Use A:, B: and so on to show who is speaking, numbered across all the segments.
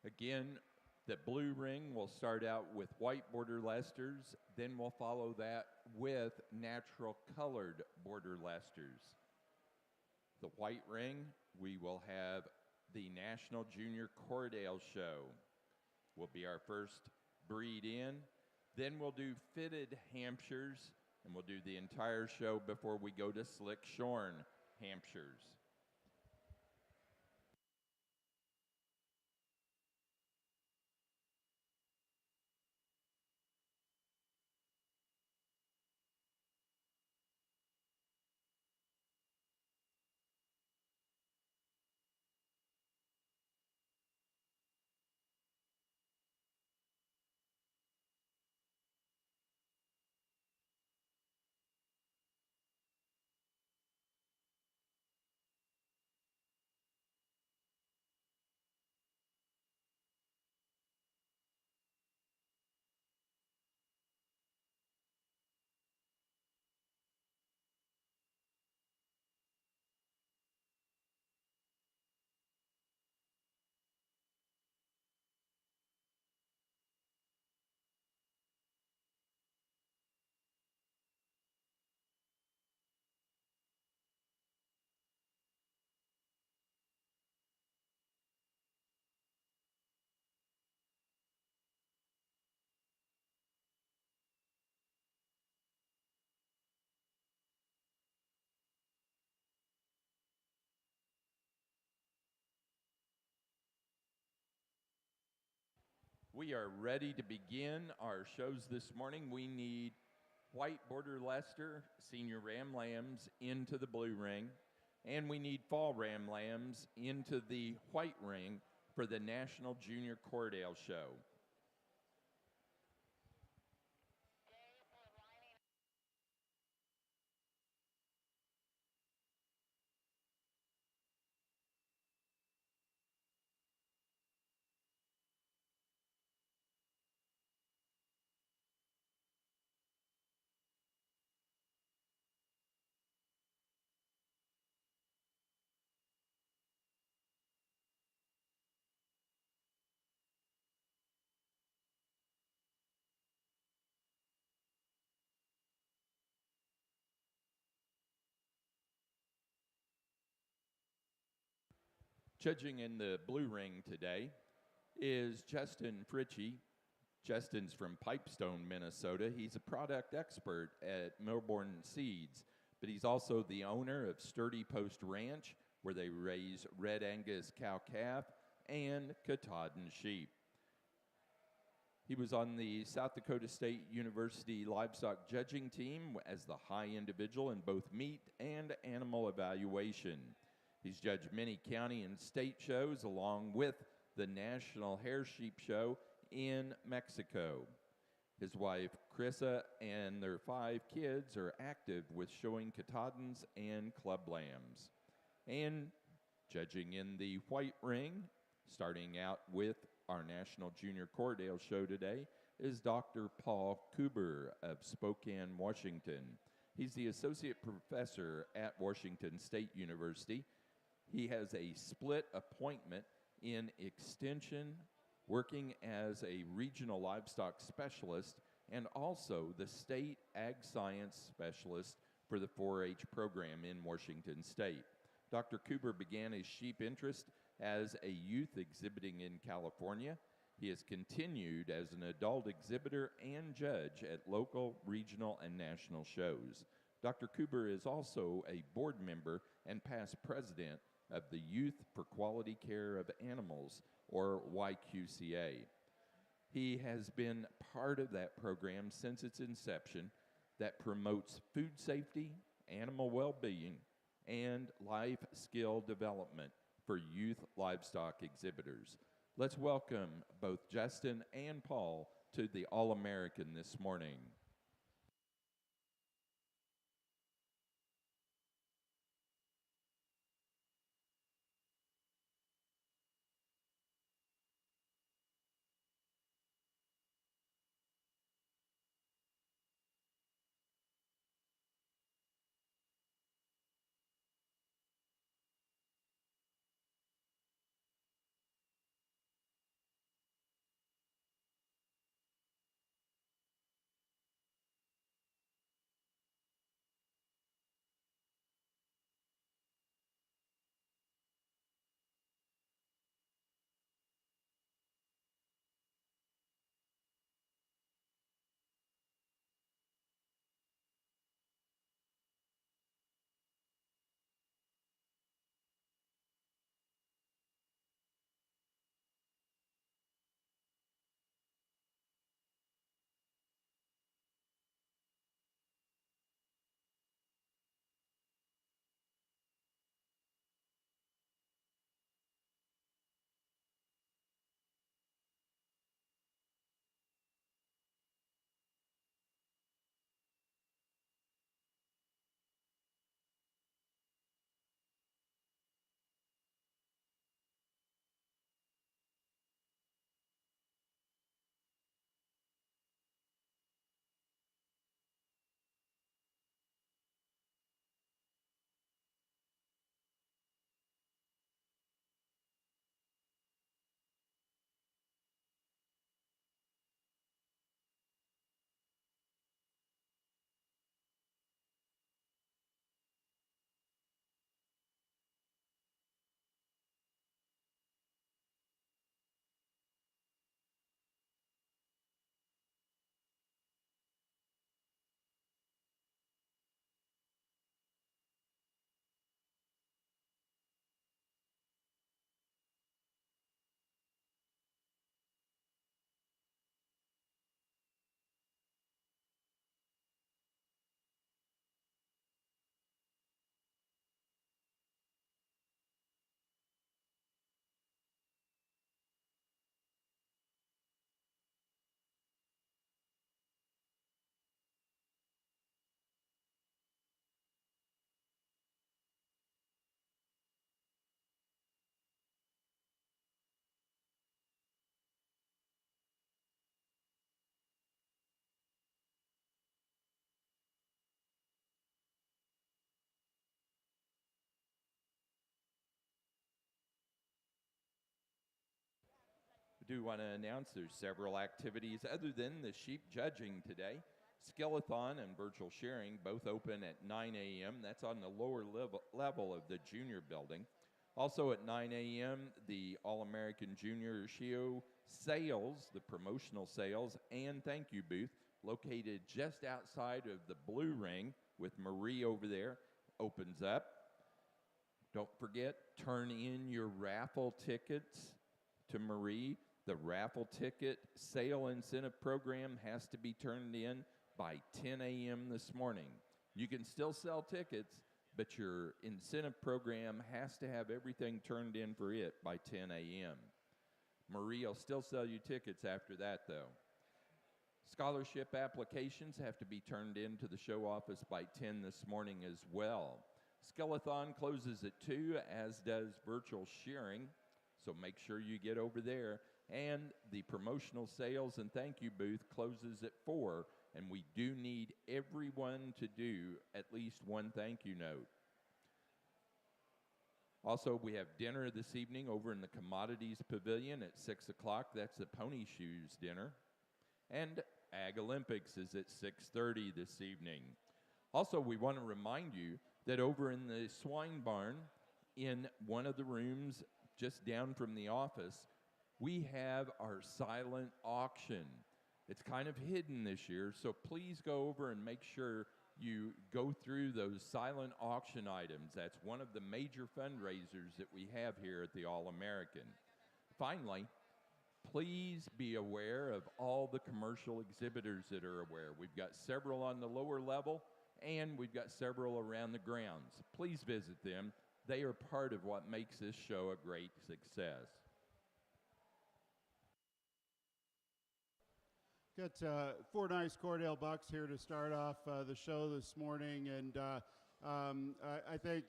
A: Again, the blue ring will start out with white Border Leicesters, then we'll follow that with natural colored Border Leicesters. The white ring, we will have the National Junior Corriedale Show. Will be our first breed in. Then we'll do fitted Hampshires, and we'll do the entire show before we go to Slick-shorn Hampshires. We are ready to begin our shows this morning. We need white Border Leicester senior ram lambs into the blue ring, and we need fall ram lambs into the white ring for the National Junior Corriedale Show. Judging in the blue ring today is Justin Fritchie. Justin's from Pipestone, Minnesota. He's a product expert at Melbourne Seeds, but he's also the owner of Sturdy Post Ranch, where they raise Red Angus cow-calf and Katahdin sheep. He was on the South Dakota State University livestock judging team as the high individual in both meat and animal evaluation. He's judged many county and state shows along with the National Hair Sheep Show in Mexico. His wife, Chrissa, and their 5 kids are active with showing Katahdins and club lambs. And judging in the white ring, starting out with our National Junior Corriedale Show today, is Dr. Paul Kuber of Spokane, Washington. He's the associate professor at Washington State University. He has a split appointment in extension, working as a regional livestock specialist and also the state ag science specialist for the 4-H program in Washington State. Dr. Kuber began his sheep interest as a youth exhibiting in California. He has continued as an adult exhibitor and judge at local, regional, and national shows. Dr. Kuber is also a board member and past president of the Youth for Quality Care of Animals, or YQCA. He has been part of that program since its inception that promotes food safety, animal well-being, and life skill development for youth livestock exhibitors. Let's welcome both Justin and Paul to the All-American this morning. do want to announce there's several activities other than the sheep judging today. Skillathon and virtual sharing both open at 9 a.m. That's on the lower level of the junior building. Also at 9 a.m., the All-American Junior Show sales, the promotional sales and thank you booth located just outside of the blue ring with Marie over there opens up. Don't forget, turn in your raffle tickets to Marie. The raffle ticket sale incentive program has to be turned in by 10 a.m. this morning. You can still sell tickets, but your incentive program has to have everything turned in for it by 10 a.m. Marie will still sell you tickets after that, though. Scholarship applications have to be turned in to the show office by 10 this morning as well. Skillathon closes at 2, as does virtual sharing, so make sure you get over there. And the promotional sales and thank you booth closes at 4, and we do need everyone to do at least one thank you note. Also, we have dinner this evening over in the Commodities Pavilion at 6 o'clock. That's the Pony Shoes dinner. And Ag Olympics is at 6:30 this evening. Also, we want to remind you that over in the swine barn, in one of the rooms just down from the office, we have our silent auction. It's kind of hidden this year, so please go over and make sure you go through those silent auction items. That's one of the major fundraisers that we have here at the All-American. Finally, please be aware of all the commercial exhibitors that are aware. We've got several on the lower level, and we've got several around the grounds. Please visit them. They are part of what makes this show a great success.
B: Got 4 nice Corriedale bucks here to start off the show this morning, and I think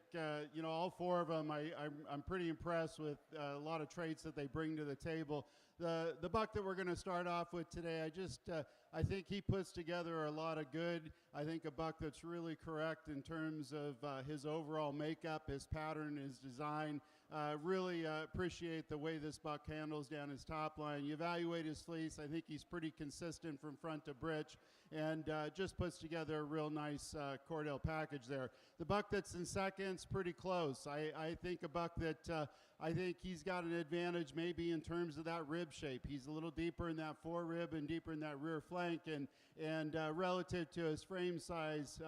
B: all 4 of them. I'm pretty impressed with a lot of traits that they bring to the table. The buck that we're going to start off with today, I think he puts together a lot of good. I think a buck that's really correct in terms of his overall makeup, his pattern, his design. Really appreciate the way this buck handles down his top line. You evaluate his fleece, I think he's pretty consistent from front to britch, and just puts together a real nice Corriedale package there. The buck that's in second's pretty close. I think a buck that I think he's got an advantage maybe in terms of that rib shape. He's a little deeper in that forerib and deeper in that rear flank, and relative to his frame size,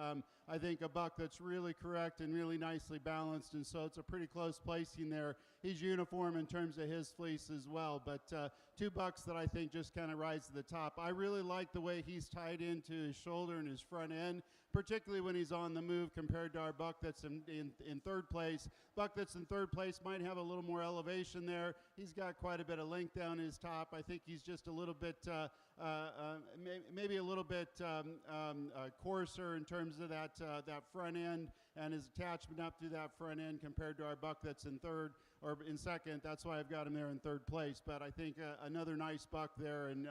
B: I think a buck that's really correct and really nicely balanced, and so it's a pretty close placing there. He's uniform in terms of his fleece as well, but 2 bucks that I think just kind of rise to the top. I really like the way he's tied into his shoulder and his front end, particularly when he's on the move compared to our buck that's in third place. Buck that's in third place might have a little more elevation there. He's got quite a bit of length down his top. I think he's just a little bit, maybe a little bit coarser in terms of that front end and his attachment up through that front end compared to our buck that's in third or in second. That's why I've got him there in third place. But I think another nice buck there in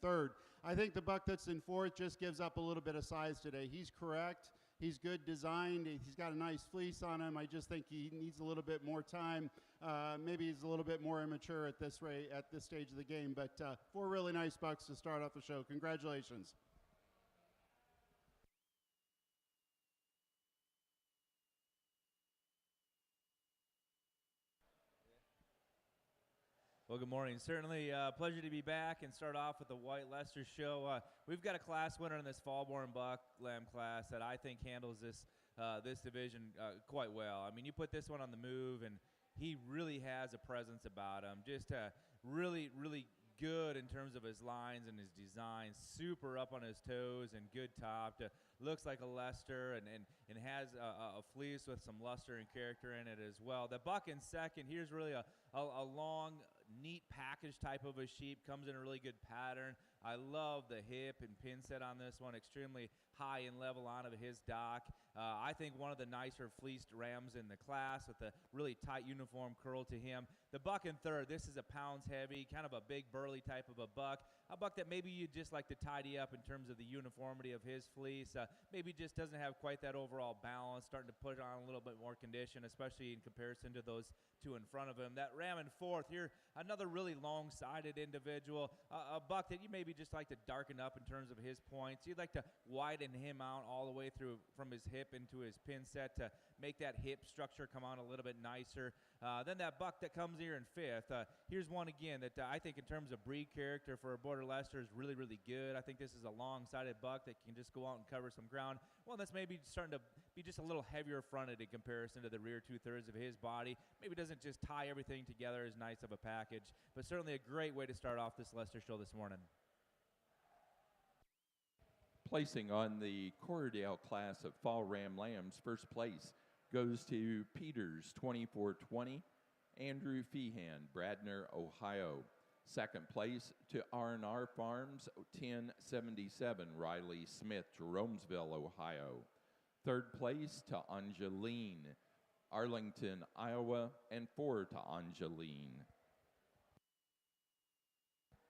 B: third. I think the buck that's in fourth just gives up a little bit of size today. He's correct. He's good designed. He's got a nice fleece on him. I just think he needs a little bit more time. Maybe he's a little bit more immature at this stage of the game. But 4 really nice bucks to start off the show. Congratulations.
C: Well, good morning. Certainly a pleasure to be back and start off with the White Leicester show. We've got a class winner in this fall-born buck lamb class that I think handles this division quite well. I mean, you put this one on the move, and he really has a presence about him. Just really, really good in terms of his lines and his design. Super up on his toes and good top. Looks like a Leicester and has a fleece with some luster and character in it as well. The buck in second, here's really a long, neat package type of a sheep. Comes in a really good pattern. I love the hip and pin set on this one. Extremely high and level on of his dock. I think one of the nicer fleeced rams in the class with a really tight uniform curl to him. The buck in third, this is a pounds heavy, kind of a big burly type of a buck that maybe you'd just like to tidy up in terms of the uniformity of his fleece. Maybe just doesn't have quite that overall balance, starting to put on a little bit more condition, especially in comparison to those two in front of him. That ram in fourth here, another really long-sided individual, a buck that you maybe just like to darken up in terms of his points. You'd like to widen him out all the way through from his hip into his pin set to make that hip structure come on a little bit nicer. Then that buck that comes here in fifth, here's one again that I think in terms of breed character for Border Leicester is really, really good. I think this is a long-sided buck that can just go out and cover some ground. One that's maybe starting to be just a little heavier fronted in comparison to the rear two-thirds of his body. Maybe doesn't just tie everything together as nice of a package, but certainly a great way to start off this Leicester show this morning.
A: Placing on the Corriedale class of fall ram lambs, first place goes to Peters 2420, Andrew Feehan, Bradner, Ohio. Second place to R&R Farms 1077, Riley Smith, Jeromesville, Ohio. Third place to Angeline, Arlington, Iowa, and 4 to Angeline.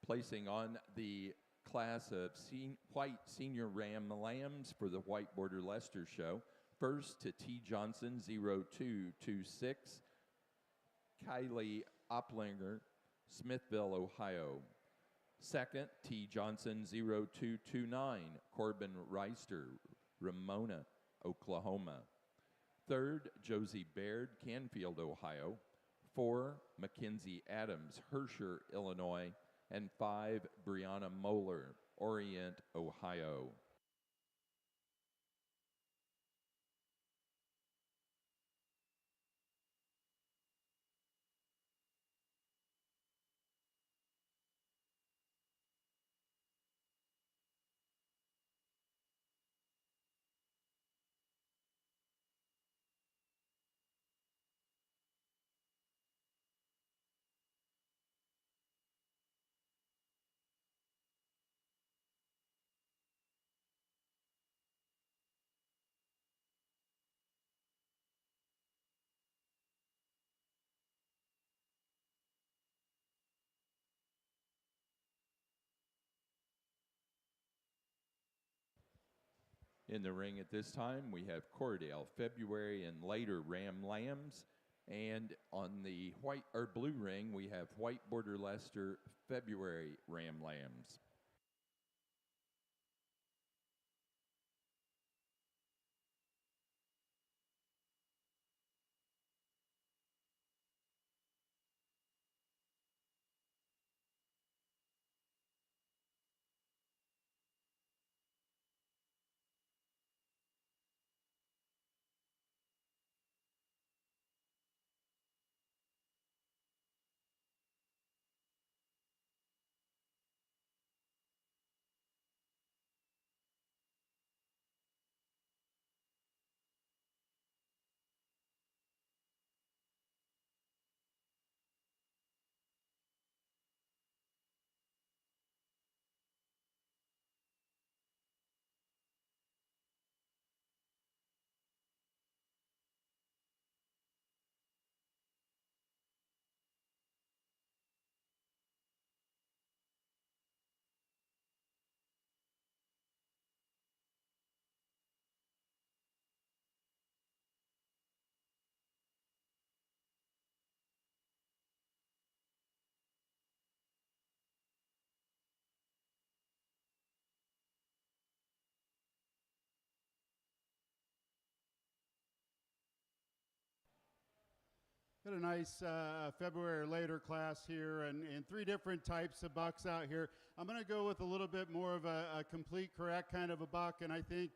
A: Placing on the class of white senior ram lambs for the White Border Leicester show. First to T. Johnson 0226, Kylie Oplinger, Smithville, Ohio. Second, T. Johnson 0229, Corbin Reister, Ramona, Oklahoma. Third, Josie Baird, Canfield, Ohio. 4, Mackenzie Adams, Herscher, Illinois. And 5, Brianna Moeller, Orient, Ohio. In the ring at this time, we have Corriedale, February, and later ram lambs. And on the white or blue ring, we have White Border Leicester, February ram lambs.
B: Got a nice February or later class here, and 3 different types of bucks out here. I'm going to go with a little bit more of a complete correct kind of a buck, and I think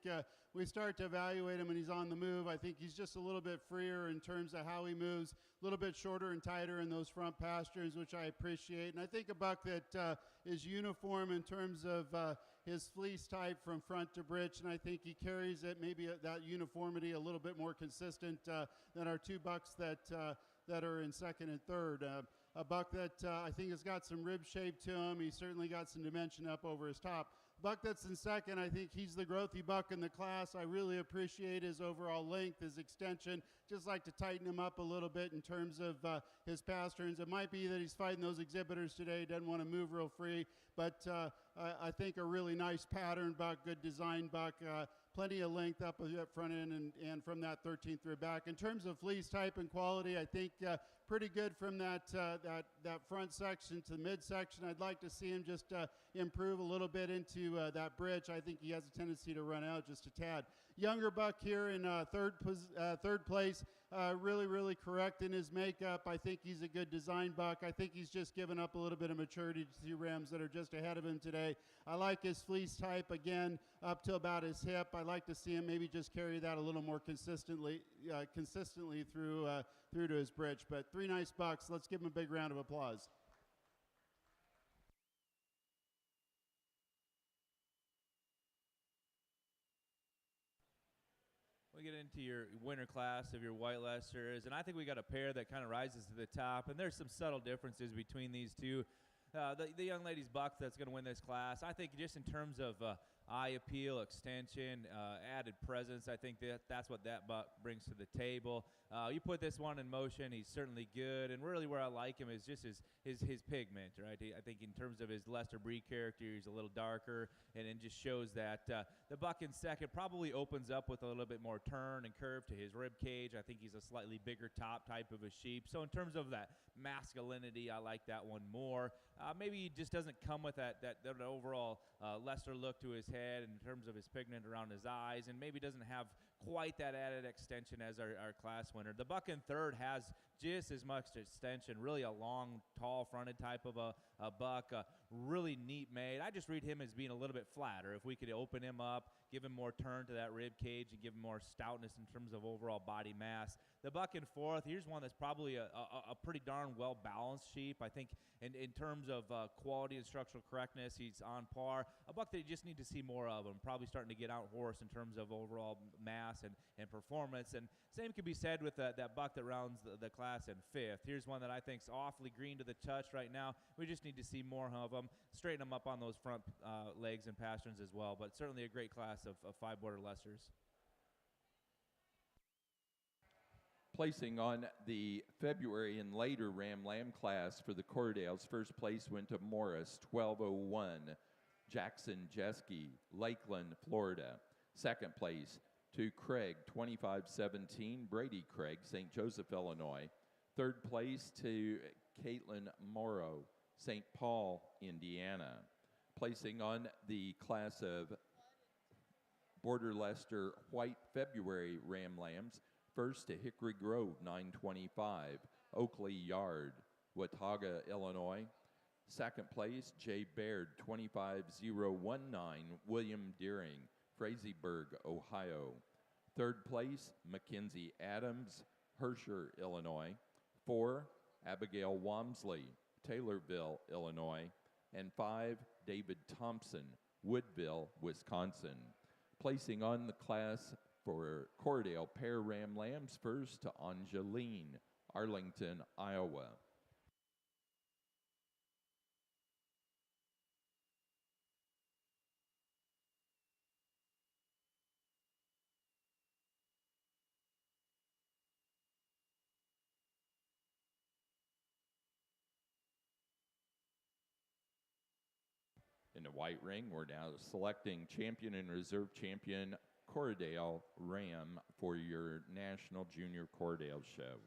B: we start to evaluate him when he's on the move. I think he's just a little bit freer in terms of how he moves, a little bit shorter and tighter in those front pastures, which I appreciate. And I think a buck that is uniform in terms of his fleece type from front to breech, and I think he carries it maybe that uniformity a little bit more consistent than our 2 bucks that are in second and third. A buck that I think has got some rib shape to him. He's certainly got some dimension up over his top. buck that's in second, I think he's the growthy buck in the class. I really appreciate his overall length, his extension. Just like to tighten him up a little bit in terms of his pasterns. It might be that he's fighting those exhibitors today, doesn't want to move real free, but I think a really nice pattern buck, good design buck, plenty of length up at front end and from that 13th rib back. In terms of fleece type and quality, I think pretty good from that front section to midsection. I'd like to see him just improve a little bit into that bridge. I think he has a tendency to run out just a tad. Younger buck here in third place, really correct in his makeup. I think he's a good design buck. I think he's just given up a little bit of maturity to two rams that are just ahead of him today. I like his fleece type, again, up to about his hip. I like to see him maybe just carry that a little more consistently through to his bridge. But three nice bucks. Let's give him a big round of applause.
C: We get into your winter class of your white Leicesters, and I think we got a pair that kind of rises to the top, and there's some subtle differences between these two. The young lady's buck that's going to win this class, I think just in terms of eye appeal, extension, added presence, I think that's what that buck brings to the table. You put this one in motion, he's certainly good, and really where I like him is just his pigment, right? I think in terms of his Leicester breed character, he's a little darker, and it just shows that the buck in second probably opens up with a little bit more turn and curve to his rib cage. I think he's a slightly bigger top type of a sheep. So in terms of that masculinity, I like that one more. Maybe he just doesn't come with that overall Leicester look to his head in terms of his pigment around his eyes, and maybe doesn't have quite that added extension as our class winner. The buck in third has just as much extension, really a long, tall fronted type of a buck, really neat made. I just read him as being a little bit flatter. If we could open him up, give him more turn to that rib cage, and give him more stoutness in terms of overall body mass. The buck in fourth, here's one that's probably a pretty darn well-balanced sheep. I think in terms of quality and structural correctness, he's on par. A buck that you just need to see more of him, probably starting to get out horse in terms of overall mass and performance. And same could be said with that buck that rounds the class in fifth. Here's one that I think's awfully green to the touch right now. We just need to see more of them, straighten them up on those front legs and pasterns as well. But certainly a great class of 5 Border Leicesters.
A: Placing on the February and later Ram Lamb class for the Corriedales, first place went to Morris, 1201, Jackson Jeske, Lakeland, Florida. Second place to Craig, 2517, Brady Craig, St. Joseph, Illinois. Third place to Caitlin Morrow, St. Paul, Indiana. Placing on the class of Border Leicester White February Ram Lambs, first to Hickory Grove, 925, Oakley Yard, Watauga, Illinois. Second place, Jay Baird, 25019, William Deering, Frazeysburg, Ohio. Third place, Mackenzie Adams, Herscher, Illinois. 4, Abigail Wamsley, Taylorville, Illinois. And 5, David Thompson, Woodville, Wisconsin. Placing on the class for Corriedale pair Ram Lambs, first to Angeline, Arlington, Iowa. In the white ring, we're now selecting champion and reserve champion Corriedale Ram for your National Junior Corriedale Show.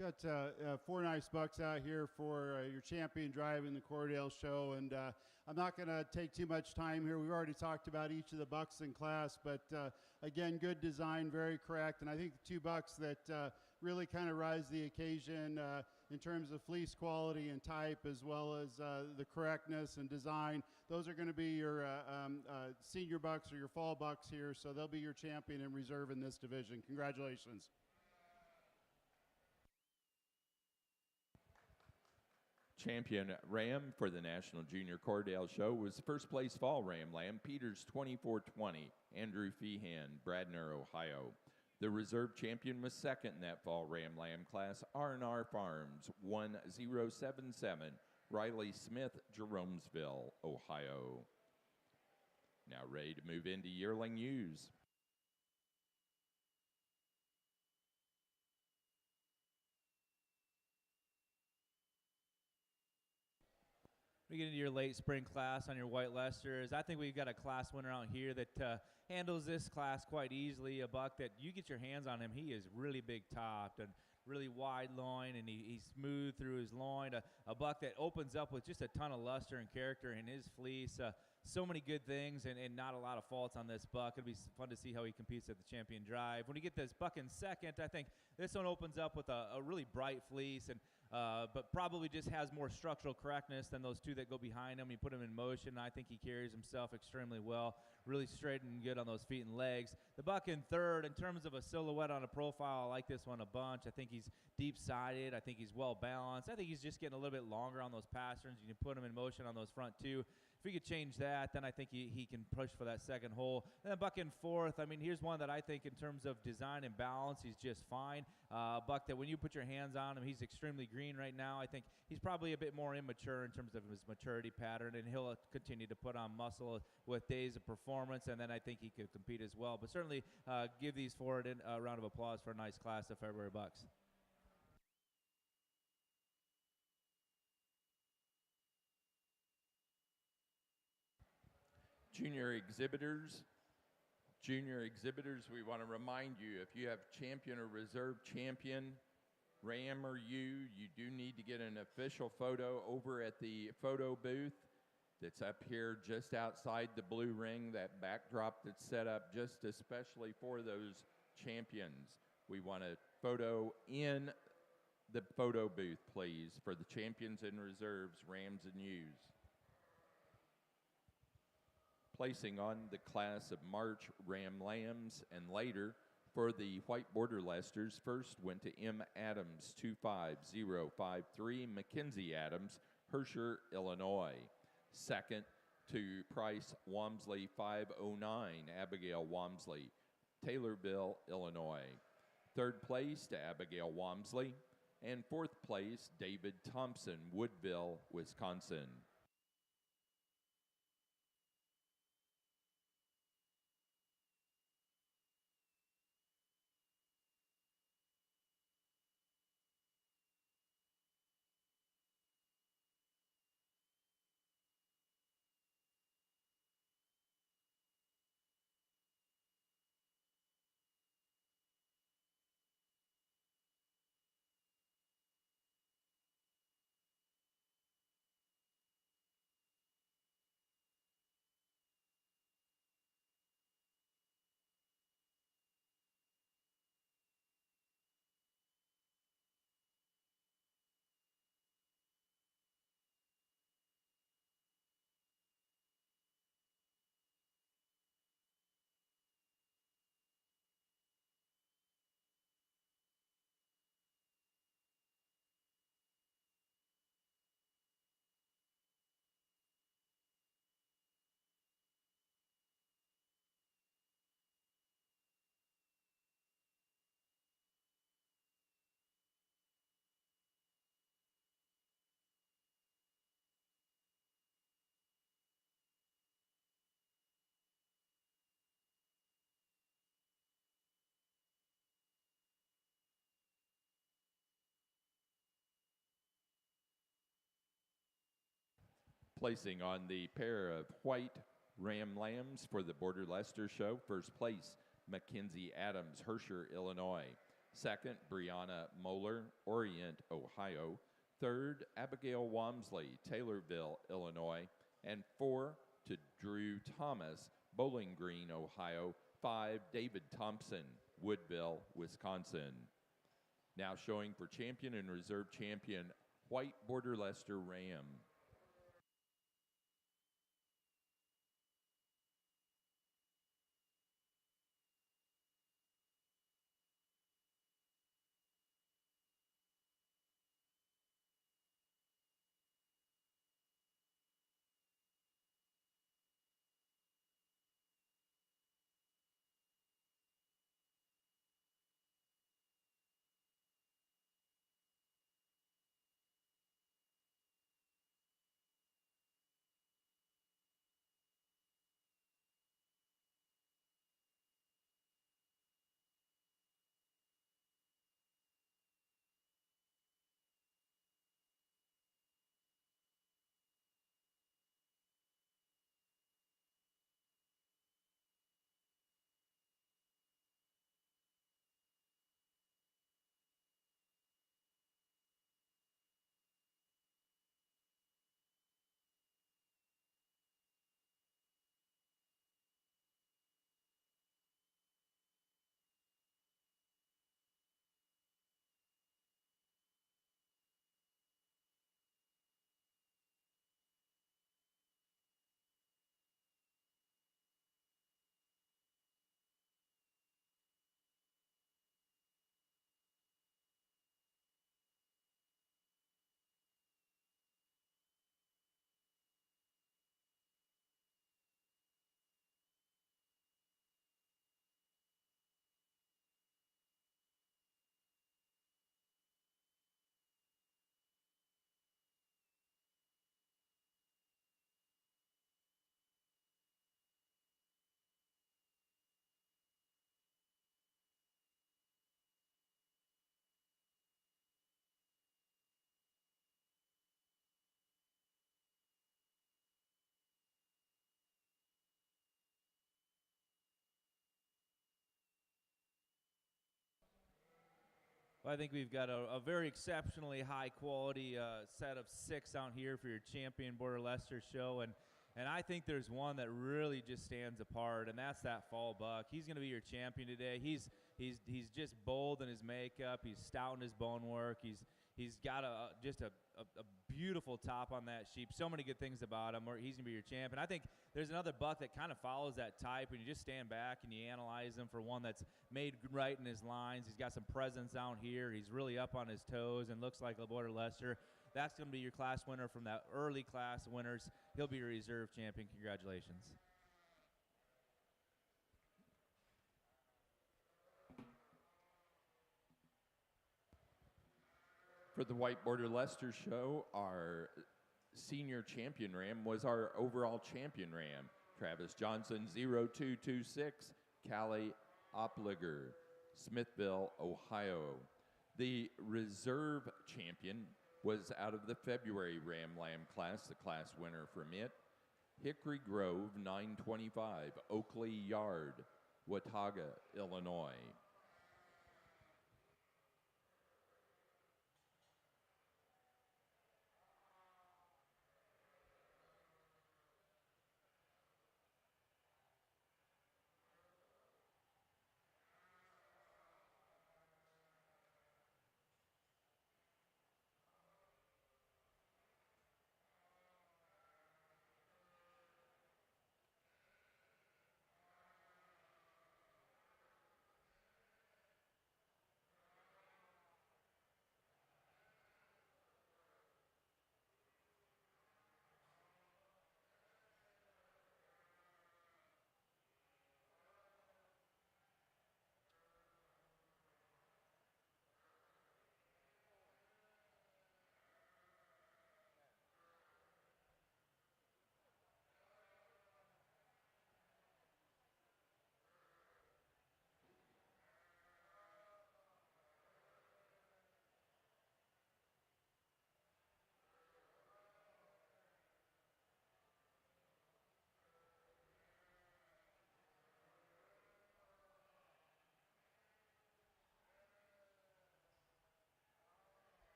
B: Got 4 nice bucks out here for your champion drive in the Corriedale show, and I'm not going to take too much time here. We've already talked about each of the bucks in class, but again, good design, very correct, and I think the 2 bucks that really kind of rise the occasion in terms of fleece quality and type, as well as the correctness and design. Those are going to be your senior bucks or your fall bucks here, so they'll be your champion and reserve in this division. Congratulations.
A: Champion ram for the National Junior Corriedale Show was first place fall ram lamb Peters 2420, Andrew Feehan, Bradner, Ohio. The reserve champion was second in that fall ram lamb class, R&R Farms 1077, Riley Smith, Jeromesville, Ohio. Now ready to move into yearling ewes.
C: We get into your late spring class on your White Leicesters. I think we've got a class winner out here that handles this class quite easily. A buck that you get your hands on him, he is really big topped and really wide loin, and he's smooth through his loin. A buck that opens up with just a ton of luster and character in his fleece. So many good things and not a lot of faults on this buck. It'll be fun to see how he competes at the champion drive. When you get this buck in second, I think this one opens up with a really bright fleece, and but probably just has more structural correctness than those 2 that go behind him. You put him in motion, I think he carries himself extremely well, really straight and good on those feet and legs. The buck in third, in terms of a silhouette on a profile, I like this one a bunch. I think he's deep-sided. I think he's well-balanced. I think he's just getting a little bit longer on those pasterns. You can put him in motion on those front 2. If we could change that, then I think he can push for that second hole. And then buck in fourth, I mean, here's one that I think in terms of design and balance, he's just fine. Buck that when you put your hands on him, he's extremely green right now. I think he's probably a bit more immature in terms of his maturity pattern, and he'll continue to put on muscle with days of performance, and then I think he could compete as well. But certainly give these forward a round of applause for a nice class of February bucks.
A: Junior exhibitors, we want to remind you, if you have champion or reserve champion, ram or ewe, you do need to get an official photo over at the photo booth that's up here just outside the blue ring, that backdrop that's set up just especially for those champions. We want a photo in the photo booth, please, for the champions and reserves, rams and ewes. Placing on the class of March ram lambs and later for the white Border Leicesters, first went to M. Adams 25053, Mackenzie Adams, Hampshire, Illinois. Second to Price Walmsley 509, Abigail Walmsley, Taylorville, Illinois. Third place to Abigail Walmsley, and fourth place David Thompson, Woodville, Wisconsin. Placing on the pair of white ram lambs for the Border Leicester show, first place, Mackenzie Adams, Hampshire, Illinois. Second, Brianna Moeller, Orient, Ohio. Third, Abigail Wamsley, Taylorville, Illinois. And 4, to Drew Thomas, Bowling Green, Ohio. 5, David Thompson, Woodville, Wisconsin. Now showing for champion and reserve champion, White Border Leicester Ram.
C: Well, I think we've got a very exceptionally high quality set of 6 out here for your champion Border Leicester show, and I think there's one that really just stands apart, and that's that fall buck. He's going to be your champion today. He's just bold in his makeup. He's stout in his bone work. He's got just a beautiful top on that sheep. So many good things about him. He's going to be your champion. I think there's another buck that kind of follows that type, and you just stand back and you analyze him for one that's made right in his lines. He's got some presence down here. He's really up on his toes and looks like a Border Leicester. That's going to be your class winner from that early class winners. He'll be your reserve champion. Congratulations.
A: For the White Border Leicester show, our senior champion ram was our overall champion ram, Travis Johnson, 0226, Callie Opliger, Smithville, Ohio. The reserve champion was out of the February Ram Lamb class, the class winner from it, Hickory Grove, 925, Oakley Yard, Watauga, Illinois.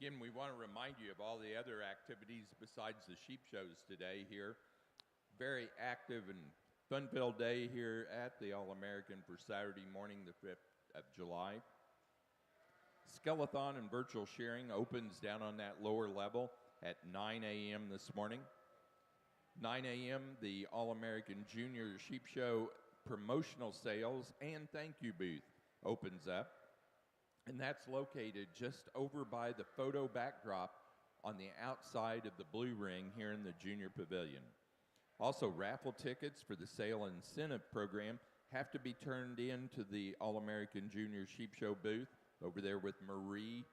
A: Again, we want to remind you of all the other activities besides the sheep shows today here. Very active and fun-filled day here at the All-American for Saturday morning, the 5th of July. Skeleton and virtual shearing opens down on that lower level at 9 a.m. this morning. 9 a.m., the All-American Junior Sheep Show promotional sales and thank you booth opens up. And that's located just over by the photo backdrop on the outside of the blue ring here in the Junior Pavilion. Also, raffle tickets for the sale incentive program have to be turned in to the All-American Junior Sheep Show booth over there with Marie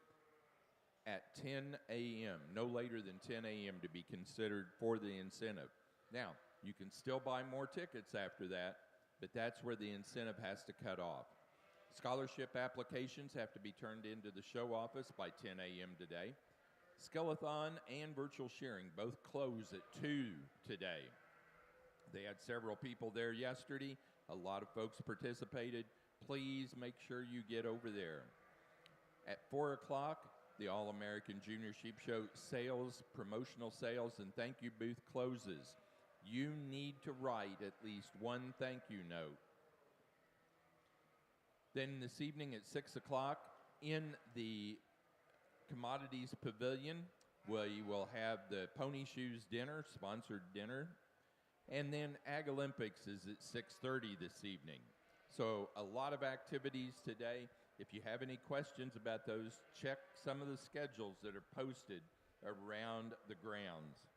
A: at 10 a.m., no later than 10 a.m. to be considered for the incentive. Now, you can still buy more tickets after that, but that's where the incentive has to cut off. Scholarship applications have to be turned into the show office by 10 a.m. today. Skeleton and virtual shearing both close at 2 today. They had several people there yesterday. A lot of folks participated. Please make sure you get over there. At 4 o'clock, the All-American Junior Sheep Show sales, promotional sales, and thank you booth closes. You need to write at least one thank you note. Then this evening at 6 o'clock, in the Commodities Pavilion, we will have the Pony Shoes dinner, sponsored dinner. And then Ag Olympics is at 6:30 this evening. So a lot of activities today. If you have any questions about those, check some of the schedules that are posted around the grounds.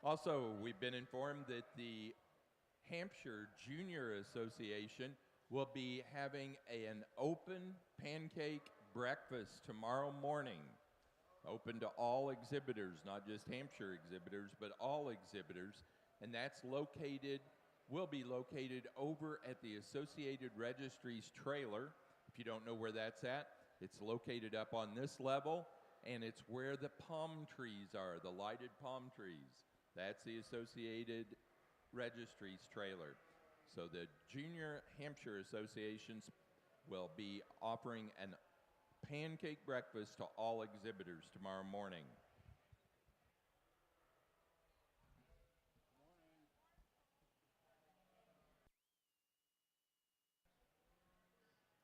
A: Also, we've been informed that the Hampshire Junior Association will be having an open pancake breakfast tomorrow morning. Open to all exhibitors, not just Hampshire exhibitors, but all exhibitors. And that's will be located over at the Associated Registries trailer. If you don't know where that's at, it's located up on this level, and it's where the palm trees are, the lighted palm trees. That's the Associated Registries trailer. So the Junior Hampshire Associations will be offering an pancake breakfast to all exhibitors tomorrow morning.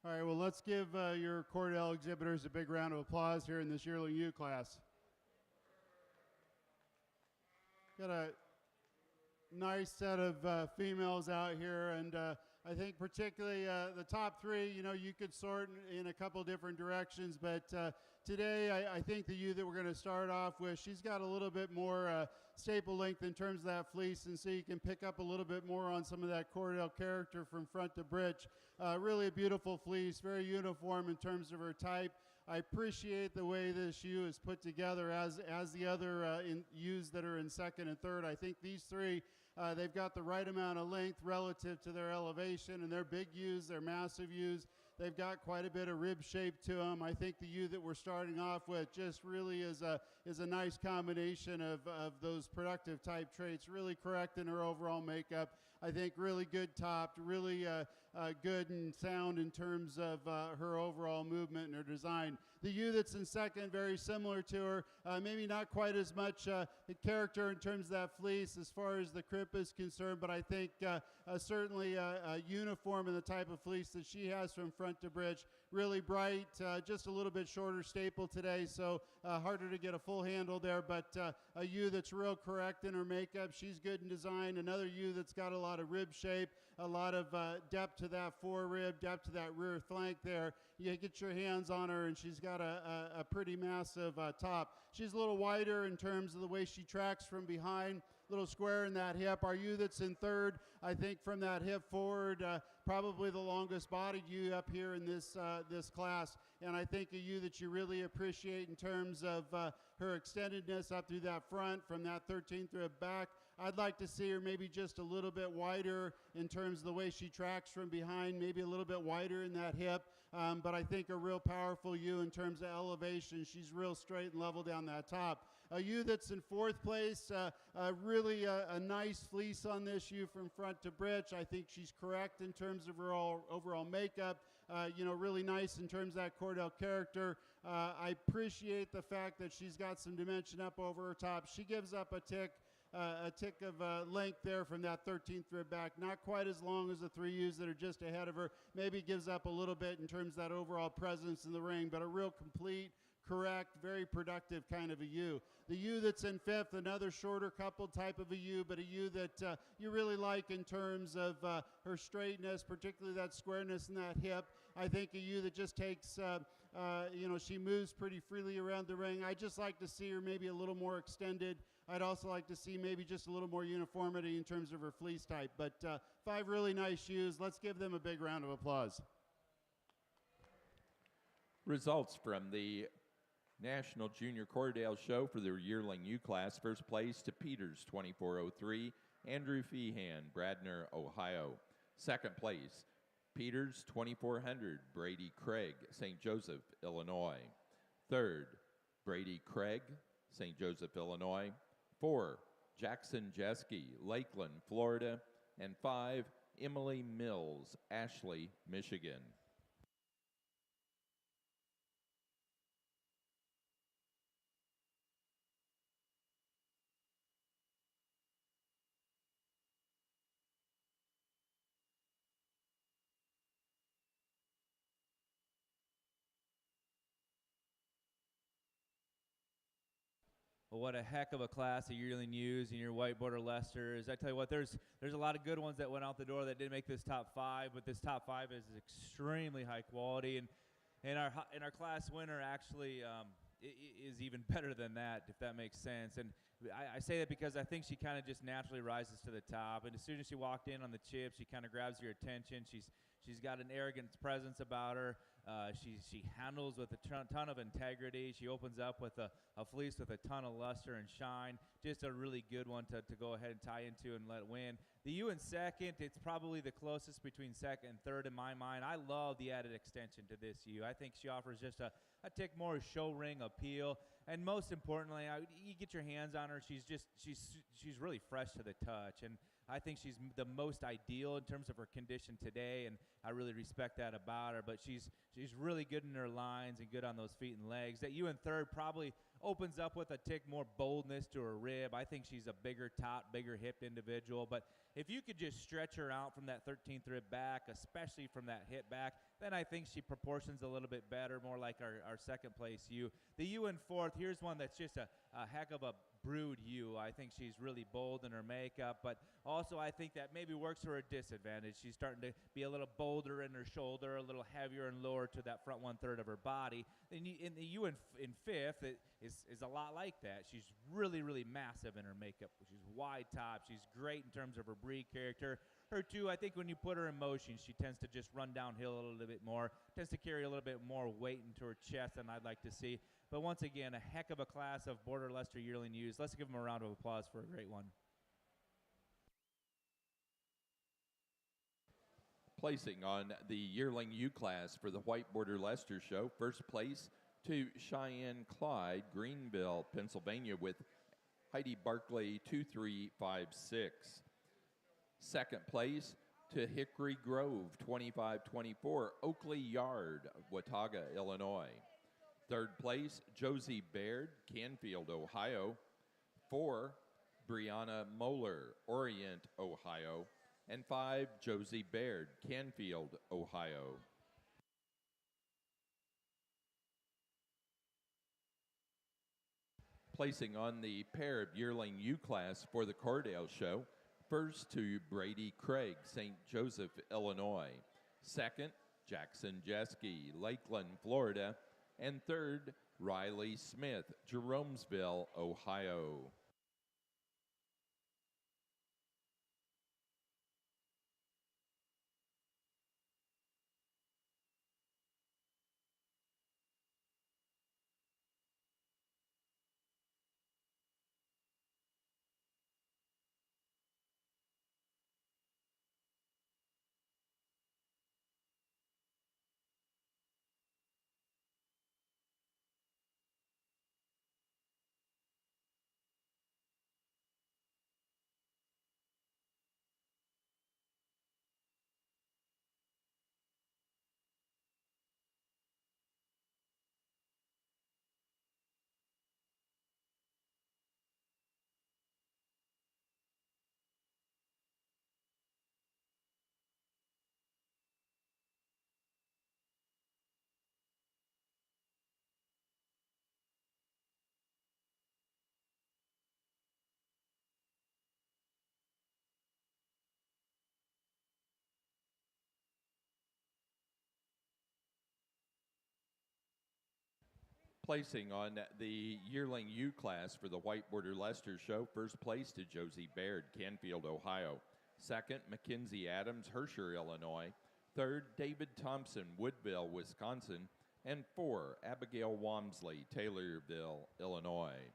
B: All right, well, let's give your Corriedale exhibitors a big round of applause here in this Yearling U class. Got a nice set of females out here, and I think particularly the top three, you know, you could sort in a couple different directions, but today I think the ewe that we're going to start off with, she's got a little bit more staple length in terms of that fleece, and so you can pick up a little bit more on some of that Corriedale character from front to britch. Really a beautiful fleece, very uniform in terms of her type. I appreciate the way this ewe is put together as the other ewes that are in second and third. I think these three, they've got the right amount of length relative to their elevation, and they're big ewes, they're massive ewes. they've got quite a bit of rib shape to them. I think the ewe that we're starting off with just really is a nice combination of those productive type traits, really correct in her overall makeup. I think really good topped, really good and sound in terms of her overall movement and her design. The ewe that's in second, very similar to her, maybe not quite as much character in terms of that fleece as far as the crip is concerned, but I think certainly uniform in the type of fleece that she has from front to bridge. Really bright, just a little bit shorter staple today, so harder to get a full handle there, but a ewe that's real correct in her makeup. She's good in design. Another ewe that's got a lot of rib shape, a lot of depth to that forerib, depth to that rear flank there. You get your hands on her, and she's got a pretty massive top. She's a little wider in terms of the way she tracks from behind, little square in that hip. Our ewe that's in third, I think from that hip forward, probably the longest bodied ewe up here in this class, and I think a ewe that you really appreciate in terms of her extendedness up through that front, from that 13th rib back. I'd like to see her maybe just a little bit wider in terms of the way she tracks from behind, maybe a little bit wider in that hip, but I think a real powerful ewe in terms of elevation. She's real straight and level down that top. A ewe that's in fourth place, really a nice fleece on this ewe from front to britch. I think she's correct in terms of her overall makeup. Really nice in terms of that Corriedale character. I appreciate the fact that she's got some dimension up over her top. She gives up a tick of length there from that 13th rib back. Not quite as long as the three ewes that are just ahead of her. Maybe gives up a little bit in terms of that overall presence in the ring, but a real complete, correct, very productive kind of a ewe. The ewe that's in fifth, another shorter coupled type of a ewe, but a ewe that you really like in terms of her straightness, particularly that squareness in that hip. I think a ewe that just takes, she moves pretty freely around the ring. I just like to see her maybe a little more extended. I'd also like to see maybe just a little more uniformity in terms of her fleece type. But 5 really nice ewes. Let's give them a big round of applause.
A: Results from the National Junior Corriedale Show for their yearling U class. First place to Peters, 2403, Andrew Feehan, Bradner, Ohio. Second place, Peters, 2400, Brady Craig, St. Joseph, Illinois. Third, Brady Craig, St. Joseph, Illinois. 4, Jackson Jeske, Lakeland, Florida. And 5, Emily Mills, Ashley, Michigan.
C: Well, what a heck of a class of yearling ewes in your white Border Leicesters. I tell you what, there's a lot of good ones that went out the door that didn't make this top 5, but this top 5 is extremely high quality, and our class winner actually is even better than that, if that makes sense. And I say that because I think she kind of just naturally rises to the top, and as soon as she walked in on the chip, she kind of grabs your attention. She's got an arrogant presence about her. She handles with a ton of integrity. She opens up with a fleece with a ton of luster and shine. Just a really good one to go ahead and tie into and let win. The ewe in second, it's probably the closest between second and third in my mind. I love the added extension to this ewe. I think she offers just a tick more show ring appeal. And most importantly, you get your hands on her. She's really fresh to the touch. And I think she's the most ideal in terms of her condition today, and I really respect that about her. But she's really good in her lines and good on those feet and legs. That ewe in third probably opens up with a tick more boldness to her rib. I think she's a bigger top, bigger hipped individual. But if you could just stretch her out from that 13th rib back, especially from that hip back, then I think she proportions a little bit better, more like our second place ewe. The ewe in fourth, here's one that's just a heck of a brood ewe. I think she's really bold in her makeup, but also I think that maybe works to her disadvantage. She's starting to be a little bolder in her shoulder, a little heavier and lower to that front 1/3 of her body. And in the ewe in fifth, it is a lot like that. She's really, really massive in her makeup. She's wide top. She's great in terms of her breed character. Her too, I think when you put her in motion, she tends to just run downhill a little bit more, tends to carry a little bit more weight into her chest than I'd like to see. But once again, a heck of a class of Border Leicester yearling ewes. Let's give them a round of applause for a great one.
A: Placing on the Yearling U class for the White Border Leicester Show, first place to Cheyenne Clyde, Greenville, Pennsylvania, with Heidi Barclay 2356. Second place to Hickory Grove 2524, Oakley Yard, Watauga, Illinois. Third place, Josie Baird, Canfield, Ohio. 4, Brianna Moeller, Orient, Ohio. And 5, Josie Baird, Canfield, Ohio. Placing on the pair of Yearling U class for the Corriedale Show, first to Brady Craig, St. Joseph, Illinois. Second, Jackson Jeske, Lakeland, Florida. And third, Riley Smith, Jeromesville, Ohio. Placing on the Yearling U class for the White Border Leicester Show, first place to Josie Baird, Canfield, Ohio. Second, Mackenzie Adams, Hampshire, Illinois. Third, David Thompson, Woodville, Wisconsin. And 4, Abigail Walmsley, Taylorville, Illinois.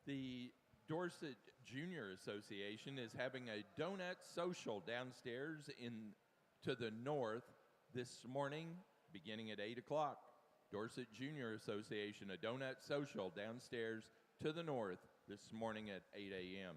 A: The Dorset Junior Association is having a donut social downstairs to the north this morning, beginning at 8 o'clock. Dorset Junior Association, a donut social downstairs to the north this morning at 8 a.m.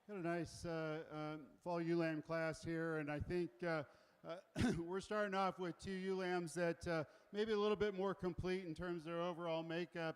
B: Got a nice fall ewe lamb class here, and I think we're starting off with two ewe lambs that maybe a little bit more complete in terms of their overall makeup.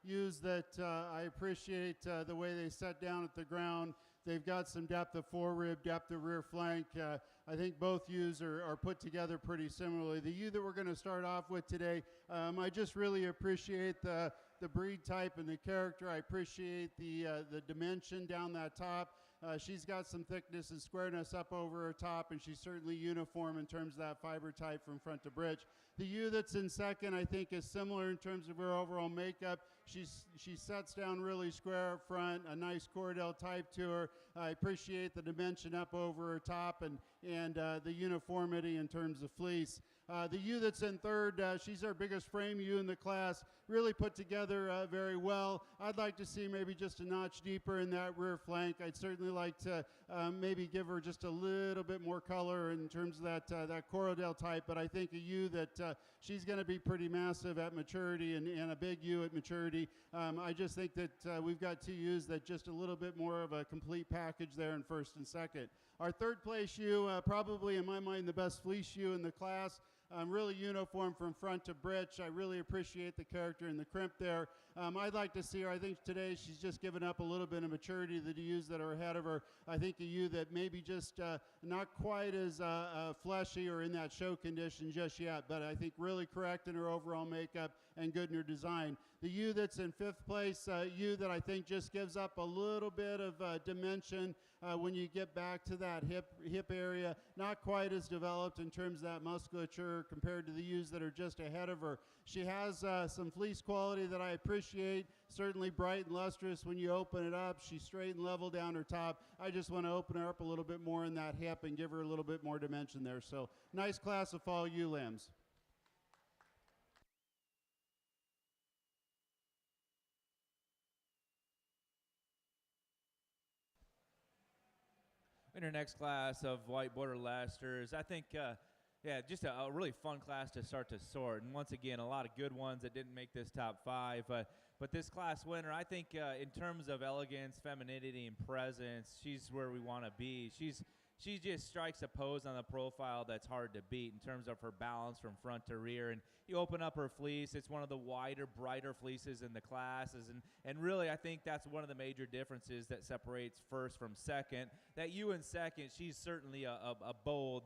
B: Ewes that I appreciate the way they set down at the ground. They've got some depth of forerib, depth of rear flank. I think both ewes are put together pretty similarly. The ewe that we're going to start off with today, I just really appreciate the breed type and the character. I appreciate the dimension down that top. She's got some thickness and squareness up over her top, and she's certainly uniform in terms of that fiber type from front to bridge. The ewe that's in second, I think, is similar in terms of her overall makeup. She sets down really square up front, a nice Corriedale type to her. I appreciate the dimension up over her top and the uniformity in terms of fleece. The ewe that's in third, she's our biggest frame ewe in the class, really put together very well. I'd like to see maybe just a notch deeper in that rear flank. I'd certainly like to maybe give her just a little bit more color in terms of that Corriedale type, but I think a ewe that she's going to be pretty massive at maturity and a big ewe at maturity. I just think that we've got two ewes that just a little bit more of a complete package there in first and second. Our third place ewe, probably in my mind the best fleece ewe in the class. Really uniform from front to britch. I really appreciate the character and the crimp there. I'd like to see her. I think today she's just given up a little bit of maturity to the ewes that are ahead of her. I think a ewe that maybe just not quite as fleshy or in that show condition just yet, but I think really correct in her overall makeup and good in her design. The ewe that's in fifth place, ewe that I think just gives up a little bit of dimension when you get back to that hip area. Not quite as developed in terms of that musculature compared to the ewes that are just ahead of her. She has some fleece quality that I appreciate, certainly bright and lustrous when you open it up. She's straight and level down her top. I just want to open her up a little bit more in that hip and give her a little bit more dimension there. So nice class of fall ewe lambs.
C: In our next class of white Border Leicesters, I think, just a really fun class to start to sort. And once again, a lot of good ones that didn't make this top five. But this class winner, I think in terms of elegance, femininity, and presence, she's where we want to be. She just strikes a pose on the profile that's hard to beat in terms of her balance from front to rear. And you open up her fleece, it's one of the wider, brighter fleeces in the classes. And really, I think that's one of the major differences that separates first from second. That ewe in second, she's certainly a bold,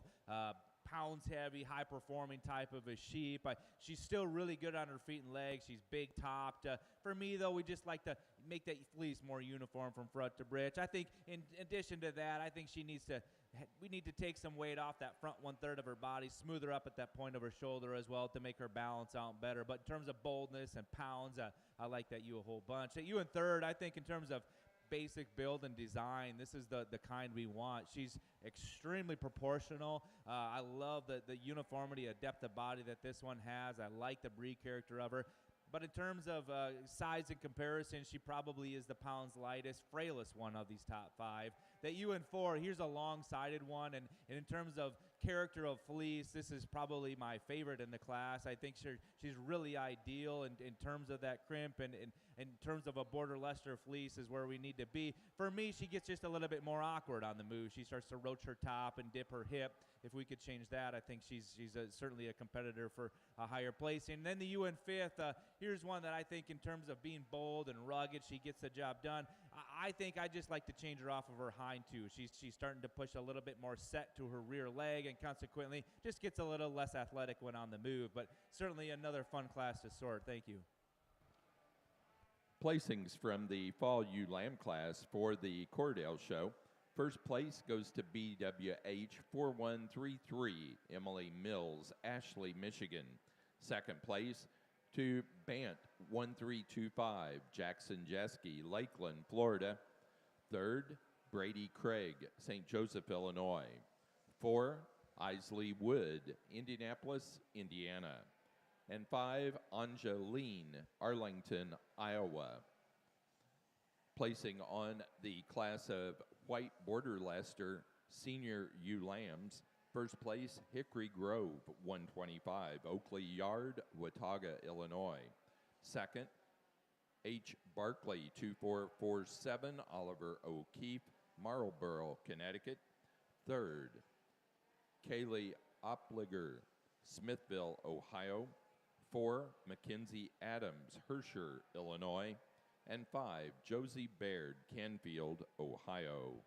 C: pounds heavy, high performing type of a sheep. She's still really good on her feet and legs. She's big topped. For me though, we just like to make that fleece more uniform from front to britch. I think in addition to that, I think we need to take some weight off that front 1/3 of her body, smooth her up at that point of her shoulder as well to make her balance out better. But in terms of boldness and pounds, I like that ewe a whole bunch. That ewe in third, I think in terms of basic build and design, this is the kind we want. She's extremely proportional. I love the uniformity, a depth of body that this one has. I like the breed character of her. But in terms of size and comparison, she probably is the pounds lightest, frailest one of these top five. That ewe in four, here's a long-sided one, and in terms of character of fleece, this is probably my favorite in the class. I think she's really ideal in terms of that crimp, and in terms of a Border Leicester fleece is where we need to be. For me, she gets just a little bit more awkward on the move. She starts to roach her top and dip her hip. If we could change that, I think she's certainly a competitor for a higher place. And then the ewe in fifth, here's one that I think in terms of being bold and rugged, she gets the job done. I think I just like to change her off of her hind two. She's starting to push a little bit more set to her rear leg, and consequently just gets a little less athletic when on the move. But certainly another fun class to sort. Thank you.
A: Placings from the fall ewe lamb class for the Corriedale show. First place goes to BWH 4133, Emily Mills, Ashley, Michigan. Second place to Bant 1325, Jackson Jeske, Lakeland, Florida. Third, Brady Craig, St. Joseph, Illinois. 4, Isley Wood, Indianapolis, Indiana. And 5, Angeline, Arlington, Iowa. Placing on the class of white Border Leicester senior ewe lambs, first place, Hickory Grove, 125, Oakley Yard, Watauga, Illinois. Second, H. Barkley, 2447, Oliver O'Keefe, Marlborough, Connecticut. Third, Kaylee Opliger, Smithville, Ohio. 4, Mackenzie Adams, Herscher, Illinois. And 5, Josie Baird, Canfield, Ohio.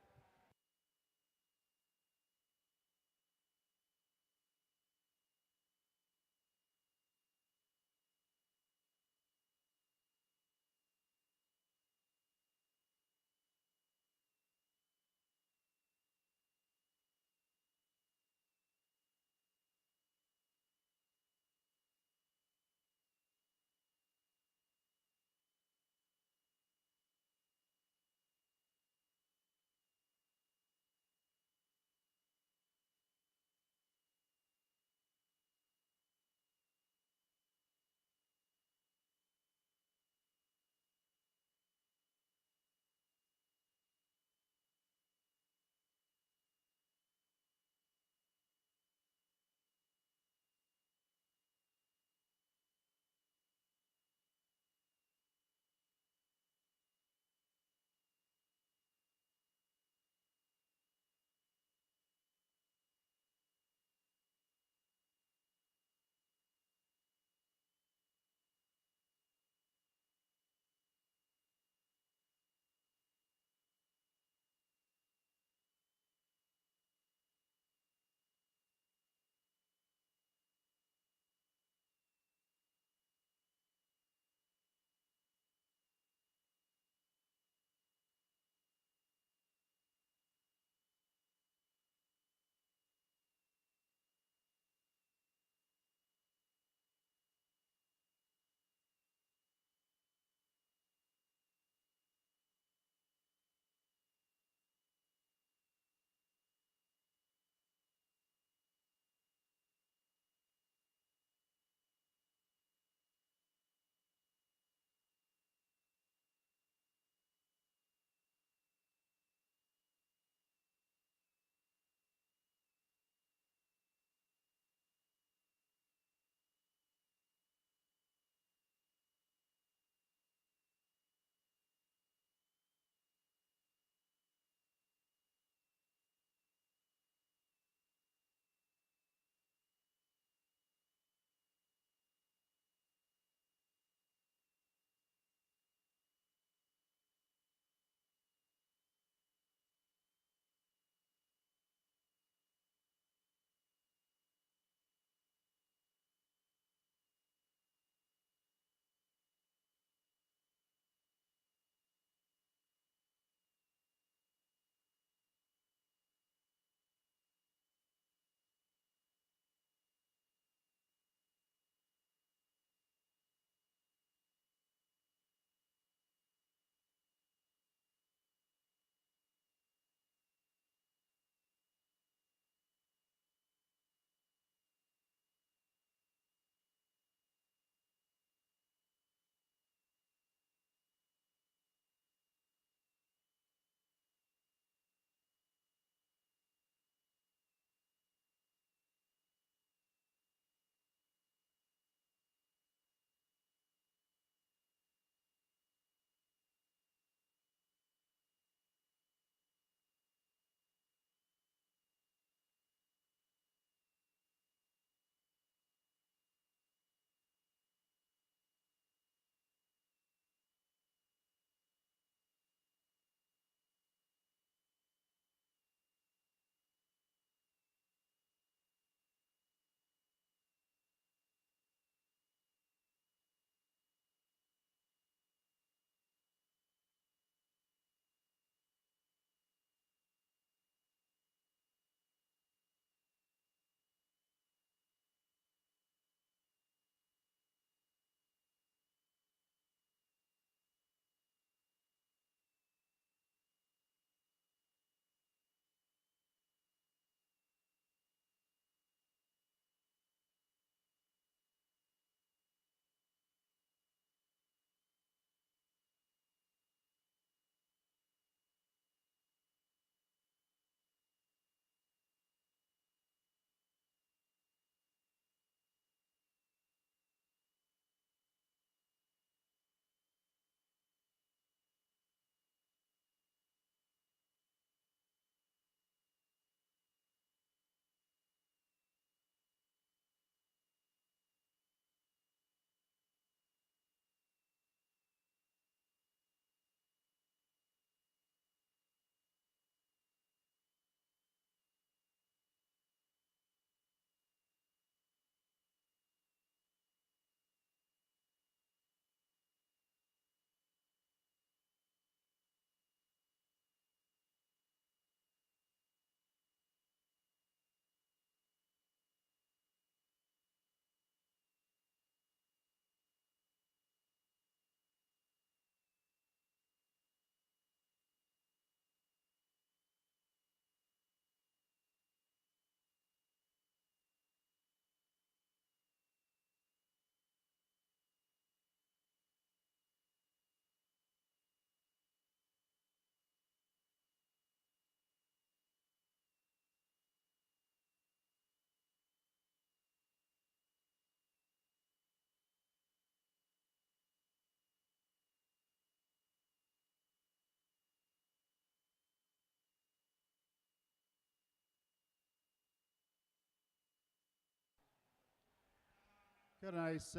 B: Got a nice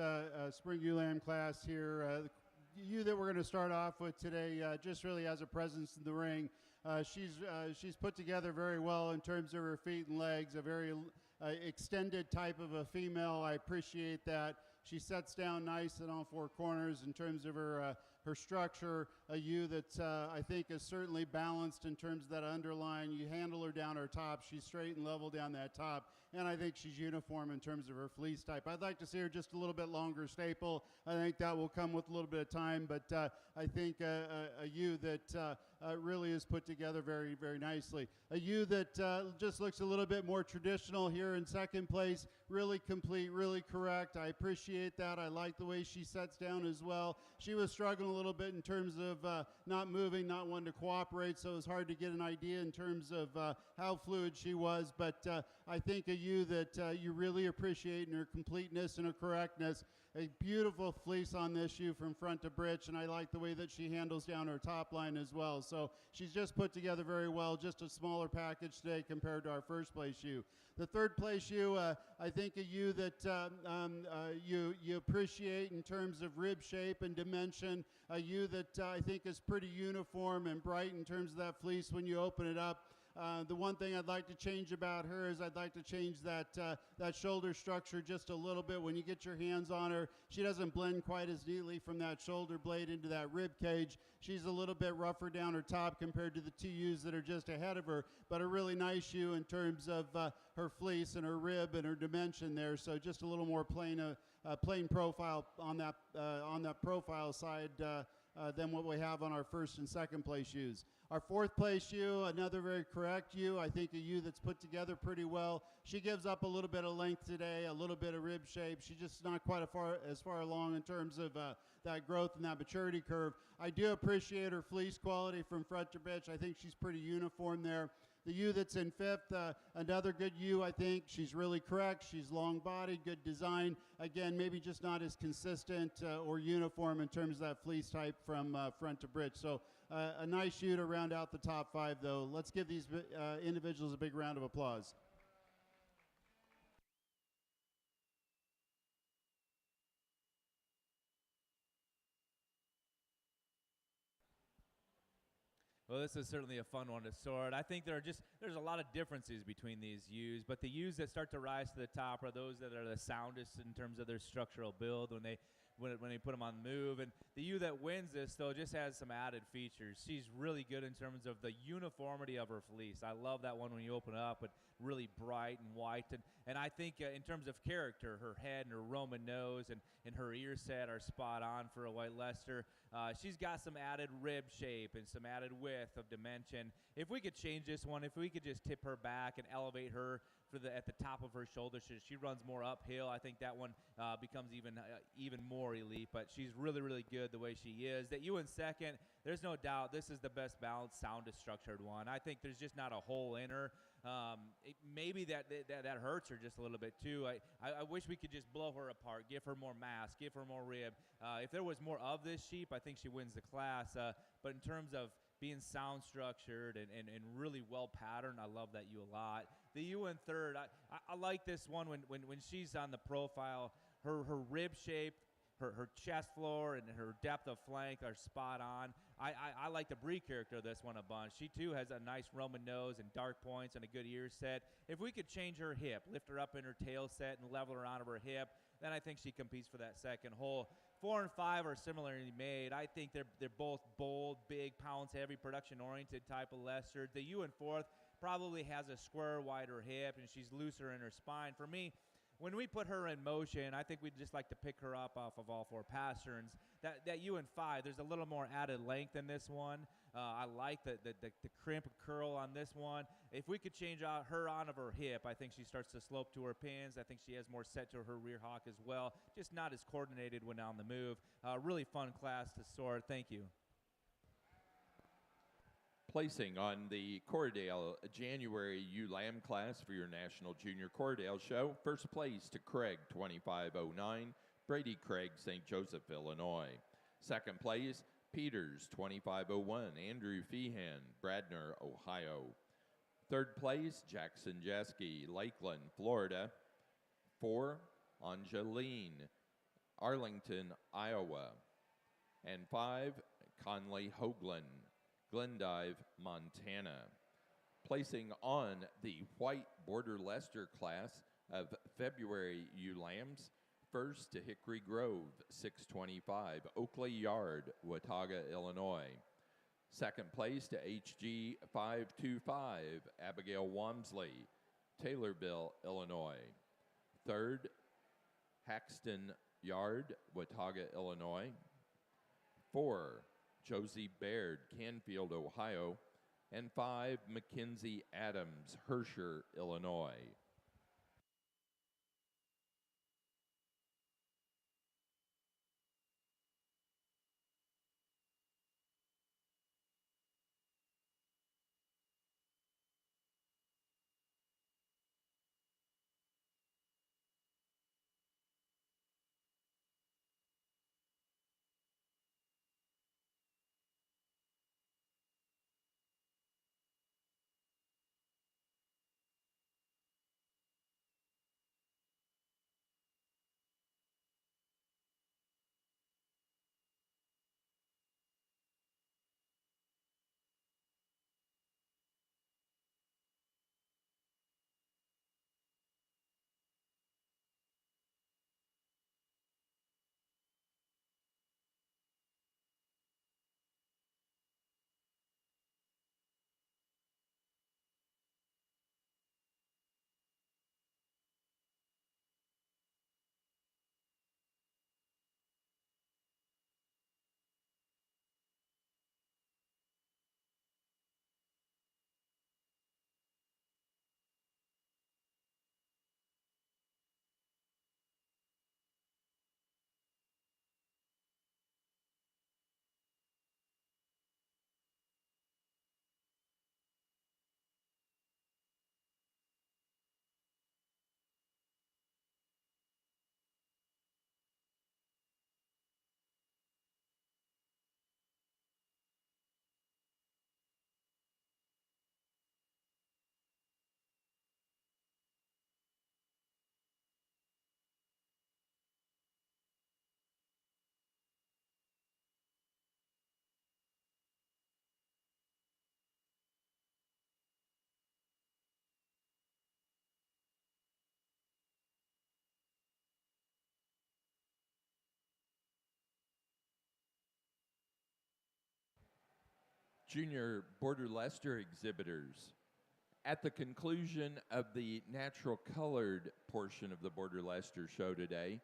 B: spring ewe lamb class here. The ewe that we're going to start off with today just really has a presence in the ring. She's put together very well in terms of her feet and legs, a very extended type of a female. I appreciate that. She sets down nice in all four corners in terms of her structure. A ewe that I think is certainly balanced in terms of that underline. You handle her down her top. She's straight and level down that top. And I think she's uniform in terms of her fleece type. I'd like to see her just a little bit longer staple. I think that will come with a little bit of time. But I think a ewe that really is put together very, very nicely. A ewe that just looks a little bit more traditional here in second place. Really complete, really correct. I appreciate that. I like the way she sets down as well. She was struggling a little bit in terms of not moving, not wanting to cooperate, so it was hard to get an idea in terms of how fluid she was. But I think a ewe that you really appreciate in her completeness and her correctness. A beautiful fleece on this ewe from front to britch, and I like the way that she handles down her top line as well. So she's just put together very well, just a smaller package today compared to our first place ewe. The third place ewe, I think a ewe that you appreciate in terms of rib shape and dimension. A ewe that I think is pretty uniform and bright in terms of that fleece when you open it up. The one thing I'd like to change about her is I'd like to change that shoulder structure just a little bit. When you get your hands on her, she doesn't blend quite as neatly from that shoulder blade into that rib cage. She's a little bit rougher down her top compared to the two ewes that are just ahead of her, but a really nice ewe in terms of her fleece and her rib and her dimension there. So just a little more plain profile on that profile side than what we have on our first and second place ewes. Our fourth place ewe, another very correct ewe. I think a ewe that's put together pretty well. She gives up a little bit of length today, a little bit of rib shape. She's just not quite as far along in terms of that growth and that maturity curve. I do appreciate her fleece quality from front to bitch. I think she's pretty uniform there. The ewe that's in fifth, another good ewe, I think. She's really correct. She's long-bodied, good design. Again, maybe just not as consistent or uniform in terms of that fleece type from front to britch. So a nice ewe to round out the top five, though. Let's give these individuals a big round of applause.
C: Well, this is certainly a fun one to sort. I think there's a lot of differences between these ewes, but the ewes that start to rise to the top are those that are the soundest in terms of their structural build when they put them on the move. And the ewe that wins this, though, just has some added features. She's really good in terms of the uniformity of her fleece. I love that one when you open it up, but really bright and white. And I think in terms of character, her head and her Roman nose and her ear set are spot on for a White Leicester. She's got some added rib shape and some added width of dimension. If we could change this one, if we could just tip her back and elevate her at the top of her shoulder, she runs more uphill. I think that one becomes even more elite. But she's really, really good the way she is. That ewe in second, there's no doubt this is the best balanced, soundest structured one. I think there's just not a hole in her. Maybe that hurts her just a little bit too. I wish we could just blow her apart, give her more mass, give her more rib. If there was more of this sheep, I think she wins the class. But in terms of being sound structured and really well patterned, I love that ewe a lot. The ewe in third, I like this one when she's on the profile. Her rib shape, her chest floor, and her depth of flank are spot on. I like the breed character of this one a bunch. She, too, has a nice Roman nose and dark points and a good ear set. If we could change her hip, lift her up in her tail set and level her onto her hip, then I think she competes for that second hole. 4 and 5 are similarly made. I think they're both bold, big, pounds-heavy, production-oriented type of Leicester. The ewe in fourth probably has a square, wider hip, and she's looser in her spine. For me, when we put her in motion, I think we'd just like to pick her up off of all four pasterns. That ewe in 5, there's a little more added length in this one. I like the crimp and curl on this one. If we could change out her on of her hip, I think she starts to slope to her pins. I think she has more set to her rear hock as well. Just not as coordinated when on the move. Really fun class to sort. Thank you.
A: Placing on the Corriedale January ewe lamb class for your National Junior Corriedale Show. First place to Craig, 2509, Brady Craig, St. Joseph, Illinois. Second place, Peters, 2501, Andrew Feehan, Bradner, Ohio. Third place, Jackson Jeske, Lakeland, Florida. 4, Angeline, Arlington, Iowa. And 5, Conley Hoagland, Glendive, Montana. Placing on the white Border Leicester class of February ewe lambs, first to Hickory Grove, 625, Oakley Yard, Watauga, Illinois. Second place to HG 525, Abigail Wamsley, Taylorville, Illinois. Third, Haxton Yard, Watauga, Illinois. 4, Josie Baird, Canfield, Ohio. And 5, Mackenzie Adams, Herscher, Illinois. Junior Border Leicester exhibitors. At the conclusion of the natural colored portion of the Border Leicester show today,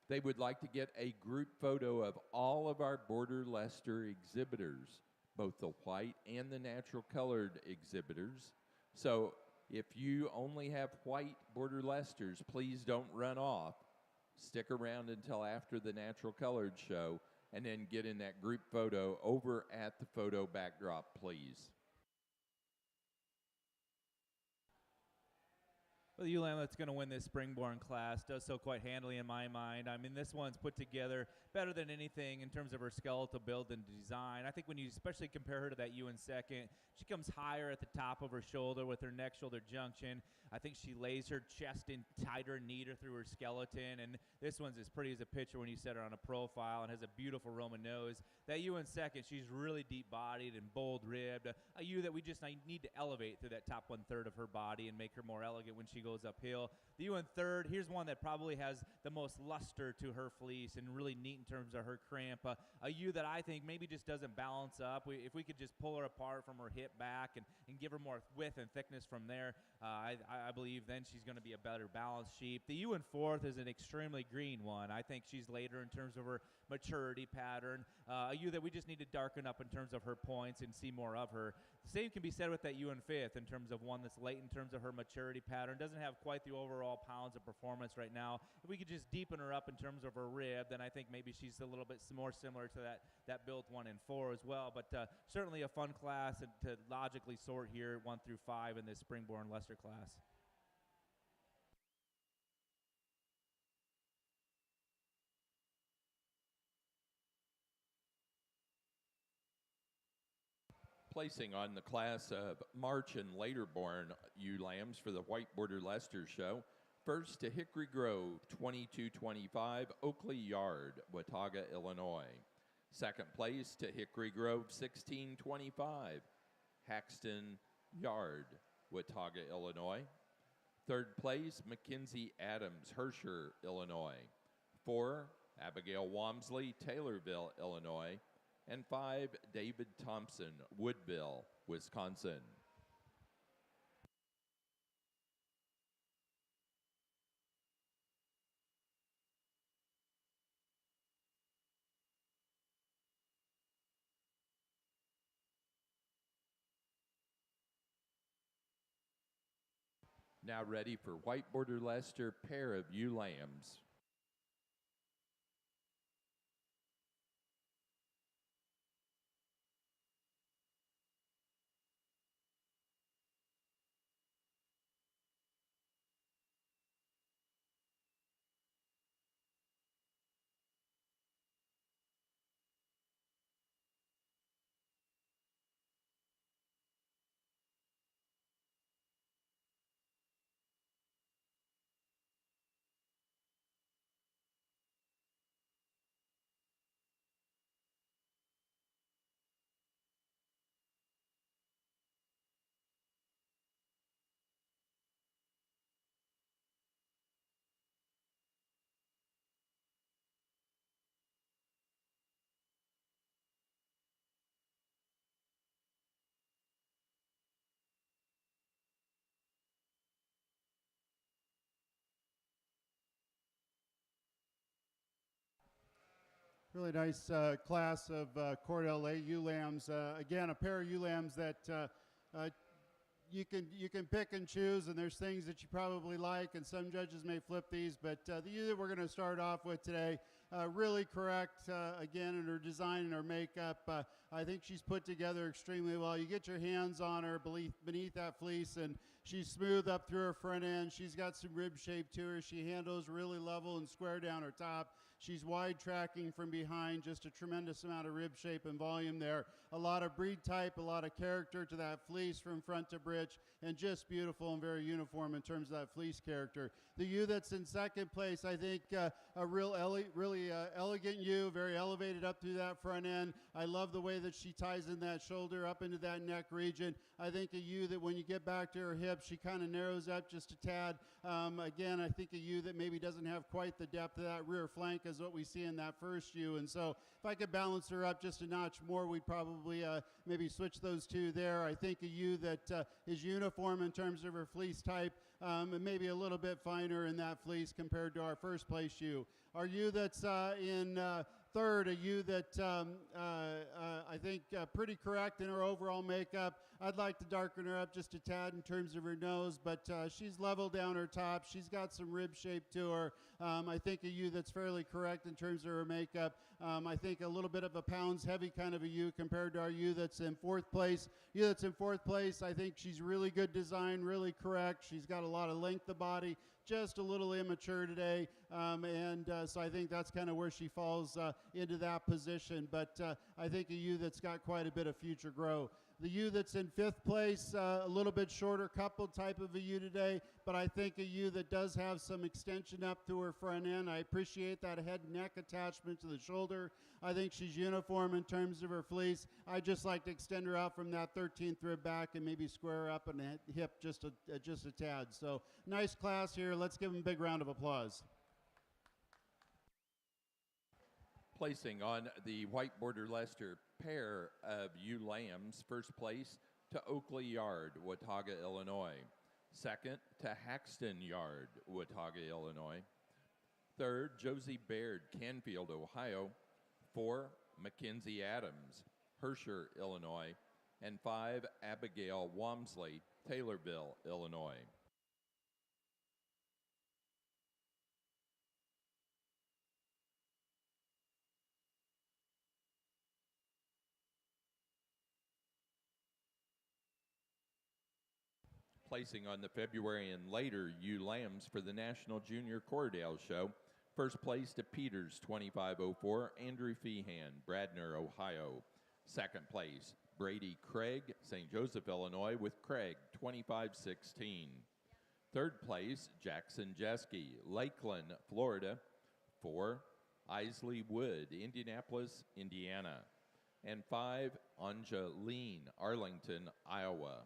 A: they would like to get a group photo of all of our Border Leicester exhibitors, both the white and the natural colored exhibitors. So if you only have white Border Leicesters, please don't run off. Stick around until after the natural colored show, and then get in that group photo over at the photo backdrop, please.
C: Well, the ewe lamb that's going to win this springborn class does so quite handily in my mind. I mean, this one's put together better than anything in terms of her skeletal build and design. I think when you especially compare her to that ewe in second, she comes higher at the top of her shoulder with her neck-shoulder junction. I think she lays her chest in tighter, neater through her skeleton, and this one's as pretty as a picture when you set her on a profile and has a beautiful Roman nose. That ewe in second, she's really deep-bodied and bold-ribbed, a ewe that we just need to elevate through that top one-third of her body and make her more elegant when she goes uphill. The ewe in third, here's one that probably has the most luster to her fleece and really neat in terms of her cramp. A ewe that I think maybe just doesn't balance up. If we could just pull her apart from her hip back and give her more width and thickness from there, I believe then she's going to be a better balanced sheep. The ewe in fourth is an extremely green one. I think she's later in terms of her maturity pattern. A ewe that we just need to darken up in terms of her points and see more of her. The same can be said with that ewe in fifth in terms of one that's late in terms of her maturity pattern. Doesn't have quite the overall pounds of performance right now. If we could just deepen her up in terms of her rib, then I think maybe she's a little bit more similar to that built 1 and 4 as well. But certainly a fun class and to logically sort here 1 through 5 in this Springborn Leicester class.
A: Placing on the class of March and later born ewe lambs for the White Border Leicester show, First to Hickory Grove, 2225 Oakley Yard, Watauga, Illinois. Second place to Hickory Grove, 1625 Haxton Yard, Watauga, Illinois. Third place, Mackenzie Adams, Hampshire, Illinois. 4, Abigail Walmsley, Taylorville, Illinois. And 5, David Thompson, Woodville, Wisconsin. Now ready for white Border Leicester pair of ewe lambs.
B: Really nice class of Corriedale ewe lambs. Again, a pair of ewe lambs that you can pick and choose, and there's things that you probably like, and some judges may flip these, but the ewe that we're going to start off with today, really correct, again, in her design and her makeup. I think she's put together extremely well. You get your hands on her beneath that fleece, and she's smooth up through her front end. She's got some rib shape to her. She handles really level and square down her top. She's wide tracking from behind, just a tremendous amount of rib shape and volume there. A lot of breed type, a lot of character to that fleece from front to bridge, and just beautiful and very uniform in terms of that fleece character. The ewe that's in second place, I think a really elegant ewe, very elevated up through that front end. I love the way that she ties in that shoulder up into that neck region. I think a ewe that when you get back to her hips, she kind of narrows up just a tad. Again, I think a ewe that maybe doesn't have quite the depth of that rear flank as what we see in that first ewe. And so if I could balance her up just a notch more, we'd probably maybe switch those two there. I think a ewe that is uniform in terms of her fleece type, and maybe a little bit finer in that fleece compared to our first place ewe. Our ewe that's in third, a ewe that I think pretty correct in her overall makeup. I'd like to darken her up just a tad in terms of her nose, but she's level down her top. She's got some rib shape to her. I think a ewe that's fairly correct in terms of her makeup. I think a little bit of a pounds heavy kind of a ewe compared to our ewe that's in fourth place. Ewe that's in fourth place, I think she's really good design, really correct. She's got a lot of length of body, just a little immature today, so I think that's kind of where she falls into that position. But I think a ewe that's got quite a bit of future grow. The ewe that's in fifth place, a little bit shorter coupled type of a ewe today, but I think a ewe that does have some extension up to her front end. I appreciate that head and neck attachment to the shoulder. I think she's uniform in terms of her fleece. I just like to extend her out from that 13th rib back and maybe square her up and hip just a tad. So nice class here. Let's give them a big round of applause.
A: Placing on the white Border Leicester pair of ewe lambs, first place to Oakley Yard, Watauga, Illinois. Second to Haxton Yard, Watauga, Illinois. Third, Josie Baird, Canfield, Ohio. 4, Mackenzie Adams, Hampshire, Illinois. And 5, Abigail Walmsley, Taylorville, Illinois. Placing on the February and later ewe lambs for the National Junior Corriedale Show. First place to Peters, 2504, Andrew Feehan, Bradner, Ohio. Second place, Brady Craig, St. Joseph, Illinois, with Craig, 2516. Third place, Jackson Jeske, Lakeland, Florida. 4, Isley Wood, Indianapolis, Indiana. And 5, Anja Lean, Arlington, Iowa.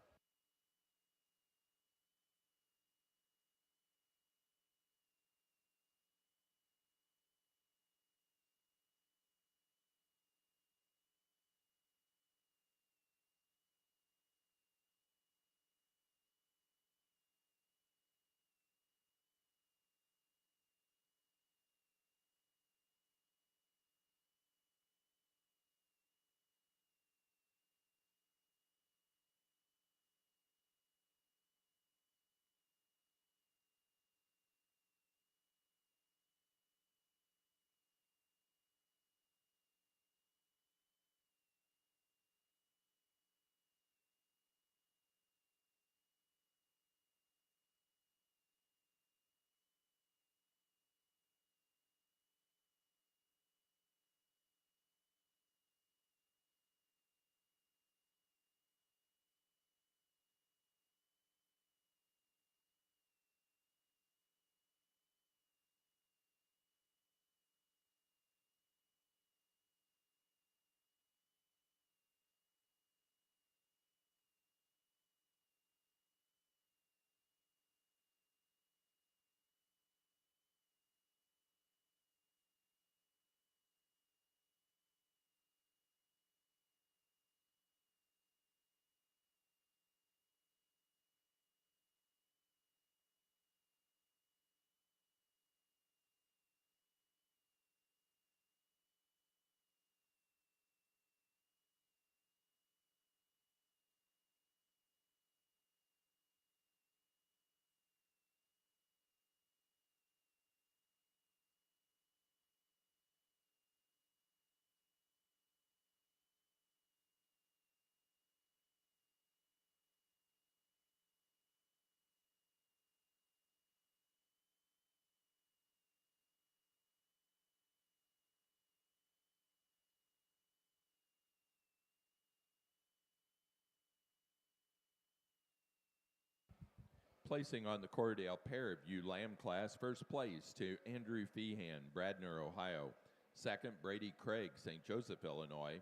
A: Placing on the Corriedale pair of ewe lamb class, first place to Andrew Feehan, Bradner, Ohio. Second, Brady Craig, St. Joseph, Illinois.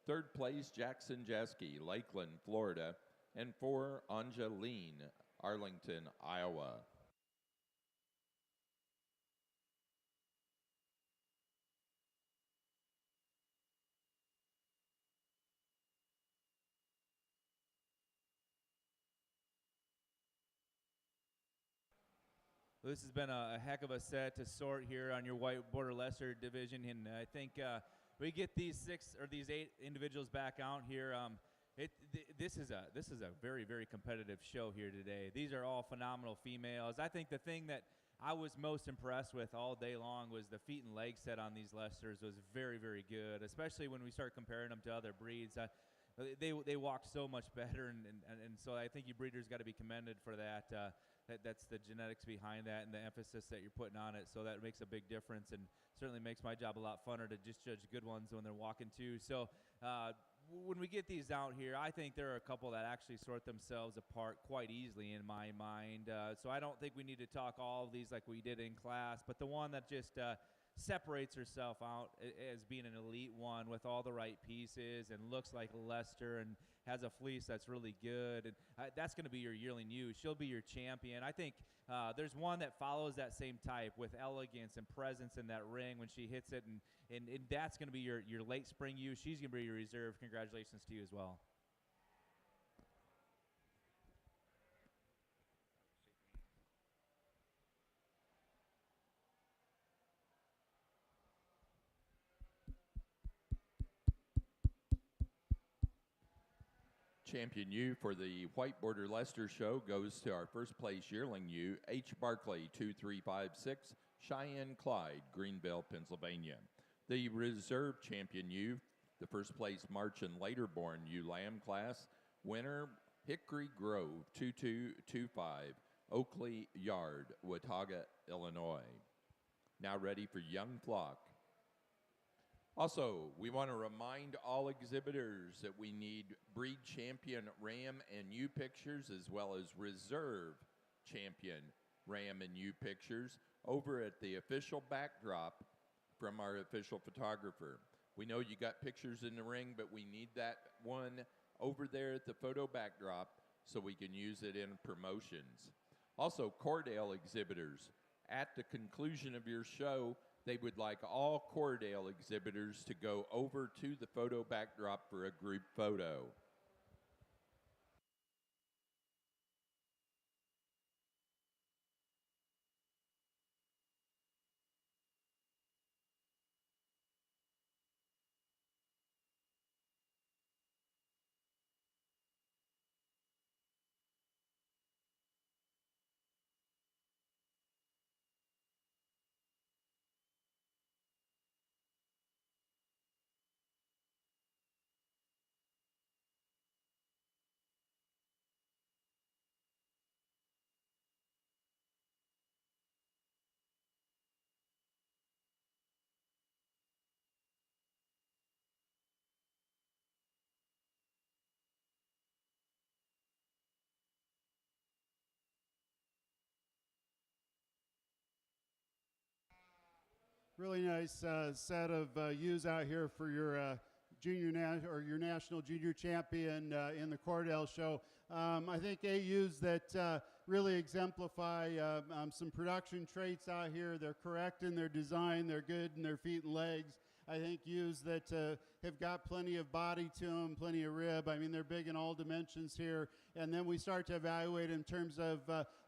A: Third place, Jackson Jeske, Lakeland, Florida. And 4, Anja Lean, Arlington, Iowa.
C: This has been a heck of a set to sort here on your white Border Leicester division, and I think we get these 8 individuals back out here. This is a very, very competitive show here today. These are all phenomenal females. I think the thing that I was most impressed with all day long was the feet and leg set on these Leicesters was very, very good, especially when we start comparing them to other breeds. They walk so much better, and so I think you breeders got to be commended for that. That's the genetics behind that and the emphasis that you're putting on it. So that makes a big difference and certainly makes my job a lot funner to just judge good ones when they're walking too. So when we get these out here, I think there are a couple that actually sort themselves apart quite easily in my mind. So I don't think we need to talk all of these like we did in class, but the one that just separates herself out as being an elite one with all the right pieces and looks like Leicester and has a fleece that's really good. And that's going to be your yearling ewe. She'll be your champion. I think there's one that follows that same type with elegance and presence in that ring when she hits it, and that's going to be your late spring ewe. She's going to be your reserve. Congratulations to you as well.
A: Champion ewe for the White Border Leicester show goes to our first place yearling ewe, H. Barkley 2356, Cheyenne Clyde, Greenville, Pennsylvania. The reserve champion ewe, the first place March and later born ewe lamb class, winner Hickory Grove 2225, Oakley Yard, Watauga, Illinois. Now ready for young flock. Also, we want to remind all exhibitors that we need breed champion ram and ewe pictures as well as reserve champion Ram and you pictures over at the official backdrop from our official photographer. We know you got pictures in the ring, but we need that one over there at the photo backdrop so we can use it in promotions. Also, Corriedale exhibitors, at the conclusion of your show, they would like all Corriedale exhibitors to go over to the photo backdrop for a group photo.
B: Really nice set of ewes out here for your or your national junior champion in the Corriedale show. I think ewes that really exemplify some production traits out here. They're correct in their design. They're good in their feet and legs. I think ewes that have got plenty of body to them, plenty of rib. I mean, they're big in all dimensions here. And then we start to evaluate in terms of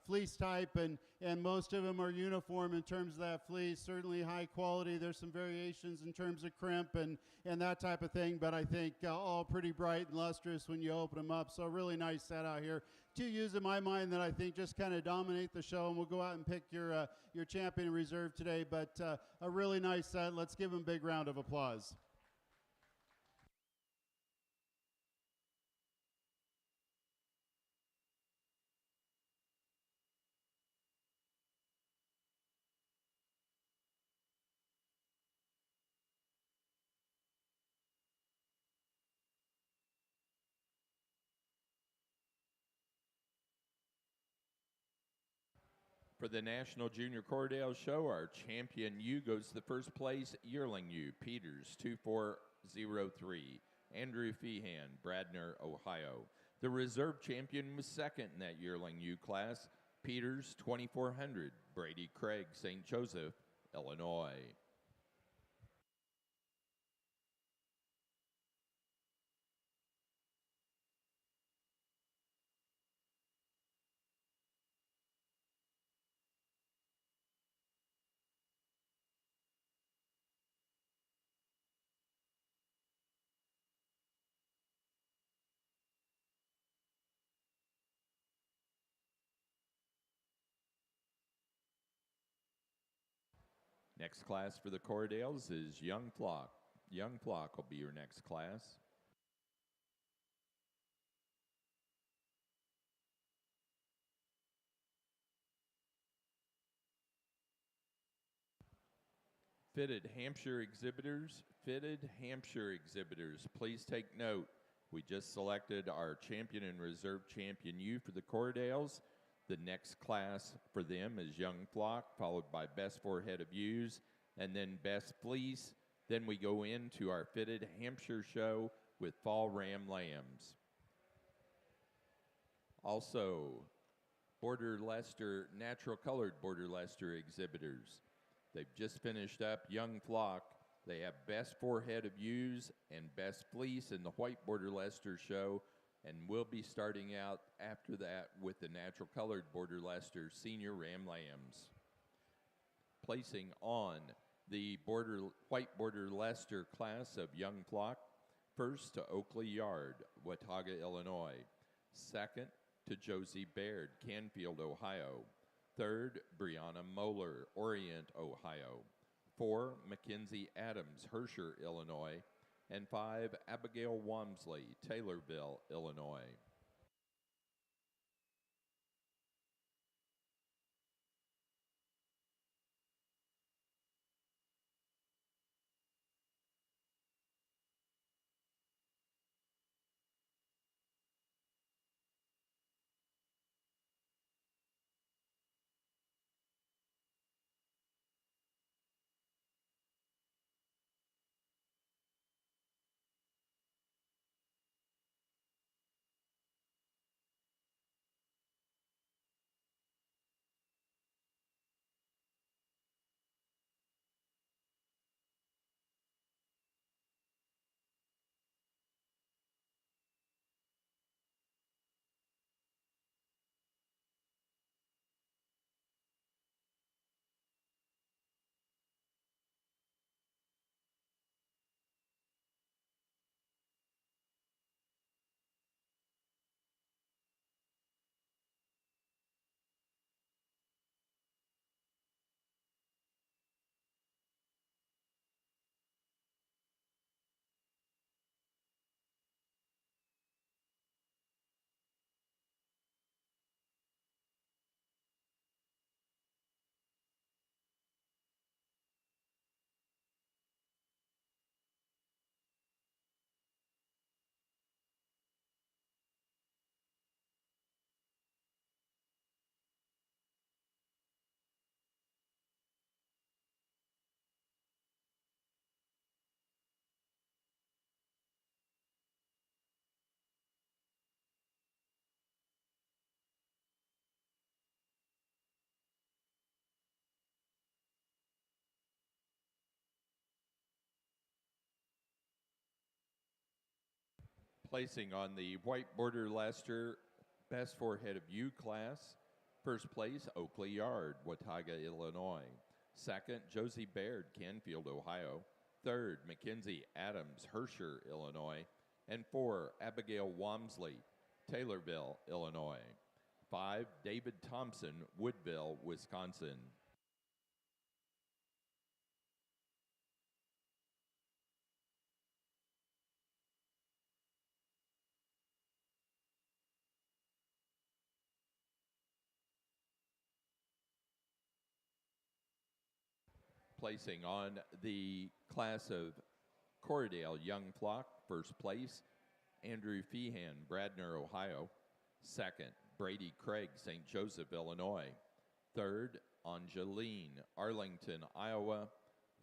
B: fleece type, and most of them are uniform in terms of that fleece, certainly high quality. There's some variations in terms of crimp and that type of thing, but I think all pretty bright and lustrous when you open them up. So really nice set out here. Two ewes in my mind that I think just kind of dominate the show, and we'll go out and pick your champion in reserve today, but a really nice set. Let's give them a big round of applause.
A: For the National Junior Corriedale Show, our champion ewe goes to first place, Yearling ewe, Peters, 2403. Andrew Feehan, Bradner, Ohio. The reserve champion was second in that Yearling ewe class, Peters, 2400. Brady Craig, St. Joseph, Illinois. Next class for the Corriedales is Young Flock. Young Flock will be your next class. Fitted Hampshire exhibitors, please take note. We just selected our champion and reserve champion ewe for the Corriedales. The next class for them is Young Flock, followed by Best Forehead of Ewes, and then Best Fleece. Then we go into our Fitted Hampshire show with Fall Ram Lambs. Also, Border Leicester, natural colored Border Leicester exhibitors. They've just finished up Young Flock. They have Best Forehead of Ewes and Best Fleece in the White Border Leicester show, and we'll be starting out after that with the natural colored Border Leicester Senior Ram Lambs. Placing on the White Border Leicester class of Young Flock, first to Oakley Yard, Watauga, Illinois. Second to Josie Baird, Canfield, Ohio. Third, Brianna Moeller, Orient, Ohio. 4, Mackenzie Adams, Herscher, Illinois. And 5, Abigail Wamsley, Taylorville, Illinois. Placing on the white Border Leicester Best Forehead of U class, first place, Oakley Yard, Watauga, Illinois. Second, Josie Baird, Canfield, Ohio. Third, Mackenzie Adams, Hampshire, Illinois. And 4, Abigail Wamsley, Taylorville, Illinois. 5, David Thompson, Woodville, Wisconsin. Placing on the class of Corriedale Young Flock, first place, Andrew Feehan, Bradner, Ohio. Second, Brady Craig, St. Joseph, Illinois. Third, Angeline, Arlington, Iowa.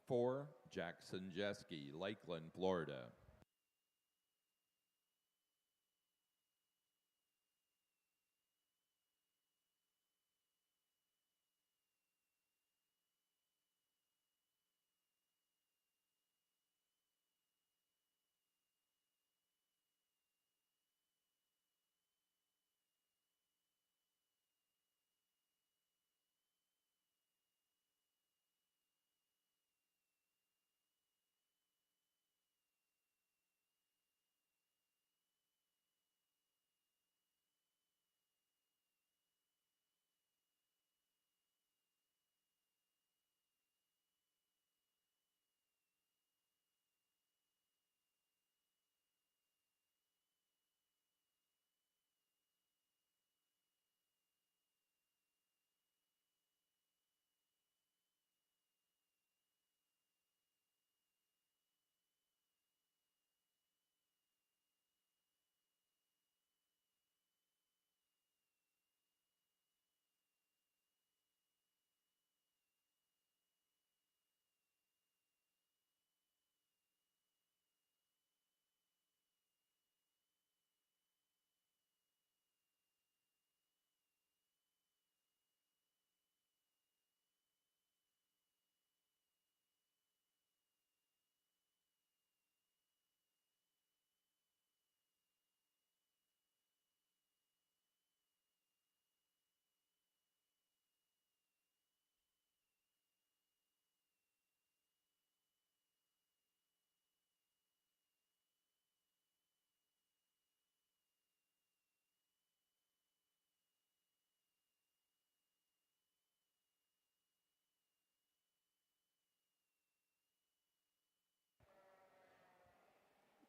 A: 4, Jackson Jeske, Lakeland, Florida.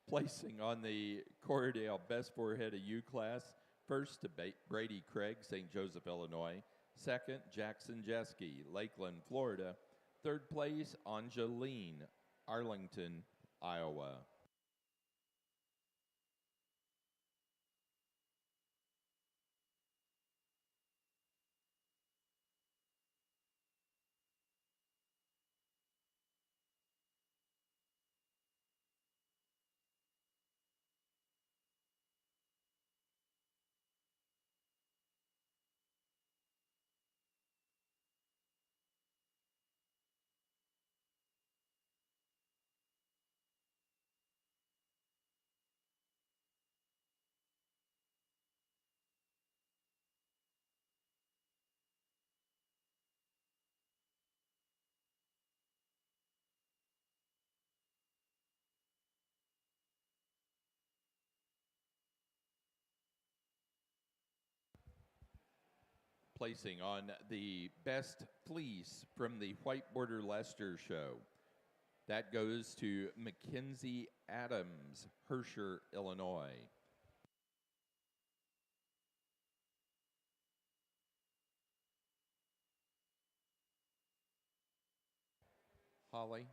A: Placing on the Corriedale Best Forehead of U class, first to Brady Craig, St. Joseph, Illinois. Second, Jackson Jeske, Lakeland, Florida. Third place, Angeline, Arlington, Iowa. Placing on the Best Fleece from the White Border Leicester show. That goes to Mackenzie Adams, Hampshire, Illinois. Holly?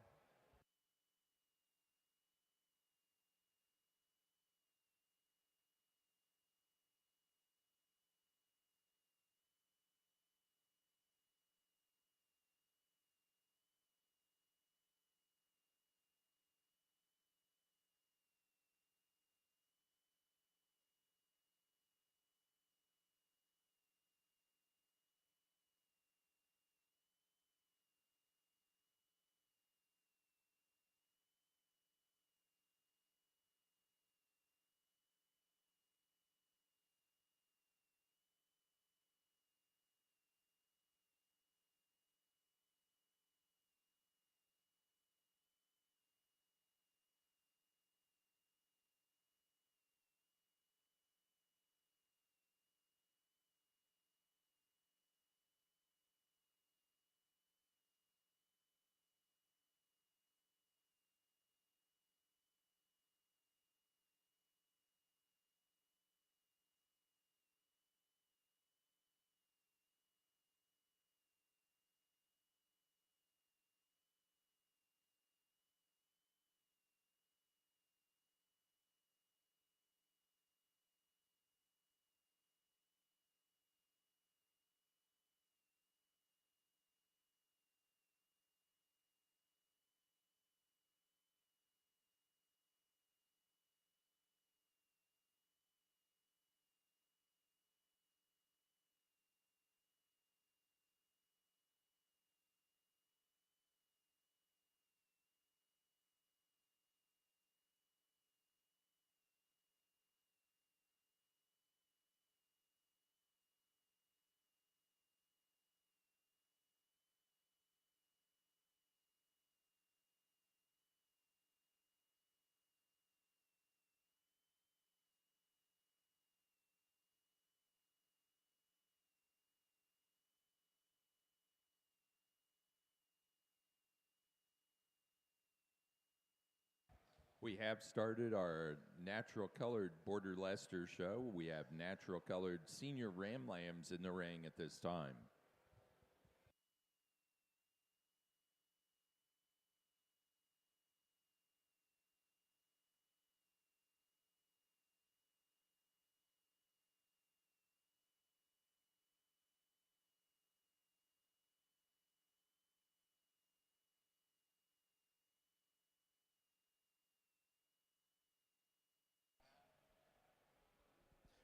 A: We have started our natural colored Border Leicester show. We have natural colored senior ram lambs in the ring at this time.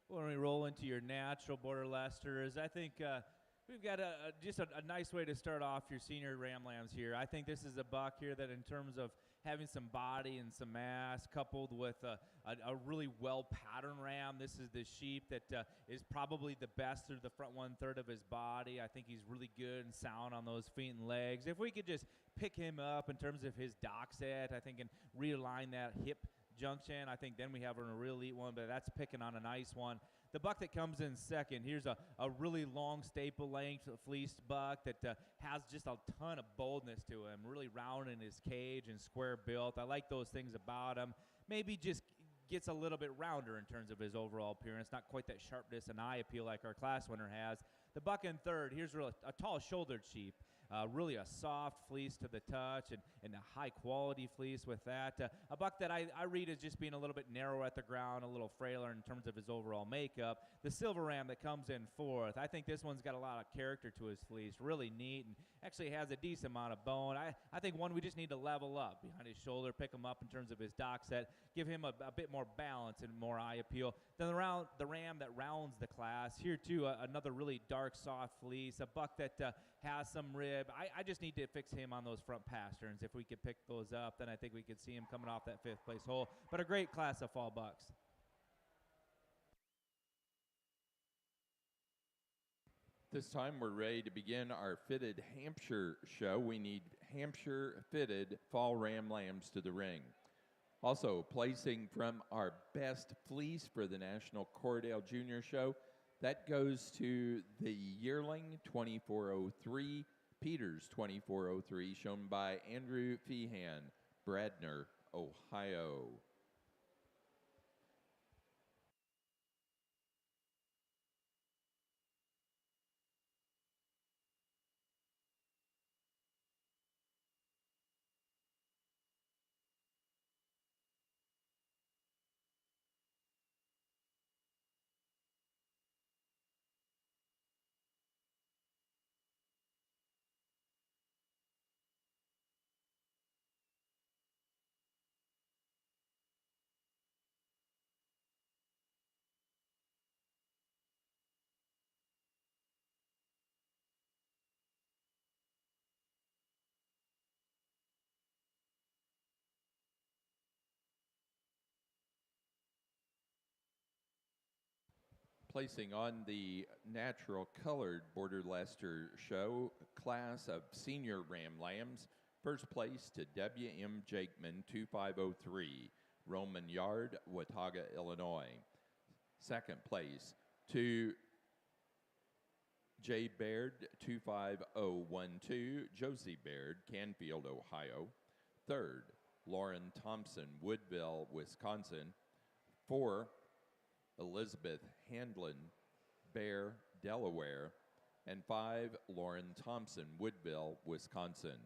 C: When we roll into your natural Border Leicesters, I think we've got just a nice way to start off your senior ram lambs here. I think this is a buck here that, in terms of having some body and some mass, coupled with a really well patterned ram, this is the sheep that is probably the best through the front 1/3 of his body. I think he's really good and sound on those feet and legs. If we could just pick him up in terms of his dock set, I think, and realign that hip junction, I think then we have a real elite one, but that's picking on a nice one. The buck that comes in second, here's a really long staple length fleeced buck that has just a ton of boldness to him, really round in his cage and square built. I like those things about him. Maybe just gets a little bit rounder in terms of his overall appearance, not quite that sharpness and eye appeal like our class winner has. The buck in third, here's a tall shouldered sheep. Really a soft fleece to the touch and a high-quality fleece with that. A buck that I read as just being a little bit narrower at the ground, a little frailer in terms of his overall makeup. The silver ram that comes in fourth, I think this one's got a lot of character to his fleece, really neat, and actually has a decent amount of bone. I think one we just need to level up behind his shoulder, pick him up in terms of his dock set, give him a bit more balance and more eye appeal. Then the ram that rounds the class, here too, another really dark, soft fleece, a buck that has some rib. I just need to fix him on those front pasterns. If we could pick those up, then I think we could see him coming off that 5th place hole. But a great class of fall bucks.
A: This time we're ready to begin our fitted Hampshire show. We need Hampshire fitted fall ram lambs to the ring. Also placing from our best fleece for the National Corriedale Junior Show, that goes to the Yearling 2403, Peters 2403, shown by Andrew Feehan, Bradner, Ohio. Placing on the natural colored Border Leicester show class of senior ram lambs, first place to W.M. Jakeman 2503, Roman Yard, Watauga, Illinois. Second place to J. Baird 25012, Josie Baird, Canfield, Ohio. Third, Lauren Thompson, Woodville, Wisconsin. 4, Elizabeth Handlin, Bear, Delaware. And 5, Lauren Thompson, Woodville, Wisconsin.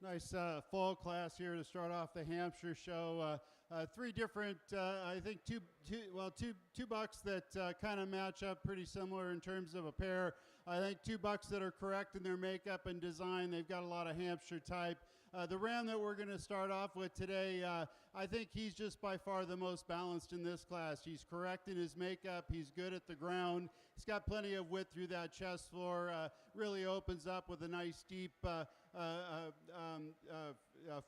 B: Nice fall class here to start off the Hampshire show. Three different, I think two bucks that kind of match up pretty similar in terms of a pair. I think two bucks that are correct in their makeup and design. They've got a lot of Hampshire type. The ram that we're going to start off with today, I think he's just by far the most balanced in this class. He's correct in his makeup. He's good at the ground. He's got plenty of width through that chest floor. Really opens up with a nice deep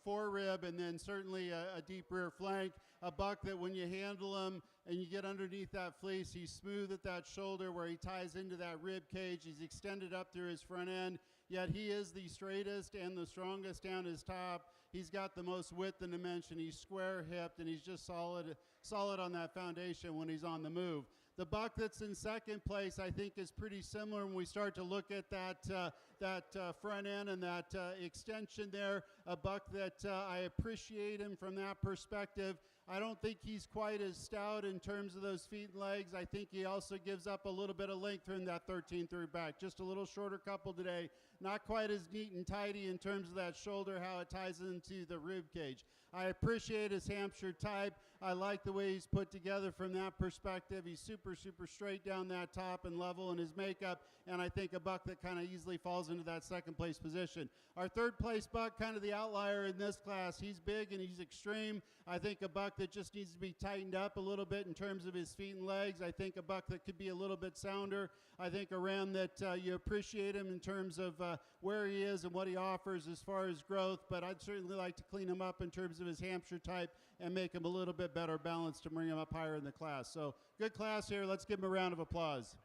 B: forerib, and then certainly a deep rear flank. A buck that when you handle him and you get underneath that fleece, he's smooth at that shoulder where he ties into that rib cage. He's extended up through his front end, yet he is the straightest and the strongest down his top. He's got the most width and dimension. He's square hipped, and he's just solid on that foundation when he's on the move. The buck that's in second place, I think, is pretty similar when we start to look at that front end and that extension there. A buck that I appreciate him from that perspective. I don't think he's quite as stout in terms of those feet and legs. I think he also gives up a little bit of length in that 13 through back. Just a little shorter couple today. Not quite as neat and tidy in terms of that shoulder, how it ties into the rib cage. I appreciate his Hampshire type. I like the way he's put together from that perspective. He's super straight down that top and level in his makeup, and I think a buck that kind of easily falls into that second place position. Our third place buck, kind of the outlier in this class. He's big and he's extreme. I think a buck that just needs to be tightened up a little bit in terms of his feet and legs. I think a buck that could be a little bit sounder. I think a ram that you appreciate him in terms of where he is and what he offers as far as growth, but I'd certainly like to clean him up in terms of his Hampshire type and make him a little bit better balanced to bring him up higher in the class. So good class here. Let's give him a round of applause.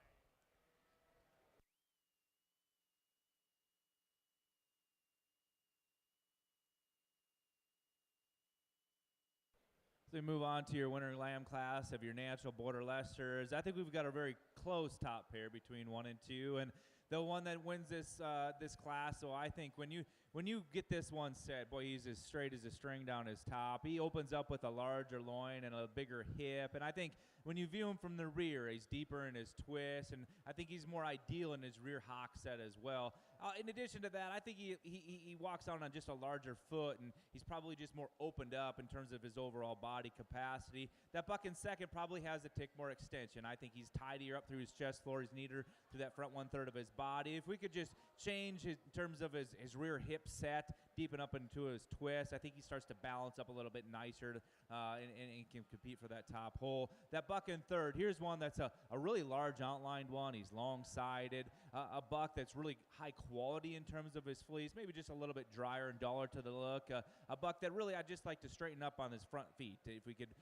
C: So we move on to your winter lamb class of your natural Border Leicesters. I think we've got a very close top pair between 1 and 2, and the one that wins this this class. So I think when you get this one set, boy, he's as straight as a string down his top. He opens up with a larger loin and a bigger hip, and I think when you view him from the rear, he's deeper in his twist, and I think he's more ideal in his rear hock set as well. In addition to that, I think he walks out on just a larger foot, and he's probably just more opened up in terms of his overall body capacity. That buck in second probably has a tick more extension. I think he's tidier up through his chest floor. He's neater through that front 1/3 of his body. If we could just change in terms of his rear hip set, deepen up into his twist, I think he starts to balance up a little bit nicer and can compete for that top hole. That buck in third, here's one that's a really large outlined one. He's long-sided, a buck that's really high quality in terms of his fleece, maybe just a little bit drier and duller to the look. A buck that really I'd just like to straighten up on his front feet. If we could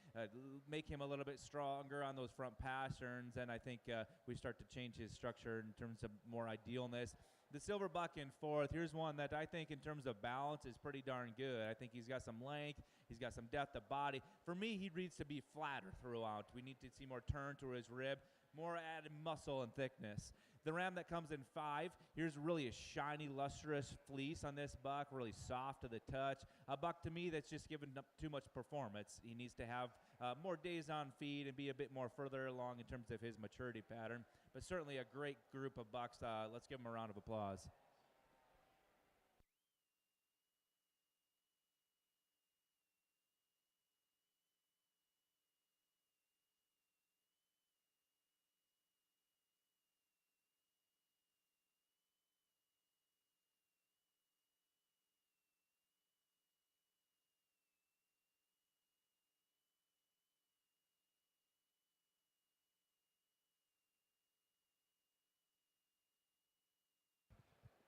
C: make him a little bit stronger on those front pasterns, then I think we start to change his structure in terms of more idealness. The silver buck in fourth, here's one that I think in terms of balance is pretty darn good. I think he's got some length, he's got some depth of body. For me, he needs to be flatter throughout. We need to see more turn to his rib, more added muscle and thickness. The ram that comes in 5, here's really a shiny, lustrous fleece on this buck, really soft to the touch. A buck to me that's just given too much performance. He needs to have more days on feed and be a bit more further along in terms of his maturity pattern. But certainly a great group of bucks. Let's give them a round of applause.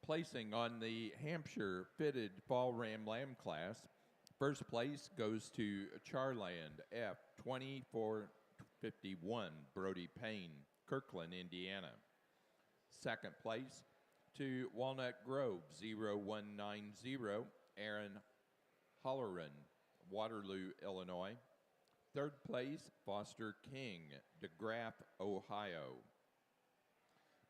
A: Placing on the Hampshire fitted fall ram lamb class, first place goes to Charland F 2451 Brody Payne, Kirkland, Indiana. Second place to Walnut Grove 0190 Aaron Holleran, Waterloo, Illinois. Third place Foster King, DeGraff, Ohio.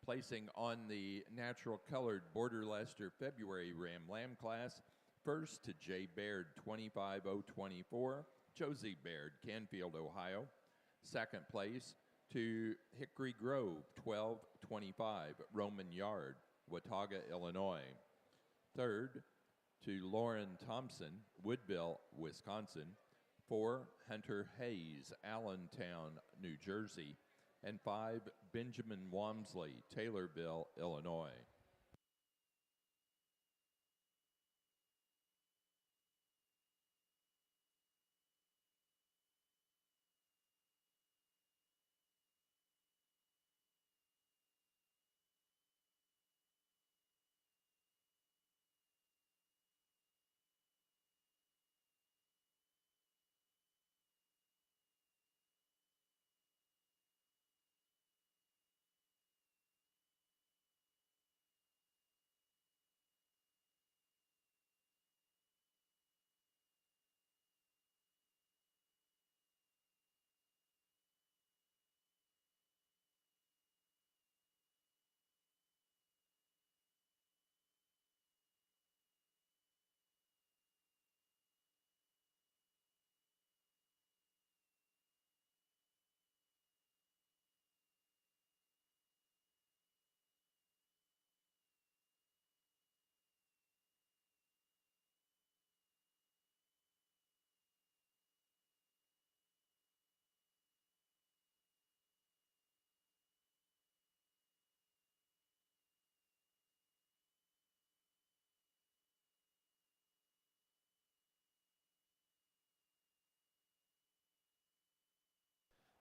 A: Placing on the natural colored Border Leicester February ram lamb class, first to J. Baird 25024, Josie Baird, Canfield, Ohio. Second place to Hickory Grove 1225, Roman Yard, Watauga, Illinois. Third To Lauren Thompson, Woodville, Wisconsin. 4, Hunter Hayes, Allentown, New Jersey. And 5, Benjamin Wamsley, Taylorville, Illinois.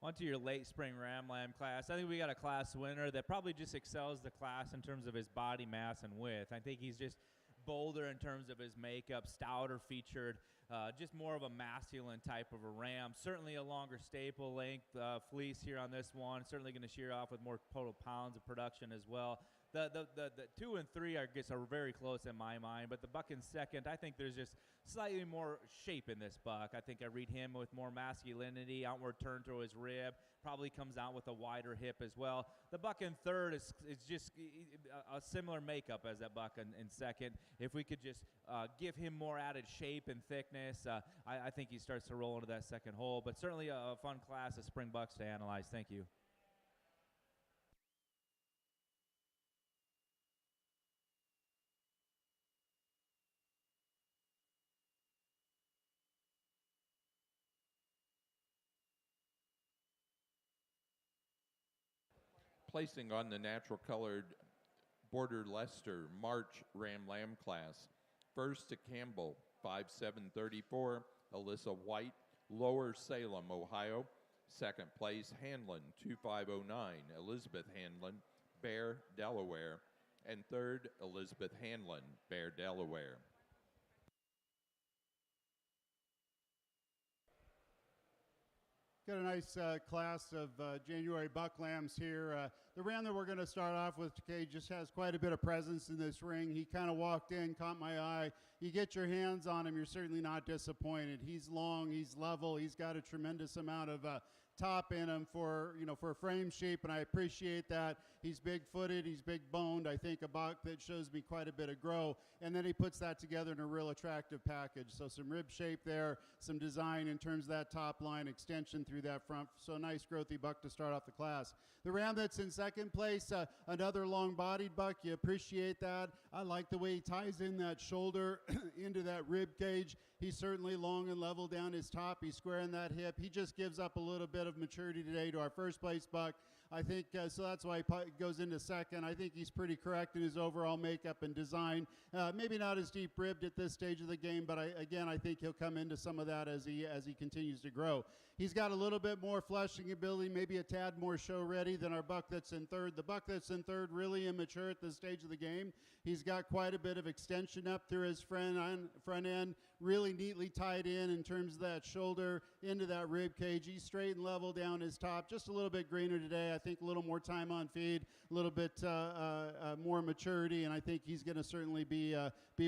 C: On to your late spring ram lamb class. I think we got a class winner that probably just excels the class in terms of his body mass and width. I think he's just bolder in terms of his makeup, stouter featured, just more of a masculine type of a ram. Certainly a longer staple length fleece here on this one. Certainly going to shear off with more total pounds of production as well. The 2 and 3 are very close in my mind, but the buck in second, I think there's just slightly more shape in this buck. I think I read him with more masculinity, outward turn to his rib, probably comes out with a wider hip as well. The buck in third is just a similar makeup as that buck in second. If we could just give him more added shape and thickness, I think he starts to roll into that second hole, but certainly a fun class of spring bucks to analyze. Thank you.
A: Placing on the natural colored Border Leicester March Ram Lamb class. First to Campbell, 5'7", Alyssa White, Lower Salem, Ohio. Second place, Hanlon, 2'5", Elizabeth Hanlon, Bear, Delaware. And third, Elizabeth Hanlon, Bear, Delaware.
B: Got a nice class of January buck lambs here. The ram that we're going to start off with today just has quite a bit of presence in this ring. He kind of walked in, caught my eye. You get your hands on him, you're certainly not disappointed. He's long, he's level, he's got a tremendous amount of top in him for frame shape, and I appreciate that. He's big-footed, he's big-boned. I think a buck that shows me quite a bit of grow, and then he puts that together in a real attractive package. So some rib shape there, some design in terms of that top line, extension through that front. So a nice growthy buck to start off the class. The ram that's in second place, another long-bodied buck. You appreciate that. I like the way he ties in that shoulder into that rib cage. He's certainly long and level down his top. He's squaring that hip. He just gives up a little bit of maturity today to our first place buck. I think, so that's why he goes into second. I think he's pretty correct in his overall makeup and design. Maybe not as deep ribbed at this stage of the game, but I think he'll come into some of that as he continues to grow. He's got a little bit more fleshing ability, maybe a tad more show ready than our buck that's in third. The buck that's in third really immature at this stage of the game. He's got quite a bit of extension up through his front end, really neatly tied in terms of that shoulder into that rib cage. He's straight and level down his top, just a little bit greener today. I think a little more time on feed, a little bit more maturity, and I think he's going to certainly be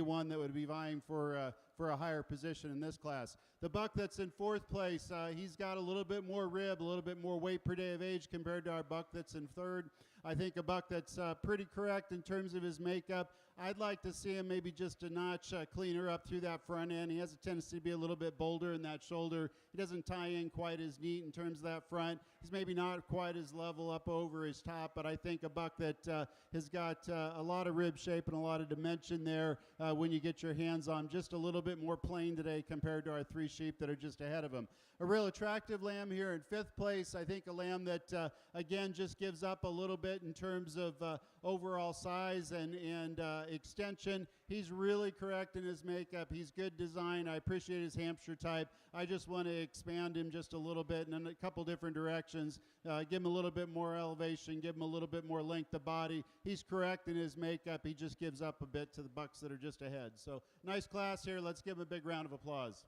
B: one that would be vying for a higher position in this class. The buck that's in fourth place, he's got a little bit more rib, a little bit more weight per day of age compared to our buck that's in third. I think a buck that's pretty correct in terms of his makeup. I'd like to see him maybe just a notch cleaner up through that front end. He has a tendency to be a little bit bolder in that shoulder. He doesn't tie in quite as neat in terms of that front. He's maybe not quite as level up over his top, but I think a buck that has got a lot of rib shape and a lot of dimension there when you get your hands on him. Just a little bit more plain today compared to our three sheep that are just ahead of him. A real attractive lamb here in fifth place. I think a lamb that, again, just gives up a little bit in terms of overall size and extension. He's really correct in his makeup. He's good design. I appreciate his Hampshire type. I just want to expand him just a little bit in a couple different directions. Give him a little bit more elevation, give him a little bit more length of body. He's correct in his makeup. He just gives up a bit to the bucks that are just ahead. So nice class here. Let's give him a big round of applause.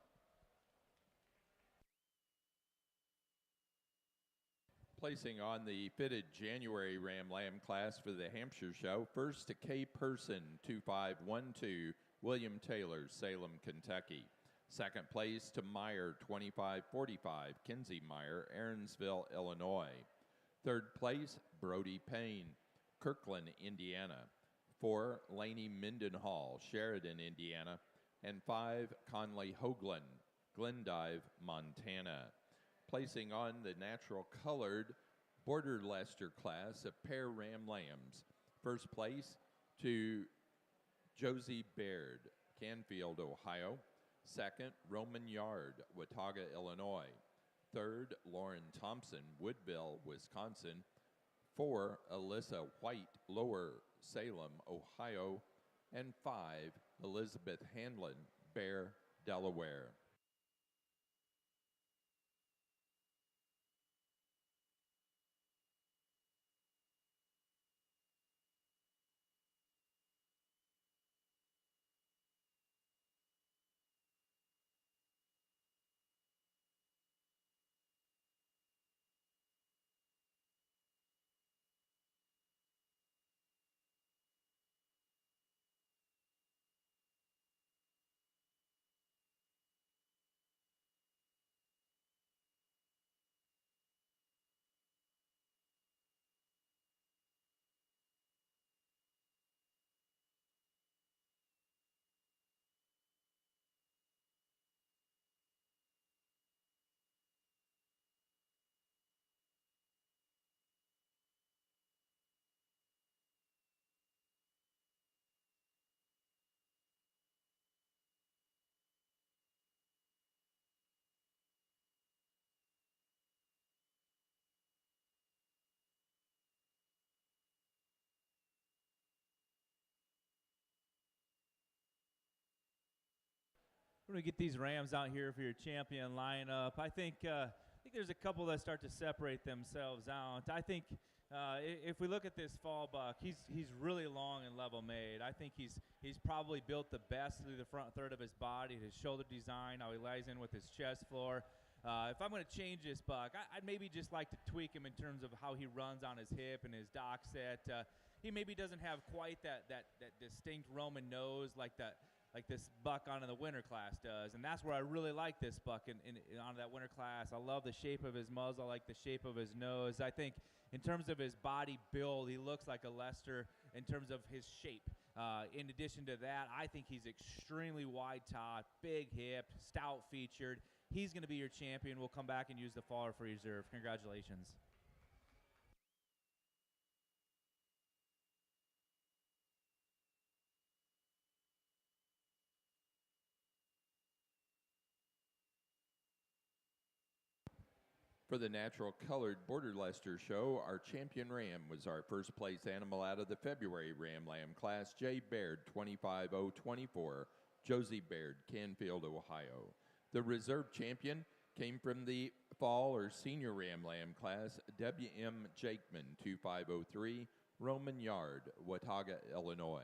A: Placing on the fitted January Ram Lamb class for the Hampshire show, first to K. Person, 2512, William Taylor, Salem, Kentucky. Second place to Meyer, 2545, Kinsey Meyer, Aaronsville, Illinois. Third place, Brody Payne, Kirkland, Indiana. 4, Laney Mendenhall, Sheridan, Indiana. And 5, Conley Hoagland, Glendive, Montana. Placing on the natural colored Border Leicester class of pair Ram Lambs. First place to Josie Baird, Canfield, Ohio. Second, Roman Yard, Watauga, Illinois. Third, Lauren Thompson, Woodville, Wisconsin. 4, Alyssa White, Lower Salem, Ohio. And 5, Elizabeth Hanlon, Bear, Delaware.
C: We're going to get these Rams out here for your champion lineup. I think there's a couple that start to separate themselves out. I think if we look at this fall buck, he's really long and level made. I think he's probably built the best through the front third of his body, his shoulder design, how he lies in with his chest floor. If I'm going to change this buck, I'd maybe just like to tweak him in terms of how he runs on his hip and his dock set. He maybe doesn't have quite that distinct Roman nose like this buck on in the winter class does, and that's where I really like this buck on that winter class. I love the shape of his muzzle. I like the shape of his nose. I think in terms of his body build, he looks like a Leicester in terms of his shape. In addition to that, I think he's extremely wide top, big hipped, stout featured. He's going to be your champion. We'll come back and use the faller for reserve. Congratulations.
A: For the natural colored Border Leicester show, our champion ram was our first place animal out of the February Ram Lamb class, J. Baird, 25024, Josie Baird, Canfield, Ohio. The reserve champion came from the fall or senior Ram Lamb class, W.M. Jakeman, 2503, Roman Yard, Watauga, Illinois.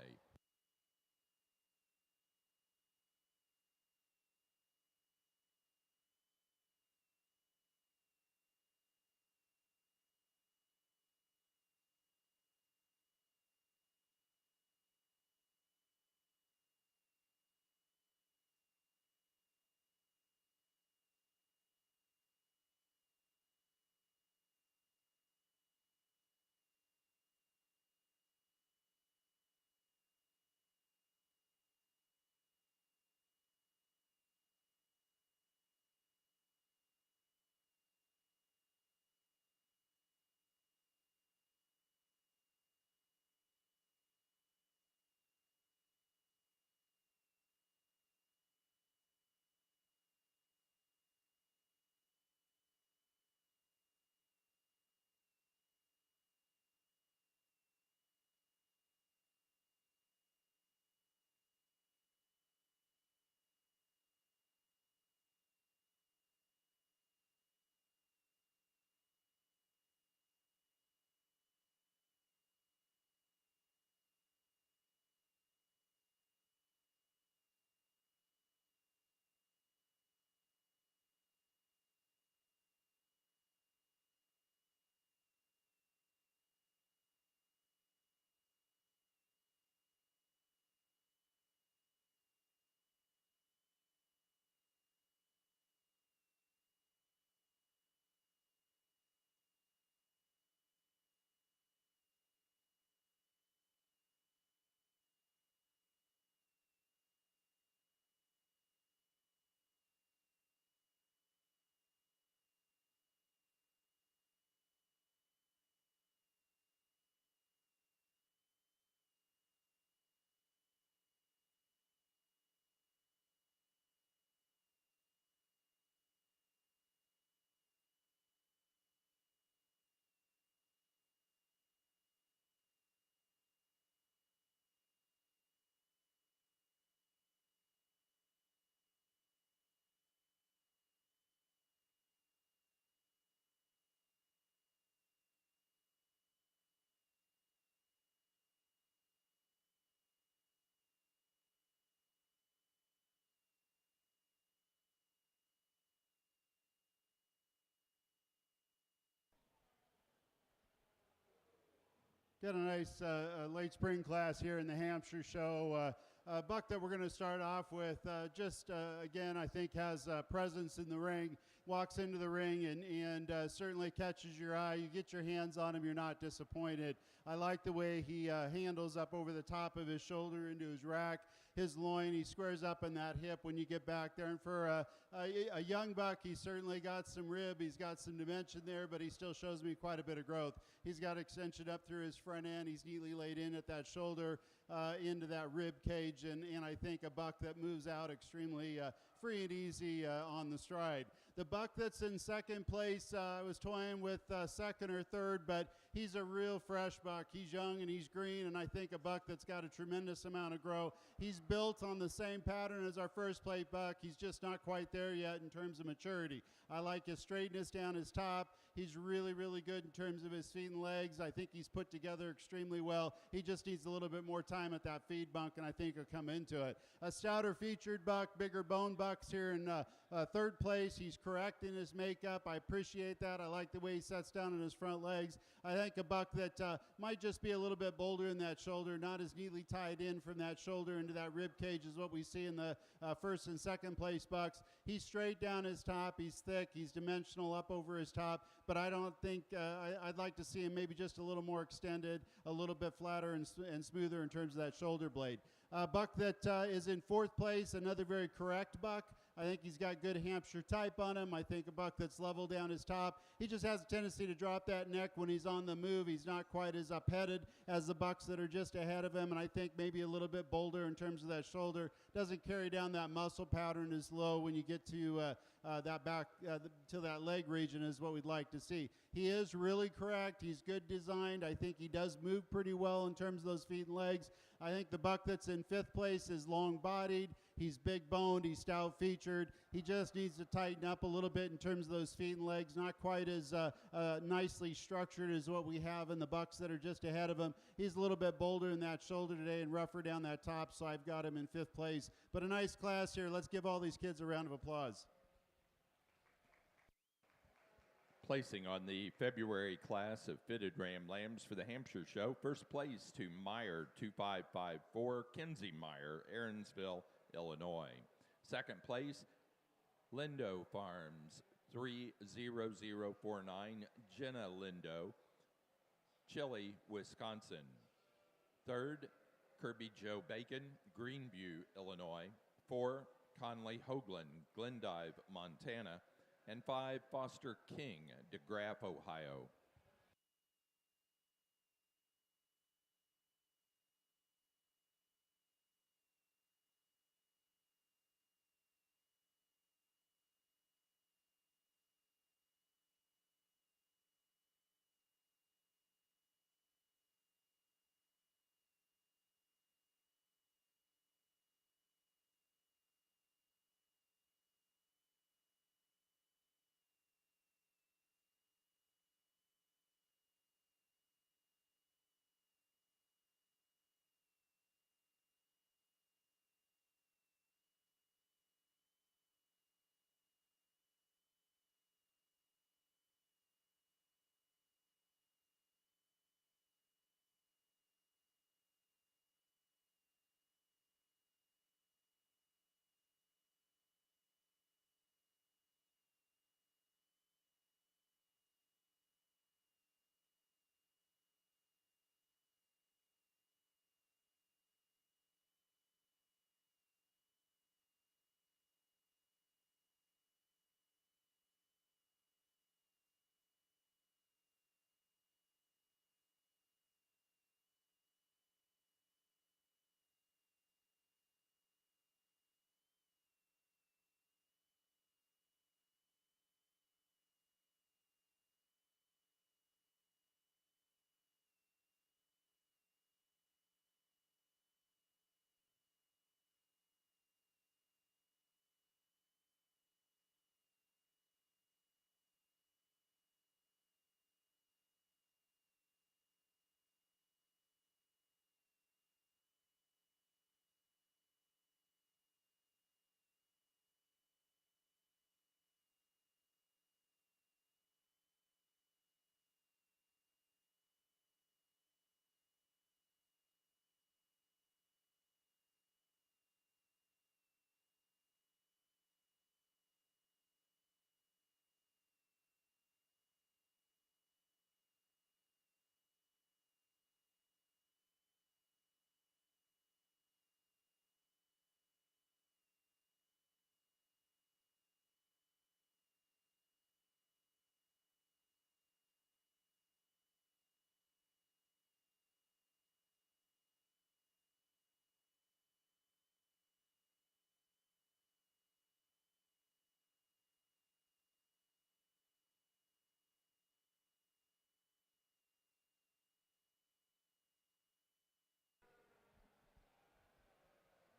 B: got a nice late spring class here in the Hampshire show. Buck that we're going to start off with, again, I think has presence in the ring, walks into the ring and certainly catches your eye. You get your hands on him, you're not disappointed. I like the way he handles up over the top of his shoulder into his rack, his loin. He squares up in that hip when you get back there. And for a young buck, he's certainly got some rib. He's got some dimension there, but he still shows me quite a bit of growth. He's got extension up through his front end. He's neatly laid in at that shoulder into that rib cage, and I think a buck that moves out extremely free and easy on the stride. The buck that's in second place, I was toying with second or third, but he's a real fresh buck. He's young and he's green, and I think a buck that's got a tremendous amount of growth. He's built on the same pattern as our first plate buck. He's just not quite there yet in terms of maturity. I like his straightness down his top. He's really, really good in terms of his feet and legs. I think he's put together extremely well. He just needs a little bit more time at that feed bunk, and I think he'll come into it. A stouter featured buck, bigger bone bucks here in third place. He's correct in his makeup. I appreciate that. I like the way he sets down on his front legs. I think a buck that might just be a little bit bolder in that shoulder, not as neatly tied in from that shoulder into that rib cage as what we see in the first and second place bucks. He's straight down his top. He's thick. He's dimensional up over his top, but I don't think I'd like to see him maybe just a little more extended, a little bit flatter and smoother in terms of that shoulder blade. Buck that is in fourth place, another very correct buck. I think he's got good Hampshire type on him. I think a buck that's level down his top. He just has a tendency to drop that neck when he's on the move. He's not quite as up-headed as the bucks that are just ahead of him, and I think maybe a little bit bolder in terms of that shoulder. Doesn't carry down that muscle pattern as low when you get to that back to that leg region is what we'd like to see. He is really correct. He's good designed. I think he does move pretty well in terms of those feet and legs. I think the buck that's in fifth place is long-bodied. He's big-boned. He's stout-featured. He just needs to tighten up a little bit in terms of those feet and legs. Not quite as nicely structured as what we have in the bucks that are just ahead of him. He's a little bit bolder in that shoulder today and rougher down that top, so I've got him in fifth place. But a nice class here. Let's give all these kids a round of applause.
A: Placing on the February class of fitted ram lambs for the Hampshire show, first place to Meyer 2554, Kinsey Meyer, Aaronsville, Illinois. Second place, Lindo Farms 30049, Jenna Lindo, Chile, Wisconsin. Third, Kirby Joe Bacon, Greenview, Illinois. 4, Conley Hoagland, Glendive, Montana. And 5, Foster King, DeGraff, Ohio.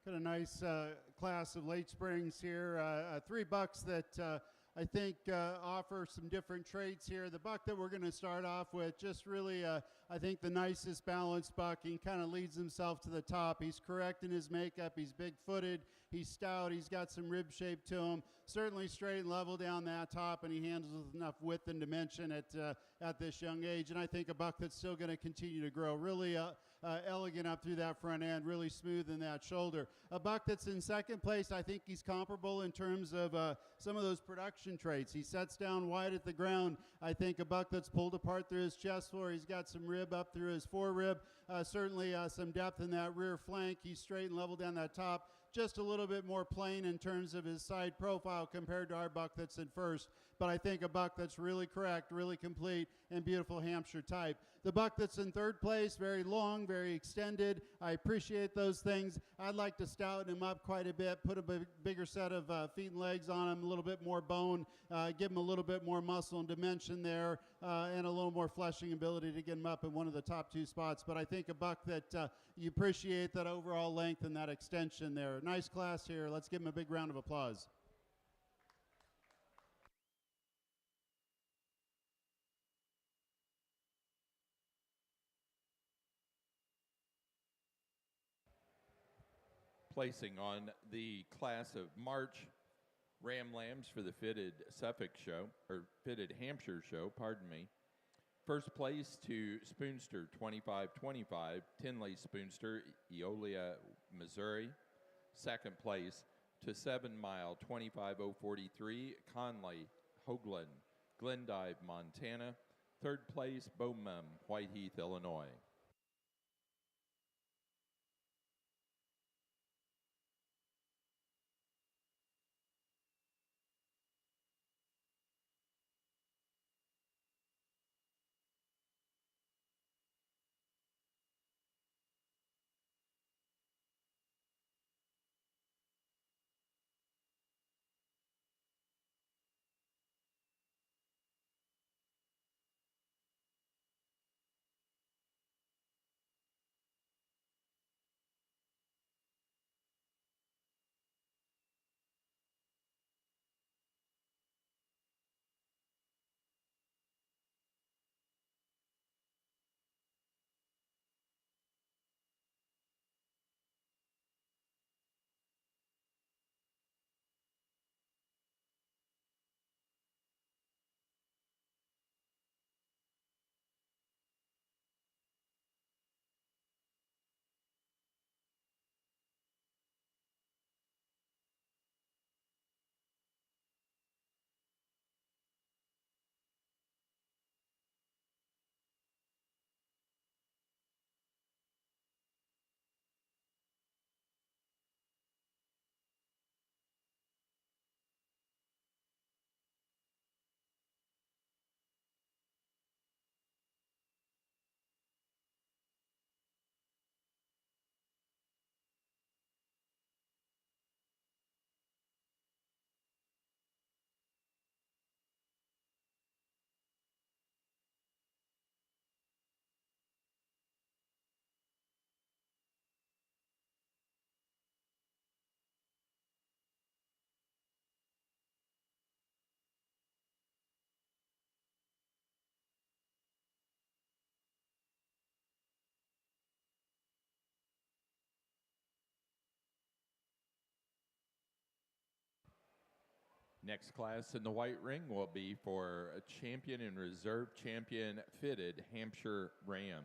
B: Got a nice class of late springs here. 3 bucks that I think offer some different traits here. The buck that we're going to start off with, just really, I think the nicest balanced buck. He kind of leads himself to the top. He's correct in his makeup. He's big-footed. He's stout. He's got some rib shape to him. Certainly straight and level down that top, and he handles with enough width and dimension at this young age. And I think a buck that's still going to continue to grow. Really elegant up through that front end, really smooth in that shoulder. A buck that's in second place, I think he's comparable in terms of some of those production traits. He sets down wide at the ground. I think a buck that's pulled apart through his chest floor. He's got some rib up through his forerib. Certainly some depth in that rear flank. He's straight and level down that top. Just a little bit more plain in terms of his side profile compared to our buck that's in first. But I think a buck that's really correct, really complete, and beautiful Hampshire type. The buck that's in third place, very long, very extended. I appreciate those things. I'd like to stouten him up quite a bit, put a bigger set of feet and legs on him, a little bit more bone, give him a little bit more muscle and dimension there, and a little more fleshing ability to get him up in one of the top 2 spots. But I think a buck that you appreciate that overall length and that extension there. Nice class here. Let's give him a big round of applause.
A: Placing on the class of March Ram Lambs for the fitted Suffolk show, or fitted Hampshire show, pardon me. First place to Spoonster 2525, Tinley Spoonster, Eolia, Missouri. Second place to 7 Mile 25043, Conley, Hoagland, Glendive, Montana. Third place, Beaumont, Whiteheath, Illinois. Next class in the white ring will be for a champion and reserve champion fitted Hampshire Ram.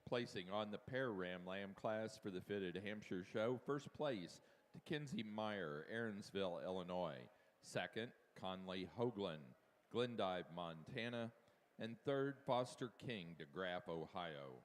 A: Placing on the pair Ram Lamb class for the fitted Hampshire show, first place to Kinsey Meyer, Aaronsville, Illinois. Second, Conley Hoagland, Glendive, Montana. And third, Foster King, DeGraff, Ohio.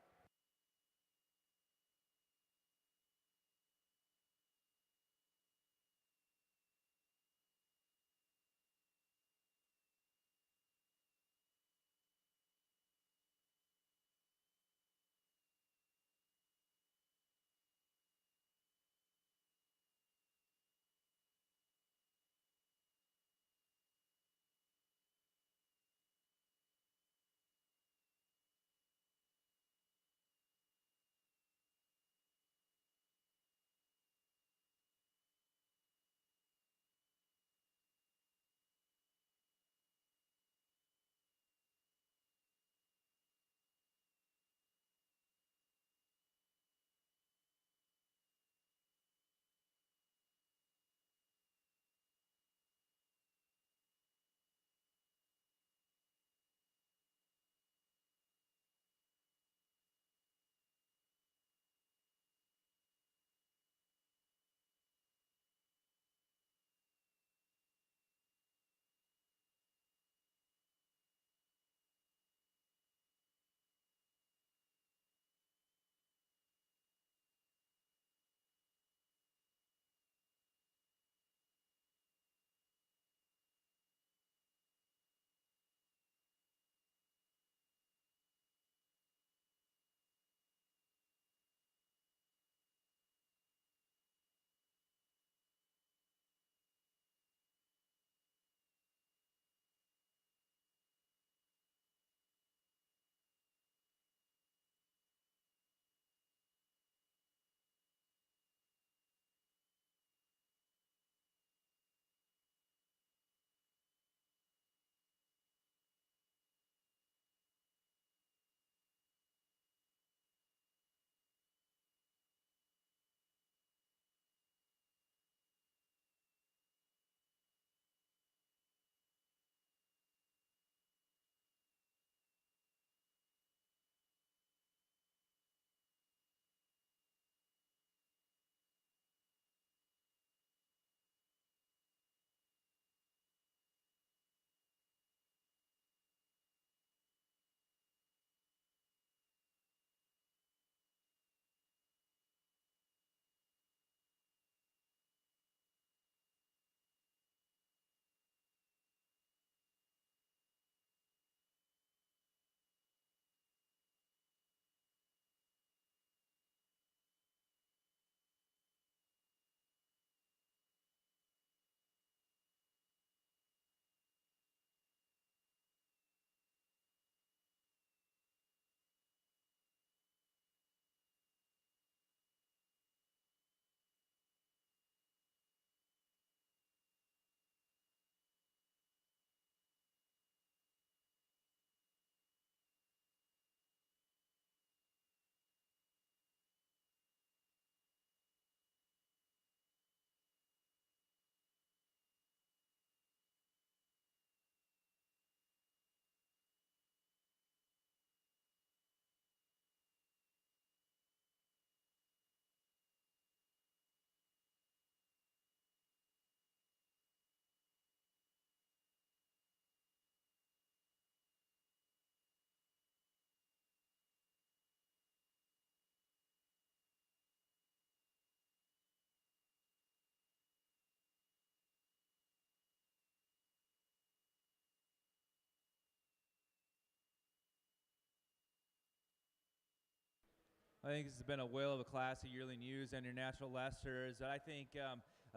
C: I think this has been a whale of a class of yearling ewes and your natural Leicesters. I think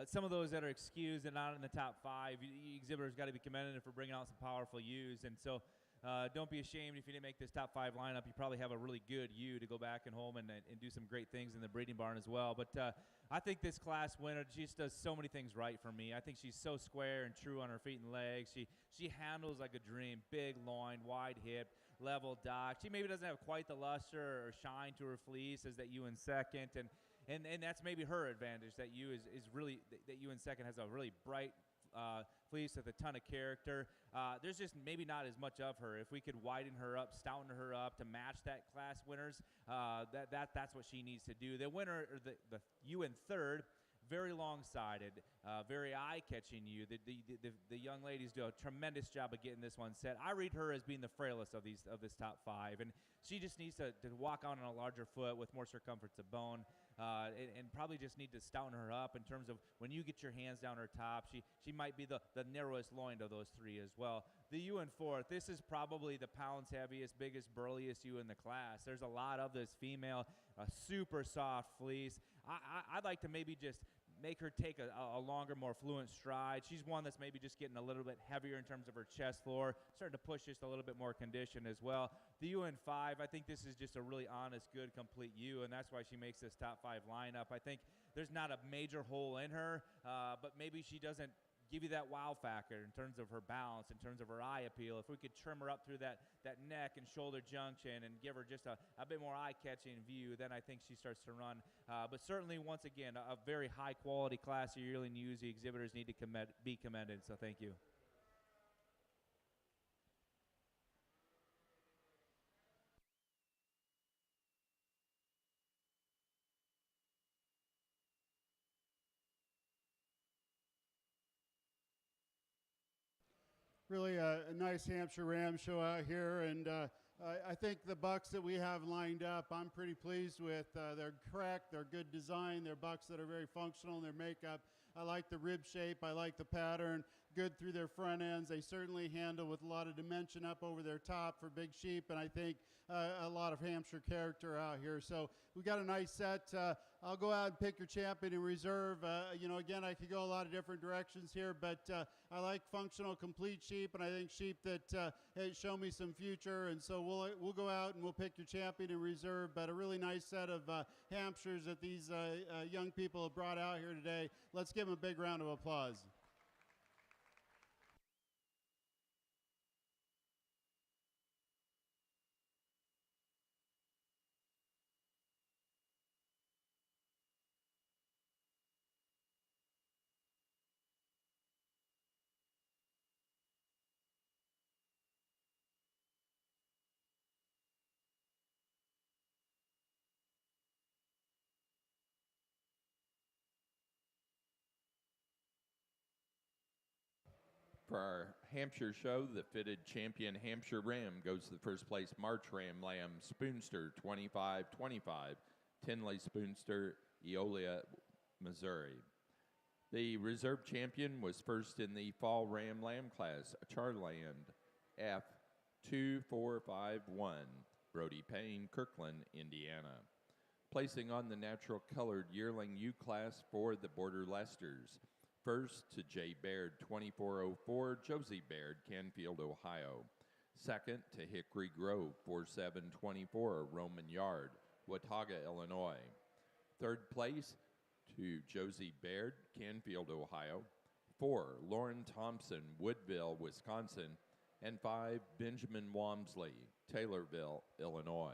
C: some of those that are excused and not in the top 5, exhibitors got to be commended for bringing out some powerful ewes. And so don't be ashamed if you didn't make this top 5 lineup. You probably have a really good ewe to go back and home and do some great things in the breeding barn as well. But I think this class winner, she just does so many things right for me. I think she's so square and true on her feet and legs. She handles like a dream. Big loin, wide hip, level dock. She maybe doesn't have quite the luster or shine to her fleece as that ewe in second. And that's maybe her advantage, that ewe is really, that ewe in second has a really bright fleece with a ton of character. There's just maybe not as much of her. If we could widen her up, stouten her up to match that class winners, that's what she needs to do. The winner, or the ewe in third, very long-sided, very eye-catching ewe. The young ladies do a tremendous job of getting this one set. I read her as being the frailest of this top 5, and she just needs to walk out on a larger foot with more circumference of bone. And probably just need to stouten her up in terms of when you get your hands down her top. She might be the narrowest loined of those 3 as well. The ewe in fourth, this is probably the pounds heaviest, biggest, burliest ewe in the class. There's a lot of this female, a super soft fleece. I'd like to maybe just make her take a longer, more fluent stride. She's one that's maybe just getting a little bit heavier in terms of her chest floor, starting to push just a little bit more condition as well. The ewe in 5, I think this is just a really honest, good, complete ewe, and that's why she makes this top 5 lineup. I think there's not a major hole in her, but maybe she doesn't give you that wow factor in terms of her balance, in terms of her eye appeal. If we could trim her up through that neck and shoulder junction and give her just a bit more eye-catching view, then I think she starts to run. But certainly, once again, a very high-quality class of yearling ewes. The exhibitors need to be commended, so thank you.
B: Really a nice Hampshire Ram show out here, and I think the bucks that we have lined up, I'm pretty pleased with. They're correct, they're good design, they're bucks that are very functional in their makeup. I like the rib shape, I like the pattern, good through their front ends. They certainly handle with a lot of dimension up over their top for big sheep, and I think a lot of Hampshire character out here. So we got a nice set. I'll go out and pick your champion in reserve. Again, I could go a lot of different directions here, but I like functional, complete sheep, and I think sheep that show me some future. And so we'll go out and we'll pick your champion in reserve. But a really nice set of Hampshires that these young people have brought out here today. Let's give them a big round of applause.
A: For our Hampshire show, the fitted champion Hampshire Ram goes to the first place March Ram Lamb Spoonster 2525, Tinley Spoonster, Eolia, Missouri. The reserve champion was first in the Fall Ram Lamb class, Charland F2451, Brody Payne, Kirkland, Indiana. Placing on the natural colored yearling U class for the Border Leicesters. First to J. Baird, 2404, Josie Baird, Canfield, Ohio. Second to Hickory Grove, 4724, Roman Yard, Watauga, Illinois. Third place to Josie Baird, Canfield, Ohio. 4, Lauren Thompson, Woodville, Wisconsin. And 5, Benjamin Walmsley, Taylorville, Illinois.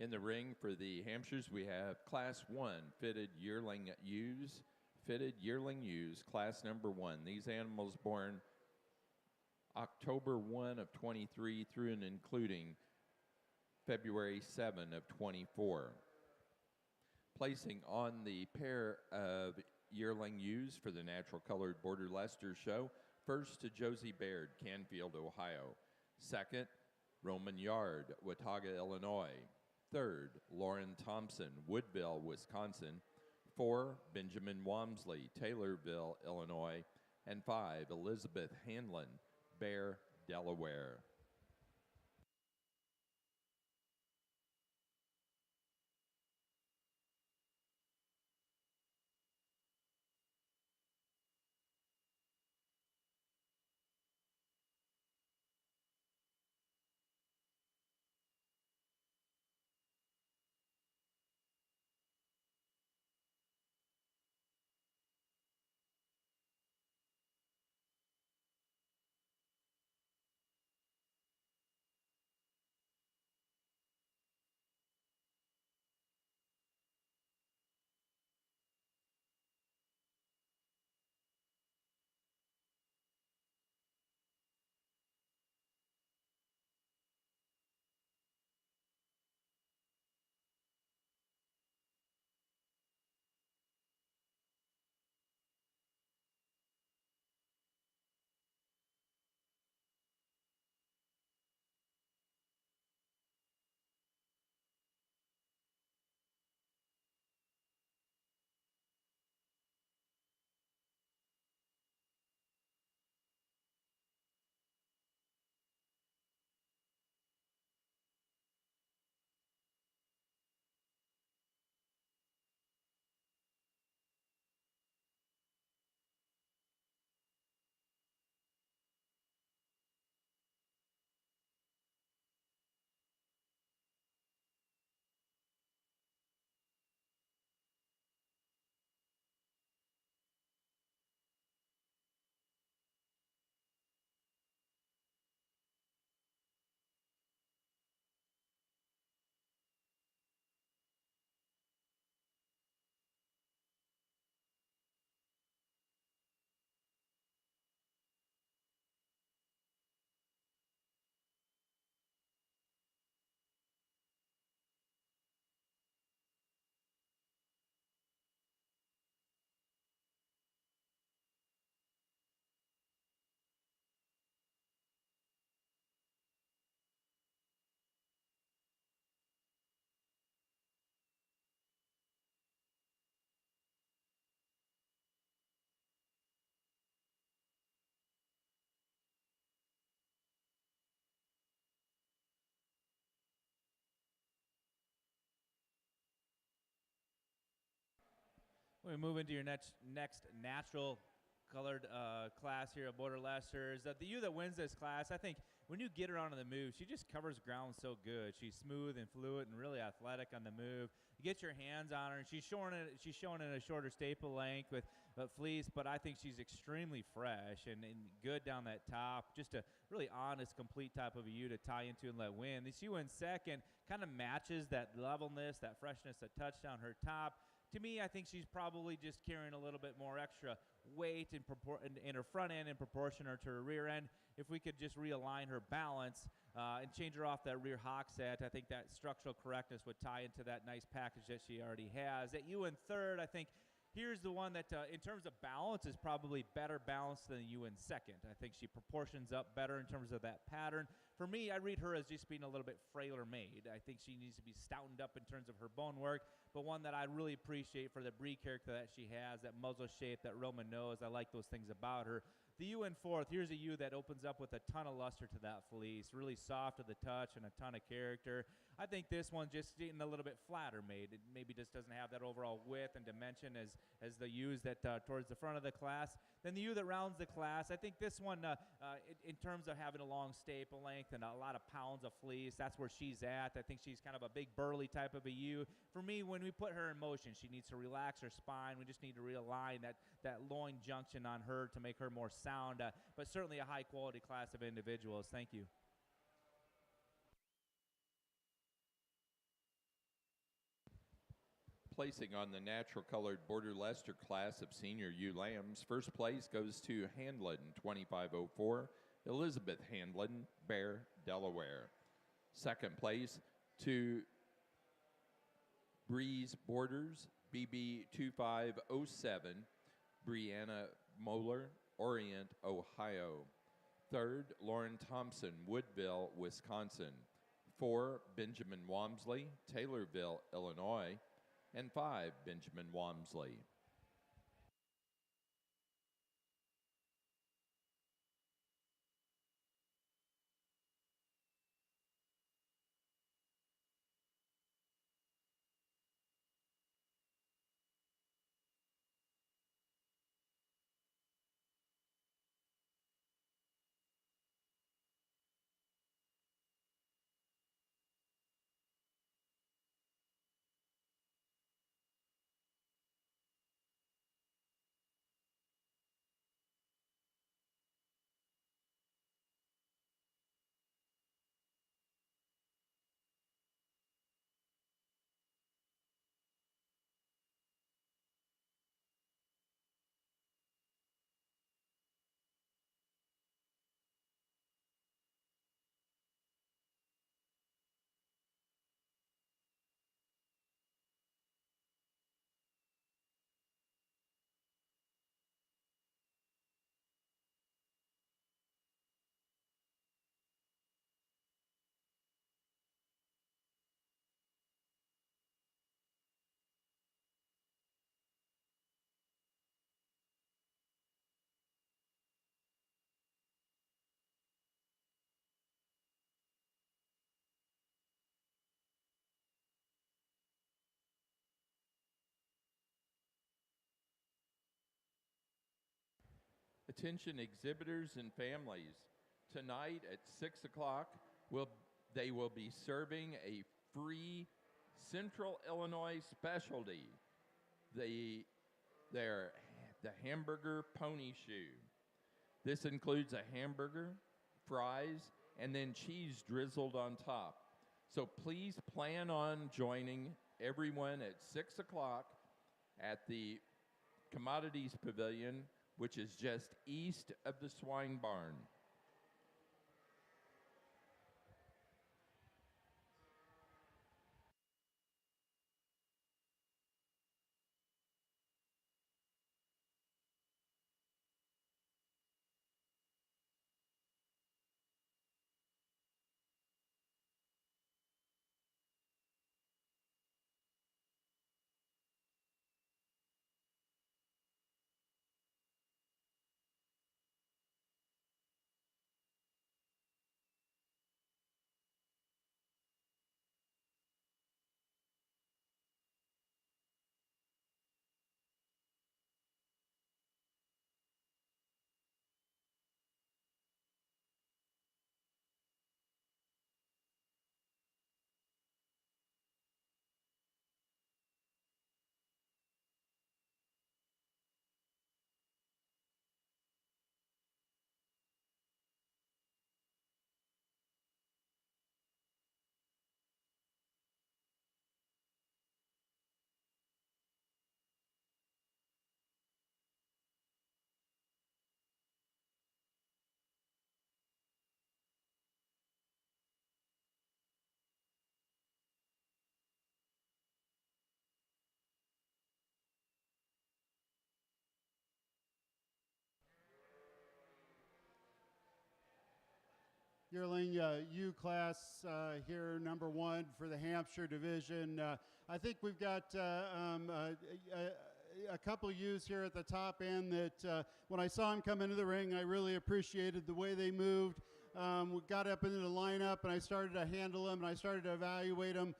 A: In the ring for the Hampshires, we have Class 1 fitted yearling ewes. Fitted yearling ewes, class number 1. These animals born October 1 of 23 through and including February 7 of 24. Placing on the pair of yearling ewes for the natural colored Border Leicester show, first to Josie Baird, Canfield, Ohio. Second, Roman Yard, Watauga, Illinois. Third, Lauren Thompson, Woodville, Wisconsin. 4, Benjamin Wamsley, Taylorville, Illinois. And 5, Elizabeth Hanlon, Bear, Delaware.
C: We move into your next natural colored class here at Border Leicester. Is that the ewe that wins this class? I think when you get her on the move, she just covers ground so good. She's smooth and fluid and really athletic on the move. You get your hands on her, and she's showing in a shorter staple length with fleece, but I think she's extremely fresh and good down that top. Just a really honest, complete type of a ewe to tie into and let win. This ewe in second kind of matches that levelness, that freshness, that touch down her top. To me, I think she's probably just carrying a little bit more extra weight in her front end in proportion to her rear end. If we could just realign her balance and change her off that rear hock set, I think that structural correctness would tie into that nice package that she already has. At ewe in third, I think here's the one that, in terms of balance, is probably better balanced than ewe in second. I think she proportions up better in terms of that pattern. For me, I read her as just being a little bit frailer made. I think she needs to be stoutened up in terms of her bone work, but one that I really appreciate for the brie character that she has, that muzzle shape, that Roman nose. I like those things about her. The ewe in fourth, here's a ewe that opens up with a ton of luster to that fleece, really soft to the touch and a ton of character. I think this one just getting a little bit flatter made. It maybe just doesn't have that overall width and dimension as the ewes that towards the front of the class. Then the ewe that rounds the class, I think this one, in terms of having a long staple length and a lot of pounds of fleece, that's where she's at. I think she's kind of a big burly type of a ewe. For me, when we put her in motion, she needs to relax her spine. We just need to realign that loin junction on her to make her more sound, but certainly a high quality class of individuals. Thank you.
A: placing on the natural colored Border Leicester class of senior ewe lambs. First place goes to Handlin, 2504, Elizabeth Handlin, Bear, Delaware. Second place to Breeze Borders, BB 2507, Brianna Moeller, Orient, Ohio. Third, Lauren Thompson, Woodville, Wisconsin. 4, Benjamin Wamsley, Taylorville, Illinois. And 5, Benjamin Wamsley. Attention exhibitors and families. Tonight at 6 o'clock, they will be serving a free Central Illinois specialty, the hamburger pony shoe. This includes a hamburger, fries, and then cheese drizzled on top. So please plan on joining everyone at 6 o'clock at the Commodities Pavilion, which is just east of the swine barn.
B: Yearling U class here, number 1 for the Hampshire division. I think we've got a couple ewes here at the top end that when I saw them come into the ring, I really appreciated the way they moved. We got up into the lineup and I started to handle them and I started to evaluate them.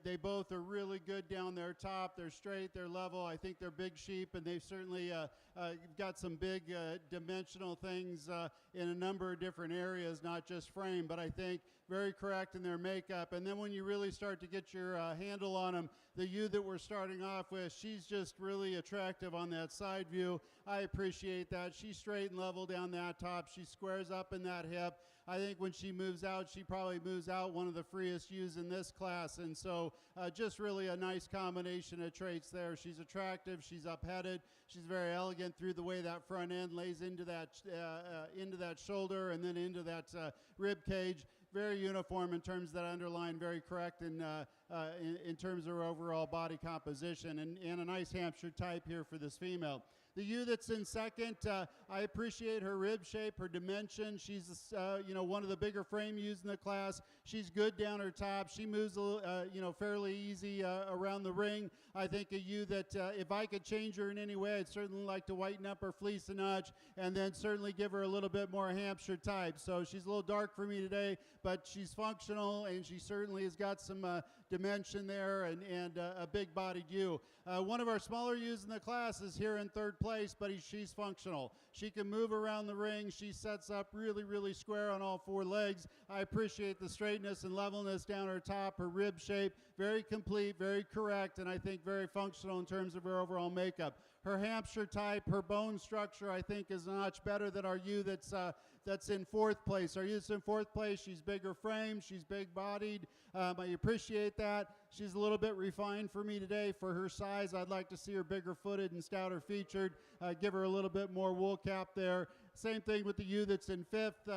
B: They both are really good down their top. They're straight, they're level. I think they're big sheep, and they've certainly got some big dimensional things in a number of different areas, not just frame. But I think very correct in their makeup. And then when you really start to get your handle on them, the ewe that we're starting off with, she's just really attractive on that side view. I appreciate that. She's straight and level down that top. She squares up in that hip. I think when she moves out, she probably moves out one of the freest ewes in this class. And so just really a nice combination of traits there. She's attractive. She's up-headed. She's very elegant through the way that front end lays into that shoulder and then into that rib cage. Very uniform in terms of that underline, very correct in terms of her overall body composition, and a nice Hampshire type here for this female. The ewe that's in second, I appreciate her rib shape, her dimension. She's, one of the bigger frame ewes in the class. She's good down her top. She moves, fairly easy around the ring. I think a ewe that if I could change her in any way, I'd certainly like to whiten up her fleece a notch and then certainly give her a little bit more Hampshire type. So she's a little dark for me today, but she's functional and she certainly has got some dimension there and a big-bodied ewe. One of our smaller ewes in the class is here in third place, but she's functional. She can move around the ring. She sets up really, really square on all four legs. I appreciate the straightness and levelness down her top, her rib shape, very complete, very correct, and I think very functional in terms of her overall makeup. Her Hampshire type, her bone structure, I think is a notch better than our ewe that's in fourth place. Our ewe that's in fourth place, she's bigger framed, she's big-bodied. I appreciate that. She's a little bit refined for me today for her size. I'd like to see her bigger footed and stouter featured. Give her a little bit more wool cap there. Same thing with the ewe that's in fifth.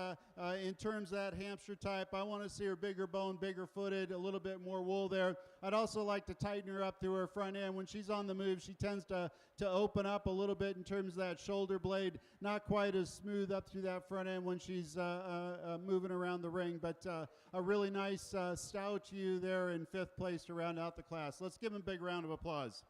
B: In terms of that Hampshire type, I want to see her bigger bone, bigger footed, a little bit more wool there. I'd also like to tighten her up through her front end. When she's on the move, she tends to open up a little bit in terms of that shoulder blade. Not quite as smooth up through that front end when she's moving around the ring, but a really nice stout ewe there in fifth place to round out the class. Let's give him a big round of applause.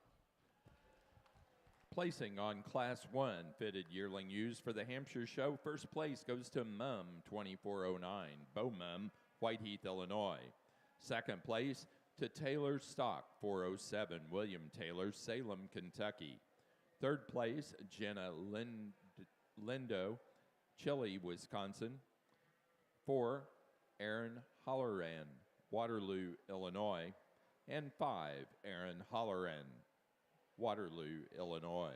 A: Placing on Class 1 fitted yearling ewes for the Hampshire show, first place goes to Mum 2409, Beau Mum, Whiteheath, Illinois. Second place to Taylor Stock 407, William Taylor, Salem, Kentucky. Third place, Jenna Lindo, Chile, Wisconsin. 4, Aaron Holleran, Waterloo, Illinois. And 5, Aaron Holleran, Waterloo, Illinois.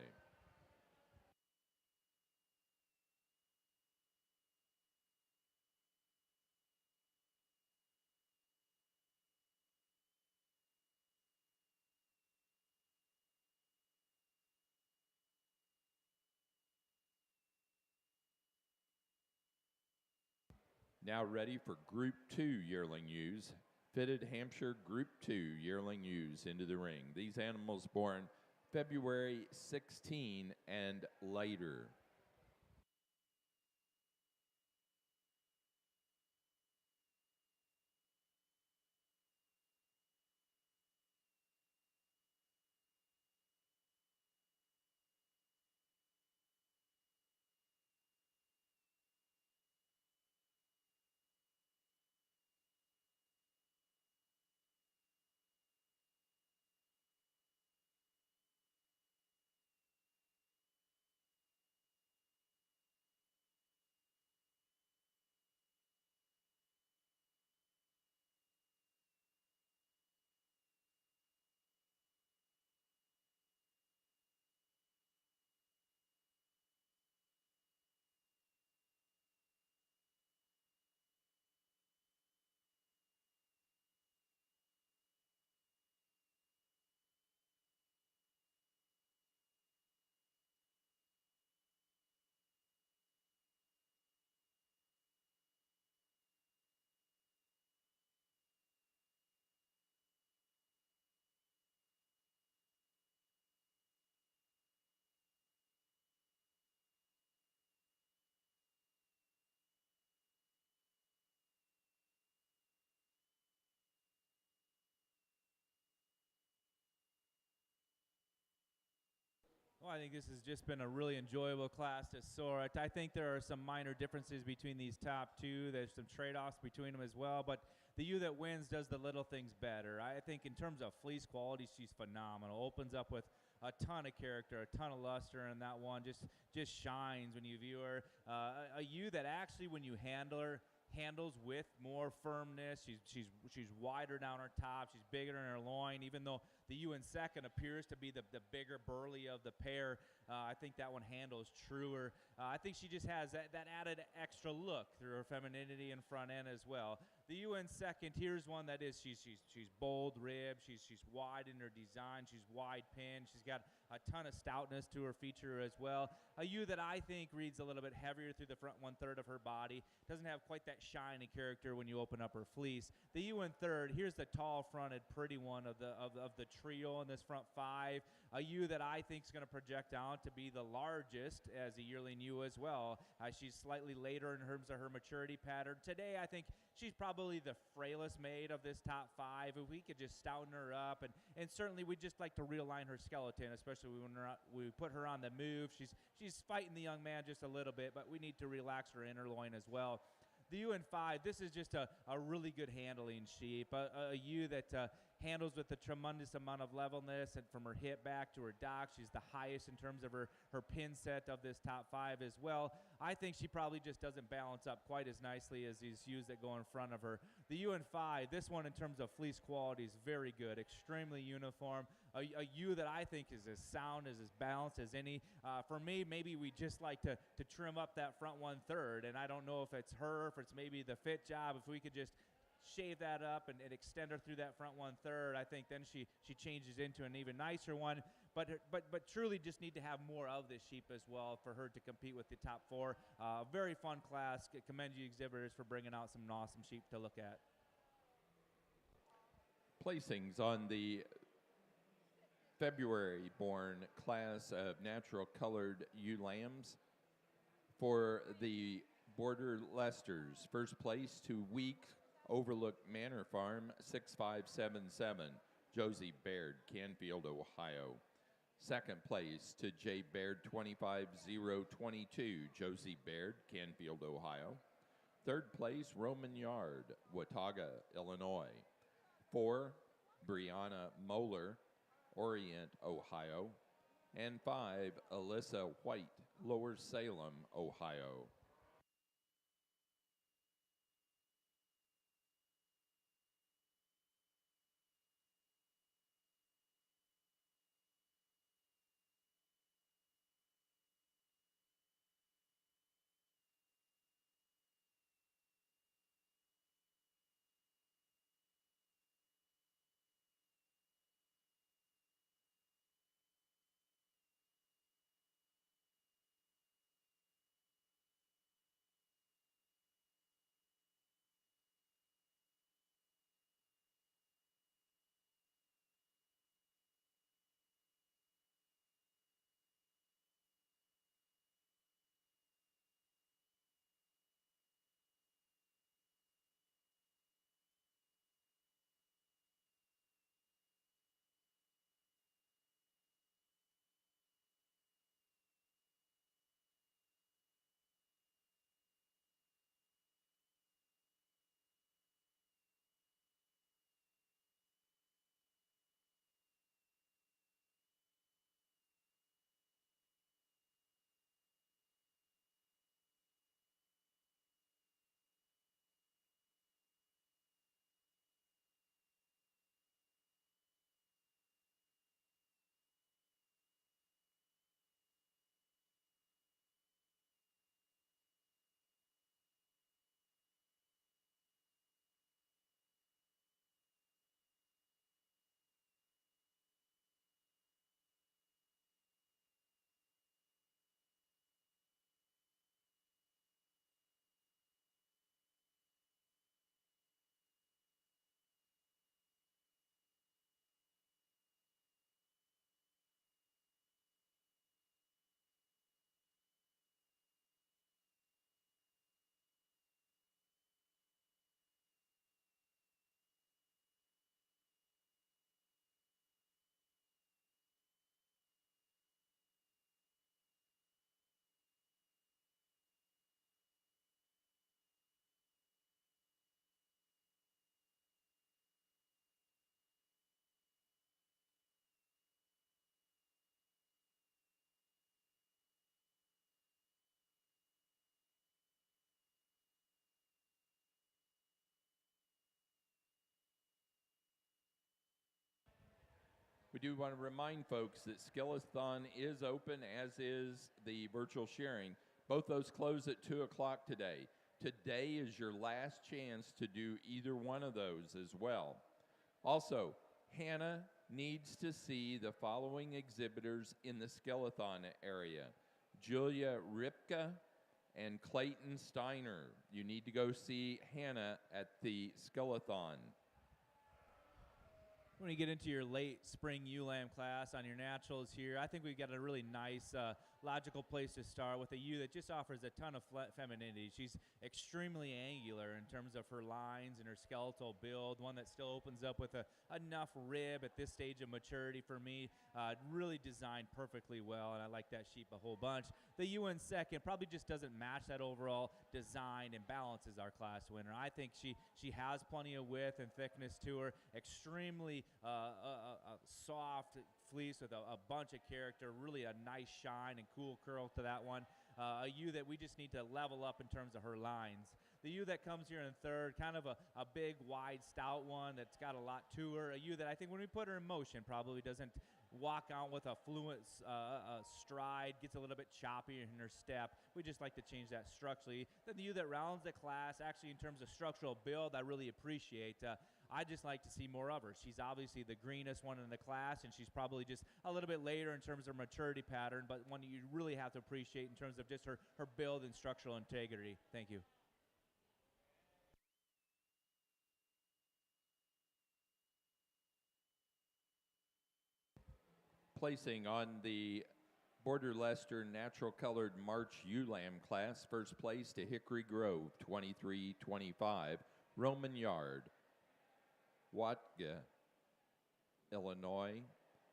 A: Now ready for Group 2 yearling ewes. Fitted Hampshire Group 2 yearling ewes into the ring. These animals born February 16 and later.
C: Well, I think this has just been a really enjoyable class to sort. I think there are some minor differences between these top two. There's some trade-offs between them as well, but the ewe that wins does the little things better. I think in terms of fleece quality, she's phenomenal. Opens up with a ton of character, a ton of luster, and that one just shines when you view her. A ewe that actually, when you handle her, handles with more firmness. She's wider down her top. She's bigger in her loin. Even though the ewe in second appears to be the bigger burly of the pair, I think that one handles truer. I think she just has that added extra look through her femininity and front end as well. The ewe in second, here's one that is she's bold ribbed. She's wide in her design. She's wide pinned. She's got a ton of stoutness to her feature as well. A ewe that I think reads a little bit heavier through the front 1/3 of her body. Doesn't have quite that shiny character when you open up her fleece. The ewe in third, here's the tall fronted pretty one of the trio in this front 5. A ewe that I think is going to project out to be the largest as a yearling ewe as well. She's slightly later in terms of her maturity pattern. Today, I think she's probably the frailest made of this top 5. If we could just stouten her up, and certainly we'd just like to realign her skeleton, especially when we put her on the move. She's fighting the young man just a little bit, but we need to relax her inner loin as well. The ewe in 5, this is just a really good handling sheep, a ewe that handles with a tremendous amount of levelness, and from her hip back to her dock, she's the highest in terms of her pin set of this top 5 as well. I think she probably just doesn't balance up quite as nicely as these ewes that go in front of her. The ewe in 5, this one in terms of fleece quality is very good, extremely uniform. A ewe that I think is as sound, as balanced as any. For me, maybe we just like to trim up that front 1/3, and I don't know if it's her, if it's maybe the fit job. If we could just shave that up and extend her through that front 1/3, I think then she changes into an even nicer one. But truly just need to have more of this sheep as well for her to compete with the top 4. Very fun class. Commend you exhibitors for bringing out some awesome sheep to look at.
A: Placings on the February-born class of natural-colored ewe lambs for the Border Leicesters. First place to Week Overlook Manor Farm, 6577, Josie Baird, Canfield, Ohio. Second place to J. Baird, 25022, Josie Baird, Canfield, Ohio. Third place, Roman Yard, Watauga, Illinois. 4, Brianna Moeller, Orient, Ohio. And 5, Alyssa White, Lower Salem, Ohio. do want to remind folks that Skeleton is open, as is the virtual sharing. Both those close at 2 o'clock today. Today is your last chance to do either one of those as well. Also, Hannah needs to see the following exhibitors in the Skeleton area: Julia Ripka and Clayton Steiner. You need to go see Hannah at the Skeleton.
C: When you get into your late spring ULAM class on your naturals here, I think we've got a really nice, logical place to start with a ewe that just offers a ton of femininity. She's extremely angular in terms of her lines and her skeletal build, one that still opens up with enough rib at this stage of maturity for me. Really designed perfectly well, and I like that sheep a whole bunch. The ewe in second probably just doesn't match that overall design and balance as our class winner. I think she has plenty of width and thickness to her, extremely soft fleece with a bunch of character, really a nice shine and cool curl to that one. A ewe that we just need to level up in terms of her lines. The ewe that comes here in third, kind of a big, wide, stout one that's got a lot to her. A ewe that I think when we put her in motion probably doesn't walk out with a fluent stride, gets a little bit choppy in her step. We just like to change that structurally. Then the ewe that rounds the class, actually in terms of structural build, I really appreciate. I just like to see more of her. She's obviously the greenest one in the class, and she's probably just a little bit later in terms of maturity pattern, but one you really have to appreciate in terms of just her build and structural integrity. Thank you.
A: Placing on the Border Leicester Natural Colored March ULAM class, first place to Hickory Grove, 23-25, Roman Yard, Watga, Illinois.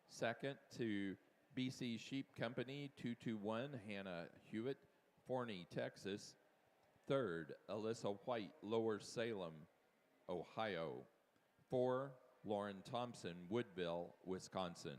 A: Second to BC Sheep Company, 221, Hannah Hewitt, Forney, Texas. Third, Alyssa White, Lower Salem, Ohio. 4, Lauren Thompson, Woodville, Wisconsin.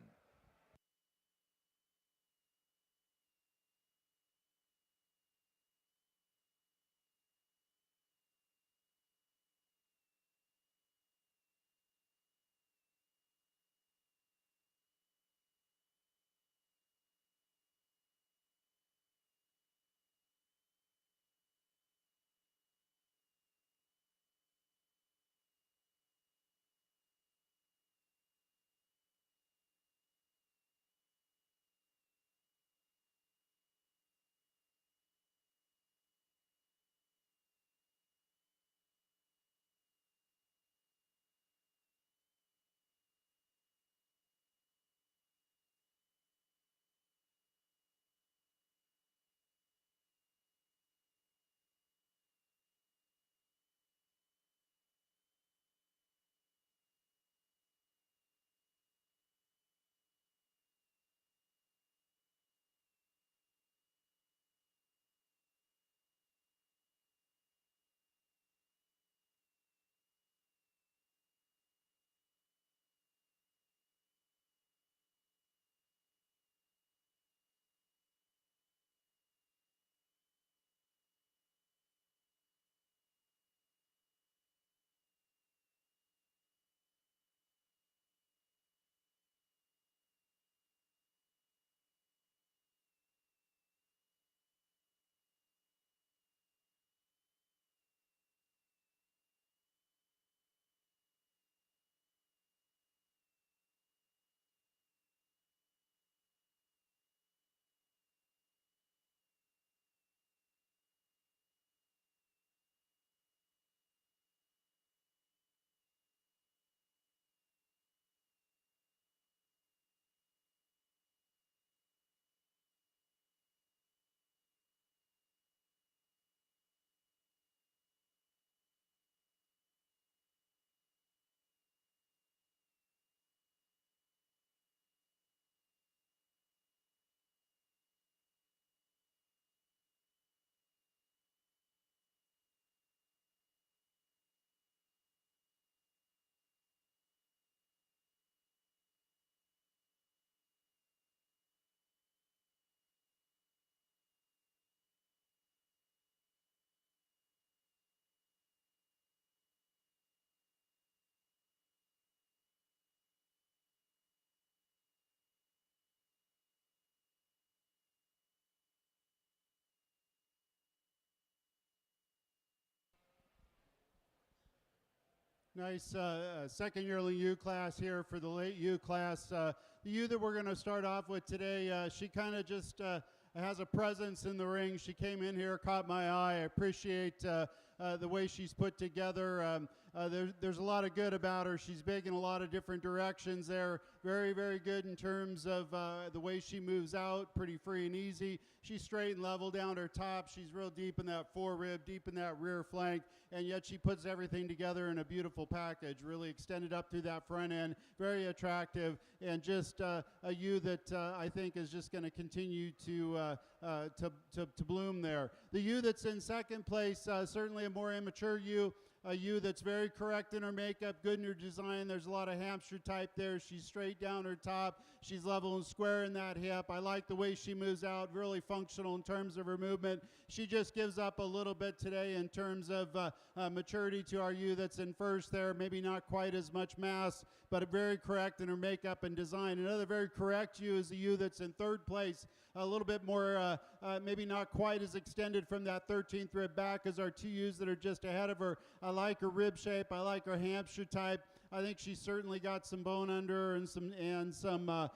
B: Nice second yearling ewe class here for the late ewe class. The ewe that we're going to start off with today, she kind of just has a presence in the ring. She came in here, caught my eye. I appreciate the way she's put together. There's a lot of good about her. She's big in a lot of different directions there. Very, very good in terms of the way she moves out, pretty free and easy. She's straight and level down her top. She's real deep in that forerib, deep in that rear flank, and yet she puts everything together in a beautiful package, really extended up through that front end, very attractive, and just a ewe that I think is just going to continue to bloom there. The ewe that's in second place, certainly a more immature ewe, a ewe that's very correct in her makeup, good in her design. There's a lot of Hampshire type there. She's straight down her top. She's level and square in that hip. I like the way she moves out, really functional in terms of her movement. She just gives up a little bit today in terms of maturity to our ewe that's in first there. Maybe not quite as much mass, but very correct in her makeup and design. Another very correct ewe is the ewe that's in third place. A little bit more, maybe not quite as extended from that 13th rib back as our two ewes that are just ahead of her. I like her rib shape. I like her Hampshire type. I think she's certainly got some bone under her and some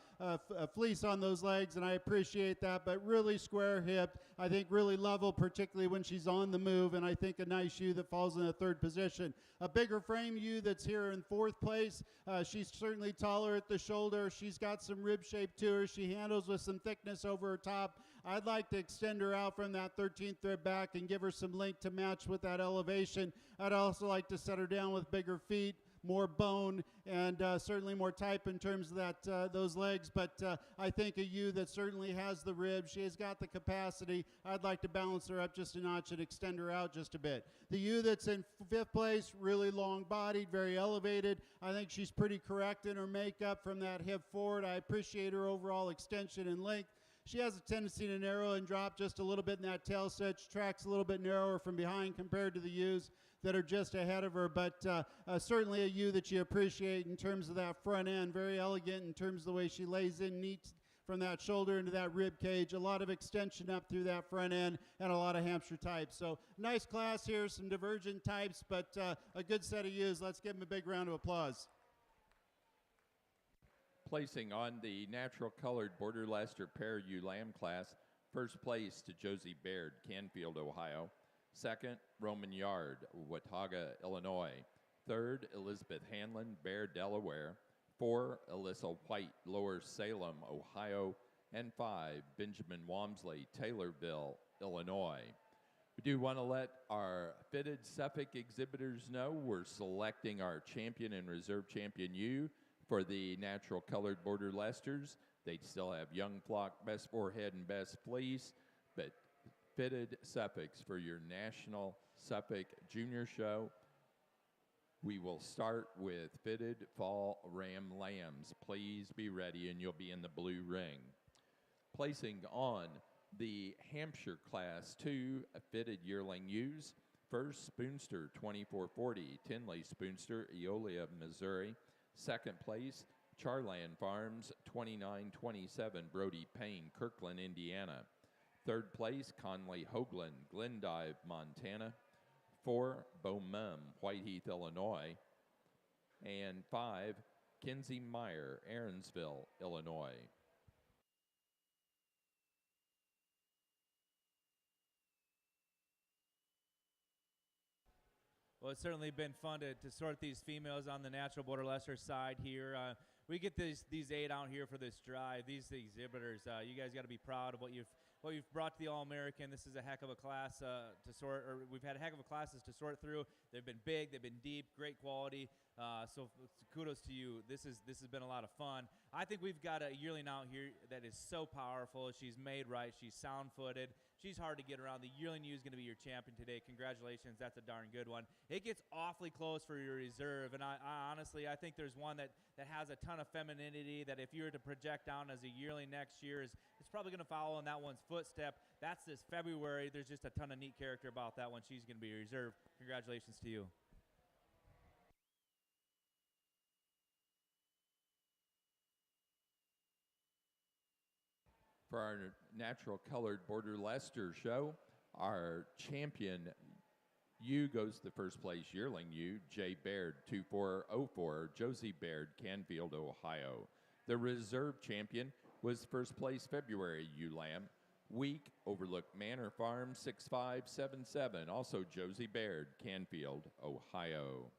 B: fleece on those legs, and I appreciate that, but really square hipped. I think really level, particularly when she's on the move, and I think a nice ewe that falls in the third position. A bigger frame ewe that's here in fourth place. She's certainly taller at the shoulder. She's got some rib shape to her. She handles with some thickness over her top. I'd like to extend her out from that 13th rib back and give her some length to match with that elevation. I'd also like to set her down with bigger feet, more bone, and certainly more type in terms of that those legs, but I think a ewe that certainly has the ribs. She has got the capacity. I'd like to balance her up just a notch and extend her out just a bit. The ewe that's in fifth place, really long-bodied, very elevated. I think she's pretty correct in her makeup from that hip forward. I appreciate her overall extension and length. She has a tendency to narrow and drop just a little bit in that tail set. Tracks a little bit narrower from behind compared to the ewes that are just ahead of her, but certainly a ewe that you appreciate in terms of that front end. Very elegant in terms of the way she lays in neat from that shoulder into that rib cage. A lot of extension up through that front end and a lot of Hampshire types. So nice class here, some divergent types, but a good set of ewes. Let's give them a big round of applause.
A: Placing on the natural colored Border Leicester pair ewe lamb class, first place to Josie Baird, Canfield, Ohio. Second, Roman Yard, Watauga, Illinois. Third, Elizabeth Hanlon, Bear, Delaware. 4, Alyssa White, Lower Salem, Ohio. And 5, Benjamin Walmsley, Taylorville, Illinois. We do want to let our fitted Suffolk exhibitors know we're selecting our champion and reserve champion ewe for the natural colored Border Leicesters. They still have young flock, best forehead, and best fleece, but fitted Suffix for your National Suffolk Junior Show. We will start with fitted fall ram lambs. Please be ready and you'll be in the blue ring. Placing on the Hampshire Class 2 fitted yearling ewes. First, Spoonster 2440, Tinley Spoonster, Eolia, Missouri. Second place, Charland Farms 2927, Brody Payne, Kirkland, Indiana. Third place, Conley Hoagland, Glendive, Montana. 4, Beaumont, Whiteheath, Illinois. And 5, Kinsey Meyer, Aaronsville, Illinois.
C: Well, it's certainly been fun to sort these females on the natural Border Leicester side here. We get these 8 out here for this drive. These exhibitors, you guys got to be proud of what you've brought to the All-American. This is a heck of a class to sort, or we've had a heck of a classes to sort through. They've been big, they've been deep, great quality. So kudos to you. This has been a lot of fun. I think we've got a yearling out here that is so powerful. She's made right. She's sound-footed. She's hard to get around. The yearling ewe is going to be your champion today. Congratulations. That's a darn good one. It gets awfully close for your reserve, and I honestly, I think there's one that has a ton of femininity that if you were to project down as a yearling next year, it's probably going to follow in that one's footstep. That's this February. There's just a ton of neat character about that one. She's going to be your reserve. Congratulations to you.
A: For our natural colored Border Leicester show, our champion U goes to first place Yearling U, J. Baird, 2404, Josie Baird, Canfield, Ohio. The reserve champion was first place February U Lamb, Week, Overlook Manor Farm, 6577, also Josie Baird, Canfield, Ohio.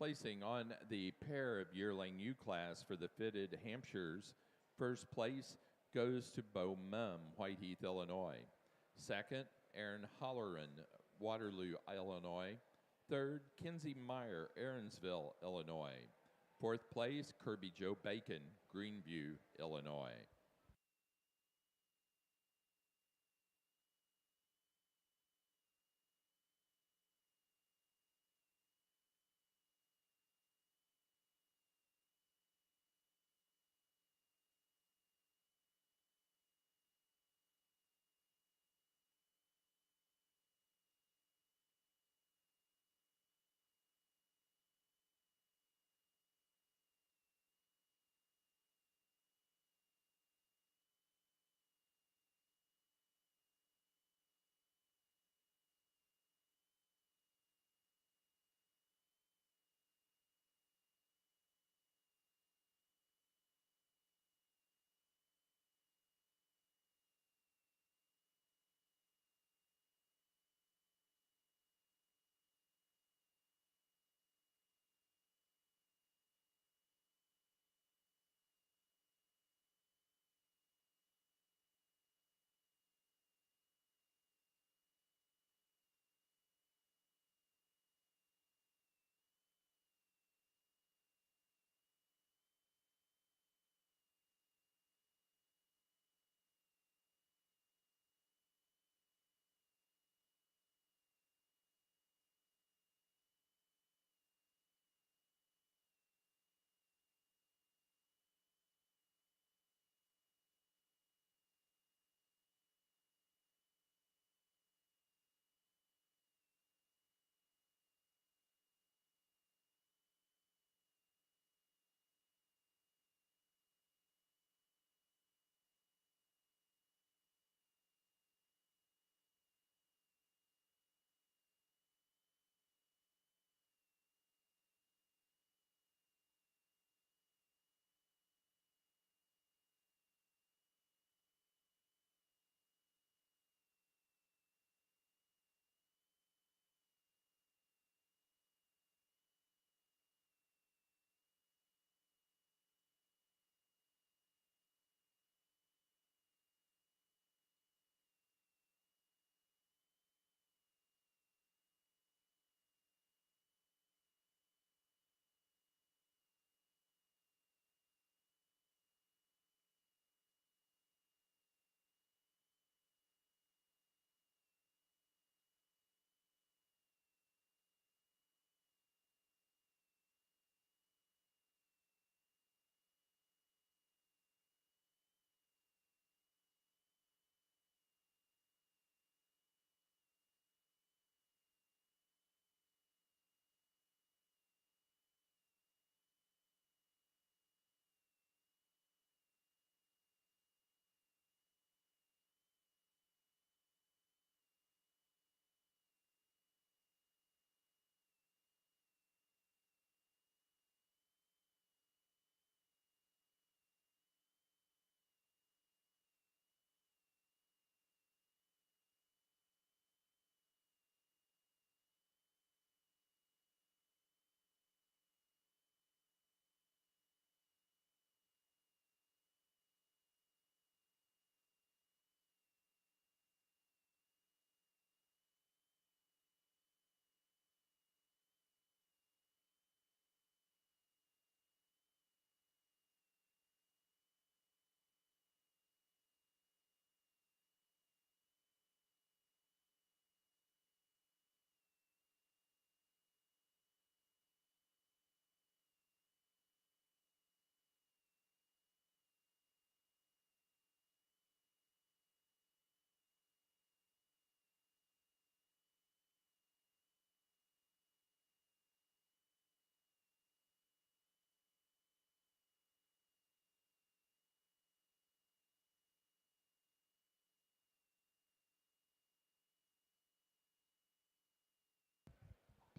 A: Placing on the pair of Yearling U class for the fitted Hampshires, first place goes to Bo Mum, Whiteheath, Illinois. Second, Aaron Holleran, Waterloo, Illinois. Third, Kinsey Meyer, Aaronsville, Illinois. Fourth place, Kirby Joe Bacon, Greenview, Illinois.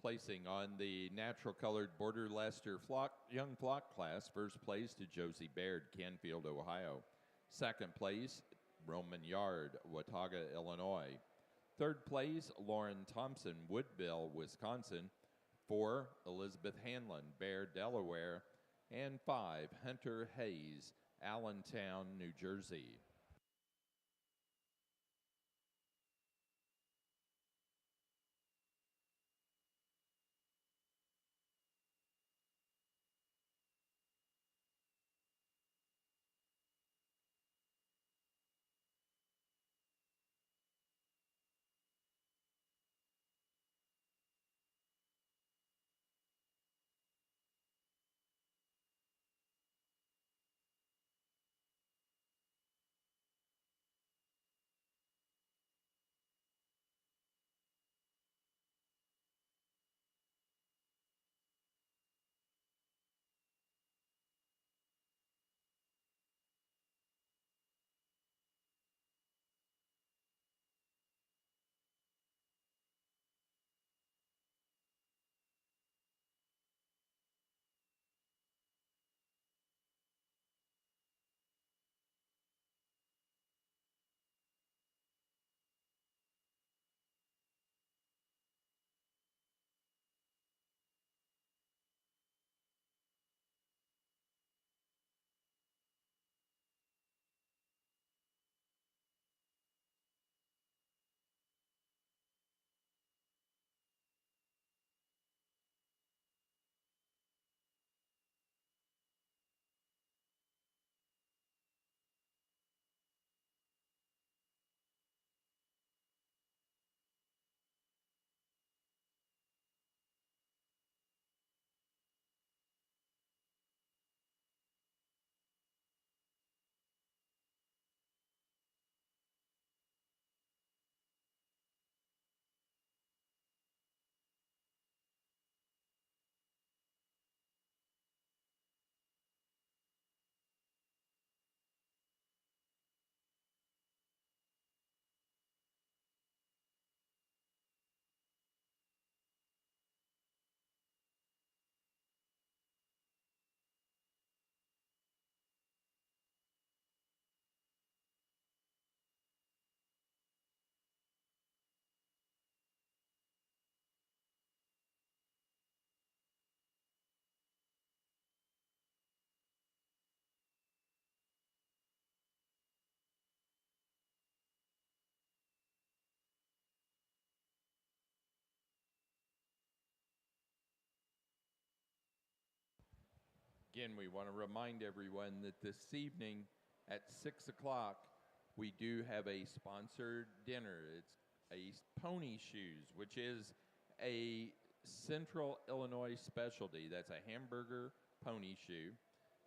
A: Placing on the natural colored Border Leicester young flock class, first place to Josie Baird, Canfield, Ohio. Second place, Roman Yard, Watauga, Illinois. Third place, Lauren Thompson, Woodville, Wisconsin. 4, Elizabeth Hanlon, Bear, Delaware. And 5, Hunter Hayes, Allentown, New Jersey. Again, we want to remind everyone that this evening at 6 o'clock, we do have a sponsored dinner. It's a pony shoes, which is a Central Illinois specialty. That's a hamburger pony shoe.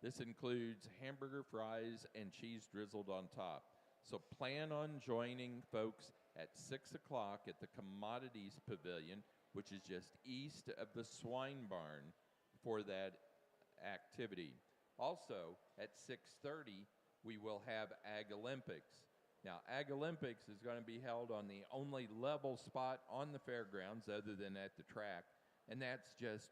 A: This includes hamburger fries and cheese drizzled on top. So plan on joining folks at 6 o'clock at the Commodities Pavilion, which is just east of the swine barn, for that activity. Also, at 6:30, we will have Ag Olympics. Now, Ag Olympics is going to be held on the only level spot on the fairgrounds other than at the track, and that's just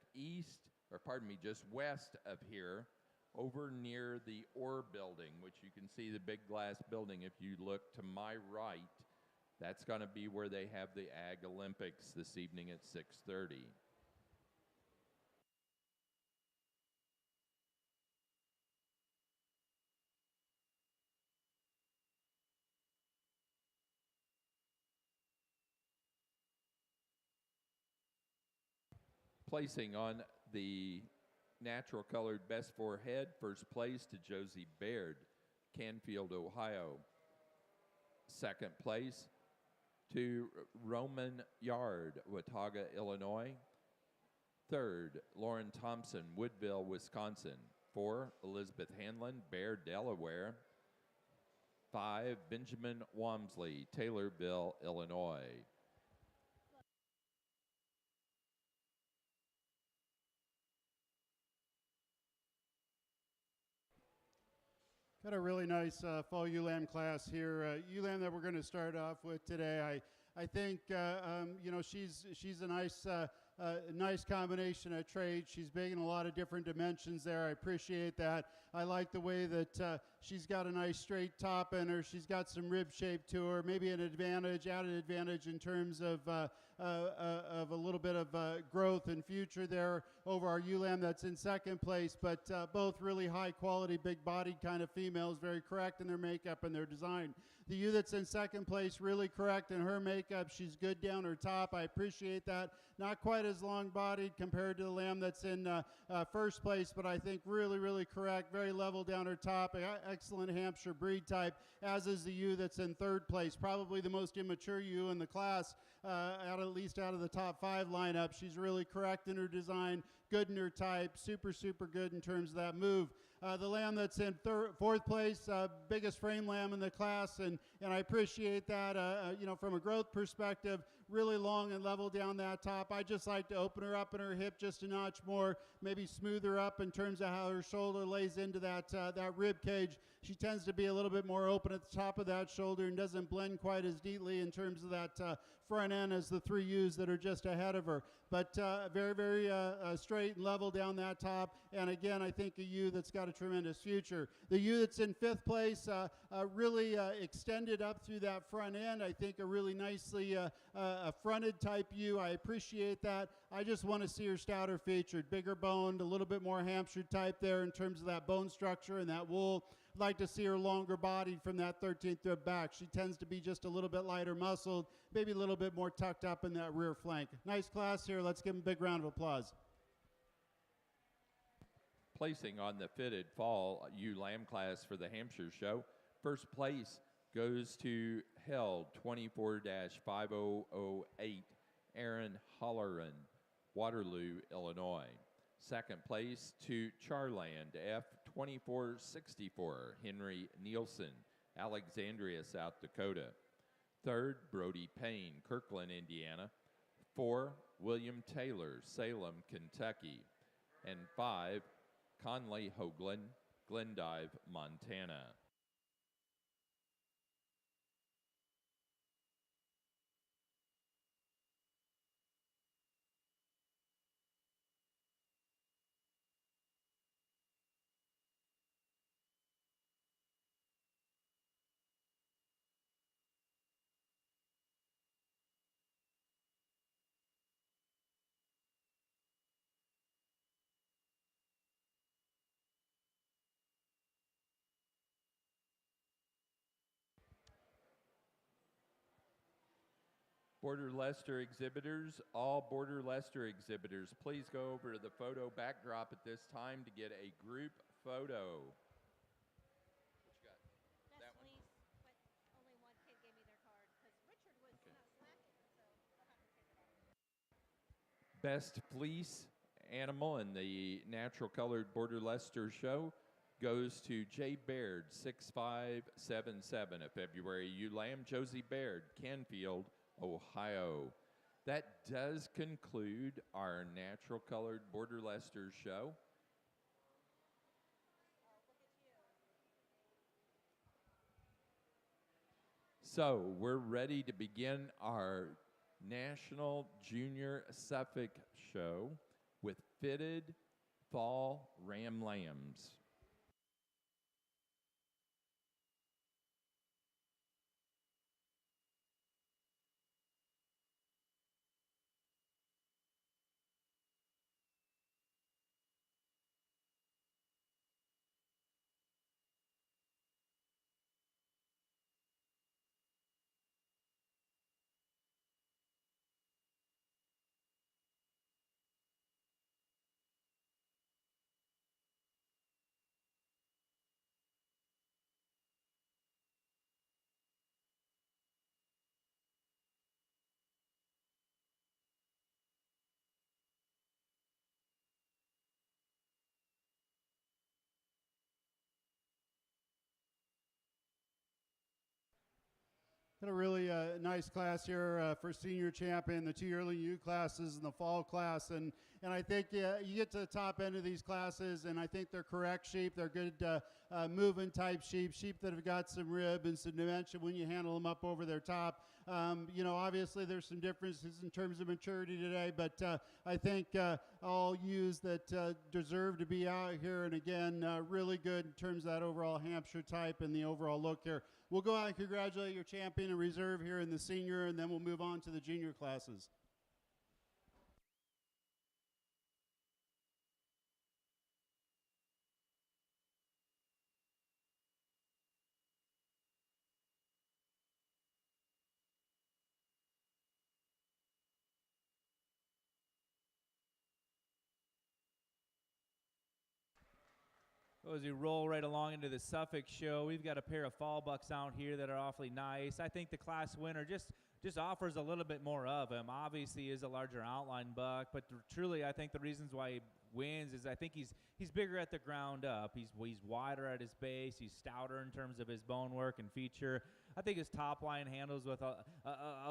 A: just west of here, over near the Orr building, which you can see the big glass building if you look to my right. That's going to be where they have the Ag Olympics this evening at 6:30. Placing on the natural colored best forehead, first place to Josie Baird, Canfield, Ohio. Second place to Roman Yard, Watauga, Illinois. Third, Lauren Thompson, Woodville, Wisconsin. 4, Elizabeth Hanlon, Bear, Delaware. 5, Benjamin Wamsley, Taylorville, Illinois.
B: Got a really nice fall ewe lamb class here. Ewe lamb that we're going to start off with today. I think you know, she's a nice a nice combination of traits. She's big in a lot of different dimensions there. I appreciate that. I like the way that she's got a nice straight top in her. She's got some rib shape to her, maybe an advantage, added advantage in terms of a little bit of growth and future there over our ewe lamb that's in second place, but both really high quality, big bodied kind of females, very correct in their makeup and their design. The ewe that's in second place, really correct in her makeup. She's good down her top. I appreciate that. Not quite as long-bodied compared to the lamb that's in first place, but I think really, really correct. Very level down her top. Excellent Hampshire breed type, as is the ewe that's in third place. Probably the most immature ewe in the class, at least out of the top 5 lineup. She's really correct in her design, good in her type, super, super good in terms of that move. The lamb that's in fourth place, biggest frame lamb in the class, and I appreciate that. From a growth perspective, really long and level down that top. I just like to open her up in her hip just a notch more, maybe smooth her up in terms of how her shoulder lays into that rib cage. She tends to be a little bit more open at the top of that shoulder and doesn't blend quite as neatly in terms of that front end as the 3 ewes that are just ahead of her. But very, very straight and level down that top. And again, I think a ewe that's got a tremendous future. The ewe that's in 5th place really extended up through that front end. I think a really nicely fronted type ewe. I appreciate that. I just want to see her stouter featured, bigger boned, a little bit more Hampshire type there in terms of that bone structure and that wool. I'd like to see her longer bodied from that 13th rib back. She tends to be just a little bit lighter muscled, maybe a little bit more tucked up in that rear flank. Nice class here. Let's give them a big round of applause.
A: Placing on the fitted fall ewe lamb class for the Hampshire show, first place goes to Held 24-5008, Aaron Holleran, Waterloo, Illinois. Second place to Charland F2464, Henry Nielsen, Alexandria, South Dakota. Third, Brody Payne, Kirkland, Indiana. 4, William Taylor, Salem, Kentucky. And 5, Conley Hoagland, Glendive, Montana. Border Leicester exhibitors, all Border Leicester exhibitors, please go over to the photo backdrop at this time to get a group photo. What you got? That one?
D: Fleece, but only one kid gave me their card because Richard was not slacking, so I'll have to take it off.
A: Best fleece animal in the natural colored Border Leicester show goes to Jay Baird, 6577, a February ewe lamb. Josie Baird, Canfield, Ohio. That does conclude our natural colored Border Leicester show. So we're ready to begin our National Junior Suffolk show with fitted fall ram lambs.
B: Got a really nice class here for senior champion, the 2 yearling U classes and the fall class, and And I think you get to the top end of these classes, and I think they're correct sheep. They're good moving type sheep that have got some rib and some dimension when you handle them up over their top. You know, obviously there's some differences in terms of maturity today, but I think all ewes that deserve to be out here, and again, really good in terms of that overall Hampshire type and the overall look here. We'll go out and congratulate your champion and reserve here in the senior, and then we'll move on to the junior classes.
C: Well, as we roll right along into the Suffolk show, we've got a pair of fall bucks out here that are awfully nice. I think the class winner just offers a little bit more of him. Obviously, is a larger outline buck, but truly, I think the reasons why he wins is I think he's bigger at the ground up. He's wider at his base. He's stouter in terms of his bone work and feature. I think his top line handles with a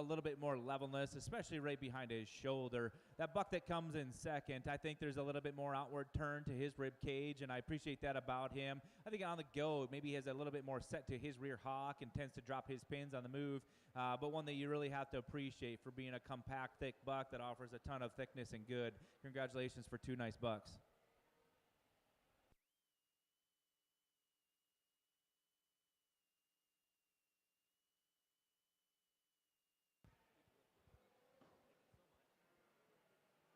C: little bit more levelness, especially right behind his shoulder. That buck that comes in second, I think there's a little bit more outward turn to his rib cage, and I appreciate that about him. I think on the go, maybe he has a little bit more set to his rear hock and tends to drop his pins on the move, but one that you really have to appreciate for being a compact, thick buck that offers a ton of thickness and good. Congratulations for two nice bucks.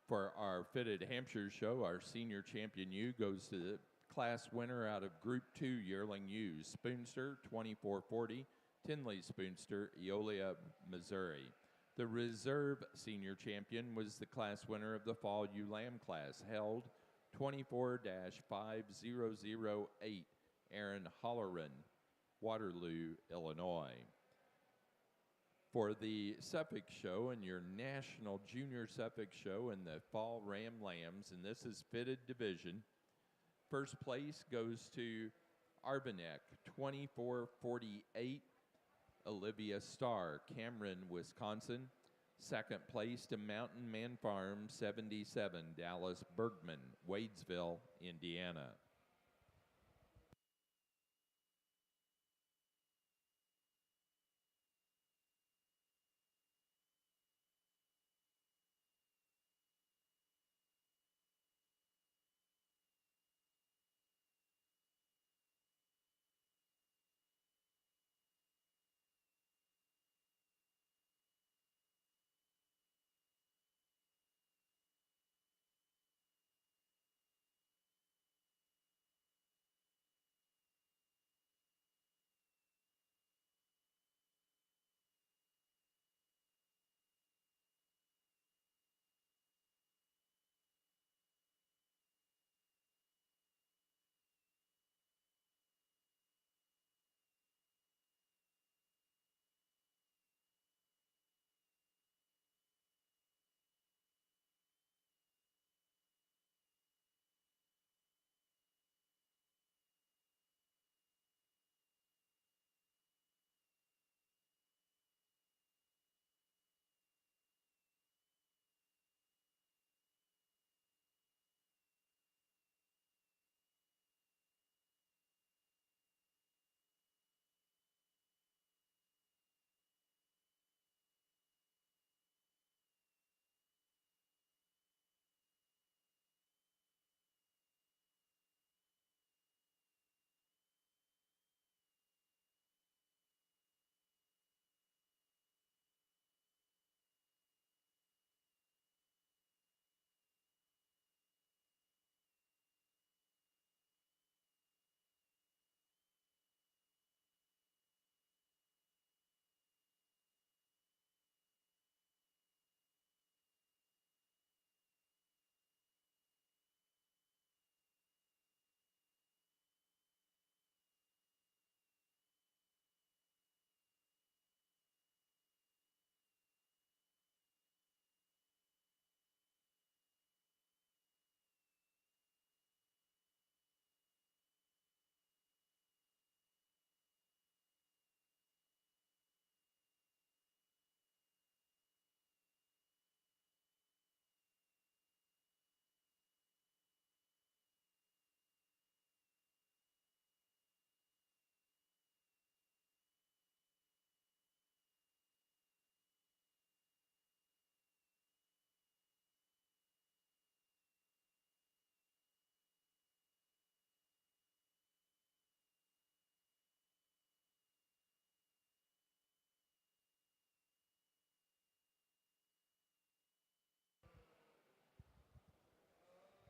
A: For our fitted Hampshire show, our senior champion ewe goes to the class winner out of Group 2 yearling ewes, Spoonster 2440, Tinley Spoonster, Eolia, Missouri. The reserve senior champion was the class winner of the fall ewe lamb class, held 24-5008, Aaron Holleran, Waterloo, Illinois. For the Suffolk show and your national junior Suffolk show and the fall ram lambs, and this is fitted division, first place goes to Arbanek 2448, Olivia Starr, Cameron, Wisconsin. Second place to Mountain Man Farm 77, Dallas Bergman, Wadesville, Indiana.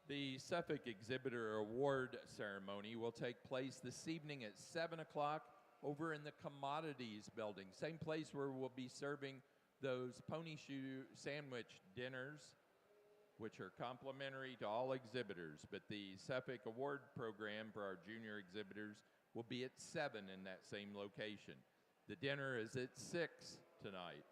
A: The Suffolk Exhibitor Award ceremony will take place this evening at 7 o'clock over in the Commodities Building, same place where we'll be serving those pony shoe sandwich dinners, which are complimentary to all exhibitors. But the Suffolk Award program for our junior exhibitors will be at 7 in that same location. The dinner is at 6 tonight.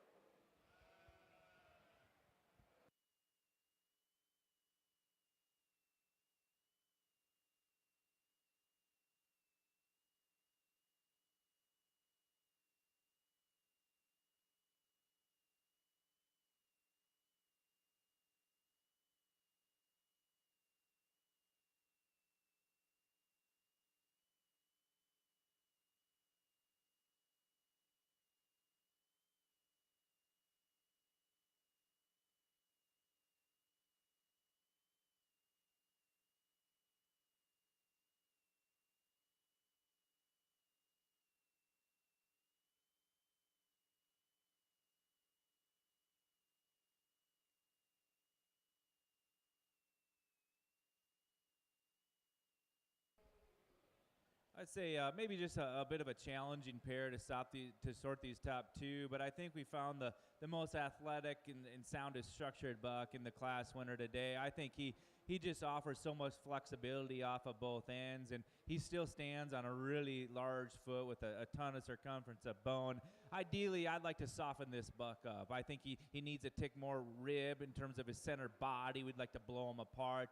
C: I'd say maybe just a bit of a challenging pair to sort these top two, but I think we found the most athletic and soundest structured buck in the class winner today. I think he just offers so much flexibility off of both ends, and he still stands on a really large foot with a ton of circumference of bone. Ideally, I'd like to soften this buck up. I think he needs a tick more rib in terms of his center body. We'd like to blow him apart.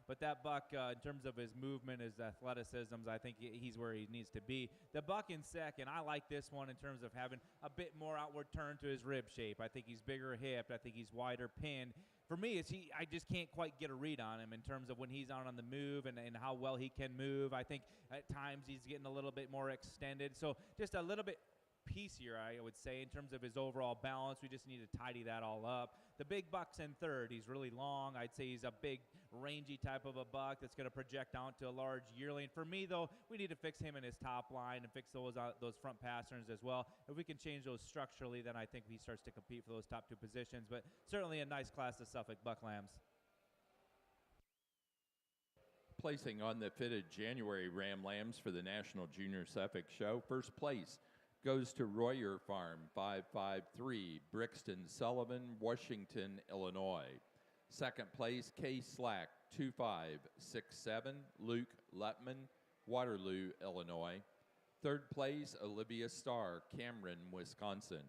C: But that buck, in terms of his movement, his athleticisms, I think he's where he needs to be. The buck in second, I like this one in terms of having a bit more outward turn to his rib shape. I think he's bigger hipped. I think he's wider pinned. For me, I just can't quite get a read on him in terms of when he's out on the move and how well he can move. I think at times he's getting a little bit more extended. So just a little bit piecier, I would say, in terms of his overall balance. We just need to tidy that all up. The big buck's in third. He's really long. I'd say he's a big, rangy type of a buck that's going to project out to a large yearling. For me, though, we need to fix him in his top line and fix those front pasterns as well. If we can change those structurally, then I think he starts to compete for those top two positions. But certainly a nice class of Suffolk buck lambs.
A: Placing on the fitted January ram lambs for the National Junior Suffolk Show, first place goes to Royer Farm, 553, Brixton Sullivan, Washington, Illinois. Second place, K. Slack, 2567, Luke Lutman, Waterloo, Illinois. Third place, Olivia Starr, Cameron, Wisconsin.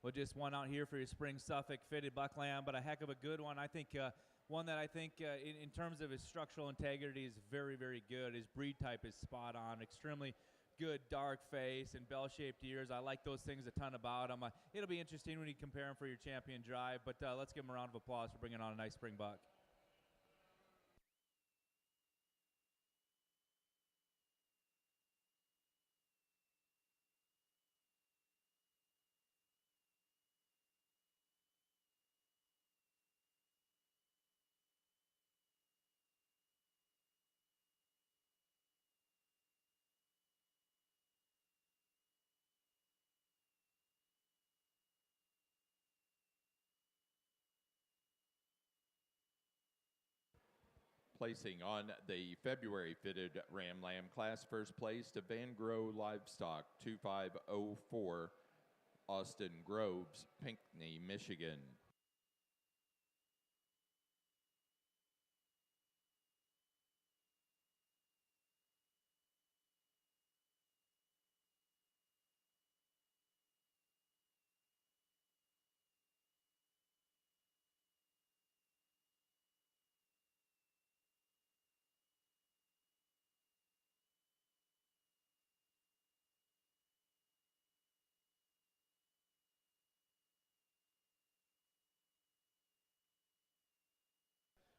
C: Well, just one out here for your spring Suffolk fitted buck lamb, but a heck of a good one. I think one that I think in terms of his structural integrity is very, very good. His breed type is spot on, extremely good dark face and bell-shaped ears. I like those things a ton about him. It'll be interesting when you compare him for your champion drive, but let's give him a round of applause for bringing on a nice spring buck.
A: Placing on the February fitted Ram Lamb class, first place to Van Grove Livestock, 2504, Austin Groves, Pinckney, Michigan.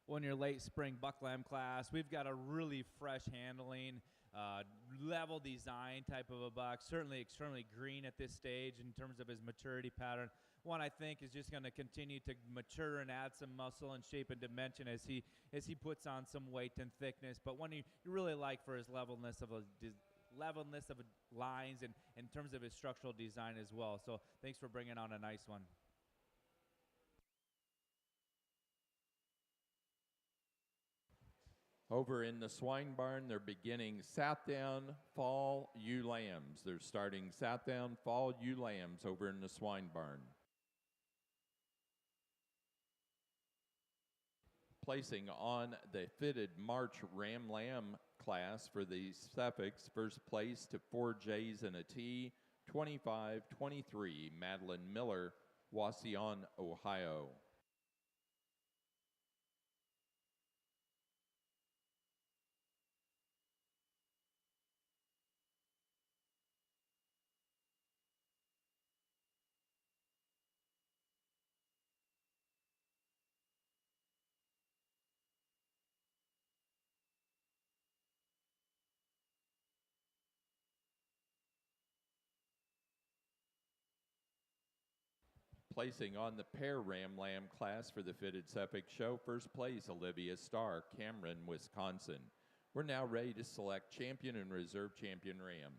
C: When your late spring buck lamb class, we've got a really fresh handling, level design type of a buck, certainly extremely green at this stage in terms of his maturity pattern. One I think is just going to continue to mature and add some muscle and shape and dimension as he puts on some weight and thickness. But one you really like for his levelness of lines and in terms of his structural design as well. So thanks for bringing on a nice one.
A: Over in the swine barn, they're beginning Southdown Fall ewe lambs. They're starting Southdown Fall ewe lambs over in the swine barn. Placing on the fitted March Ram Lamb class for the Suffix, first place to 4 J's and a T, 25-23, Madeline Miller, Wauseon, Ohio. Placing on the pair Ram Lamb class for the fitted Suffolk show, first place Olivia Starr, Cameron, Wisconsin. We're now ready to select champion and reserve champion ram.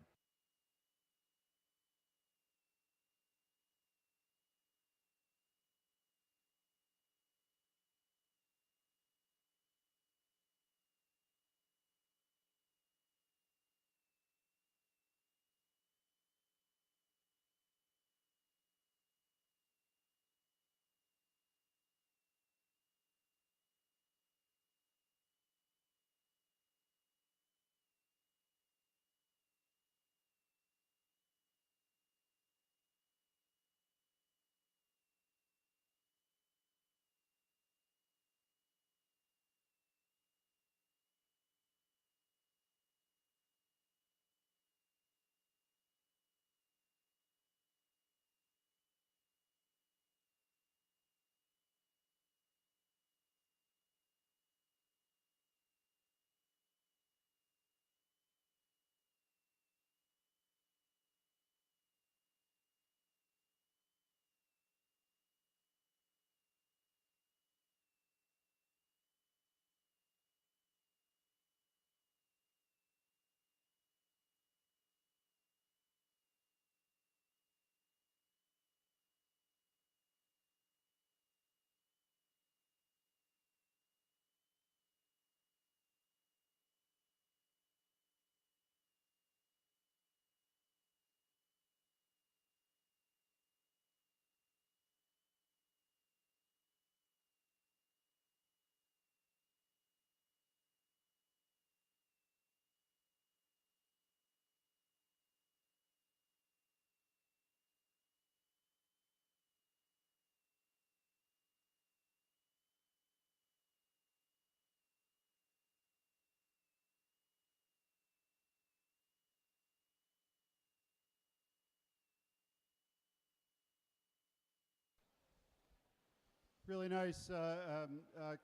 B: Really nice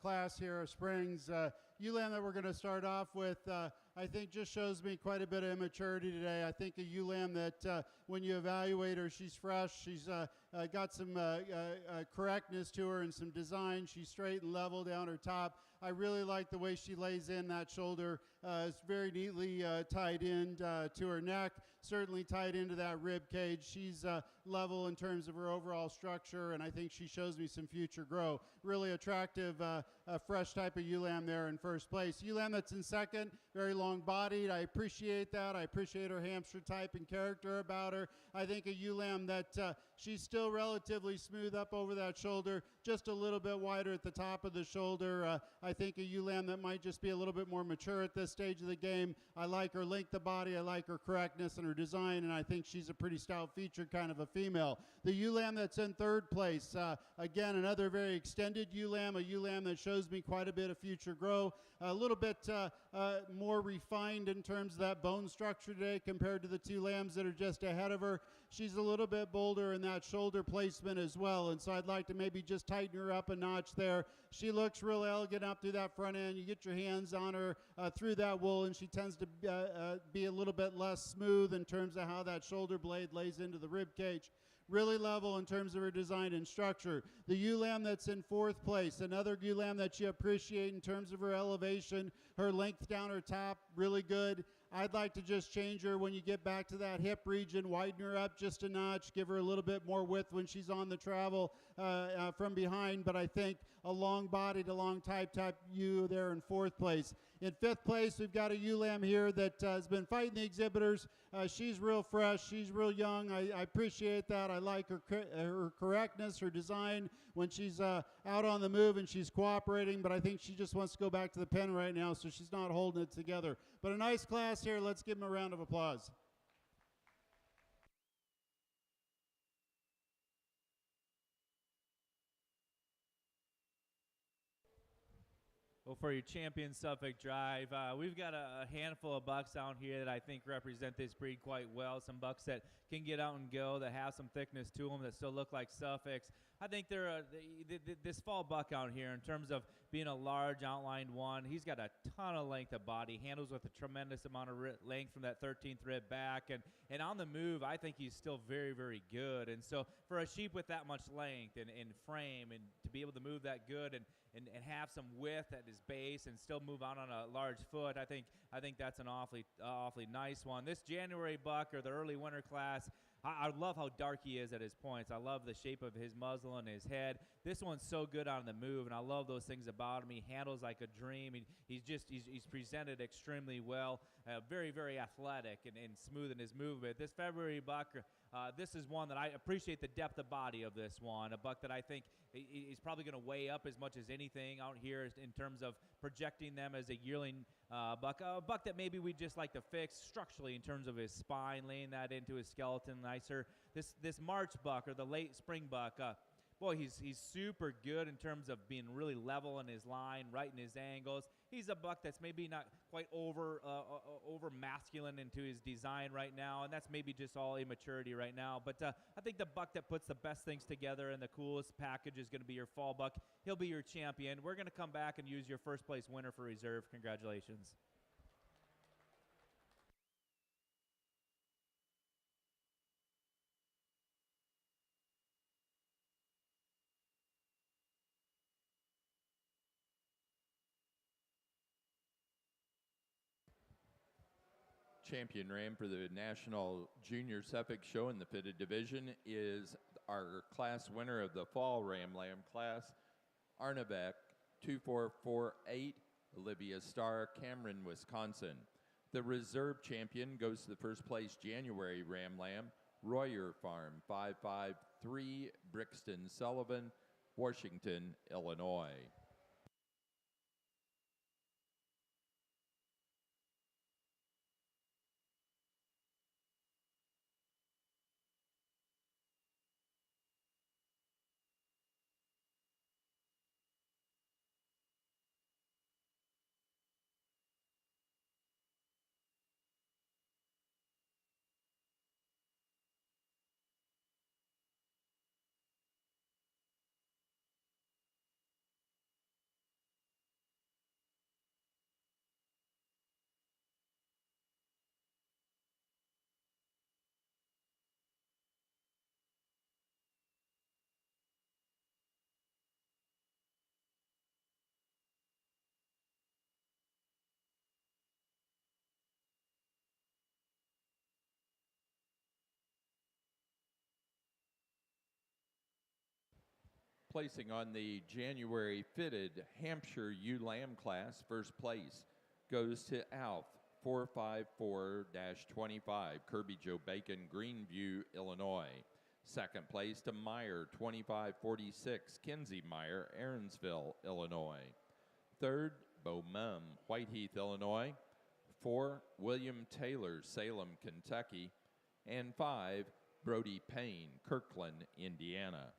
B: class here at Springs. Ewe lamb that we're going to start off with, I think just shows me quite a bit of immaturity today. I think a ewe lamb that when you evaluate her, she's fresh. She's got some correctness to her and some design. She's straight and level down her top. I really like the way she lays in that shoulder. It's very neatly tied in to her neck. certainly tied into that rib cage. She's level in terms of her overall structure, and I think she shows me some future grow. Really attractive, fresh type of ewe lamb there in first place. Ewe lamb that's in second, very long-bodied. I appreciate that. I appreciate her Hampshire type and character about her. I think a ewe lamb that she's still relatively smooth up over that shoulder, just a little bit wider at the top of the shoulder. I think a ewe lamb that might just be a little bit more mature at this stage of the game. I like her length of body, I like her correctness and her design, and I think she's a pretty stout-featured kind of a female. The ewe lamb that's in third place, again, another very extended ewe lamb, a ewe lamb that shows me quite a bit of future grow, a little bit more refined in terms of that bone structure today compared to the two lambs that are just ahead of her. She's a little bit bolder in that shoulder placement as well, and so I'd like to maybe just tighten her up a notch there. She looks real elegant up through that front end. You get your hands on her through that wool, and she tends to be a little bit less smooth in terms of how that shoulder blade lays into the rib cage. Really level in terms of her design and structure. The ewe lamb that's in fourth place, another ewe lamb that you appreciate in terms of her elevation, her length down her top, really good. I'd like to just change her when you get back to that hip region, widen her up just a notch, give her a little bit more width when she's on the travel from behind, but I think a long-bodied, a long-type ewe there in fourth place. In fifth place, we've got a ewe lamb here that has been fighting the exhibitors. She's real fresh. She's real young. I appreciate that. I like her correctness, her design when she's out on the move and she's cooperating, but I think she just wants to go back to the pen right now, so she's not holding it together. But a nice class here. Let's give them a round of applause.
C: Well, for your champion Suffolk drive, we've got a handful of bucks out here that I think represent this breed quite well. Some bucks that can get out and go, that have some thickness to them, that still look like Suffix. I think they're this fall buck out here, in terms of being a large outlined one, he's got a ton of length of body, handles with a tremendous amount of length from that 13th rib back, and on the move, I think he's still very, very good. And so for a sheep with that much length and frame, and to be able to move that good and have some width at his base and still move out on a large foot, I think that's an awfully nice one. This January buck, or the early winter class, I love how dark he is at his points. I love the shape of his muzzle and his head. This one's so good on the move, and I love those things about him. He handles like a dream. He's presented extremely well, very, very athletic and smooth in his movement. This February buck, this is one that I appreciate the depth of body of this one, a buck that I think is probably going to weigh up as much as anything out here in terms of projecting them as a yearling buck, a buck that maybe we just like to fix structurally in terms of his spine, laying that into his skeleton nicer. This March buck, or the late spring buck, boy, he's super good in terms of being really level in his line, right in his angles. He's a buck that's maybe not quite over masculine into his design right now, and that's maybe just all immaturity right now. But I think the buck that puts the best things together and the coolest package is going to be your fall buck. He'll be your champion. We're going to come back and use your first place winner for reserve. Congratulations.
A: Champion ram for the National Junior Suffolk Show in the fitted division is our class winner of the fall Ram Lamb class, Arnebeck 2448, Olivia Starr, Cameron, Wisconsin. The reserve champion goes to the first place January Ram Lamb, Royer Farm 553, Brixton Sullivan, Washington, Illinois. Placing on the January fitted Hampshire ewe lamb class, first place goes to Alf 454-25, Kirby Joe Bacon, Greenview, Illinois. Second place to Meyer 2546, Kinsey Meyer, Aaronsville, Illinois. Third, Bo Mum, Whiteheath, Illinois. 4, William Taylor, Salem, Kentucky. And 5, Brody Payne, Kirkland, Indiana.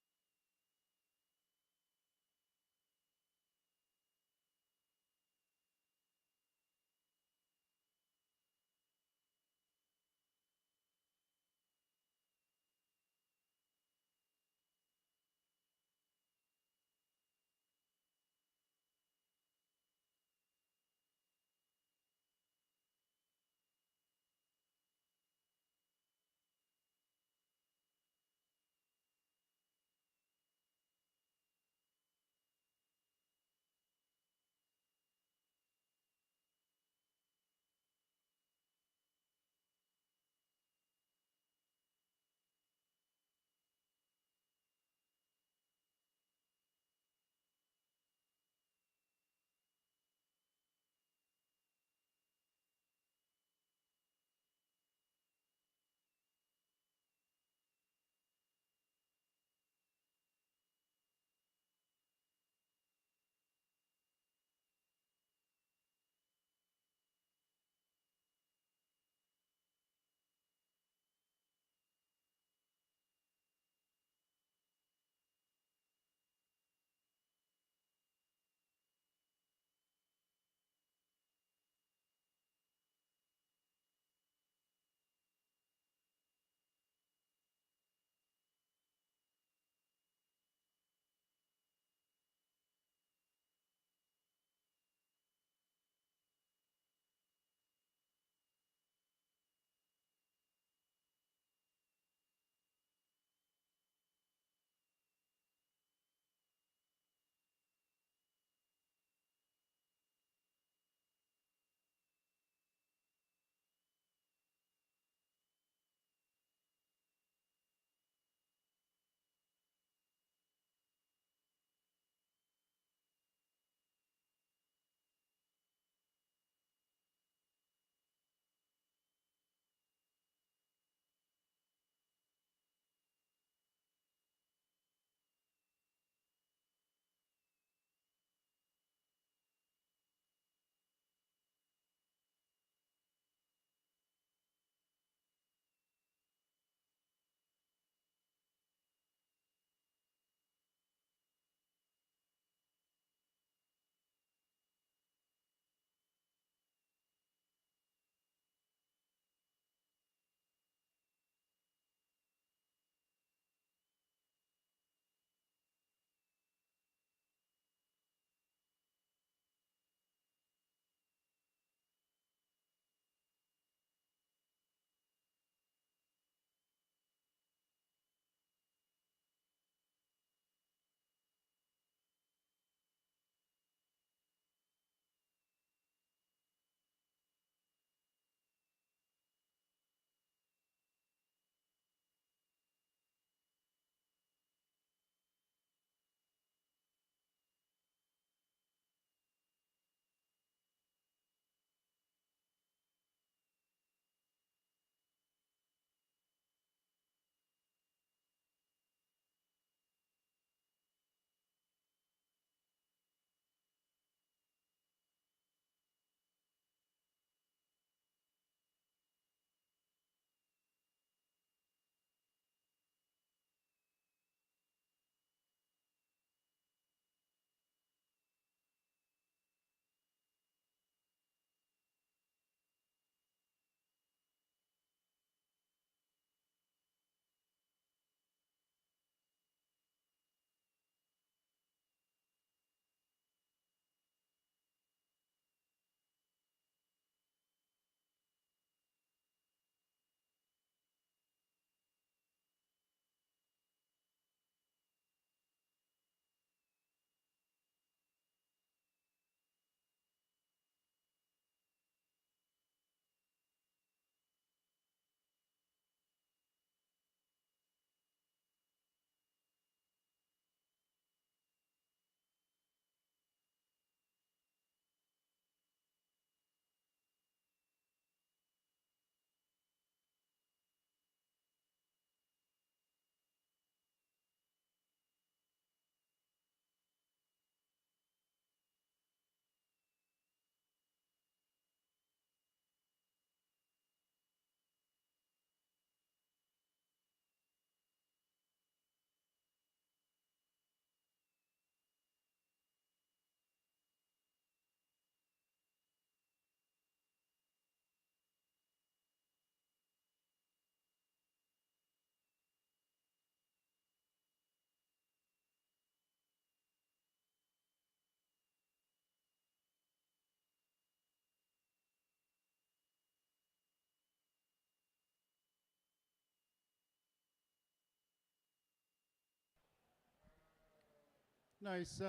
B: Nice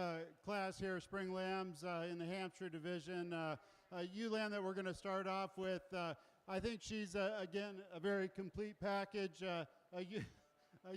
B: class here, spring lambs in the Hampshire division. A ewe lamb that we're going to start off with. I think she's, again, a very complete package. A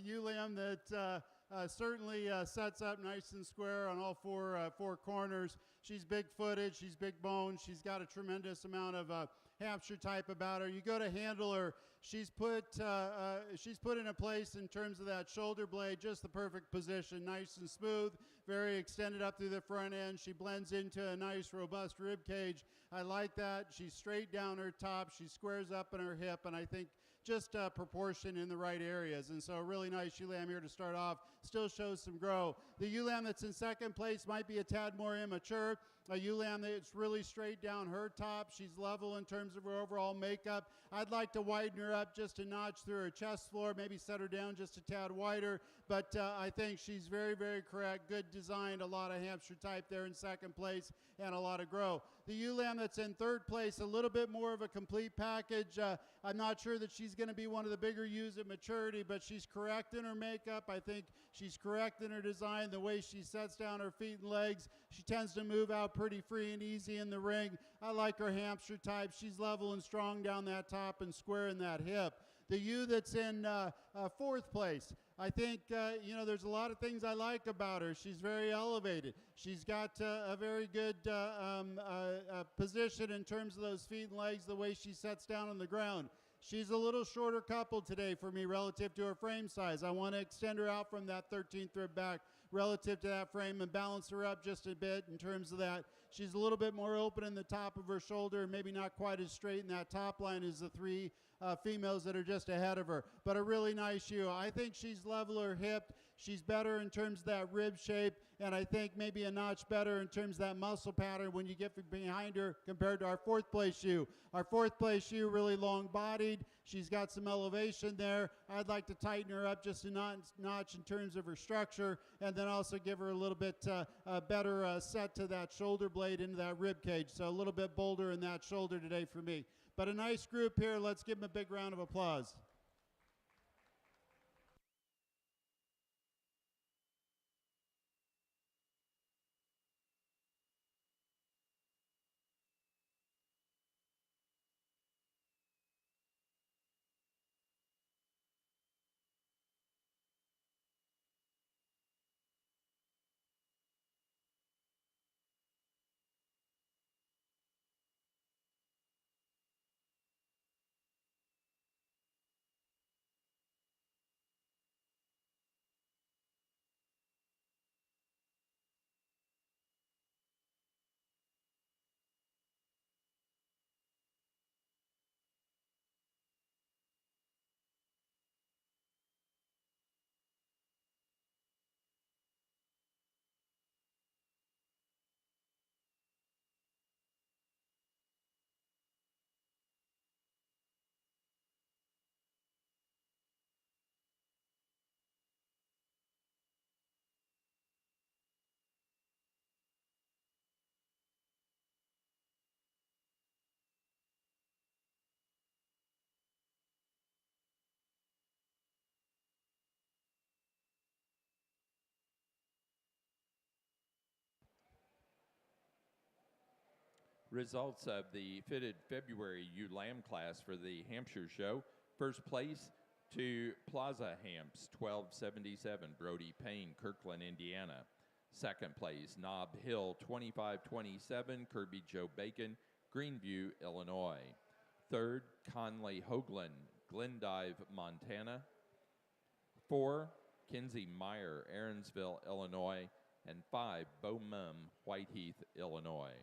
B: ewe lamb that certainly sets up nice and square on all four corners. She's big-footed, she's big-boned, she's got a tremendous amount of Hampshire type about her. You go to handle her, she's put in a place in terms of that shoulder blade, just the perfect position, nice and smooth, very extended up through the front end. She blends into a nice, robust rib cage. I like that. She's straight down her top. She squares up in her hip, and I think just proportion in the right areas. And so a really nice ewe lamb here to start off. Still shows some grow. The ewe lamb that's in second place might be a tad more immature. A ewe lamb that's really straight down her top. She's level in terms of her overall makeup. I'd like to widen her up just a notch through her chest floor, maybe set her down just a tad wider. But I think she's very, very correct. Good designed, a lot of Hampshire type there in second place, and a lot of grow. The ewe lamb that's in third place, a little bit more of a complete package. I'm not sure that she's going to be one of the bigger ewes at maturity, but she's correct in her makeup. I think she's correct in her design, the way she sets down her feet and legs. She tends to move out pretty free and easy in the ring. I like her Hampshire type. She's level and strong down that top and square in that hip. The ewe that's in fourth place, I think, there's a lot of things I like about her. She's very elevated. She's got a very good position in terms of those feet and legs, the way she sets down on the ground. She's a little shorter coupled today for me relative to her frame size. I want to extend her out from that 13th rib back relative to that frame and balance her up just a bit in terms of that. She's a little bit more open in the top of her shoulder, maybe not quite as straight in that top line as the three females that are just ahead of her, but a really nice ewe. I think she's leveler hipped. She's better in terms of that rib shape, and I think maybe a notch better in terms of that muscle pattern when you get behind her compared to our fourth place ewe. Our fourth place ewe, really long bodied. She's got some elevation there. I'd like to tighten her up just a notch in terms of her structure, and then also give her a little bit better set to that shoulder blade into that rib cage. So a little bit bolder in that shoulder today for me. But a nice group here. Let's give them a big round of applause.
A: Results of the fitted February ewe lamb class for the Hampshire show. First place to Plaza Hamps, 1277, Brody Payne, Kirkland, Indiana. Second place, Nob Hill, 2527, Kirby Joe Bacon, Greenview, Illinois. Third, Conley Hoagland, Glendive, Montana. 4, Kinsey Meyer, Aaronsville, Illinois. And 5, Bo Mum, Whiteheath, Illinois.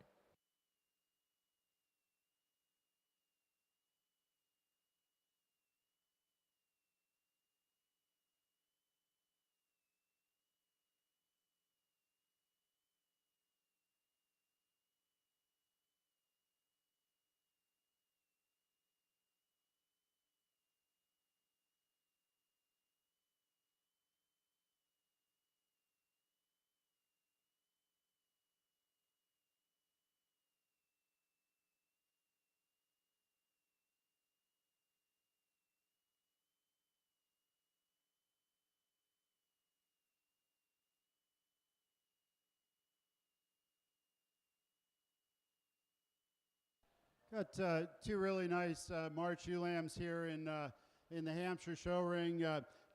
B: Got two really nice March ewe lambs here in the Hampshire show ring.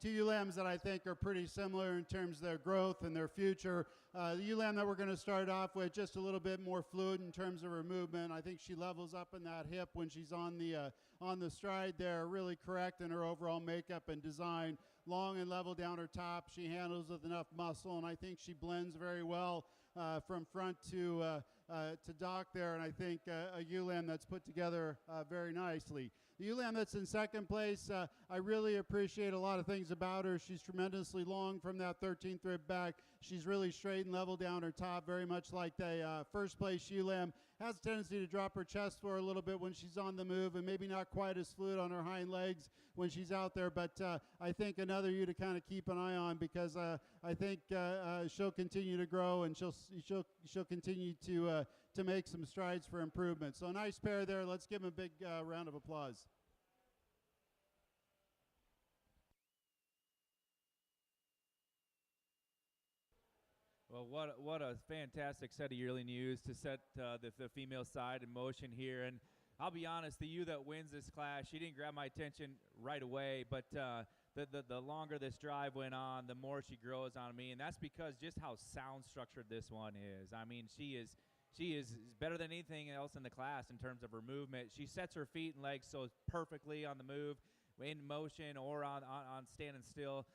B: Two ewe lambs that I think are pretty similar in terms of their growth and their future. The ewe lamb that we're going to start off with, just a little bit more fluid in terms of her movement. I think she levels up in that hip when she's on the stride there, really correct in her overall makeup and design. Long and level down her top. She handles with enough muscle, and I think she blends very well from front to dock there, and I think a ewe lamb that's put together very nicely. The ewe lamb that's in second place, I really appreciate a lot of things about her. She's tremendously long from that 13th rib back. She's really straight and level down her top, very much like the first place ewe lamb. Has a tendency to drop her chest forward a little bit when she's on the move, and maybe not quite as fluid on her hind legs when she's out there, but I think another ewe to kind of keep an eye on, because I think she'll continue to grow, and she'll continue to make some strides for improvement. So a nice pair there. Let's give them a big round of applause.
C: Well, what a fantastic set of yearling ewes to set the female side in motion here. And I'll be honest, the ewe that wins this class, she didn't grab my attention right away, but the longer this drive went on, the more she grows on me, and that's because just how sound structured this one is. I mean, she is better than anything else in the class in terms of her movement. She sets her feet and legs so perfectly on the move, in motion, or on standing still.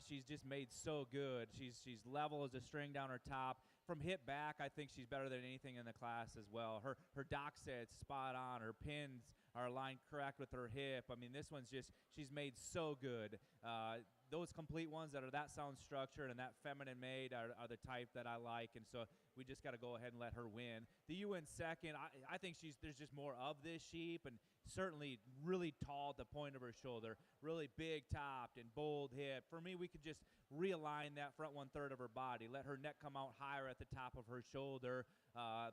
C: She's just made so good. She's level as a string down her top. From hip back, I think she's better than anything in the class as well. Her dock set's spot on. Her pins are aligned correct with her hip. I mean, this one's she's made so good. Those complete ones that are that sound structured and that feminine made are the type that I like, and so we just got to go ahead and let her win. The ewe in second, I think there's just more of this sheep, and certainly really tall at the point of her shoulder, really big topped and bold hip. For me, we could just realign that front 1/3 of her body, let her neck come out higher at the top of her shoulder.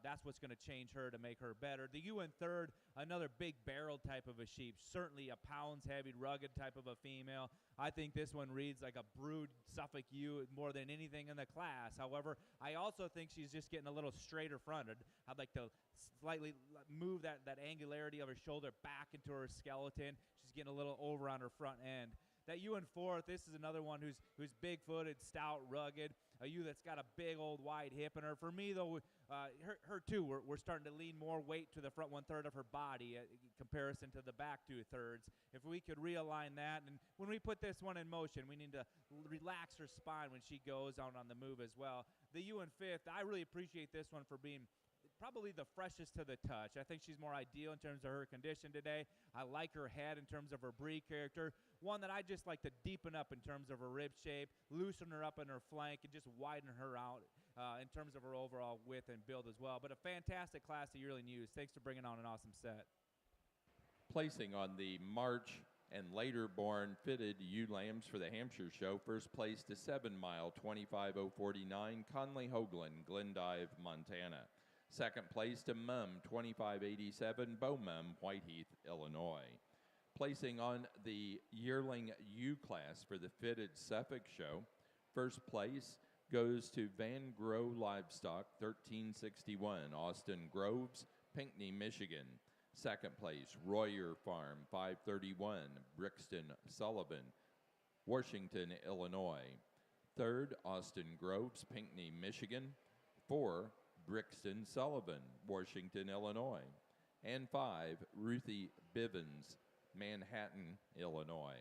C: That's what's going to change her to make her better. The ewe in third, another big barrel type of a sheep, certainly a pounds heavy, rugged type of a female. I think this one reads like a brood Suffolk ewe more than anything in the class. However, I also think she's just getting a little straighter fronted. I'd like to slightly move that angularity of her shoulder back into her skeleton. She's getting a little over on her front end. That ewe in fourth, this is another one who's big-footed, stout, rugged, a ewe that's got a big old wide hip in her. For me, though, her too, we're starting to lean more weight to the front 1/3 of her body in comparison to the back 2/3. If we could realign that, and when we put this one in motion, we need to relax her spine when she goes out on the move as well. The ewe in fifth, I really appreciate this one for being probably the freshest to the touch. I think she's more ideal in terms of her condition today. I like her head in terms of her breed character. One that I just like to deepen up in terms of her rib shape, loosen her up in her flank, and just widen her out in terms of her overall width and build as well. But a fantastic class of yearling ewes. Thanks for bringing on an awesome set.
A: Placing on the March and later born fitted ewe lambs for the Hampshire show, first place to 7 mile 25049 Conley Hoagland, Glendive, Montana. Second place to Mum 2587 Beaumum, Whiteheath, Illinois. Placing on the yearling ewe class for the fitted Suffolk show, first place goes to Van Grow Livestock 1361 Austin Groves, Pinckney, Michigan. Second place, Royer Farm 531 Brixton Sullivan, Washington, Illinois. Third, Austin Groves, Pinckney, Michigan. 4, Brixton Sullivan, Washington, Illinois. And 5, Ruthie Bivens, Manhattan, Illinois.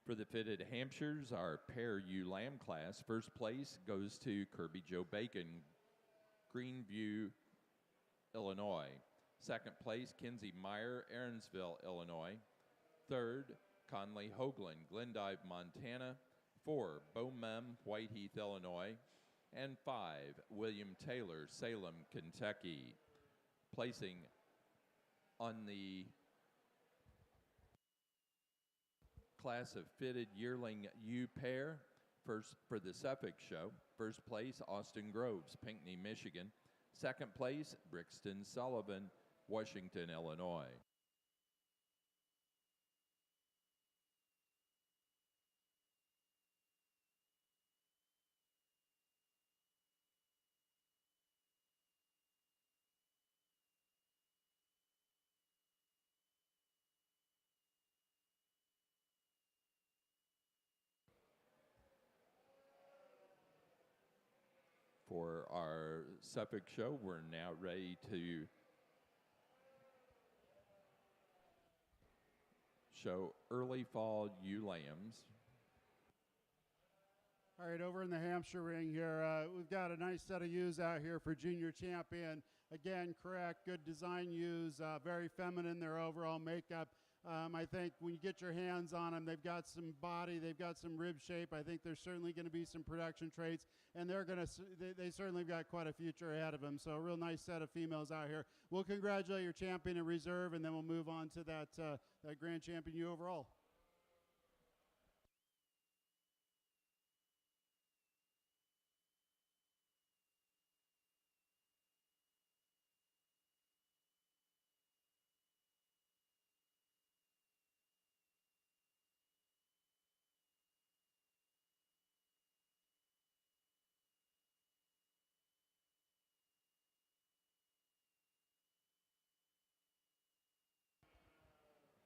A: For the fitted Hampshires, our pair ewe lamb class, first place goes to Kirby Joe Bacon, Greenview, Illinois. Second place, Kinsey Meyer, Aaronsville, Illinois. Third, Conley Hoagland, Glendive, Montana. 4, Bo Mem, Whiteheath, Illinois. And 5, William Taylor, Salem, Kentucky. Placing on the class of fitted yearling ewe pair, first for the Suffolk show. First place, Austin Groves, Pinckney, Michigan. Second place, Brixton Sullivan, Washington, Illinois. For our Suffolk show, we're now ready to show early fall ewe lambs.
B: All right, over in the Hampshire ring here, we've got a nice set of ewes out here for junior champion. Again, correct, good design ewes, very feminine, their overall makeup. I think when you get your hands on them, they've got some body, they've got some rib shape. I think there's certainly going to be some production traits, and they certainly got quite a future ahead of them. So a real nice set of females out here. We'll congratulate your champion in reserve, and then we'll move on to that grand champion ewe overall.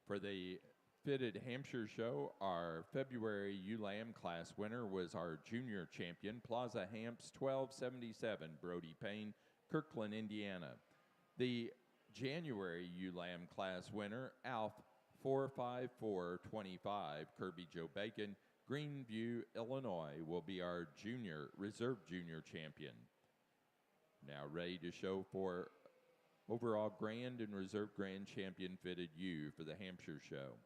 A: For the fitted Hampshire show, our February ewe lamb class winner was our junior champion, Plaza Hamps 1277, Brody Payne, Kirkland, Indiana. The January ewe lamb class winner, Alf 45425, Kirby Joe Bacon, Greenview, Illinois, will be our reserve junior champion. Now ready to show for overall grand and reserve grand champion fitted ewe for the Hampshire show.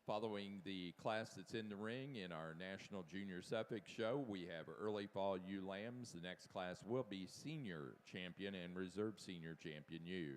A: Following the class that's in the ring in our National Junior Suffolk show, we have early fall ewe lambs. The next class will be senior champion and reserve senior champion ewe.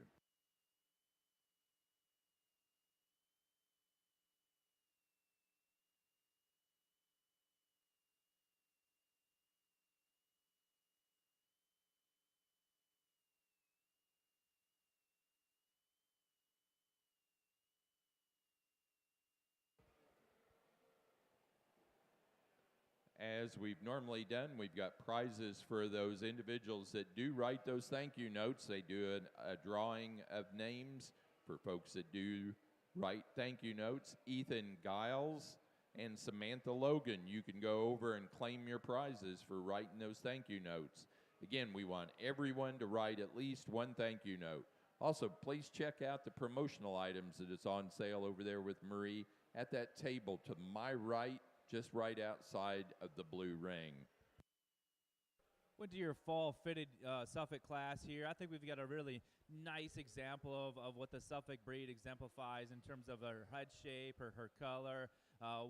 A: As we've normally done, we've got prizes for those individuals that do write those thank you notes. They do a drawing of names for folks that do write thank you notes. Ethan Giles and Samantha Logan, you can go over and claim your prizes for writing those thank you notes. Again, we want everyone to write at least one thank you note. Also, please check out the promotional items that is on sale over there with Marie at that table to my right, just right outside of the blue ring.
C: Went to your fall fitted Suffolk class here. I think we've got a really nice example of what the Suffolk breed exemplifies in terms of her head shape, her color.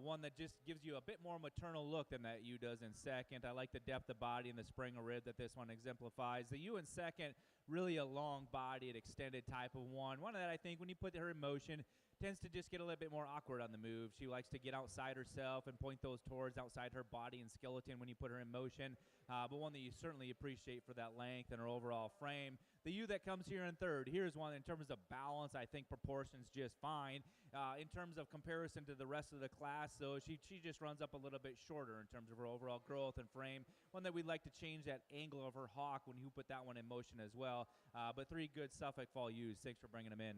C: One that just gives you a bit more maternal look than that ewe does in second. I like the depth of body and the spring of rib that this one exemplifies. The ewe in second, really a long-bodied, extended type of one. One that I think when you put her in motion, tends to just get a little bit more awkward on the move. She likes to get outside herself and point those towards outside her body and skeleton when you put her in motion, but one that you certainly appreciate for that length and her overall frame. The ewe that comes here in third, here's one in terms of balance, I think proportions just fine. In terms of comparison to the rest of the class, so she just runs up a little bit shorter in terms of her overall growth and frame. One that we'd like to change that angle of her hock when you put that one in motion as well. But three good Suffolk fall ewes. Thanks for bringing them in.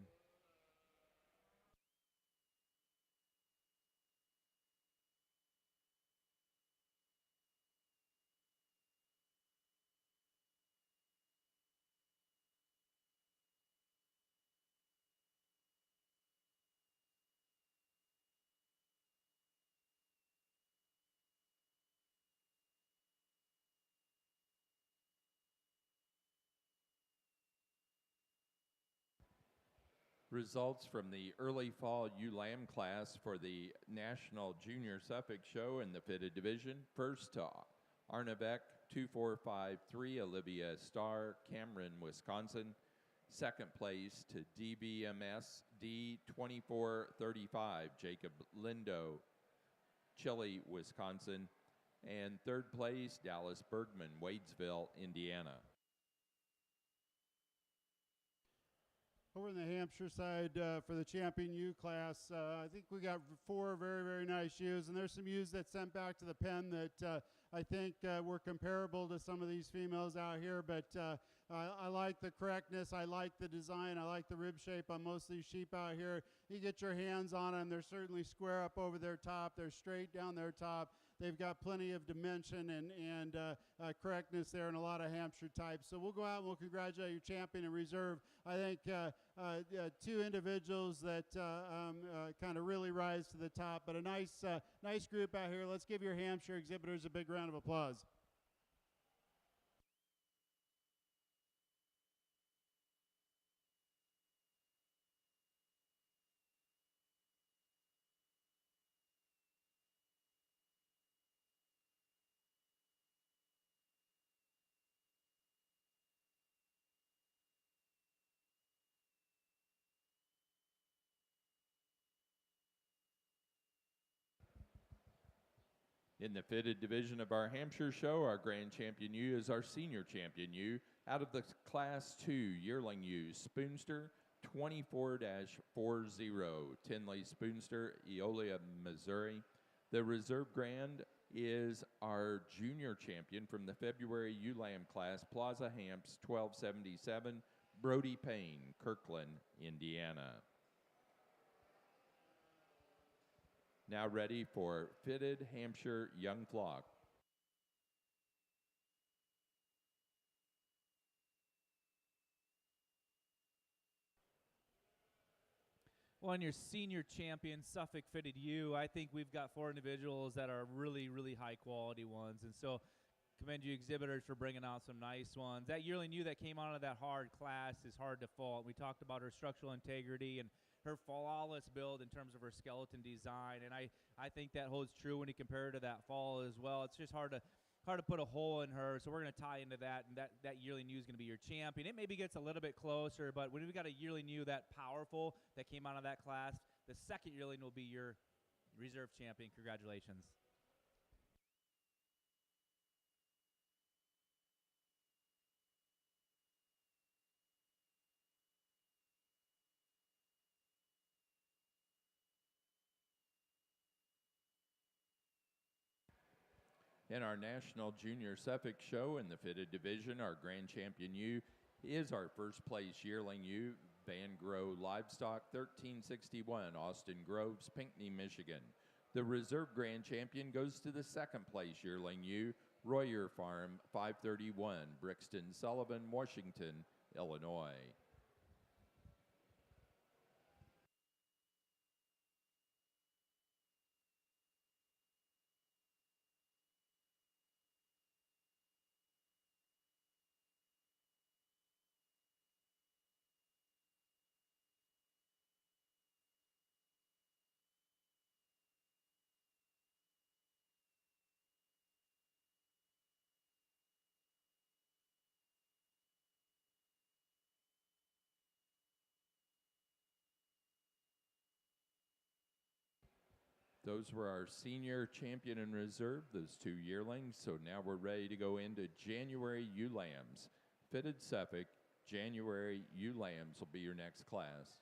A: Results from the early fall ewe lamb class for the National Junior Suffolk Show in the fitted division. first to Arnebeck, 2453, Olivia Starr, Cameron, Wisconsin. Second place to DBMS D2435, Jacob Lindo, Chile, Wisconsin. And third place, Dallas Bergman, Wadesville, Indiana.
B: Over in the Hampshire side for the champion ewe class, I think we got 4 very, very nice ewes, and there's some ewes that sent back to the pen that I think were comparable to some of these females out here, but I like the correctness, I like the design, I like the rib shape on most of these sheep out here. You get your hands on them, they're certainly square up over their top, they're straight down their top. They've got plenty of dimension and correctness there in a lot of Hampshire types. So we'll go out and we'll congratulate your champion and reserve. I think 2 individuals that kind of really rise to the top, but a nice group out here. Let's give your Hampshire exhibitors a big round of applause.
A: In the fitted division of our Hampshire show, our grand champion ewe is our senior champion ewe. Out of the Class 2 yearling ewe, Spoonster 24-40, Tinley Spoonster, Eolia, Missouri. The reserve grand is our junior champion from the February ewe lamb class, Plaza Hamps 1277, Brody Payne, Kirkland, Indiana. Now ready for fitted Hampshire young flock.
C: Well, on your senior champion Suffolk fitted ewe, I think we've got 4 individuals that are really, really high quality ones. And so commend you exhibitors for bringing out some nice ones. That yearling ewe that came out of that hard class is hard to fault. We talked about her structural integrity and her flawless build in terms of her skeleton design, and I think that holds true when you compare her to that fall as well. It's just hard to put a hole in her, so we're going to tie into that, and that yearling ewe is going to be your champion. It maybe gets a little bit closer, but when we've got a yearling ewe that powerful that came out of that class, the second yearling will be your reserve champion. Congratulations.
A: In our National Junior Suffolk Show in the fitted division, our grand champion ewe is our first place yearling ewe, Van Grow Livestock 1361, Austin Groves, Pinckney, Michigan. The reserve grand champion goes to the second place yearling ewe, Royer Farm 531, Brixton Sullivan, Washington, Illinois. Those were our senior champion and reserve, those 2 yearlings. So now we're ready to go into January ewe lambs. Fitted Suffolk, January ewe lambs will be your next class.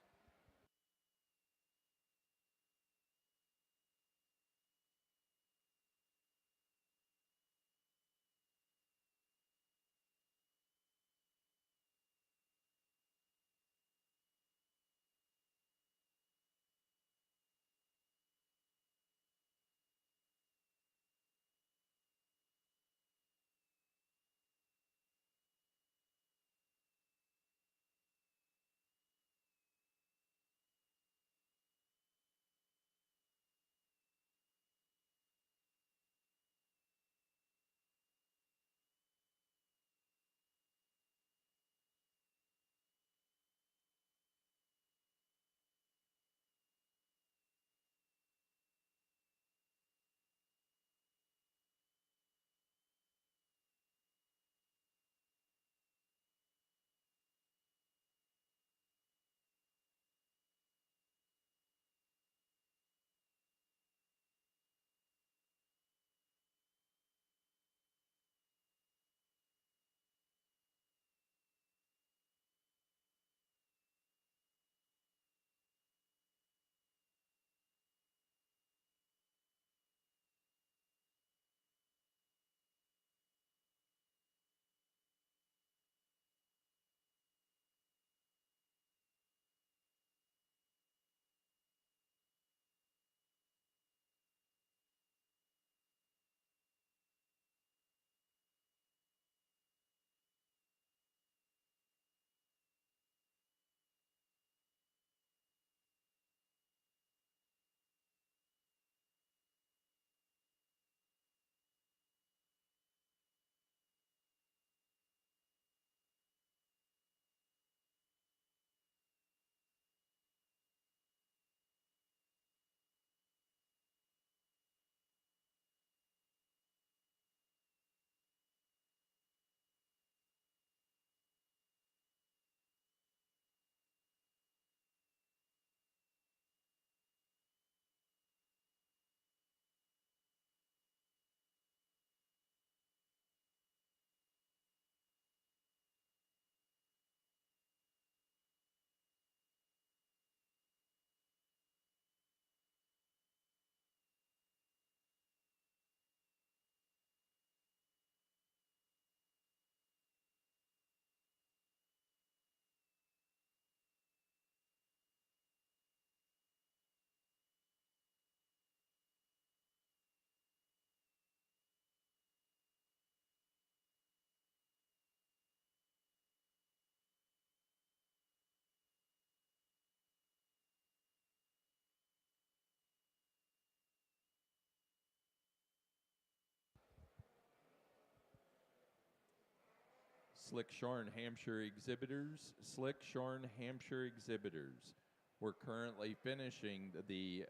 A: Slick-shorn Hampshire exhibitors, Slick-shorn Hampshire exhibitors. We're currently finishing the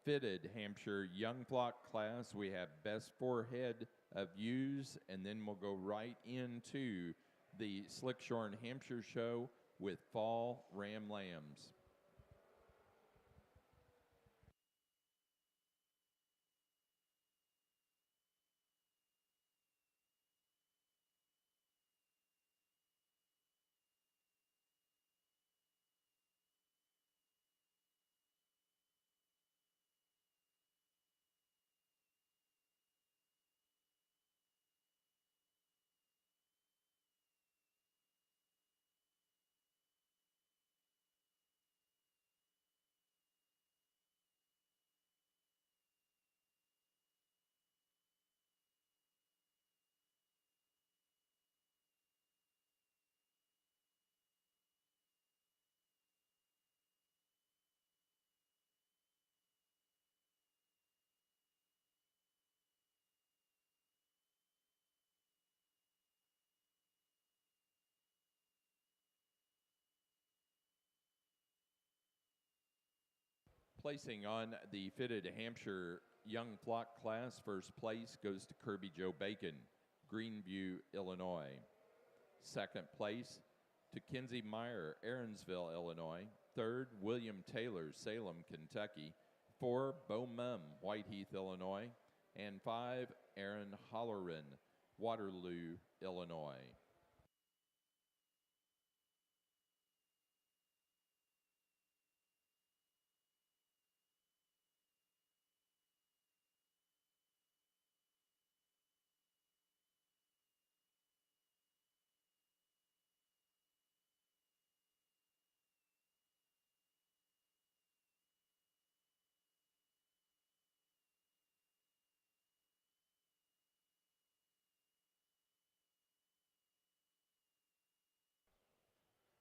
A: fitted Hampshire young flock class. We have best forehead of ewes, and then we'll go right into the Slick-shorn Hampshire show with fall ram lambs. Placing on the fitted Hampshire young flock class, first place goes to Kirby Joe Bacon, Greenview, Illinois. Second place to Kinsey Meyer, Aaronsville, Illinois. Third, William Taylor, Salem, Kentucky. 4, Bo Mum, Whiteheath, Illinois. And 5, Aaron Holleran, Waterloo, Illinois.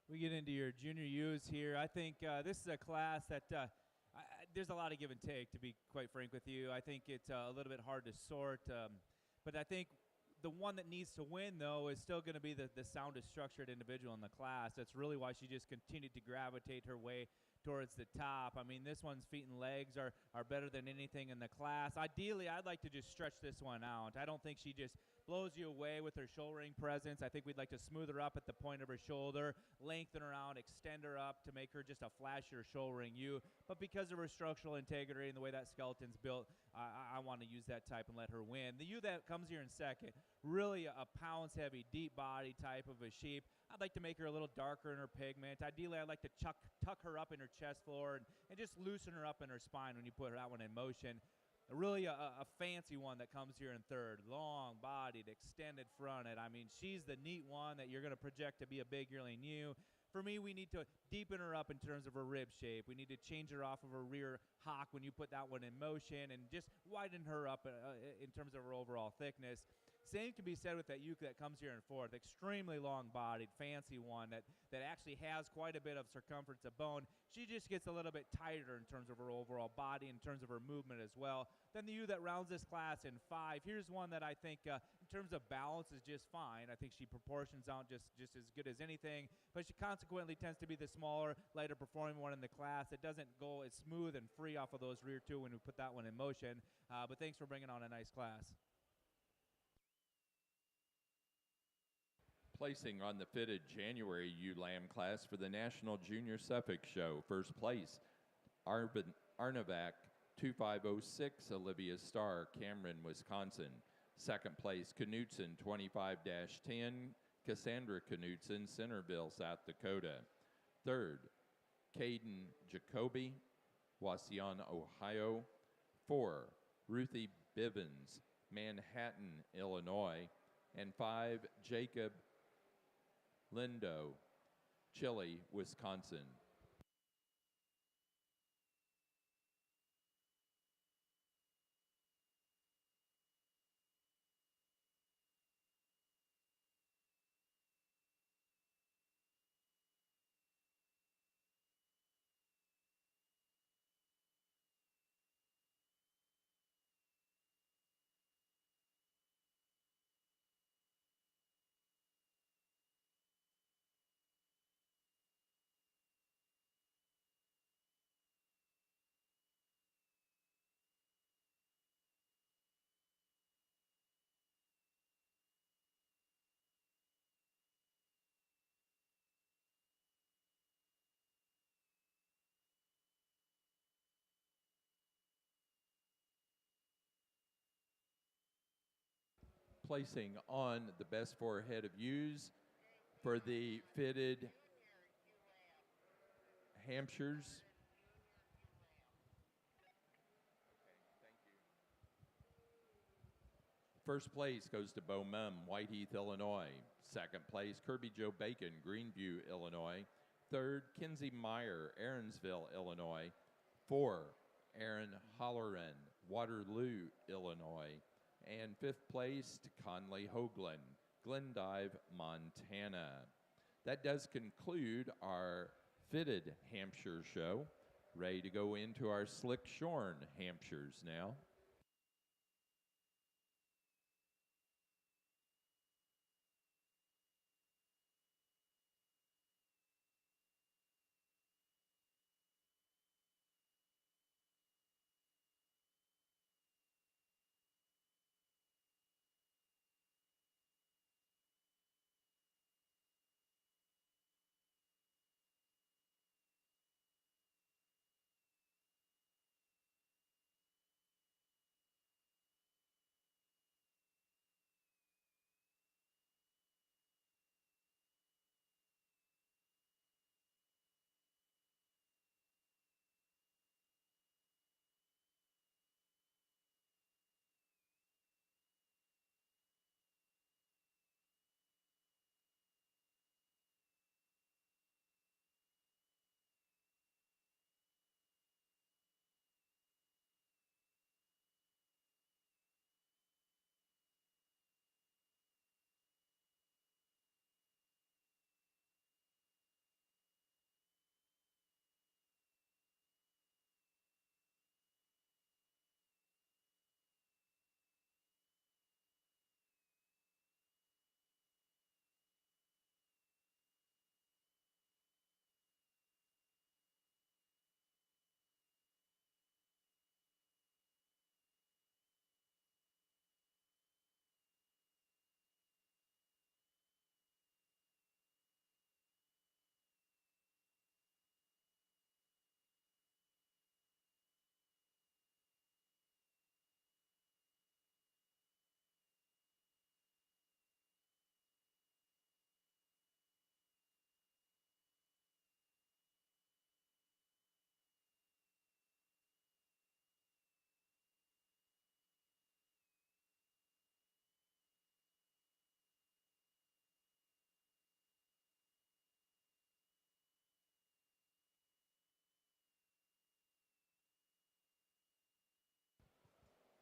C: We get into your junior U's here. I think this is a class that there's a lot of give and take, to be quite frank with you. I think it's a little bit hard to sort, but I think the one that needs to win, though, is still going to be the soundest structured individual in the class. That's really why she just continued to gravitate her way towards the top. I mean, this one's feet and legs are better than anything in the class. Ideally, I'd like to just stretch this one out. I don't think she just blows you away with her shouldering presence. I think we'd like to smooth her up at the point of her shoulder, lengthen her out, extend her up to make her just a flashier shouldering ewe. But because of her structural integrity and the way that skeleton's built, I want to use that type and let her win. The ewe that comes here in second, really a pounds-heavy, deep body type of a sheep. I'd like to make her a little darker in her pigment. Ideally, I'd like to tuck her up in her chest floor and just loosen her up in her spine when you put that one in motion. Really a fancy one that comes here in third. Long-bodied, extended fronted. I mean, she's the neat one that you're going to project to be a big yearling ewe. For me, we need to deepen her up in terms of her rib shape. We need to change her off of her rear hock when you put that one in motion and just widen her up in terms of her overall thickness. Same can be said with that ewe that comes here in fourth. Extremely long-bodied, fancy one that actually has quite a bit of circumference of bone. She just gets a little bit tighter in terms of her overall body, in terms of her movement as well. Then the ewe that rounds this class in 5. Here's one that I think, in terms of balance, is just fine. I think she proportions out just as good as anything, but she consequently tends to be the smaller, lighter performing one in the class. It doesn't go as smooth and free off of those rear two when we put that one in motion. But thanks for bringing on a nice class.
A: Placing on the fitted January ewe lamb class for the National Junior Suffolk Show. First place, Arnavac 2506, Olivia Starr, Cameron, Wisconsin. Second place, Knutson 25-10, Cassandra Knutson, Centerville, South Dakota. Third, Caden Jacoby, Wauseon, Ohio. 4, Ruthie Bivens, Manhattan, Illinois. And 5, Jacob Lindo, Chile, Wisconsin. placing on the best forehead of ewes for the fitted Hampshires. First place goes to Bo Mum, Whiteheath, Illinois. Second place, Kirby Joe Bacon, Greenview, Illinois. Third, Kinsey Meyer, Aaronsville, Illinois. 4, Aaron Holleran, Waterloo, Illinois. And fifth place to Conley Hoagland, Glendive, Montana. That does conclude our fitted Hampshire show. Ready to go into our Slick-shorn Hampshires now.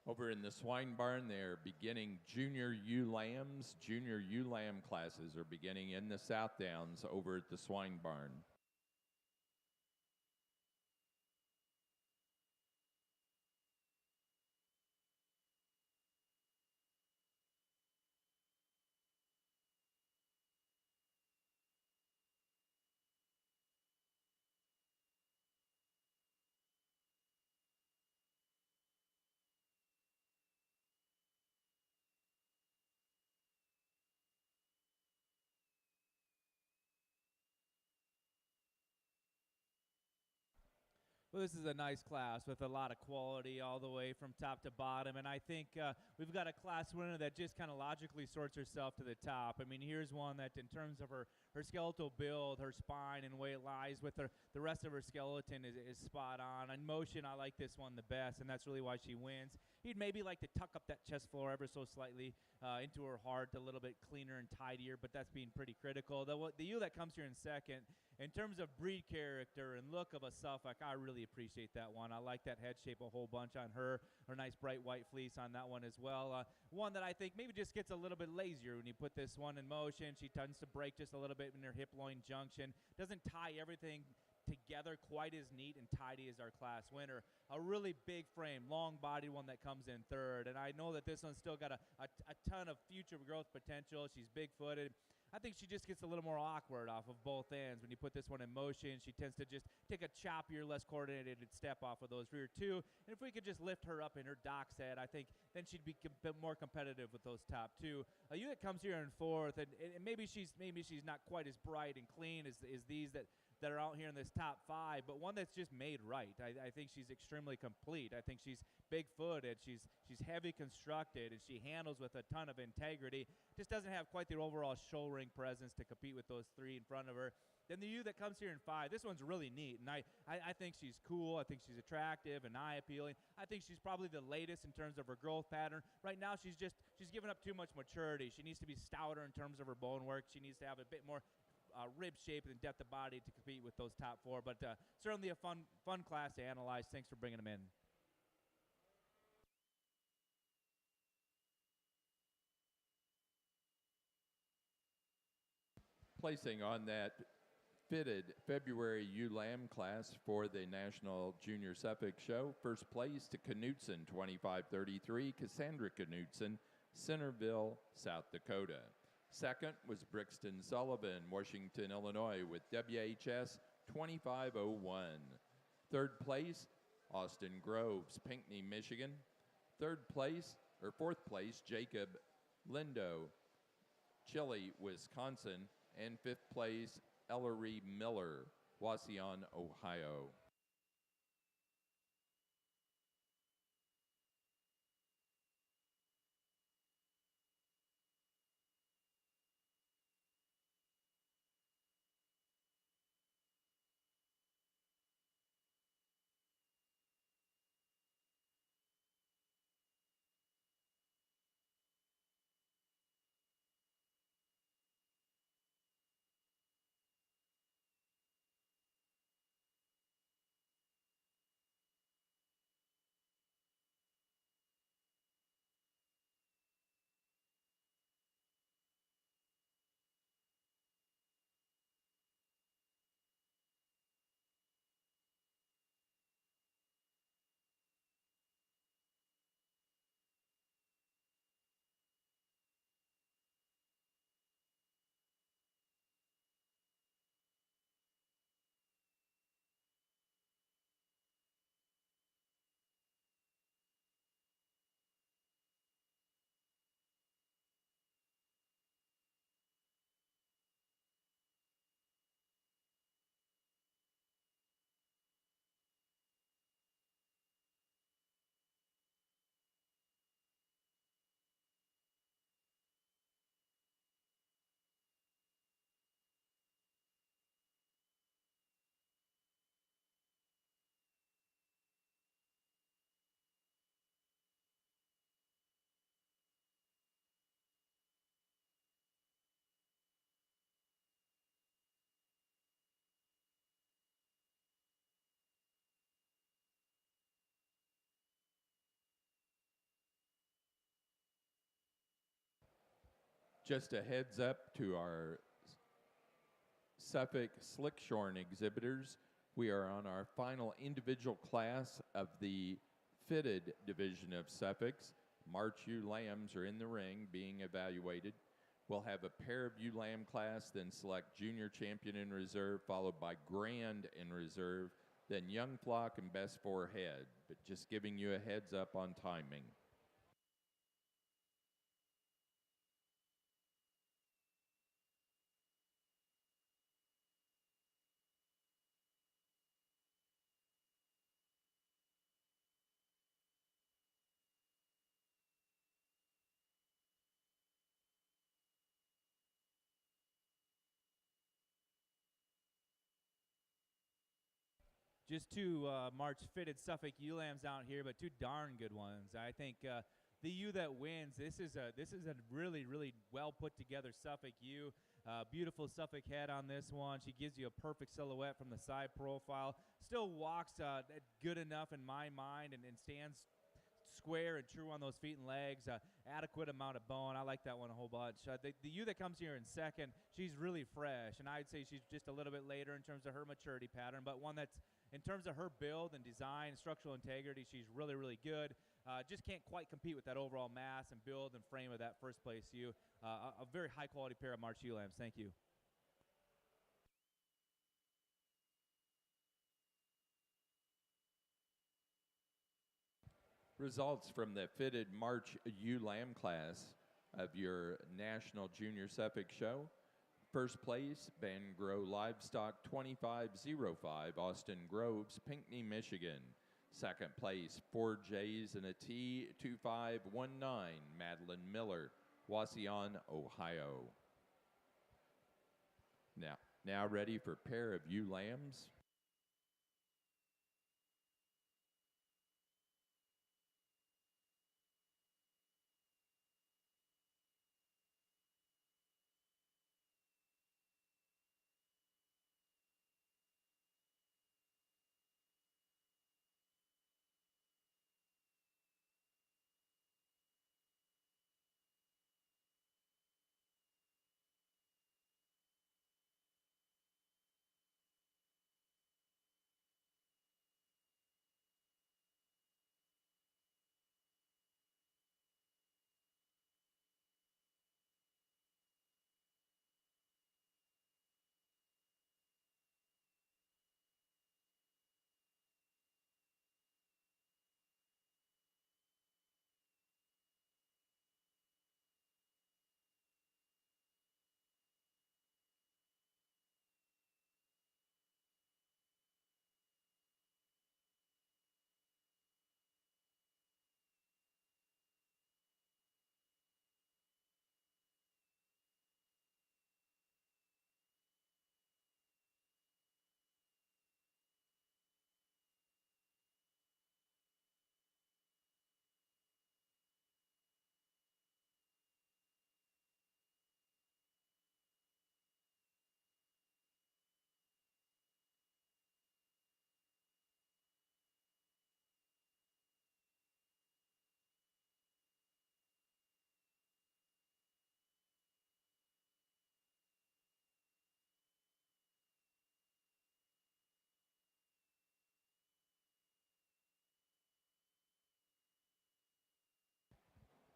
A: Over in the swine barn, they're beginning junior ewe lambs. Junior ewe lamb classes are beginning in the South Downs over at the swine barn.
C: Well, this is a nice class with a lot of quality all the way from top to bottom, and I think we've got a class winner that just kind of logically sorts herself to the top. I mean, here's one that in terms of her skeletal build, her spine and way it lies with her, the rest of her skeleton is spot on. In motion, I like this one the best, and that's really why she wins. You'd maybe like to tuck up that chest floor ever so slightly into her heart a little bit cleaner and tidier, but that's being pretty critical. The ewe that comes here in second, in terms of breed character and look of a Suffolk, I really appreciate that one. I like that head shape a whole bunch on her. Her nice bright white fleece on that one as well. One that I think maybe just gets a little bit lazier when you put this one in motion. She tends to break just a little bit in her hip-loin junction. Doesn't tie everything together quite as neat and tidy as our class winner. A really big frame, long body one that comes in third. And I know that this one's still got a ton of future growth potential. She's big-footed. I think she just gets a little more awkward off of both ends. When you put this one in motion, she tends to just take a choppier, less coordinated step off of those rear two. And if we could just lift her up in her dock set, I think then she'd be more competitive with those top two. A unit comes here in fourth, and maybe she's not quite as bright and clean as these that that are out here in this top 5, but one that's just made right. I think she's extremely complete. I think she's big-footed. She's heavy constructed, and she handles with a ton of integrity. Just doesn't have quite the overall show ring presence to compete with those 3 in front of her. Then the ewe that comes here in 5, this one's really neat, and I think she's cool. I think she's attractive and eye-appealing. I think she's probably the latest in terms of her growth pattern. Right now, she's given up too much maturity. She needs to be stouter in terms of her bone work. She needs to have a bit more rib shape and depth of body to compete with those top 4. But certainly a fun class to analyze. Thanks for bringing them in.
A: Placing on that fitted February ewe lamb class for the National Junior Suffolk Show, first place to Knutson, 2533, Cassandra Knutson, Centerville, South Dakota. Second was Brixton Sullivan, Washington, Illinois, with WHS 2501. Third place, Austin Groves, Pinckney, Michigan. Fourth place, Jacob Lindo, Chile, Wisconsin. And fifth place, Ellery Miller, Wauseon, Ohio. Just a heads up to our Suffolk Slick-shorn exhibitors, we are on our final individual class of the fitted division of Suffix. March ewe lambs are in the ring being evaluated. We'll have a pair of ewe lamb class, then select junior champion in reserve, followed by grand in reserve, then young flock and best 4 head. But just giving you a heads up on timing.
C: Just 2 March fitted Suffolk ewe lambs out here, but 2 darn good ones. I think the ewe that wins, this is a really well put together Suffolk ewe. Beautiful Suffolk head on this one. She gives you a perfect silhouette from the side profile. Still walks good enough in my mind, and stands square and true on those feet and legs. Adequate amount of bone. I like that one a whole bunch. The ewe that comes here in second, she's really fresh, and I'd say she's just a little bit later in terms of her maturity pattern, but one that's, in terms of her build and design, structural integrity, she's really good. Just can't quite compete with that overall mass and build and frame of that first place ewe. A very high quality pair of March ewe lambs. Thank you.
A: Results from the fitted March ewe lamb class of your National Junior Suffolk Show. First place, Bangro Livestock 2505, Austin Groves, Pinckney, Michigan. Second place, 4 J's and a T 2519, Madeline Miller, Wauseon, Ohio. Now ready for a pair of ewe lambs.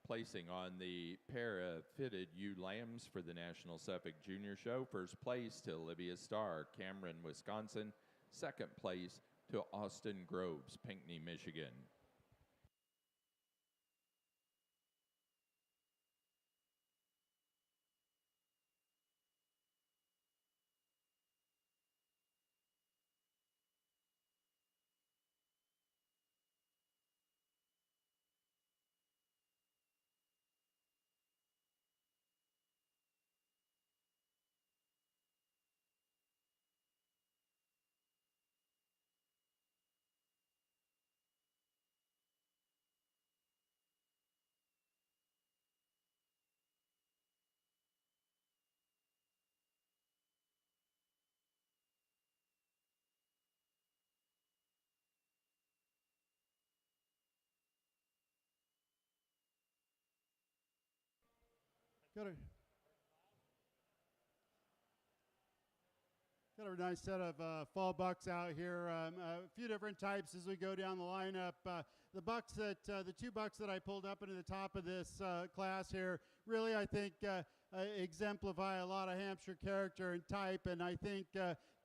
A: Placing on the pair of fitted ewe lambs for the National Suffolk Junior Show. First place to Olivia Starr, Cameron, Wisconsin. Second place to Austin Groves, Pinckney, Michigan.
B: Got a nice set of fall bucks out here. A few different types as we go down the lineup. The 2 bucks that I pulled up into the top of this class here, really I think exemplify a lot of Hampshire character and type, and I think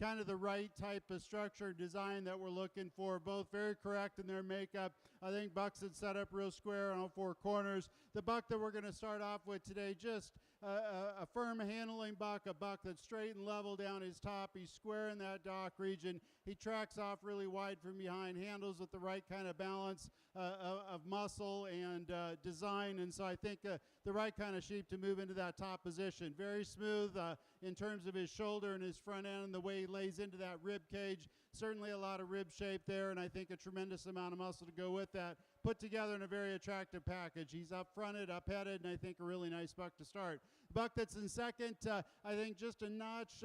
B: kind of the right type of structure and design that we're looking for. Both very correct in their makeup. I think bucks that set up real square on all 4 corners. The buck that we're going to start off with today, just a firm handling buck, a buck that's straight and level down his top. He's square in that dock region. He tracks off really wide from behind, handles with the right kind of balance of muscle and design, and so I think the right kind of sheep to move into that top position. Very smooth in terms of his shoulder and his front end and the way he lays into that rib cage. Certainly a lot of rib shape there, and I think a tremendous amount of muscle to go with that. Put together in a very attractive package. He's up-fronted, up-headed, and I think a really nice buck to start. Buck that's in second, I think just a notch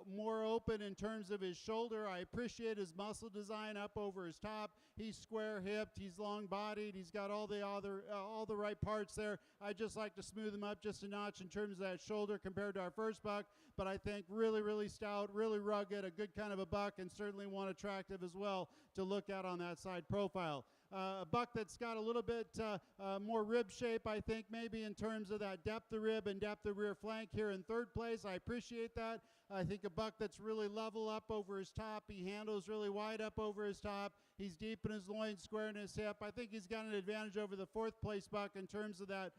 B: more open in terms of his shoulder. I appreciate his muscle design up over his top. He's square-hipped, he's long-bodied, he's got all the right parts there. I just like to smooth him up just a notch in terms of that shoulder compared to our first buck, but I think really, really stout, really rugged, a good kind of a buck, and certainly one attractive as well to look at on that side profile. A buck that's got a little bit more rib shape, I think, maybe in terms of that depth of rib and depth of rear flank here in third place. I appreciate that. I think a buck that's really level up over his top. He handles really wide up over his top. He's deep in his loins, square in his hip. I think he's got an advantage over the fourth place buck in terms of that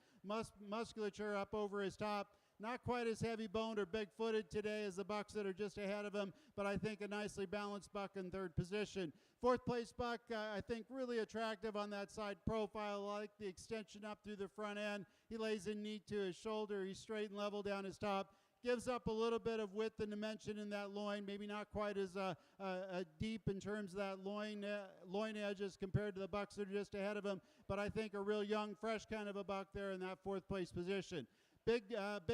B: musculature up over his top. Not quite as heavy boned or big footed today as the bucks that are just ahead of him, but I think a nicely balanced buck in third position. Fourth place buck, I think really attractive on that side profile. I like the extension up through the front end. He lays in neat to his shoulder. He's straight and level down his top. Gives up a little bit of width and dimension in that loin, maybe not quite as deep in terms of that loin edge as compared to the bucks that are just ahead of him, but I think a real young, fresh kind of a buck there in that fourth place position. Big,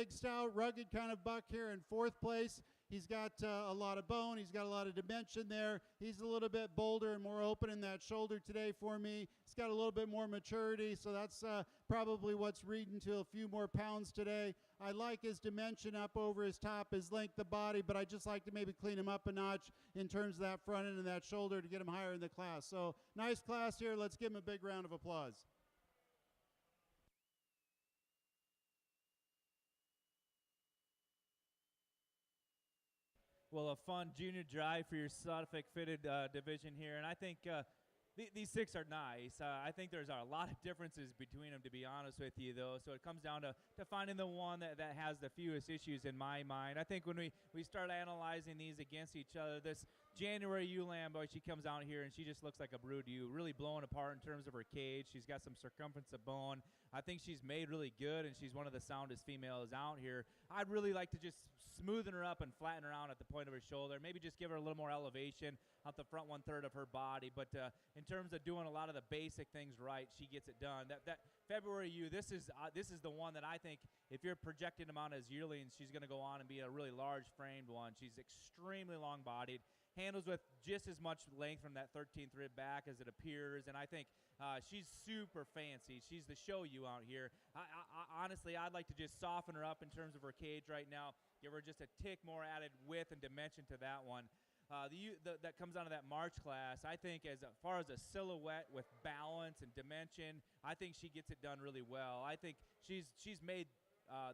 B: stout, rugged kind of buck here in fourth place. He's got a lot of bone. He's got a lot of dimension there. He's a little bit bolder and more open in that shoulder today for me. He's got a little bit more maturity, so that's probably what's reading to a few more pounds today. I like his dimension up over his top, his length of body, but I just like to maybe clean him up a notch in terms of that front end and that shoulder to get him higher in the class. So nice class here. Let's give him a big round of applause.
C: Well, a fun junior drive for your Suffolk fitted division here, and I think these six are nice. I think there's a lot of differences between them, to be honest with you, though. So it comes down to finding the one that has the fewest issues in my mind. I think when we start analyzing these against each other, this January ewe lamb, boy, she comes out here and she just looks like a brood ewe, really blowing apart in terms of her cage. She's got some circumference of bone. I think she's made really good, and she's one of the soundest females out here. I'd really like to just smoothen her up and flatten her out at the point of her shoulder, maybe just give her a little more elevation out the front 1/3 of her body. But in terms of doing a lot of the basic things right, she gets it done. That February ewe, this is the one that I think if you're projecting them out as yearlings, she's going to go on and be a really large framed one. She's extremely long bodied, handles with just as much length from that 13th rib back as it appears, and I think she's super fancy. She's the show ewe out here. Honestly, I'd like to just soften her up in terms of her cage right now, give her just a tick more added width and dimension to that one. That comes out of that March class, I think as far as a silhouette with balance and dimension, I think she gets it done really well. I think she's made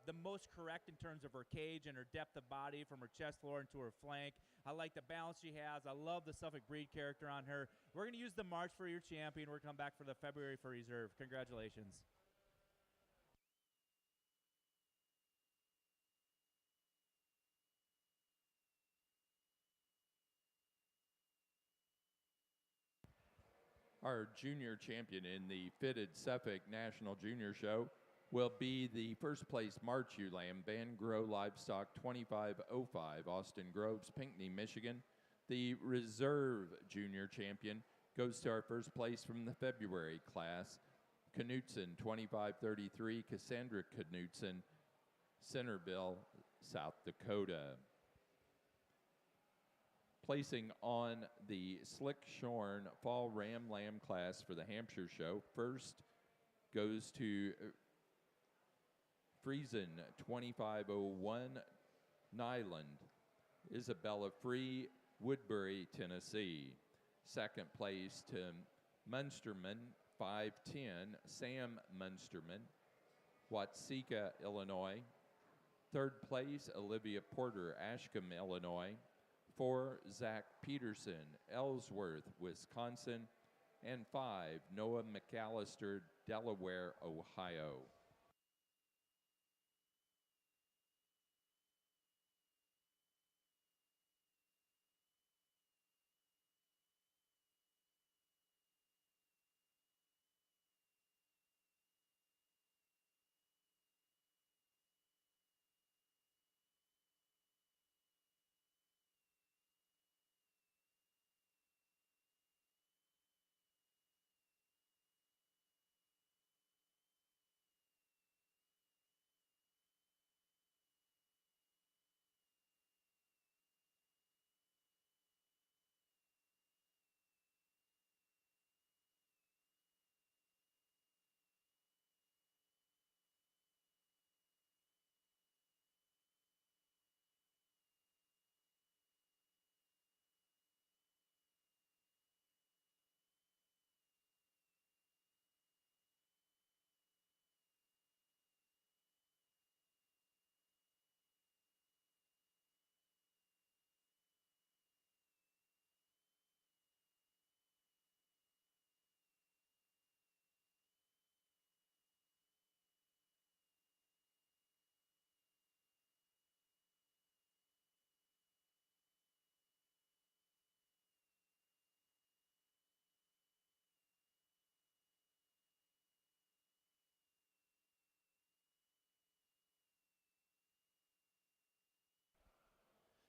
C: the most correct in terms of her cage and her depth of body from her chest floor into her flank. I like the balance she has. I love the Suffolk breed character on her. We're going to use the March for your champion. We're going to come back for the February for reserve. Congratulations.
A: Our junior champion in the fitted Suffolk National Junior Show will be the first place March ewe lamb, Van Grow Livestock 2505, Austin Groves, Pinckney, Michigan. The reserve junior champion goes to our first place from the February class, Knutson 2533, Cassandra Knutson, Centerville, South Dakota. Placing on the Slick-shorn Fall Ram Lamb class for the Hampshire show, first goes to Friesen 2501, Nyland, Isabella Free, Woodbury, Tennessee. Second place to Munsterman 510, Sam Munsterman, Watseka, Illinois. Third place, Olivia Porter, Ashcombe, Illinois. 4, Zach Peterson, Ellsworth, Wisconsin. And 5, Noah McAllister, Delaware, Ohio.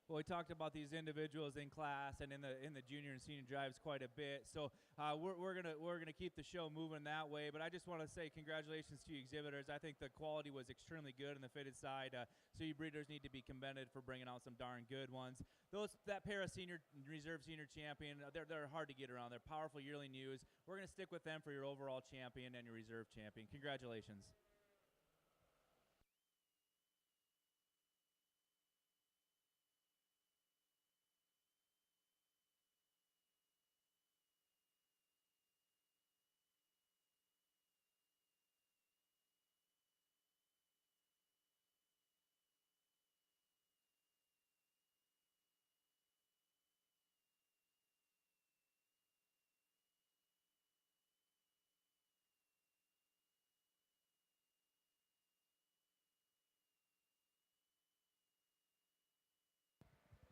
C: Well, we talked about these individuals in class and in the junior and senior drives quite a bit. So we're gonna keep the show moving that way. But I just want to say congratulations to you exhibitors. I think the quality was extremely good on the fitted side. So you breeders need to be commended for bringing out some darn good ones. That pair of senior reserve senior champion, they're hard to get around. They're powerful yearling ewes. We're gonna stick with them for your overall champion and your reserve champion. Congratulations.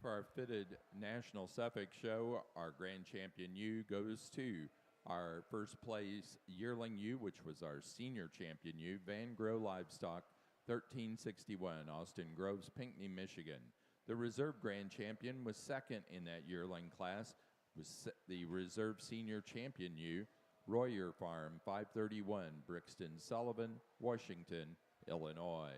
A: For our fitted National Suffolk show, our grand champion ewe goes to our first place yearling ewe, which was our senior champion ewe, Van Grow Livestock, 1361, Austin Groves, Pinckney, Michigan. The reserve grand champion was second in that yearling class, was the reserve senior champion ewe, Royer Farm, 531, Brixton Sullivan, Washington, Illinois.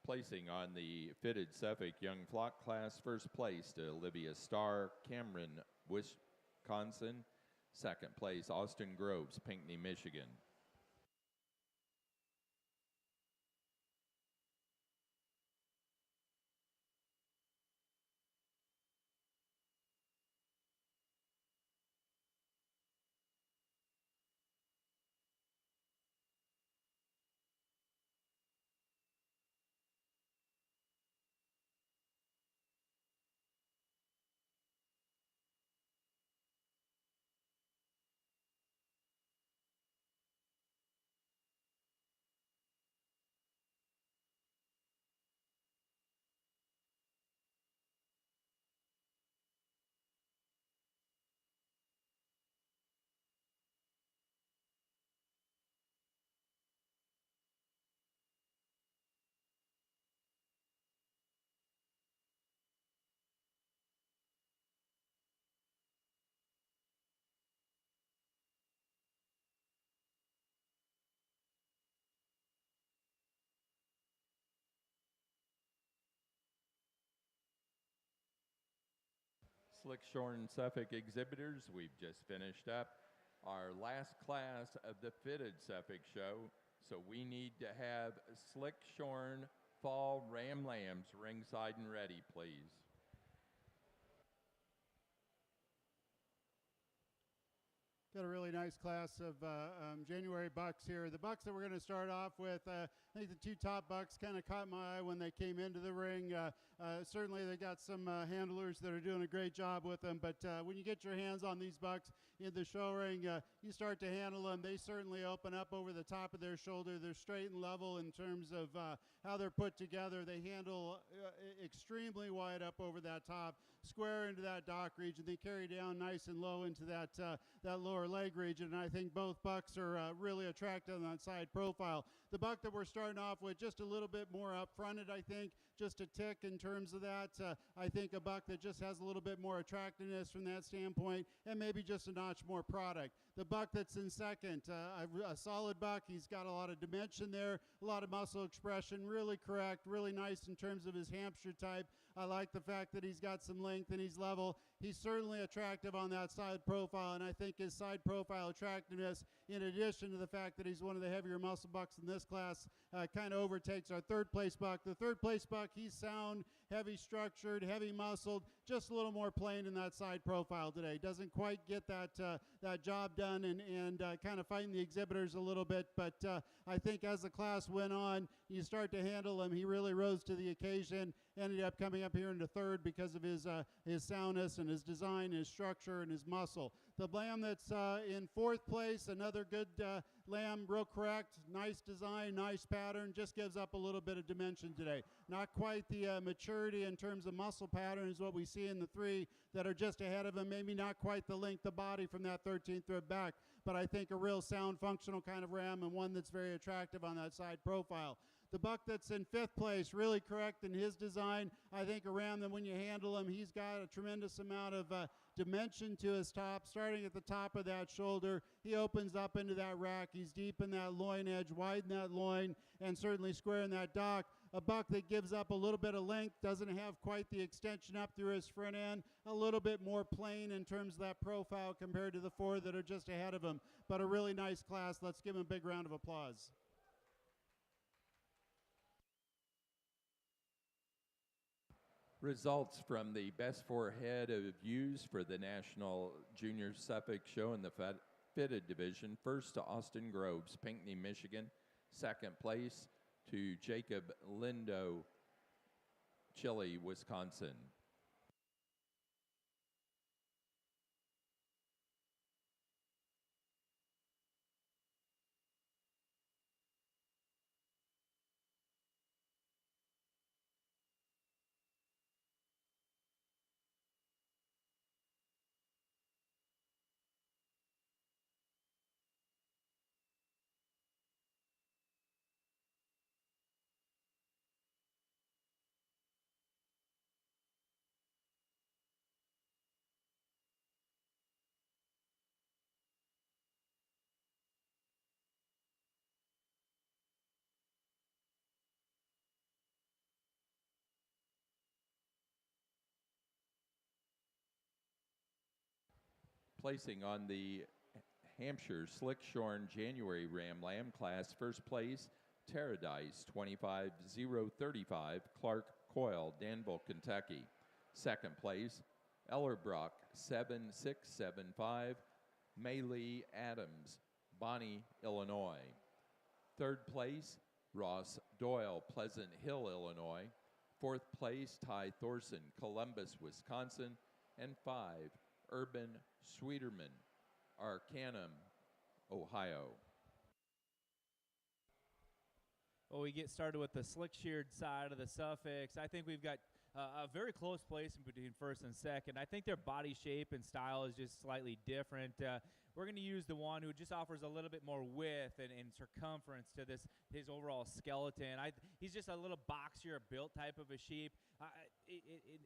A: Placing on the fitted Suffolk Young Flock class, first place to Olivia Starr, Cameron, Wisconsin. Second place, Austin Groves, Pinckney, Michigan. Slick-shorn Suffolk exhibitors, we've just finished up our last class of the fitted Suffolk show, so we need to have Slick-shorn fall ram lambs ringside and ready, please.
B: Got a really nice class of January bucks here. The bucks that we're going to start off with, I think the two top bucks kind of caught my eye when they came into the ring. Certainly they got some handlers that are doing a great job with them, but when you get your hands on these bucks in the show ring, you start to handle them. They certainly open up over the top of their shoulder. They're straight and level in terms of how they're put together. They handle extremely wide up over that top, square into that dock region. They carry down nice and low into that lower leg region, and I think both bucks are really attractive on that side profile. The buck that we're starting off with, just a little bit more up-fronted, I think, just a tick in terms of that. I think a buck that just has a little bit more attractiveness from that standpoint, and maybe just a notch more product. The buck that's in second, a solid buck. He's got a lot of dimension there, a lot of muscle expression, really correct, really nice in terms of his Hampshire type. I like the fact that he's got some length and he's level. He's certainly attractive on that side profile, and I think his side profile attractiveness, in addition to the fact that he's one of the heavier muscle bucks in this class, kind of overtakes our third place buck. The third place buck, he's sound, heavy structured, heavy muscled, just a little more plain in that side profile today. Doesn't quite get that job done and kind of fighting the exhibitors a little bit, but I think as the class went on, you start to handle him. He really rose to the occasion, ended up coming up here into third because of his soundness and his design, his structure, and his muscle. The lamb that's in fourth place, another good lamb, real correct, nice design, nice pattern, just gives up a little bit of dimension today. Not quite the maturity in terms of muscle pattern is what we see in the three that are just ahead of him. Maybe not quite the length of body from that 13th rib back, but I think a real sound, functional kind of ram, and one that's very attractive on that side profile. The buck that's in fifth place, really correct in his design. I think a ram that when you handle him, he's got a tremendous amount of dimension to his top, starting at the top of that shoulder. He opens up into that rack. He's deep in that loin edge, wide in that loin, and certainly square in that dock. A buck that gives up a little bit of length, doesn't have quite the extension up through his front end, a little bit more plain in terms of that profile compared to the four that are just ahead of him. But a really nice class. Let's give him a big round of applause.
A: Results from the best four head of ewes for the National Junior Suffolk Show in the fitted division. First to Austin Groves, Pinckney, Michigan. Second place to Jacob Lindo, Chile, Wisconsin. Placing on the Hampshire Slick-shorn January Ram Lamb class, first place, Paradise 25035, Clark Coyle, Danville, Kentucky. Second place, Ellerbrock 7675, Maylee Adams, Bonnie, Illinois. Third place, Ross Doyle, Pleasant Hill, Illinois. Fourth place, Ty Thorson, Columbus, Wisconsin. And five, Urban Sweeterman, Arcanum, Ohio.
C: Well, we get started with the slick-sheared side of the Suffix. I think we've got a very close place in between first and second. I think their body shape and style is just slightly different. We're going to use the one who just offers a little bit more width and circumference to his overall skeleton. He's just a little boxier built type of a sheep.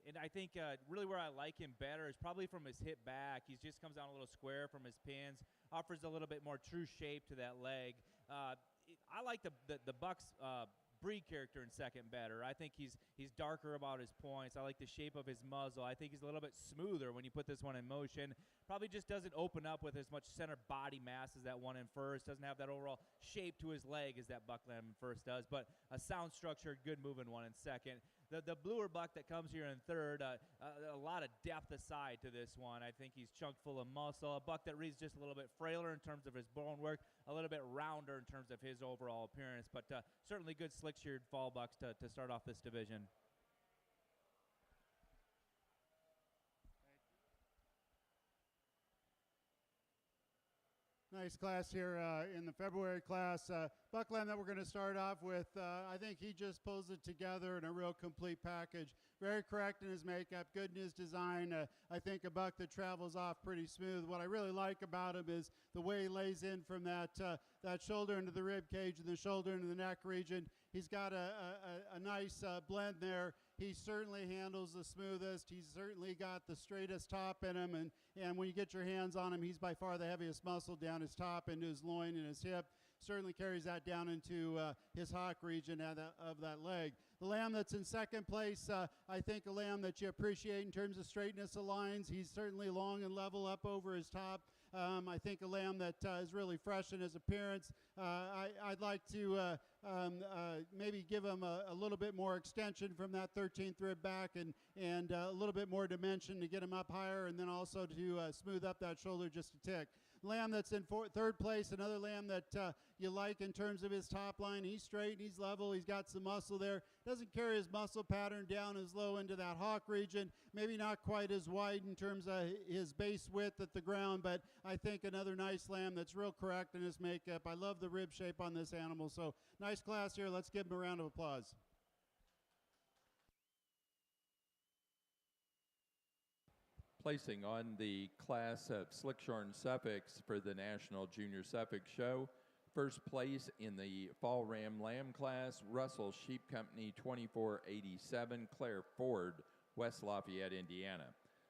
C: And I think really where I like him better is probably from his hip back. He just comes down a little square from his pins, offers a little bit more true shape to that leg. I like the buck's breed character in second better. I think he's darker about his points. I like the shape of his muzzle. I think he's a little bit smoother when you put this one in motion. Probably just doesn't open up with as much center body mass as that one in first. Doesn't have that overall shape to his leg as that buck lamb in first does, but a sound structured, good moving one in second. The bluer buck that comes here in third, a lot of depth aside to this one. I think he's chock full of muscle. A buck that reads just a little bit frailer in terms of his bone work, a little bit rounder in terms of his overall appearance, but certainly good slick-sheared fall bucks to start off this division.
B: Nice class here in the February class. Buckland that we're going to start off with, I think he just pulls it together in a real complete package. Very correct in his makeup, good in his design. I think a buck that travels off pretty smooth. What I really like about him is the way he lays in from that shoulder into the rib cage and the shoulder into the neck region. He's got a nice blend there. He certainly handles the smoothest. He's certainly got the straightest top in him, and when you get your hands on him, he's by far the heaviest muscle down his top into his loin and his hip. Certainly carries that down into his hock region of that leg. The lamb that's in second place, I think a lamb that you appreciate in terms of straightness of lines. He's certainly long and level up over his top. I think a lamb that is really fresh in his appearance. I'd like to maybe give him a little bit more extension from that 13th rib back and a little bit more dimension to get him up higher, and then also to smooth up that shoulder just a tick. Lamb that's in third place, another lamb that you like in terms of his top line. He's straight, he's level, he's got some muscle there. Doesn't carry his muscle pattern down as low into that hock region. Maybe not quite as wide in terms of his base width at the ground, but I think another nice lamb that's real correct in his makeup. I love the rib shape on this animal, so nice class here. Let's give him a round of applause.
A: Placing on the class of Slick-shorn Suffix for the National Junior Suffix Show. First place in the Fall Ram Lamb class, Russell Sheep Company 2487, Claire Ford, West Lafayette, Indiana.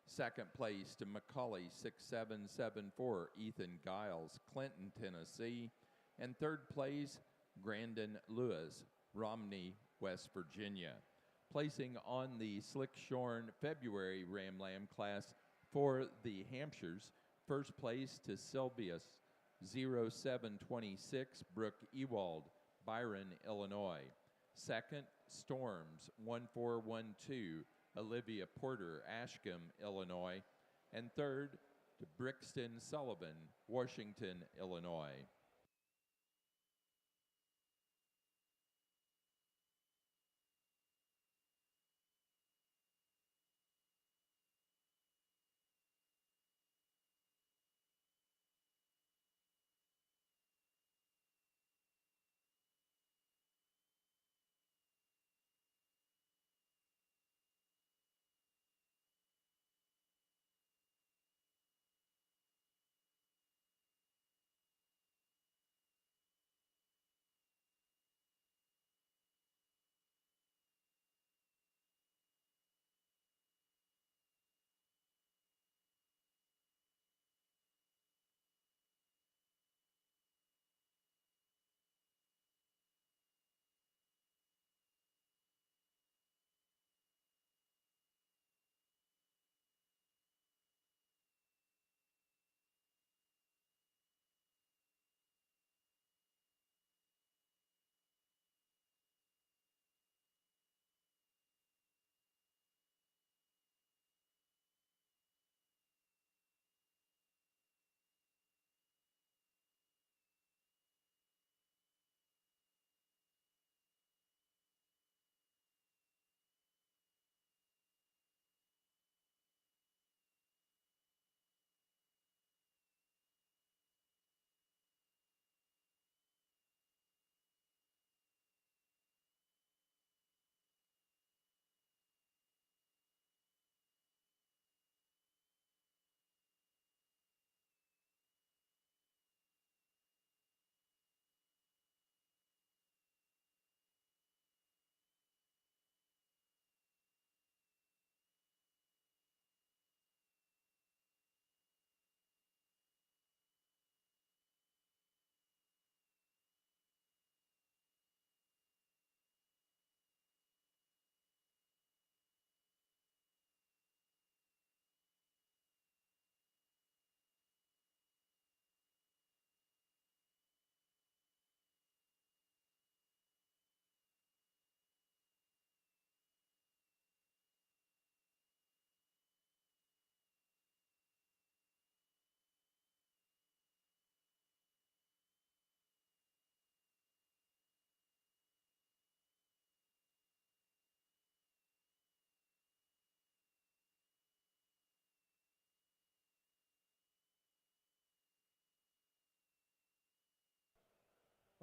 A: Second place to Macaulay 6774, Ethan Giles, Clinton, Tennessee. And third place, Grandin Lewis, Romney, West Virginia. Placing on the Slick-shorn February Ram Lamb class for the Hampshires, first place to Sylvius 0726, Brooke Ewald, Byron, Illinois. Second, Storms 1412, Olivia Porter, Ashcombe, Illinois. And third, to Brixton Sullivan, Washington, Illinois.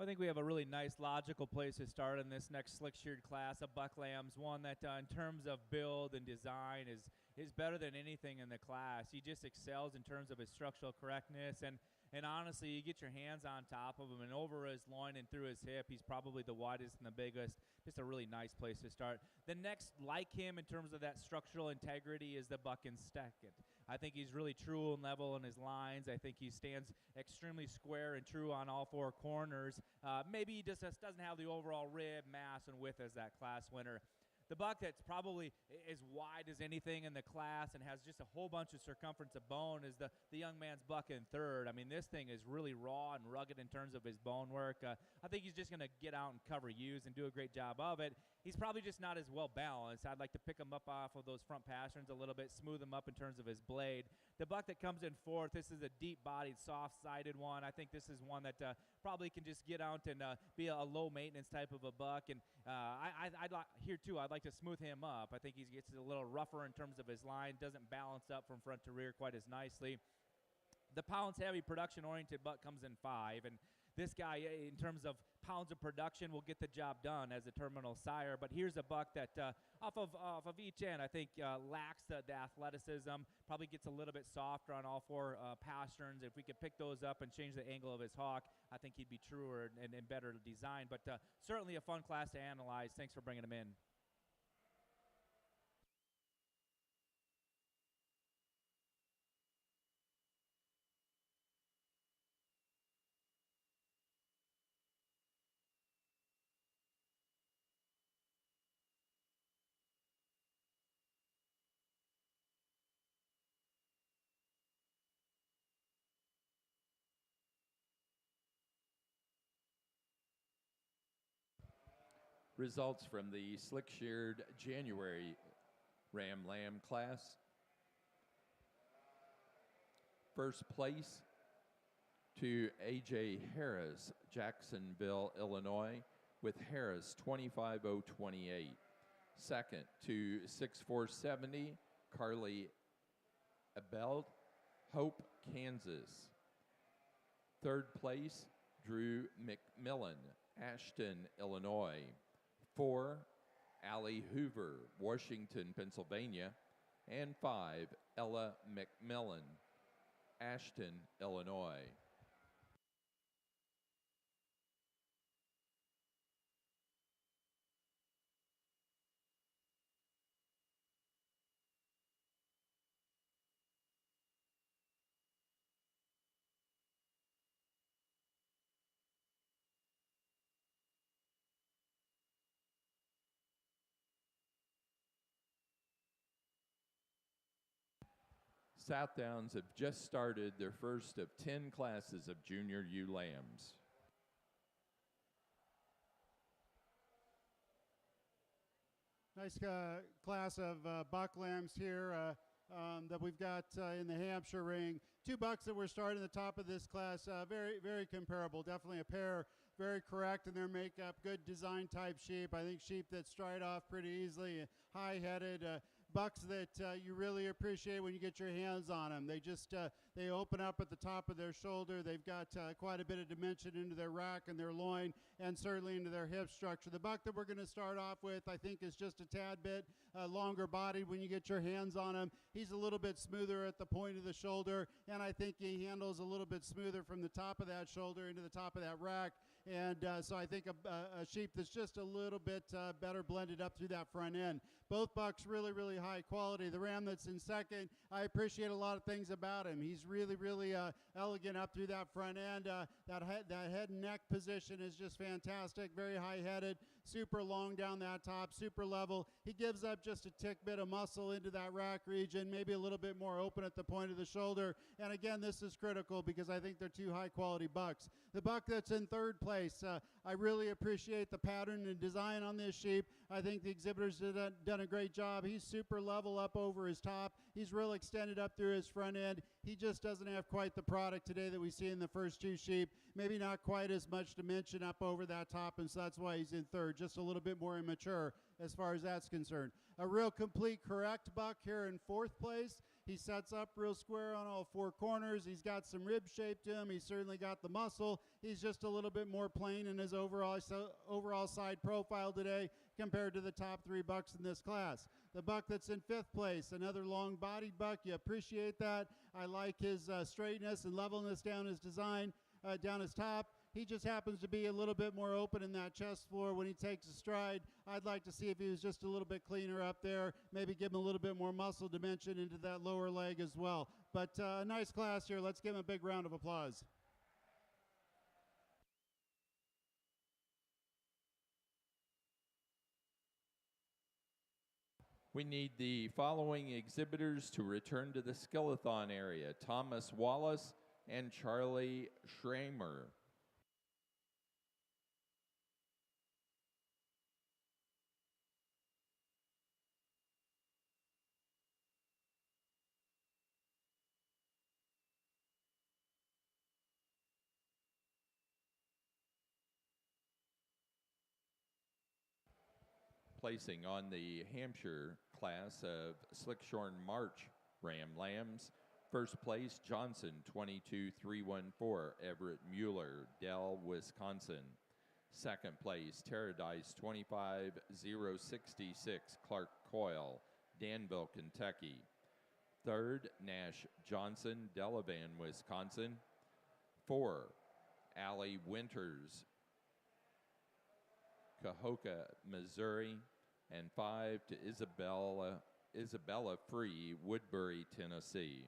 C: Well, I think we have a really nice, logical place to start in this next slick-sheared class of buck lambs, one that in terms of build and design is better than anything in the class. He just excels in terms of his structural correctness, and honestly, you get your hands on top of him and over his loin and through his hip, he's probably the widest and the biggest. Just a really nice place to start. The next, like him in terms of that structural integrity, is the buck in second. I think he's really true and level in his lines. I think he stands extremely square and true on all four corners. Maybe he just doesn't have the overall rib, mass, and width as that class winner. The buck that's probably as wide as anything in the class and has just a whole bunch of circumference of bone is the young man's buck in third. I mean, this thing is really raw and rugged in terms of his bone work. I think he's just going to get out and cover ewes and do a great job of it. He's probably just not as well balanced. I'd like to pick him up off of those front pasterns a little bit, smooth him up in terms of his blade. The buck that comes in fourth, this is a deep-bodied, soft-sided one. I think this is one that probably can just get out and be a low-maintenance type of a buck. And I'd like here, too, I'd like to smooth him up. I think he gets a little rougher in terms of his line, doesn't balance up from front to rear quite as nicely. The pounds-heavy, production-oriented buck comes in 5, and this guy, in terms of pounds of production, will get the job done as a terminal sire. But here's a buck that, off of each end, I think lacks the athleticism, probably gets a little bit softer on all four pasterns. If we could pick those up and change the angle of his hawk, I think he'd be truer and better designed. But certainly a fun class to analyze. Thanks for bringing him in.
A: Results from the slick-sheared January Ram Lamb class. First place to A.J. Harris, Jacksonville, Illinois, with Harris 25.028. Second to 6.470, Carly Abeld, Hope, Kansas. Third place, Drew McMillan, Ashton, Illinois. 4, Allie Hoover, Washington, Pennsylvania. And 5, Ella McMillan, Ashton, Illinois. Southdowns have just started their first of 10 classes of junior ewe lambs.
B: Nice class of buck lambs here that we've got in the Hampshire ring. 2 bucks that we're starting at the top of this class, very, very comparable. Definitely a pair, very correct in their makeup, good design type sheep. I think sheep that stride off pretty easily, high-headed, bucks that you really appreciate when you get your hands on them. They just they open up at the top of their shoulder. They've got quite a bit of dimension into their rack and their loin, and certainly into their hip structure. The buck that we're going to start off with, I think, is just a tad bit longer bodied when you get your hands on him. He's a little bit smoother at the point of the shoulder, and I think he handles a little bit smoother from the top of that shoulder into the top of that rack. And so I think a sheep that's just a little bit better blended up through that front end. Both bucks really, really high quality. The ram that's in second, I appreciate a lot of things about him. He's really, really elegant up through that front end. That head and neck position is just fantastic. Very high-headed, super long down that top, super level. He gives up just a tick bit of muscle into that rack region, maybe a little bit more open at the point of the shoulder. And again, this is critical because I think they're 2 high-quality bucks. The buck that's in third place, I really appreciate the pattern and design on this sheep. I think the exhibitors have done a great job. He's super level up over his top. He's real extended up through his front end. He just doesn't have quite the product today that we see in the first 2 sheep. Maybe not quite as much dimension up over that top, and so that's why he's in third, just a little bit more immature as far as that's concerned. A real complete correct buck here in fourth place. He sets up real square on all four corners. He's got some rib shape to him. He's certainly got the muscle. He's just a little bit more plain in his overall side profile today compared to the top three bucks in this class. The buck that's in fifth place, another long-bodied buck. You appreciate that. I like his straightness and levelness down his design, down his top. He just happens to be a little bit more open in that chest floor when he takes a stride. I'd like to see if he was just a little bit cleaner up there, maybe give him a little bit more muscle dimension into that lower leg as well. But a nice class here. Let's give him a big round of applause.
A: We need the following exhibitors to return to the skillathon area: Thomas Wallace and Charlie Schramer. Placing on the Hampshire class of Slick-shorn March Ram Lambs. First place, Johnson, 22,314, Everett Mueller, Dell, Wisconsin. Second place, Paradise, 25,066, Clark Coyle, Danville, Kentucky. Third, Nash Johnson, Delavan, Wisconsin. 4, Allie Winters, Cahokia, Missouri. And 5 to Isabella Free, Woodbury, Tennessee.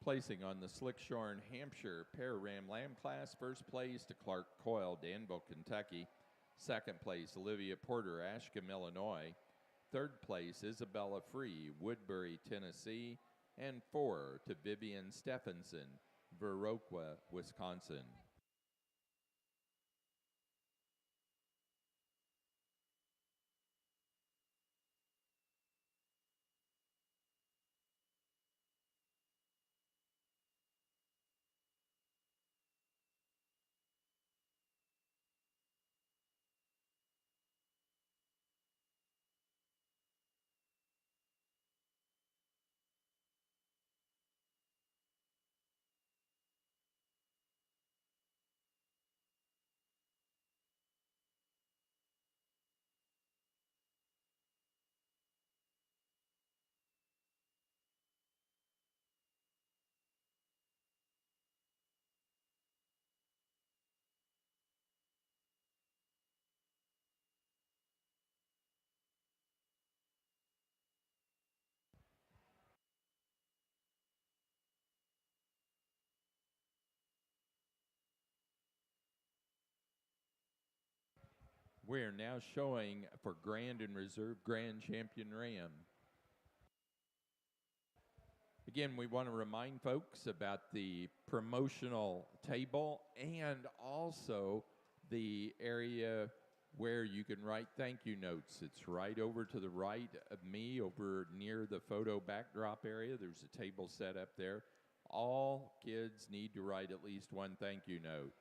A: Placing on the Slick-shorn Hampshire Pair Ram Lamb class, first place to Clark Coyle, Danville, Kentucky. Second place, Olivia Porter, Ashcombe, Illinois. Third place, Isabella Free, Woodbury, Tennessee. And 4 to Vivian Stephenson, Viroqua, Wisconsin. We're now showing for Grand and Reserve Grand Champion Ram. Again, we want to remind folks about the promotional table and also the area where you can write thank you notes. It's right over to the right of me, over near the photo backdrop area. There's a table set up there. All kids need to write at least one thank you note.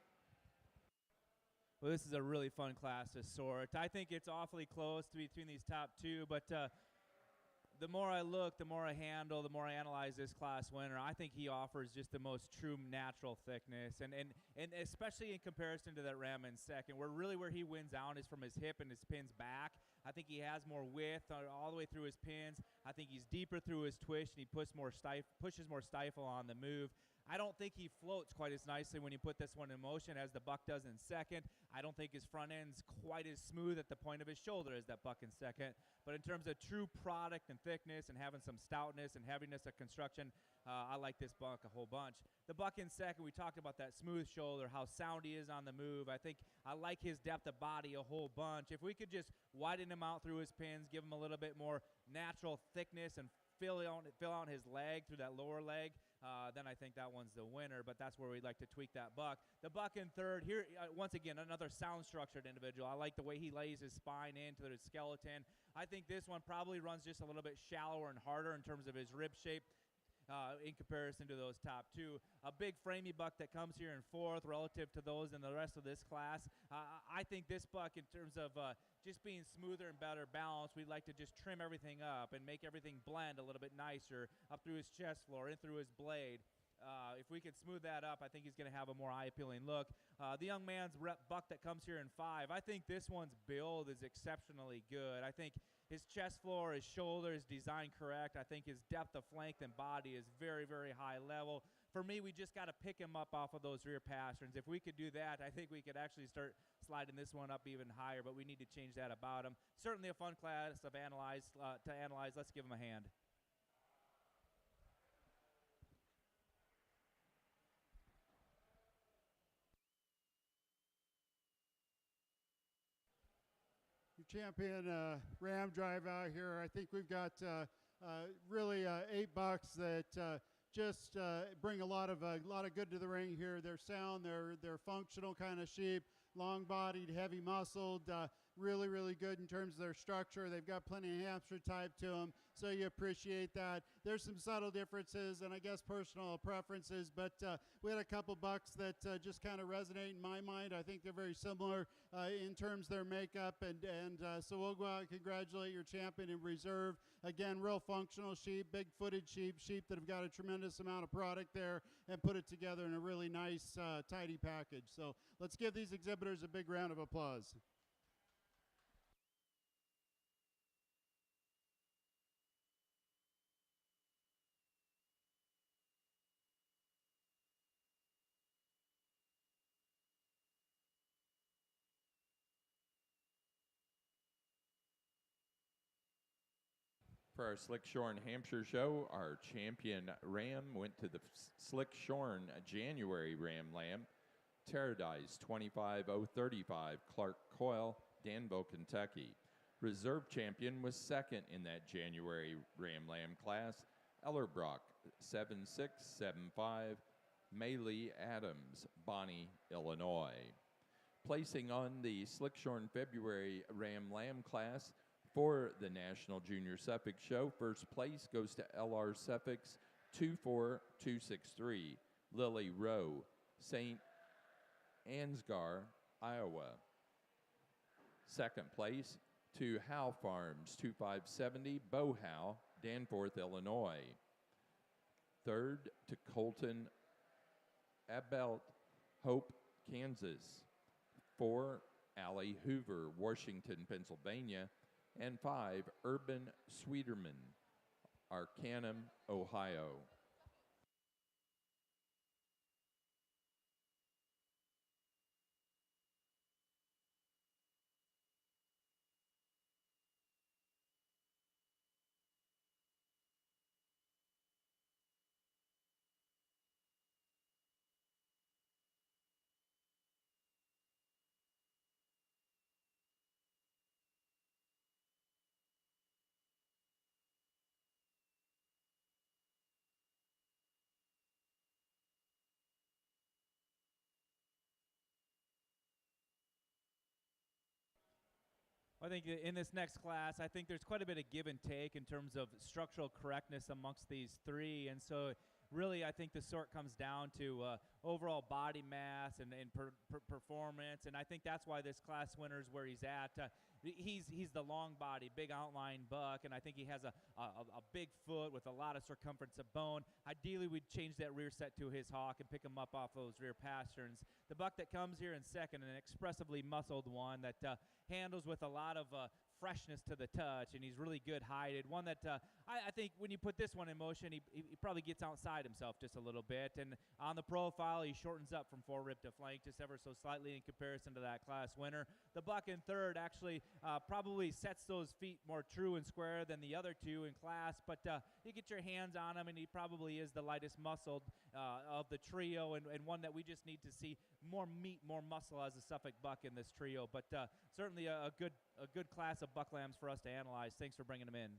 C: Well, this is a really fun class to sort. I think it's awfully close between these top two, but the more I look, the more I handle, the more I analyze this class winner, I think he offers just the most true natural thickness, and especially in comparison to that ram in second, where he wins out is from his hip and his pins back. I think he has more width all the way through his pins. I think he's deeper through his twist, and he pushes more stifle on the move. I don't think he floats quite as nicely when you put this one in motion as the buck does in second. I don't think his front end's quite as smooth at the point of his shoulder as that buck in second. But in terms of true product and thickness and having some stoutness and heaviness of construction, I like this buck a whole bunch. The buck in second, we talked about that smooth shoulder, how sound he is on the move. I think I like his depth of body a whole bunch. If we could just widen him out through his pins, give him a little bit more natural thickness and fill out his leg through that lower leg, then I think that one's the winner, but that's where we'd like to tweak that buck. The buck in third, here, once again, another sound-structured individual. I like the way he lays his spine into his skeleton. I think this one probably runs just a little bit shallower and harder in terms of his rib shape. In comparison to those top two. A big framey buck that comes here in fourth relative to those in the rest of this class. I think this buck, in terms of just being smoother and better balanced, we'd like to just trim everything up and make everything blend a little bit nicer up through his chest floor, in through his blade. If we could smooth that up, I think he's going to have a more eye-appealing look. The young man's buck that comes here in five, I think this one's build is exceptionally good. I think his chest floor, his shoulder is designed correct. I think his depth of flank and body is very, very high level. For me, we just got to pick him up off of those rear pasterns. If we could do that, I think we could actually start sliding this one up even higher, but we need to change that about him. Certainly a fun class to analyze. Let's give him a hand.
B: Champion ram drive out here. I think we've got really 8 bucks that just bring a lot of good to the ring here. They're sound, they're functional kind of sheep, long-bodied, heavy-muscled, really, really good in terms of their structure. They've got plenty of Hampshire type to them, so you appreciate that. There's some subtle differences and I guess personal preferences, but we had a couple bucks that just kind of resonate in my mind. I think they're very similar in terms of their makeup, and so we'll go out and congratulate your champion in reserve. Again, real functional sheep, big-footed sheep that have got a tremendous amount of product there and put it together in a really nice, tidy package. So let's give these exhibitors a big round of applause.
A: For our Slick-shorn Hampshire show, our champion ram went to the Slick-shorn January Ram Lamb, Paradise 25035, Clark Coyle, Danville, Kentucky. Reserve champion was second in that January Ram Lamb class, Ellerbrock 7675, Maylee Adams, Bonnie, Illinois. Placing on the Slick-shorn February Ram Lamb class for the National Junior Suffix Show, first place goes to LR Suffix 24263, Lily Rowe, St. Ansgar, Iowa. Second place to Howe Farms 2570, Bo Howe, Danforth, Illinois. Third to Colton Abelt, Hope, Kansas. 4, Allie Hoover, Washington, Pennsylvania. And 5, Urban Sweeterman, Arcanum, Ohio.
C: I think in this next class, I think there's quite a bit of give and take in terms of structural correctness amongst these three. And so really, I think the sort comes down to overall body mass and performance. And I think that's why this class winner is where he's at. He's the long body, big outline buck, and I think he has a big foot with a lot of circumference of bone. Ideally, we'd change that rear set to his hawk and pick him up off those rear pasterns. The buck that comes here in second, an expressively muscled one that handles with a lot of freshness to the touch, and he's really good hided. One that I think when you put this one in motion, he probably gets outside himself just a little bit. And on the profile, he shortens up from forerib to flank just ever so slightly in comparison to that class winner. The buck in third actually probably sets those feet more true and square than the other two in class, but you get your hands on him, and he probably is the lightest muscled of the trio, and one that we just need to see more meat, more muscle as a Suffolk buck in this trio. But certainly a good class of buck lambs for us to analyze. Thanks for bringing them in.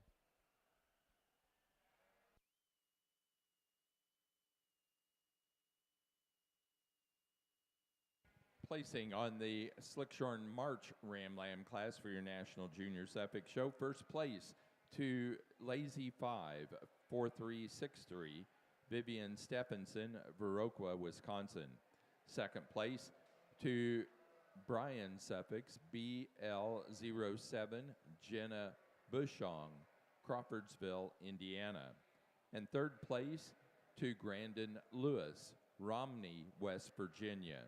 A: Placing on the Slick-shorn March Ram Lamb class for your National Junior Suffolk Show. First place to Lazy 5, 4363, Vivian Stephenson, Viroqua, Wisconsin. Second place to Brian Suffix, BL07, Jenna Bushong, Crawfordsville, Indiana. And third place to Grandin Lewis, Romney, West Virginia.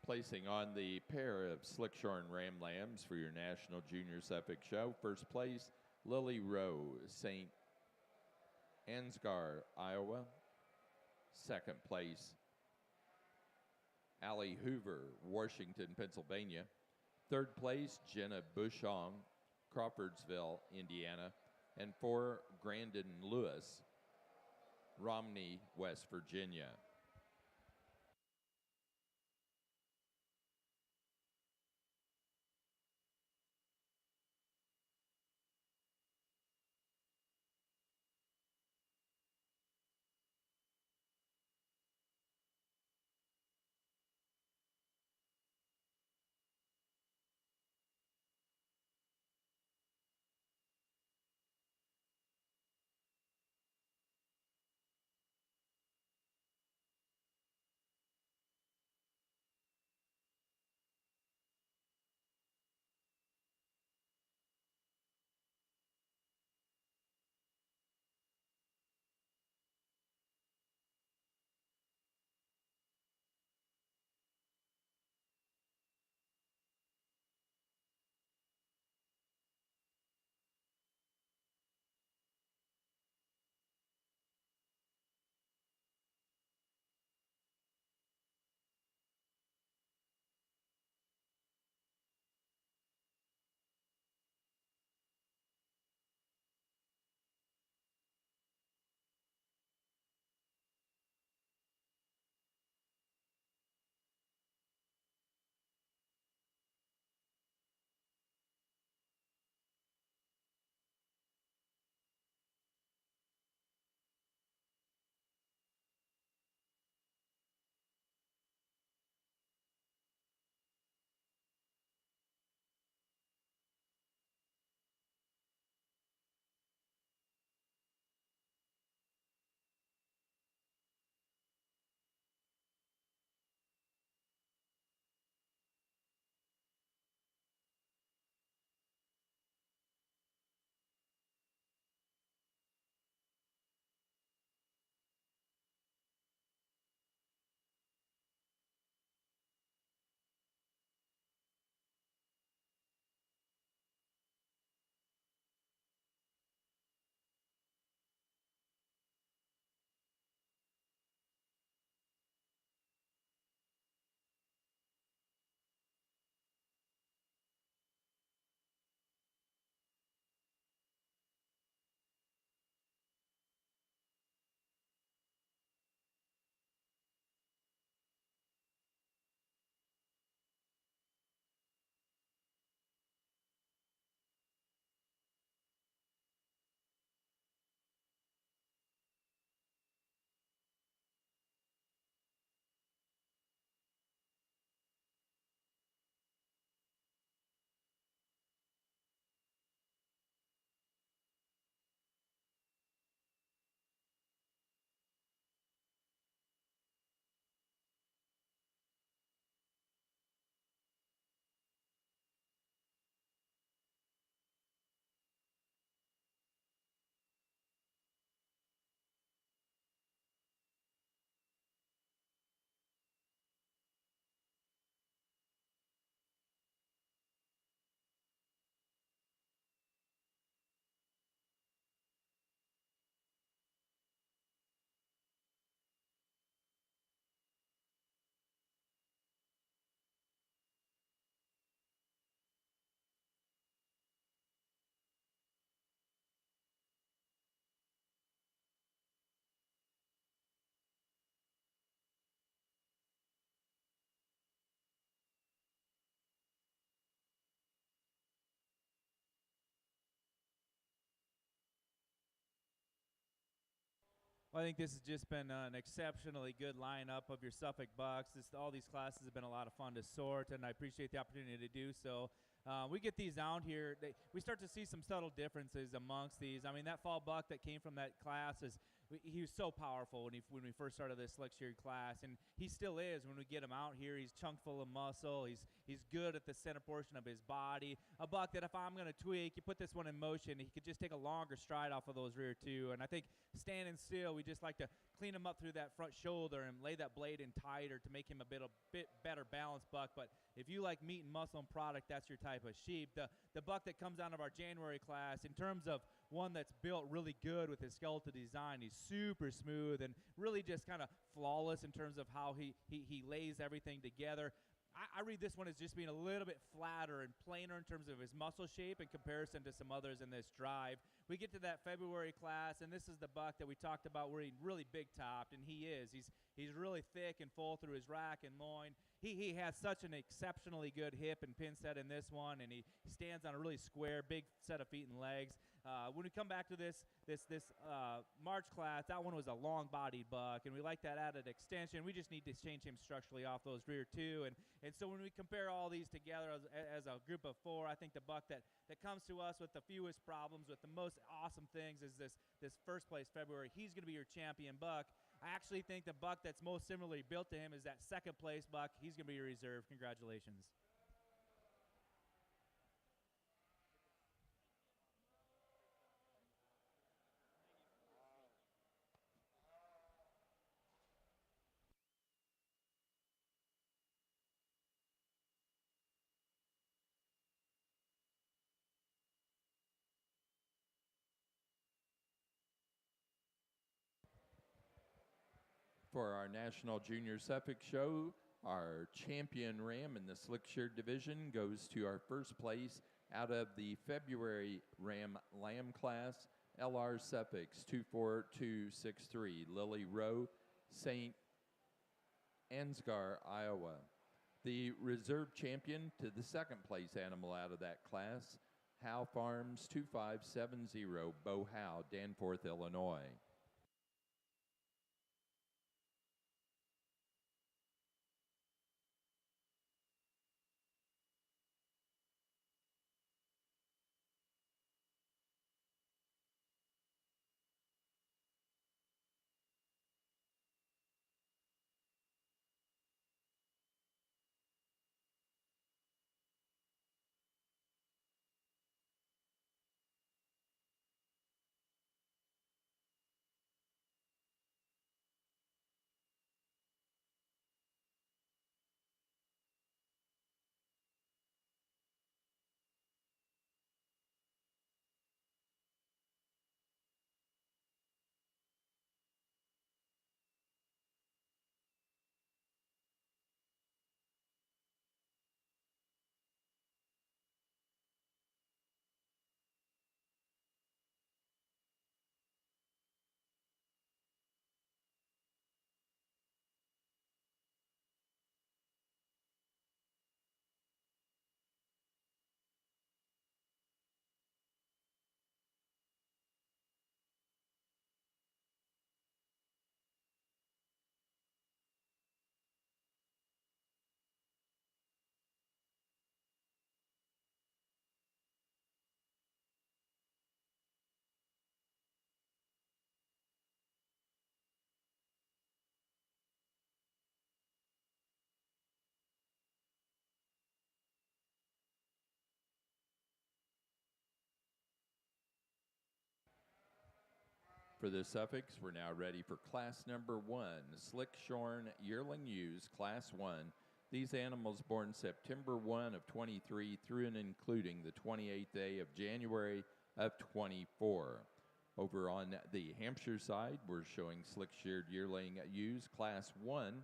A: Placing on the pair of Slick-shorn Ram Lambs for your National Junior Suffolk Show. First place, Lily Rowe, St. Ansgar, Iowa. Second place, Allie Hoover, Washington, Pennsylvania. Third place, Jenna Bushong, Crawfordsville, Indiana. And four, Grandin Lewis, Romney, West Virginia.
C: Well, I think this has just been an exceptionally good lineup of your Suffolk bucks. All these classes have been a lot of fun to sort, and I appreciate the opportunity to do so. We get these out here. We start to see some subtle differences amongst these. I mean, that fall buck that came from that class he was so powerful when we first started this Slick-shorn class, and he still is when we get him out here. He's chock full of muscle. He's good at the center portion of his body. A buck that if I'm going to tweak, you put this one in motion, he could just take a longer stride off of those rear two. And I think standing still, we just like to clean him up through that front shoulder and lay that blade in tighter to make him a bit better balanced buck. But if you like meat and muscle and product, that's your type of sheep. The buck that comes out of our January class, in terms of one that's built really good with his skeletal design, he's super smooth and really just kind of flawless in terms of how he lays everything together. I read this one as just being a little bit flatter and plainer in terms of his muscle shape in comparison to some others in this drive. We get to that February class, and this is the buck that we talked about where he's really big-topped, and he is. He's really thick and full through his rack and loin. He has such an exceptionally good hip and pin set in this one, and he stands on a really square, big set of feet and legs. When we come back to this March class, that one was a long-bodied buck, and we like that added extension. We just need to change him structurally off those rear two. And so when we compare all these together as a group of four, I think the buck that comes to us with the fewest problems, with the most awesome things, is this first place February. He's going to be your champion buck. I actually think the buck that's most similarly built to him is that second place buck. He's going to be your reserve. Congratulations.
A: For our National Junior Suffolk show, our champion ram in the Slick-shorn division goes to our first place out of the February Ram Lamb class, LR Suffix 24263, Lily Rowe, St. Ansgar, Iowa. The reserve champion to the second place animal out of that class, Howe Farms 2570, Bo Howe, Danforth, Illinois. For the Suffix, we're now ready for class number 1, Slick-shorn Yearling Ewes, class 1. These animals born September 1 of 23 through and including the 28th day of January of 24. Over on the Hampshire side, we're showing Slick-shorn Yearling Ewes, class 1,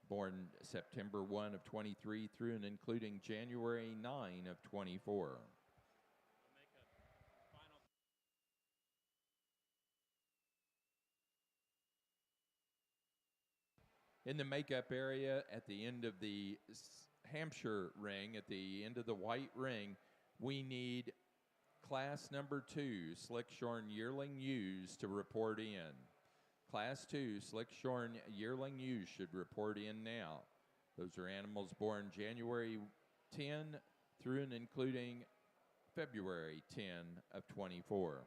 A: born September 1 of 23 through and including January 9 of 24. In the makeup area at the end of the Hampshire ring, at the end of the white ring, we need class number 2, Slick-shorn Yearling Ewes, to report in. Class 2 Slick-shorn Yearling ewes should report in now. Those are animals born January 10 through and including February 10 of 24.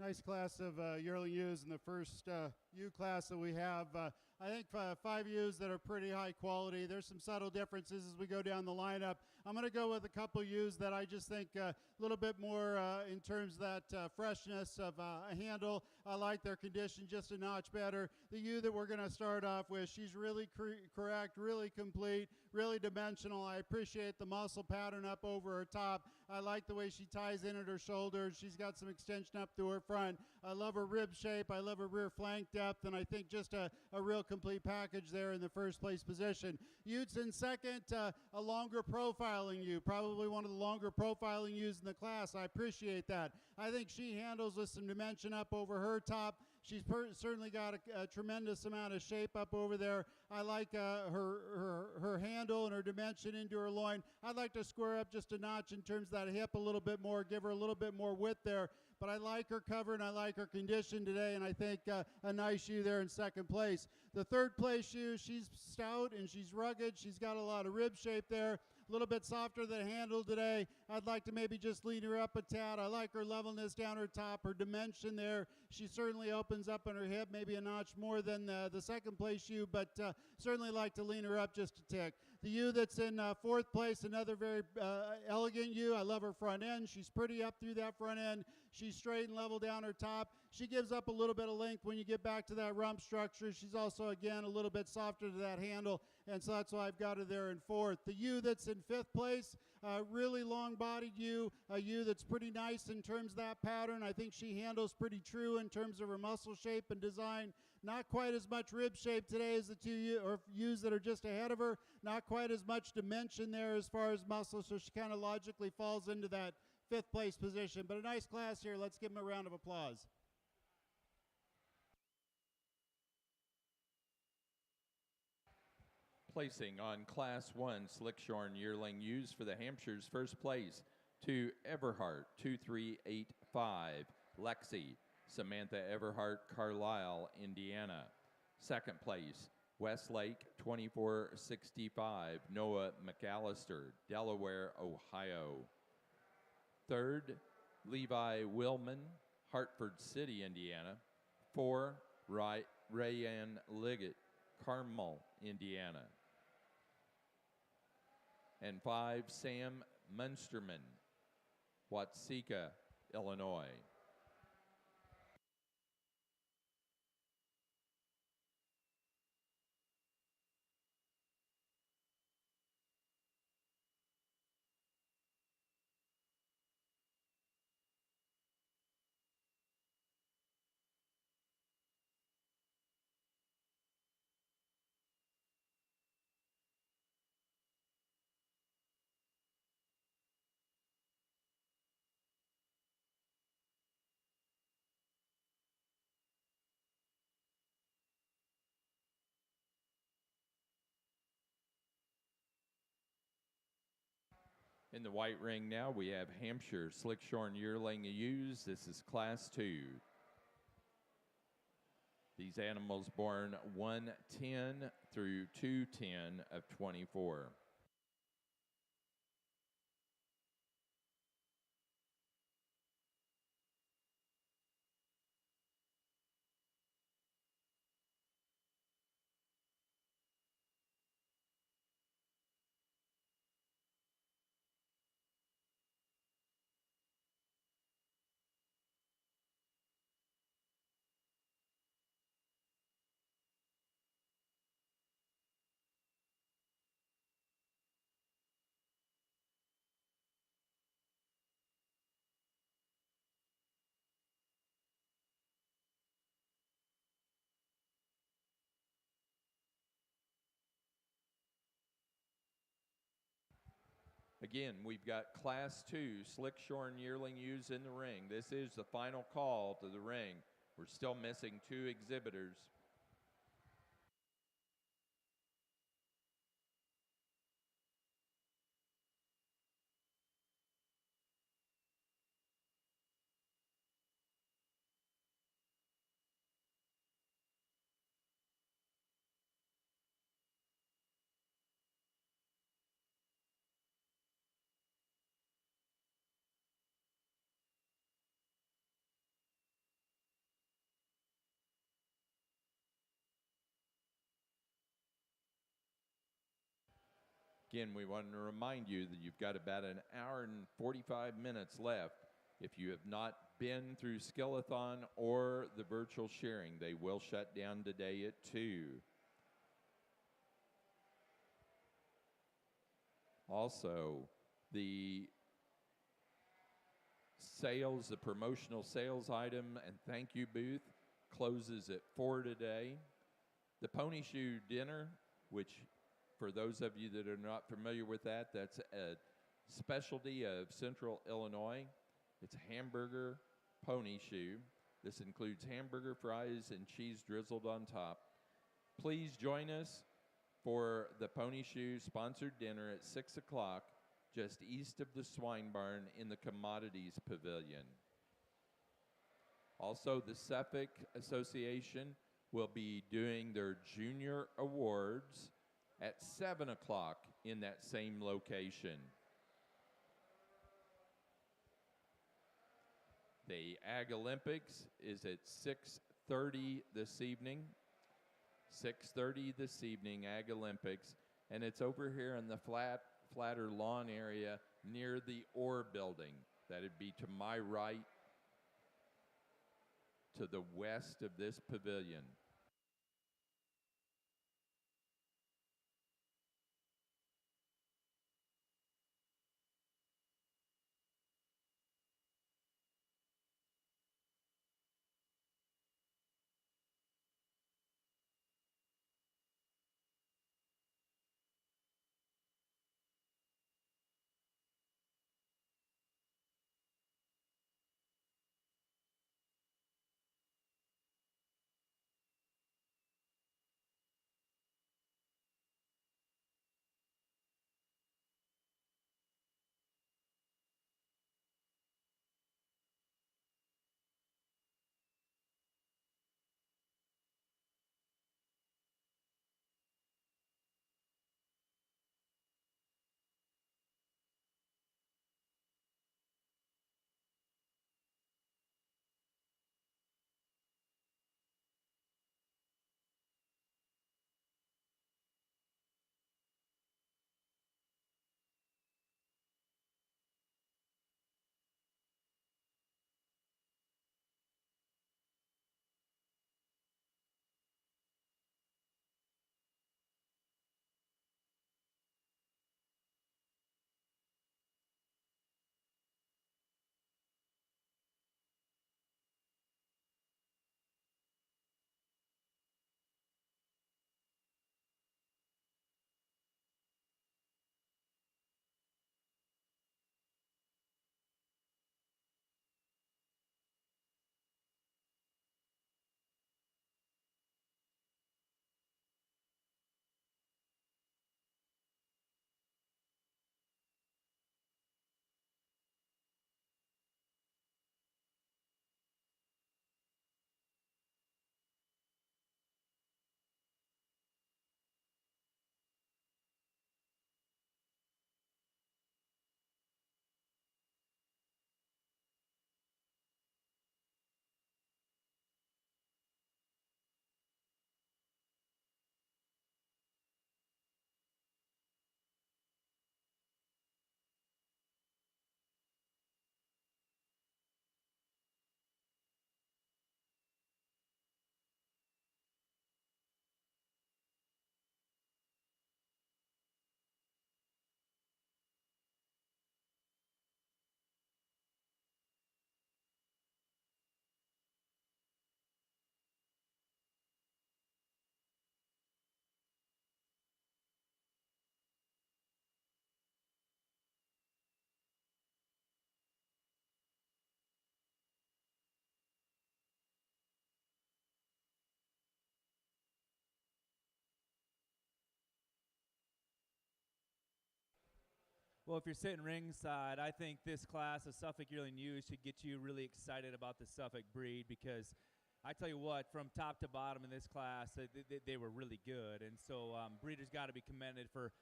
B: Nice class of yearling ewes in the first ewe class that we have. I think 5 ewes that are pretty high quality. There's some subtle differences as we go down the lineup. I'm going to go with a couple ewes that I just think a little bit more in terms of that freshness of a handle. I like their condition just a notch better. The ewe that we're going to start off with, she's really correct, really complete, really dimensional. I appreciate the muscle pattern up over her top. I like the way she ties in at her shoulders. She's got some extension up through her front. I love her rib shape. I love her rear flank depth, and I think just a real complete package there in the first place position. Utes in second, a longer profiling ewe, probably one of the longer profiling ewes in the class. I appreciate that. I think she handles with some dimension up over her top. She's certainly got a tremendous amount of shape up over there. I like her handle and her dimension into her loin. I'd like to square up just a notch in terms of that hip a little bit more, give her a little bit more width there. But I like her cover and I like her condition today, and I think a nice ewe there in second place. The third place ewe, she's stout and she's rugged. She's got a lot of rib shape there. A little bit softer than handle today. I'd like to maybe just lean her up a tad. I like her levelness down her top, her dimension there. She certainly opens up on her hip, maybe a notch more than the second place ewe, but certainly like to lean her up just a tick. The ewe that's in fourth place, another very elegant ewe. I love her front end. She's pretty up through that front end. She's straight and level down her top. She gives up a little bit of length when you get back to that rump structure. She's also, again, a little bit softer to that handle, and so that's why I've got her there in fourth. The ewe that's in fifth place, really long-bodied ewe, a ewe that's pretty nice in terms of that pattern. I think she handles pretty true in terms of her muscle shape and design. Not quite as much rib shape today as the two ewes that are just ahead of her. Not quite as much dimension there as far as muscle, so she kind of logically falls into that fifth place position. But a nice class here. Let's give them a round of applause.
A: Placing on Class 1 Slick-shorn Yearling ewes for the Hampshire's first place to Everhart 2385, Lexi, Samantha Everhart, Carlisle, Indiana. Second place, Westlake 2465, Noah McAllister, Delaware, Ohio. Third, Levi Willman, Hartford City, Indiana. 4, Rayanne Liggett, Carmel, Indiana. And 5, Sam Munsterman, Watseka, Illinois. In the white ring now, we have Hampshire Slick-shorn Yearling ewes. This is Class 2. These animals born 1/10 through 2/10 of 24. Again, we've got Class 2 Slick-shorn Yearling ewes in the ring. This is the final call to the ring. We're still missing 2 exhibitors. Again, we want to remind you that you've got about an hour and 45 minutes left. If you have not been through Skillathon or the virtual sharing, they will shut down today at 2. Also, the sales, the promotional sales item and thank you booth closes at 4 today. The Pony Shoe Dinner, which for those of you that are not familiar with that, that's a specialty of Central Illinois. It's a hamburger pony shoe. This includes hamburger fries and cheese drizzled on top. Please join us for the Pony Shoe sponsored dinner at 6 o'clock, just east of the swine barn in the Commodities Pavilion. Also, the Suffolk Association will be doing their junior awards at 7 o'clock in that same location. The Ag Olympics is at 6:30 this evening. 6:30 this evening, Ag Olympics, and it's over here in the flatter lawn area near the Ore Building. That'd be to my right, to the west of this pavilion.
C: Well, if you're sitting ringside, I think this class of Suffolk Yearling ewes should get you really excited about the Suffolk breed, because I tell you what, from top to bottom in this class, they were really good. And so breeders got to be commended for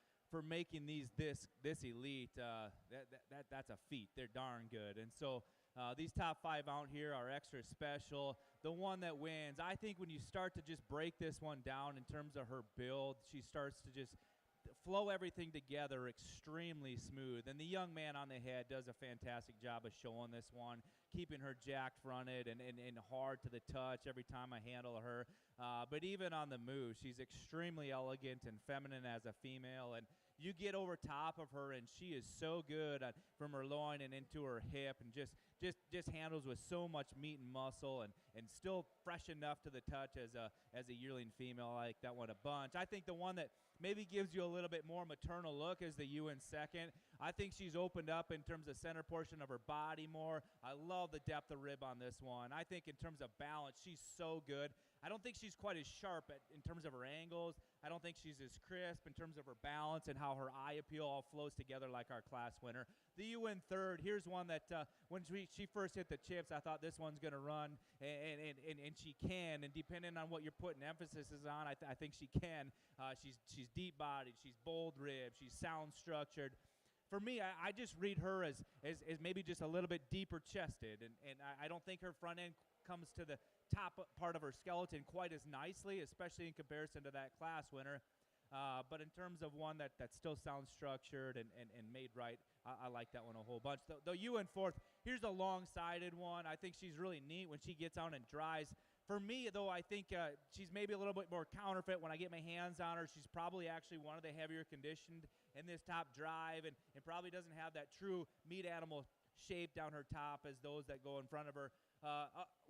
C: making this elite. That's a feat. They're darn good. And so these top 5 out here are extra special. The one that wins, I think when you start to just break this one down in terms of her build, she starts to just flow everything together extremely smooth. And the young man on the head does a fantastic job of showing this one, keeping her jack fronted and hard to the touch every time I handle her. But even on the move, she's extremely elegant and feminine as a female. And you get over top of her, and she is so good from her loin and into her hip, and just handles with so much meat and muscle, and still fresh enough to the touch as a yearling female. I like that one a bunch. I think the one that maybe gives you a little bit more maternal look is the ewe in second. I think she's opened up in terms of center portion of her body more. I love the depth of rib on this one. I think in terms of balance, she's so good. I don't think she's quite as sharp in terms of her angles. I don't think she's as crisp in terms of her balance and how her eye appeal all flows together like our class winner. The ewe in third, here's one that when she first hit the chips, I thought this one's going to run, and she can. And depending on what you're putting emphasis on, I think she can. She's deep-bodied, she's bold-ribbed, she's sound-structured. For me, I just read her as maybe just a little bit deeper chested, and I don't think her front end comes to the top part of her skeleton quite as nicely, especially in comparison to that class winner. But in terms of one that still sounds structured and made right, I like that one a whole bunch. The ewe in fourth, here's a long-sided one. I think she's really neat when she gets out and dries. For me, though, I think she's maybe a little bit more counterfeit when I get my hands on her. She's probably actually one of the heavier conditioned in this top drive, and probably doesn't have that true meat animal shape down her top as those that go in front of her.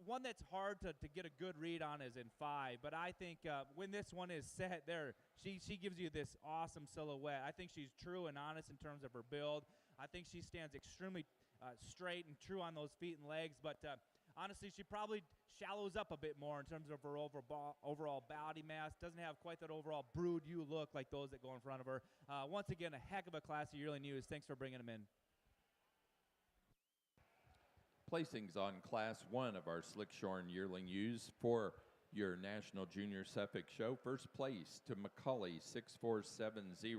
C: One that's hard to get a good read on is in 5, but I think when this one is set there, she gives you this awesome silhouette. I think she's true and honest in terms of her build. I think she stands extremely straight and true on those feet and legs, but honestly, she probably shallows up a bit more in terms of her overall body mass. Doesn't have quite that overall brood ewe look like those that go in front of her. Once again, a heck of a class of yearling ewes. Thanks for bringing them in.
A: Placings on Class 1 of our Slick-shorn Yearling ewes for your National Junior Suffolk Show. First place to Macaulay 6470,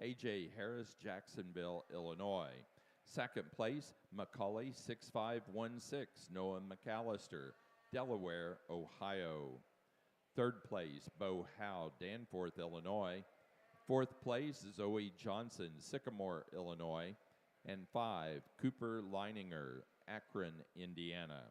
A: A.J. Harris, Jacksonville, Illinois. Second place, Macaulay 6516, Noah McAllister, Delaware, Ohio. Third place, Bo Howe, Danforth, Illinois. Fourth place, Zoe Johnson, Sycamore, Illinois. And 5, Cooper Leininger, Akron, Indiana.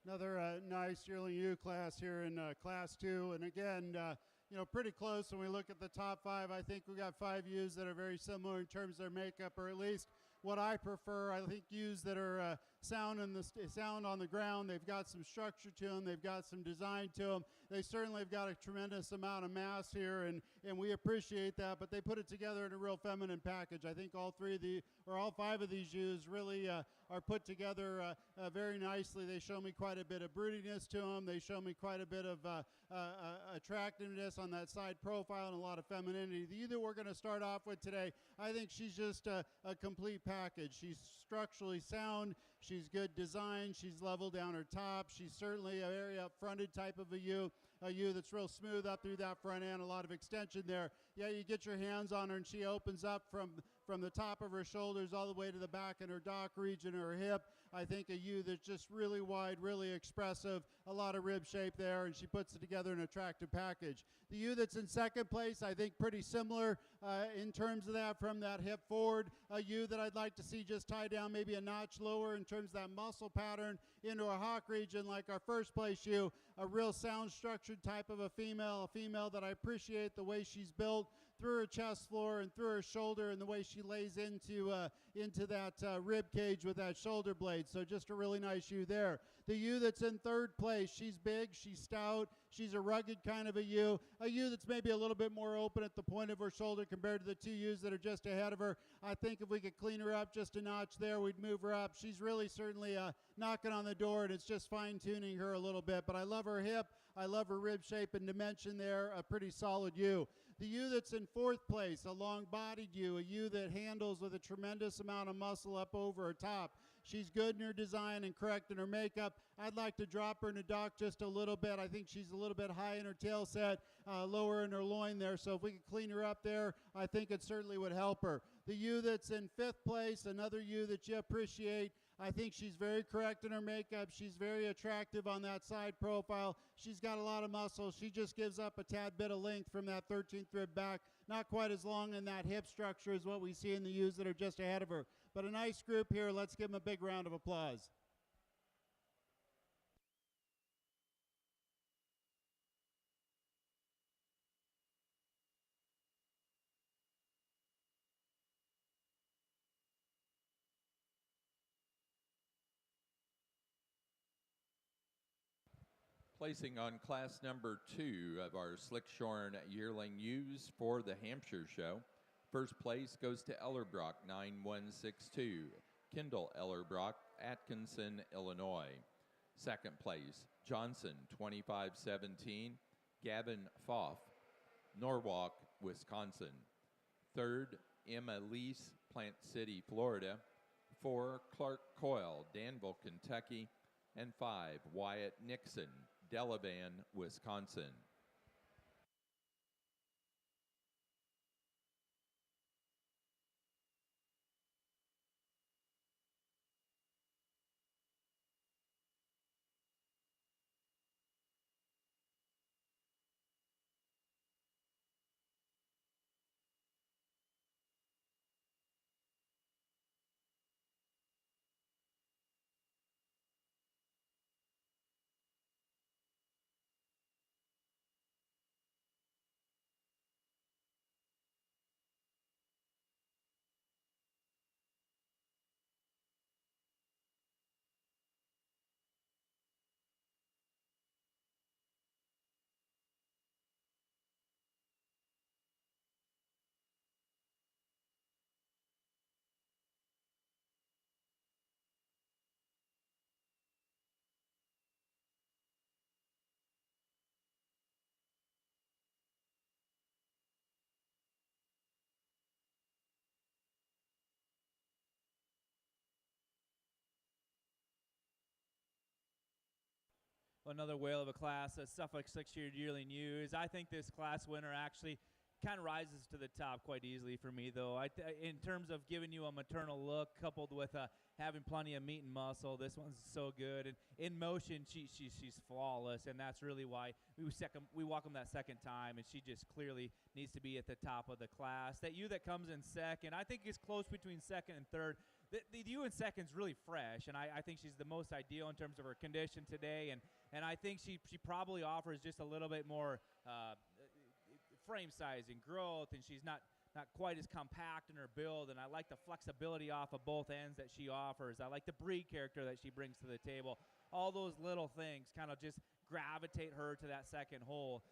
B: Another nice yearling ewe class here in Class 2. And again, pretty close when we look at the top 5. I think we got 5 ewes that are very similar in terms of their makeup, or at least what I prefer. I think ewes that are sound on the ground. They've got some structure to them. They've got some design to them. They certainly have got a tremendous amount of mass here, and we appreciate that. But they put it together in a real feminine package. I think all 5 of these ewes really are put together very nicely. They show me quite a bit of broodiness to them. They show me quite a bit of attractiveness on that side profile and a lot of femininity. The ewe that we're going to start off with today, I think she's just a complete package. She's structurally sound. She's good design. She's level down her top. She's certainly a very up-fronted type of a ewe that's real smooth up through that front end, a lot of extension there. Yeah, you get your hands on her and she opens up from the top of her shoulders all the way to the back in her dock region or her hip. I think a ewe that's just really wide, really expressive, a lot of rib shape there, and she puts it together in an attractive package. The ewe that's in second place, I think pretty similar in terms of that, from that hip forward. A ewe that I'd like to see just tie down maybe a notch lower in terms of that muscle pattern into a hock region like our first place ewe. A real sound structured type of a female that I appreciate the way she's built through her chest floor and through her shoulder, and the way she lays into that rib cage with that shoulder blade. So just a really nice ewe there. The ewe that's in third place, she's big, she's stout, she's a rugged kind of a ewe that's maybe a little bit more open at the point of her shoulder compared to the 2 ewes that are just ahead of her. I think if we could clean her up just a notch there, we'd move her up. She's really certainly knocking on the door, and it's just fine-tuning her a little bit. But I love her hip, I love her rib shape and dimension there, a pretty solid ewe. The ewe that's in fourth place, a long-bodied ewe, a ewe that handles with a tremendous amount of muscle up over her top. She's good in her design and correct in her makeup. I'd like to drop her in the dock just a little bit. I think she's a little bit high in her tail set, lower in her loin there. So if we could clean her up there, I think it certainly would help her. The ewe that's in fifth place, another ewe that you appreciate. I think she's very correct in her makeup. She's very attractive on that side profile. She's got a lot of muscle. She just gives up a tad bit of length from that 13th rib back. Not quite as long in that hip structure as what we see in the ewes that are just ahead of her. But a nice group here. Let's give them a big round of applause.
A: Placing on class number 2 of our Slick-shorn yearling ewes for the Hampshire show. First place goes to Ellerbrock 9162, Kendall Ellerbrock, Atkinson, Illinois. Second place, Johnson 2517, Gavin Foff, Norwalk, Wisconsin. Third, Emma Lease, Plant City, Florida. 4, Clark Coyle, Danville, Kentucky. And 5, Wyatt Nixon, Delavan, Wisconsin.
C: Another whale of a class, a Suffolk 6-year yearling ewes. I think this class winner actually kind of rises to the top quite easily for me, though. In terms of giving you a maternal look, coupled with having plenty of meat and muscle, this one's so good. And in motion, she's flawless, and that's really why we welcome that second time, and she just clearly needs to be at the top of the class. That ewe that comes in second, I think is close between second and third. the UN second's really fresh, and I think she's the most ideal in terms of her condition today, and I think she probably offers just a little bit more frame size and growth, and she's not quite as compact in her build, and I like the flexibility off of both ends that she offers. I like the breed character that she brings to the table. All those little things kind of just gravitate her to that second hole.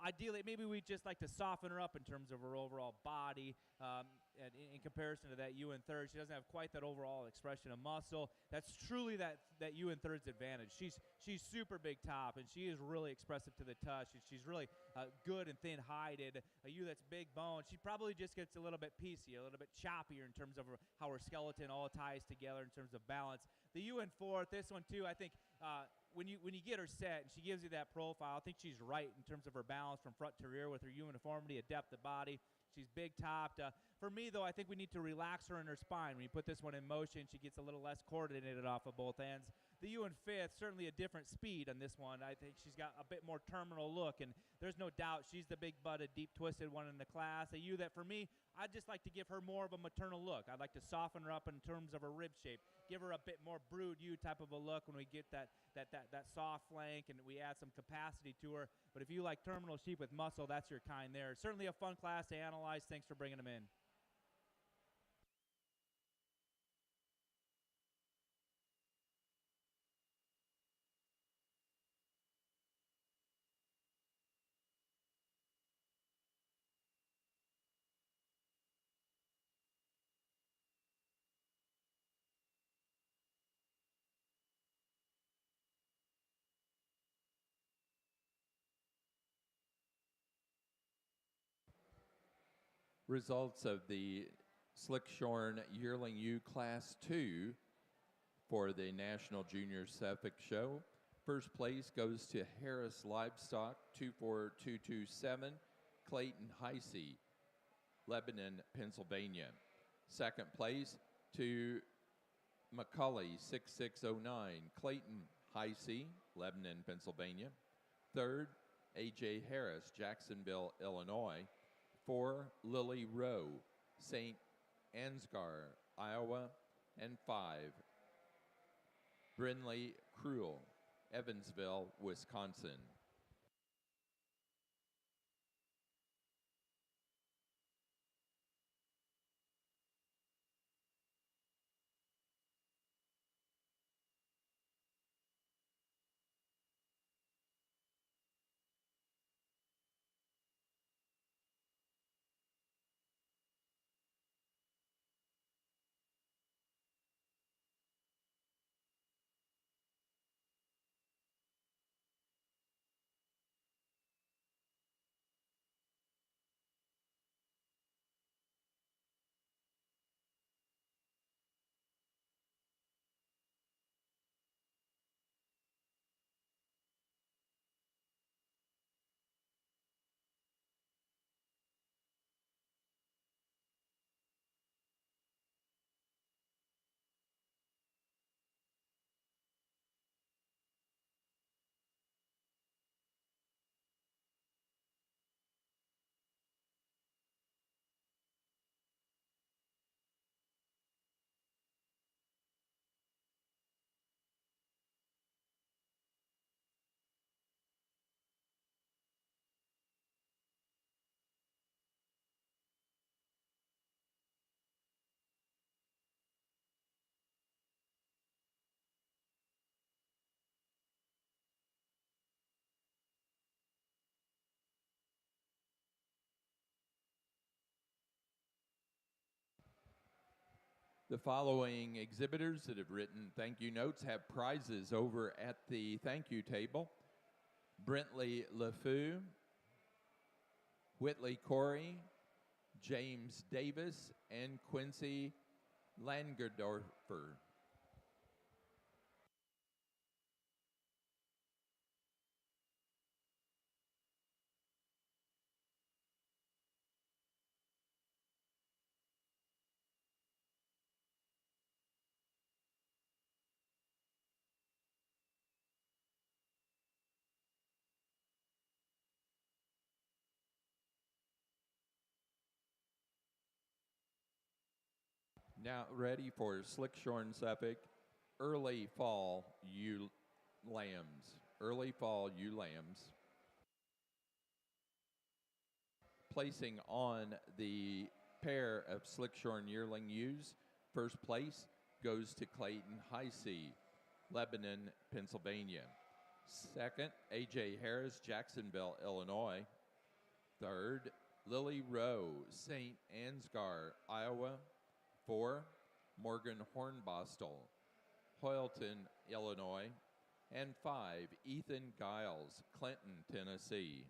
C: Ideally, maybe we just like to soften her up in terms of her overall body. And in comparison to that UN third, she doesn't have quite that overall expression of muscle. That's truly that UN third's advantage. She's super big top, and she is really expressive to the touch. She's really good and thin-hided. A ewe that's big boned, she probably just gets a little bit piecey, a little bit choppier in terms of how her skeleton all ties together in terms of balance. The UN fourth, this one too, I think when you get her set and she gives you that profile, I think she's right in terms of her balance from front to rear with her uniformity, a depth of body. She's big topped. For me, though, I think we need to relax her in her spine. When you put this one in motion, she gets a little less coordinated off of both ends. The UN fifth, certainly a different speed on this one. I think she's got a bit more terminal look, and there's no doubt she's the big-butted, deep-twisted one in the class. A ewe that, for me, I'd just like to give her more of a maternal look. I'd like to soften her up in terms of her rib shape, give her a bit more brood ewe type of a look when we get that soft flank and we add some capacity to her. But if you like terminal sheep with muscle, that's your kind there. Certainly a fun class to analyze. Thanks for bringing them in.
A: Results of the Slick-shorn Yearling U Class 2 for the National Junior Suffolk Show. First place goes to Harris Livestock, 24227, Clayton Heisey, Lebanon, Pennsylvania. Second place to McCulley, 6609, Clayton Heisey, Lebanon, Pennsylvania. Third, A.J. Harris, Jacksonville, Illinois. 4, Lily Rowe, St. Ansgar, Iowa. And 5, Brinley Cruel, Evansville, Wisconsin. The following exhibitors that have written thank you notes have prizes over at the thank you table. Brentley LeFou, Whitley Corey, James Davis, and Quincy Langerdorfer. Now ready for Slick-shorn Suffolk early fall ewe lambs. Early fall ewe lambs. Placing on the pair of Slick-shorn yearling ewes, first place goes to Clayton High-C, Lebanon, Pennsylvania. Second, A.J. Harris, Jacksonville, Illinois. Third, Lily Rowe, St. Ansgar, Iowa. 4, Morgan Hornbostel, Hoyleton, Illinois. And 5, Ethan Giles, Clinton, Tennessee.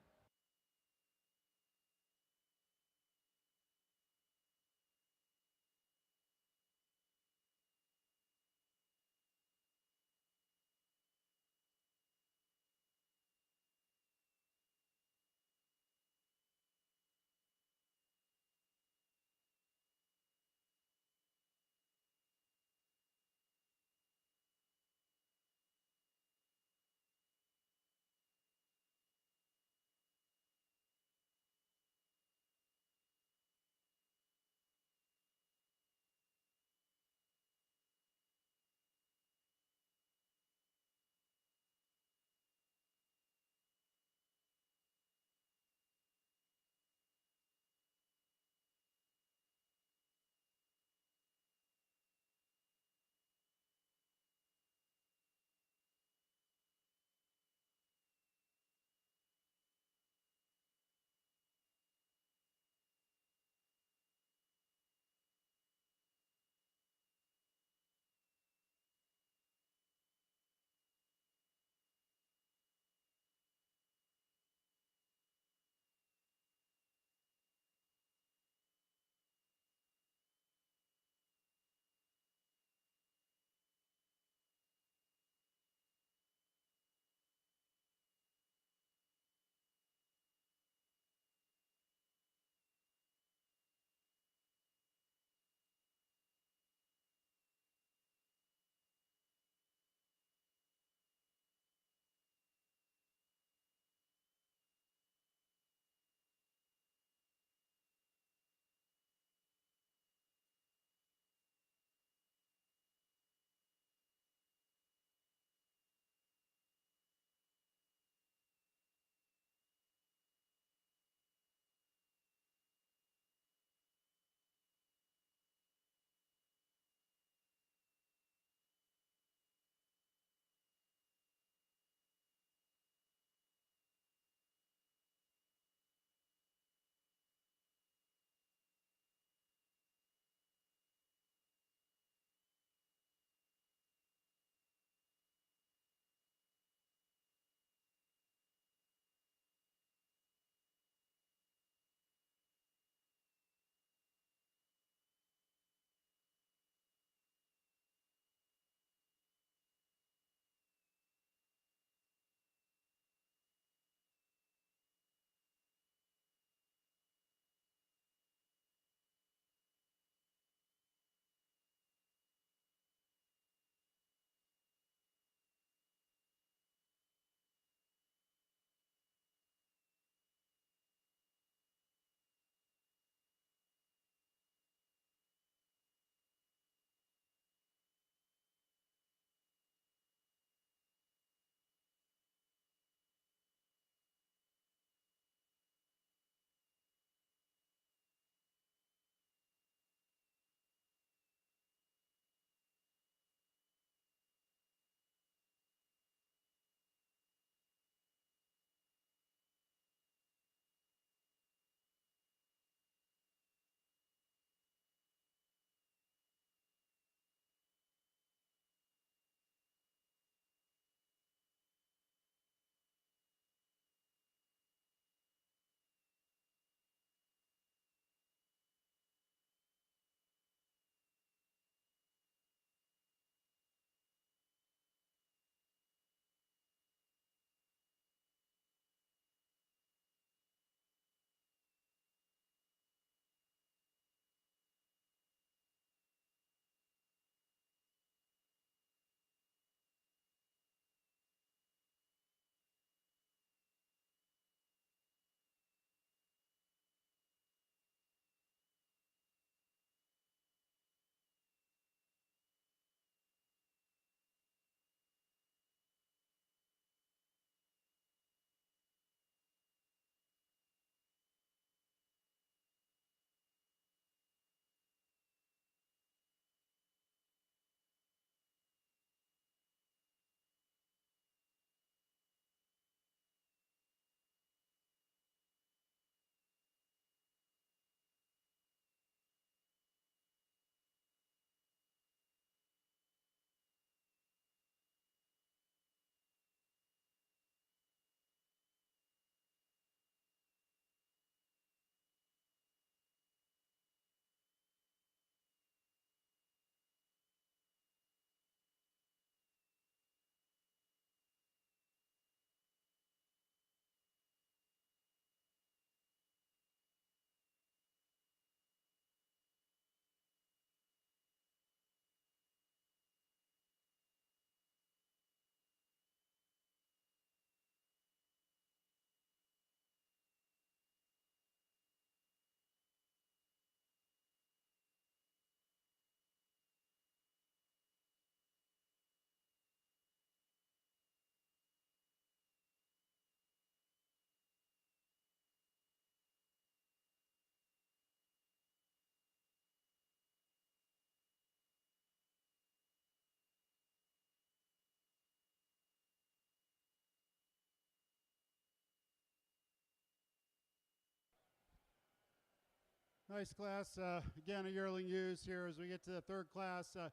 B: Nice class. Again, a yearling ewes here as we get to the third class. The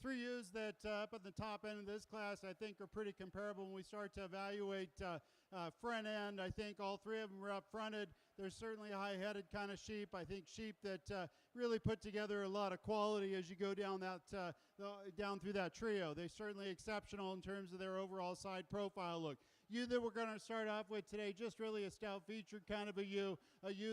B: three ewes that up at the top end of this class I think are pretty comparable when we start to evaluate front end. I think all three of them are up fronted. There's certainly a high-headed kind of sheep. I think sheep that really put together a lot of quality as you go down that down through that trio. They're certainly exceptional in terms of their overall side profile look. Ewe that we're going to start off with today, just really a stout-featured kind of a ewe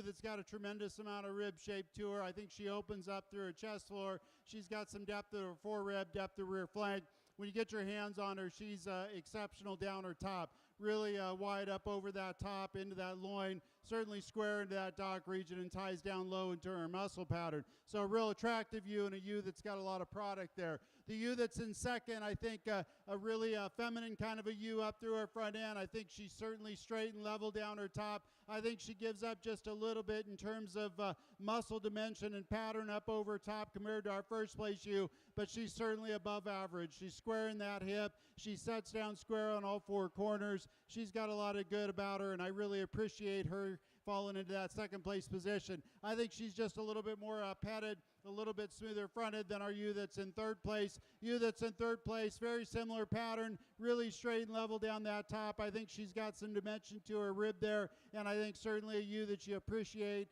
B: that's got a tremendous amount of rib shape to her. I think she opens up through her chest floor. She's got some depth of her forerib, depth of rear flank. When you get your hands on her, she's exceptional down her top. Really wide up over that top, into that loin, certainly square into that dock region and ties down low into her muscle pattern. So a real attractive ewe and a ewe that's got a lot of product there. The ewe that's in second, I think a really feminine kind of a ewe up through her front end. I think she's certainly straight and level down her top. I think she gives up just a little bit in terms of muscle dimension and pattern up over top compared to our first place ewe, but she's certainly above average. She's square in that hip. She sets down square on all four corners. She's got a lot of good about her, and I really appreciate her falling into that second place position. I think she's just a little bit more petted, a little bit smoother fronted than our ewe that's in third place. Ewe that's in third place, very similar pattern, really straight and level down that top. I think she's got some dimension to her rib there, and I think certainly a ewe that you appreciate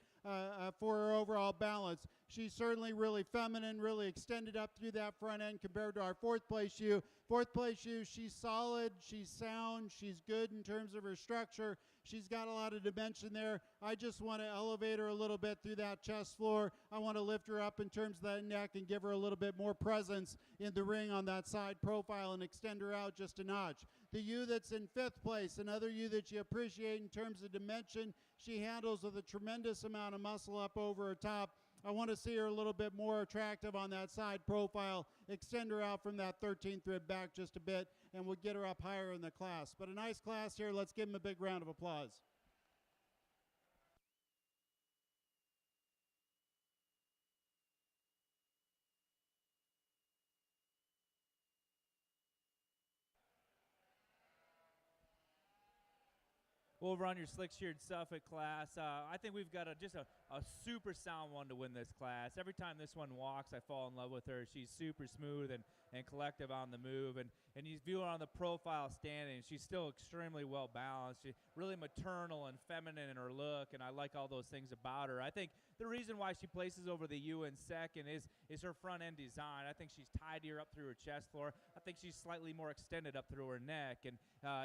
B: for her overall balance. She's certainly really feminine, really extended up through that front end compared to our fourth place ewe. Fourth place ewe, she's solid, she's sound, she's good in terms of her structure. She's got a lot of dimension there. I just want to elevate her a little bit through that chest floor. I want to lift her up in terms of that neck and give her a little bit more presence in the ring on that side profile and extend her out just a notch. The ewe that's in fifth place, another ewe that you appreciate in terms of dimension. She handles with a tremendous amount of muscle up over her top. I want to see her a little bit more attractive on that side profile, extend her out from that 13th rib back just a bit, and we'll get her up higher in the class. But a nice class here. Let's give them a big round of applause.
C: Over on your Slick-shorn Suffolk class, I think we've got just a super sound one to win this class. Every time this one walks, I fall in love with her. She's super smooth and collective on the move. And you view her on the profile standing, she's still extremely well balanced. She's really maternal and feminine in her look, and I like all those things about her. I think the reason why she places over the ewe in second is her front end design. I think she's tidier up through her chest floor. I think she's slightly more extended up through her neck. And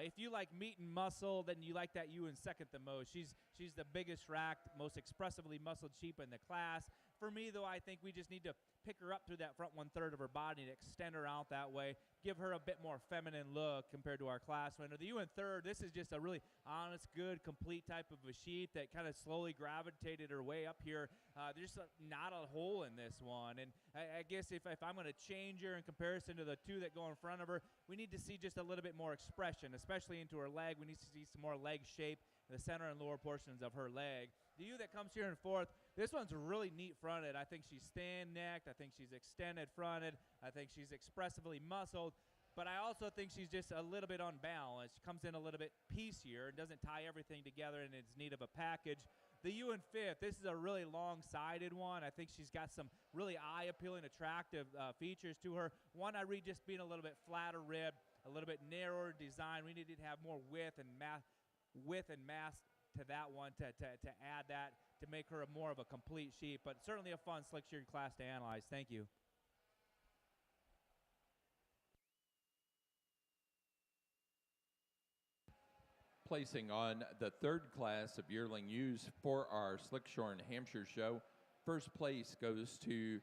C: if you like meat and muscle, then you like that ewe in second the most. She's the biggest racked, most expressively muscled sheep in the class. For me, though, I think we just need to pick her up through that front one-third of her body and extend her out that way, give her a bit more feminine look compared to our class winner. The ewe in third, this is just a really honest, good, complete type of a sheep that kind of slowly gravitated her way up here. There's not a hole in this one. And I guess if I'm going to change her in comparison to the two that go in front of her, we need to see just a little bit more expression, especially into her leg. We need to see some more leg shape in the center and lower portions of her leg. The ewe that comes here in fourth, this one's really neat fronted. I think she's thin-necked. I think she's extended fronted. I think she's expressively muscled. But I also think she's just a little bit unbalanced. She comes in a little bit piecier and doesn't tie everything together in its need of a package. The ewe in fifth, this is a really long-sided one. I think she's got some really eye-appealing, attractive features to her. One, I read just being a little bit flatter ribbed, a little bit narrower design. We need to have more width and mass to that one to add that, to make her more of a complete sheep. But certainly a fun Slick-shorn class to analyze. Thank you.
A: Placing on the third class of yearling ewes for our Slick-shorn Hampshire show, first place goes to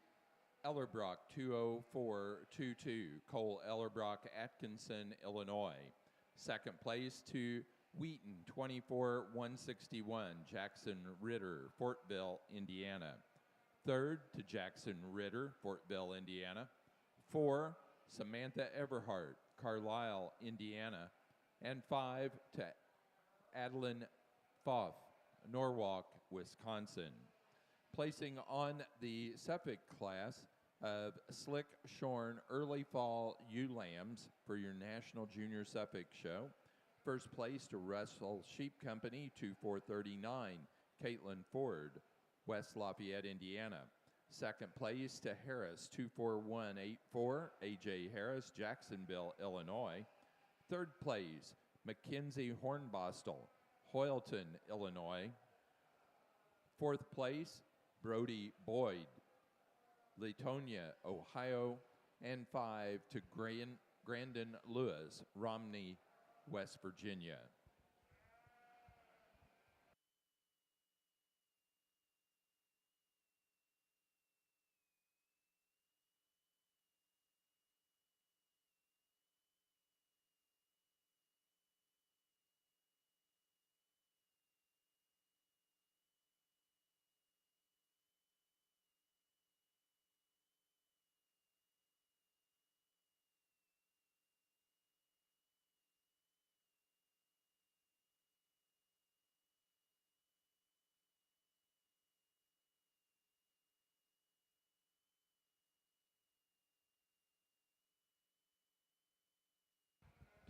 A: Ellerbrock 20422, Cole Ellerbrock, Atkinson, Illinois. Second place to Wheaton 24161, Jackson Ritter, Fortville, Indiana. Third to Jackson Ritter, Fortville, Indiana. 4, Samantha Everhart, Carlisle, Indiana. And 5 to Adeline Foff, Norwalk, Wisconsin. Placing on the Suffolk class of Slick-shorn Early Fall Ewe Lambs for your National Junior Suffolk show. First place to Russell Sheep Company, 2439, Caitlin Ford. West Lafayette, Indiana. Second place to Harris, 24184, A.J. Harris, Jacksonville, Illinois. Third place, Mackenzie Hornbostel, Hoyleton, Illinois. Fourth place, Brody Boyd, Latonia, Ohio. And 5 to Grandin Lewis, Romney, West Virginia.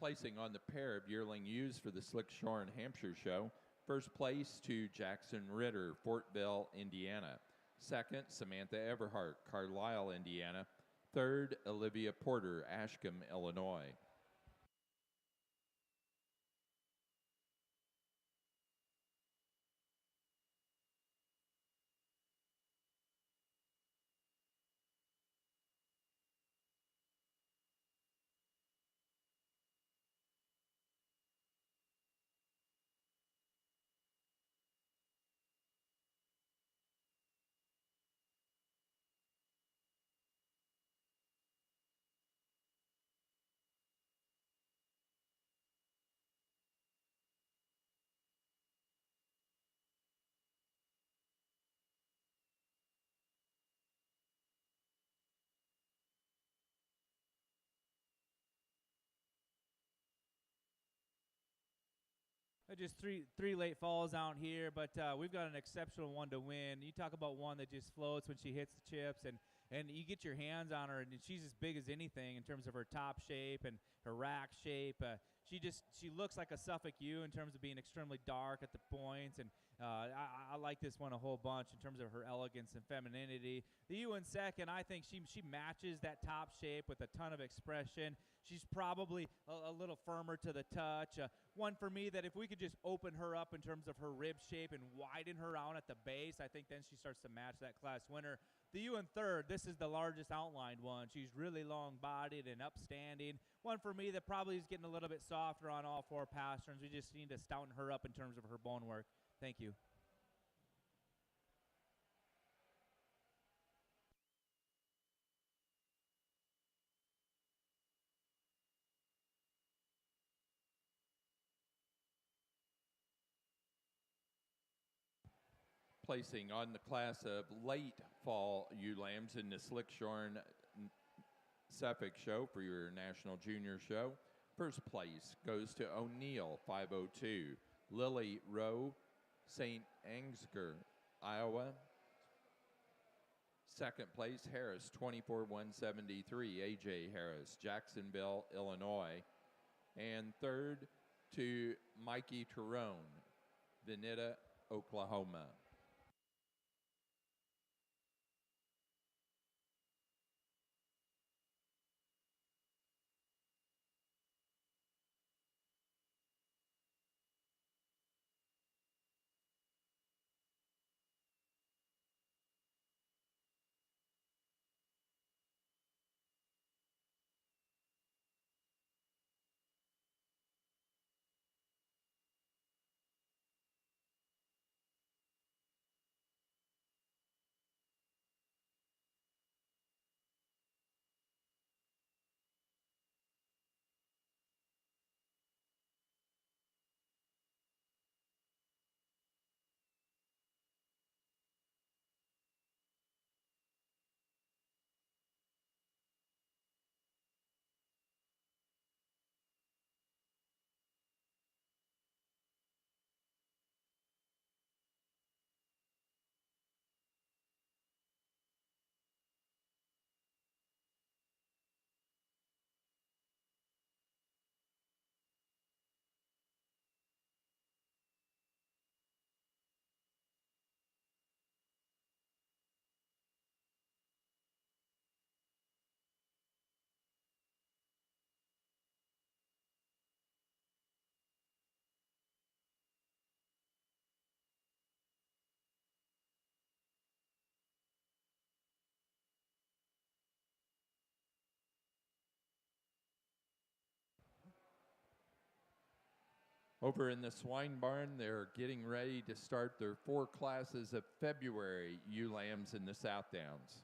A: Placing on the pair of yearling ewes for the Slick-shorn Hampshire show. First place to Jackson Ritter, Fortville, Indiana. Second, Samantha Everhart, Carlisle, Indiana. Third, Olivia Porter, Ashcombe, Illinois.
C: Just three late falls out here, but we've got an exceptional one to win. You talk about one that just floats when she hits the chips, and you get your hands on her, and she's as big as anything in terms of her top shape and her rack shape. She looks like a Suffolk ewe in terms of being extremely dark at the points, and I like this one a whole bunch in terms of her elegance and femininity. The ewe in second, I think she matches that top shape with a ton of expression. She's probably a little firmer to the touch. One for me that if we could just open her up in terms of her rib shape and widen her out at the base, I think then she starts to match that class winner. The ewe in third, this is the largest outlined one. She's really long-bodied and upstanding. One for me that probably is getting a little bit softer on all four pasterns. We just need to stouten her up in terms of her bone work. Thank you.
A: Placing on the class of late fall ewe lambs in the Slick-shorn Suffolk show for your National Junior show. First place goes to O'Neill, 502. Lily Rowe, St. Ansgar, Iowa. Second place, Harris, 24,173. A.J. Harris, Jacksonville, Illinois. And third to Mikey Tyrone, Veneta, Oklahoma. Over in the swine barn, they're getting ready to start their 4 classes of February ewe lambs in the South Downs.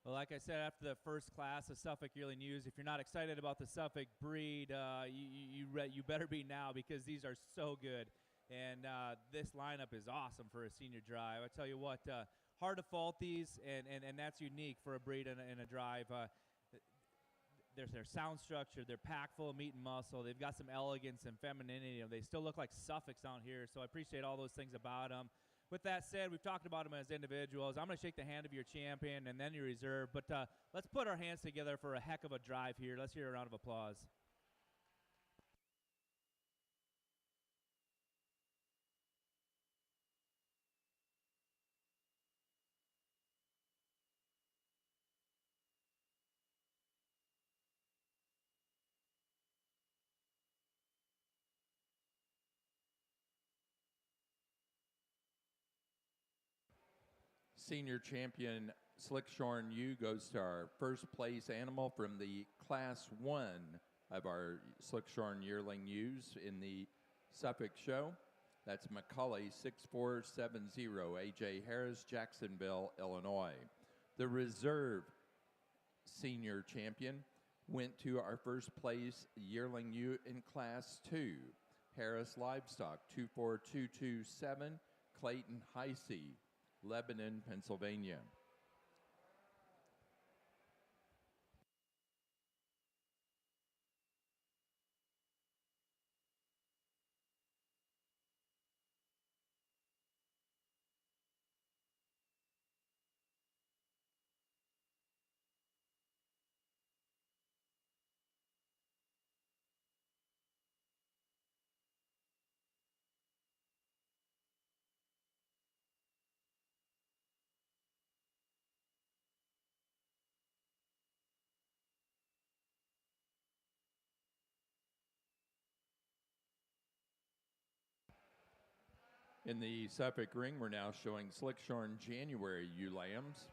C: Well, like I said, after the first class of Suffolk Yearling ewes, if you're not excited about the Suffolk breed, you better be now, because these are so good. And this lineup is awesome for a senior drive. I tell you what, hard to fault these, and that's unique for a breed and a drive. There's their sound structure. They're packed full of meat and muscle. They've got some elegance and femininity. They still look like Suffix out here, so I appreciate all those things about them. With that said, we've talked about them as individuals. I'm going to shake the hand of your champion and then your reserve, but let's put our hands together for a heck of a drive here. Let's hear a round of applause.
A: Senior champion Slick-shorn ewe goes to our first place animal from the Class 1 of our Slick-shorn yearling ewes in the Suffolk show. That's Macaulay 6470, A.J. Harris, Jacksonville, Illinois. The reserve senior champion went to our first place yearling ewe in Class 2. Harris Livestock 24227, Clayton Heisey, Lebanon, Pennsylvania. In the Suffolk ring, we're now showing Slick-shorn January ewe lambs.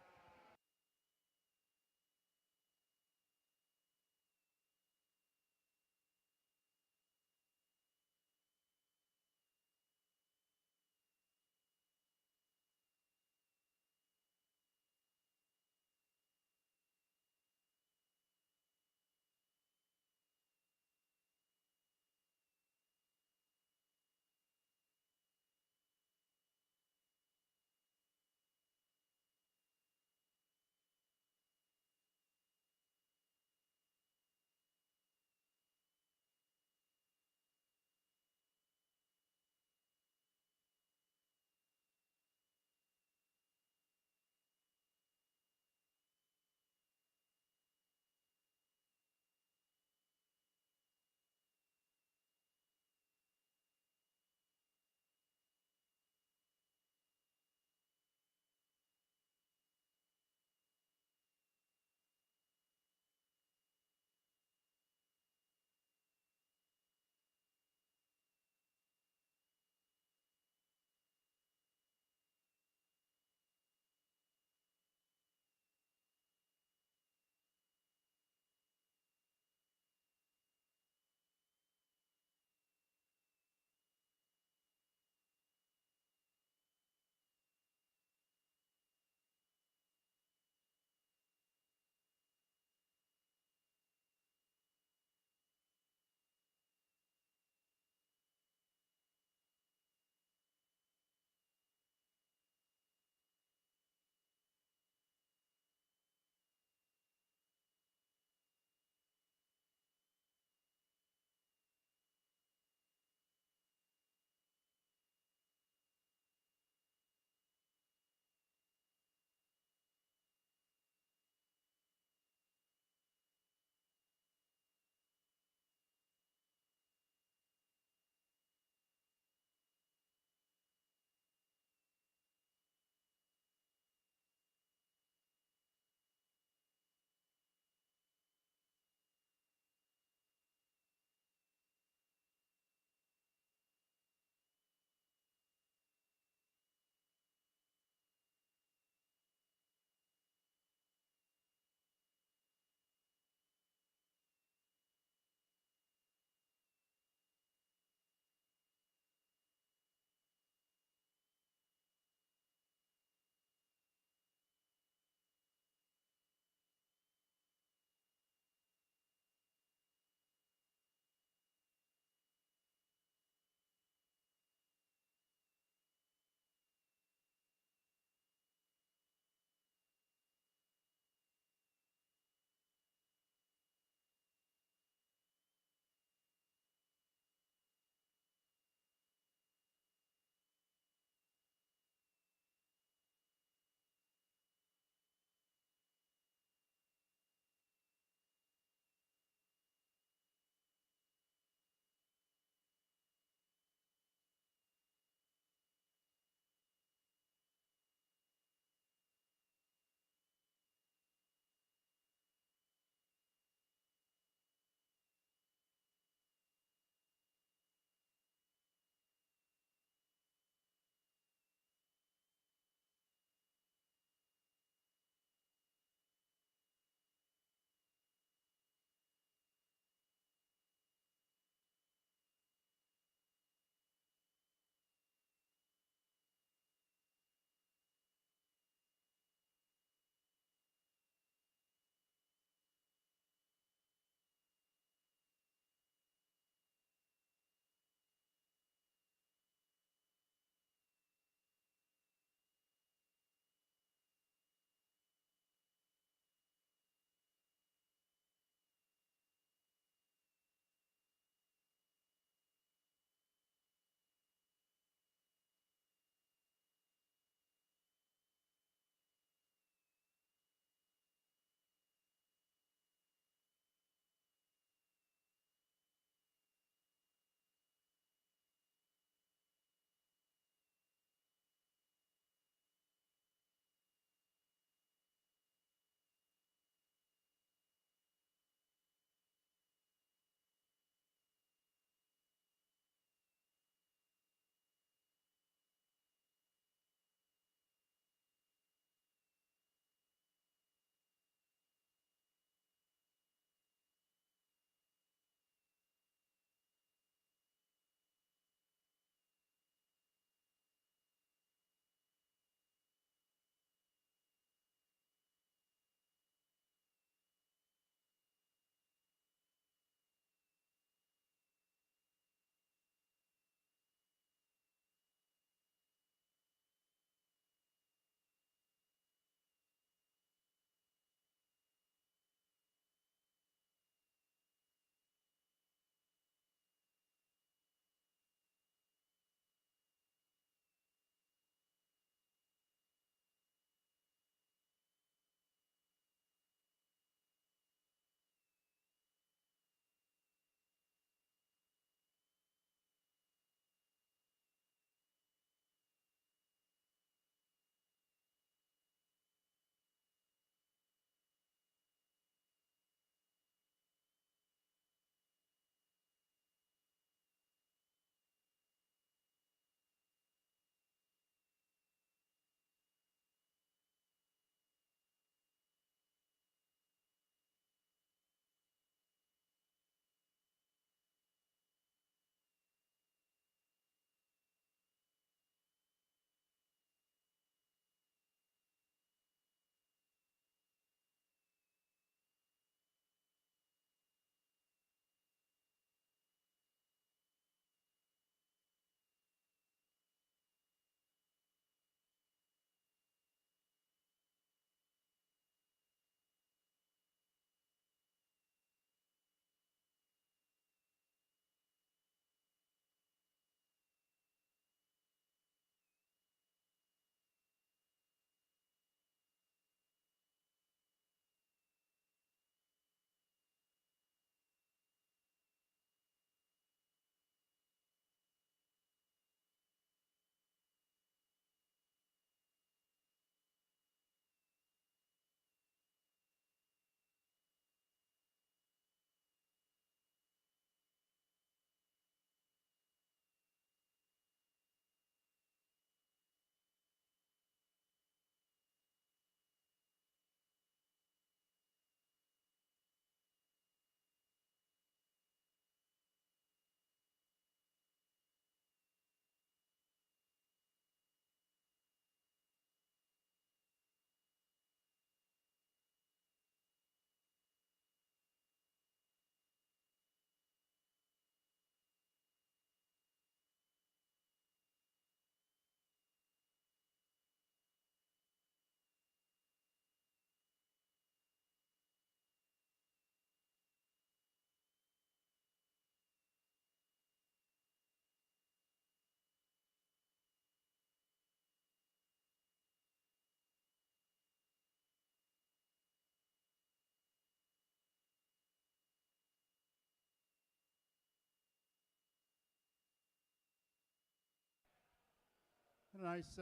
B: nice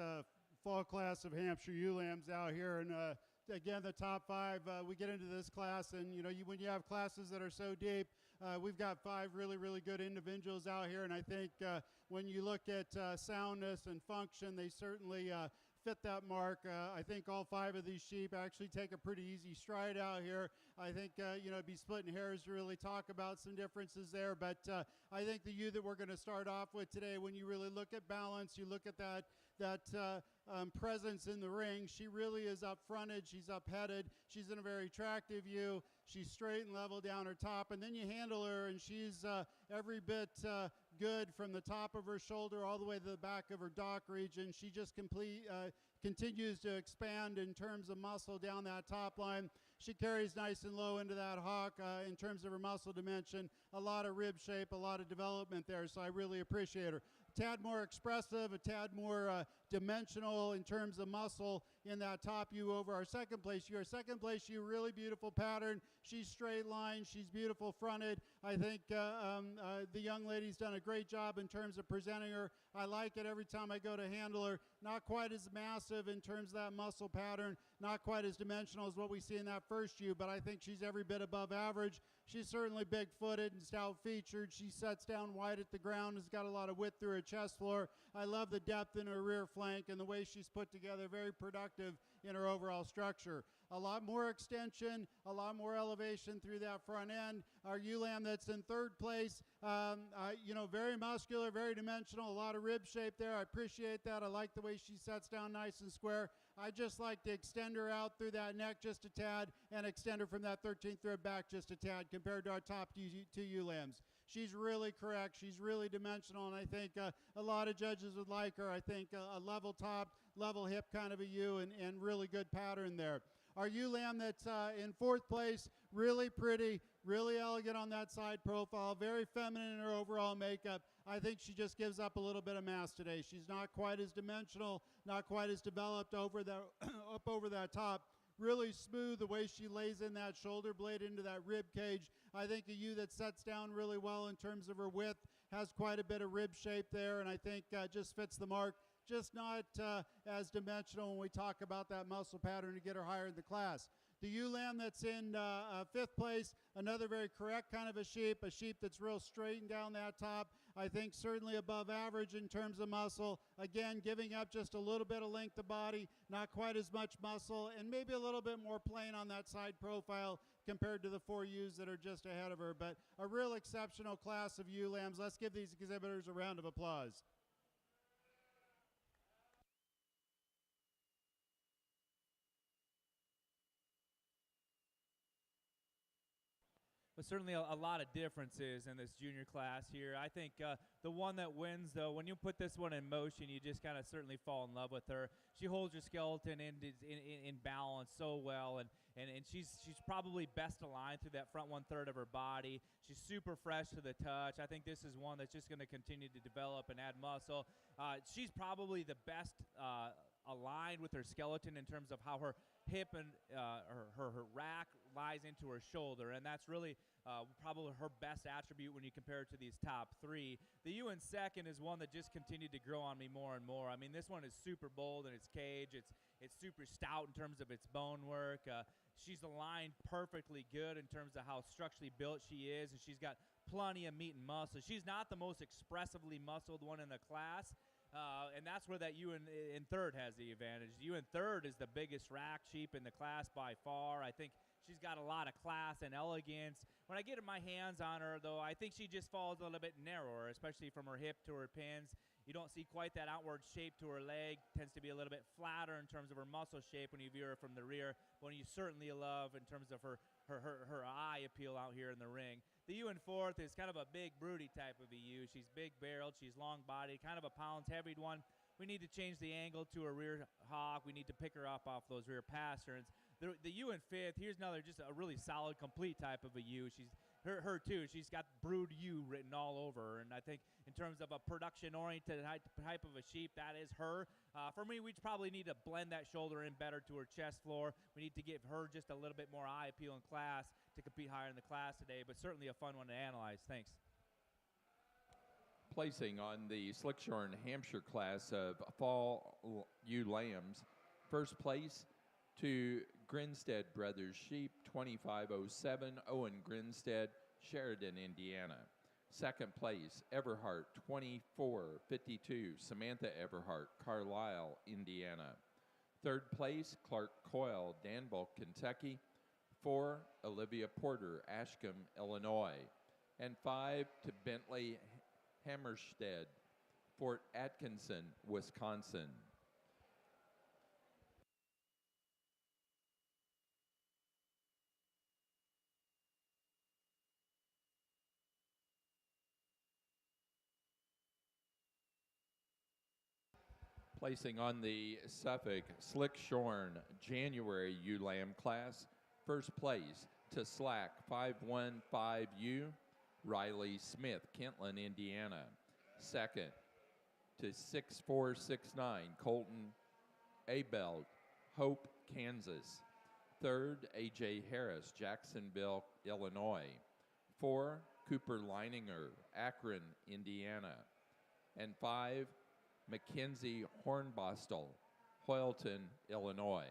B: fall class of Hampshire ewe lambs out here, and again, the top 5. We get into this class, and when you have classes that are so deep, we've got 5 really, really good individuals out here, and I think when you look at soundness and function, they certainly fit that mark. I think all 5 of these sheep actually take a pretty easy stride out here. I think, it'd be splitting hairs to really talk about some differences there, but I think the ewe that we're going to start off with today, when you really look at balance, you look at that presence in the ring, she really is up-fronted, she's up-headed, she's in a very attractive ewe, she's straight and level down her top, and then you handle her, and she's every bit good from the top of her shoulder all the way to the back of her dock region. She just continues to expand in terms of muscle down that top line. She carries nice and low into that hock in terms of her muscle dimension, a lot of rib shape, a lot of development there, so I really appreciate her. A tad more expressive, a tad more dimensional in terms of muscle in that top ewe over our second place ewe. Our second place ewe, really beautiful pattern. She's straight line, she's beautiful fronted. I think the young lady's done a great job in terms of presenting her. I like it every time I go to handle her. Not quite as massive in terms of that muscle pattern, not quite as dimensional as what we see in that first ewe, but I think she's every bit above average. She's certainly big-footed and stout-featured. She sets down wide at the ground, has got a lot of width through her chest floor. I love the depth in her rear flank and the way she's put together, very productive in her overall structure. A lot more extension, a lot more elevation through that front end. Our ewe lamb that's in third place, very muscular, very dimensional, a lot of rib shape there. I appreciate that. I like the way she sets down nice and square. I just like to extend her out through that neck just a tad and extend her from that 13th rib back just a tad compared to our top 2 ewe lambs. She's really correct. She's really dimensional, and I think a lot of judges would like her. I think a level top, level hip kind of a ewe and really good pattern there. Our ewe lamb that's in fourth place, really pretty, really elegant on that side profile, very feminine in her overall makeup. I think she just gives up a little bit of mass today. She's not quite as dimensional, not quite as developed over the up over that top. Really smooth the way she lays in that shoulder blade into that rib cage. I think a ewe that sets down really well in terms of her width, has quite a bit of rib shape there, and I think just fits the mark. Just not as dimensional when we talk about that muscle pattern to get her higher in the class. The ewe lamb that's in fifth place, another very correct kind of a sheep that's real straight and down that top. I think certainly above average in terms of muscle. Again, giving up just a little bit of length of body, not quite as much muscle, and maybe a little bit more plain on that side profile compared to the 4 ewes that are just ahead of her. But a real exceptional class of ewe lambs. Let's give these exhibitors a round of applause.
C: But certainly a lot of differences in this junior class here. I think the one that wins, though, when you put this one in motion, you just kind of certainly fall in love with her. She holds her skeleton in balance so well, and she's probably best aligned through that front 1/3 of her body. She's super fresh to the touch. I think this is one that's just going to continue to develop and add muscle. She's probably the best aligned with her skeleton in terms of how her hip and her rack lies into her shoulder, and that's really probably her best attribute when you compare it to these top 3. The ewe in second is one that just continued to grow on me more and more. I mean, this one is super bold in its cage. It's super stout in terms of its bone work. She's aligned perfectly good in terms of how structurally built she is, and she's got plenty of meat and muscle. She's not the most expressively muscled one in the class, and that's where that ewe in third has the advantage. The ewe in third is the biggest rack sheep in the class by far. I think she's got a lot of class and elegance. When I get my hands on her, though, I think she just falls a little bit narrower, especially from her hip to her pins. You don't see quite that outward shape to her leg. Tends to be a little bit flatter in terms of her muscle shape when you view her from the rear. But you certainly love in terms of her eye appeal out here in the ring. The ewe in fourth is kind of a big, broody type of a ewe. She's big-barreled. She's long-bodied, kind of a pounds-heavied one. We need to change the angle to her rear hock. We need to pick her up off those rear pasterns. The ewe in fifth, here's another just a really solid, complete type of a ewe. She's her too. She's got brood ewe written all over her, and I think in terms of a production-oriented type of a sheep, that is her. For me, we probably need to blend that shoulder in better to her chest floor. We need to give her just a little bit more eye appeal in class to compete higher in the class today, but certainly a fun one to analyze. Thanks.
A: Placing on the Slick-shorn Hampshire class of fall ewe lambs, first place to Grinstead Brothers Sheep, 2507, Owen Grinstead, Sheridan, Indiana. Second place, Everhart, 2452, Samantha Everhart, Carlisle, Indiana. Third place, Clark Coyle, Danville, Kentucky. 4, Olivia Porter, Ashcombe, Illinois. And 5 to Bentley Hammerstead, Fort Atkinson, Wisconsin. Placing on the Suffolk Slick-shorn January ewe lamb class, first place to Slack 515U, Riley Smith, Kentland, Indiana. Second to 6469, Colton Abel, Hope, Kansas. Third, A.J. Harris, Jacksonville, Illinois. 4, Cooper Leininger, Akron, Indiana. And 5, Mackenzie Hornbostel, Hoyleton, Illinois.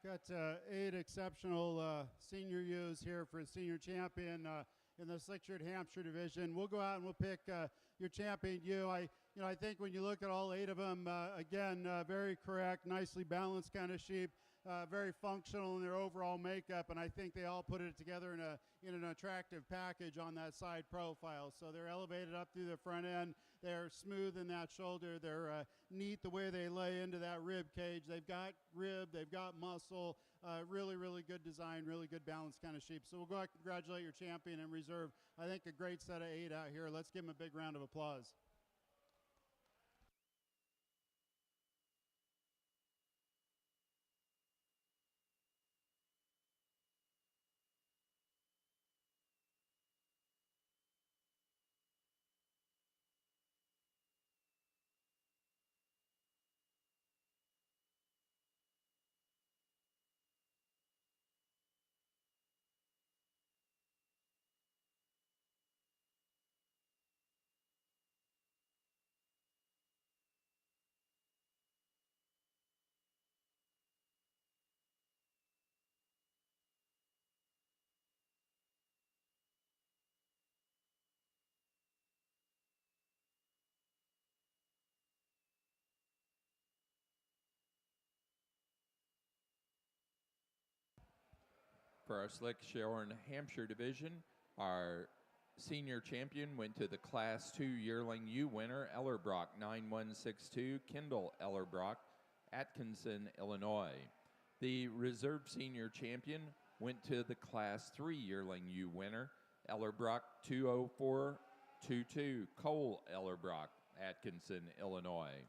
B: Got 8 exceptional senior ewes here for senior champion in the Slick-shorn Hampshire division. We'll go out and we'll pick your champion ewe. I think when you look at all 8 of them, again, very correct, nicely balanced kind of sheep, very functional in their overall makeup, and I think they all put it together in an attractive package on that side profile. So they're elevated up through the front end. They're smooth in that shoulder. They're neat the way they lay into that rib cage. They've got rib, they've got muscle, really, really good design, really good balanced kind of sheep. So we'll go out and congratulate your champion and reserve, I think, a great set of 8 out here. Let's give them a big round of applause.
A: For our Slick-shorn Hampshire division, our senior champion went to the Class 2 Yearling ewe winner, Ellerbrock 9162, Kendall Ellerbrock, Atkinson, Illinois. The reserve senior champion went to the Class 3 Yearling ewe winner, Ellerbrock 20422, Cole Ellerbrock, Atkinson, Illinois.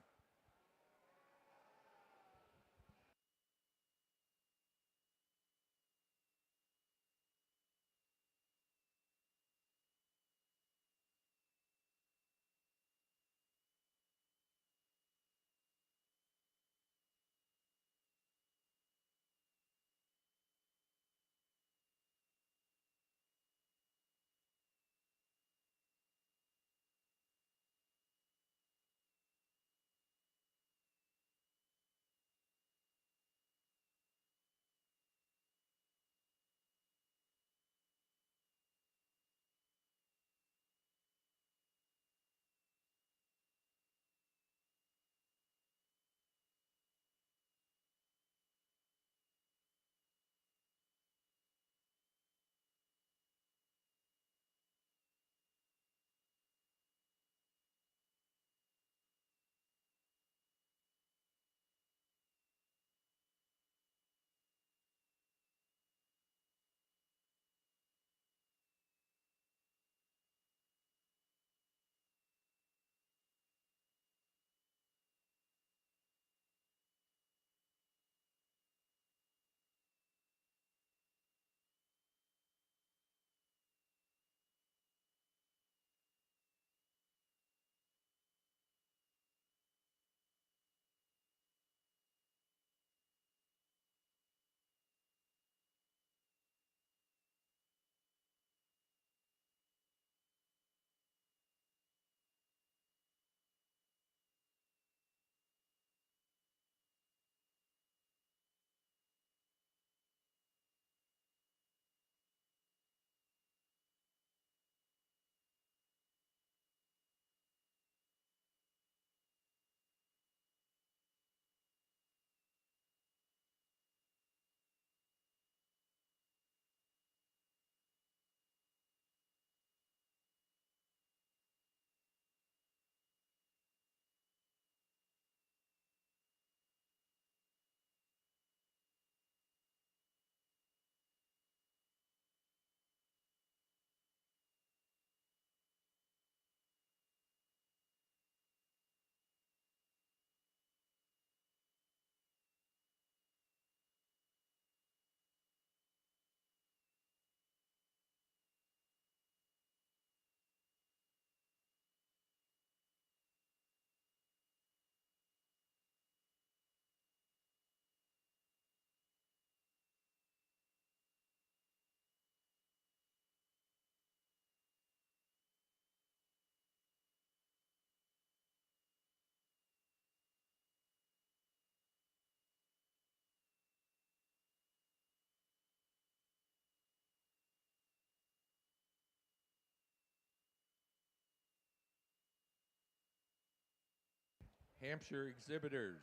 A: Hampshire exhibitors,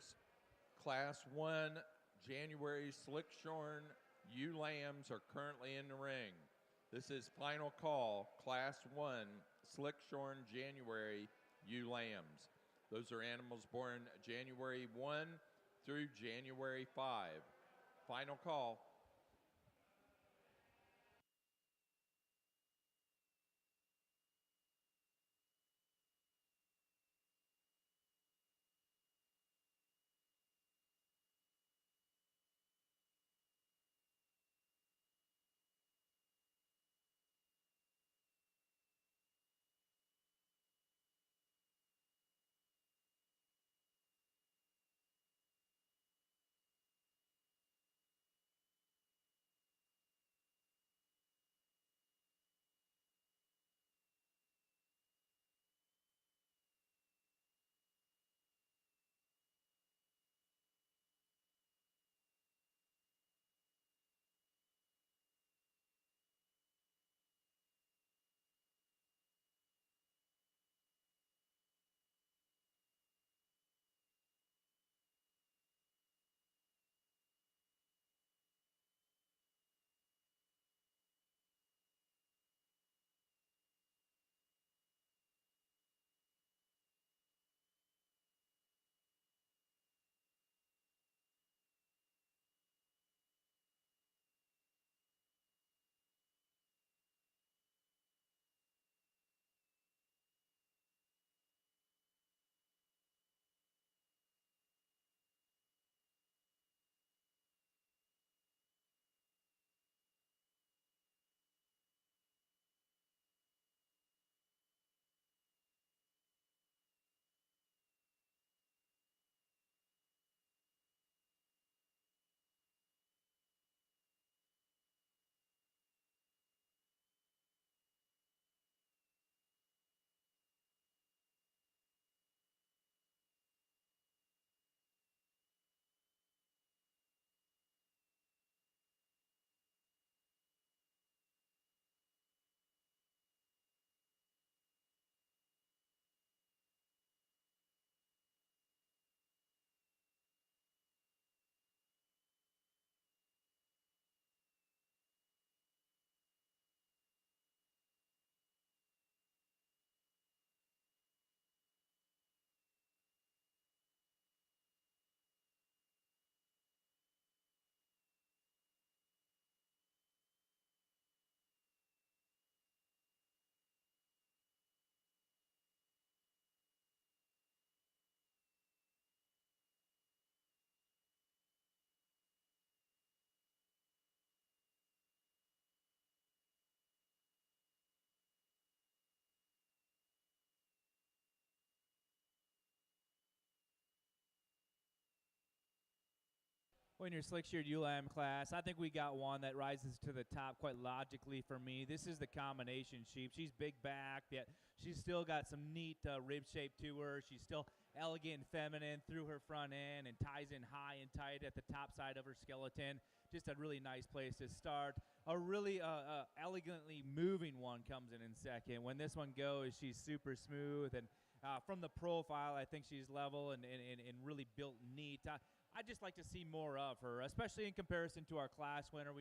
A: Class 1 January Slick-shorn ewe lambs are currently in the ring. This is final call, Class 1 Slick-shorn January ewe lambs. Those are animals born January 1 through January 5. Final call.
C: Well, in your slick-sheared ewe lamb class, I think we got one that rises to the top quite logically for me. This is the combination sheep. She's big back, yet she's still got some neat rib shape to her. She's still elegant and feminine through her front end and ties in high and tight at the top side of her skeleton. Just a really nice place to start. A really elegantly moving one comes in second. When this one goes, she's super smooth, and from the profile, I think she's level and really built neat. I'd just like to see more of her, especially in comparison to our class winner.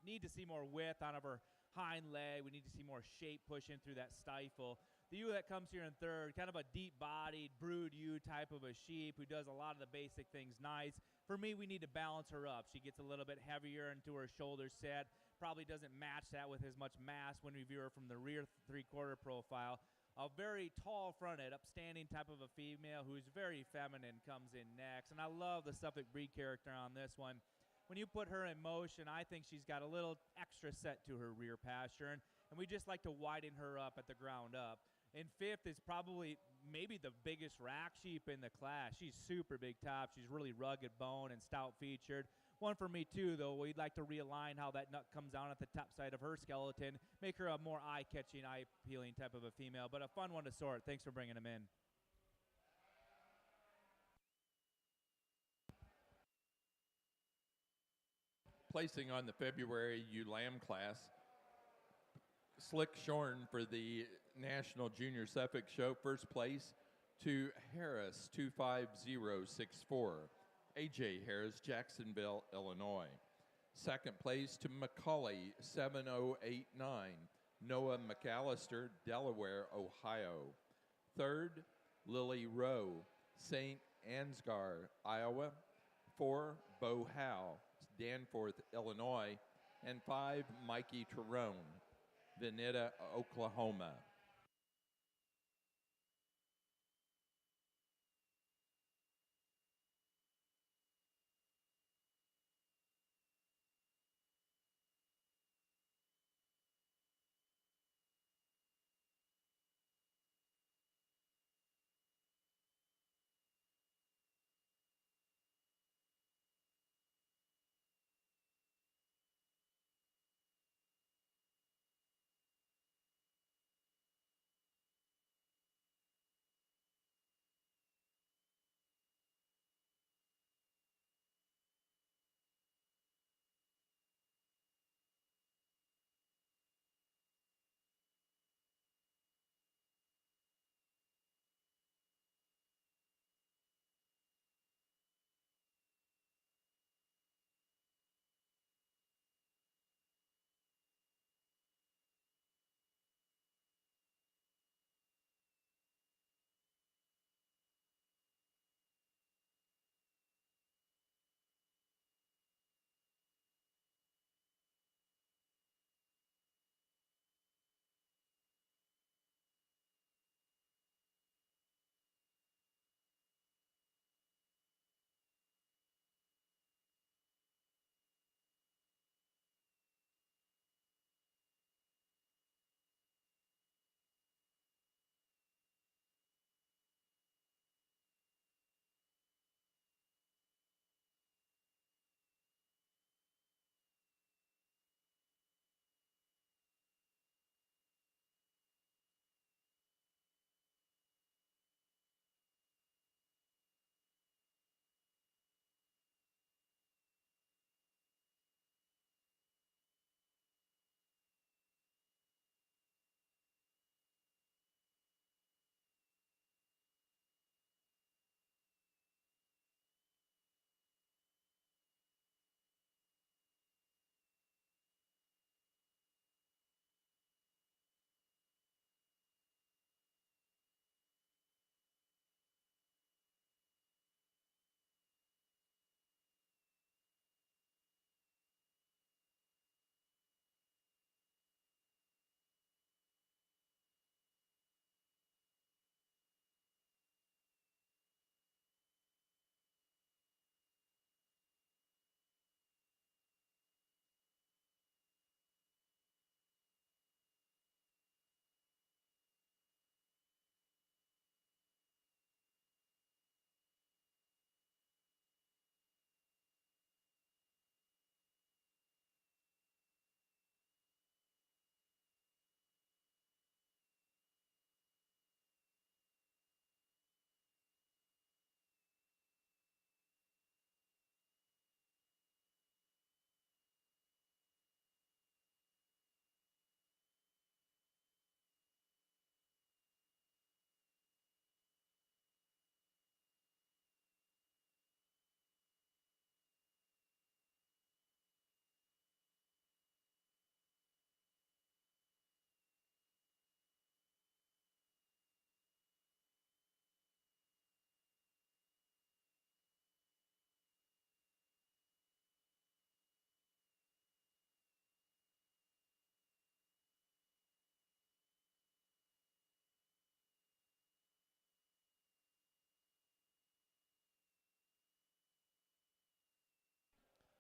C: Need to see more width out of her hind leg. We need to see more shape pushing through that stifle. The ewe that comes here in third, kind of a deep-bodied, brood ewe type of a sheep who does a lot of the basic things nice. For me, we need to balance her up. She gets a little bit heavier into her shoulder set, probably doesn't match that with as much mass when we view her from the rear three-quarter profile. A very tall-fronted, upstanding type of a female who's very feminine comes in next. And I love the Suffolk breed character on this one. When you put her in motion, I think she's got a little extra set to her rear pasture, and we just like to widen her up at the ground up. In fifth is probably maybe the biggest rack sheep in the class. She's super big top. She's really rugged bone and stout-featured. One for me, too, though. We'd like to realign how that nut comes down at the top side of her skeleton, make her a more eye-catching, eye-appealing type of a female, but a fun one to sort. Thanks for bringing them in.
A: Placing on the February ewe lamb class, Slick-shorn for the National Junior Suffolk Show. First place, To Harris 25064. AJ Harris, Jacksonville, Illinois. Second place to Macaulay 7089. Noah McAllister, Delaware, Ohio. Third, Lily Rowe, St. Ansgar, Iowa. 4, Bo Howe, Danforth, Illinois. And 5, Mikey Terone, Veneta, Oklahoma.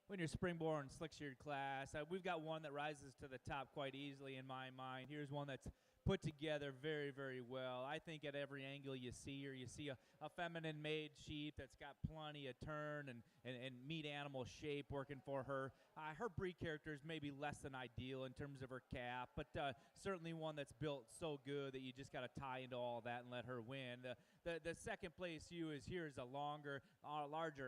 C: When your springborn slick-sheared class, we've got one that rises to the top quite easily in my mind. Here's one that's put together very, very well. I think at every angle you see her, you see a feminine-made sheep that's got plenty of turn and meat animal shape working for her. Her breed character is maybe less than ideal in terms of her calf, but certainly one that's built so good that you just got to tie into all that and let her win. The second place ewe is a larger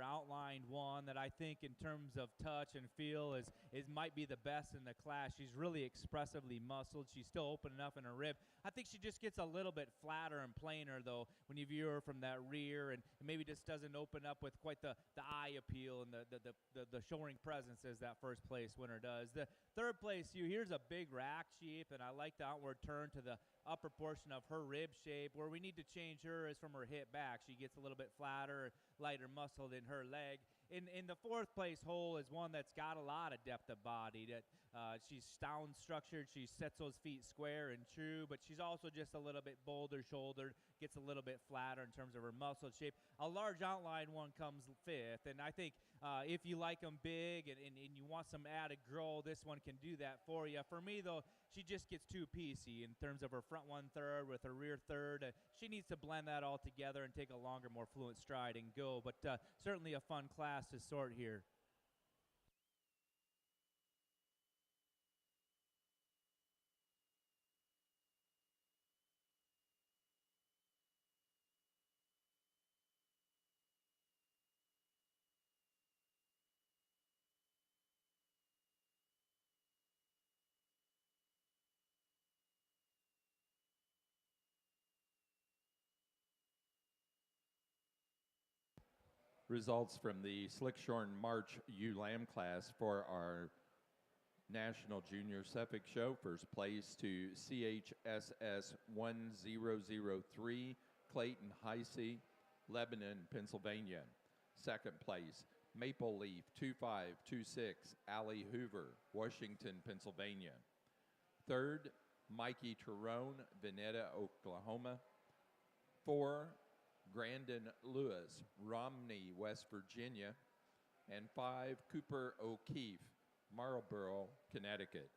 C: outlined one that I think in terms of touch and feel is might be the best in the class. She's really expressively muscled. She's still open enough in her rib. I think she just gets a little bit flatter and plainer, though, when you view her from that rear, and maybe just doesn't open up with quite the eye appeal and the showing presence as that first place winner does. The third place ewe, here's a big rack sheep, and I like the outward turn to the upper portion of her rib shape. Where we need to change her is from her hip back. She gets a little bit flatter, lighter muscled in her leg. In the fourth place hole is one that's got a lot of depth of body. That she's sound structured. She sets those feet square and true, but she's also just a little bit bolder shouldered, gets a little bit flatter in terms of her muscle shape. A large outline one comes fifth, and I think if you like them big and you want some added grow, this one can do that for you. For me, though, she just gets too piecey in terms of her front 1/3 with her rear 1/3. She needs to blend that all together and take a longer, more fluent stride and go, but certainly a fun class to sort here.
A: Results from the Slick-shorn March ewe lamb class for our National Junior Suffolk Show. First place to CHSS 1003, Clayton Heisey, Lebanon, Pennsylvania. Second place, Maple Leaf 2526, Allie Hoover, Washington, Pennsylvania. Third, Mikey Terone, Veneta, Oklahoma. 4, Grandin Lewis, Romney, West Virginia. And 5, Cooper O'Keefe, Marlborough, Connecticut.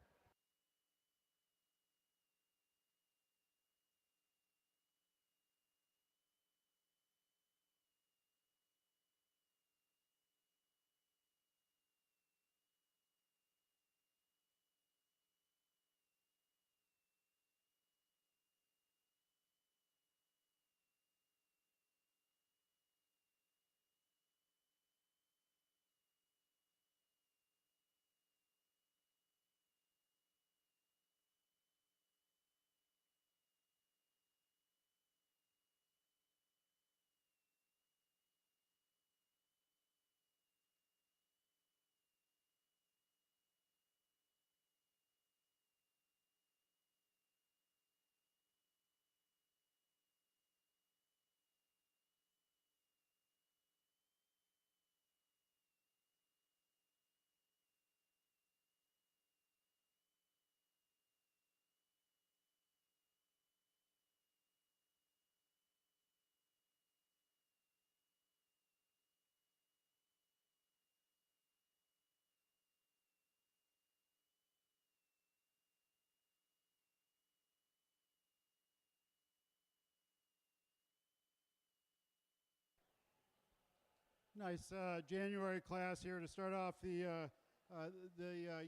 B: Nice January class here to start off the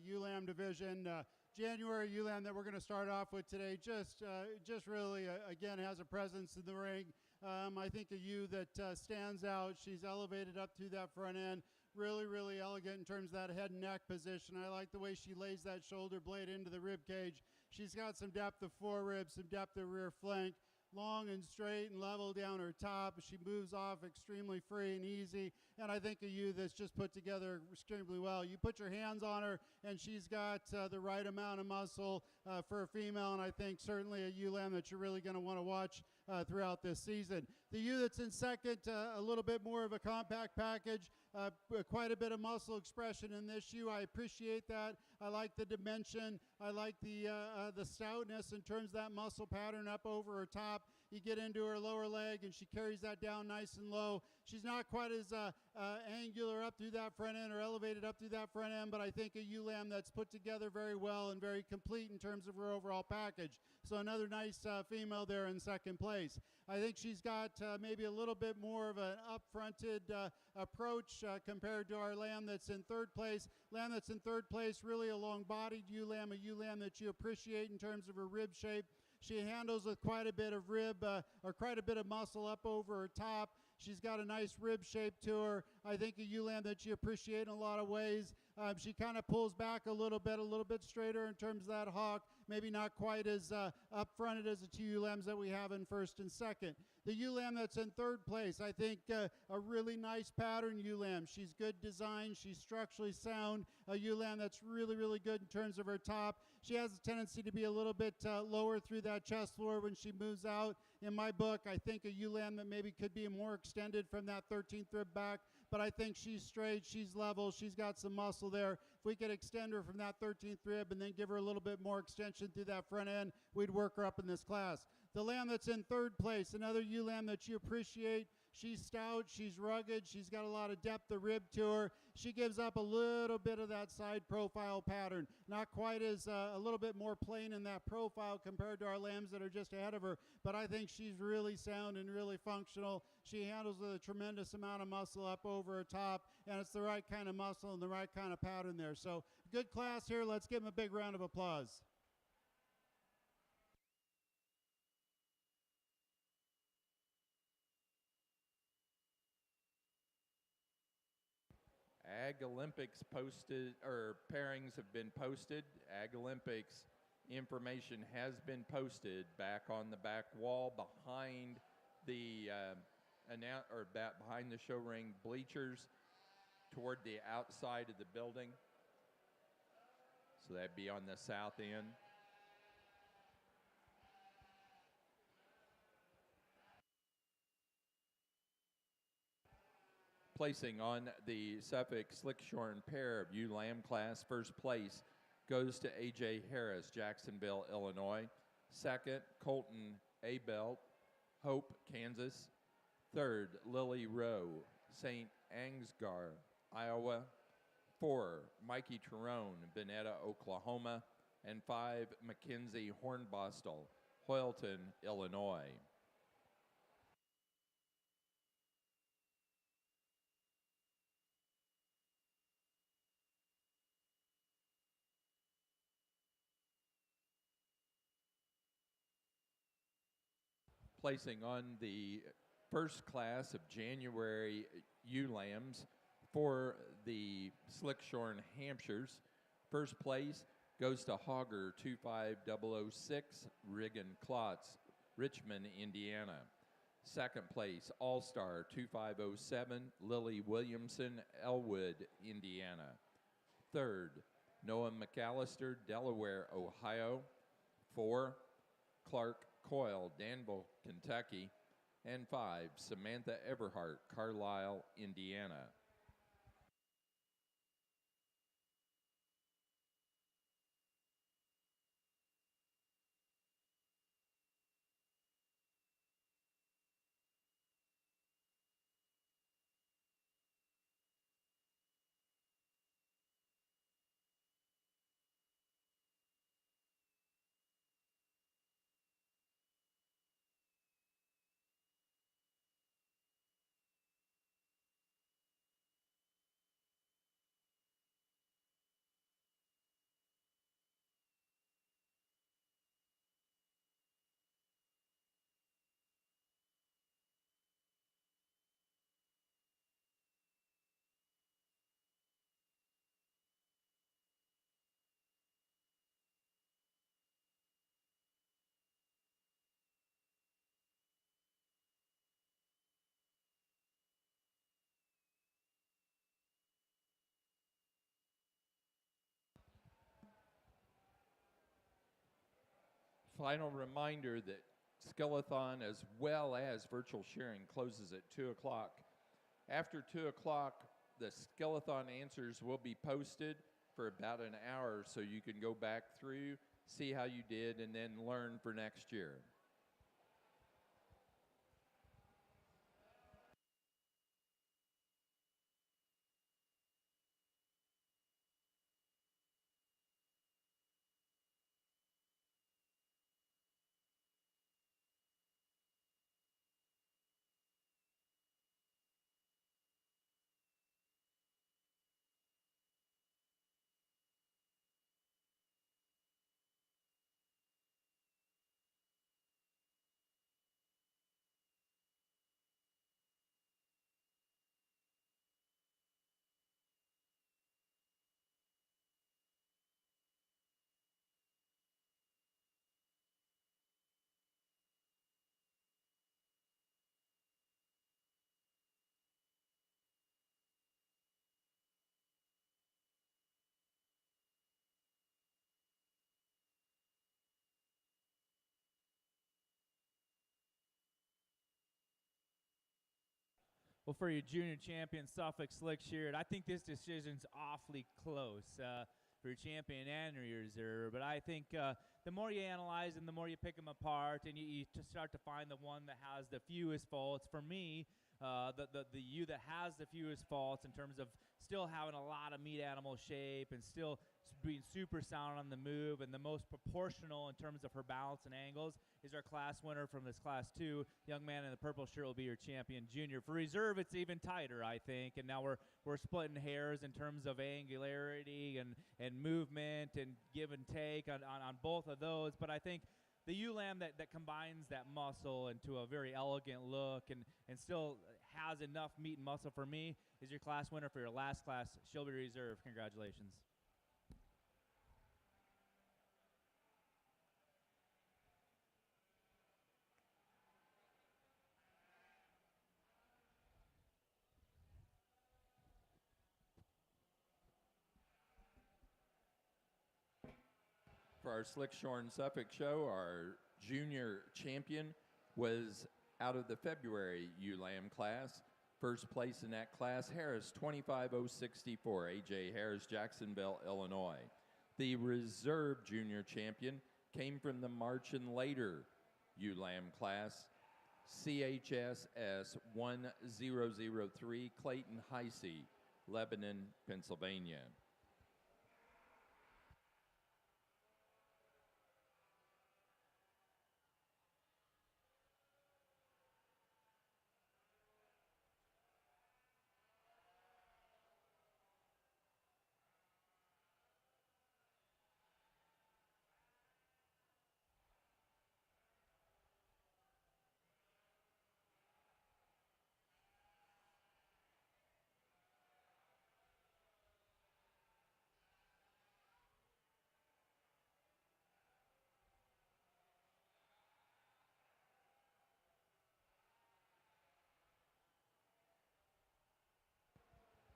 B: ewe lamb division. January ewe lamb that we're going to start off with today just really, again, has a presence in the ring. I think a ewe that stands out. She's elevated up through that front end. Really, really elegant in terms of that head and neck position. I like the way she lays that shoulder blade into the rib cage. She's got some depth of foreribs, some depth of rear flank. Long and straight and level down her top. She moves off extremely free and easy, and I think a ewe that's just put together extremely well. You put your hands on her, and she's got the right amount of muscle for a female, and I think certainly a ewe lamb that you're really going to want to watch throughout this season. The ewe that's in second, a little bit more of a compact package, quite a bit of muscle expression in this ewe. I appreciate that. I like the dimension. I like the stoutness in terms of that muscle pattern up over her top. You get into her lower leg, and she carries that down nice and low. She's not quite as angular up through that front end or elevated up through that front end, but I think a ewe lamb that's put together very well and very complete in terms of her overall package. So another nice female there in second place. I think she's got maybe a little bit more of an up-fronted approach compared to our lamb that's in third place. Lamb that's in third place, really a long-bodied ewe lamb, a ewe lamb that you appreciate in terms of her rib shape. She handles with quite a bit of rib or quite a bit of muscle up over her top. She's got a nice rib shape to her. I think a ewe lamb that you appreciate in a lot of ways. She kind of pulls back a little bit straighter in terms of that hock. Maybe not quite as up-fronted as the two ewe lambs that we have in first and second. The ewe lamb that's in third place, I think a really nice pattern ewe lamb. She's good design. She's structurally sound. A ewe lamb that's really, really good in terms of her top. She has a tendency to be a little bit lower through that chest floor when she moves out. In my book, I think a ewe lamb that maybe could be more extended from that 13th rib back, but I think she's straight, she's level, she's got some muscle there. If we could extend her from that 13th rib and then give her a little bit more extension through that front end, we'd work her up in this class. The lamb that's in third place, another ewe lamb that you appreciate. She's stout, she's rugged, she's got a lot of depth of rib to her. She gives up a little bit of that side profile pattern. Not quite as a little bit more plain in that profile compared to our lambs that are just ahead of her, but I think she's really sound and really functional. She handles with a tremendous amount of muscle up over her top, and it's the right kind of muscle and the right kind of pattern there. So good class here. Let's give them a big round of applause.
A: Ag Olympics posted, or pairings have been posted. Ag Olympics information has been posted back on the back wall behind the behind the show ring bleachers toward the outside of the building. So that'd be on the south end. Placing on the Suffix Slick-shorn pair of ewe lamb class, first place goes to A.J. Harris, Jacksonville, Illinois. Second, Colton Abelt, Hope, Kansas. Third, Lily Rowe, St. Ansgar, Iowa. 4, Mikey Terone, Bonetta, Oklahoma. And 5, Mackenzie Hornbostel, Hoyleton, Illinois. Placing on the first class of January ewe lambs for the Slick-shorn Hampshires. First place goes to Hogger 25006, Riggin Klotz, Richmond, Indiana. Second place, All-Star 2507, Lily Williamson, Elwood, Indiana. Third, Noah McAllister, Delaware, Ohio. 4, Clark Coyle, Danville, Kentucky. And 5, Samantha Everhart, Carlisle, Indiana. Final reminder that Skillathon as well as virtual sharing closes at 2 o'clock. After 2 o'clock, the Skillathon answers will be posted for about an hour so you can go back through, see how you did, and then learn for next year.
C: Well, for your junior champion, Suffolk Slick-shorn, I think this decision's awfully close for your champion and your reserve. But I think the more you analyze them, the more you pick them apart, and you just start to find the one that has the fewest faults. For me, the ewe that has the fewest faults in terms of still having a lot of meat animal shape and still being super sound on the move, and the most proportional in terms of her balance and angles is our class winner from this class 2. Young man in the purple shirt will be your champion junior. For reserve, it's even tighter, I think, and now we're splitting hairs in terms of angularity and movement and give and take on both of those. But I think the ewe lamb that combines that muscle into a very elegant look and still has enough meat and muscle for me is your class winner for your last class. She'll be reserve. Congratulations.
A: For our Slick-shorn Suffolk show, our junior champion was out of the February ewe lamb class. First place in that class, Harris, 25064, A.J. Harris, Jacksonville, Illinois. The reserve junior champion came from the March and later ewe lamb class, CHSS 1003, Clayton Heisey, Lebanon, Pennsylvania.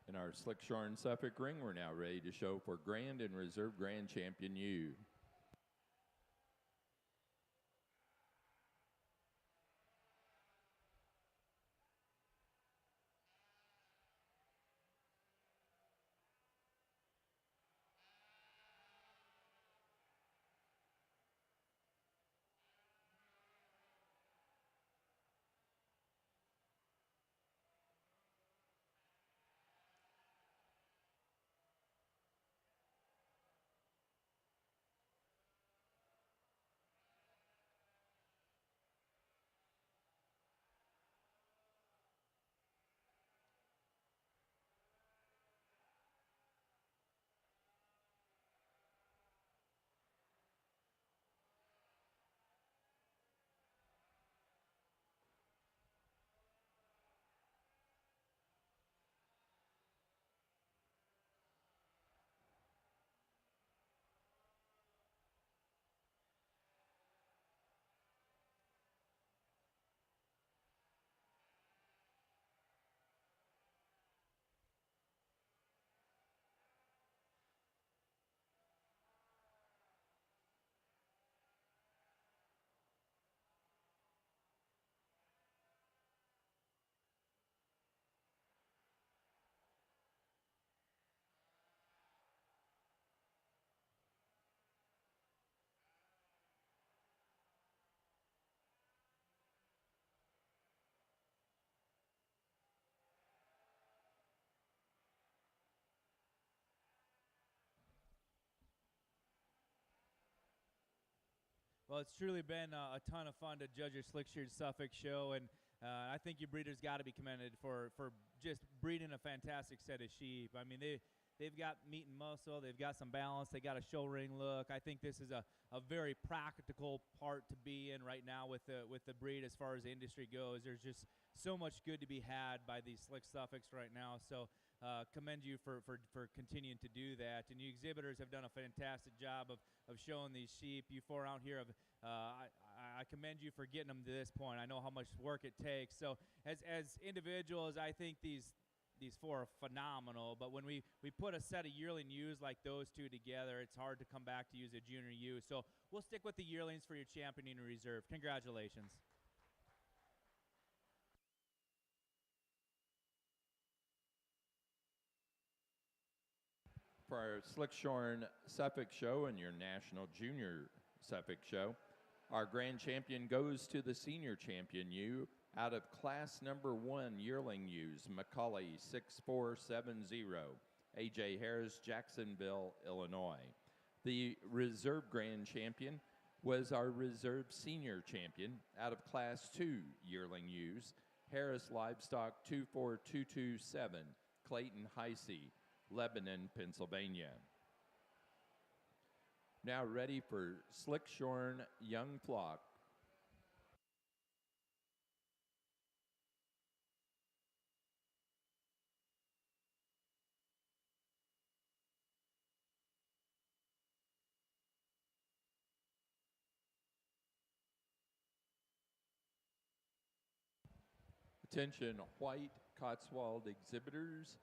A: In our Slick-shorn Suffolk ring, we're now ready to show for Grand and Reserve Grand Champion ewe.
C: Well, it's truly been a ton of fun to judge your Slick-shorn Suffolk show, and I think your breeders got to be commended for just breeding a fantastic set of sheep. I mean, they've got meat and muscle, they've got some balance, they got a show ring look. I think this is a very practical part to be in right now with the breed as far as the industry goes. There's just so much good to be had by these Slick Suffolks right now. So commend you for continuing to do that. And you exhibitors have done a fantastic job of showing these sheep. You four out here have I commend you for getting them to this point. I know how much work it takes. So as individuals, I think these four are phenomenal, but when we put a set of yearling ewes like those two together, it's hard to come back to use a junior ewe. So we'll stick with the yearlings for your championing reserve. Congratulations.
A: For our Slick-shorn Suffolk show and your National Junior Suffolk show, our grand champion goes to the senior champion ewe out of class number 1 yearling ewes, Macaulay 6470, AJ Harris, Jacksonville, Illinois. The reserve grand champion was our reserve senior champion out of class 2 yearling ewes, Harris Livestock 24227, Clayton Heisey, Lebanon, Pennsylvania. Now ready for Slick-shorn young flock. Attention, white Cotswold exhibitors.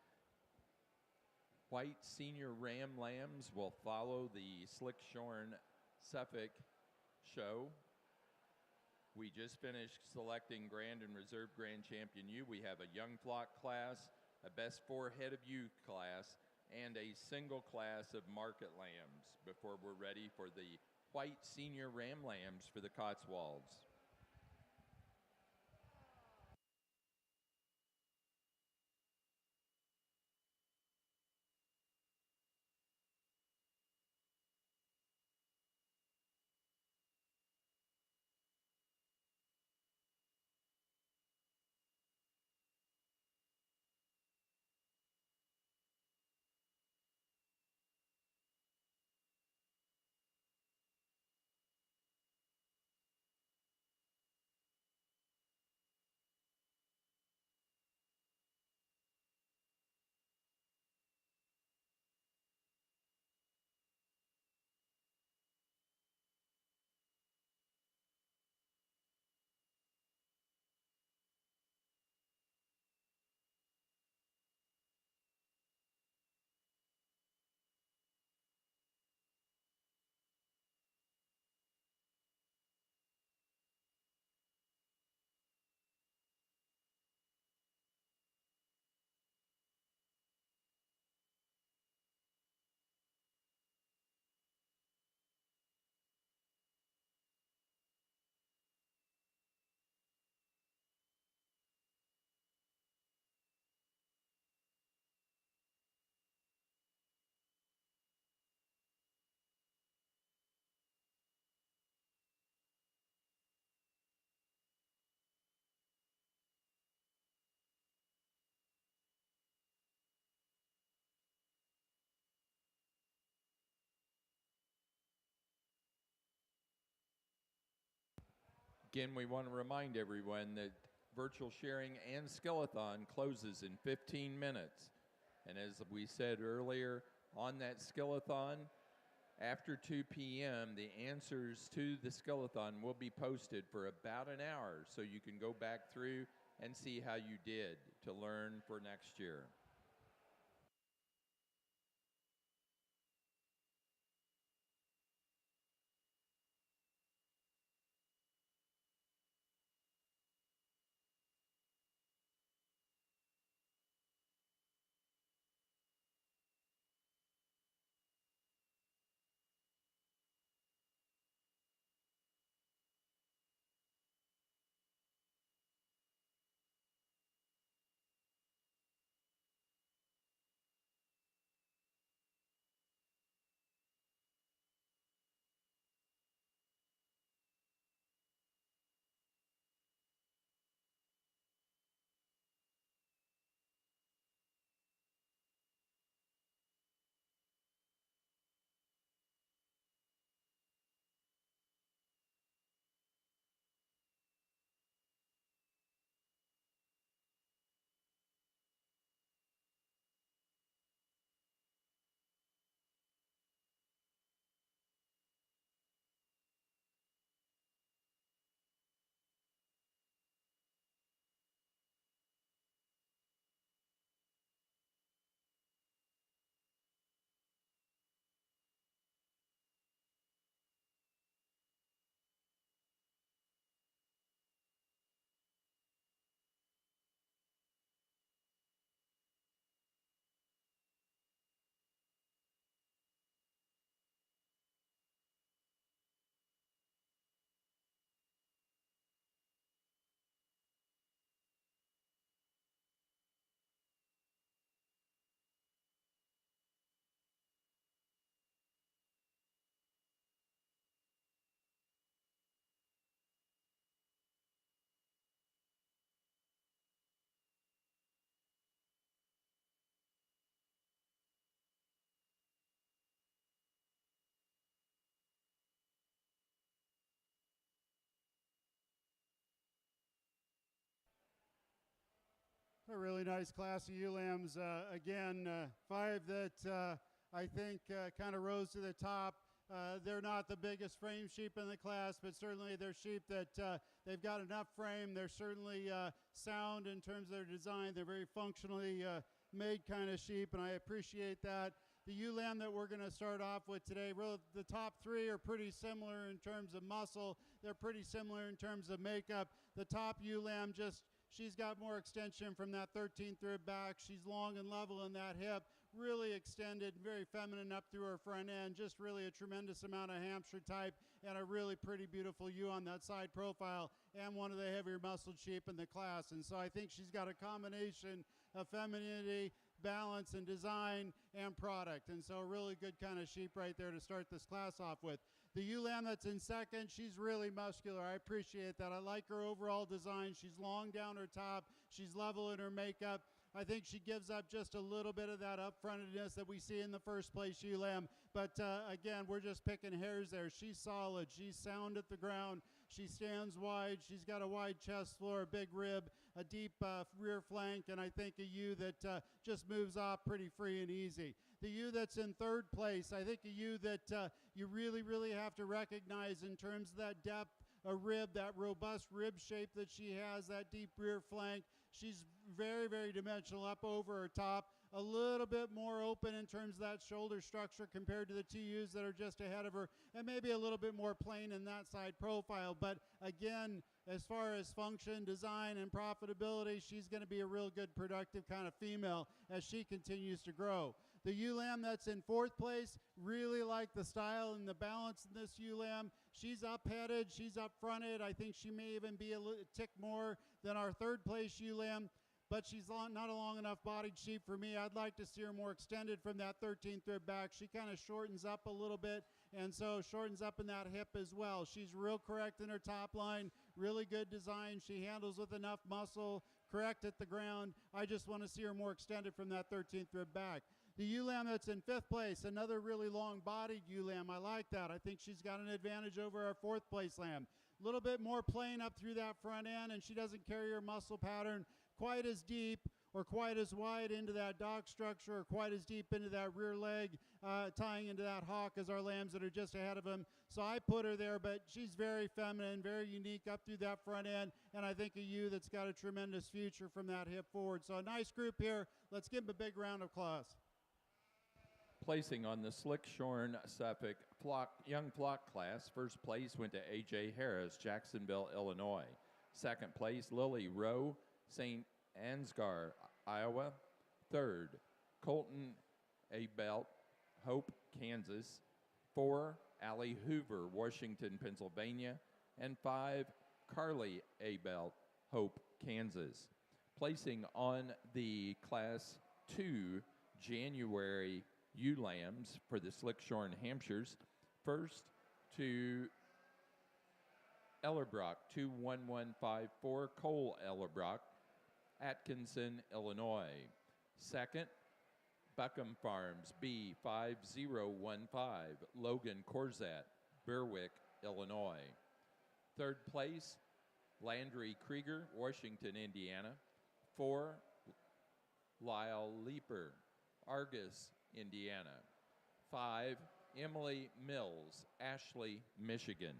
A: White senior ram lambs will follow the Slick-shorn Suffolk show. We just finished selecting grand and reserve grand champion ewe. We have a young flock class, a best 4 head of ewe class, and a single class of market lambs before we're ready for the white senior ram lambs for the Cotswolds. Again, we want to remind everyone that virtual sharing and Skeleton closes in 15 minutes. And as we said earlier, on that Skeleton, after 2 p.m., the answers to the Skeleton will be posted for about an hour, so you can go back through and see how you did to learn for next year.
B: a really nice class of ewe lambs. Again, 5 that I think kind of rose to the top. They're not the biggest frame sheep in the class, but certainly they're sheep that they've got enough frame. They're certainly sound in terms of their design. They're very functionally made kind of sheep, and I appreciate that. The ewe lamb that we're going to start off with today, really, the top 3 are pretty similar in terms of muscle. They're pretty similar in terms of makeup. The top ewe lamb she's got more extension from that 13th rib back. She's long and level in that hip, really extended, very feminine up through her front end. Just really a tremendous amount of Hampshire type and a really pretty beautiful ewe on that side profile, and one of the heavier muscled sheep in the class. And so I think she's got a combination of femininity, balance, and design and product. And so a really good kind of sheep right there to start this class off with. The ewe lamb that's in second, she's really muscular. I appreciate that. I like her overall design. She's long down her top. She's level in her makeup. I think she gives up just a little bit of that upfrontedness that we see in the first place ewe lamb. But again, we're just picking hairs there. She's solid. She's sound at the ground. She stands wide. She's got a wide chest floor, a big rib, a deep rear flank, and I think a ewe that just moves off pretty free and easy. The ewe that's in third place, I think a ewe that you really, really have to recognize in terms of that depth, a rib, that robust rib shape that she has, that deep rear flank. She's very, very dimensional up over her top, a little bit more open in terms of that shoulder structure compared to the 2 ewes that are just ahead of her, and maybe a little bit more plain in that side profile. But again, as far as function, design, and profitability, she's going to be a real good, productive kind of female as she continues to grow. The ewe lamb that's in fourth place, really like the style and the balance in this ewe lamb. She's up-headed, she's up-fronted. I think she may even be a tick more than our third place ewe lamb, but she's not a long enough bodied sheep for me. I'd like to see her more extended from that 13th rib back. She kind of shortens up a little bit, and so shortens up in that hip as well. She's real correct in her top line, really good design. She handles with enough muscle, correct at the ground. I just want to see her more extended from that 13th rib back. The ewe lamb that's in fifth place, another really long-bodied ewe lamb. I like that. I think she's got an advantage over our fourth place lamb. A little bit more plain up through that front end, and she doesn't carry her muscle pattern quite as deep or quite as wide into that dock structure or quite as deep into that rear leg, tying into that hock as our lambs that are just ahead of him. So I put her there, but she's very feminine, very unique up through that front end, and I think a ewe that's got a tremendous future from that hip forward. So a nice group here. Let's give them a big round of applause.
A: Placing on the Slick-shorn Suffolk young flock class, first place went to A.J. Harris, Jacksonville, Illinois. Second place, Lily Rowe, St. Ansgar, Iowa. Third, Colton A. Belt, Hope, Kansas. 4, Allie Hoover, Washington, Pennsylvania. And 5, Carly A. Belt, Hope, Kansas. Placing on the Class 2 January ewe lambs for the Slick-shorn Hampshires. First to Ellerbrock, 21154, Cole Ellerbrock, Atkinson, Illinois. Second, Buckham Farms, B5015, Logan Corzat, Berwick, Illinois. Third place, Landry Krieger, Washington, Indiana. 4, Lyle Leeper, Argus, Indiana. 5, Emily Mills, Ashley, Michigan.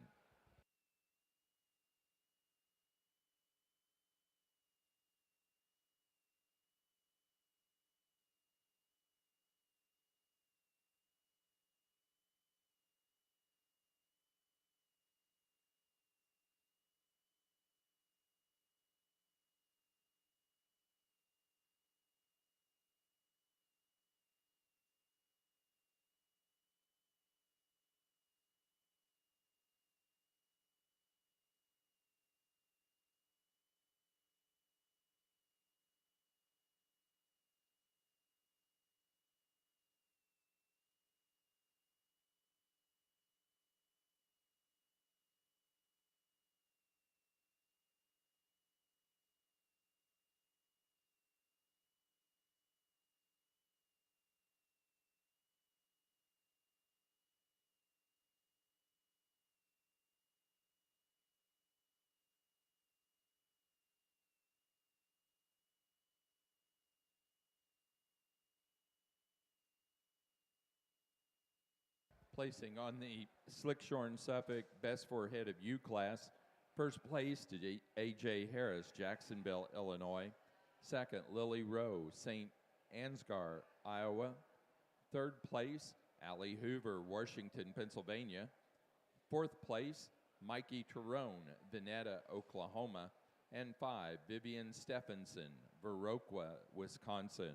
A: Placing on the Slick-shorn Suffolk Best for Head of You class, first place to A.J. Harris, Jacksonville, Illinois. Second, Lily Rowe, St. Ansgar, Iowa. Third place, Allie Hoover, Washington, Pennsylvania. Fourth place, Mikey Terone, Veneta, Oklahoma. And 5, Vivian Stephenson, Viroqua, Wisconsin.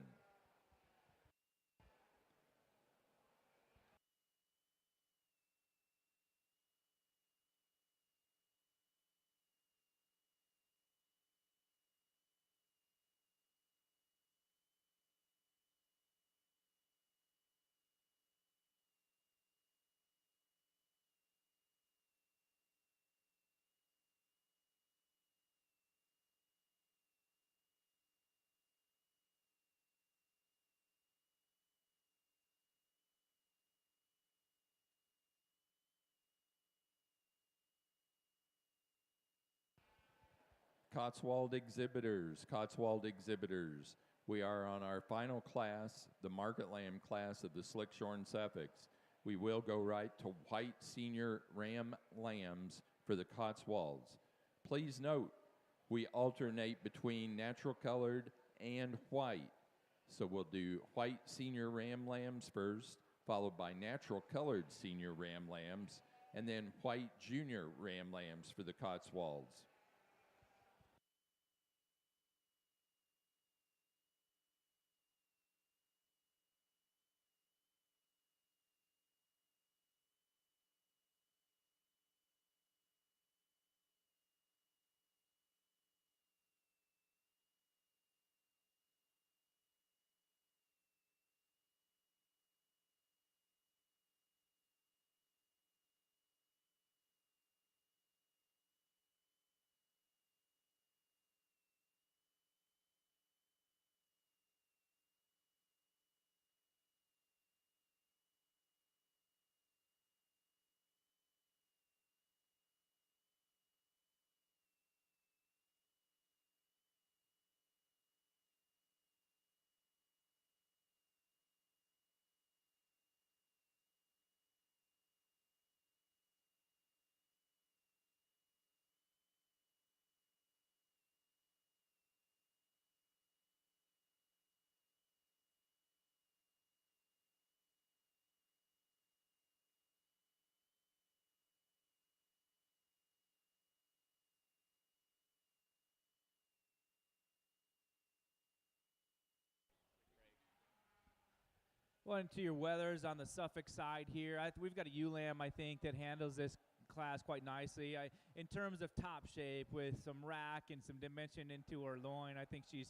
A: Cotswold exhibitors, Cotswold exhibitors. We are on our final class, the Market Lamb class of the Slick-shorn Suffix. We will go right to white senior ram lambs for the Cotswolds. Please note, we alternate between natural colored and white. So we'll do white senior ram lambs first, followed by natural colored senior ram lambs, and then white junior ram lambs for the Cotswolds.
C: Well, into your weathers on the Suffolk side here, we've got a ewe lamb, I think, that handles this class quite nicely. In terms of top shape, with some rack and some dimension into her loin, I think she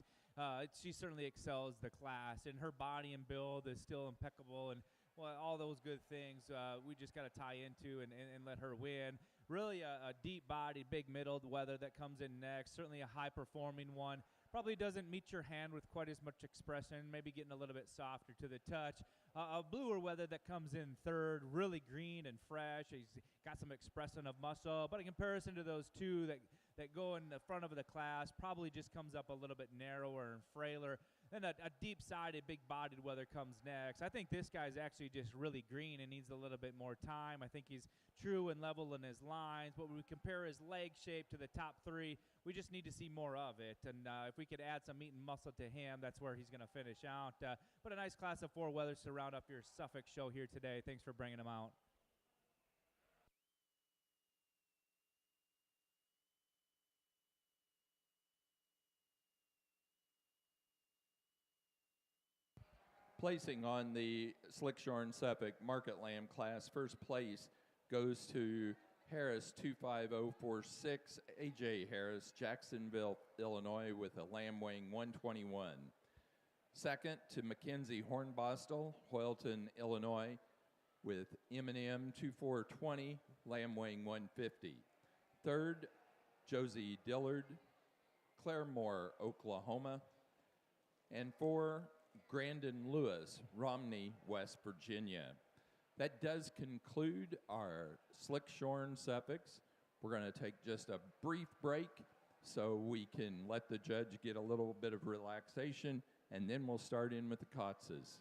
C: certainly excels the class. And her body and build is still impeccable, and well, all those good things we just got to tie into and let her win. Really a deep-bodied, big-middled wether that comes in next. Certainly a high-performing one. Probably doesn't meet your hand with quite as much expression, maybe getting a little bit softer to the touch. A bluer wether that comes in third, really green and fresh. He's got some expression of muscle, but in comparison to those two that go in the front of the class, probably just comes up a little bit narrower and frailer. Then a deep-sided, big-bodied wether comes next. I think this guy's actually just really green and needs a little bit more time. I think he's true and level in his lines. But when we compare his leg shape to the top three, we just need to see more of it. And if we could add some meat and muscle to him, that's where he's going to finish out. But a nice class of 4 wethers to round up your Suffolk show here today. Thanks for bringing them out.
A: Placing on the Slick-shorn Suffolk Market Lamb class, first place goes to Harris 25046, A.J. Harris, Jacksonville, Illinois, with a lamb weighing 121. Second to Mackenzie Hornbostel, Hoyleton, Illinois, with M&M 2420, lamb weighing 150. Third, Josie Dillard, Claremore, Oklahoma. And 4, Grandin Lewis, Romney, West Virginia. That does conclude our Slick-shorn Suffix. We're going to take just a brief break so we can let the judge get a little bit of relaxation, and then we'll start in with the Cottses.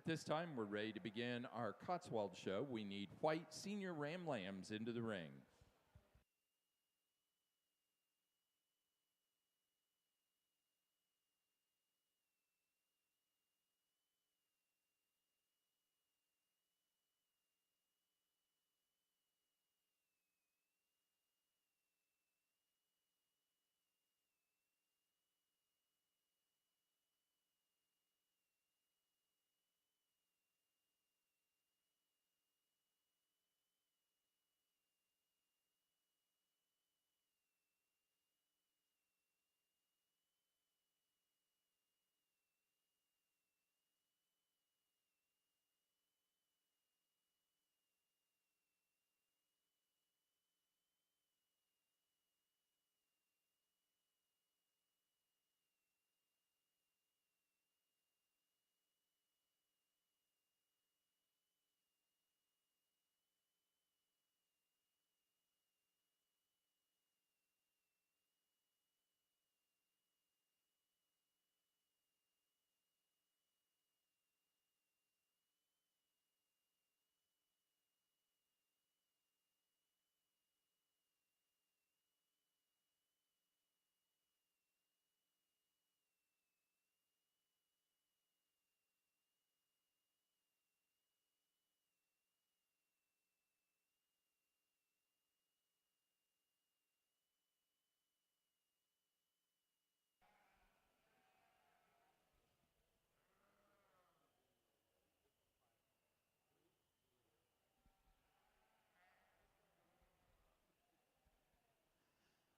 A: At this time, we're ready to begin our Cotswold show. We need white senior ram lambs into the ring.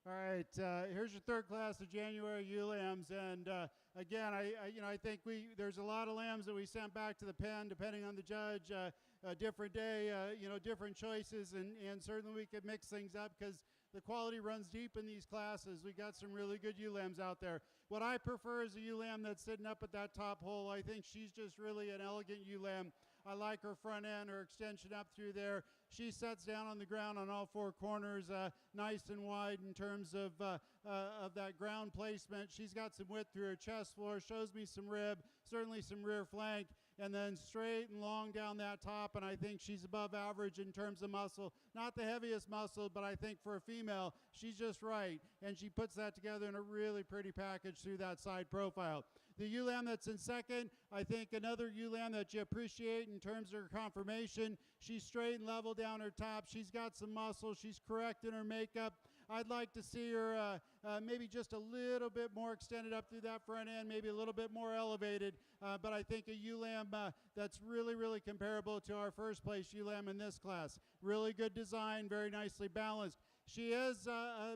B: All right, here's your third class of January ewe lambs, and again, I think there's a lot of lambs that we sent back to the pen, depending on the judge, a different day, different choices, and certainly we could mix things up because the quality runs deep in these classes. We got some really good ewe lambs out there. What I prefer is a ewe lamb that's sitting up at that top hole. I think she's just really an elegant ewe lamb. I like her front end, her extension up through there. She sets down on the ground on all four corners, nice and wide in terms of that ground placement. She's got some width through her chest floor, shows me some rib, certainly some rear flank, and then straight and long down that top, and I think she's above average in terms of muscle. Not the heaviest muscle, but I think for a female, she's just right, and she puts that together in a really pretty package through that side profile. The ewe lamb that's in second, I think another ewe lamb that you appreciate in terms of her conformation. She's straight and level down her top. She's got some muscle. She's correct in her makeup. I'd like to see her maybe just a little bit more extended up through that front end, maybe a little bit more elevated. But I think a ewe lamb that's really, really comparable to our first place ewe lamb in this class. Really good design, very nicely balanced. She is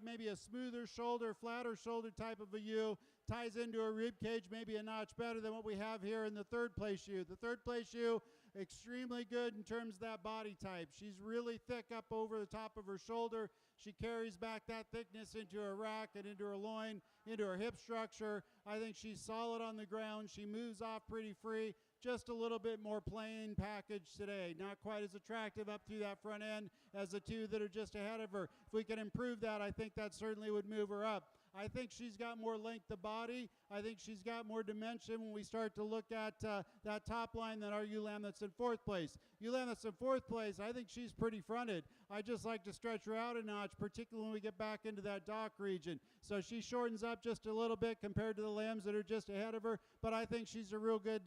B: maybe a smoother shoulder, flatter shoulder type of a ewe. Ties into her rib cage maybe a notch better than what we have here in the third place ewe. The third place ewe, extremely good in terms of that body type. She's really thick up over the top of her shoulder. She carries back that thickness into her rack and into her loin, into her hip structure. I think she's solid on the ground. She moves off pretty free. Just a little bit more plain package today. Not quite as attractive up through that front end as the two that are just ahead of her. If we can improve that, I think that certainly would move her up. I think she's got more length of body. I think she's got more dimension when we start to look at that top line than our ewe lamb that's in fourth place. Ewe lamb that's in fourth place, I think she's pretty fronted. I just like to stretch her out a notch, particularly when we get back into that dock region. So she shortens up just a little bit compared to the lambs that are just ahead of her, but I think she's a real good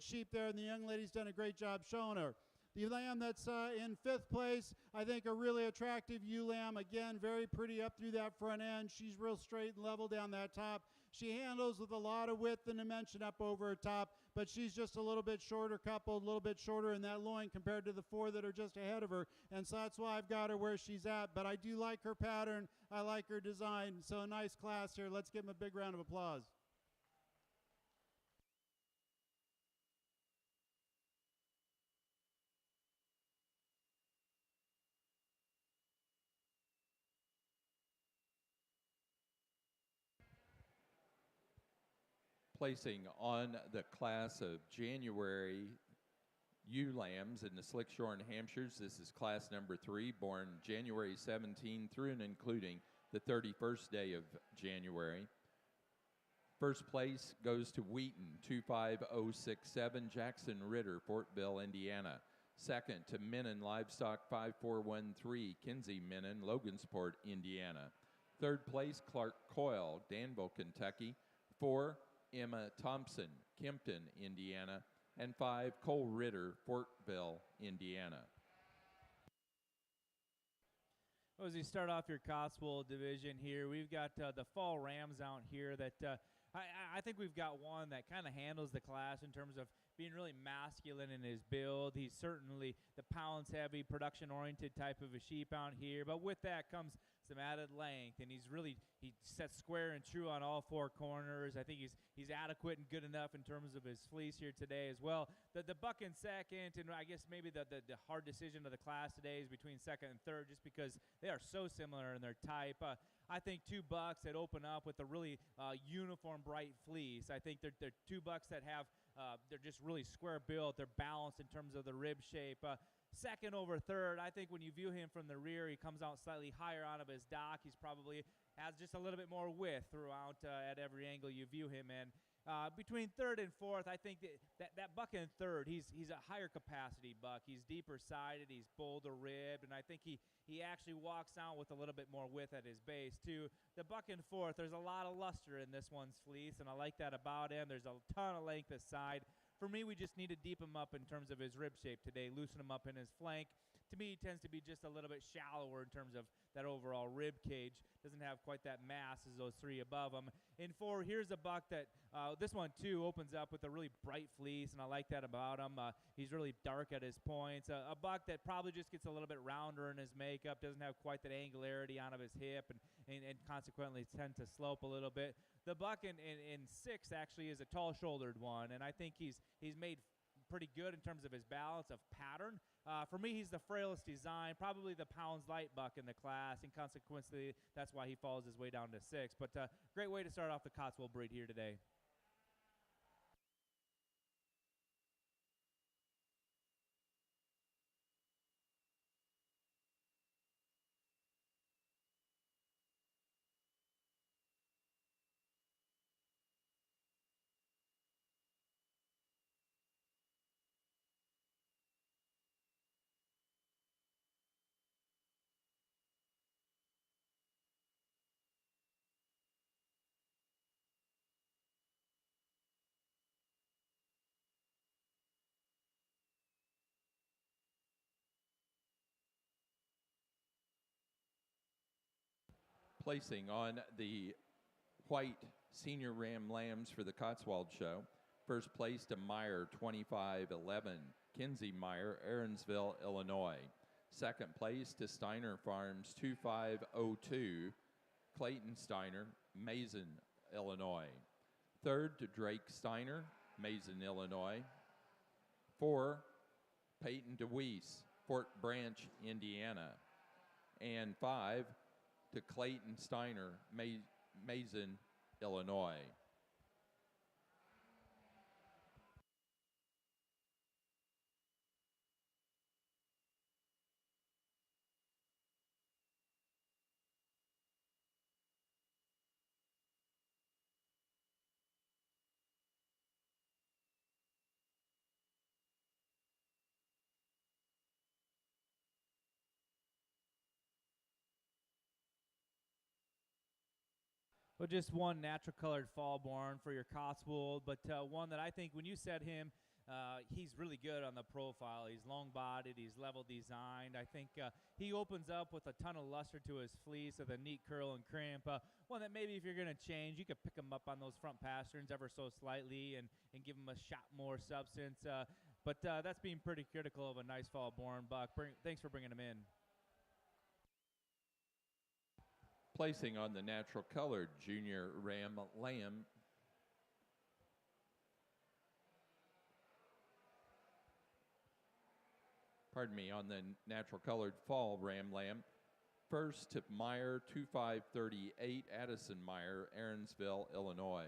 B: sheep there, and the young lady's done a great job showing her. The lamb that's in fifth place, I think a really attractive ewe lamb. Again, very pretty up through that front end. She's real straight and level down that top. She handles with a lot of width and dimension up over her top, but she's just a little bit shorter coupled, a little bit shorter in that loin compared to the four that are just ahead of her. And so that's why I've got her where she's at. But I do like her pattern. I like her design. So a nice class here. Let's give them a big round of applause.
A: Placing on the class of January ewe lambs in the Slick-shorn Hampshires. This is class number 3, born January 17 through and including the 31st day of January. First place goes to Wheaton, 25067, Jackson Ritter, Fortville, Indiana. Second to Menon Livestock, 5413, Kinsey Menon, Logansport, Indiana. Third place, Clark Coyle, Danville, Kentucky. 4, Emma Thompson, Kempton, Indiana. And 5, Cole Ritter, Fortville, Indiana.
C: Well, as you start off your Cotswold division here, we've got the fall rams out here that I think we've got one that kind of handles the class in terms of being really masculine in his build. He's certainly the pounds-heavy, production-oriented type of a sheep out here, but with that comes some added length, and he sets square and true on all four corners. I think he's adequate and good enough in terms of his fleece here today as well. The buck in second, and I guess maybe the hard decision of the class today is between second and third, just because they are so similar in their type. I think two bucks that open up with a really uniform, bright fleece. I think they're two bucks that have they're just really square built. They're balanced in terms of the rib shape. Second over third, I think when you view him from the rear, he comes out slightly higher out of his dock. He's probably has just a little bit more width throughout at every angle you view him in. Between third and fourth, I think that buck in third, he's a higher capacity buck. He's deeper sided, he's bolder ribbed, and I think he actually walks out with a little bit more width at his base too. The buck in fourth, there's a lot of luster in this one's fleece, and I like that about him. There's a ton of length aside. For me, we just need to deep him up in terms of his rib shape today, loosen him up in his flank. To me, he tends to be just a little bit shallower in terms of that overall rib cage. Doesn't have quite that mass as those three above him. In four, here's a buck that, this one too, opens up with a really bright fleece, and I like that about him. He's really dark at his points. A buck that probably just gets a little bit rounder in his makeup, doesn't have quite that angularity out of his hip, and consequently tend to slope a little bit. The buck in six actually is a tall-shouldered one, and I think he's made pretty good in terms of his balance of pattern. For me, he's the frailest design, probably the pounds light buck in the class, and consequently, that's why he falls his way down to six. But great way to start off the Cotswold breed here today.
A: Placing on the white senior ram lambs for the Cotswold show. First place to Meyer, 2511, Kinsey Meyer, Aaronsville, Illinois. Second place to Steiner Farms, 2502, Clayton Steiner, Mason, Illinois. Third to Drake Steiner, Mason, Illinois. 4, Peyton DeWeese, Fort Branch, Indiana. And 5, to Clayton Steiner, Mason, Illinois.
C: Well, just one natural colored fall born for your Cotswold, but one that I think when you set him, he's really good on the profile. He's long-bodied, he's level designed. I think he opens up with a ton of luster to his fleece with a neat curl and crimp. One that maybe if you're going to change, you could pick him up on those front pasterns ever so slightly and give him a shot more substance. But that's being pretty critical of a nice fall born buck. Thanks for bringing him in.
A: Placing on the natural colored junior ram lamb, on the natural colored fall ram lamb. First to Meyer, 2538, Addison Meyer, Aaronsville, Illinois.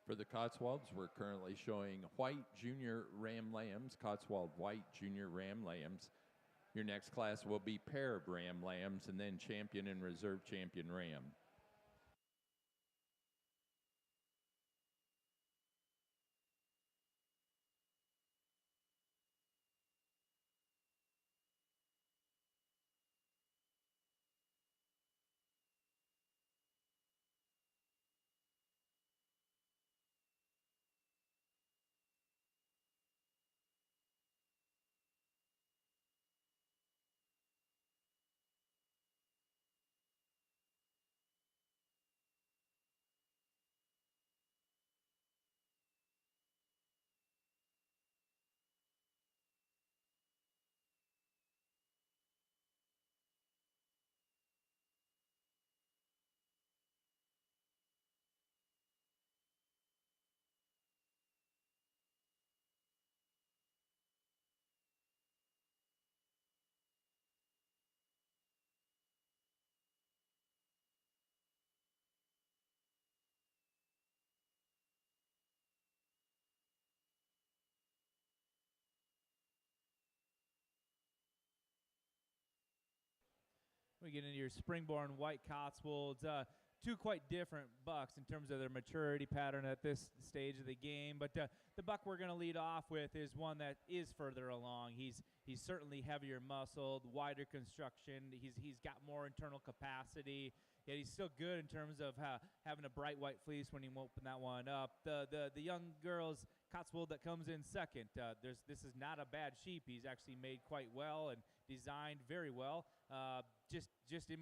A: For the Cotswolds, we're currently showing white junior ram lambs, Cotswold white junior ram lambs. Your next class will be pair of ram lambs and then champion and reserve champion ram.
C: We get into your springborn white Cotswolds. Two quite different bucks in terms of their maturity pattern at this stage of the game. But the buck we're going to lead off with is one that is further along. He's certainly heavier muscled, wider construction. He's got more internal capacity. Yet he's still good in terms of having a bright white fleece when you open that one up. The young girl's Cotswold that comes in second. This is not a bad sheep. He's actually made quite well and designed very well. Just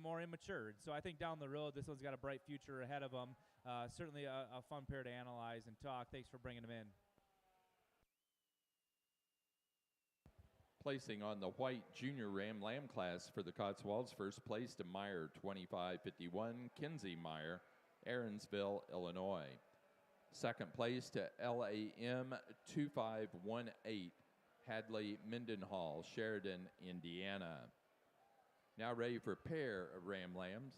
C: more immature. So I think down the road, this one's got a bright future ahead of him. Certainly a fun pair to analyze and talk. Thanks for bringing him in.
A: Placing on the white junior ram lamb class for the Cotswolds, first place to Meyer 2551, Kinsey Meyer, Aaronsville, Illinois. Second place to LAM 2518, Hadley Mendenhall, Sheridan, Indiana. Now ready for a pair of ram lambs.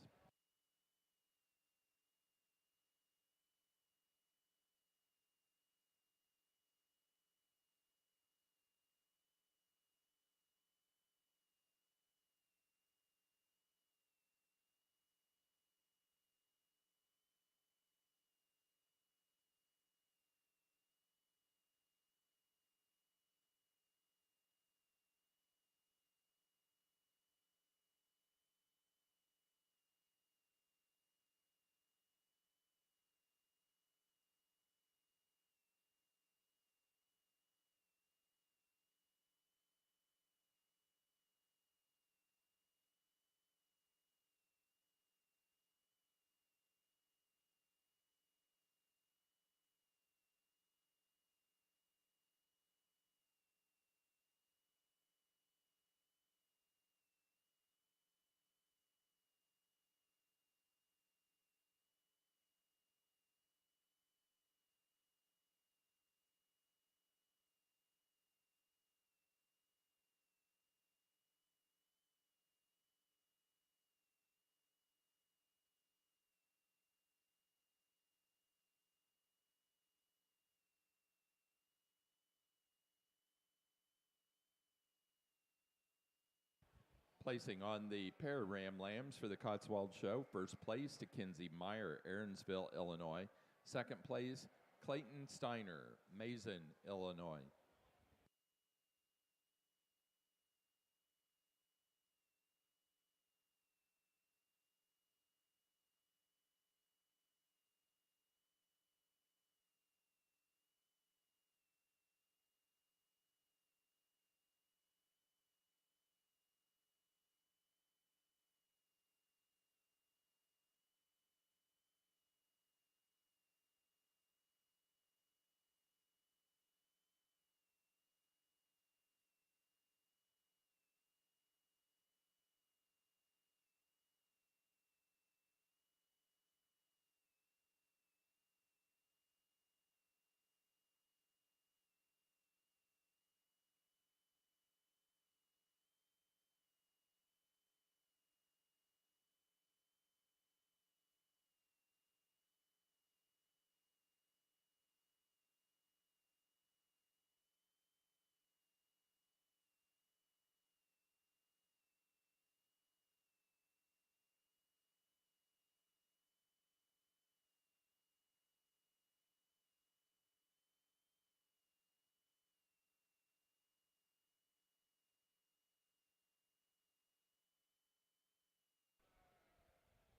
A: Placing on the pair of ram lambs for the Cotswold Show, first place to Kinsey Meyer, Aaronsville, Illinois. Second place, Clayton Steiner, Mason, Illinois.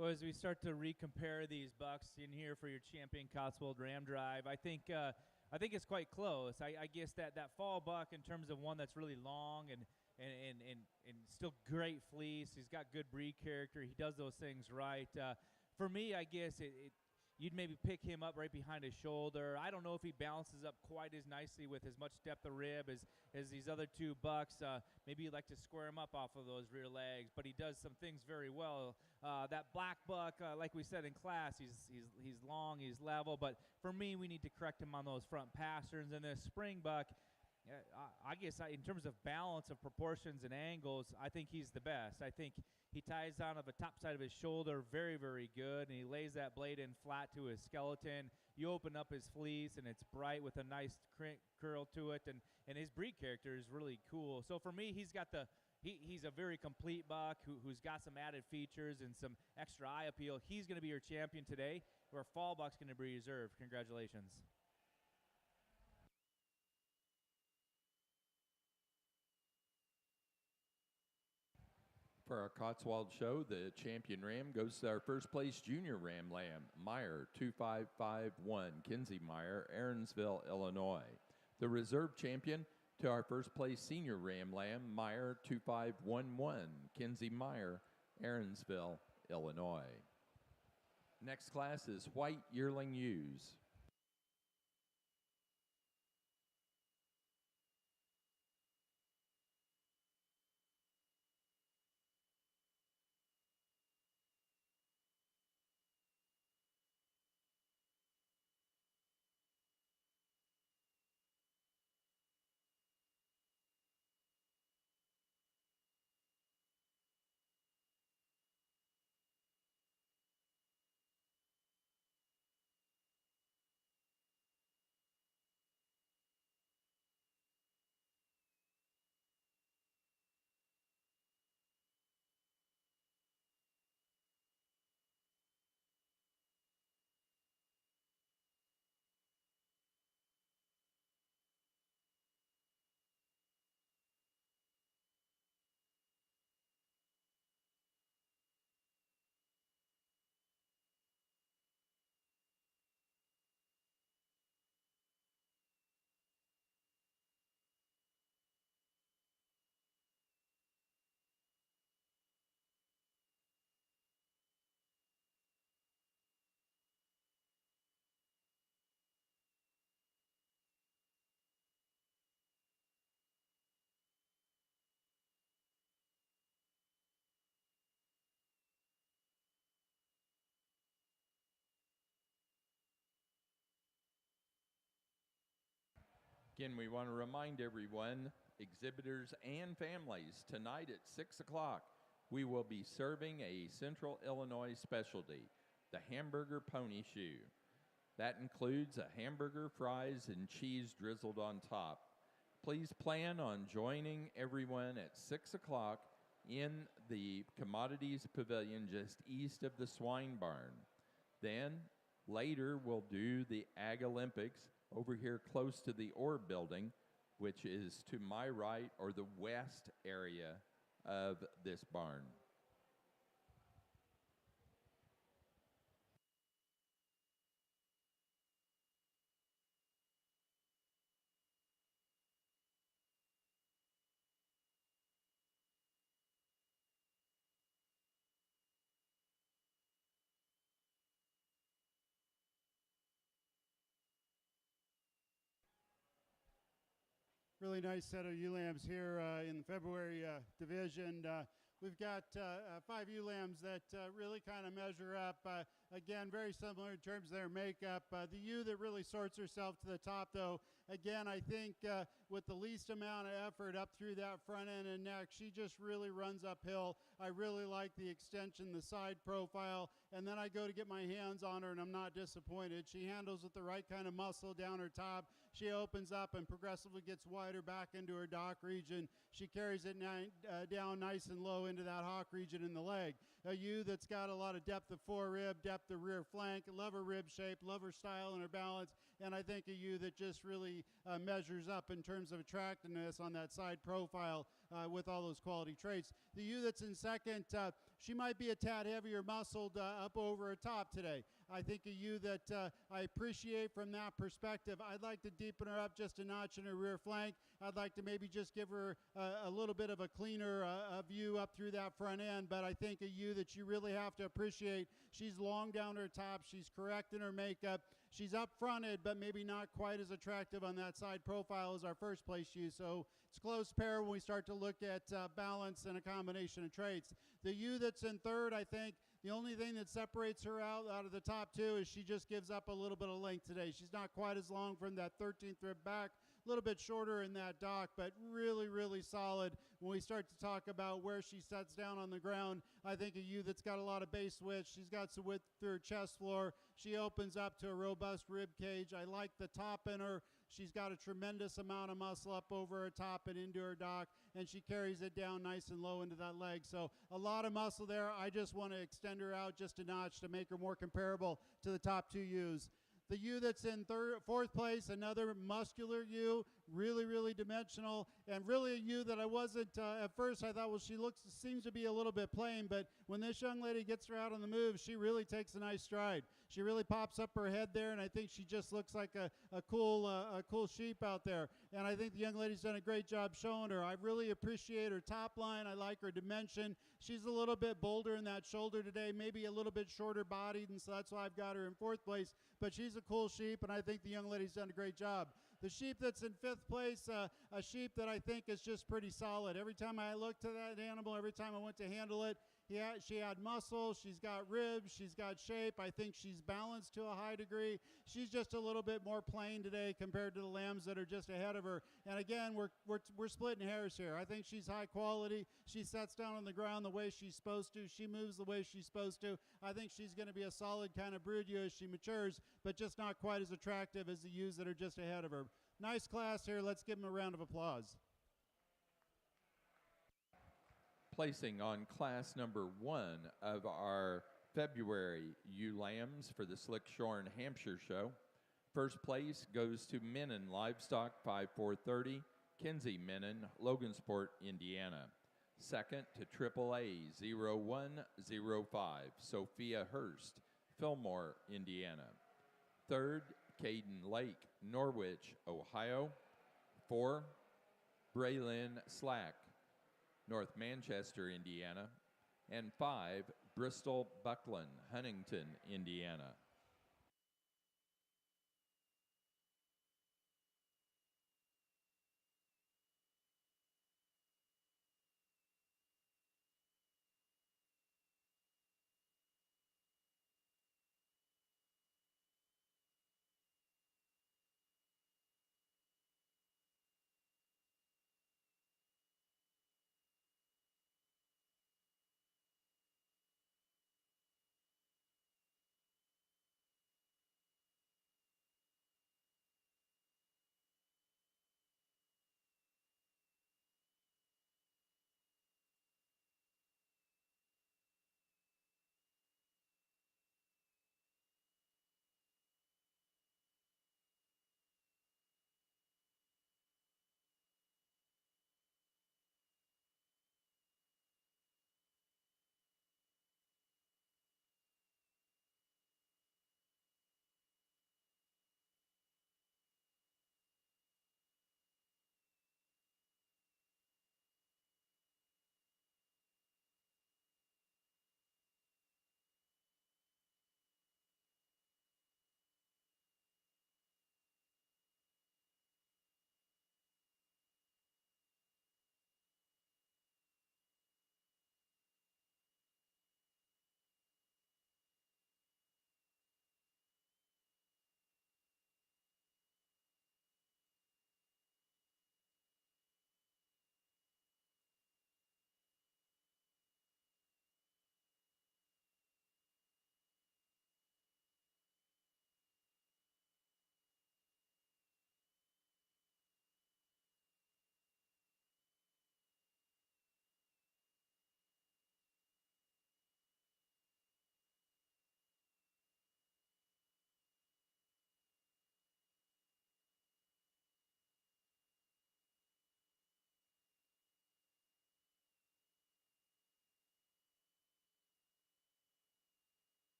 C: Well, as we start to recompare these bucks in here for your champion Cotswold Ram Drive, I think it's quite close. I guess that fall buck, in terms of one that's really long and still great fleece. He's got good breed character. He does those things right. For me, I guess you'd maybe pick him up right behind his shoulder. I don't know if he balances up quite as nicely with as much depth of rib as these other two bucks. Maybe you'd like to square him up off of those rear legs, but he does some things very well. That black buck, like we said in class, he's long, he's level, but for me, we need to correct him on those front pasterns. And this spring buck, I guess in terms of balance of proportions and angles, I think he's the best. I think he ties down of the top side of his shoulder very, very good, and he lays that blade in flat to his skeleton. You open up his fleece, and it's bright with a nice curl to it, and his breed character is really cool. So for me, he's a very complete buck who's got some added features and some extra eye appeal. He's going to be your champion today, where fall buck's going to be reserved. Congratulations.
A: For our Cotswold show, the champion ram goes to our first place junior ram lamb, Meyer 2551, Kinsey Meyer, Aaronsville, Illinois. The reserve champion to our first place senior ram lamb, Meyer 2511, Kinsey Meyer, Aaronsville, Illinois. Next class is white yearling ewes. Again, we want to remind everyone, exhibitors and families, tonight at 6 o'clock, we will be serving a Central Illinois specialty, the hamburger pony shoe. That includes a hamburger, fries, and cheese drizzled on top. Please plan on joining everyone at 6 o'clock in the Commodities Pavilion just east of the swine barn. Then, later, we'll do the Ag Olympics over here close to the Orb building, which is to my right, or the west area of this barn.
B: Really nice set of ewe lambs here in the February division. We've got 5 ewe lambs that really kind of measure up. Again, very similar in terms of their makeup. The ewe that really sorts herself to the top, though, again, I think with the least amount of effort up through that front end and neck, she just really runs uphill. I really like the extension, the side profile, and then I go to get my hands on her, and I'm not disappointed. She handles with the right kind of muscle down her top. She opens up and progressively gets wider back into her dock region. She carries it down nice and low into that hock region in the leg. A ewe that's got a lot of depth of forerib, depth of rear flank, love her rib shape, love her style and her balance, and I think a ewe that just really measures up in terms of attractiveness on that side profile with all those quality traits. The ewe that's in second, she might be a tad heavier muscled up over her top today. I think a ewe that I appreciate from that perspective. I'd like to deepen her up just a notch in her rear flank. I'd like to maybe just give her a little bit of a cleaner view up through that front end, but I think a ewe that you really have to appreciate. She's long down her top. She's correct in her makeup. She's up fronted, but maybe not quite as attractive on that side profile as our first place ewe. So it's a close pair when we start to look at balance and a combination of traits. The ewe that's in third, I think, the only thing that separates her out of the top two is she just gives up a little bit of length today. She's not quite as long from that 13th rib back, a little bit shorter in that dock, but really, really solid. When we start to talk about where she sets down on the ground, I think a ewe that's got a lot of base width. She's got some width through her chest floor. She opens up to a robust rib cage. I like the top in her. She's got a tremendous amount of muscle up over her top and into her dock, and she carries it down nice and low into that leg. So a lot of muscle there. I just want to extend her out just a notch to make her more comparable to the top two ewes. The ewe that's in fourth place, another muscular ewe, really, really dimensional, and really a ewe that I wasn't, at first I thought, well, seems to be a little bit plain, but when this young lady gets her out on the move, she really takes a nice stride. She really pops up her head there, and I think she just looks like a cool sheep out there. And I think the young lady's done a great job showing her. I really appreciate her top line. I like her dimension. She's a little bit bolder in that shoulder today, maybe a little bit shorter bodied, and so that's why I've got her in fourth place. But she's a cool sheep, and I think the young lady's done a great job. The sheep that's in fifth place, a sheep that I think is just pretty solid. Every time I looked to that animal, every time I went to handle it, she had muscle, she's got ribs, she's got shape. I think she's balanced to a high degree. She's just a little bit more plain today compared to the lambs that are just ahead of her. And again, we're splitting hairs here. I think she's high quality. She sets down on the ground the way she's supposed to. She moves the way she's supposed to. I think she's going to be a solid kind of brood ewe as she matures, but just not quite as attractive as the ewes that are just ahead of her. Nice class here. Let's give them a round of applause.
A: Placing on class number 1 of our February ewe lambs for the Slick-shorn Hampshire show. First place goes to Menon Livestock 5430, Kinsey Menon, Logansport, Indiana. Second to AAA 0105, Sophia Hurst, Fillmore, Indiana. Third, Caden Lake, Norwich, Ohio. 4, Braylon Slack, North Manchester, Indiana. And 5, Bristol Buckland, Huntington, Indiana.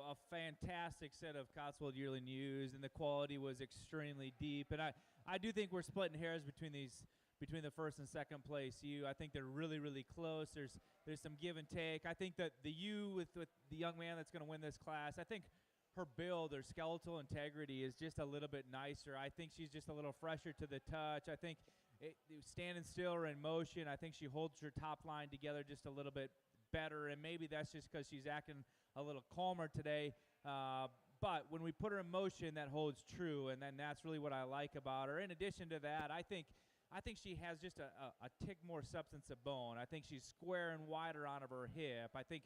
C: a fantastic set of Cotswold yearling ewes, and the quality was extremely deep. And I do think we're splitting hairs between the first and second place ewe. I think they're really, really close. There's some give and take. I think that the ewe with the young man that's going to win this class, I think her build, her skeletal integrity is just a little bit nicer. I think she's just a little fresher to the touch. I think standing still or in motion, I think she holds her top line together just a little bit better, and maybe that's just because she's acting a little calmer today. But when we put her in motion, that holds true, and then that's really what I like about her. In addition to that, I think she has just a tick more substance of bone. I think she's square and wider on of her hip. I think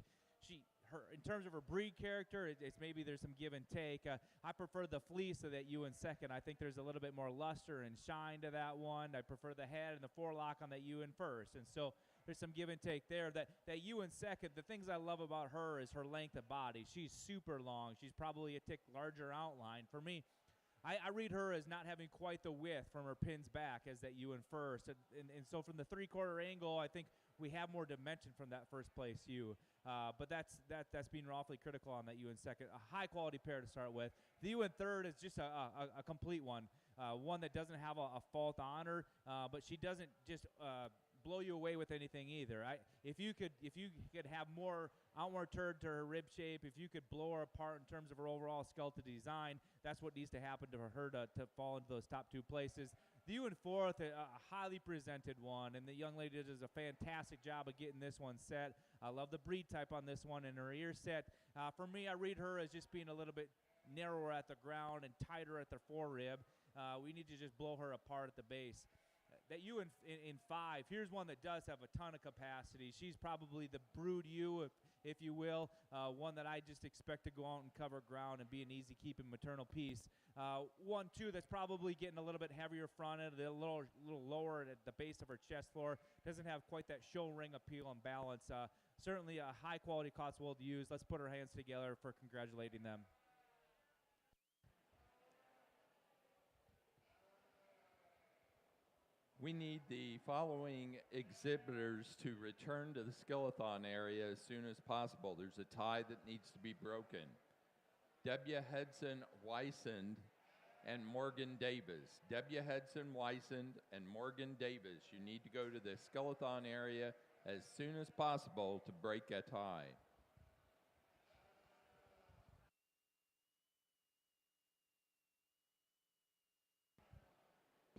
C: in terms of her breed character, it's maybe there's some give and take. I prefer the fleece of that ewe in second. I think there's a little bit more luster and shine to that one. I prefer the head and the forelock on that ewe in first. And so there's some give and take there. That ewe in second, the things I love about her is her length of body. She's super long. She's probably a tick larger outline. For me, I read her as not having quite the width from her pins back as that ewe in first. And so from the three-quarter angle, I think we have more dimension from that first place ewe. But that's being awfully critical on that ewe in second. A high-quality pair to start with. The ewe in third is just a complete one. One that doesn't have a fault on her, but she doesn't just blow you away with anything either. If you could have more outward turn to her rib shape, if you could blow her apart in terms of her overall skeletal design, that's what needs to happen to her to fall into those top two places. The ewe in fourth, a highly presented one, and the young lady does a fantastic job of getting this one set. I love the breed type on this one and her ear set. For me, I read her as just being a little bit narrower at the ground and tighter at the forerib. We need to just blow her apart at the base. That ewe in five, here's one that does have a ton of capacity. She's probably the brood ewe, if you will, one that I just expect to go out and cover ground and be an easy-keeping maternal piece. 1, 2 that's probably getting a little bit heavier fronted, a little lower at the base of her chest floor. Doesn't have quite that show ring appeal and balance. Certainly a high-quality Cotswold ewes. Let's put our hands together for congratulating them.
A: We need the following exhibitors to return to the skillathon area as soon as possible. There's a tie that needs to be broken. Debya Hedson-Weisend and Morgan Davis. Debya Hedson-Weisend and Morgan Davis, you need to go to the skillathon area as soon as possible to break a tie.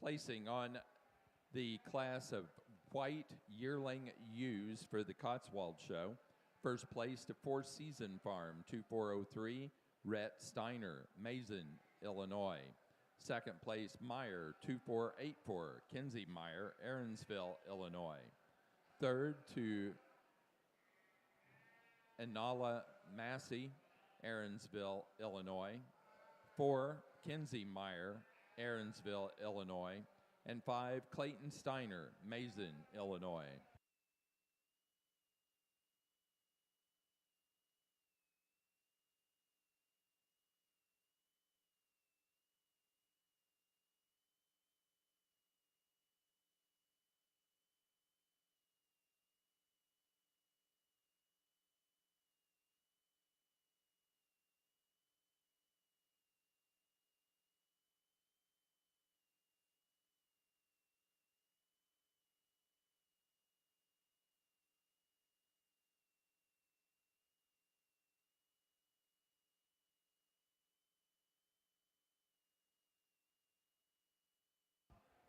A: Placing on the class of white yearling ewes for the Cotswold Show. First place to Four Season Farm, 2403, Rhett Steiner, Mason, Illinois. Second place, Meyer, 2484, Kinsey Meyer, Aaronsville, Illinois. Third to Inala Massey, Aaronsville, Illinois. 4, Kinsey Meyer, Aaronsville, Illinois. And 5, Clayton Steiner, Mason, Illinois.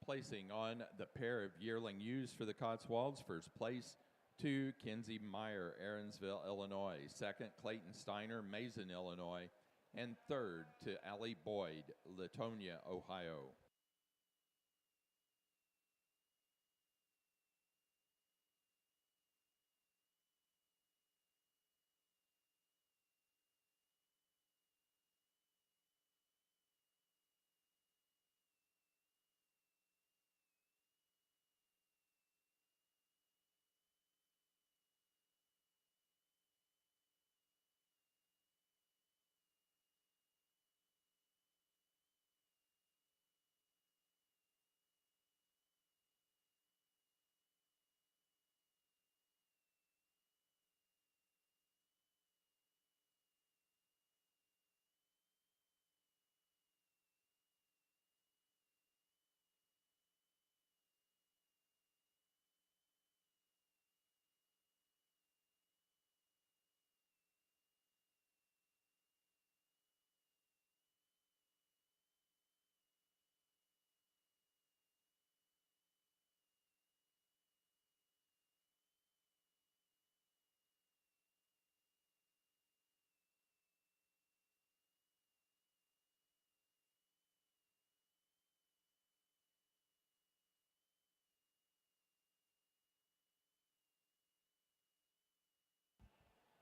A: Placing on the pair of yearling ewes for the Cotswolds, first place to Kinsey Meyer, Aaronsville, Illinois. Second, Clayton Steiner, Mason, Illinois. And third to Allie Boyd, Latonia, Ohio.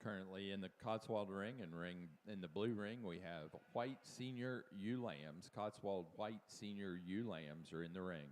A: Currently in the Cotswold ring and in the blue ring, we have white senior ewe lambs. Cotswold white senior ewe lambs are in the ring.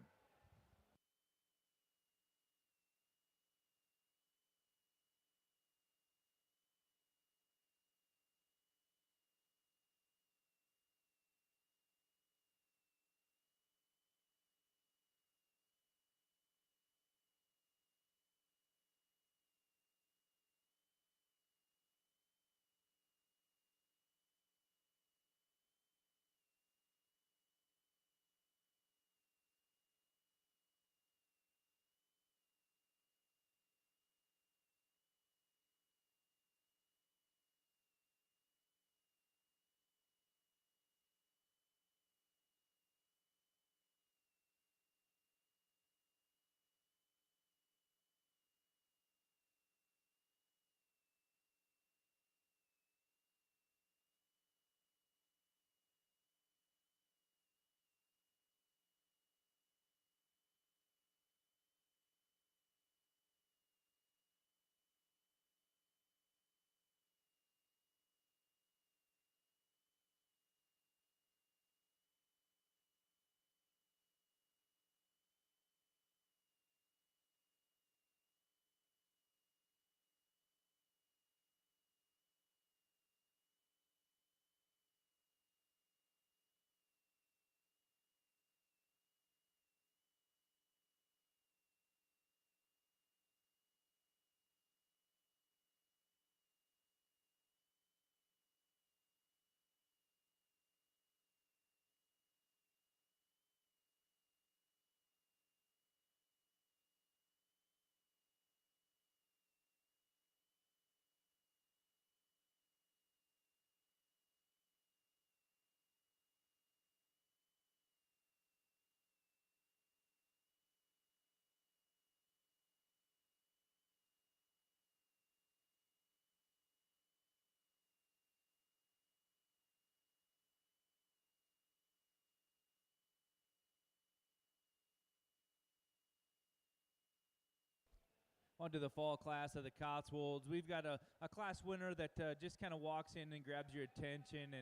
C: Onto the fall class of the Cotswolds. We've got a class winner that just kind of walks in and grabs your attention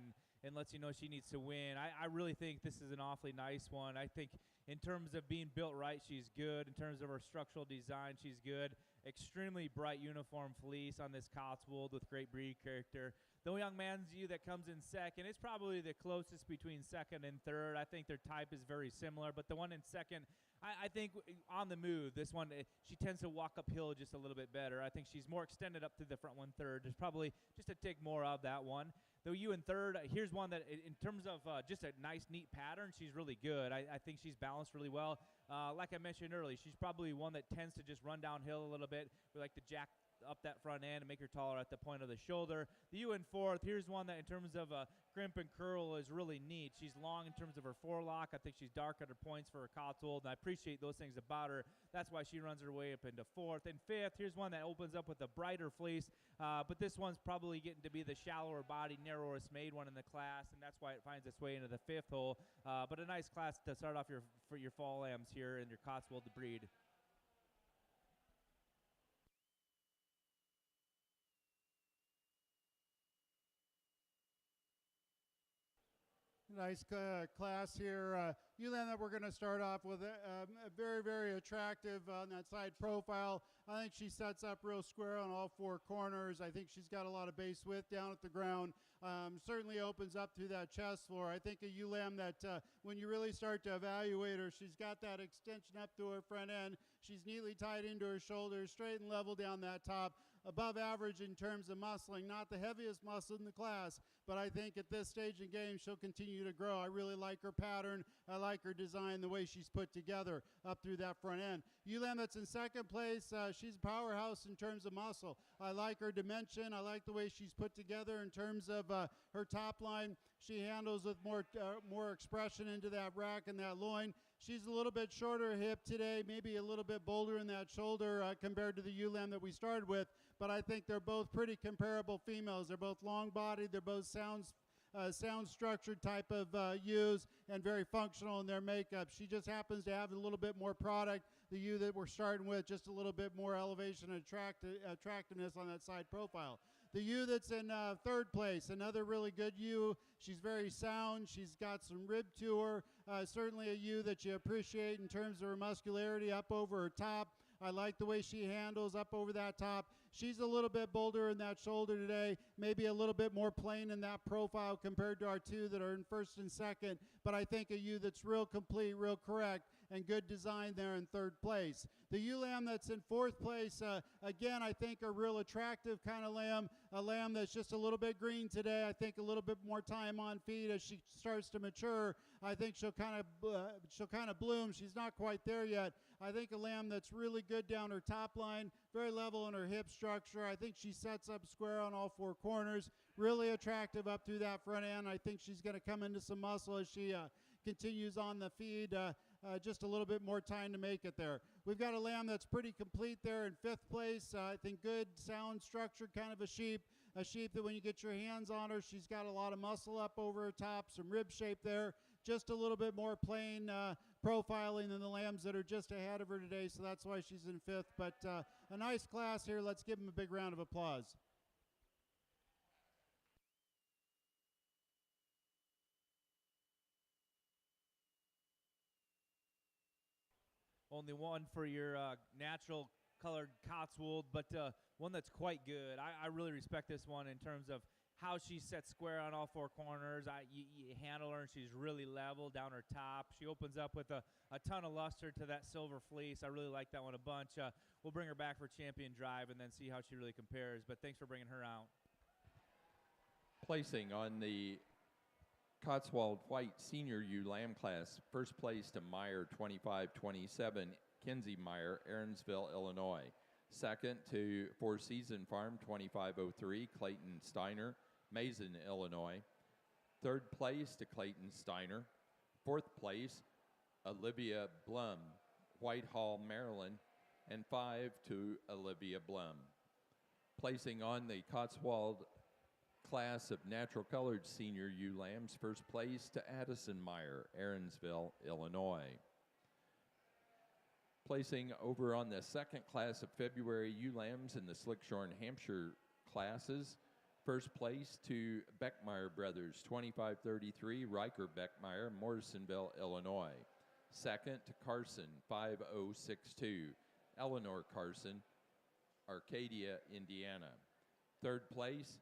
C: and lets you know she needs to win. I really think this is an awfully nice one. I think in terms of being built right, she's good. In terms of her structural design, she's good. Extremely bright uniform fleece on this Cotswold with great breed character. The young man's ewe that comes in second, it's probably the closest between second and third. I think their type is very similar, but the one in second, I think on the move, this one, she tends to walk uphill just a little bit better. I think she's more extended up to the front one third. There's probably just a tick more of that one. The ewe in third, here's one that in terms of just a nice, neat pattern, she's really good. I think she's balanced really well. Like I mentioned earlier, she's probably one that tends to just run downhill a little bit. We like to jack up that front end and make her taller at the point of the shoulder. The ewe in fourth, here's one that in terms of crimp and curl is really neat. She's long in terms of her forelock. I think she's dark at her points for her Cotswold, and I appreciate those things about her. That's why she runs her way up into fourth. And fifth, here's one that opens up with a brighter fleece, but this one's probably getting to be the shallower body, narrowest made one in the class, and that's why it finds its way into the fifth hole. But a nice class to start off for your fall lambs here in your Cotswold breed.
B: Nice class here. Ewe lamb that we're going to start off with, very, very attractive on that side profile. I think she sets up real square on all four corners. I think she's got a lot of base width down at the ground. Certainly opens up through that chest floor. I think a ewe lamb that when you really start to evaluate her, she's got that extension up to her front end. She's neatly tied into her shoulders, straight and level down that top. Above average in terms of muscling, not the heaviest muscle in the class, but I think at this stage in game she'll continue to grow. I really like her pattern. I like her design, the way she's put together up through that front end. Ewe lamb that's in second place, she's a powerhouse in terms of muscle. I like her dimension. I like the way she's put together in terms of her top line. She handles with more expression into that rack and that loin. She's a little bit shorter hip today, maybe a little bit bolder in that shoulder compared to the ewe lamb that we started with, but I think they're both pretty comparable females. They're both long-bodied. They're both sound structured type of ewes and very functional in their makeup. She just happens to have a little bit more product. The ewe that we're starting with, just a little bit more elevation and attractiveness on that side profile. The ewe that's in third place, another really good ewe. She's very sound. She's got some rib to her. Certainly a ewe that you appreciate in terms of her muscularity up over her top. I like the way she handles up over that top. She's a little bit bolder in that shoulder today, maybe a little bit more plain in that profile compared to our two that are in first and second, but I think a ewe that's real complete, real correct, and good design there in third place. The ewe lamb that's in fourth place, again, I think a real attractive kind of lamb, a lamb that's just a little bit green today. I think a little bit more time on feed as she starts to mature. I think she'll kind of bloom. She's not quite there yet. I think a lamb that's really good down her top line, very level in her hip structure. I think she sets up square on all four corners, really attractive up through that front end. I think she's going to come into some muscle as she continues on the feed. Just a little bit more time to make it there. We've got a lamb that's pretty complete there in fifth place. I think good, sound structure, kind of a sheep that when you get your hands on her, she's got a lot of muscle up over her top, some rib shape there, just a little bit more plain profiling than the lambs that are just ahead of her today, so that's why she's in fifth. But a nice class here. Let's give them a big round of applause.
C: Only one for your natural colored Cotswold, but one that's quite good. I really respect this one in terms of how she sets square on all four corners. You handle her, and she's really level down her top. She opens up with a ton of luster to that silver fleece. I really like that one a bunch. We'll bring her back for champion drive and then see how she really compares, but thanks for bringing her out.
A: Placing on the Cotswold White Senior Ewe Lamb class, first place to Meyer 25-27, Kinsey Meyer, Aaronsville, Illinois. Second to Four Season Farm 2503, Clayton Steiner, Mason, Illinois. Third place to Clayton Steiner. Fourth place, Olivia Blum, Whitehall, Maryland. And 5 to Olivia Blum. Placing on the Cotswold class of natural colored senior ewe lambs, first place to Addison Meyer, Aaronsville, Illinois. Placing over on the second class of February ewe lambs in the Slick-shorn Hampshire classes, first place to Beckmeyer Brothers, 2533, Riker Beckmeyer, Morrisonville, Illinois. Second to Carson, 5062, Eleanor Carson, Arcadia, Indiana. Third place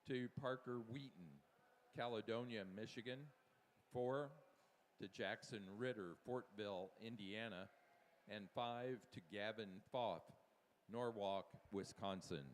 A: to Parker Wheaton, Caledonia, Michigan. 4 to Jackson Ritter, Fortville, Indiana. And 5 to Gavin Foff, Norwalk, Wisconsin.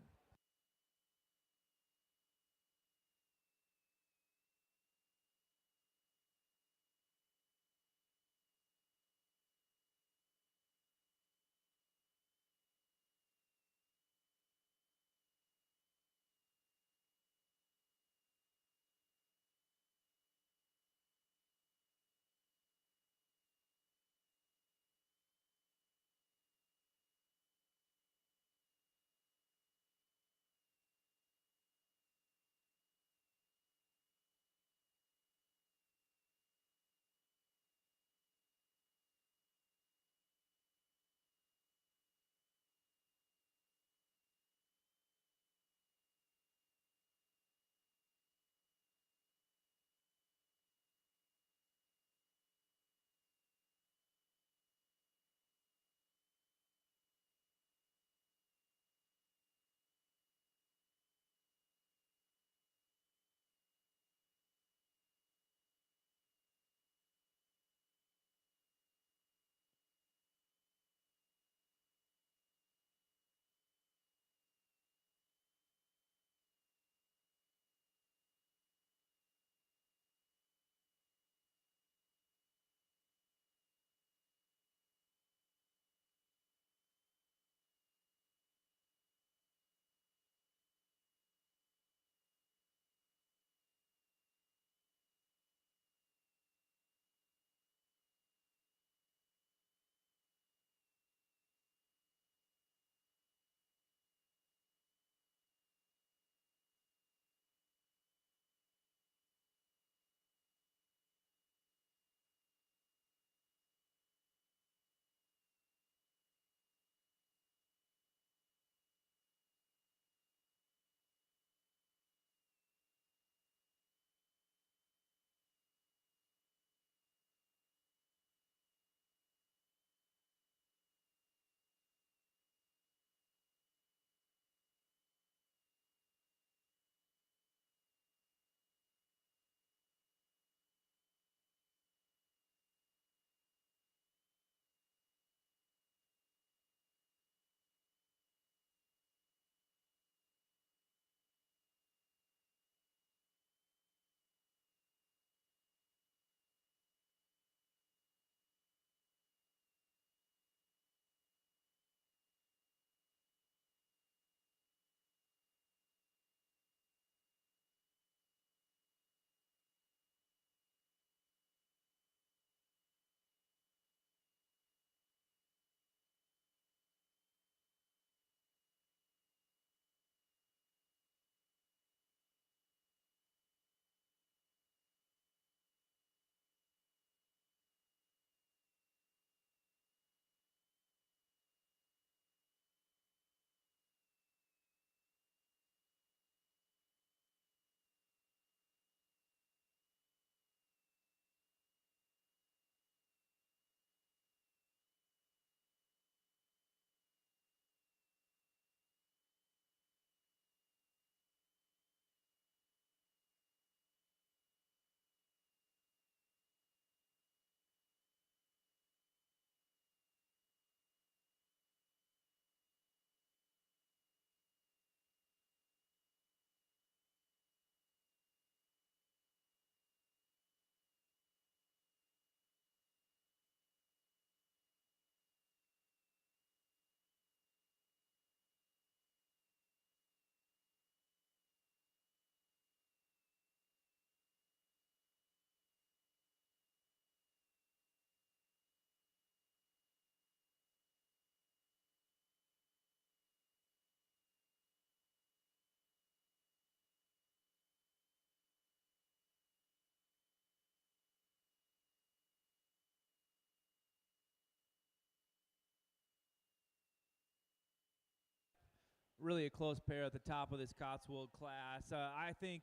C: really a close pair at the top of this Cotswold class. I think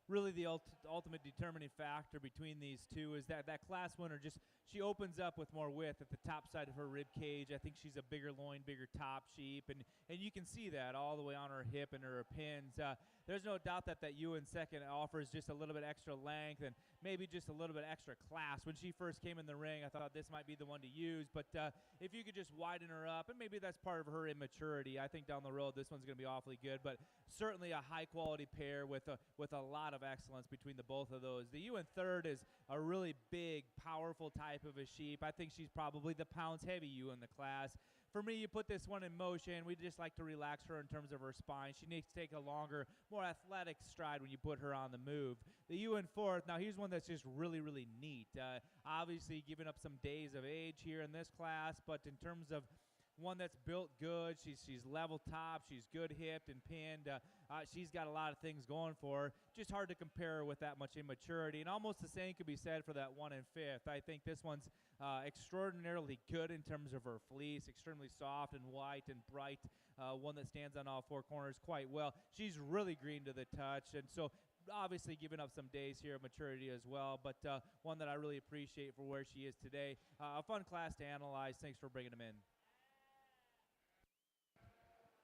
C: really the ultimate determining factor between these two is that class winner she opens up with more width at the top side of her rib cage. I think she's a bigger loin, bigger top sheep, and you can see that all the way on her hip and her pins. There's no doubt that ewe in second offers just a little bit extra length and maybe just a little bit extra class. When she first came in the ring, I thought this might be the one to use, but if you could just widen her up, and maybe that's part of her immaturity, I think down the road this one's going to be awfully good, but certainly a high-quality pair with a lot of excellence between the both of those. The ewe in third is a really big, powerful type of a sheep. I think she's probably the pounds-heavy ewe in the class. For me, you put this one in motion, we just like to relax her in terms of her spine. She needs to take a longer, more athletic stride when you put her on the move. The ewe in fourth, now here's one that's just really, really neat. Obviously giving up some days of age here in this class, but in terms of one that's built good, she's level top, she's good hipped and pinned. She's got a lot of things going for her. Just hard to compare her with that much immaturity, and almost the same could be said for that one in fifth. I think this one's extraordinarily good in terms of her fleece, extremely soft and white and bright, one that stands on all four corners quite well. She's really green to the touch, and so obviously giving up some days here of maturity as well, but one that I really appreciate for where she is today. A fun class to analyze. Thanks for bringing them in.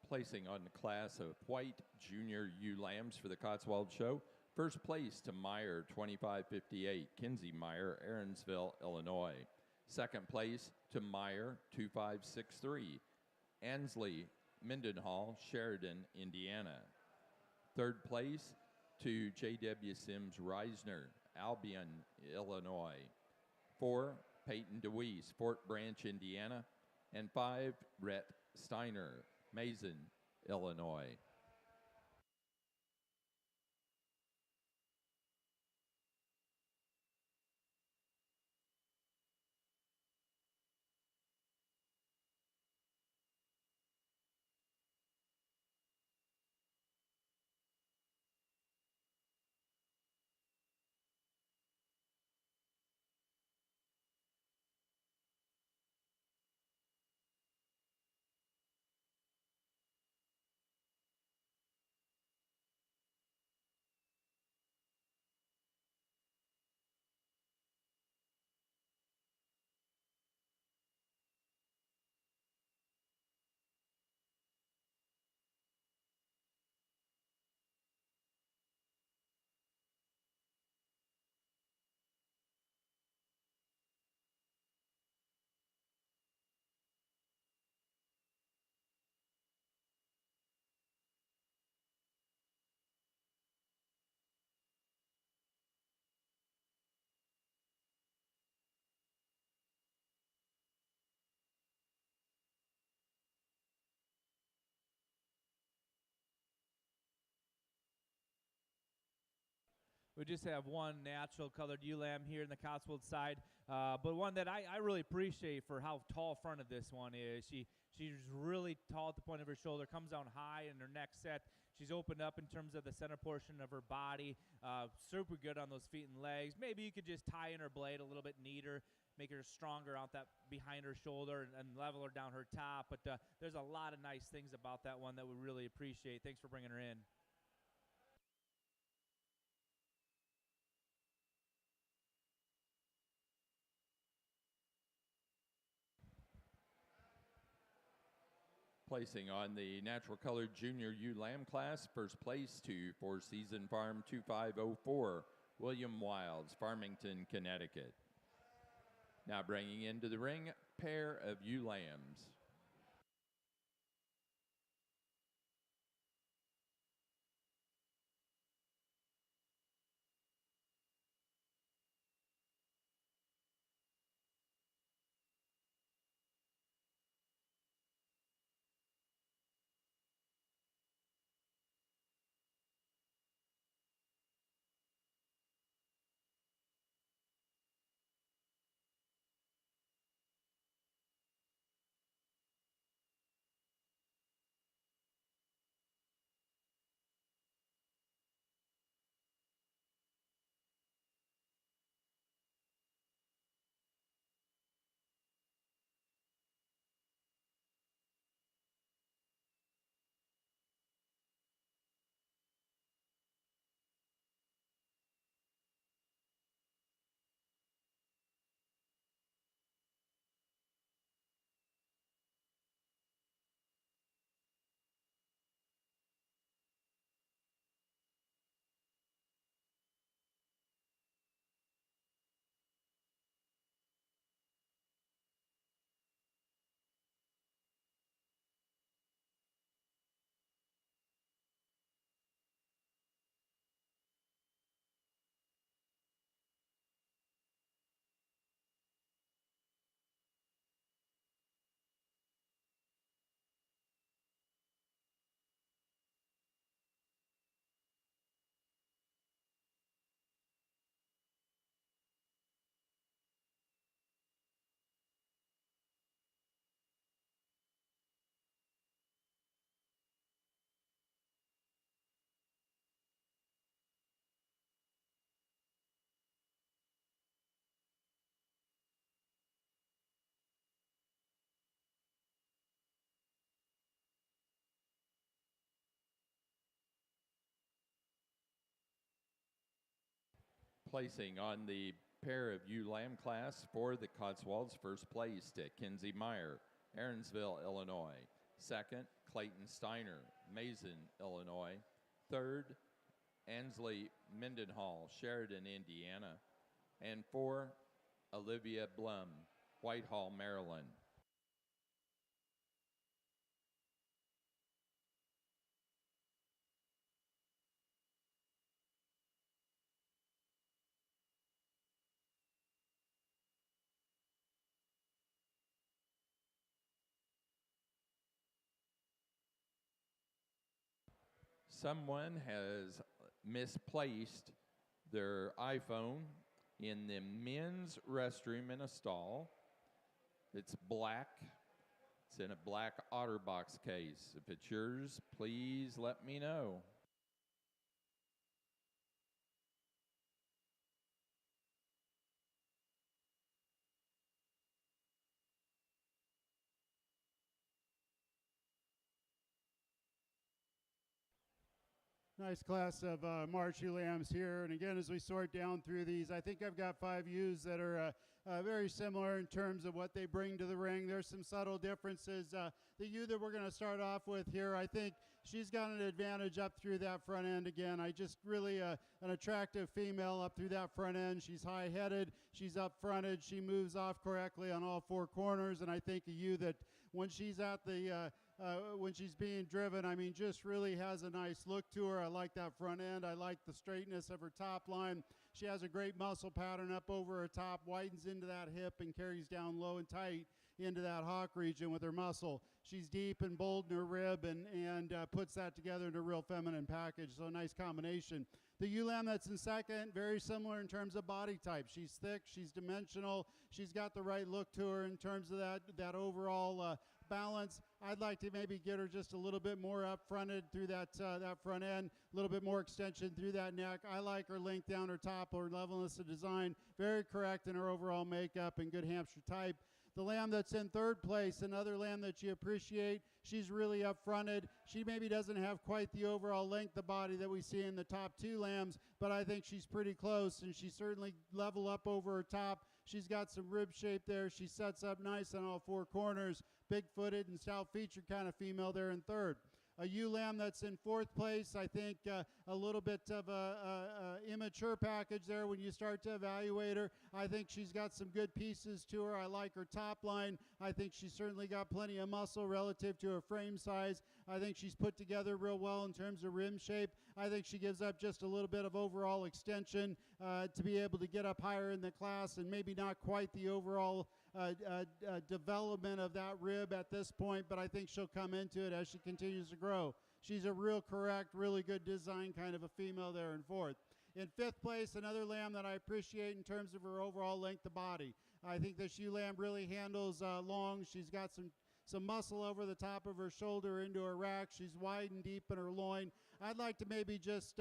A: Placing on the class of white junior ewe lambs for the Cotswold Show. First place to Meyer, 2558, Kinsey Meyer, Aaronsville, Illinois. Second place to Meyer, 2563, Ansley Mendenhall, Sheridan, Indiana. Third place to J.W. Sims Reisner, Albion, Illinois. 4, Peyton DeWeese, Fort Branch, Indiana. And 5, Rhett Steiner, Mason, Illinois.
C: We just have one natural colored ewe lamb here in the Cotswold side, but one that I really appreciate for how tall front of this one is. She's really tall at the point of her shoulder, comes down high in her neck set. She's opened up in terms of the center portion of her body, super good on those feet and legs. Maybe you could just tie in her blade a little bit neater, make her stronger out that behind her shoulder and level her down her top, but there's a lot of nice things about that one that we really appreciate. Thanks for bringing her in.
A: Placing on the natural colored junior ewe lamb class, first place to Four Season Farm 2504, William Wilds, Farmington, Connecticut. Now bringing into the ring, pair of ewe lambs. Placing on the pair of ewe lamb class for the Cotswolds, first place to Kinsey Meyer, Aaronsville, Illinois. Second, Clayton Steiner, Mason, Illinois. Third, Ansley Mendenhall, Sheridan, Indiana. And 4, Olivia Blum, Whitehall, Maryland. Someone has misplaced their iPhone in the men's restroom in a stall. It's black. It's in a black OtterBox case. If it's yours, please let me know.
B: Nice class of March ewe lambs here. And again, as we sort down through these, I think I've got 5 ewes that are very similar in terms of what they bring to the ring. There's some subtle differences. The ewe that we're going to start off with here, I think she's got an advantage up through that front end. Again, I just really an attractive female up through that front end. She's high-headed. She's up-fronted. She moves off correctly on all 4 corners. And I think a ewe that when she's at the when she's being driven, I mean, just really has a nice look to her. I like that front end. I like the straightness of her top line. She has a great muscle pattern up over her top, widens into that hip and carries down low and tight into that hock region with her muscle. She's deep and bold in her rib and puts that together in a real feminine package, so a nice combination. The ewe lamb that's in second, very similar in terms of body type. She's thick, she's dimensional, she's got the right look to her in terms of that overall balance. I'd like to maybe get her just a little bit more up-fronted through that front end, a little bit more extension through that neck. I like her length down her top, or levelness of design, very correct in her overall makeup and good Hampshire type. The lamb that's in third place, another lamb that you appreciate. She's really up-fronted. She maybe doesn't have quite the overall length of body that we see in the top 2 lambs, but I think she's pretty close, and she's certainly level up over her top. She's got some rib shape there. She sets up nice on all 4 corners. Big-footed and stout-featured kind of female there in third. A ewe lamb that's in fourth place, I think a little bit of a immature package there when you start to evaluate her. I think she's got some good pieces to her. I like her top line. I think she's certainly got plenty of muscle relative to her frame size. I think she's put together real well in terms of rim shape. I think she gives up just a little bit of overall extension to be able to get up higher in the class, and maybe not quite the overall development of that rib at this point, but I think she'll come into it as she continues to grow. She's a real correct, really good design kind of a female there in fourth. In fifth place, another lamb that I appreciate in terms of her overall length of body. I think this ewe lamb really handles long. She's got some muscle over the top of her shoulder into her rack. She's wide and deep in her loin. I'd like to maybe just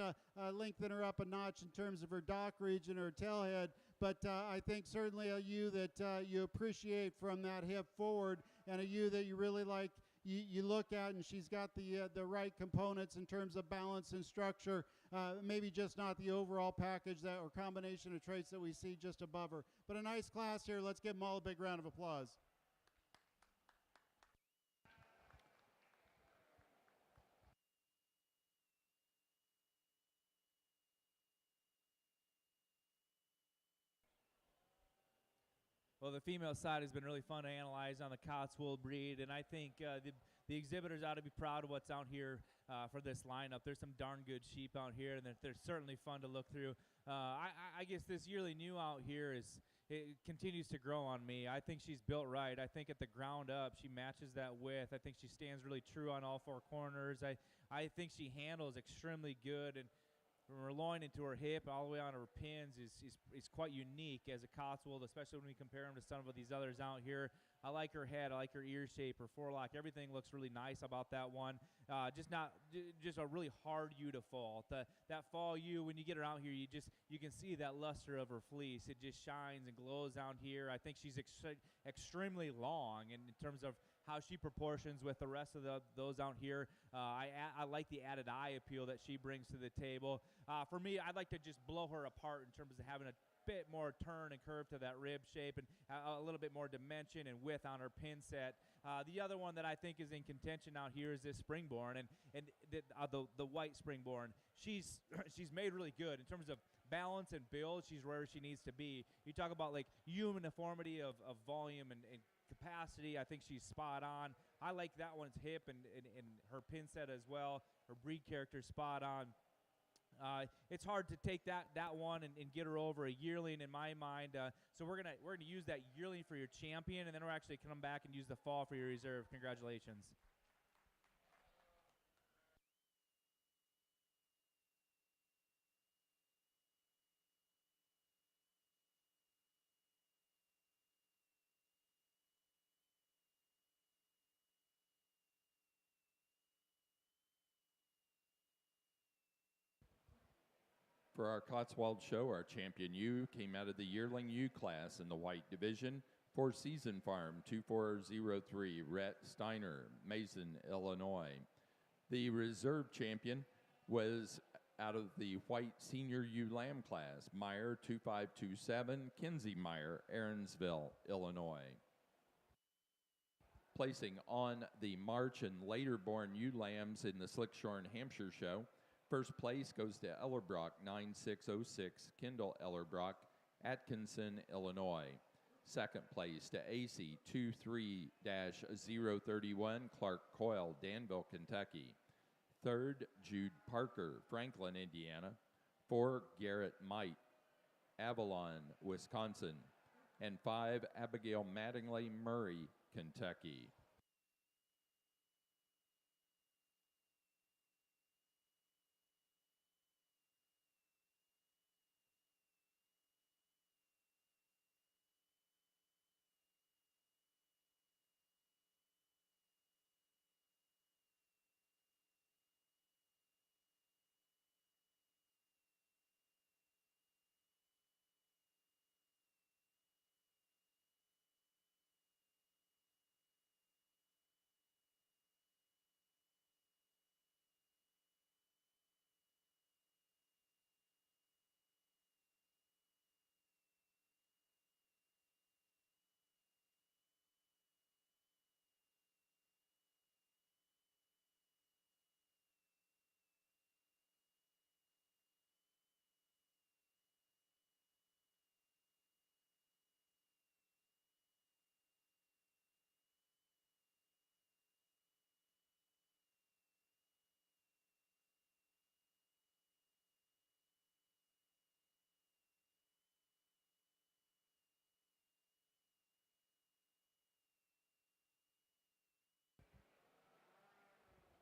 B: lengthen her up a notch in terms of her dock region or her tailhead, but I think certainly a ewe that you appreciate from that hip forward, and a ewe that you really like, you look at, and she's got the right components in terms of balance and structure, maybe just not the overall package that or combination of traits that we see just above her. But a nice class here. Let's give them all a big round of applause.
C: Well, the female side has been really fun to analyze on the Cotswold breed, and I think the exhibitors ought to be proud of what's out here for this lineup. There's some darn good sheep out here, and they're certainly fun to look through. I guess this yearly new out here it continues to grow on me. I think she's built right. I think at the ground up, she matches that width. I think she stands really true on all 4 corners. I think she handles extremely good, and from her loin into her hip all the way on her pins is quite unique as a Cotswold, especially when we compare them to some of these others out here. I like her head. I like her ear shape, her forelock. Everything looks really nice about that one. Just a really hard ewe to fall. That fall ewe, when you get her out here, you can see that luster of her fleece. It just shines and glows out here. I think she's extremely long in terms of how she proportions with the rest of those out here. I like the added eye appeal that she brings to the table. For me, I'd like to just blow her apart in terms of having a bit more turn and curve to that rib shape and a little bit more dimension and width on her pin set. The other one that I think is in contention out here is this Springborn, and the white Springborn. She's made really good in terms of balance and build. She's where she needs to be. You talk about like uniformity of volume and capacity. I think she's spot on. I like that one's hip and her pin set as well. Her breed character spot on. It's hard to take that one and get her over a Yearling in my mind. So we're gonna use that Yearling for your champion, and then we're actually come back and use the fall for your reserve. Congratulations.
A: For our Cotswold show, our champion ewe came out of the Yearling ewe class in the white division for Season Farm 2403, Rhett Steiner, Mason, Illinois. The reserve champion was out of the white senior ewe lamb class, Meyer 2527, Kinsey Meyer, Aaronsville, Illinois. Placing on the March and later born ewe lambs in the Slick-shorn Hampshire show, first place goes to Ellerbrock 9606, Kendall Ellerbrock, Atkinson, Illinois. Second place to AC 23-031, Clark Coyle, Danville, Kentucky. Third, Jude Parker, Franklin, Indiana. 4, Garrett Might, Avalon, Wisconsin. And 5, Abigail Mattingly, Murray, Kentucky.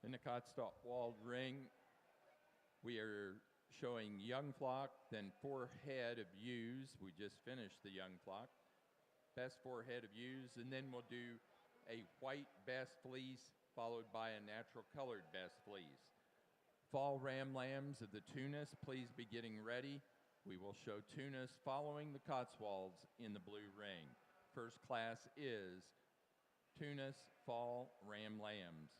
A: In the Cotswold ring, we are showing young flock, then 4 head of ewes. We just finished the young flock. Best 4 head of ewes, and then we'll do a white best fleece followed by a natural colored best fleece. Fall ram lambs of the Tunis, please be getting ready. We will show Tunis following the Cotswolds in the blue ring. First class is Tunis fall ram lambs.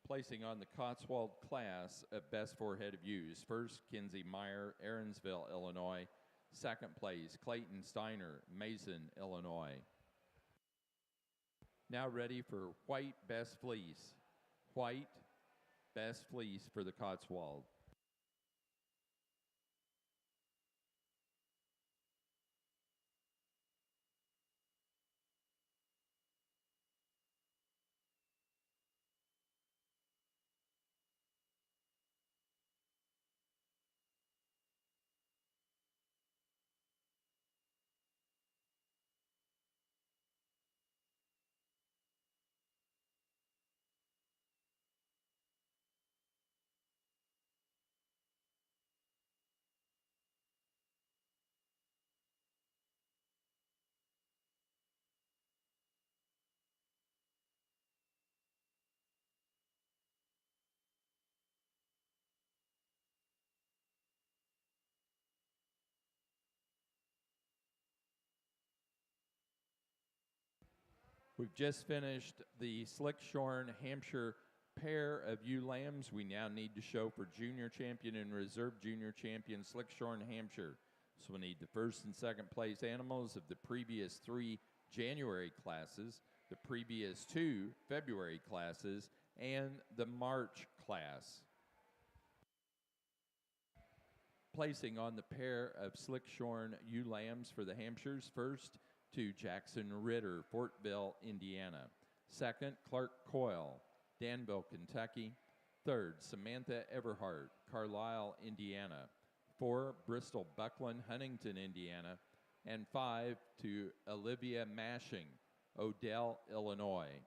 A: Placing on the Cotswold class of best four-headed ewes. First, Kinsey Meyer, Aaronsville, Illinois. Second place, Clayton Steiner, Mason, Illinois. Now ready for white best fleece. White best fleece for the Cotswold. We've just finished the Slick-shorn Hampshire pair of ewe lambs. We now need to show for junior champion and reserve junior champion Slick-shorn Hampshire. So we need the first and second place animals of the previous 3 January classes, the previous 2 February classes, and the March class. Placing on the pair of Slick-shorn ewe lambs for the Hampshires. First, to Jackson Ritter, Fortville, Indiana. Second, Clark Coyle, Danville, Kentucky. Third, Samantha Everhart, Carlisle, Indiana. 4, Bristol Buckland, Huntington, Indiana. And 5, to Olivia Mashing, Odell, Illinois.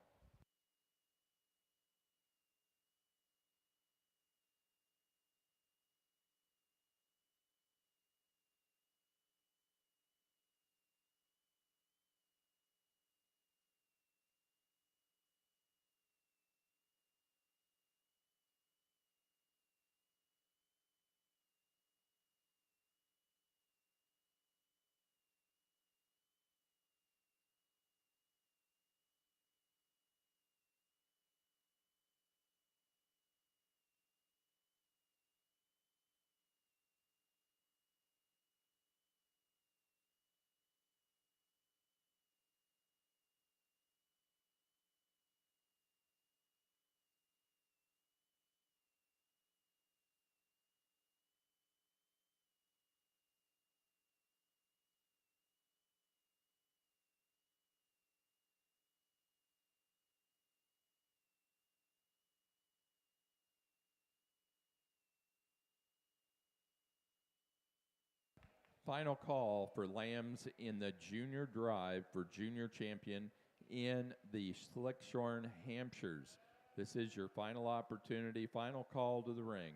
A: Final call for lambs in the junior drive for junior champion in the Slick-shorn Hampshires. This is your final opportunity, final call to the ring.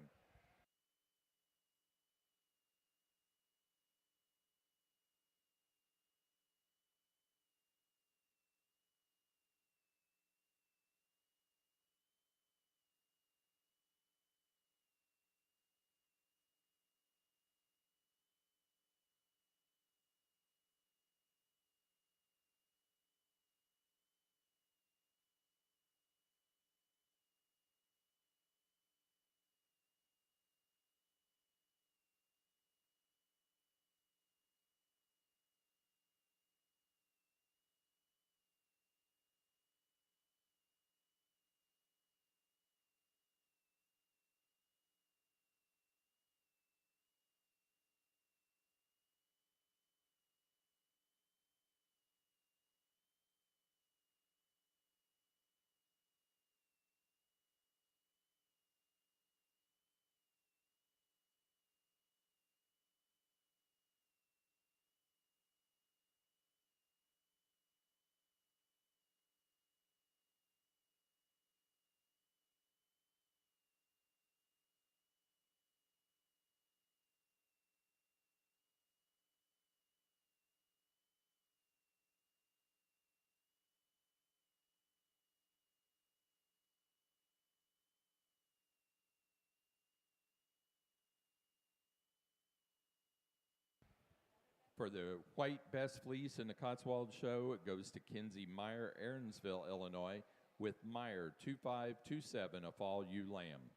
A: For the white best fleece in the Cotswold show, it goes to Kinsey Meyer, Aaronsville, Illinois. with Meyer 2527, a fall ewe lamb.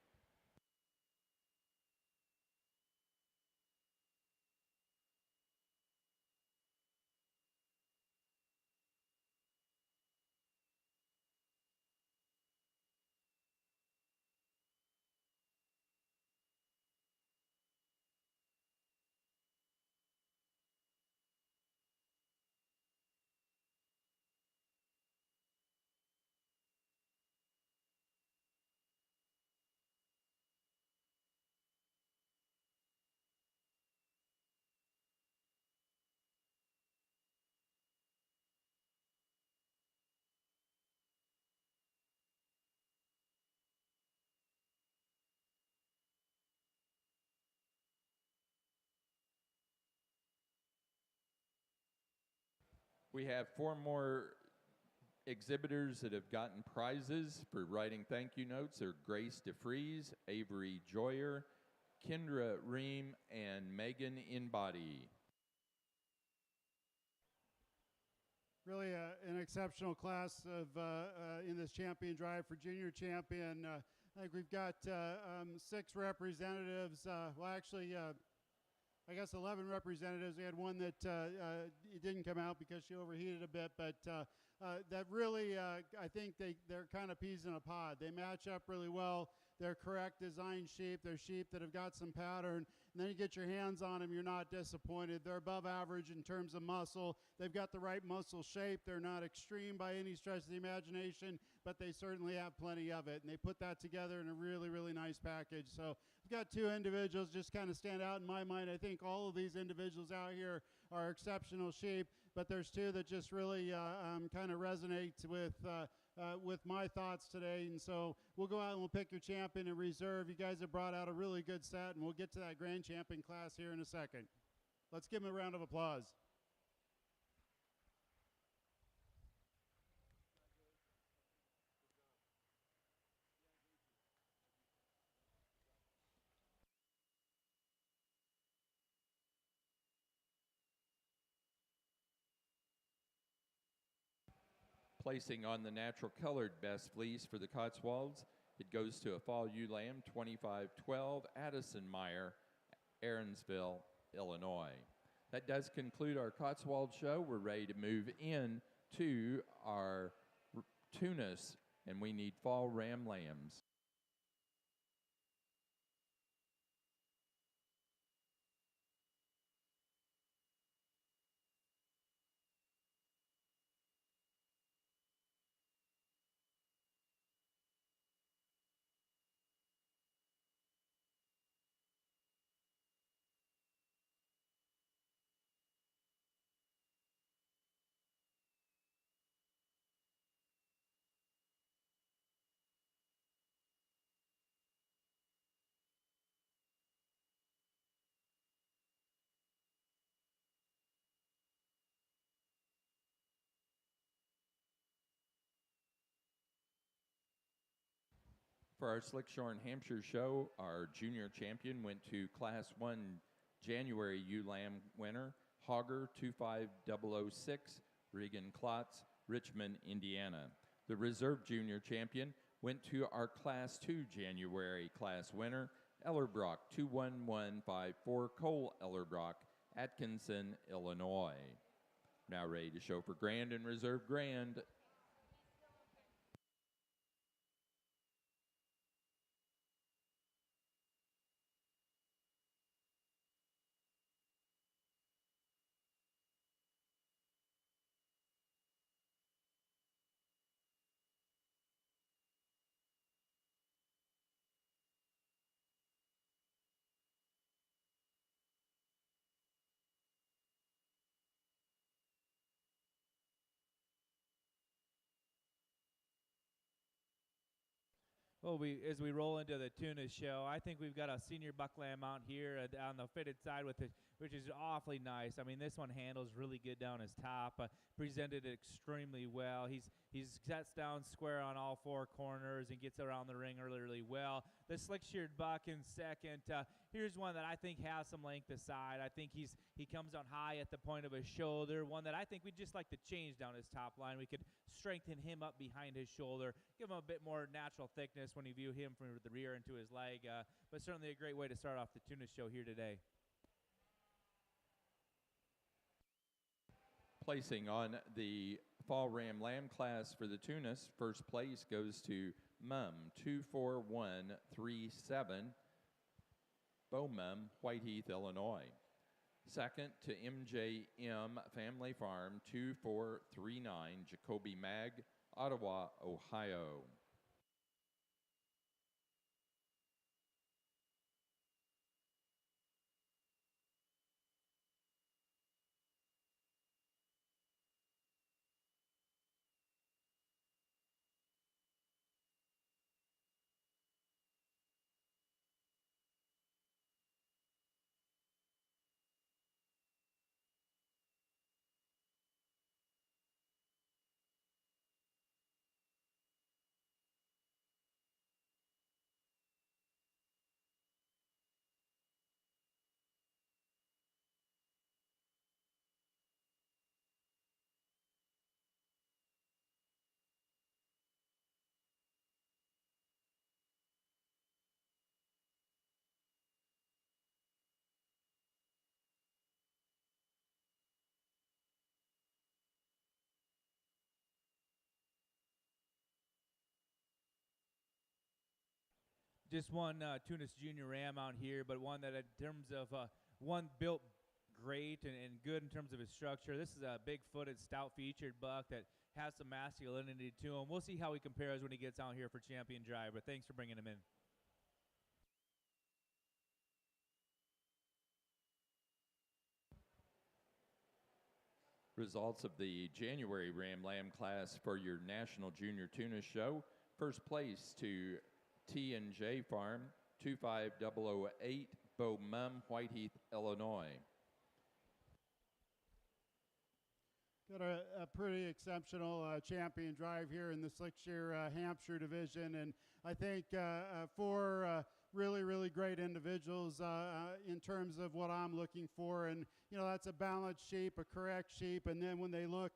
A: We have 4 more exhibitors that have gotten prizes for writing thank you notes are Grace DeFries, Avery Joyer, Kendra Ream, and Megan Inbody.
B: Really an exceptional class of in this champion drive for junior champion. I think we've got 6 representatives. Well, actually, I guess 11 representatives. We had one that it didn't come out because she overheated a bit, but that really, I think they're kind of peas in a pod. They match up really well. They're correct design sheep. They're sheep that have got some pattern. And then you get your hands on them, you're not disappointed. They're above average in terms of muscle. They've got the right muscle shape. They're not extreme by any stretch of the imagination, but they certainly have plenty of it. And they put that together in a really, really nice package. So we've got 2 individuals just kind of stand out in my mind. I think all of these individuals out here are exceptional sheep, but there's 2 that just really kind of resonate with my thoughts today. And so we'll go out and we'll pick your champion and reserve. You guys have brought out a really good set, and we'll get to that grand champion class here in a second. Let's give them a round of applause.
A: Placing on the natural colored best fleece for the Cotswolds, it goes to a fall ewe lamb 2512, Addison Meyer, Aaronsville, Illinois. That does conclude our Cotswold show. We're ready to move in to our Tunis, and we need fall ram lambs. For our Slick-shorn Hampshire show, our junior champion went to Class 1 January ewe lamb winner, Hogger 25006, Regan Klotz, Richmond, Indiana. The reserve junior champion went to our Class 2 January class winner, Ellerbrock 21154, Cole Ellerbrock, Atkinson, Illinois. Now ready to show for grand and reserve grand.
C: Well, as we roll into the Tunis show, I think we've got a senior buck lamb out here on the fitted side with it, which is awfully nice. I mean, this one handles really good down his top, presented it extremely well. He's sets down square on all 4 corners and gets around the ring really, really well. The slick-sheared buck in second. Here's one that I think has some length aside. I think he comes out high at the point of his shoulder. One that I think we'd just like to change down his top line. We could strengthen him up behind his shoulder, give him a bit more natural thickness when you view him from the rear into his leg. But certainly a great way to start off the Tunis show here today.
A: Placing on the Fall Ram Lamb class for the Tunis, first place goes to Mum 24137, Mum, Whiteheath, Illinois. Second to MJM Family Farm 2439, Jacoby Mag, Ottawa, Ohio.
C: Just one Tunis Junior Ram out here, but one that in terms of one built great and good in terms of his structure. This is a big-footed, stout-featured buck that has some masculinity to him. We'll see how he compares when he gets out here for Champion Drive, but thanks for bringing him in.
A: Results of the January Ram Lamb class for your National Junior Tunis show. First place to T&J Farm 25008, Mum, Whiteheath, Illinois.
B: Got a pretty exceptional champion drive here in the Slick-shorn Hampshire division, and I think four really, really great individuals in terms of what I'm looking for. And, you know, that's a balanced sheep, a correct sheep, and then when they look,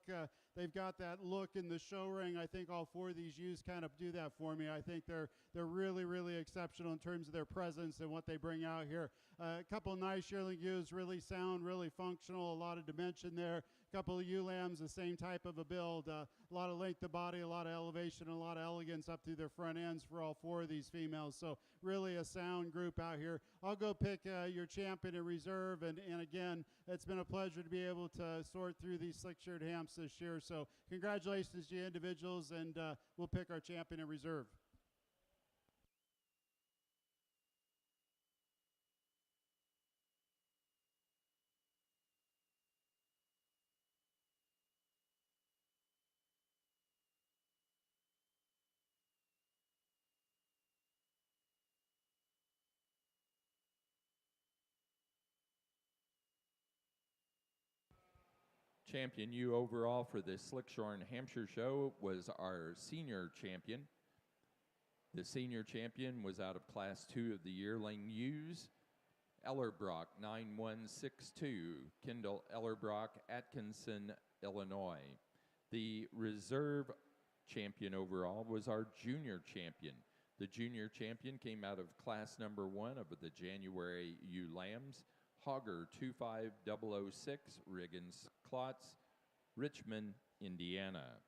B: they've got that look in the show ring. I think all four of these ewes kind of do that for me. I think they're really, really exceptional in terms of their presence and what they bring out here. A couple of nice yearling ewes, really sound, really functional, a lot of dimension there. A couple of ewe lambs, the same type of a build, a lot of length of body, a lot of elevation, a lot of elegance up through their front ends for all four of these females. So really a sound group out here. I'll go pick your champion in reserve, and again, it's been a pleasure to be able to sort through these Slick-shorn Hamps this year. So congratulations to you individuals, and we'll pick our champion in reserve.
A: Champion ewe overall for the Slick-shorn Hampshire show was our senior champion. The senior champion was out of Class 2 of the Yearling ewes, Ellerbrock 9162, Kendall Ellerbrock, Atkinson, Illinois. The reserve champion overall was our junior champion. The junior champion came out of Class number 1 of the January ewe lambs, Hogger 25006, Riggins Klotz, Richmond, Indiana.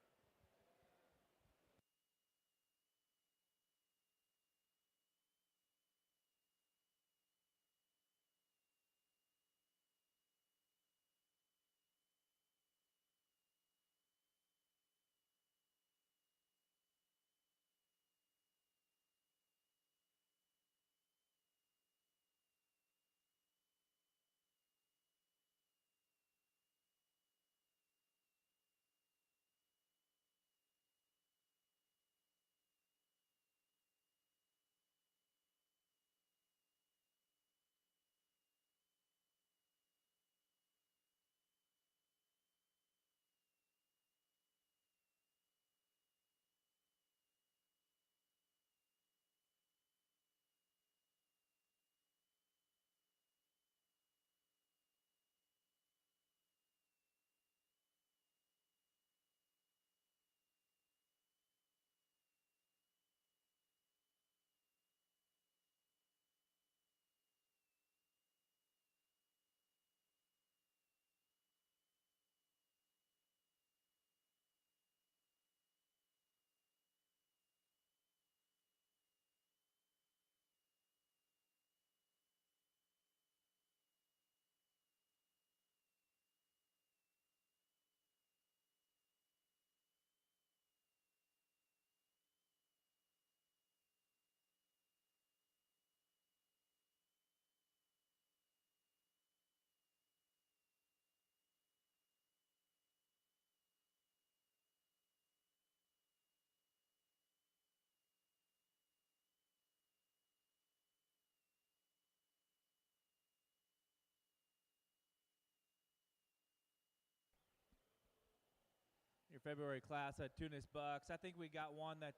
C: February class at Tunis Bucks. I think we got one that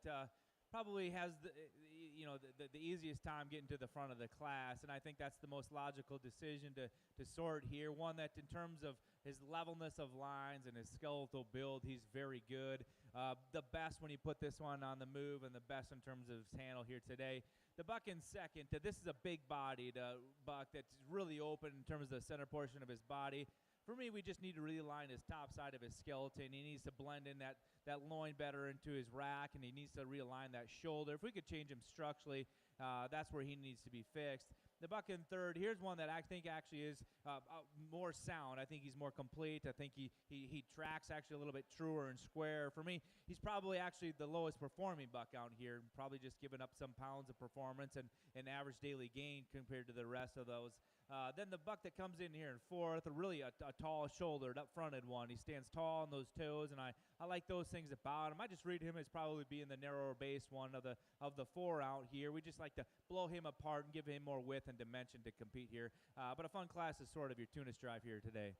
C: probably has the easiest time getting to the front of the class, and I think that's the most logical decision to sort here. One that, in terms of his levelness of lines and his skeletal build, he's very good. The best when you put this one on the move, and the best in terms of his handle here today. The buck in second, this is a big-bodied buck that's really open in terms of the center portion of his body. For me, we just need to realign his top side of his skeleton. He needs to blend in that loin better into his rack, and he needs to realign that shoulder. If we could change him structurally, that's where he needs to be fixed. The buck in third, here's one that I think actually is more sound. I think he's more complete. I think he tracks actually a little bit truer and square. For me, he's probably actually the lowest performing buck out here, probably just giving up some pounds of performance and average daily gain compared to the rest of those. Then the buck that comes in here in fourth, really a tall shouldered, up-fronted one. He stands tall on those toes, and I like those things about him. I just read him as probably being the narrower base one of the four out here. We just like to blow him apart and give him more width and dimension to compete here. But a fun class is sort of your Tunis drive here today.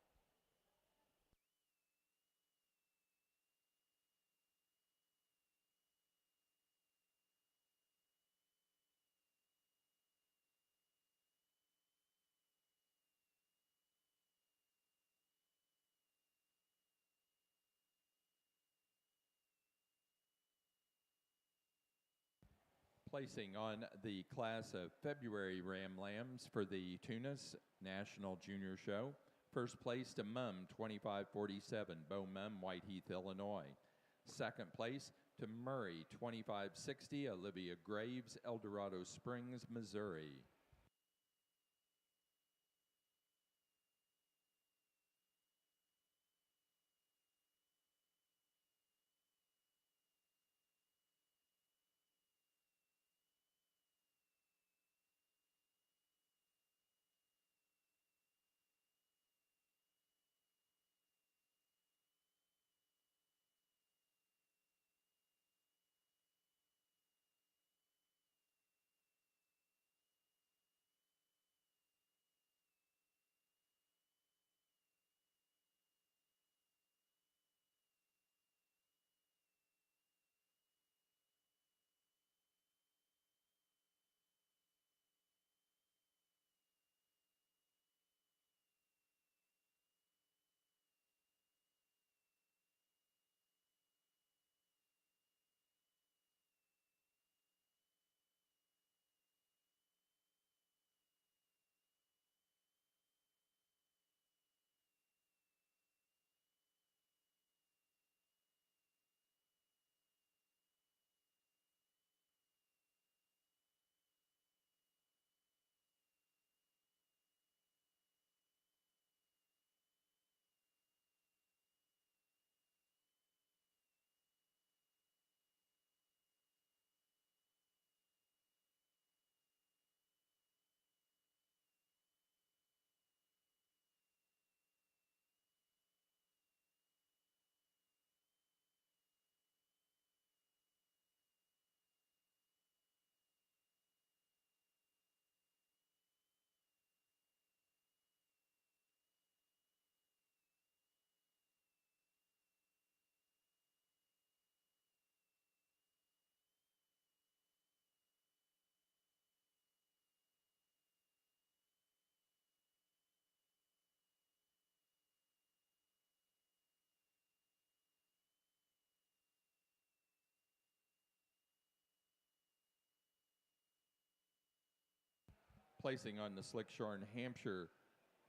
A: Placing on the class of February Ram Lambs for the Tunis National Junior Show. First place to Mum 2547, Beau Mum, Whiteheath, Illinois. Second place to Murray 2560, Olivia Graves, El Dorado Springs, Missouri. Placing on the Slick-shorn Hampshire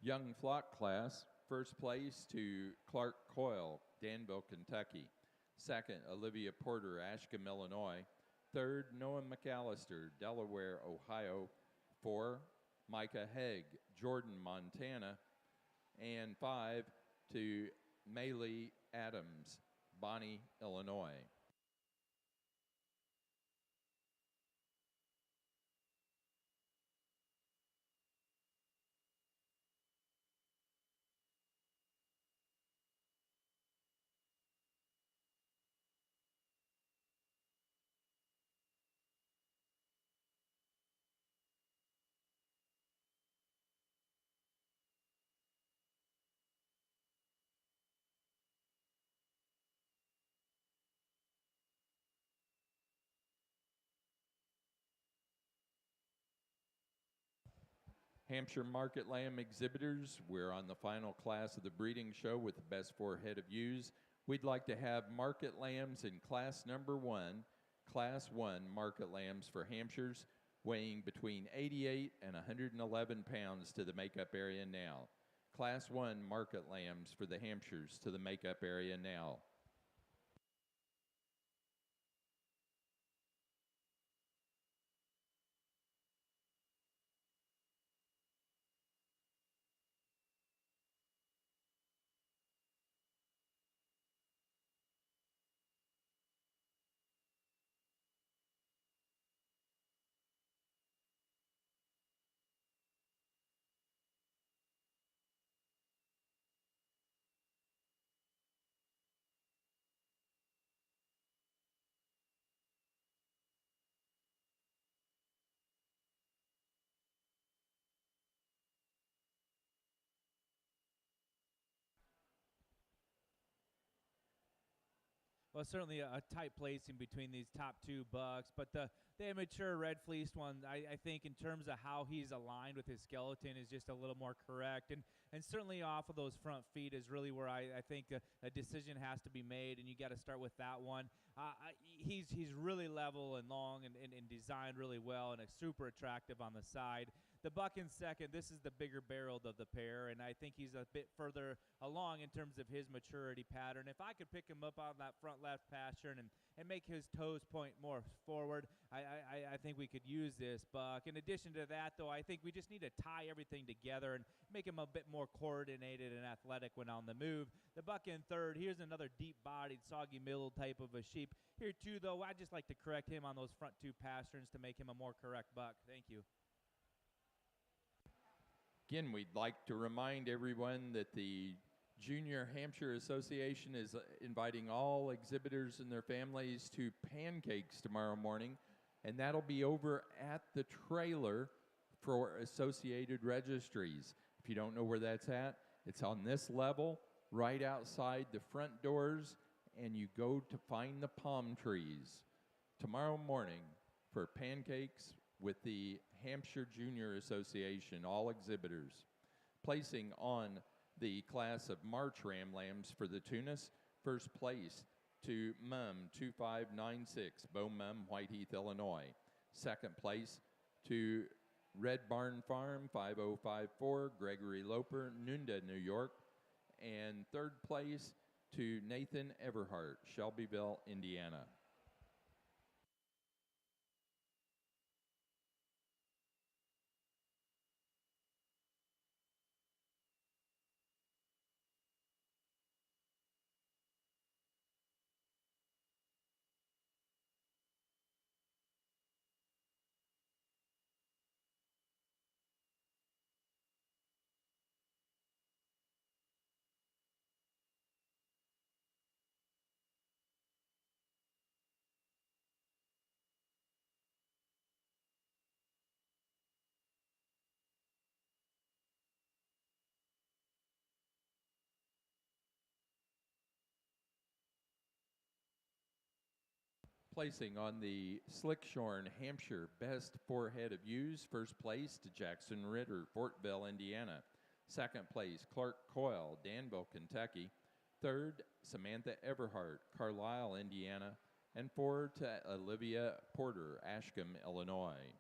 A: Young Flock class, first place to Clark Coyle, Danville, Kentucky. Second, Olivia Porter, Ashcombe, Illinois. Third, Noah McAllister, Delaware, Ohio. 4, Micah Haig, Jordan, Montana. And 5, to Maylee Adams, Bonnie, Illinois. Hampshire Market Lamb exhibitors, we're on the final class of the breeding show with the best 4 head of ewes. We'd like to have market lambs in class number 1, class 1 market lambs for Hampshires, weighing between 88 and 111 pounds to the makeup area now. Class 1 market lambs for the Hampshires to the makeup area now.
C: Well, certainly a tight placing between these top 2 bucks, but the immature red fleeced one, I think in terms of how he's aligned with his skeleton is just a little more correct, and certainly off of those front feet is really where I think a decision has to be made, and you got to start with that one. He's really level and long and designed really well, and it's super attractive on the side. The buck in second, this is the bigger barreled of the pair, and I think he's a bit further along in terms of his maturity pattern. If I could pick him up on that front left pasture and make his toes point more forward, I think we could use this buck. In addition to that, though, I think we just need to tie everything together and make him a bit more coordinated and athletic when on the move. The buck in third, here's another deep-bodied, soggy-middle type of a sheep. Here, too, though, I'd just like to correct him on those front 2 pasterns to make him a more correct buck. Thank you.
A: Again, we'd like to remind everyone that the Junior Hampshire Association is inviting all exhibitors and their families to pancakes tomorrow morning, and that'll be over at the trailer for Associated Registries. If you don't know where that's at, it's on this level, right outside the front doors, and you go to find the palm trees tomorrow morning for pancakes with the Hampshire Junior Association, all exhibitors. Placing on the class of March Ram Lambs for the Tunis, first place to Mum 2596, Beau Mum, Whiteheath, Illinois. Second place to Red Barn Farm 5054, Gregory Loper, Nunda, New York. And third place to Nathan Everhart, Shelbyville, Indiana. Placing on the Slick-shorn Hampshire best 4 head of ewes, first place to Jackson Ritter, Fortville, Indiana. Second place, Clark Coyle, Danville, Kentucky. Third, Samantha Everhart, Carlisle, Indiana. And 4 to Olivia Porter, Ashcombe, Illinois.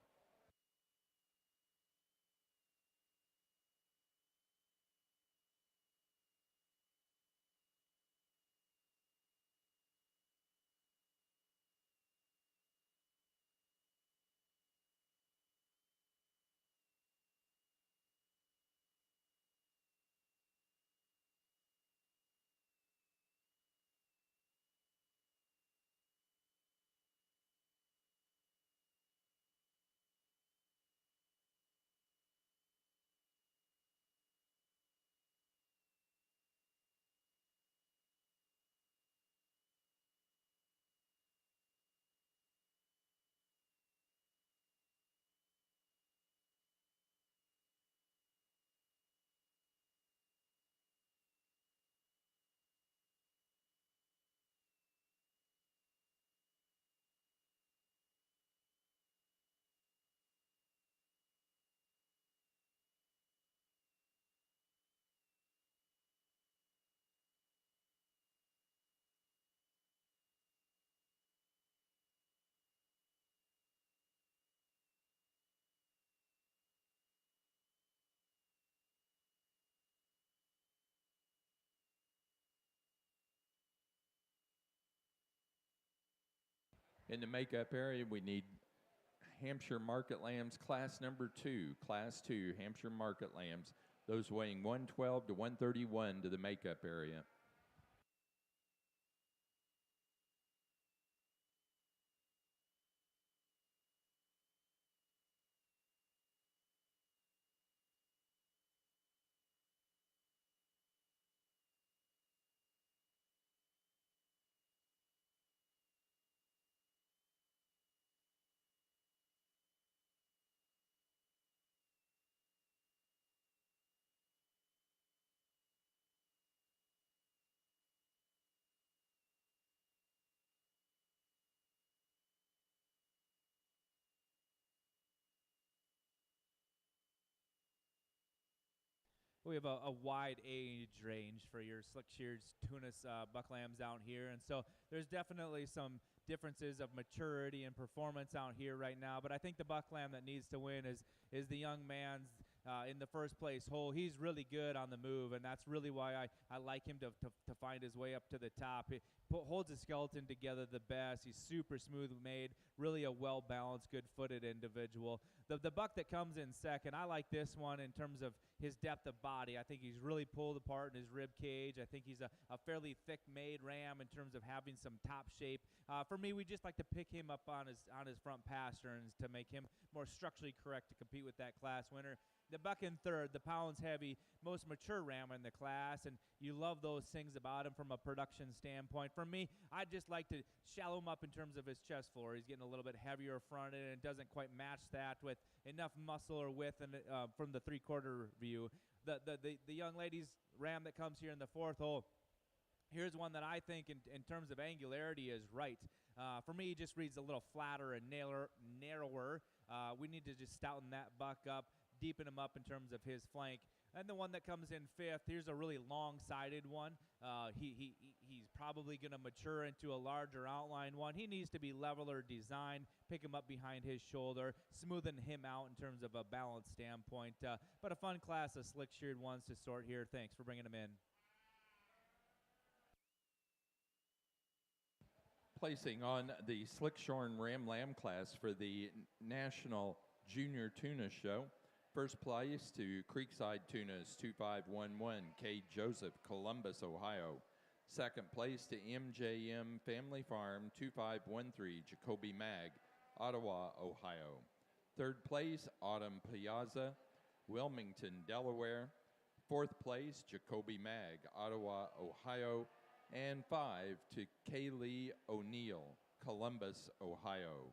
A: In the makeup area, we need Hampshire market lambs, class number 2, class 2 Hampshire market lambs, those weighing 112 to 131 to the makeup area.
C: We have a wide age range for your Slick-shorn Tunis buck lambs out here, and so there's definitely some differences of maturity and performance out here right now. But I think the buck lamb that needs to win is the young man's in the first place hole. He's really good on the move, and that's really why I like him to find his way up to the top. He holds his skeleton together the best. He's super smooth made, really a well-balanced, good-footed individual. The buck that comes in second, I like this one in terms of his depth of body. I think he's really pulled apart in his rib cage. I think he's a fairly thick-made ram in terms of having some top shape. For me, we just like to pick him up on his front pasterns to make him more structurally correct to compete with that class winner. The buck in third, the pounds heavy, most mature ram in the class, and you love those things about him from a production standpoint. For me, I just like to shallow him up in terms of his chest floor. He's getting a little bit heavier fronted and doesn't quite match that with enough muscle or width and, from the three-quarter view. The young lady's ram that comes here in the fourth hole, here's one that I think in terms of angularity is right. For me, he just reads a little flatter and narrower. We need to just stouten that buck up, deepen him up in terms of his flank. And the one that comes in fifth, here's a really long-sided one. He's probably going to mature into a larger outline one. He needs to be leveler designed, pick him up behind his shoulder, smoothing him out in terms of a balance standpoint. But a fun class of slick-shorn ones to sort here. Thanks for bringing him in.
A: Placing on the Slick-shorn Ram Lamb class for the National Junior Tuna Show. First place to Creekside Tunas 2511, K. Joseph, Columbus, Ohio. Second place to MJM Family Farm 2513, Jacoby Mag, Ottawa, Ohio. Third place, Autumn Piazza, Wilmington, Delaware. Fourth place, Jacoby Mag, Ottawa, Ohio. And 5 to Kaylee O'Neill, Columbus, Ohio.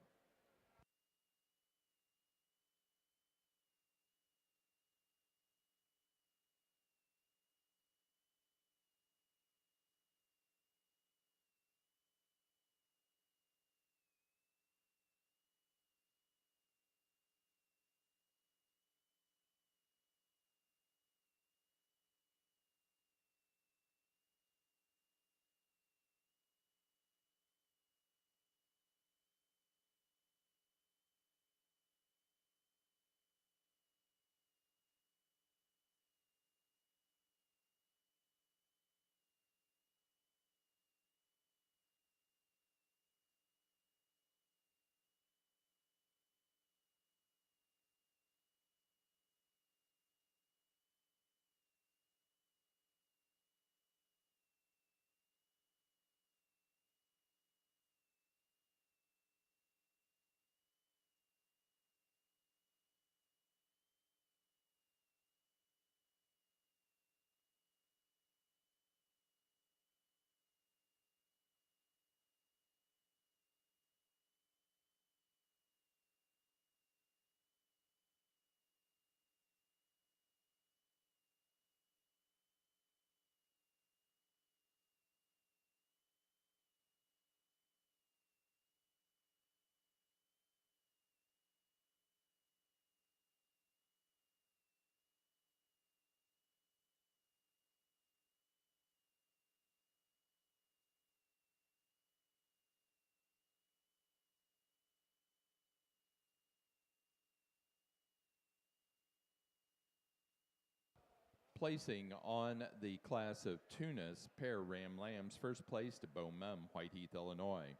A: Placing on the class of Tunis pair Ram Lambs, first place to Bo Mum, Whiteheath, Illinois.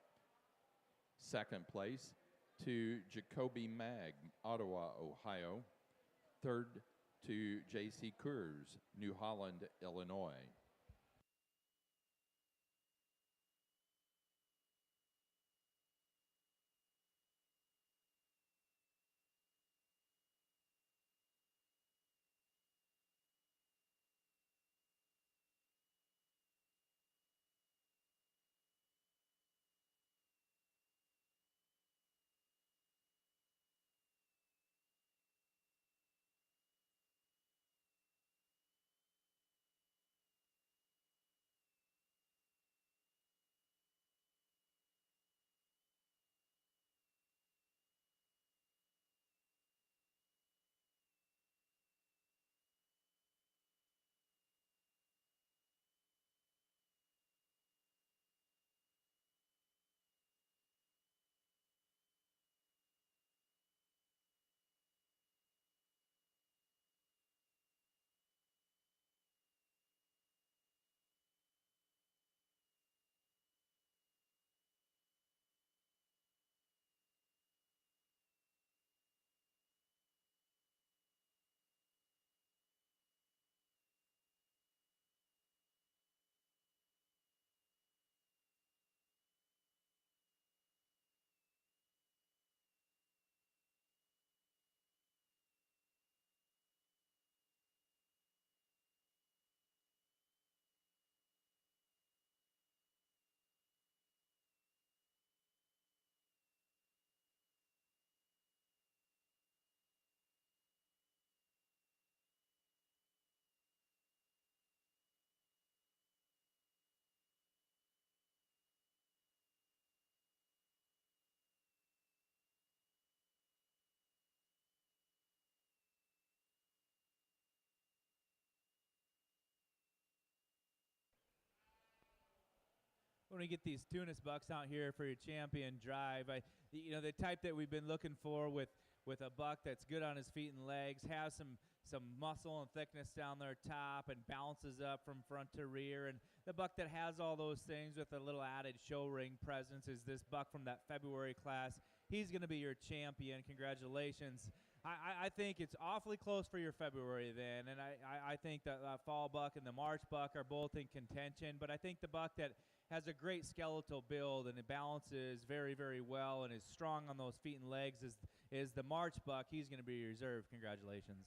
A: Second place to Jacoby Mag, Ottawa, Ohio. Third to J.C. Coors, New Holland, Illinois.
C: When we get these Tunis bucks out here for your champion drive, the type that we've been looking for with a buck that's good on his feet and legs, has some muscle and thickness down their top, and bounces up from front to rear. And the buck that has all those things with a little added show ring presence is this buck from that February class. He's going to be your champion. Congratulations. I think it's awfully close for your February then, and I think the fall buck and the March buck are both in contention, but I think the buck that has a great skeletal build and it balances very, very well and is strong on those feet and legs is the March buck. He's going to be reserved. Congratulations.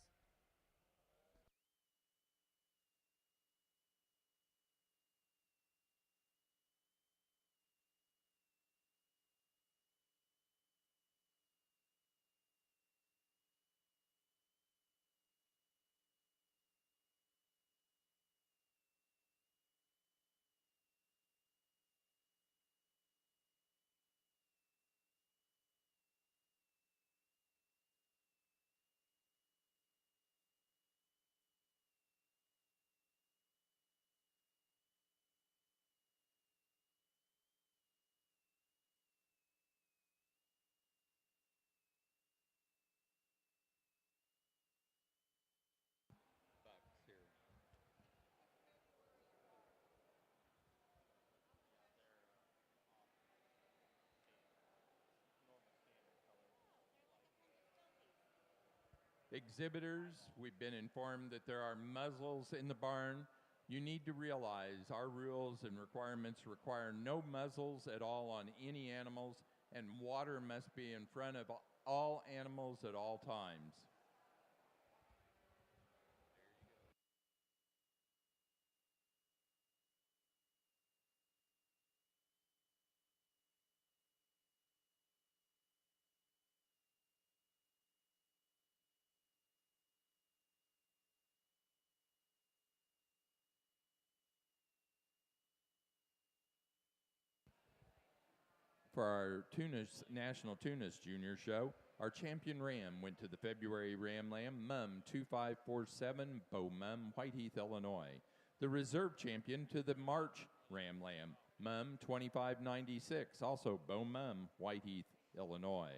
A: Exhibitors, we've been informed that there are muzzles in the barn. You need to realize our rules and requirements require no muzzles at all on any animals, and water must be in front of all animals at all times. For our National Tunis Junior Show, our champion ram went to the February Ram Lamb, Mum 2547, Bow Mum, Whiteheath, Illinois. The reserve champion to the March Ram Lamb, Mum 2596, also Bow Mum, Whiteheath, Illinois.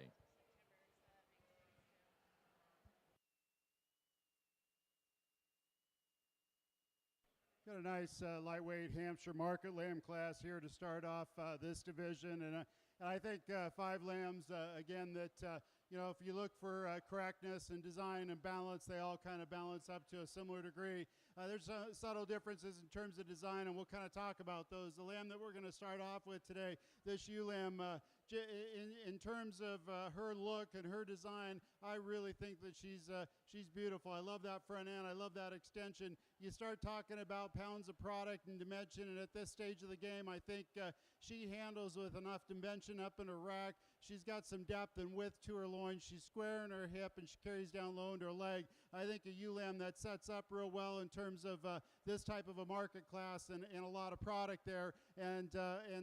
B: Got a nice lightweight Hampshire market lamb class here to start off this division, and And I think 5 lambs, again, that, if you look for correctness and design and balance, they all kind of balance up to a similar degree. There's subtle differences in terms of design, and we'll kind of talk about those. The lamb that we're going to start off with today, this ewe lamb, in terms of her look and her design, I really think that she's beautiful. I love that front end. I love that extension. You start talking about pounds of product and dimension, and at this stage of the game, I think she handles with enough dimension up in her rack. She's got some depth and width to her loin. She's square in her hip, and she carries down low into her leg. I think a ewe lamb that sets up real well in terms of this type of a market class and a lot of product there, and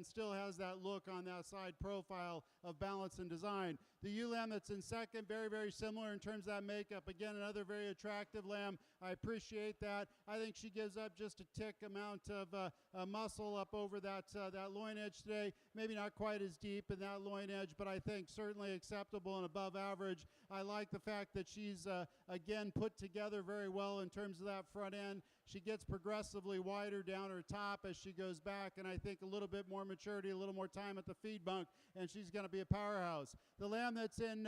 B: still has that look on that side profile of balance and design. The ewe lamb that's in second, very, very similar in terms of that makeup. Again, another very attractive lamb. I appreciate that. I think she gives up just a tick amount of muscle up over that loin edge today. Maybe not quite as deep in that loin edge, but I think certainly acceptable and above average. I like the fact that she's, again, put together very well in terms of that front end. She gets progressively wider down her top as she goes back, and I think a little bit more maturity, a little more time at the feed bunk, and she's going to be a powerhouse. The lamb that's in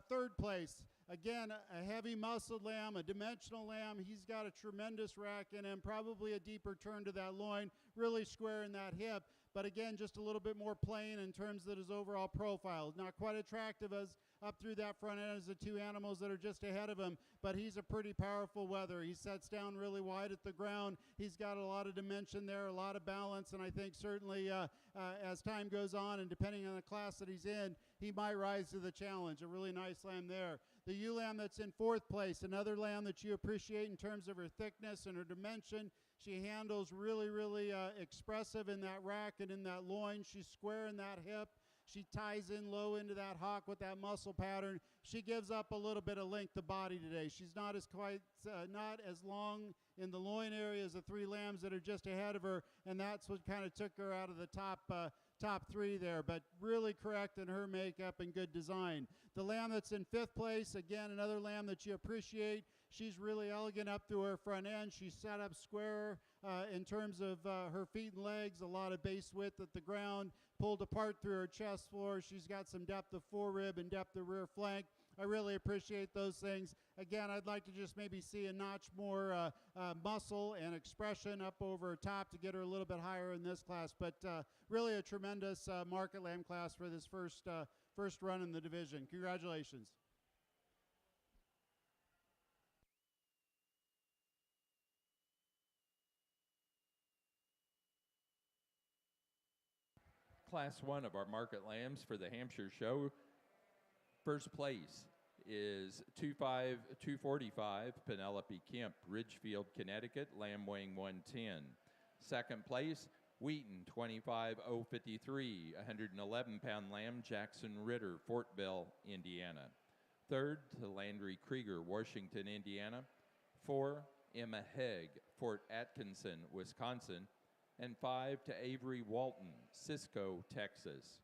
B: third place, again, a heavy muscled lamb, a dimensional lamb. He's got a tremendous rack in him, probably a deeper turn to that loin, really square in that hip. But again, just a little bit more plain in terms of his overall profile. Not quite attractive as up through that front end as the 2 animals that are just ahead of him, but he's a pretty powerful wether. He sets down really wide at the ground. He's got a lot of dimension there, a lot of balance, and I think certainly as time goes on and depending on the class that he's in, he might rise to the challenge. A really nice lamb there. The ewe lamb that's in fourth place, another lamb that you appreciate in terms of her thickness and her dimension. She handles really, really expressive in that rack and in that loin. She's square in that hip. She ties in low into that hock with that muscle pattern. She gives up a little bit of length to body today. She's not as long in the loin area as the 3 lambs that are just ahead of her, and that's what kind of took her out of the top 3 there, but really correct in her makeup and good design. The lamb that's in 5th place, again, another lamb that you appreciate. She's really elegant up through her front end. She's set up square in terms of her feet and legs, a lot of base width at the ground, pulled apart through her chest floor. She's got some depth of forerib and depth of rear flank. I really appreciate those things. Again, I'd like to just maybe see a notch more muscle and expression up over her top to get her a little bit higher in this class, but really a tremendous market lamb class for this first run in the division. Congratulations.
A: Class 1 of our market lambs for the Hampshire show. First place is 245 Penelope Kemp, Ridgefield, Connecticut, lamb weighing 110. Second place, Wheaton, 25053, 111-pound lamb, Jackson Ritter, Fortville, Indiana. Third to Landry Krieger, Washington, Indiana. 4, Emma Hegg, Fort Atkinson, Wisconsin. And 5 to Avery Walton, Cisco, Texas.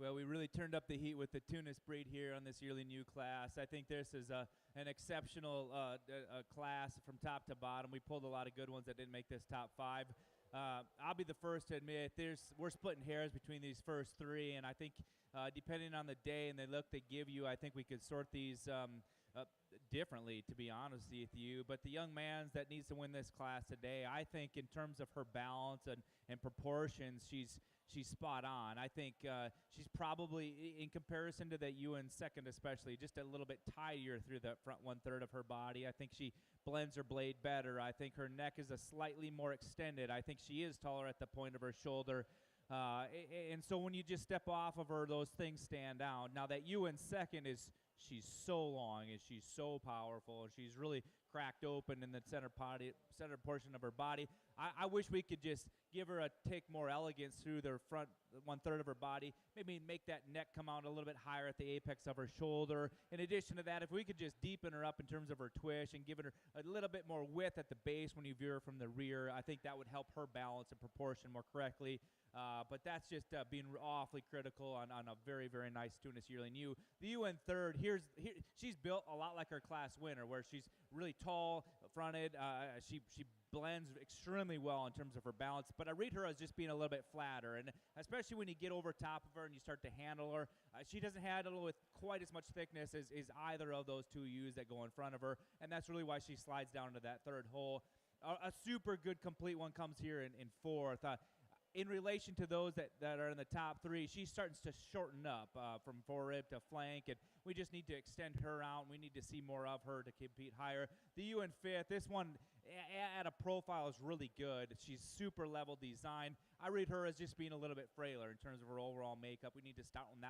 C: Well, we really turned up the heat with the Tunis breed here on this yearly new class. I think this is an exceptional class from top to bottom. We pulled a lot of good ones that didn't make this top 5. I'll be the first to admit we're splitting hairs between these first 3, and I think depending on the day and the look they give you, I think we could sort these differently, to be honest with you. But the young man that needs to win this class today, I think in terms of her balance and proportions, she's spot on. I think she's probably, in comparison to that UN second especially, just a little bit tidier through the front 1/3 of her body. I think she blends her blade better. I think her neck is a slightly more extended. I think she is taller at the point of her shoulder. And so when you just step off of her, those things stand out. Now that UN second she's so long and she's so powerful and she's really cracked open in the center portion of her body. I wish we could just give her take more elegance through the front 1/3 of her body, maybe make that neck come out a little bit higher at the apex of her shoulder. In addition to that, if we could just deepen her up in terms of her twitch and give her a little bit more width at the base when you view her from the rear, I think that would help her balance and proportion more correctly. But that's just being awfully critical on a very, very nice Tunis Yearling ewe. The UN third, she's built a lot like her class winner, where she's really tall, fronted. She blends extremely well in terms of her balance, but I read her as just being a little bit flatter, and especially when you get over top of her and you start to handle her, she doesn't handle with quite as much thickness as either of those two ewes that go in front of her, and that's really why she slides down to that 3rd hole. A super good complete one comes here in 4th. In relation to those that are in the top 3, she starts to shorten up from forerib to flank, and we just need to extend her out, and we need to see more of her to compete higher. The ewe in 5th, this one at a profile is really good. She's super level design. I read her as just being a little bit frailer in terms of her overall makeup. We need to stouten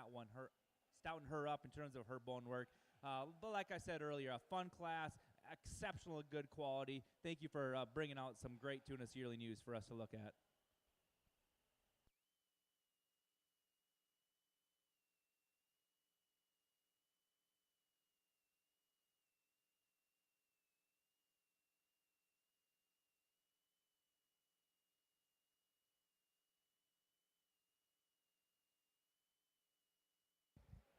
C: her up in terms of her bone work. But like I said earlier, a fun class, exceptional good quality. Thank you for bringing out some great Tunis Yearling ewes for us to look at.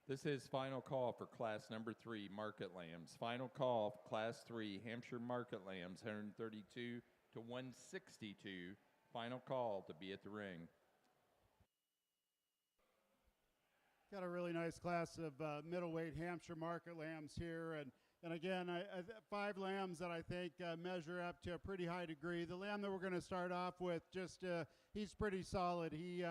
A: This is final call for class number 3, market lambs. Final call, class 3, Hampshire market lambs, 132 to 162. Final call to be at the ring.
B: Got a really nice class of middleweight Hampshire market lambs here, and again, 5 lambs that I think measure up to a pretty high degree. The lamb that we're going to start off with, he's pretty solid. He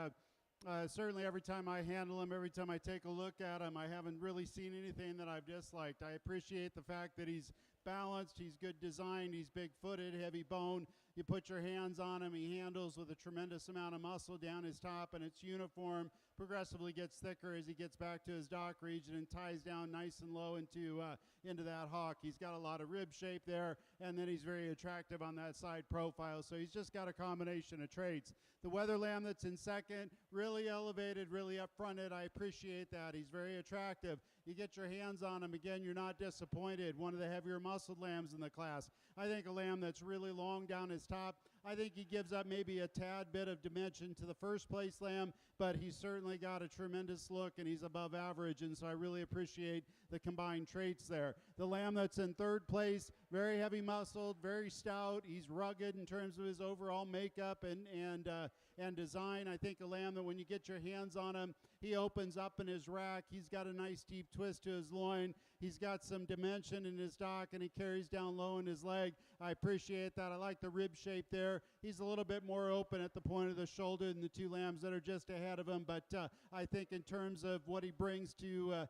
B: certainly every time I handle him, every time I take a look at him, I haven't really seen anything that I've disliked. I appreciate the fact that he's balanced, he's good designed, he's big-footed, heavy bone. You put your hands on him, he handles with a tremendous amount of muscle down his top, and it's uniform, progressively gets thicker as he gets back to his dock region and ties down nice and low into that hock. He's got a lot of rib shape there, and then he's very attractive on that side profile, so he's just got a combination of traits. The weather lamb that's in 2nd, really elevated, really up-fronted. I appreciate that. He's very attractive. You get your hands on him, again, you're not disappointed. One of the heavier muscled lambs in the class. I think a lamb that's really long down his top. I think he gives up maybe a tad bit of dimension to the first place lamb, but he's certainly got a tremendous look and he's above average, and so I really appreciate the combined traits there. The lamb that's in 3rd place, very heavy muscled, very stout. He's rugged in terms of his overall makeup and design. I think a lamb that when you get your hands on him, he opens up in his rack. He's got a nice deep twist to his loin. He's got some dimension in his dock, and he carries down low in his leg. I appreciate that. I like the rib shape there. He's a little bit more open at the point of the shoulder than the 2 lambs that are just ahead of him, but I think in terms of what he brings to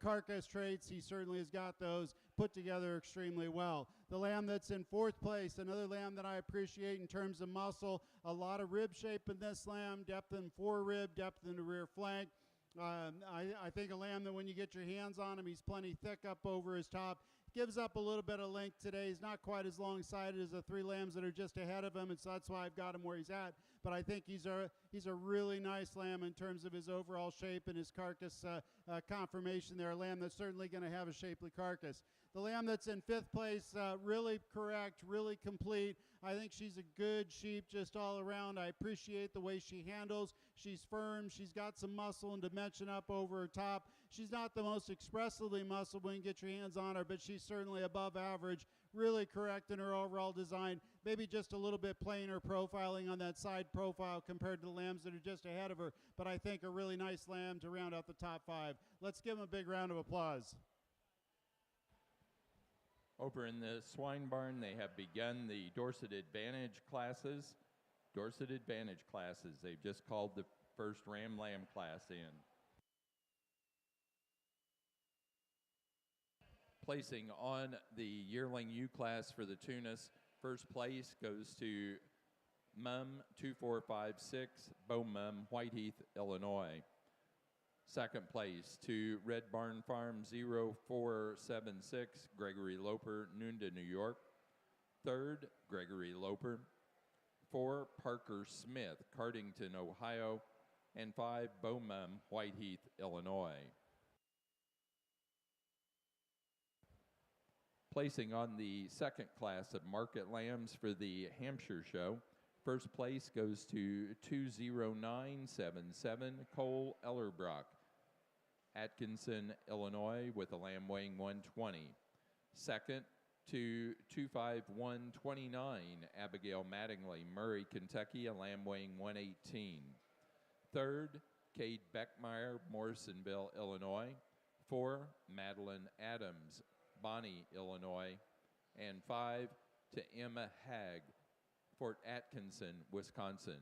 B: carcass traits, he certainly has got those put together extremely well. The lamb that's in 4th place, another lamb that I appreciate in terms of muscle, a lot of rib shape in this lamb, depth in forerib, depth in the rear flank. I think a lamb that when you get your hands on him, he's plenty thick up over his top. Gives up a little bit of length today. He's not quite as long-sided as the 3 lambs that are just ahead of him, and so that's why I've got him where he's at. But I think he's a really nice lamb in terms of his overall shape and his carcass conformation there. A lamb that's certainly going to have a shapely carcass. The lamb that's in 5th place, really correct, really complete. I think she's a good sheep just all around. I appreciate the way she handles. She's firm. She's got some muscle and dimension up over her top. She's not the most expressively muscled when you get your hands on her, but she's certainly above average. Really correct in her overall design. Maybe just a little bit plainer profiling on that side profile compared to the lambs that are just ahead of her, but I think a really nice lamb to round out the top 5. Let's give them a big round of applause.
A: Over in the swine barn, they have begun the Dorset Advantage classes. Dorset Advantage classes. They've just called the first ram lamb class in. Placing on the yearling U class for the Tunis, first place goes to Mum 2456, Bow Mum, Whiteheath, Illinois. Second place to Red Barn Farm 0476, Gregory Loper, Nunda, New York. Third, Gregory Loper. 4, Parker Smith, Cardington, Ohio. And 5, Bow Mum, Whiteheath, Illinois. Placing on the second class of market lambs for the Hampshire show, first place goes to 20977, Cole Ellerbrock, Atkinson, Illinois, with a lamb weighing 120. Second to 25129, Abigail Mattingly, Murray, Kentucky, a lamb weighing 118. Third, Cade Beckmeyer, Morrisonville, Illinois. 4, Madeline Adams, Bonnie, Illinois. And 5, to Emma Hagg, Fort Atkinson, Wisconsin.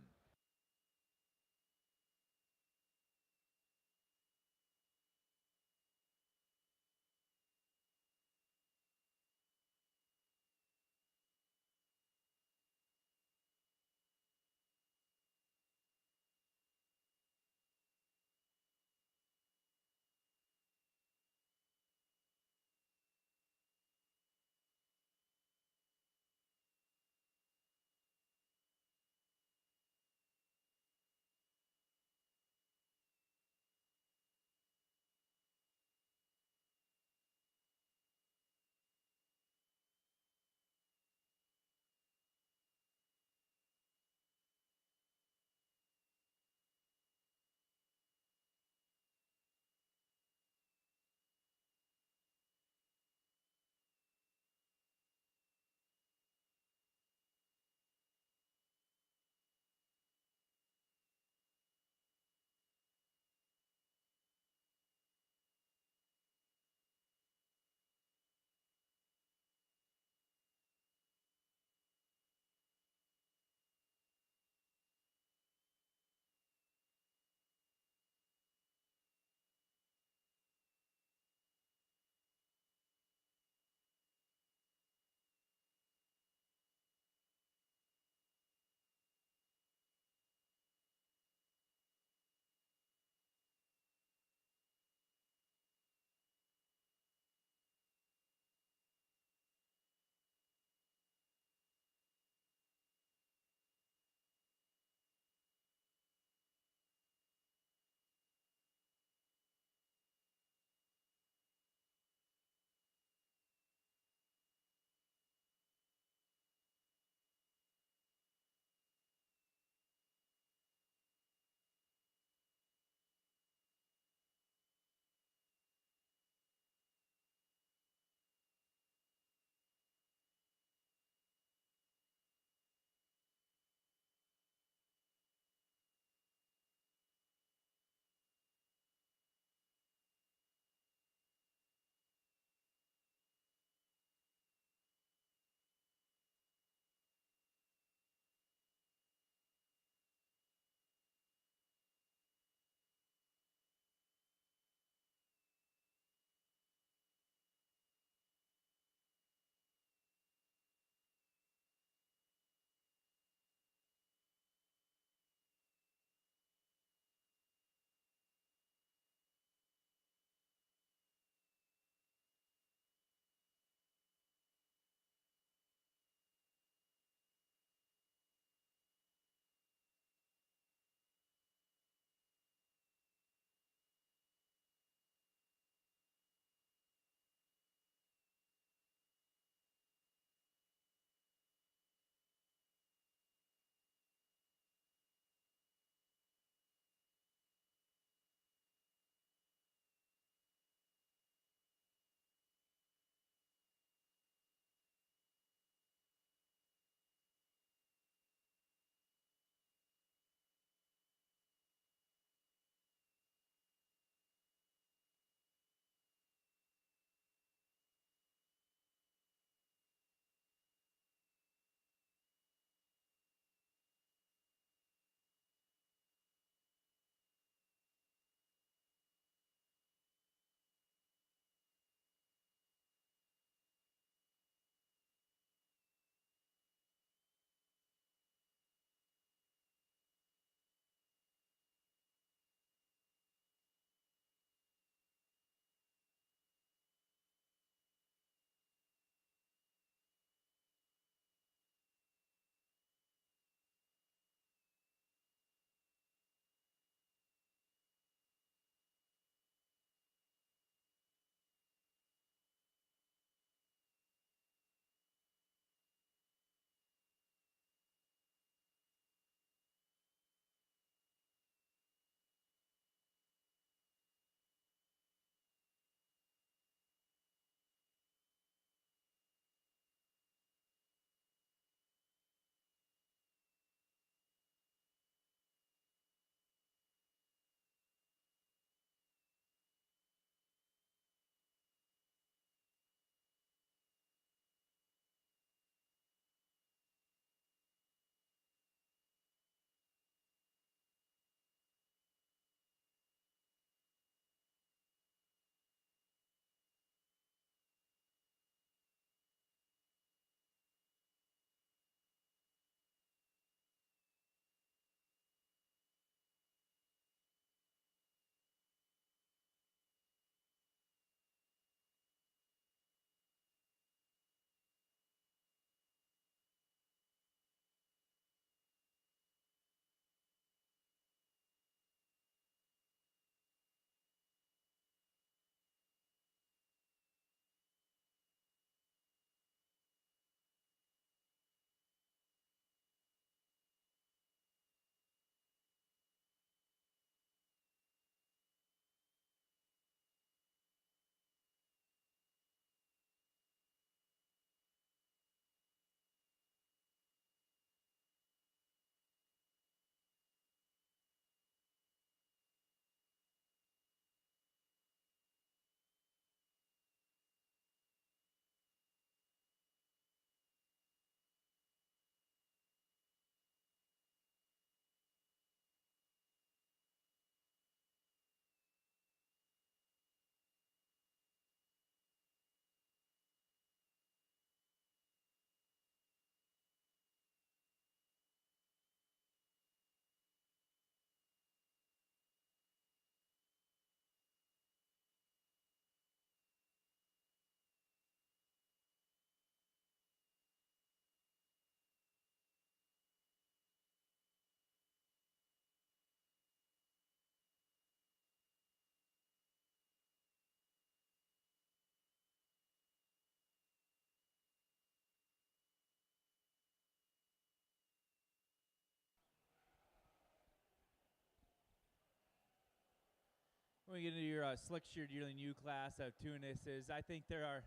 C: When we get into your Slick-shorn Yearling U class of Tunis, I think there's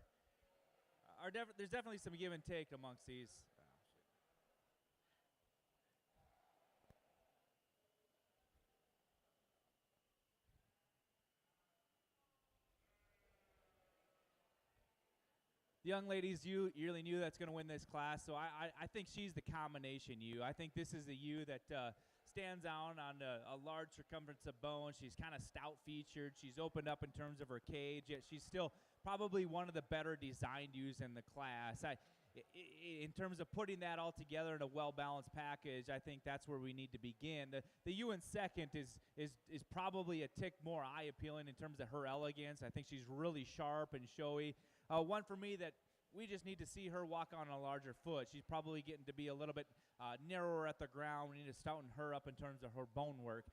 C: definitely some give and take amongst these. The young lady's Yearling ewe that's going to win this class, so I think she's the combination ewe. I think this is a ewe that stands out on a large circumference of bone. She's kind of stout-featured. She's opened up in terms of her cage, yet she's still probably one of the better designed ewes in the class. In terms of putting that all together in a well-balanced package, I think that's where we need to begin. The ewe in second is probably a tick more eye-appealing in terms of her elegance. I think she's really sharp and showy. One for me that we just need to see her walk on a larger foot. She's probably getting to be a little bit narrower at the ground. We need to stouten her up in terms of her bone work.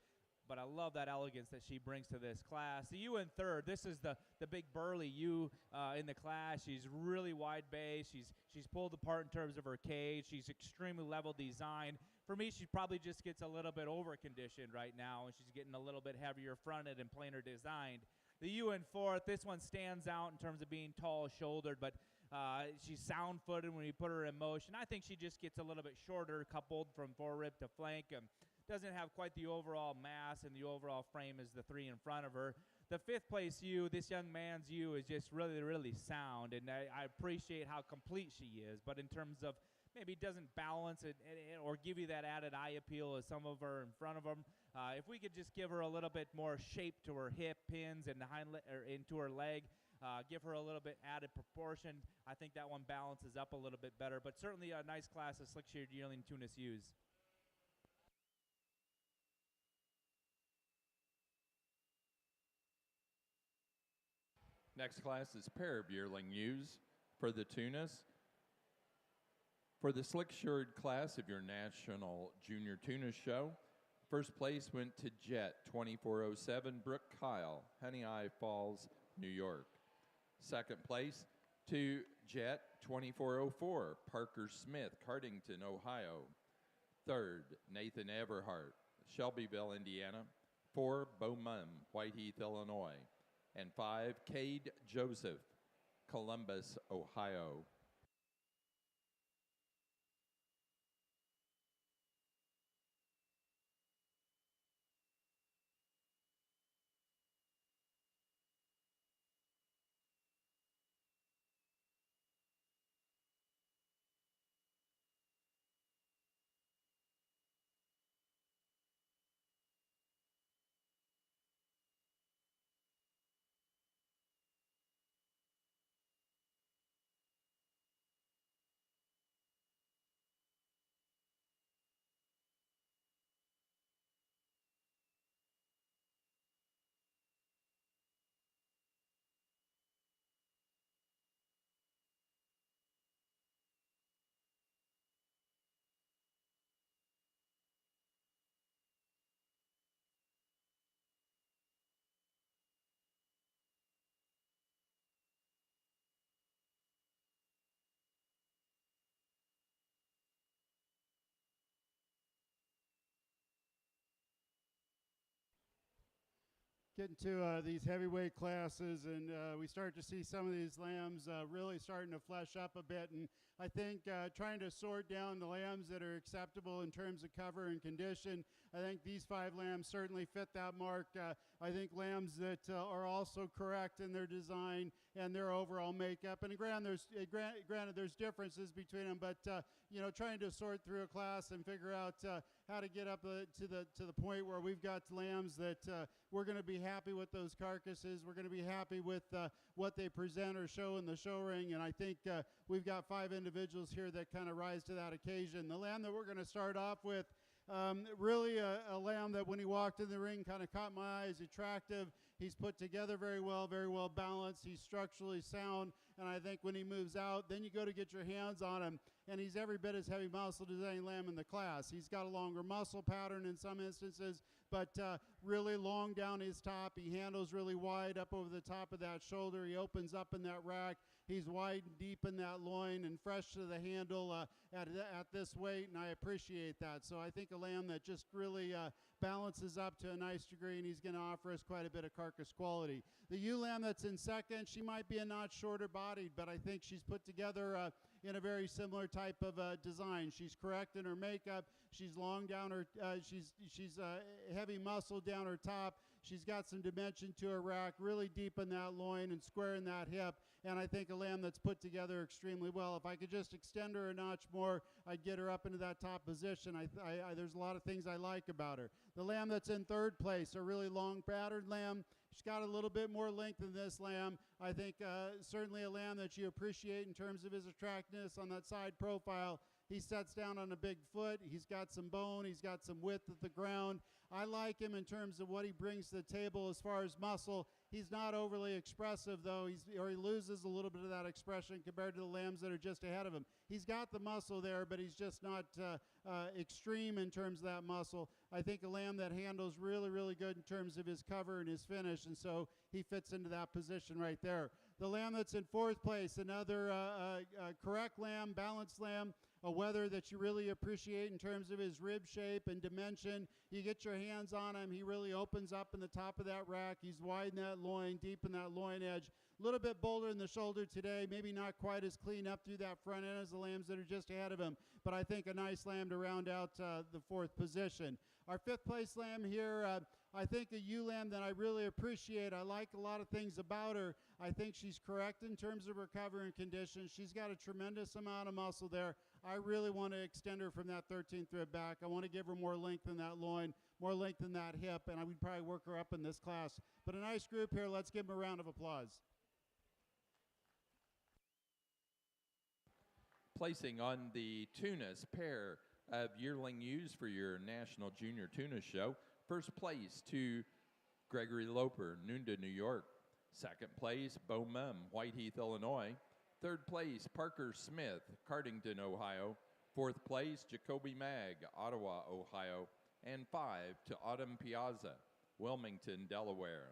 C: But I love that elegance that she brings to this class. The ewe in third, this is the big burly ewe in the class. She's really wide base. She's pulled apart in terms of her cage. She's extremely level designed. For me, she probably just gets a little bit over-conditioned right now, and she's getting a little bit heavier fronted and plainer designed. The ewe in fourth, this one stands out in terms of being tall-shouldered, but she's sound-footed when we put her in motion. I think she just gets a little bit shorter, coupled from forerib to flank. Doesn't have quite the overall mass and the overall frame as the three in front of her. The fifth place ewe, this young man's ewe, is just really, really sound, and I appreciate how complete she is. But in terms of maybe doesn't balance it or give you that added eye appeal as some of her in front of them. If we could just give her a little bit more shape to her hip pins and into her leg, give her a little bit added proportion, I think that one balances up a little bit better. But certainly a nice class of Slick-shorn Yearling Tunis ewes.
A: Next class is pair of yearling ewes for the Tunis. For the Slick-shorn class of your National Junior Tunis Show, first place went to Jet 2407 Brooke Kyle, Honey Eye Falls, New York. Second place to Jet 2404 Parker Smith, Cardington, Ohio. Third, Nathan Everhart, Shelbyville, Indiana. 4, Bo Mum, Whiteheath, Illinois. And 5, Cade Joseph, Columbus, Ohio.
B: Getting to these heavyweight classes, and we start to see some of these lambs really starting to flesh up a bit. And I think trying to sort down the lambs that are acceptable in terms of cover and condition, I think these 5 lambs certainly fit that mark. I think lambs that are also correct in their design and their overall makeup. And granted, there's differences between them, but you know, trying to sort through a class and figure out how to get up to the point where we've got lambs that we're going to be happy with those carcasses. We're going to be happy with what they present or show in the show ring. And I think we've got 5 individuals here that kind of rise to that occasion. The lamb that we're going to start off with, really a lamb that when he walked in the ring kind of caught my eye. He's attractive. He's put together very well balanced. He's structurally sound. and I think when he moves out, then you go to get your hands on him, and he's every bit as heavy muscled as any lamb in the class. He's got a longer muscle pattern in some instances, but really long down his top. He handles really wide up over the top of that shoulder. He opens up in that rack. He's wide and deep in that loin and fresh to the handle at this weight, and I appreciate that. So I think a lamb that just really balances up to a nice degree, and he's going to offer us quite a bit of carcass quality. The ewe lamb that's in second, she might be a notch shorter bodied, but I think she's put together in a very similar type of design. She's correct in her makeup. She's long down her, she's heavy muscle down her top. She's got some dimension to her rack, really deep in that loin and square in that hip. And I think a lamb that's put together extremely well. If I could just extend her a notch more, I'd get her up into that top position. There's a lot of things I like about her. The lamb that's in third place, a really long patterned lamb. She's got a little bit more length than this lamb. I think certainly a lamb that you appreciate in terms of his attractiveness on that side profile. He sets down on a big foot. He's got some bone. He's got some width at the ground. I like him in terms of what he brings to the table as far as muscle. He's not overly expressive, though. He loses a little bit of that expression compared to the lambs that are just ahead of him. He's got the muscle there, but he's just not extreme in terms of that muscle. I think a lamb that handles really, really good in terms of his cover and his finish, and so he fits into that position right there. The lamb that's in fourth place, another correct lamb, balanced lamb, a wether that you really appreciate in terms of his rib shape and dimension. You get your hands on him, he really opens up in the top of that rack. He's wide in that loin, deep in that loin edge. A little bit bolder in the shoulder today, maybe not quite as clean up through that front end as the lambs that are just ahead of him, but I think a nice lamb to round out the fourth position. Our fifth place lamb here, I think a ewe lamb that I really appreciate. I like a lot of things about her. I think she's correct in terms of her cover and condition. She's got a tremendous amount of muscle there. I really want to extend her from that 13th rib back. I want to give her more length in that loin, more length in that hip, and I would probably work her up in this class. But a nice group here. Let's give them a round of applause.
A: Placing on the Tunis pair of yearling ewes for your National Junior Tunis Show. First place to Gregory Loper, Nunda, New York. Second place, Bo Mum, Whiteheath, Illinois. Third place, Parker Smith, Cardington, Ohio. Fourth place, Jacoby Mag, Ottawa, Ohio. And 5 to Autumn Piazza, Wilmington, Delaware.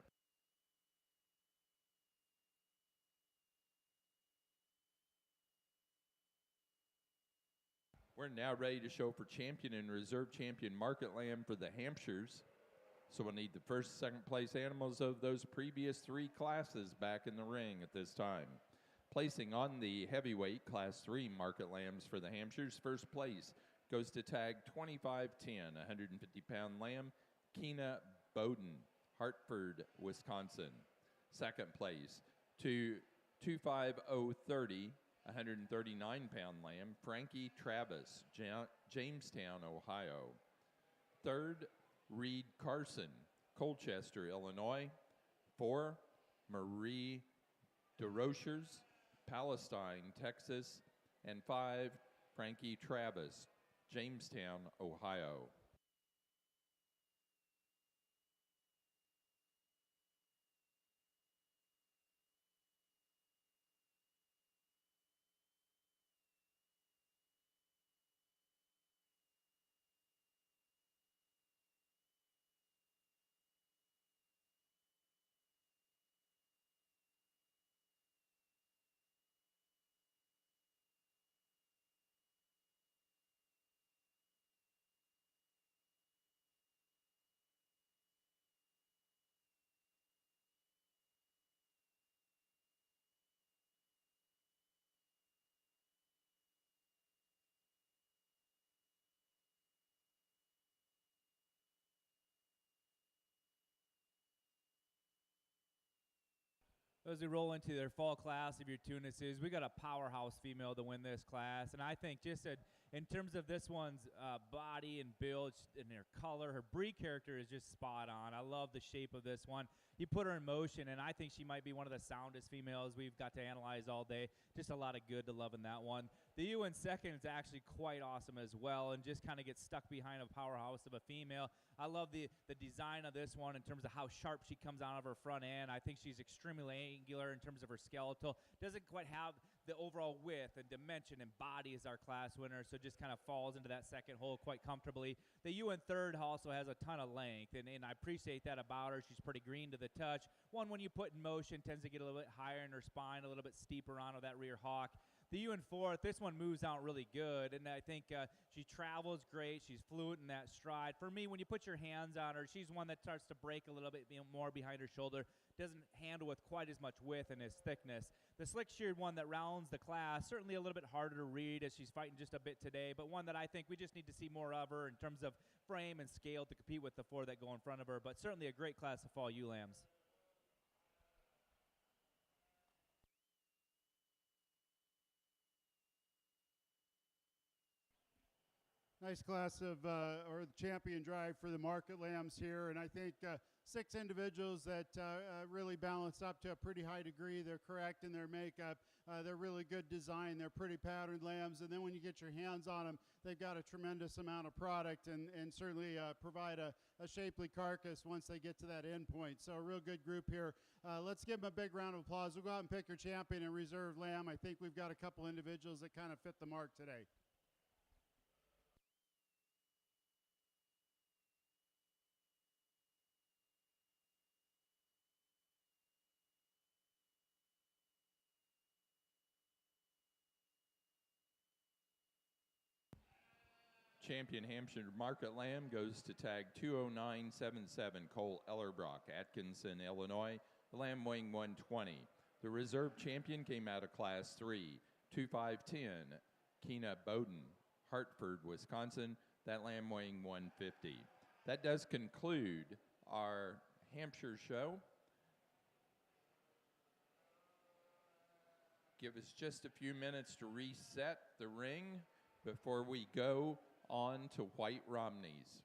A: We're now ready to show for champion and reserve champion market lamb for the Hampshires. So we'll need the first, second place animals of those previous 3 classes back in the ring at this time. Placing on the heavyweight class 3 market lambs for the Hampshires, first place goes to tag 2510, 150-pound lamb, Keena Bowden, Hartford, Wisconsin. Second place to 25030, 139-pound lamb, Frankie Travis, Jamestown, Ohio. Third, Reed Carson, Colchester, Illinois. 4, Marie DeRochers, Palestine, Texas. And 5, Frankie Travis, Jamestown, Ohio.
C: As we roll into their fall class of your Tunises, we got a powerhouse female to win this class, and I think just In terms of this one's body and build and her color, her breed character is just spot on. I love the shape of this one. You put her in motion, and I think she might be one of the soundest females we've got to analyze all day. Just a lot of good to love in that one. The ewe in second is actually quite awesome as well, and just kind of gets stuck behind a powerhouse of a female. I love the design of this one in terms of how sharp she comes out of her front end. I think she's extremely angular in terms of her skeletal. Doesn't quite have the overall width and dimension and body as our class winner, so just kind of falls into that second hole quite comfortably. The ewe in third also has a ton of length, and I appreciate that about her. She's pretty green to the touch. One, when you put in motion, tends to get a little bit higher in her spine, a little bit steeper onto that rear hock. The ewe in fourth, this one moves out really good, and I think she travels great. She's fluid in that stride. For me, when you put your hands on her, she's one that starts to break a little bit more behind her shoulder. Doesn't handle with quite as much width and as thickness. The slick-sheared one that rounds the class, certainly a little bit harder to read as she's fighting just a bit today, but one that I think we just need to see more of her in terms of frame and scale to compete with the four that go in front of her, but certainly a great class of fall ewe lambs.
B: Nice class of, or the champion drive for the market lambs here, and I think 6 individuals that really balance up to a pretty high degree. They're correct in their makeup. They're really good design. They're pretty patterned lambs, and then when you get your hands on them, they've got a tremendous amount of product and certainly provide a shapely carcass once they get to that end point. So a real good group here. Let's give them a big round of applause. We'll go out and pick your champion and reserve lamb. I think we've got a couple individuals that kind of fit the mark today.
A: Champion Hampshire Market Lamb goes to tag 20977 Cole Ellerbrock, Atkinson, Illinois. The lamb weighing 120. The reserve champion came out of Class 3, 2510, Keena Bowden, Hartford, Wisconsin. That lamb weighing 150. That does conclude our Hampshire show. Give us just a few minutes to reset the ring before we go on to White Romneys.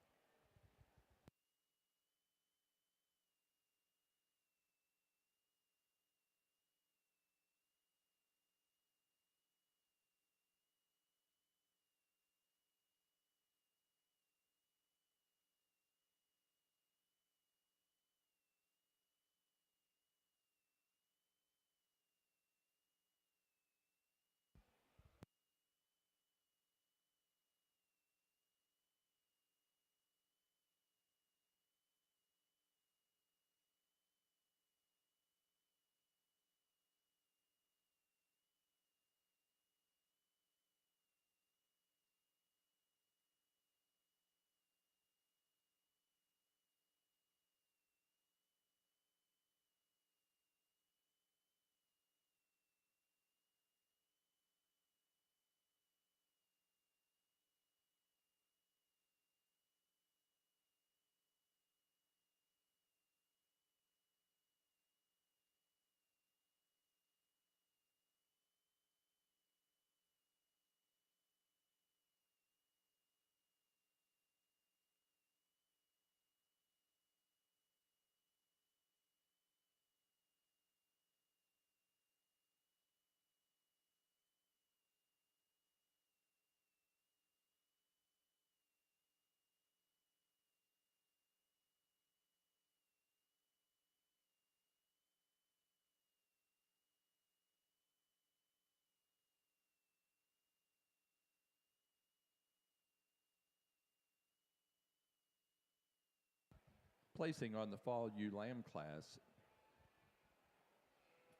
A: Placing on the fall ewe lamb class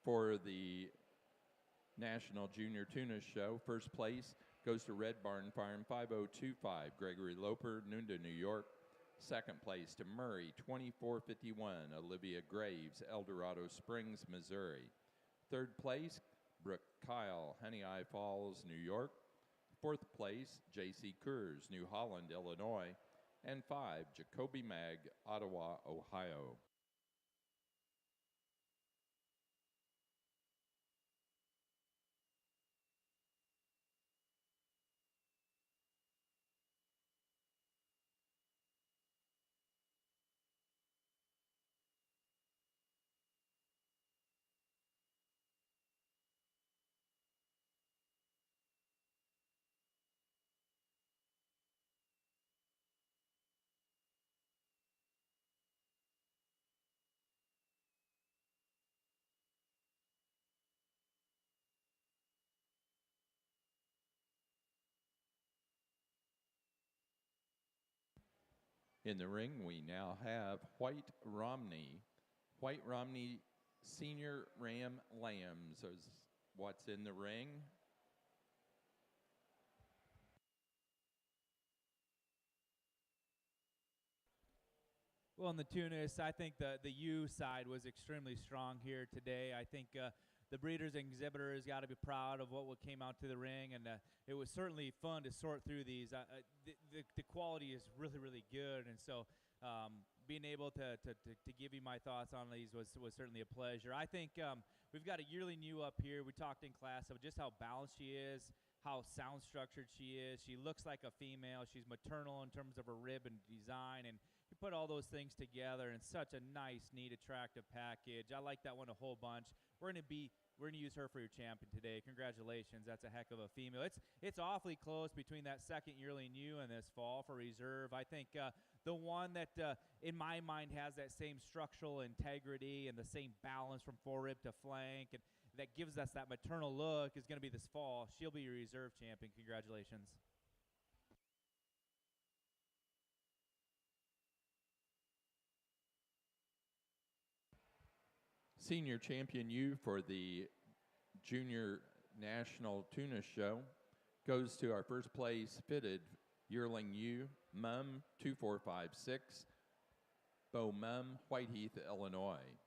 A: for the National Junior Tunis Show, first place goes to Red Barn Farm 5025, Gregory Loper, Nunda, New York. Second place to Murray 2451, Olivia Graves, El Dorado Springs, Missouri. Third place, Brooke Kyle, Honey Eye Falls, New York. Fourth place, J.C. Kurz, New Holland, Illinois. And 5, Jacoby Mag, Ottawa, Ohio. In the ring, we now have White Romney. White Romney Senior Ram Lambs is what's in the ring.
C: Well, in the Tunis, I think the U side was extremely strong here today. I think the breeders and exhibitors got to be proud of what came out to the ring, and it was certainly fun to sort through these. The quality is really, really good, and so being able to give you my thoughts on these was certainly a pleasure. I think we've got a yearling ewe up here. We talked in class of just how balanced she is, how sound structured she is. She looks like a female. She's maternal in terms of her rib and design, and you put all those things together in such a nice, neat, attractive package. I like that one a whole bunch. We're gonna use her for your champion today. Congratulations, that's a heck of a female. It's awfully close between that second yearling ewe and this fall for reserve. I think the one that in my mind has that same structural integrity and the same balance from forerib to flank and that gives us that maternal look is going to be this fall. She'll be your reserve champion. Congratulations.
A: Senior champion ewe for the Junior National Tuna Show goes to our first place fitted yearling ewe, Mum 2456, Beau Mum, Whiteheath, Illinois.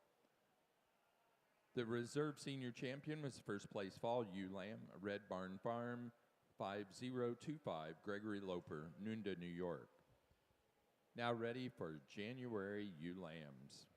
A: The reserve senior champion was first place fall ewe lamb, Red Barn Farm 5025, Gregory Loper, Nunda, New York. Now ready for January ewe lambs.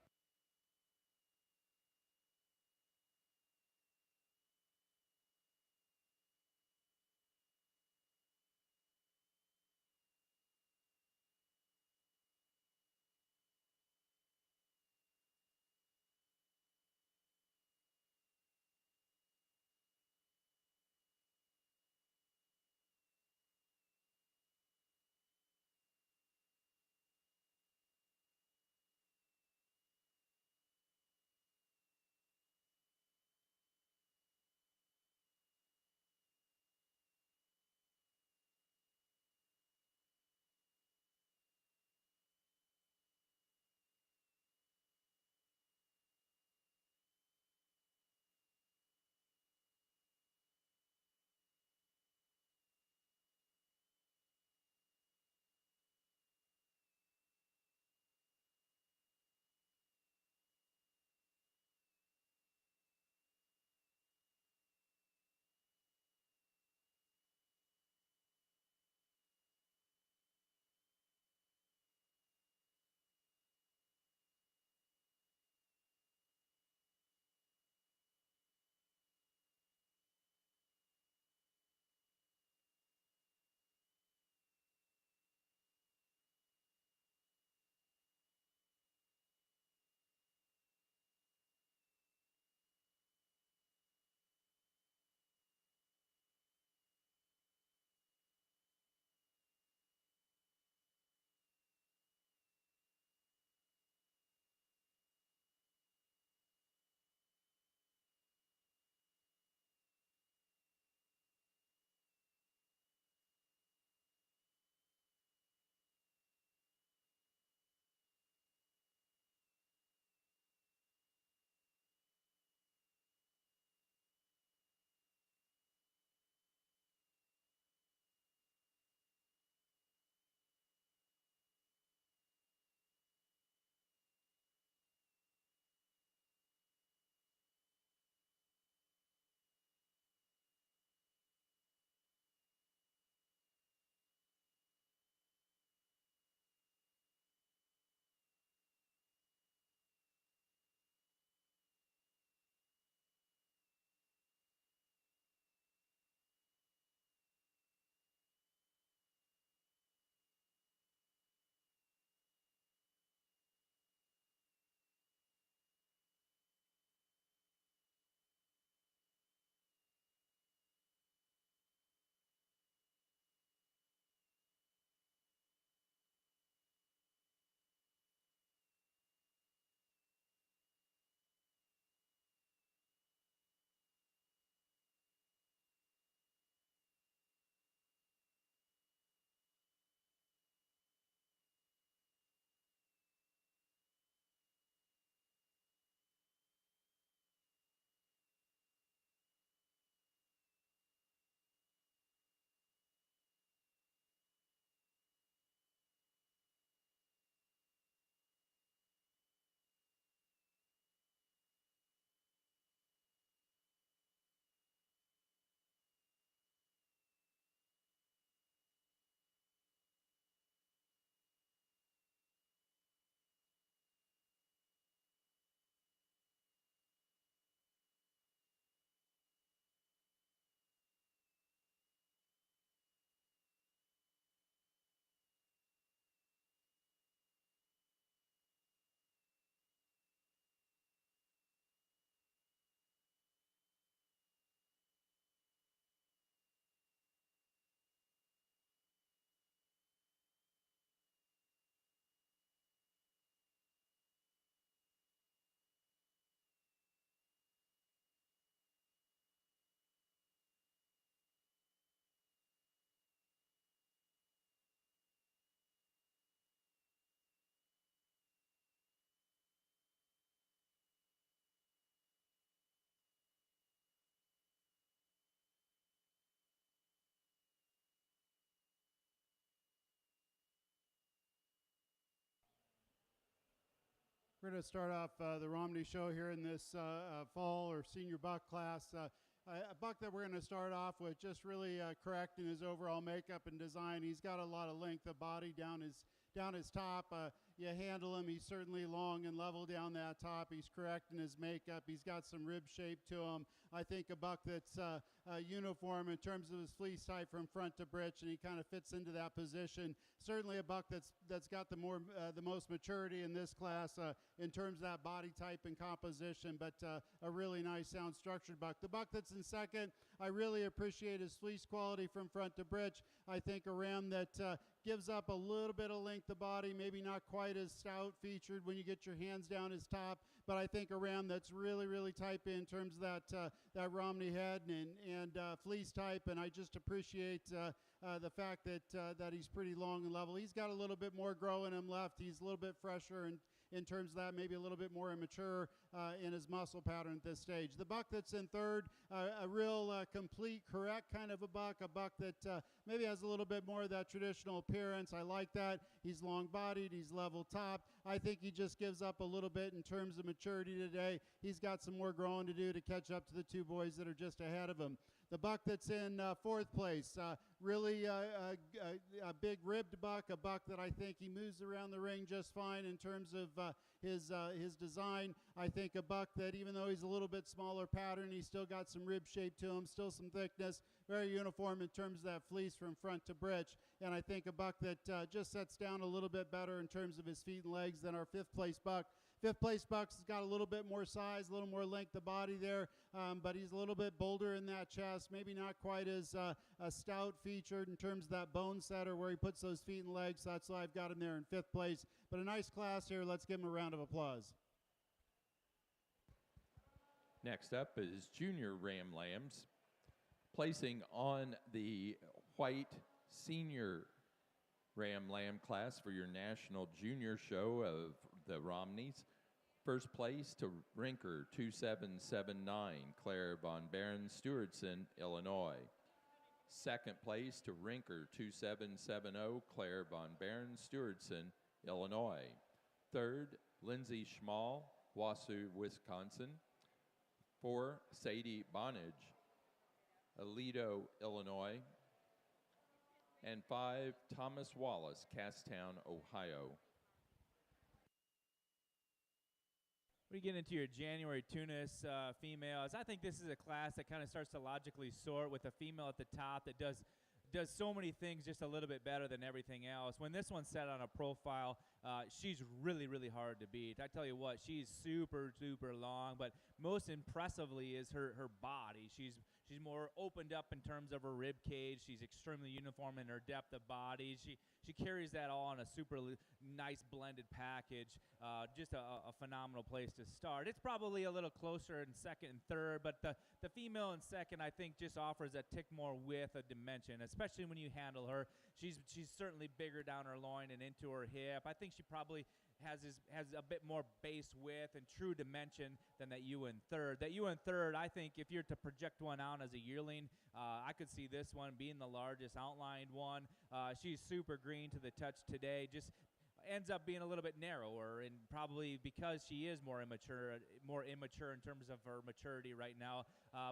B: We're going to start off the Romney show here in this fall or senior buck class. A buck that we're going to start off with, just really correct in his overall makeup and design. He's got a lot of length of body down his top. You handle him, he's certainly long and level down that top. He's correct in his makeup. He's got some rib shape to him. I think a buck that's uniform in terms of his fleece type from front to breech, and he kind of fits into that position. Certainly a buck that's got the most maturity in this class in terms of that body type and composition, but a really nice, sound structured buck. The buck that's in second, I really appreciate his fleece quality from front to breech. I think a ram that gives up a little bit of length of body, maybe not quite as stout featured when you get your hands down his top, but I think a ram that's really, really type in terms of that Romney head and fleece type, and I just appreciate the fact that he's pretty long and level. He's got a little bit more grow in him left. He's a little bit fresher in terms of that, maybe a little bit more immature in his muscle pattern at this stage. The buck that's in third, a real complete, correct kind of a buck that maybe has a little bit more of that traditional appearance. I like that. He's long-bodied. He's level-topped. I think he just gives up a little bit in terms of maturity today. He's got some more growing to do to catch up to the two boys that are just ahead of him. The buck that's in fourth place, really a big ribbed buck, a buck that I think he moves around the ring just fine in terms of his design. I think a buck that even though he's a little bit smaller pattern, he's still got some rib shape to him, still some thickness, very uniform in terms of that fleece from front to breech. And I think a buck that just sets down a little bit better in terms of his feet and legs than our fifth place buck. Fifth place buck's got a little bit more size, a little more length of body there, but he's a little bit bolder in that chest, maybe not quite as stout featured in terms of that bone setter where he puts those feet and legs. That's why I've got him there in fifth place. But a nice class here. Let's give him a round of applause.
A: Next up is Junior Ram Lambs. Placing on the white senior Ram Lamb class for your national junior show of the Romneys. First place to Rinker 2779, Claire Von Baron, Stewardson, Illinois. Second place to Rinker 2770, Claire Von Baron, Stewardson, Illinois. Third, Lindsay Schmall, Wausau, Wisconsin. 4, Sadie Bonage, Aledo, Illinois. And 5, Thomas Wallace, Casstown, Ohio.
C: We get into your January Tunis females. I think this is a class that kind of starts to logically sort with a female at the top that does so many things just a little bit better than everything else. When this one's set on a profile, she's really, really hard to beat. I tell you what, she's super, super long, but most impressively is her body. She's more opened up in terms of her rib cage. She's extremely uniform in her depth of body. She carries that all in a super nice blended package. Just a phenomenal place to start. It's probably a little closer in second and third, but the female in second, I think, just offers a tick more width of dimension, especially when you handle her. She's certainly bigger down her loin and into her hip. I think she probably has a bit more base width and true dimension than that ewe in third. That ewe in third, I think if you're to project one out as a yearling, I could see this one being the largest outlined one. She's super green to the touch today, just ends up being a little bit narrower, and probably because she is more immature in terms of her maturity right now,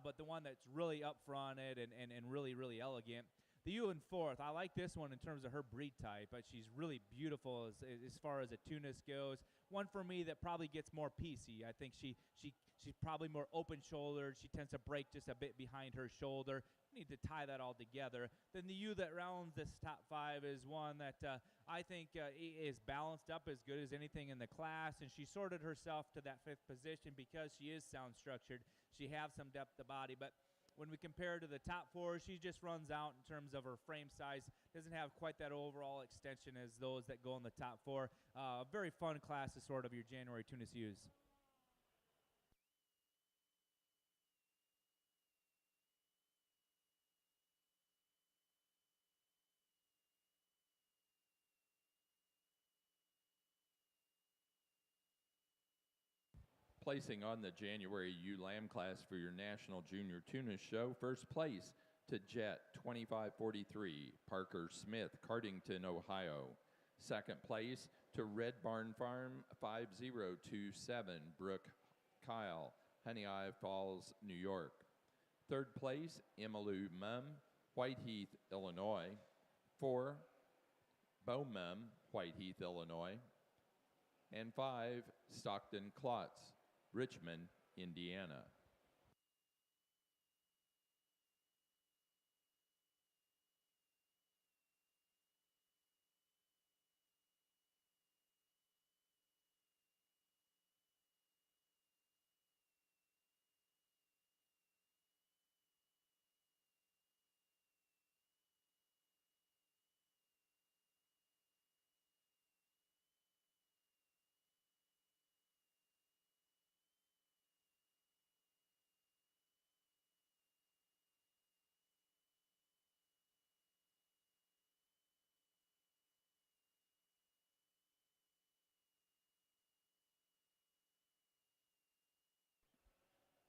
C: but the one that's really up-fronted and really, really elegant. The ewe in fourth, I like this one in terms of her breed type, but she's really beautiful as far as a Tunis goes. One for me that probably gets more piecey. I think she's probably more open-shouldered. She tends to break just a bit behind her shoulder. We need to tie that all together. Then the ewe that rounds this top five is one that I think is balanced up as good as anything in the class, and she sorted herself to that fifth position because she is sound structured. She has some depth of body, but when we compare her to the top four, she just runs out in terms of her frame size. Doesn't have quite that overall extension as those that go in the top four. Very fun class to sort of your January Tunis ewes.
A: Placing on the January ewe lamb class for your national junior Tunis show, first place to Jet 2543, Parker Smith, Cardington, Ohio. Second place to Red Barn Farm 5027, Brooke Kyle, Honey Eye Falls, New York. Third place, Emmylou Mum, Whiteheath, Illinois. 4, Bo Mum, Whiteheath, Illinois. And 5, Stockton Klotz, Richmond, Indiana.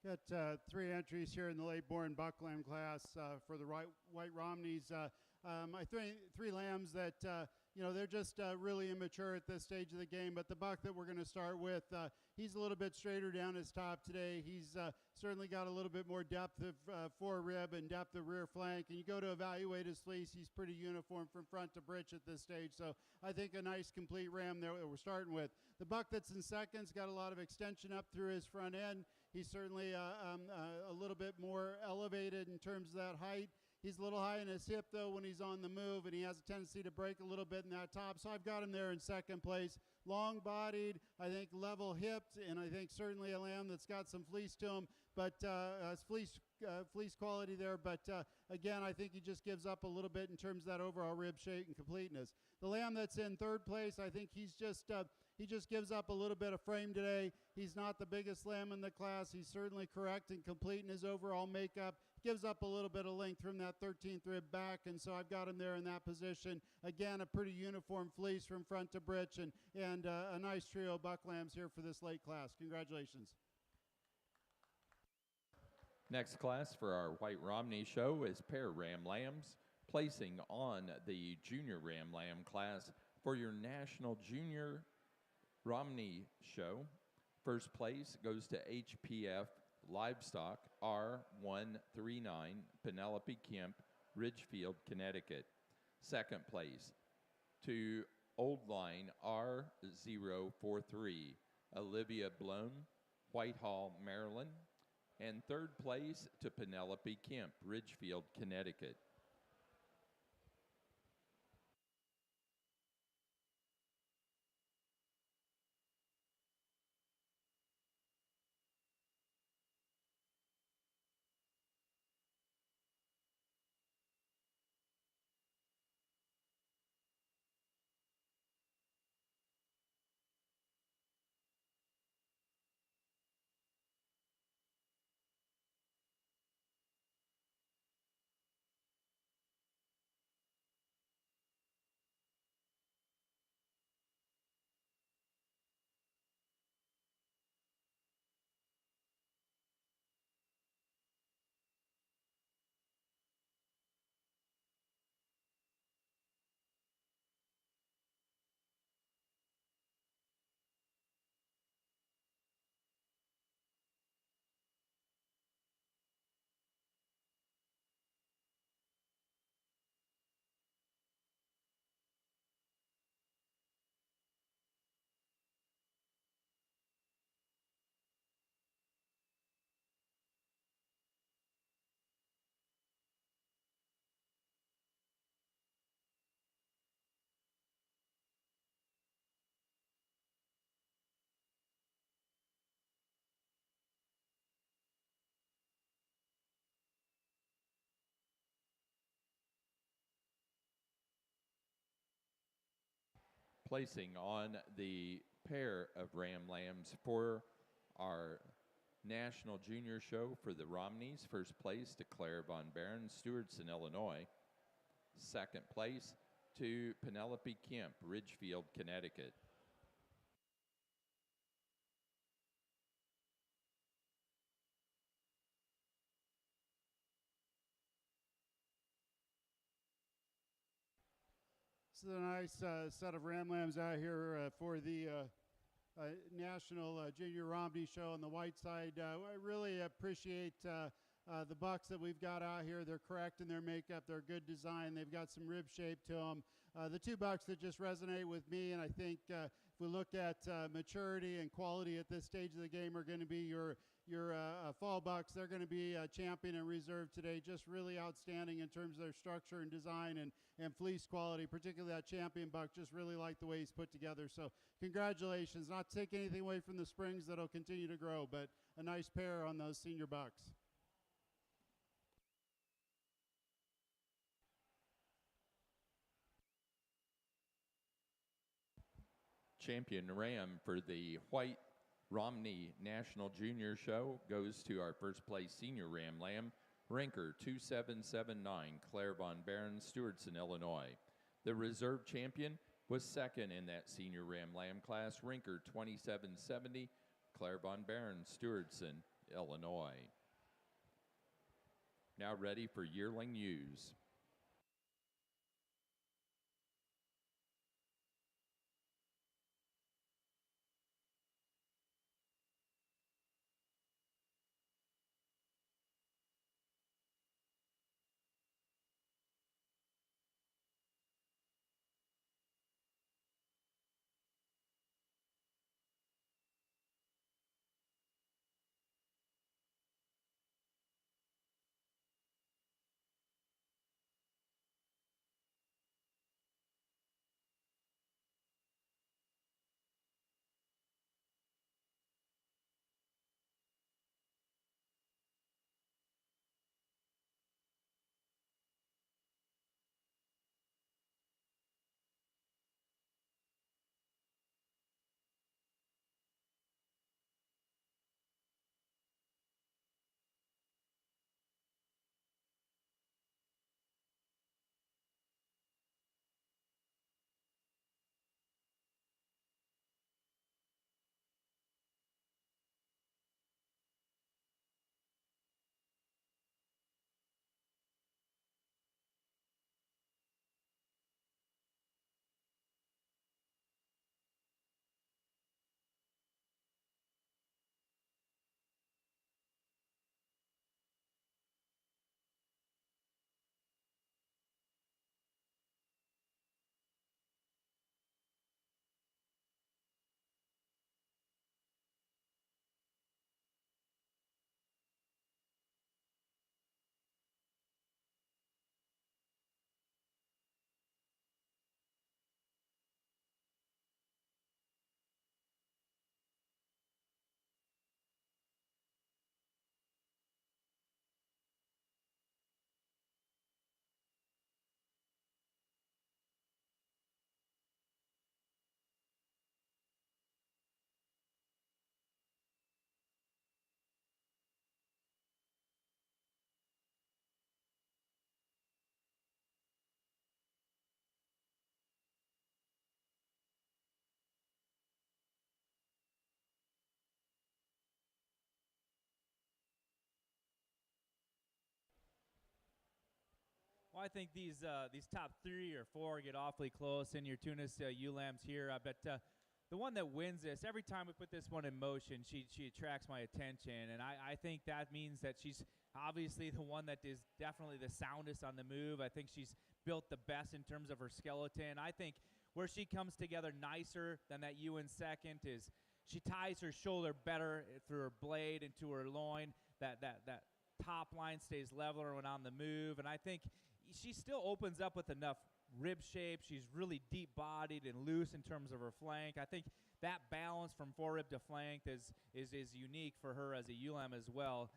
B: Got 3 entries here in the late-born buck lamb class for the White Romneys. My three lambs that, they're just really immature at this stage of the game, but the buck that we're going to start with, he's a little bit straighter down his top today. He's certainly got a little bit more depth of forerib and depth of rear flank, and you go to evaluate his fleece, he's pretty uniform from front to breech at this stage, so I think a nice complete ram there that we're starting with. The buck that's in second's got a lot of extension up through his front end. He's certainly a little bit more elevated in terms of that height. He's a little high in his hip, though, when he's on the move, and he has a tendency to break a little bit in that top. So I've got him there in second place. Long-bodied, I think level-hipped, and I think certainly a lamb that's got some fleece to him, but fleece quality there. But again, I think he just gives up a little bit in terms of that overall rib shape and completeness. The lamb that's in third place, I think he just gives up a little bit of frame today. He's not the biggest lamb in the class. He's certainly correct and complete in his overall makeup. Gives up a little bit of length from that 13th rib back, and so I've got him there in that position. Again, a pretty uniform fleece from front to breech, and a nice trio of buck lambs here for this late class. Congratulations.
A: Next class for our White Romney show is pair ram lambs, placing on the junior ram lamb class for your National Junior Romney show. First place goes to HPF Livestock R139 Penelope Kemp, Ridgefield, Connecticut. Second place to Old Line R043 Olivia Blum, Whitehall, Maryland. And third place to Penelope Kemp, Ridgefield, Connecticut. Placing on the pair of ram lambs for our National Junior show for the Romneys. First place to Claire Von Barron, Stewartson, Illinois. Second place to Penelope Kemp, Ridgefield, Connecticut.
B: This is a nice set of ram lambs out here for the National Junior Romney Show on the white side. I really appreciate the bucks that we've got out here. They're correct in their makeup. They're good design. They've got some rib shape to them. The two bucks that just resonate with me, and I think if we look at maturity and quality at this stage of the game, are going to be your fall bucks. They're going to be champion and reserve today. Just really outstanding in terms of their structure and design and fleece quality, particularly that champion buck. Just really like the way he's put together. So congratulations. Not to take anything away from the springs that'll continue to grow, but a nice pair on those senior bucks.
A: Champion ram for the White Romney National Junior Show goes to our first place senior ram lamb, Rinker 2779, Claire Von Baron, Stewartson, Illinois. The reserve champion was second in that senior ram lamb class, Rinker 2770, Claire Von Baron, Stewartson, Illinois. Now ready for yearling ewes.
C: Well, I think these top 3 or 4 get awfully close in your Tunis ewe lambs here. But the one that wins this, every time we put this one in motion, she attracts my attention. And I think that means that she's obviously the one that is definitely the soundest on the move. I think she's built the best in terms of her skeleton. I think where she comes together nicer than that ewe in second is she ties her shoulder better through her blade into her loin. That top line stays leveler when on the move. And I think she still opens up with enough rib shape. She's really deep-bodied and loose in terms of her flank. I think that balance from forerib to flank is unique for her as a ewe lamb as well.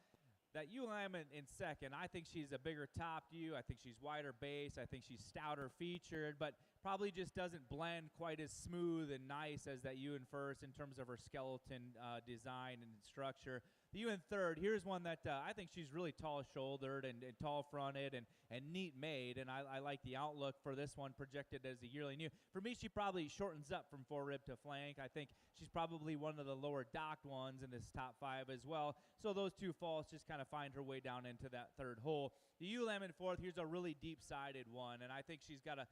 C: That ewe lamb in second, I think she's a bigger top ewe. I think she's wider base. I think she's stouter featured, but probably just doesn't blend quite as smooth and nice as that ewe in first in terms of her skeleton design and structure. The ewe in third, here's one that I think she's really tall-shouldered and tall-fronted and neat-made, and I like the outlook for this one projected as a yearling ewe. For me, she probably shortens up from forerib to flank. I think she's probably one of the lower docked ones in this top 5 as well. So those two falls just kind of find her way down into that third hole. The ewe lamb in fourth, here's a really deep-sided one, and I think she's got a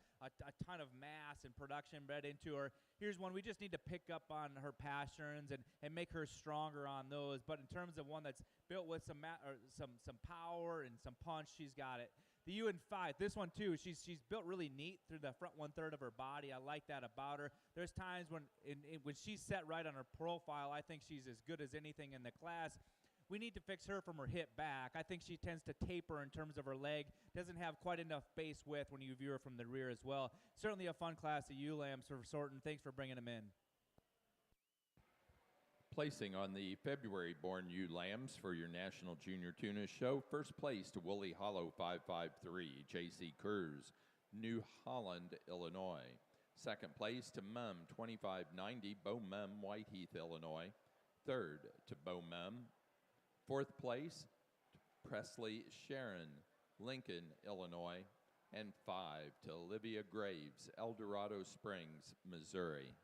C: ton of mass and production bred into her. Here's one we just need to pick up on her pasterns and make her stronger on those. But in terms of one that's built with some power and some punch, she's got it. The UN5, this one too, she's built really neat through the front 1/3 of her body. I like that about her. There's times when when she's set right on her profile, I think she's as good as anything in the class. We need to fix her from her hip back. I think she tends to taper in terms of her leg. Doesn't have quite enough base width when you view her from the rear as well. Certainly a fun class of ewe lambs for sorting. Thanks for bringing them in.
A: Placing on the February-born ewe lambs for your National Junior Tunis Show, first place to Woolly Hollow 553, J.C. Kurz, New Holland, Illinois. Second place to Mum 2590, Beau Mum, Whiteheath, Illinois. Third to Beau Mum. Fourth place to Presley Sharon, Lincoln, Illinois. And 5 to Olivia Graves, El Dorado Springs, Missouri.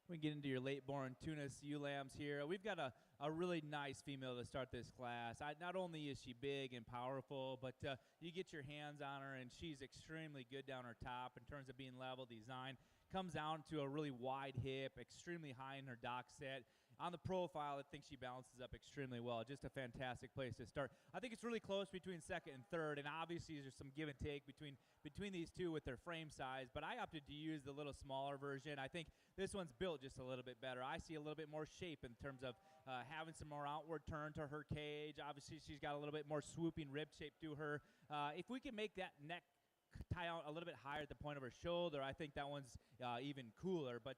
C: We get into your late-born Tunis ewe lambs here. We've got a really nice female to start this class. Not only is she big and powerful, but you get your hands on her, and she's extremely good down her top in terms of being level design. Comes down to a really wide hip, extremely high in her dock set. On the profile, I think she balances up extremely well. Just a fantastic place to start. I think it's really close between second and third, and obviously there's some give and take between these two with their frame size, but I opted to use the little smaller version. I think this one's built just a little bit better. I see a little bit more shape in terms of having some more outward turn to her cage. Obviously, she's got a little bit more swooping rib shape to her. If we can make that neck tie out a little bit higher at the point of her shoulder, I think that one's even cooler. But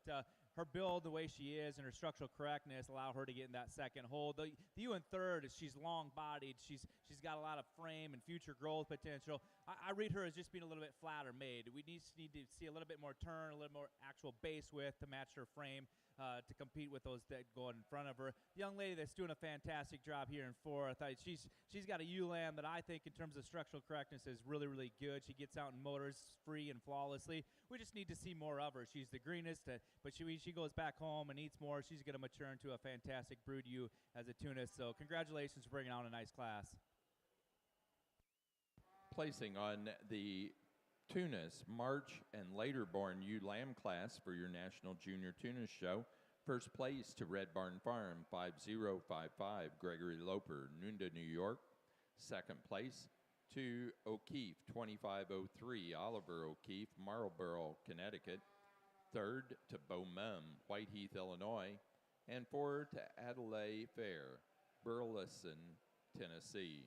C: her build, the way she is, and her structural correctness allow her to get in that second hold. The ewe in third is she's long-bodied. She's got a lot of frame and future growth potential. I read her as just being a little bit flatter made. We need to see a little bit more turn, a little more actual base width to match her frame to compete with those that go in front of her. The young lady that's doing a fantastic job here in fourth. She's got a ewe lamb that I think in terms of structural correctness is really, really good. She gets out in motors free and flawlessly. We just need to see more of her. She's the greenest, but she goes back home and eats more. She's going to mature into a fantastic brood ewe as a Tunis. So congratulations for bringing on a nice class.
A: Placing on the Tunis March and later born ewe lamb class for your National Junior Tunis Show. First place to Red Barn Farm 5055 Gregory Loper, Nunda, New York. Second place to O'Keefe 2503 Oliver O'Keefe, Marlborough, Connecticut. Third to Beaumont, Whiteheath, Illinois. And fourth to Adelaide Fair, Burleson, Tennessee.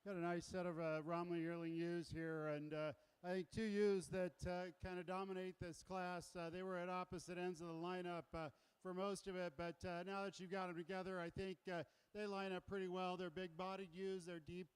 B: Got a nice set of Romney Yearling ewes here, and I think two ewes that kind of dominate this class. They were at opposite ends of the lineup for most of it, but now that you've got them together, I think they line up pretty well. They're big-bodied ewes. They're deep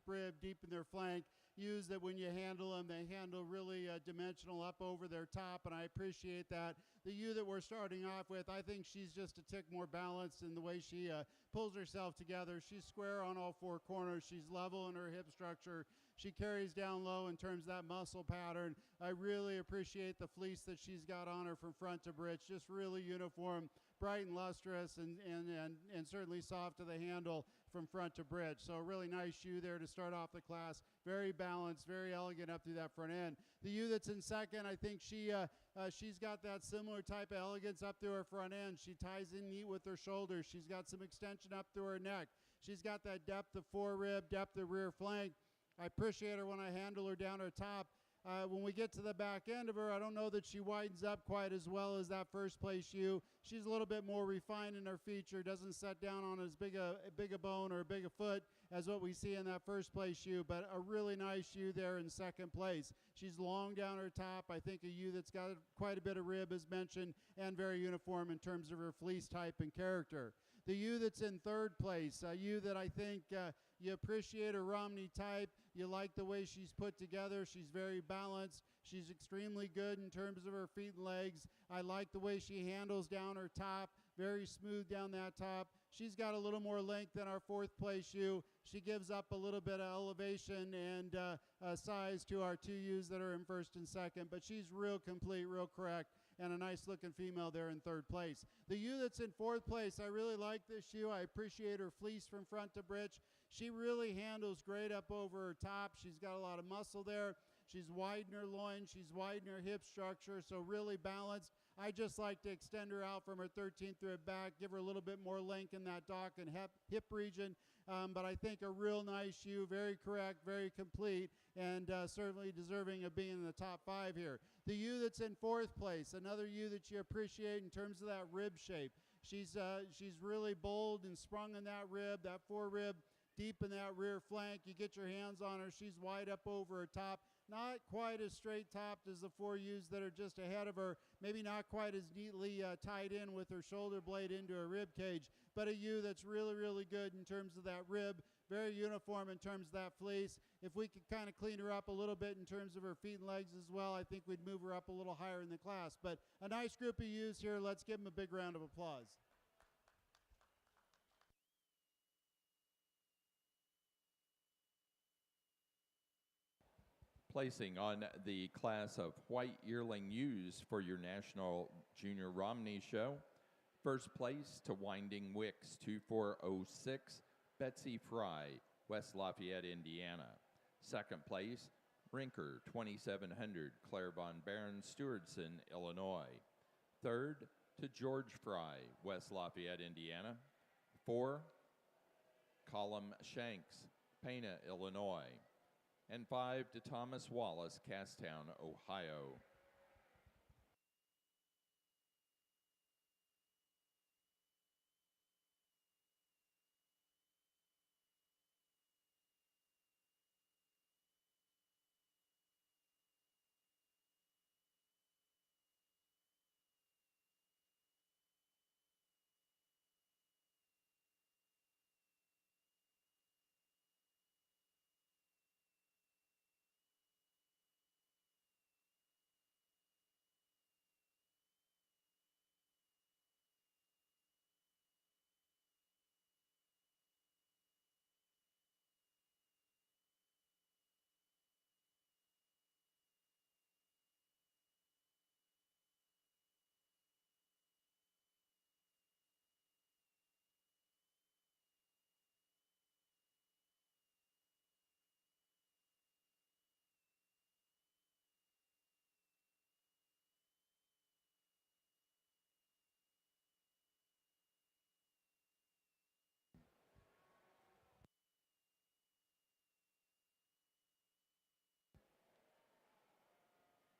B: rib, deep in their flank. Ewes that when you handle them, they handle really dimensional up over their top, and I appreciate that. The ewe that we're starting off with, I think she's just a tick more balanced in the way she pulls herself together. She's square on all four corners. She's level in her hip structure. She carries down low in terms of that muscle pattern. I really appreciate the fleece that she's got on her from front to britch, just really uniform, bright and lustrous, and certainly soft to the handle from front to bridge. So a really nice ewe there to start off the class. Very balanced, very elegant up through that front end. The ewe that's in second, I think she's got that similar type of elegance up through her front end. She ties in neat with her shoulders. She's got some extension up through her neck. She's got that depth of forerib, depth of rear flank. I appreciate her when I handle her down her top. When we get to the back end of her, I don't know that she widens up quite as well as that first place ewe. She's a little bit more refined in her feature, doesn't set down on as big a bone or a big a foot as what we see in that first place ewe, but a really nice ewe there in second place. She's long down her top. I think a ewe that's got quite a bit of rib, as mentioned, and very uniform in terms of her fleece type and character. The ewe that's in third place, a ewe that I think you appreciate her Romney type. You like the way she's put together. She's very balanced. She's extremely good in terms of her feet and legs. I like the way she handles down her top. Very smooth down that top. She's got a little more length than our fourth place ewe. She gives up a little bit of elevation and size to our two ewes that are in first and second, but she's real complete, real correct, and a nice looking female there in third place. The ewe that's in fourth place, I really like this ewe. I appreciate her fleece from front to britch. She really handles great up over her top. She's got a lot of muscle there. She's wide in her loin. She's wide in her hip structure, so really balanced. I just like to extend her out from her 13th rib back, give her a little bit more length in that dock and hip region. But I think a real nice ewe, very correct, very complete, and certainly deserving of being in the top 5 here. The ewe that's in fourth place, another ewe that you appreciate in terms of that rib shape. She's really bold and sprung in that rib, that forerib, deep in that rear flank. You get your hands on her. She's wide up over her top. Not quite as straight topped as the 4 ewes that are just ahead of her. Maybe not quite as neatly tied in with her shoulder blade into her rib cage, but a ewe that's really, really good in terms of that rib. Very uniform in terms of that fleece. If we could kind of clean her up a little bit in terms of her feet and legs as well, I think we'd move her up a little higher in the class. But a nice group of ewes here. Let's give them a big round of applause.
A: Placing on the class of white yearling ewes for your National Junior Romney Show. First place to Winding Wicks 2406, Betsy Fry, West Lafayette, Indiana. Second place, Brinker 2700, Claire Von Baron, Stewardson, Illinois. Third to George Fry, West Lafayette, Indiana. 4, Colum Shanks, Pana, Illinois. And 5 to Thomas Wallace, Castown, Ohio.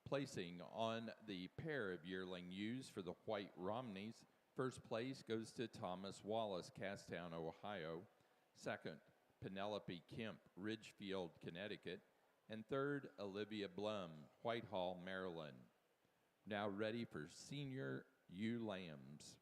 A: Placing on the pair of yearling ewes for the White Romneys, first place goes to Thomas Wallace, Castown, Ohio. Second, Penelope Kemp, Ridgefield, Connecticut. And third, Olivia Blum, Whitehall, Maryland. Now ready for senior ewe lambs.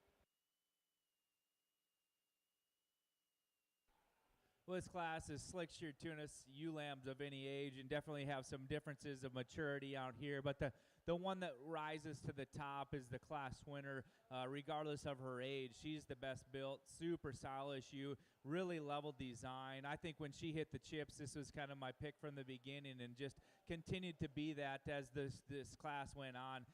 C: Well, this class is Slick-shorn Tunis ewe lambs of any age, and definitely have some differences of maturity out here. But the one that rises to the top is the class winner, regardless of her age. She's the best built, super stylish ewe, really level design. I think when she hit the chips, this was kind of my pick from the beginning, and just continued to be that as this class went on.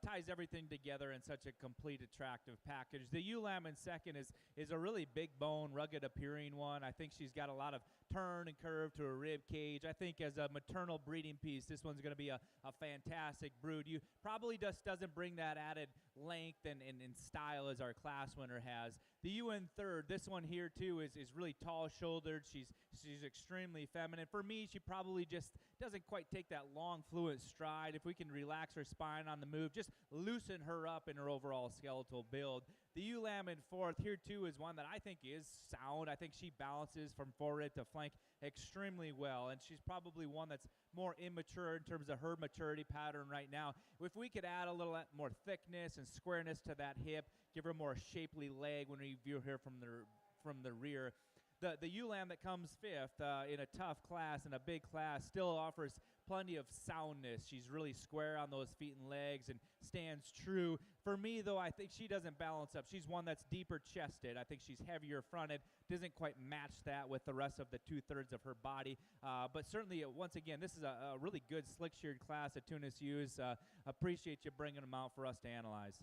C: Ties everything together in such a complete, attractive package. The ewe lamb in second is a really big bone, rugged appearing one. I think she's got a lot of turn and curve to her rib cage. I think as a maternal breeding piece, this one's going to be a fantastic brood. You probably just doesn't bring that added length and style as our class winner has. The ewe in third, this one here too is really tall-shouldered. She's extremely feminine. For me, she probably just doesn't quite take that long, fluent stride. If we can relax her spine on the move, just loosen her up in her overall skeletal build. The ewe lamb in fourth here too is one that I think is sound. I think she balances from forehead to flank extremely well, and she's probably one that's more immature in terms of her maturity pattern right now. If we could add a little more thickness and squareness to that hip, give her a more shapely leg when we view her from the rear. The ewe lamb that comes fifth in a tough class and a big class still offers plenty of soundness. She's really square on those feet and legs and stands true. For me, though, I think she doesn't balance up. She's one that's deeper chested. I think she's heavier fronted. Doesn't quite match that with the rest of the 2/3 of her body. But certainly, once again, this is a really good slick-shorn class of Tunis ewes. Appreciate you bringing them out for us to analyze.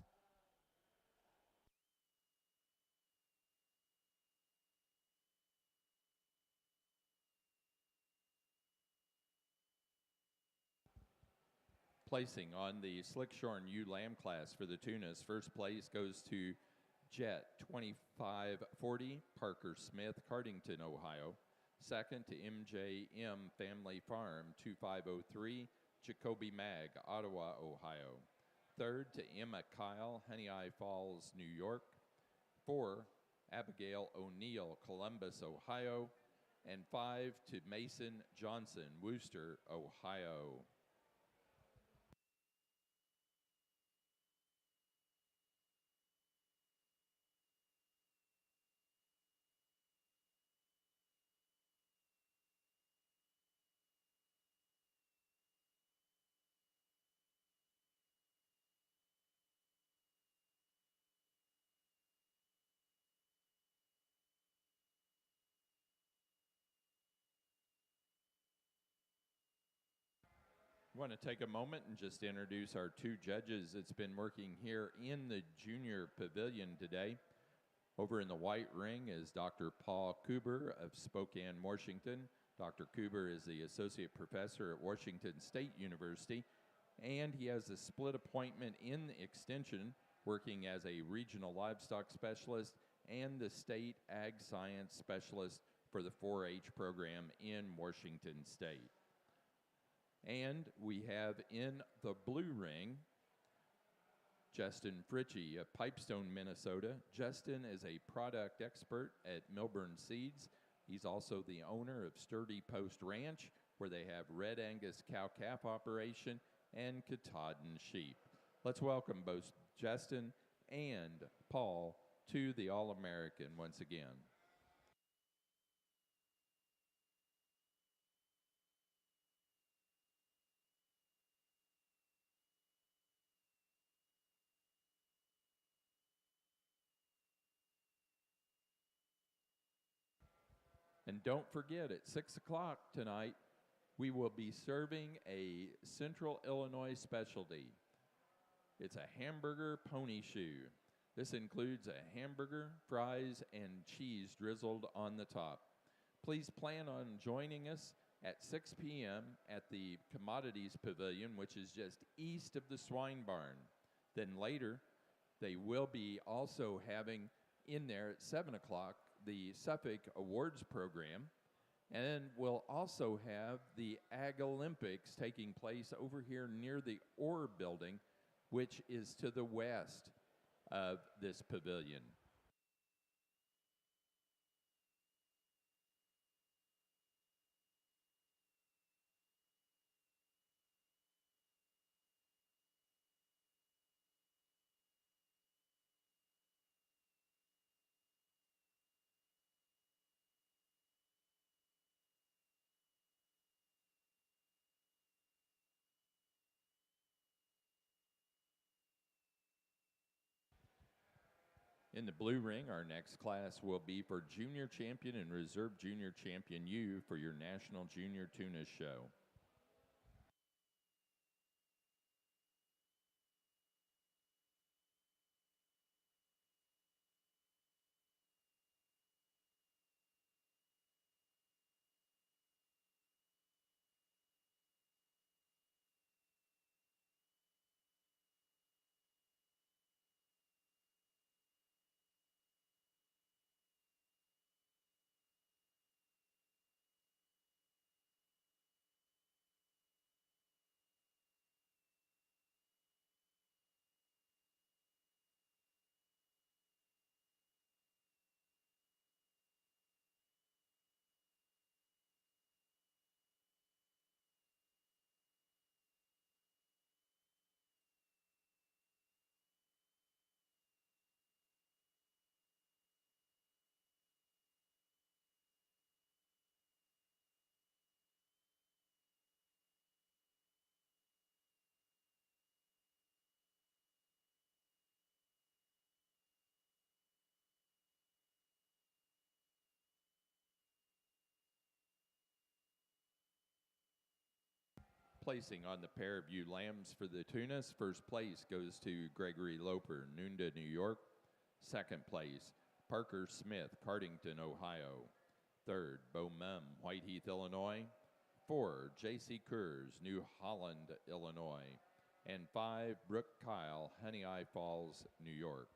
A: Placing on the Slick-shorn ewe lamb class for the Tunis, first place goes to Jet 2540, Parker Smith, Cardington, Ohio. Second to MJM Family Farm 2503, Jacoby Mag, Ottawa, Ohio. Third to Emma Kyle, Honey Eye Falls, New York. 4, Abigail O'Neill, Columbus, Ohio. And 5 to Mason Johnson, Worcester, Ohio. I want to take a moment and just introduce our two judges that's been working here in the junior pavilion today. Over in the white ring is Dr. Paul Kuber of Spokane, Washington. Dr. Kuber is the associate professor at Washington State University, and he has a split appointment in extension, working as a regional livestock specialist and the state ag science specialist for the 4-H program in Washington State. And we have in the blue ring, Justin Fritchie of Pipestone, Minnesota. Justin is a product expert at Milburn Seeds. He's also the owner of Sturdy Post Ranch, where they have Red Angus cow-calf operation and Katahdin sheep. Let's welcome both Justin and Paul to the All-American once again. And don't forget, at 6 o'clock tonight, we will be serving a Central Illinois specialty. It's a hamburger pony shoe. This includes a hamburger, fries, and cheese drizzled on the top. Please plan on joining us at 6 p.m. at the Commodities Pavilion, which is just east of the swine barn. Then later, they will be also having in there at 7 o'clock the Suffolk Awards program, and we'll also have the Ag Olympics taking place over here near the Orr building, which is to the west of this pavilion. In the blue ring, our next class will be for Junior Champion and Reserve Junior Champion U for your National Junior Tunis Show. Placing on the pair of ewe lambs for the Tunis, first place goes to Gregory Loper, Nunda, New York. Second place, Parker Smith, Cardington, Ohio. Third, Bo Mem, Whiteheath, Illinois. 4, J.C. Kurz, New Holland, Illinois. And 5, Brooke Kyle, Honey Eye Falls, New York.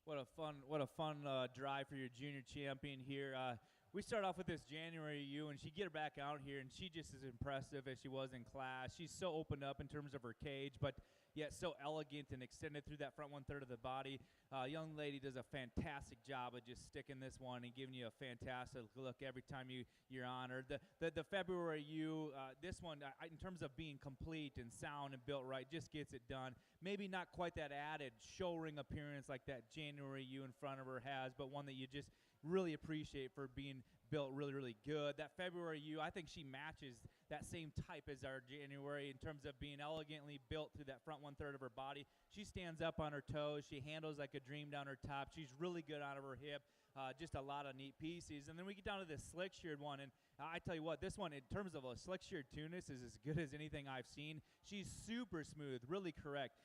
C: What a fun drive for your junior champion here. We start off with this January ewe, and she get her back out here, and she just as impressive as she was in class. She's so opened up in terms of her cage, but yet so elegant and extended through that front 1/3 of the body. Young lady does a fantastic job of just sticking this one and giving you a fantastic look every time you're on her. The February ewe, this one, in terms of being complete and sound and built right, just gets it done. Maybe not quite that added show ring appearance like that January ewe in front of her has, but one that you just really appreciate for being built really, really good. That February ewe, I think she matches that same type as our January in terms of being elegantly built through that front 1/3 of her body. She stands up on her toes. She handles like a dream down her top. She's really good out of her hip. Just a lot of neat pieces. And then we get down to this slick-sheared one, and I tell you what, this one, in terms of a slick-sheared Tunis, is as good as anything I've seen. She's super smooth, really correct,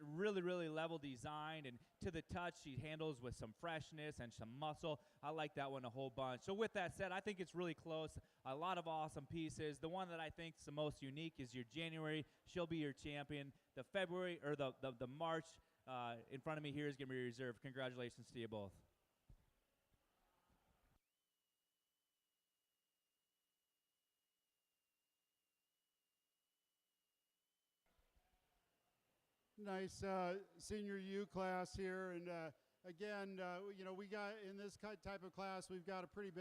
C: really, really level designed, and to the touch, she handles with some freshness and some muscle. I like that one a whole bunch. So with that said, I think it's really close. A lot of awesome pieces. The one that I think is the most unique is your January. She'll be your champion. The February, or the March in front of me here is going to be reserved. Congratulations to you both.
B: Nice senior U class here, and again, you know, we got in this type of class, we've got a pretty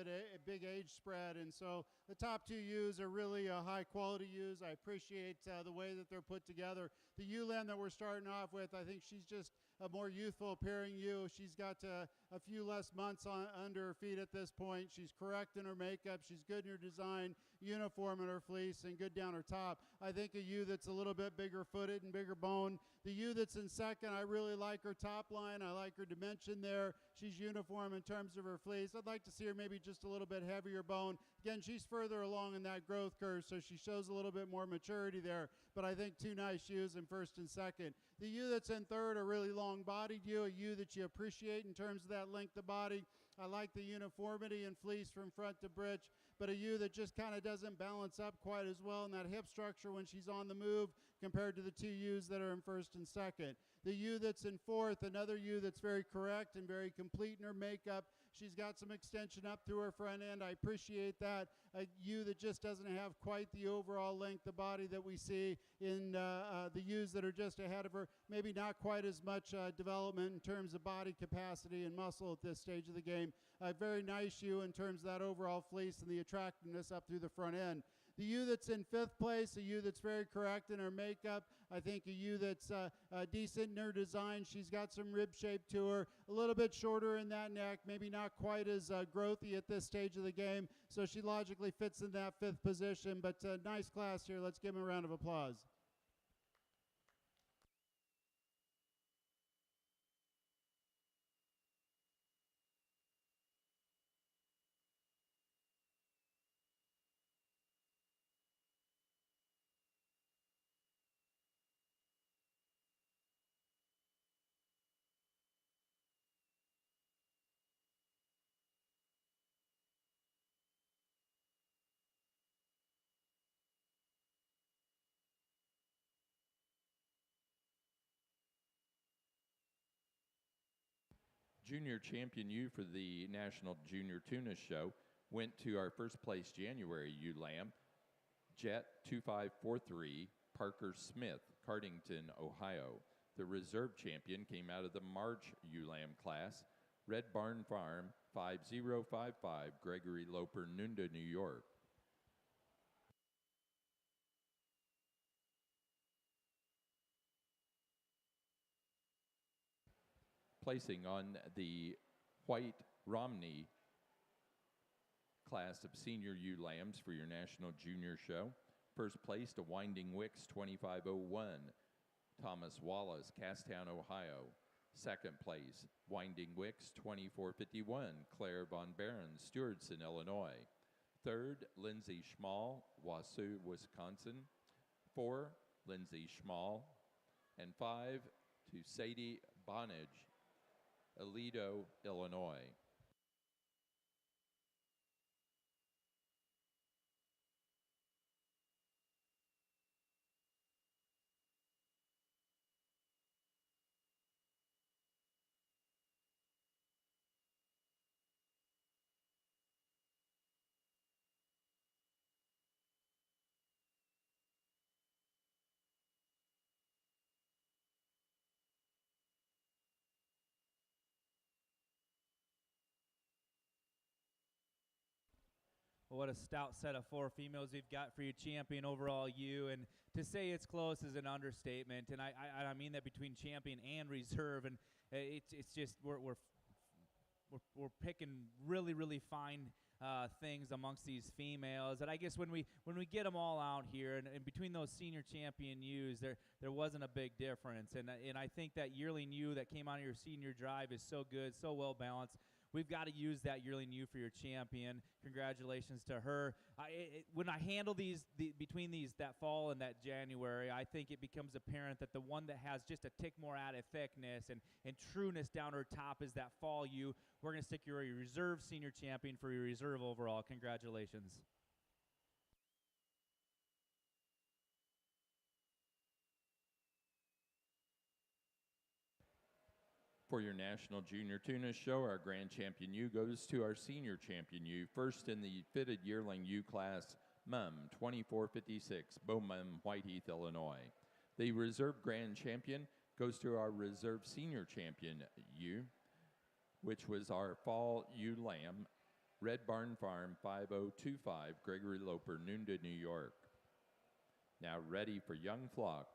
B: big age spread, and so the top 2 U's are really high quality U's. I appreciate the way that they're put together. The ewe lamb that we're starting off with, I think she's just a more youthful appearing ewe. She's got a few less months under her feet at this point. She's correct in her makeup. She's good in her design, uniform in her fleece, and good down her top. I think a ewe that's a little bit bigger footed and bigger bone. The ewe that's in second, I really like her top line. I like her dimension there. She's uniform in terms of her fleece. I'd like to see her maybe just a little bit heavier bone. Again, she's further along in that growth curve, so she shows a little bit more maturity there. But I think 2 nice ewes in first and second. The ewe that's in third, a really long-bodied ewe, a ewe that you appreciate in terms of that length of body. I like the uniformity and fleece from front to bridge. but a ewe that just kind of doesn't balance up quite as well in that hip structure when she's on the move compared to the two ewes that are in first and second. The ewe that's in fourth, another ewe that's very correct and very complete in her makeup. She's got some extension up through her front end. I appreciate that. A ewe that just doesn't have quite the overall length of body that we see in the ewes that are just ahead of her. Maybe not quite as much development in terms of body capacity and muscle at this stage of the game. A very nice ewe in terms of that overall fleece and the attractiveness up through the front end. The ewe that's in fifth place, a ewe that's very correct in her makeup. I think a ewe that's decent in her design. She's got some rib shape to her, a little bit shorter in that neck, maybe not quite as growthy at this stage of the game. So she logically fits in that fifth position, but nice class here. Let's give him a round of applause.
A: Junior champion ewe for the National Junior Tunis Show went to our first place January ewe lamb, Jet 2543 Parker Smith, Cardington, Ohio. The reserve champion came out of the March ewe lamb class, Red Barn Farm 5055 Gregory Loper, Nunda, New York. Placing on the White Romney class of senior ewe lambs for your National Junior Show. First place to Winding Wicks 2501, Thomas Wallace, Castown, Ohio. Second place, Winding Wicks 2451, Claire Von Barron, Stewardson, Illinois. Third, Lindsay Schmall, Wausau, Wisconsin. 4, Lindsay Schmall. And 5, to Sadie Bonage, Aledo, Illinois.
C: What a stout set of 4 females we've got for you, champion overall ewe. And to say it's close is an understatement. And I mean that between champion and reserve. And it's just we're picking really fine things amongst these females. And I guess when we get them all out here, and between those senior champion ewes, there wasn't a big difference. And I think that yearling ewe that came out of your senior drive is so good, so well balanced. We've got to use that yearling ewe for your champion. Congratulations to her. When I handle between that fall and that January, I think it becomes apparent that the one that has just a tick more added thickness and trueness down her top is that fall ewe. We're going to stick your reserve senior champion for your reserve overall. Congratulations.
A: For your National Junior Tunis Show, our grand champion ewe goes to our senior champion ewe, first in the fitted yearling ewe class, Mum 2456, Bowman, Whiteheath, Illinois. The reserve grand champion goes to our reserve senior champion ewe, which was our fall ewe lamb, Red Barn Farm 5025, Gregory Loper, Nunda, New York. Now ready for young flock.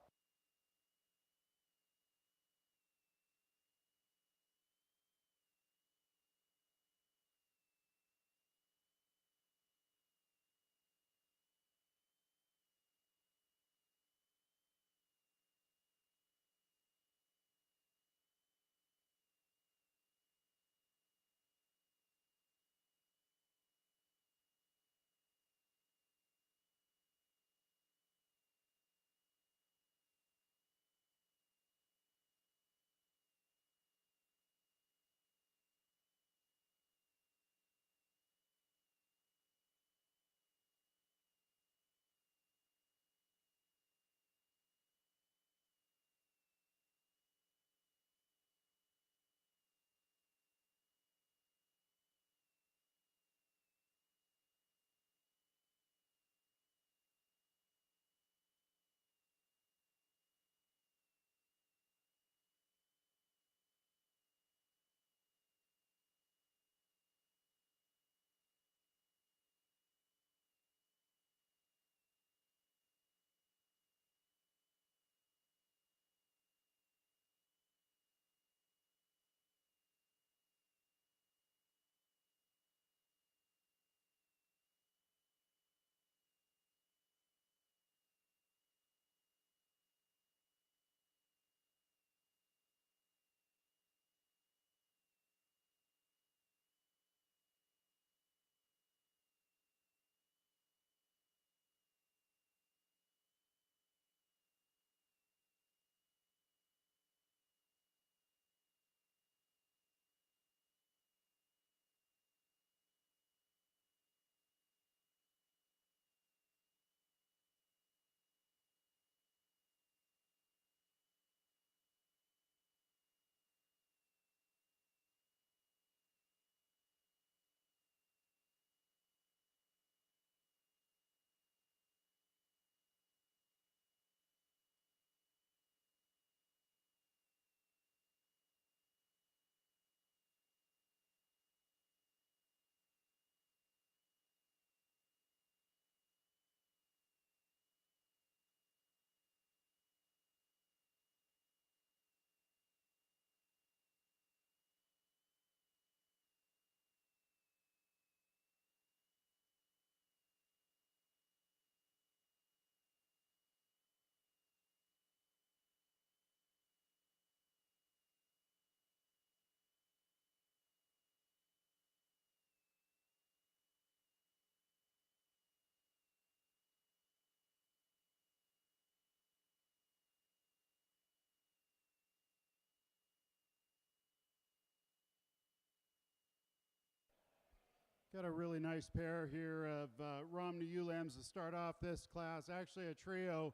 B: Got a really nice pair here of Romney ewe lambs to start off this class. Actually a trio,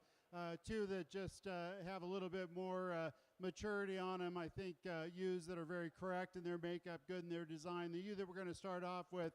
B: two that just have a little bit more maturity on them. I think ewes that are very correct in their makeup, good in their design. The ewe that we're going to start off with,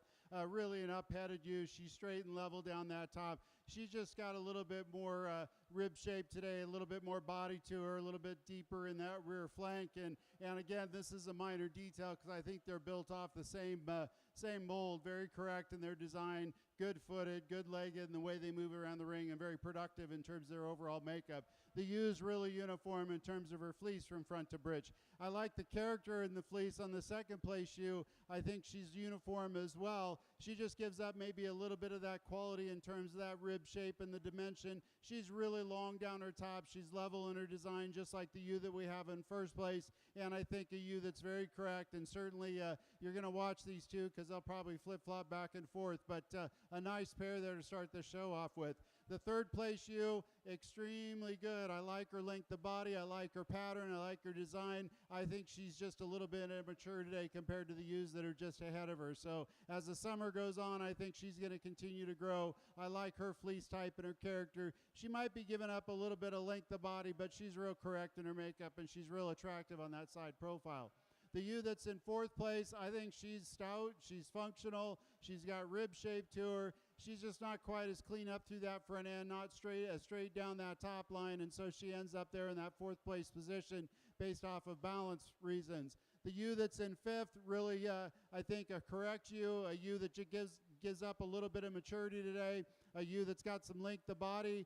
B: really an up-headed ewe. She's straight and level down that top. She's just got a little bit more rib shape today, a little bit more body to her, a little bit deeper in that rear flank. And again, this is a minor detail because I think they're built off the same mold, very correct in their design, good-footed, good-legged in the way they move around the ring, and very productive in terms of their overall makeup. The ewe's really uniform in terms of her fleece from front to britch. I like the character in the fleece on the second place ewe. I think she's uniform as well. She just gives up maybe a little bit of that quality in terms of that rib shape and the dimension. She's really long down her top. She's level in her design, just like the ewe that we have in first place. And I think a ewe that's very correct, and certainly you're going to watch these two because they'll probably flip-flop back and forth. But a nice pair there to start the show off with. The third place ewe, extremely good. I like her length of body. I like her pattern. I like her design. I think she's just a little bit immature today compared to the ewes that are just ahead of her. So as the summer goes on, I think she's going to continue to grow. I like her fleece type and her character. She might be giving up a little bit of length of body, but she's real correct in her makeup, and she's real attractive on that side profile. The ewe that's in fourth place, I think she's stout, she's functional, she's got rib shape to her. She's just not quite as clean up through that front end, not straight down that top line, and so she ends up there in that fourth place position based off of balance reasons. The ewe that's in fifth, really, I think a correct ewe, a ewe that gives up a little bit of maturity today, a ewe that's got some length of body,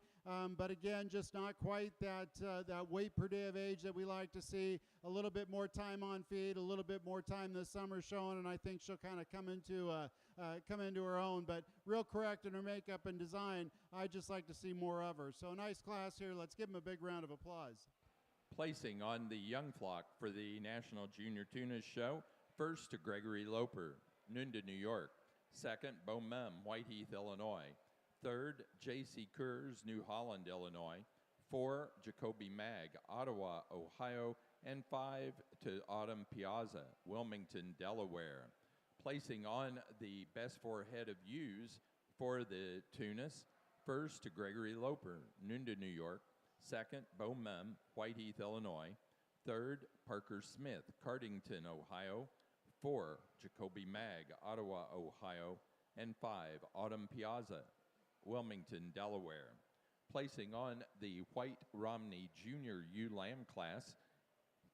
B: but again, just not quite that weight per day of age that we like to see. A little bit more time on feed, a little bit more time this summer showing, and I think she'll kind of come into her own. But real correct in her makeup and design. I'd just like to see more of her. So nice class here. Let's give them a big round of applause.
A: Placing on the young flock for the National Junior Tunas Show, first to Gregory Loper, Nunda, New York. Second, Bo Mem, Whiteheath, Illinois. Third, J.C. Kurz, New Holland, Illinois. 4, Jacoby Mag, Ottawa, Ohio. And 5 to Autumn Piazza, Wilmington, Delaware. Placing on the best 4 head of ewes for the Tunis, first to Gregory Loper, Nunda, New York. Second, Bo Mem, Whiteheath, Illinois. Third, Parker Smith, Cardington, Ohio. 4, Jacoby Mag, Ottawa, Ohio. And 5, Autumn Piazza, Wilmington, Delaware. Placing on the White Romney Junior Ewe Lamb class,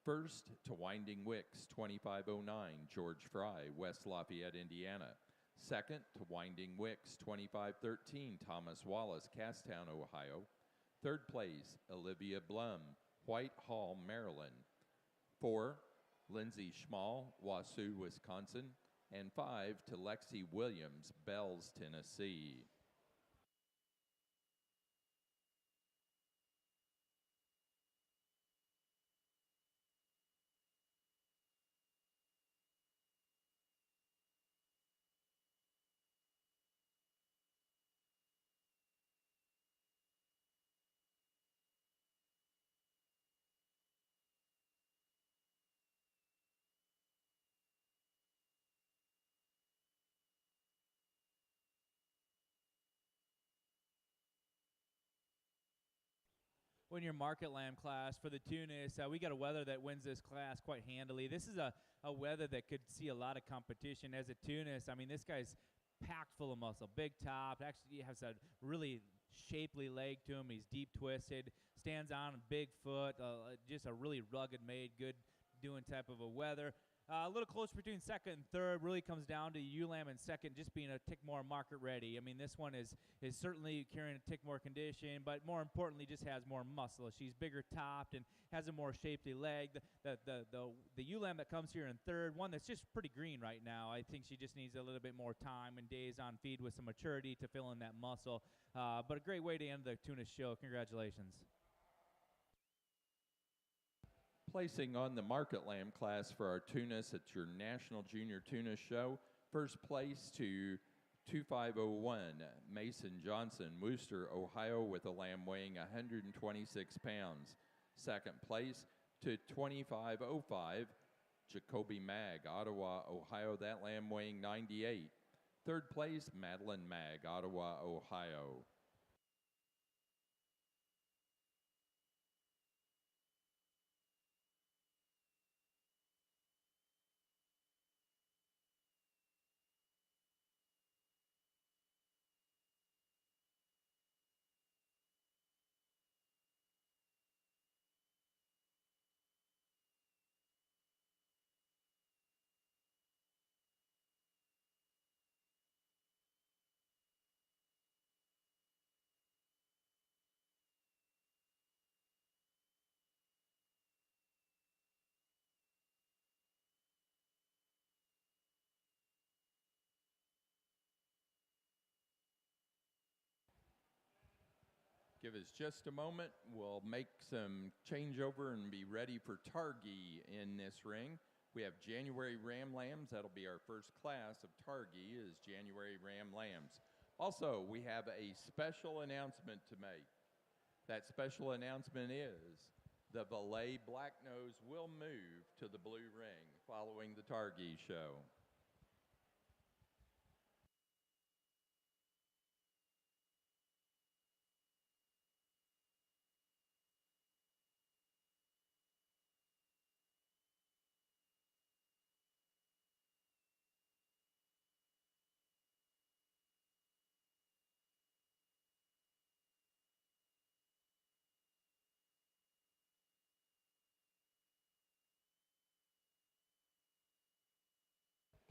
A: first to Winding Wicks, 2509, George Fry, West Lafayette, Indiana. Second to Winding Wicks, 2513, Thomas Wallace, Castown, Ohio. Third place, Olivia Blum, Whitehall, Maryland. 4, Lindsay Schmall, Wausau, Wisconsin. And 5 to Lexi Williams, Bells, Tennessee.
C: When your market lamb class for the Tunis, we got a wether that wins this class quite handily. This is a wether that could see a lot of competition as a Tunis. I mean, this guy's packed full of muscle, big top. Actually, he has a really shapely leg to him. He's deep twisted, stands on a big foot, just a really rugged made, good doing type of a wether. A little close between second and third. Really comes down to ewe lamb in second just being a tick more market ready. I mean, this one is certainly carrying a tick more condition, but more importantly, just has more muscle. She's bigger topped and has a more shapely leg. The ewe lamb that comes here in third, one that's just pretty green right now. I think she just needs a little bit more time and days on feed with some maturity to fill in that muscle. But a great way to end the Tunis show. Congratulations.
A: Placing on the market lamb class for our Tunis at your National Junior Tunis Show, first place to 2501, Mason Johnson, Wooster, Ohio, with a lamb weighing 126 pounds. Second place to 2505, Jacoby Mag, Ottawa, Ohio, that lamb weighing 98. Third place, Madeline Mag, Ottawa, Ohio. Give us just a moment. We'll make some changeover and be ready for Targhee in this ring. We have January Ram Lambs. That'll be our first class of Targhee is January Ram Lambs. Also, we have a special announcement to make. That special announcement is the Valet Blacknose will move to the blue ring following the Targhee show.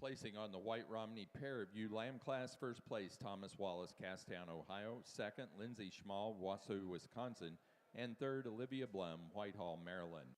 A: Placing on the White Romney pair of ewe lamb class, first place, Thomas Wallace, Castown, Ohio. Second, Lindsay Schmall, Wausau, Wisconsin. And third, Olivia Blum, Whitehall, Maryland.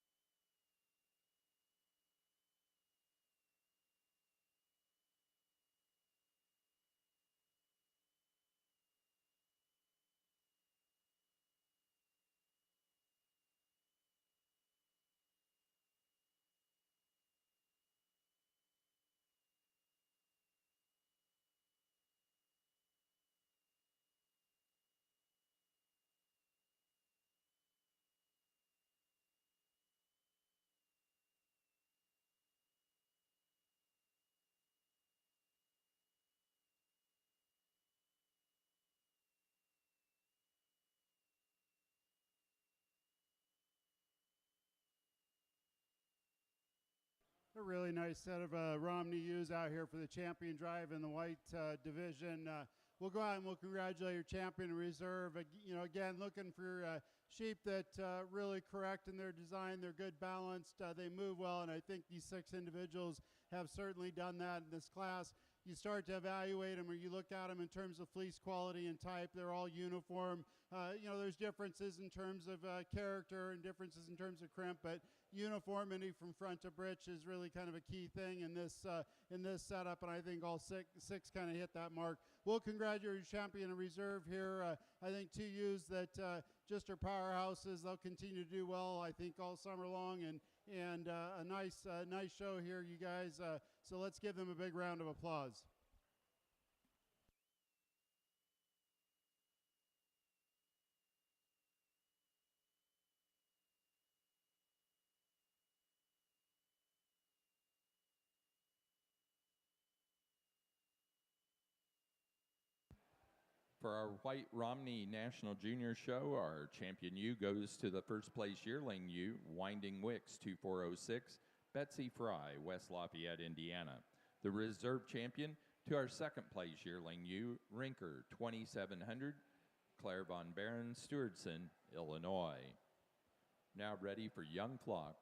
B: A really nice set of Romney ewes out here for the champion drive in the white division. We'll go out and we'll congratulate your champion in reserve. Again, looking for sheep that really correct in their design. They're good balanced. They move well, and I think these 6 individuals have certainly done that in this class. You start to evaluate them, or you look at them in terms of fleece quality and type. They're all uniform. There's differences in terms of character and differences in terms of crimp, but uniformity from front to breech is really kind of a key thing in this setup, and I think all six kind of hit that mark. We'll congratulate your champion in reserve here. I think 2 ewes that just are powerhouses. They'll continue to do well, I think, all summer long, and a nice show here, you guys. So let's give them a big round of applause.
A: For our White Romney National Junior Show, our champion ewe goes to the first place yearling ewe, Winding Wicks 2406, Betsy Fry, West Lafayette, Indiana. The reserve champion to our second place yearling ewe, Rinker 2700, Claire Von Baron, Stewardson, Illinois. Now ready for young flock.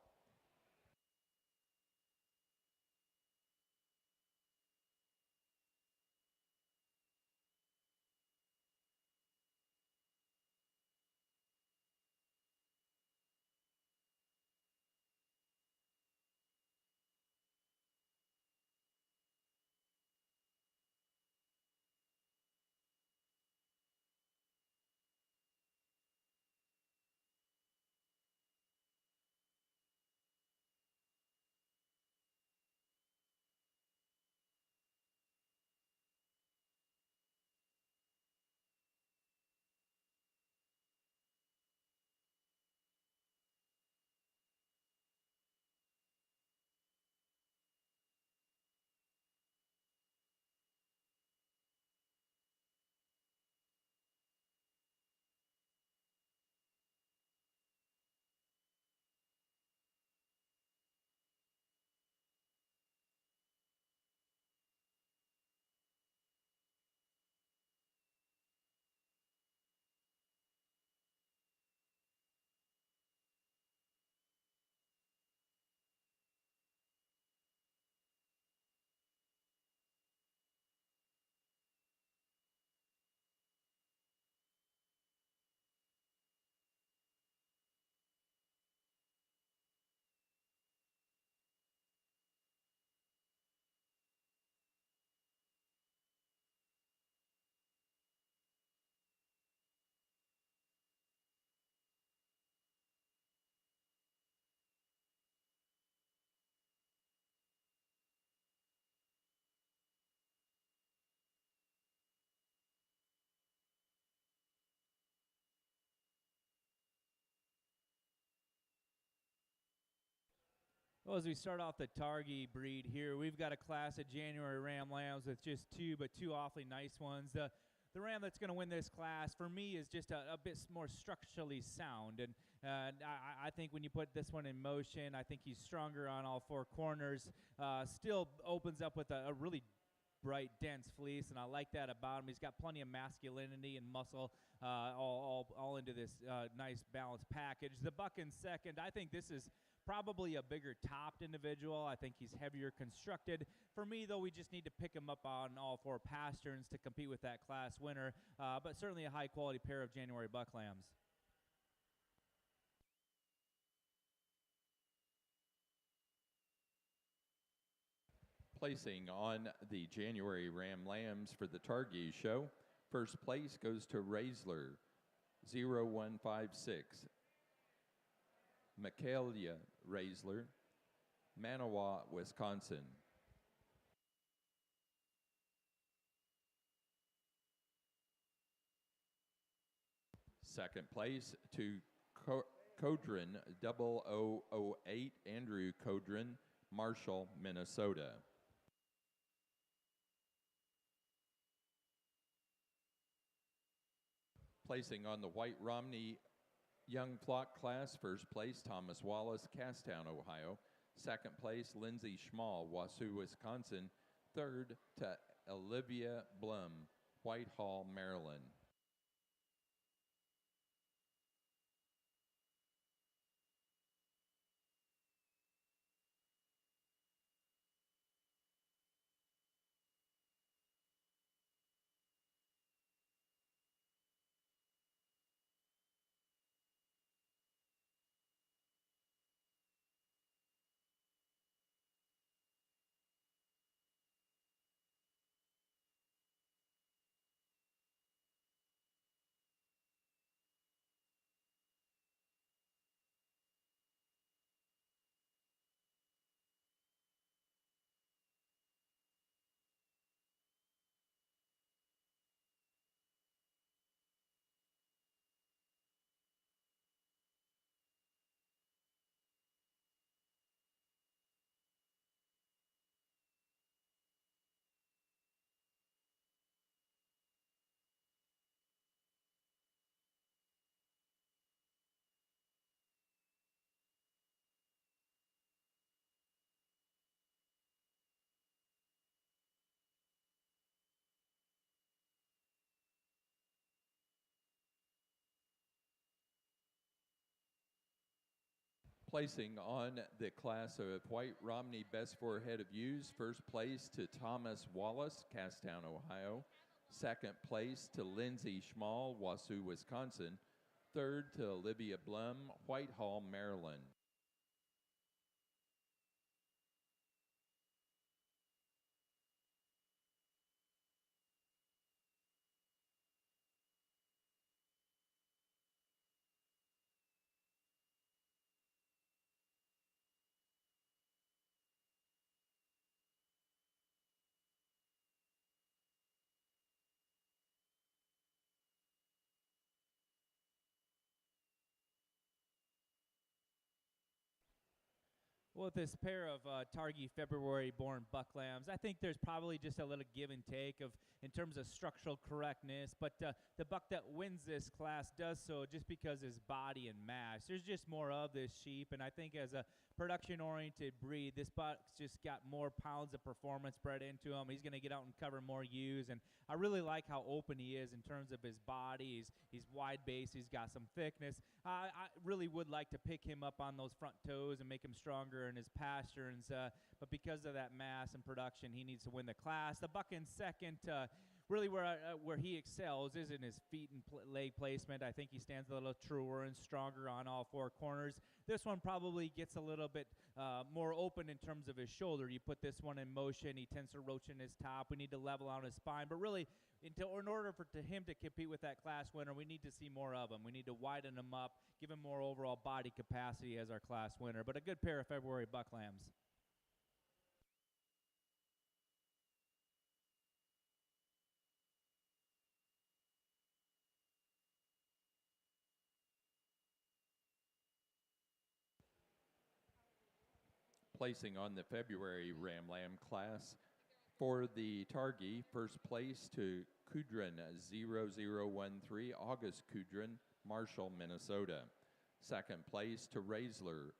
C: Well, as we start off the Targhee breed here, we've got a class of January ram lambs with just two awfully nice ones. The ram that's going to win this class, for me, is just a bit more structurally sound. And I think when you put this one in motion, I think he's stronger on all four corners. Still opens up with a really bright, dense fleece, and I like that about him. He's got plenty of masculinity and muscle all into this nice balanced package. The buck in second, I think this is probably a bigger topped individual. I think he's heavier constructed. For me, though, we just need to pick him up on all four pasterns to compete with that class winner, but certainly a high-quality pair of January buck lambs.
A: Placing on the January ram lambs for the Targhee show, first place goes to Raisler, 0156. Michaelia Raisler, Manawa, Wisconsin. Second place to Codron 0008, Andrew Codron, Marshall, Minnesota. Placing on the White Romney Young Flock class, first place, Thomas Wallace, Castown, Ohio. Second place, Lindsay Schmall, Wausau, Wisconsin. Third to Olivia Blum, Whitehall, Maryland. Placing on the class of White Romney Best Four Head of Ewes, first place to Thomas Wallace, Castown, Ohio. Second place to Lindsay Schmall, Wausau, Wisconsin. Third to Olivia Blum, Whitehall, Maryland.
C: Well, with this pair of Targhee February-born buck lambs, I think there's probably just a little give and take in terms of structural correctness, but the buck that wins this class does so just because his body and mass. There's just more of this sheep, and I think as a production-oriented breed, this buck's just got more pounds of performance bred into him. He's going to get out and cover more ewes, and I really like how open he is in terms of his body. He's wide base. He's got some thickness. I really would like to pick him up on those front toes and make him stronger in his pasterns, but because of that mass and production, he needs to win the class. The buck in second, really where he excels is in his feet and leg placement. I think he stands a little truer and stronger on all four corners. This one probably gets a little bit more open in terms of his shoulder. You put this one in motion, he tends to roach in his top. We need to level out his spine, but really, in order for him to compete with that class winner, we need to see more of him. We need to widen him up, give him more overall body capacity as our class winner. But a good pair of February buck lambs.
A: Placing on the February Ram Lamb class for the Targhee, first place to Kudrin 0013, August Kudrin, Marshall, Minnesota. Second place to Raisler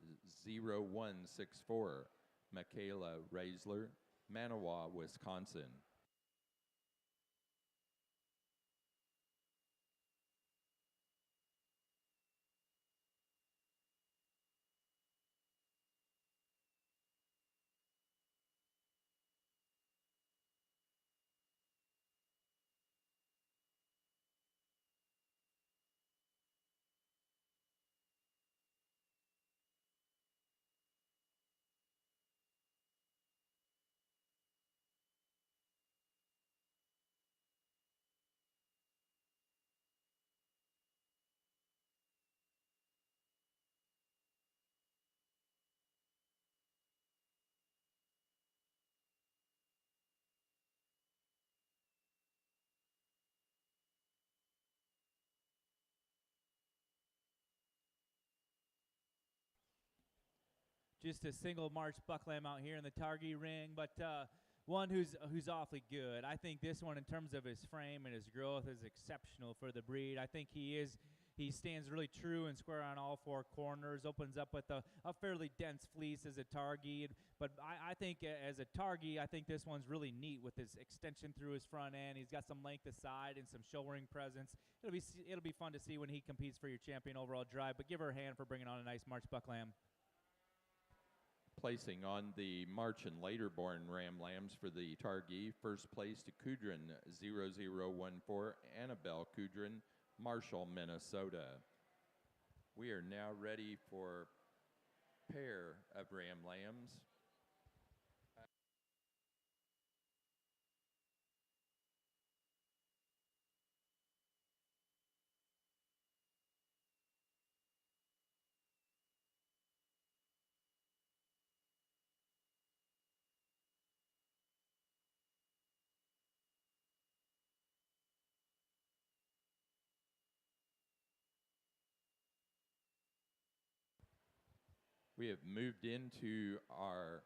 A: 0164, Michaela Raisler, Manawa, Wisconsin.
C: Just a single March buck lamb out here in the Targhee ring, but one who's awfully good. I think this one, in terms of his frame and his growth, is exceptional for the breed. I think he stands really true and square on all four corners, opens up with a fairly dense fleece as a Targhee. But I think as a Targhee, I think this one's really neat with his extension through his front end. He's got some length aside and some show ring presence. It'll be fun to see when he competes for your champion overall drive. But give her a hand for bringing on a nice March buck lamb.
A: Placing on the March and later born Ram Lambs for the Targhee, first place to Kudrin 0014, Annabelle Kudrin, Marshall, Minnesota. We are now ready for pair of Ram Lambs. We have moved into our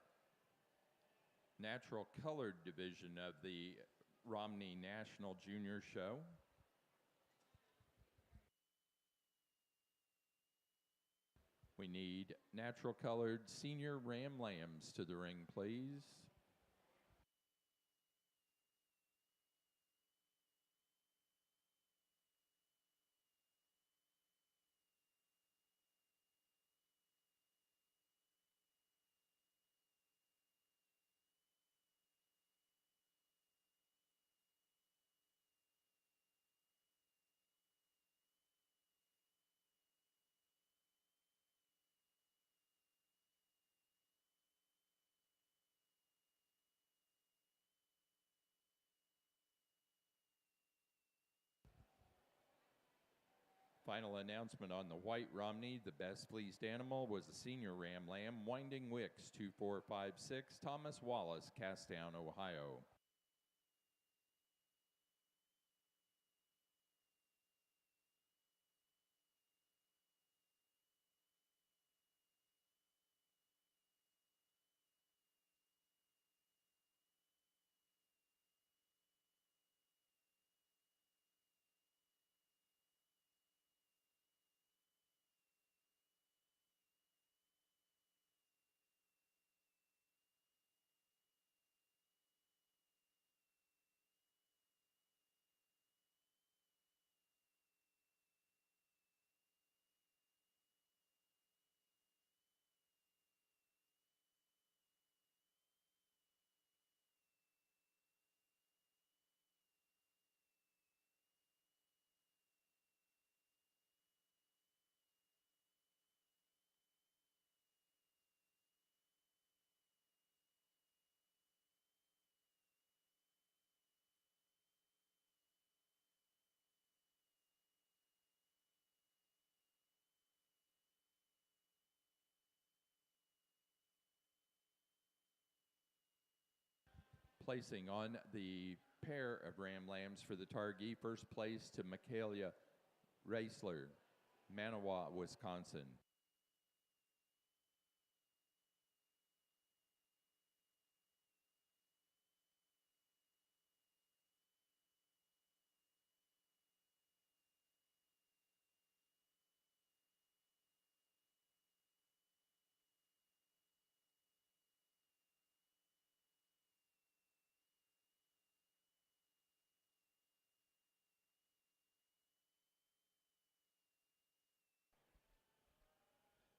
A: natural colored division of the Romney National Junior Show. We need natural colored senior Ram Lambs to the ring, please. Final announcement on the white Romney. The best fleeced animal was the senior Ram Lamb, Winding Wicks 2456, Thomas Wallace, Castown, Ohio. Placing on the pair of Ram Lambs for the Targhee, first place to Michaela Raisler, Manawa, Wisconsin.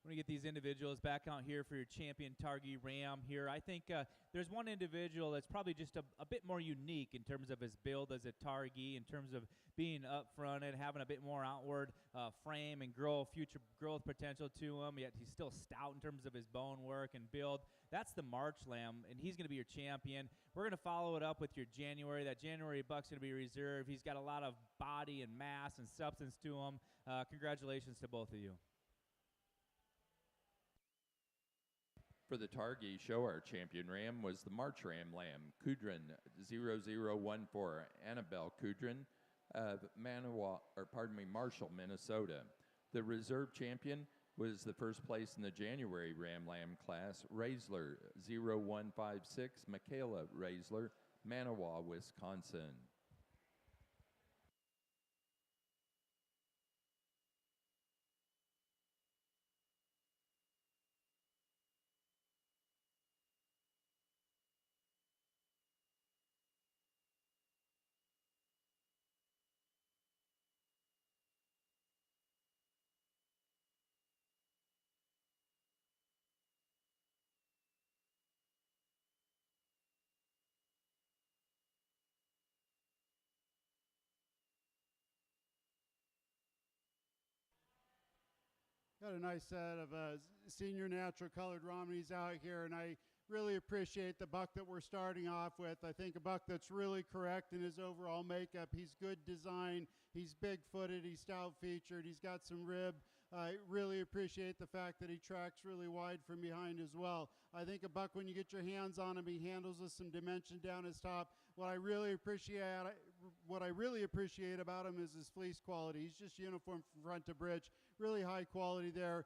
C: want to get these individuals back out here for your champion Targhee Ram here. I think there's one individual that's probably just a bit more unique in terms of his build as a Targhee, in terms of being up-fronted, having a bit more outward frame and future growth potential to him, yet he's still stout in terms of his bone work and build. That's the March Lamb, and he's going to be your champion. We're going to follow it up with your January. That January buck's going to be reserved. He's got a lot of body and mass and substance to him. Congratulations to both of you.
A: For the Targhee show, our champion ram was the March Ram Lamb, Kudrin 0014, Annabelle Kudrin of Marshall, Minnesota. The reserve champion was the first place in the January Ram Lamb class, Raisler 0156, Michaela Raisler, Manawa, Wisconsin.
B: Got a nice set of senior natural colored Romneys out here, and I really appreciate the buck that we're starting off with. I think a buck that's really correct in his overall makeup. He's good design, he's big-footed, he's stout-featured, he's got some rib. I really appreciate the fact that he tracks really wide from behind as well. I think a buck, when you get your hands on him, he handles with some dimension down his top. What I really appreciate about him is his fleece quality. He's just uniform from front to bridge, really high quality there.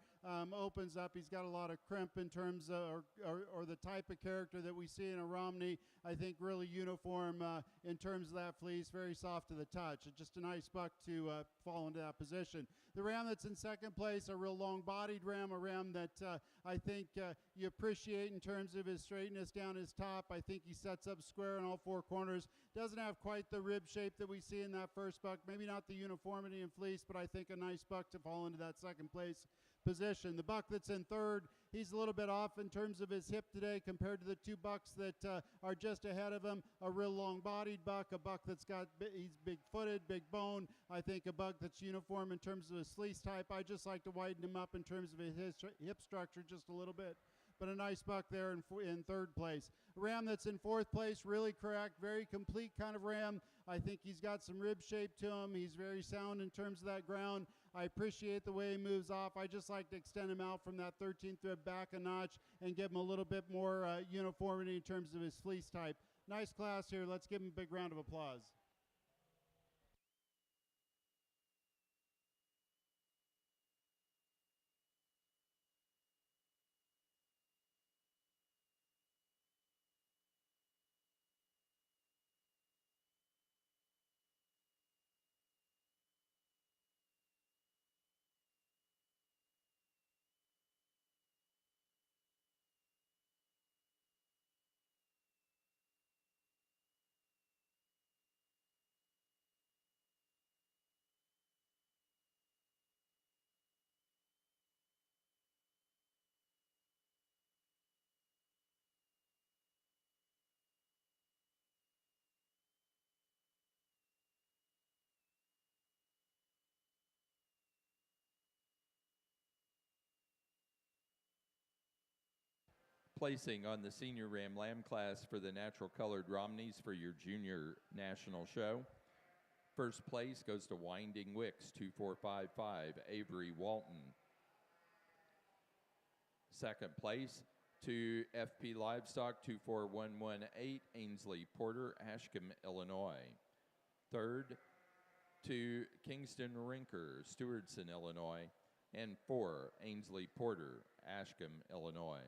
B: Opens up. He's got a lot of crimp in terms of, or the type of character that we see in a Romney. I think really uniform in terms of that fleece, very soft to the touch. It's just a nice buck to fall into that position. The ram that's in second place, a real long-bodied ram, a ram that I think you appreciate in terms of his straightness down his top. I think he sets up square in all four corners. Doesn't have quite the rib shape that we see in that first buck. Maybe not the uniformity in fleece, but I think a nice buck to fall into that second place position. The buck that's in third, he's a little bit off in terms of his hip today compared to the two bucks that are just ahead of him. A real long-bodied buck, a buck that's he's big-footed, big bone. I think a buck that's uniform in terms of his fleece type. I just like to widen him up in terms of his hip structure just a little bit. But a nice buck there in third place. A ram that's in fourth place, really correct, very complete kind of ram. I think he's got some rib shape to him. He's very sound in terms of that ground. I appreciate the way he moves off. I just like to extend him out from that 13th rib back a notch and give him a little bit more uniformity in terms of his fleece type. Nice class here. Let's give him a big round of applause.
A: Placing on the Senior Ram Lamb class for the natural colored Romneys for your junior national show. First place goes to Winding Wicks 2455, Avery Walton. Second place to FP Livestock 24118, Ainsley Porter, Ashcombe, Illinois. Third to Kingston Rinker, Stewardson, Illinois. And 4, Ainsley Porter, Ashcombe, Illinois.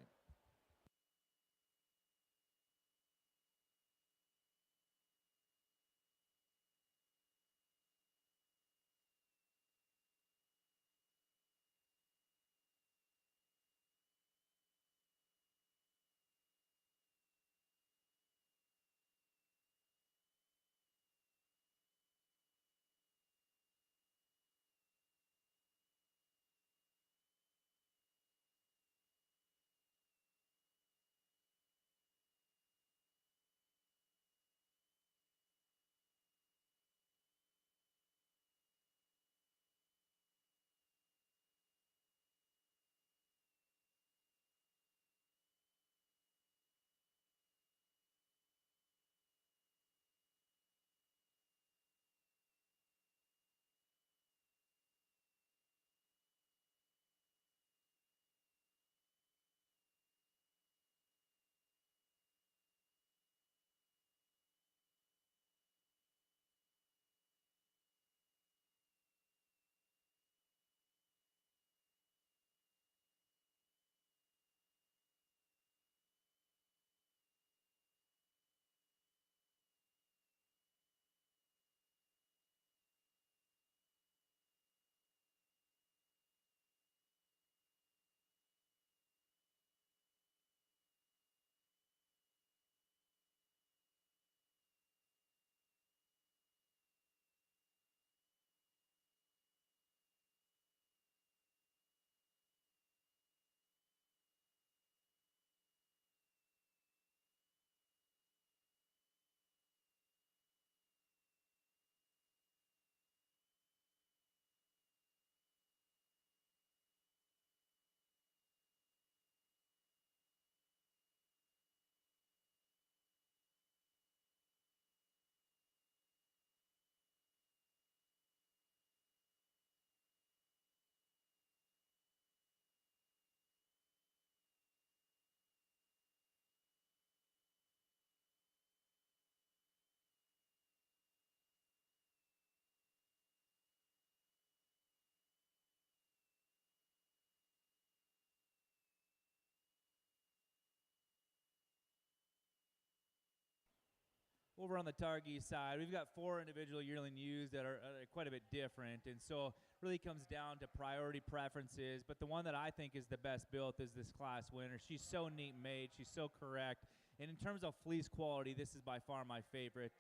C: Over on the Targhee side, we've got 4 individual yearling ewes that are quite a bit different, and so really comes down to priority preferences. But the one that I think is the best built is this class winner. She's so neat made, she's so correct, and in terms of fleece quality, this is by far my favorite.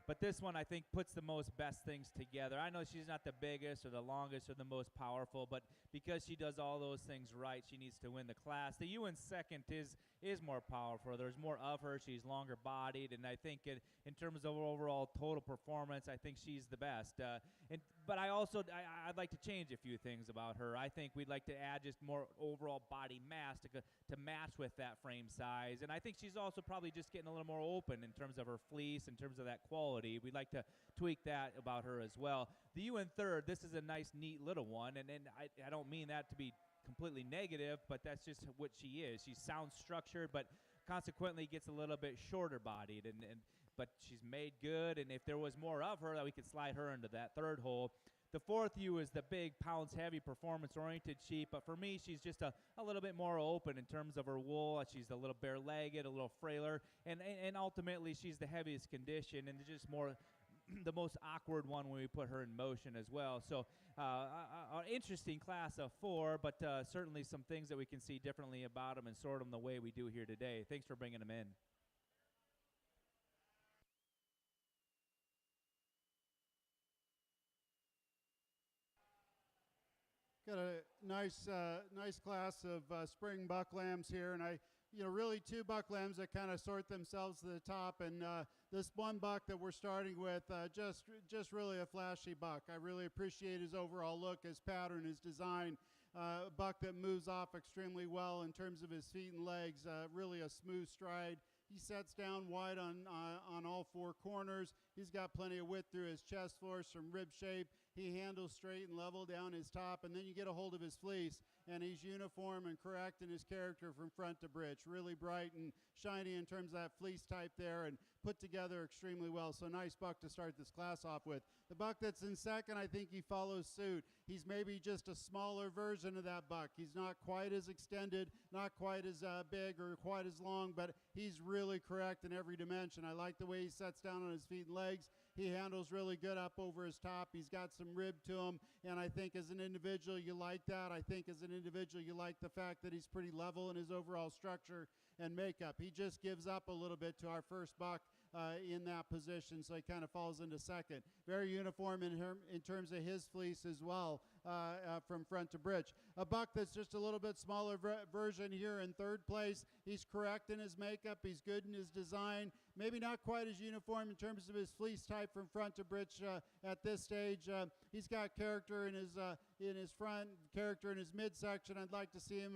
C: But this one, I think, puts the most best things together. I know she's not the biggest or the longest or the most powerful, but because she does all those things right, she needs to win the class. The ewe in second is more powerful. There's more of her. She's longer bodied, and I think in terms of overall total performance, I think she's the best. But I'd like to change a few things about her. I think we'd like to add just more overall body mass to match with that frame size, and I think she's also probably just getting a little more open in terms of her fleece, in terms of that quality. We'd like to tweak that about her as well. The ewe in third, this is a nice, neat little one, and I don't mean that to be completely negative, but that's just what she is. She's sound structured, but consequently gets a little bit shorter bodied, but she's made good, and if there was more of her, that we could slide her into that third hole. The fourth ewe is the big, pounds-heavy, performance-oriented sheep, but for me, she's just a little bit more open in terms of her wool. She's a little bare-legged, a little frailer, and ultimately, she's the heaviest condition, and just more the most awkward one when we put her in motion as well. So an interesting class of 4, but certainly some things that we can see differently about them and sort them the way we do here today. Thanks for bringing them in.
B: Got a nice class of spring buck lambs here, and really 2 buck lambs that kind of sort themselves to the top, and this one buck that we're starting with, just really a flashy buck. I really appreciate his overall look, his pattern, his design. A buck that moves off extremely well in terms of his feet and legs, really a smooth stride. He sets down wide on all 4 corners. He's got plenty of width through his chest floor, some rib shape. He handles straight and level down his top, and then you get a hold of his fleece, and he's uniform and correct in his character from front to bridge. Really bright and shiny in terms of that fleece type there, and put together extremely well. So nice buck to start this class off with. The buck that's in second, I think he follows suit. He's maybe just a smaller version of that buck. He's not quite as extended, not quite as big or quite as long, but he's really correct in every dimension. I like the way he sets down on his feet and legs. He handles really good up over his top. He's got some rib to him, and I think as an individual you like that. I think as an individual you like the fact that he's pretty level in his overall structure and makeup. He just gives up a little bit to our first buck in that position, so he kind of falls into second. Very uniform in terms of his fleece as well, from front to bridge. A buck that's just a little bit smaller version here in third place. He's correct in his makeup. He's good in his design. Maybe not quite as uniform in terms of his fleece type from front to bridge at this stage. He's got character in his front, character in his midsection. I'd like to see him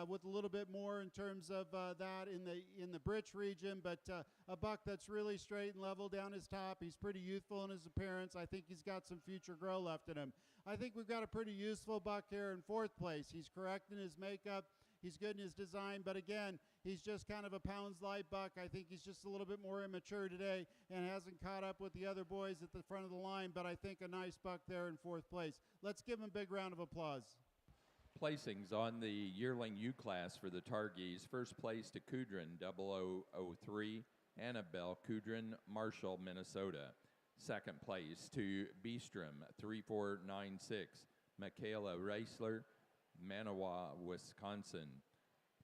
B: with a little bit more in terms of that in the bridge region, but a buck that's really straight and level down his top. He's pretty youthful in his appearance. I think he's got some future grow left in him. I think we've got a pretty useful buck here in fourth place. He's correct in his makeup. He's good in his design, but again, he's just kind of a pounds light buck. I think he's just a little bit more immature today and hasn't caught up with the other boys at the front of the line, but I think a nice buck there in fourth place. Let's give him a big round of applause.
A: Placings on the yearling U class for the Targhees. First place to Kudrin 0003, Annabelle Kudrin, Marshall, Minnesota. Second place to Beestrom 3496, Michaela Reisler, Manawa, Wisconsin.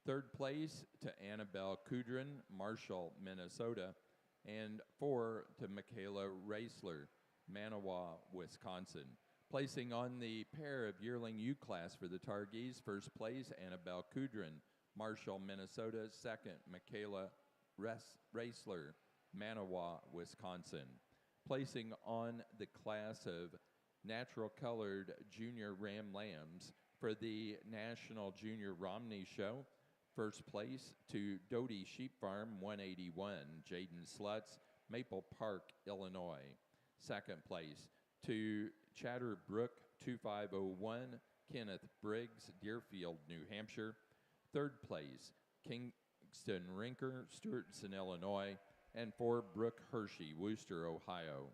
A: Third place to Annabelle Kudrin, Marshall, Minnesota. And 4 to Michaela Reisler, Manawa, Wisconsin. Placing on the pair of yearling U class for the Targhees, first place Annabelle Kudrin, Marshall, Minnesota. Second, Michaela Reisler, Manawa, Wisconsin. Placing on the class of natural colored junior ram lambs for the National Junior Romney Show, first place to Doty Sheep Farm 181, Jaden Slutz, Maple Park, Illinois. Second place to Chatterbrook 2501, Kenneth Briggs, Deerfield, New Hampshire. Third place, Kingston Rinker, Stewartson, Illinois. And 4, Brooke Hershey, Wooster, Ohio.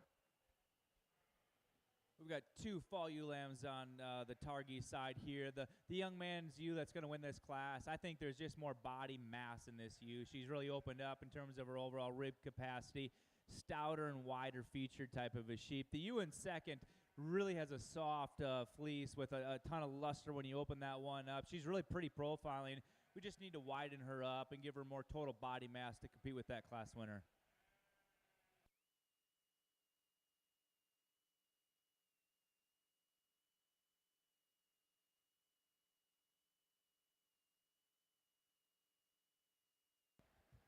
C: We've got two fall ewe lambs on the Targhee side here. The young man's ewe that's going to win this class, I think there's just more body mass in this ewe. She's really opened up in terms of her overall rib capacity, stouter and wider featured type of a sheep. The ewe in second really has a soft fleece with a ton of luster when you open that one up. She's really pretty profiling. We just need to widen her up and give her more total body mass to compete with that class winner.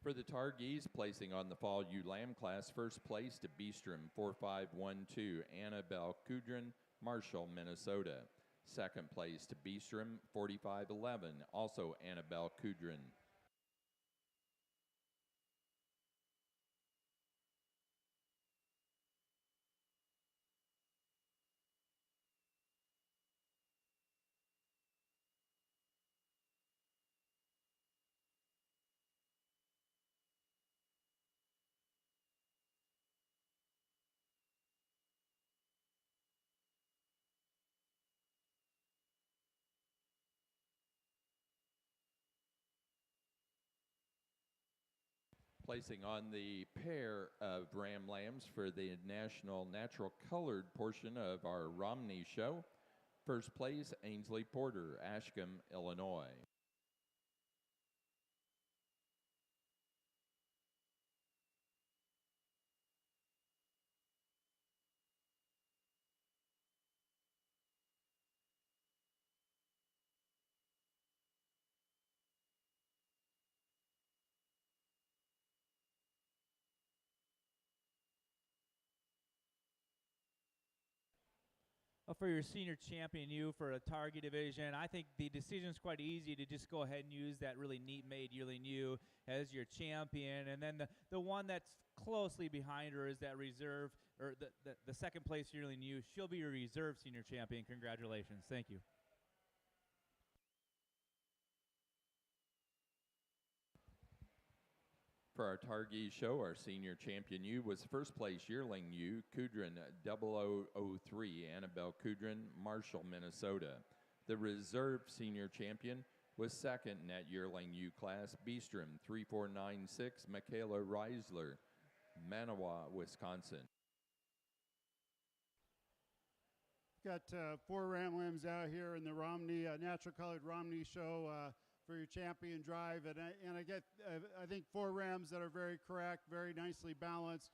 A: For the Targhees, placing on the fall ewe lamb class, first place to Beestrom 4512, Annabelle Kudrin, Marshall, Minnesota. Second place to Beestrom 4511, also Annabelle Kudrin. Placing on the pair of ram lambs for the national natural colored portion of our Romney show. First place, Ainsley Porter, Ashcombe, Illinois.
C: For your senior champion ewe for a Targhee division, I think the decision is quite easy to just go ahead and use that really neat made yearling ewe as your champion. And then the one that's closely behind her is that reserve, or the second place yearling ewe. She'll be your reserve senior champion. Congratulations. Thank you.
A: For our Targhee show, our senior champion ewe was first place yearling ewe, Kudrin 0003, Annabelle Kudrin, Marshall, Minnesota. The reserve senior champion was second in that yearling ewe class, Beestrom 3496, Michaela Reisler, Manawa, Wisconsin.
B: Got 4 ram lambs out here in the Romney, natural colored Romney show for your champion drive. And I get, I think 4 rams that are very correct, very nicely balanced,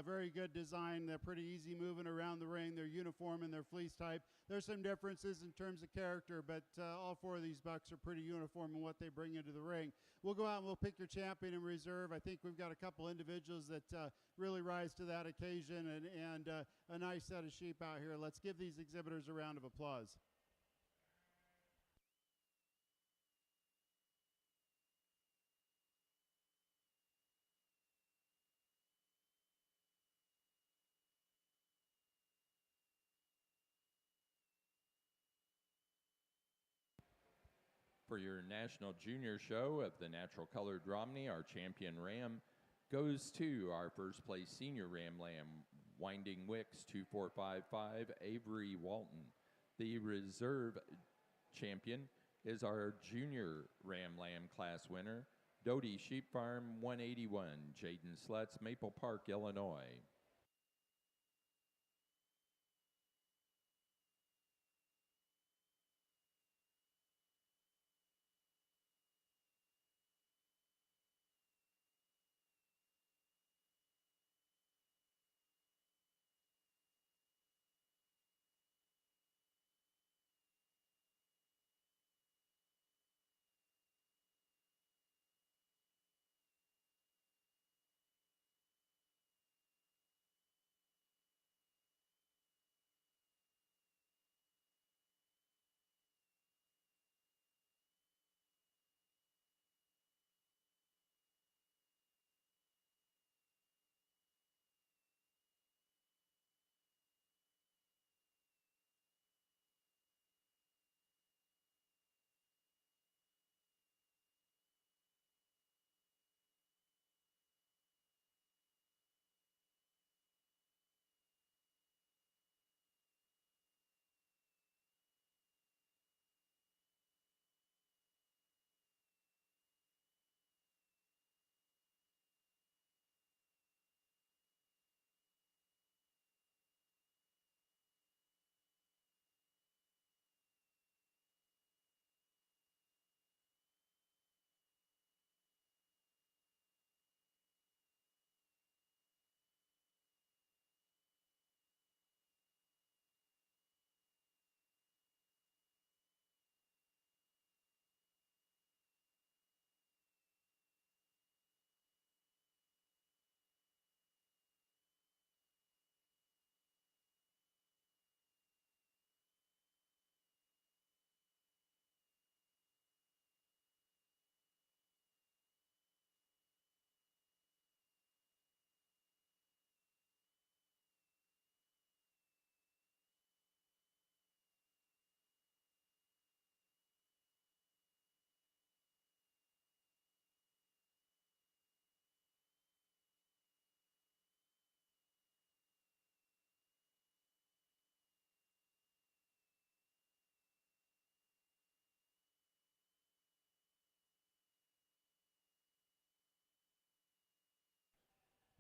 B: very good design. They're pretty easy moving around the ring. They're uniform in their fleece type. There's some differences in terms of character, but all 4 of these bucks are pretty uniform in what they bring into the ring. We'll go out and we'll pick your champion in reserve. I think we've got a couple individuals that really rise to that occasion, and a nice set of sheep out here. Let's give these exhibitors a round of applause.
A: For your National Junior show of the Natural Colored Romney, our champion ram goes to our first place senior ram lamb, Winding Wicks 2455, Avery Walton. The reserve champion is our junior ram lamb class winner, Doty Sheep Farm 181, Jaden Slutz, Maple Park, Illinois.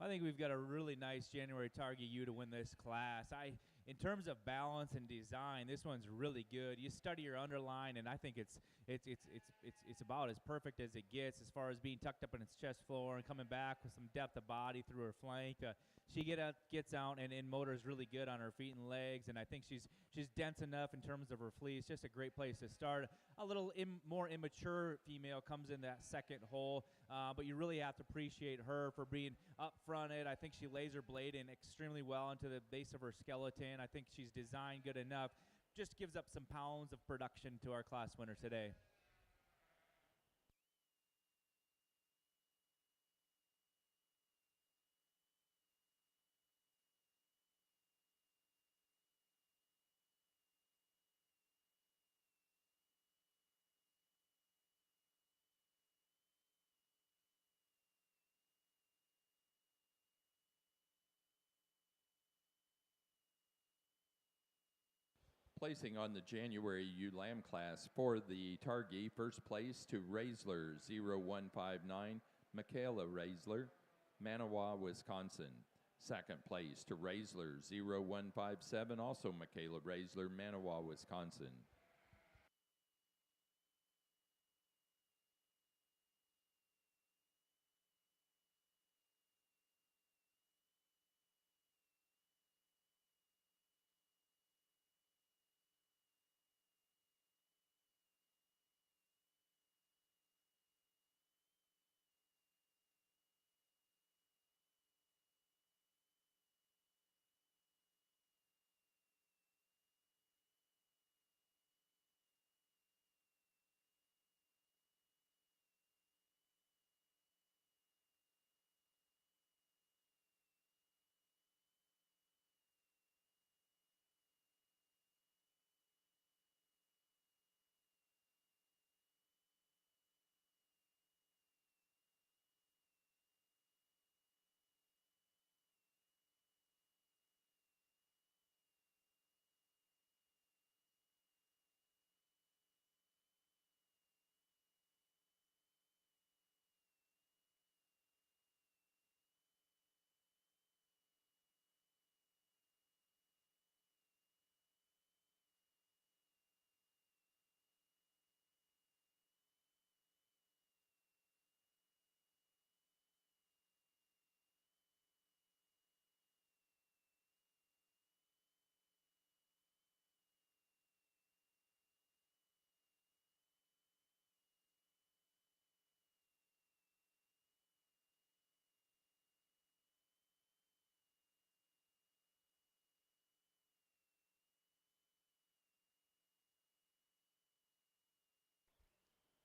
C: I think we've got a really nice January Targhee ewe to win this class. In terms of balance and design, this one's really good. You study your underline, and I think it's about as perfect as it gets as far as being tucked up in its chest floor and coming back with some depth of body through her flank. She gets out and motor is really good on her feet and legs, and I think she's dense enough in terms of her fleece. Just a great place to start. A little more immature female comes in that second hole, but you really have to appreciate her for being up-fronted. I think she lays her blade in extremely well into the base of her skeleton. I think she's designed good enough. Just gives up some pounds of production to our class winner today.
A: Placing on the January ewe lamb class for the Targhee, first place to Raisler 0159, Michaela Raisler, Manawa, Wisconsin. Second place to Raisler 0157, also Michaela Raisler, Manawa, Wisconsin.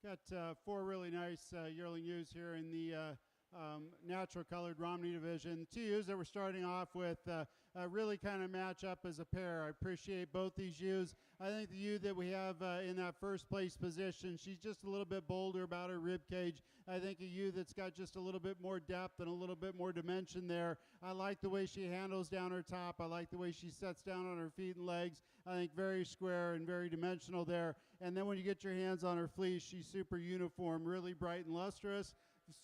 B: Got four really nice yearling ewes here in the natural colored Romney division. Two ewes that we're starting off with really kind of match up as a pair. I appreciate both these ewes. I think the ewe that we have in that first place position, she's just a little bit bolder about her rib cage. I think a ewe that's got just a little bit more depth and a little bit more dimension there. I like the way she handles down her top. I like the way she sets down on her feet and legs. I think very square and very dimensional there. And then when you get your hands on her fleece, she's super uniform, really bright and lustrous.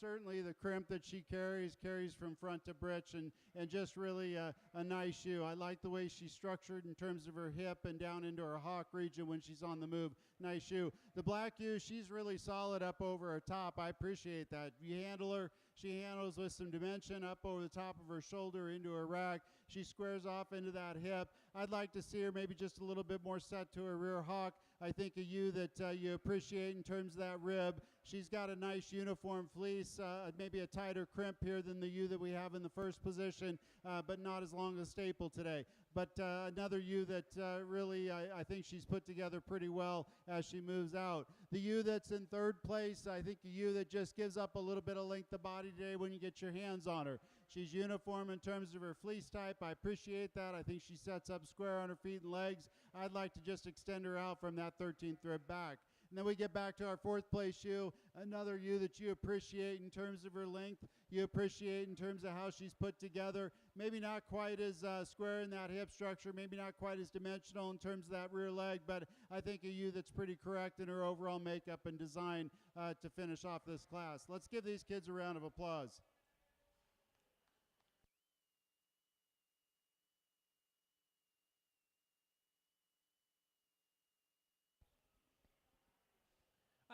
B: Certainly the crimp that she carries from front to breech, and just really a nice ewe. I like the way she's structured in terms of her hip and down into her hock region when she's on the move. Nice ewe. The black ewe, she's really solid up over her top. I appreciate that. You handle her, she handles with some dimension up over the top of her shoulder into her rack. She squares off into that hip. I'd like to see her maybe just a little bit more set to her rear hock. I think a ewe that you appreciate in terms of that rib. She's got a nice uniform fleece, maybe a tighter crimp here than the ewe that we have in the first position, but not as long as staple today. But another ewe that really I think she's put together pretty well as she moves out. The ewe that's in third place, I think a ewe that just gives up a little bit of length of body today when you get your hands on her. She's uniform in terms of her fleece type. I appreciate that. I think she sets up square on her feet and legs. I'd like to just extend her out from that 13th rib back. And then we get back to our fourth place ewe, another ewe that you appreciate in terms of her length, you appreciate in terms of how she's put together, maybe not quite as square in that hip structure, maybe not quite as dimensional in terms of that rear leg, but I think a ewe that's pretty correct in her overall makeup and design to finish off this class. Let's give these kids a round of applause.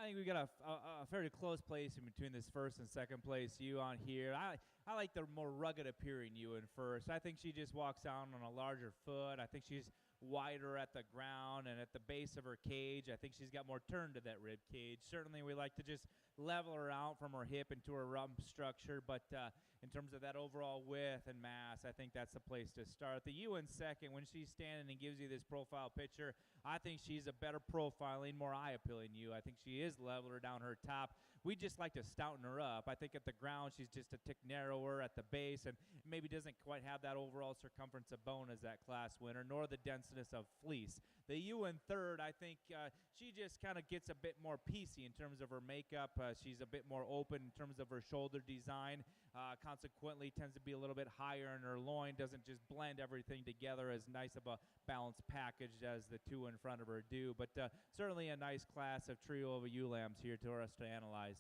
C: I think we got a fairly close place in between this first and second place ewe on here. I like the more rugged appearing ewe in first. I think she just walks down on a larger foot. I think she's wider at the ground and at the base of her cage. I think she's got more turn to that rib cage. Certainly we like to just level her out from her hip into her rump structure, but in terms of that overall width and mass, I think that's the place to start. The ewe in second, when she's standing and gives you this profile picture, I think she's a better profiling, more eye-appealing ewe. I think she is leveler down her top. We just like to stouten her up. I think at the ground she's just a tick narrower at the base and maybe doesn't quite have that overall circumference of bone as that class winner, nor the denseness of fleece. The ewe in third, I think she just kind of gets a bit more piecey in terms of her makeup. She's a bit more open in terms of her shoulder design. Consequently, tends to be a little bit higher in her loin, doesn't just blend everything together as nice of a balanced package as the two in front of her do. But certainly a nice class of trio of ewe lambs here for us to analyze.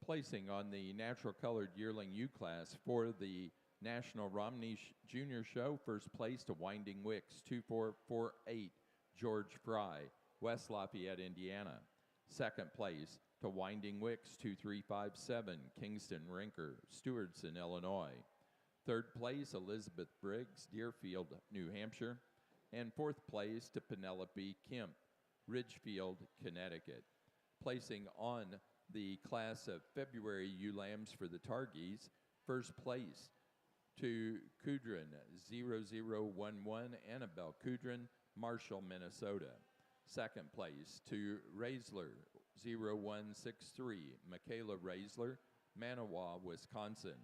A: Placing on the natural colored yearling ewe class for the National Romney Junior Show, first place to Winding Wicks, 2448, George Fry, West Lafayette, Indiana. Second place to Winding Wicks, 2357, Kingston Rinker, Stewartson, Illinois. Third place, Elizabeth Briggs, Deerfield, New Hampshire. And fourth place to Penelope Kemp, Ridgefield, Connecticut. Placing on the class of February ewe lambs for the Targhees, first place to Kudrin, 0011, Annabelle Kudrin, Marshall, Minnesota. Second place to Raisler, 0163, Michaela Raisler, Manawa, Wisconsin.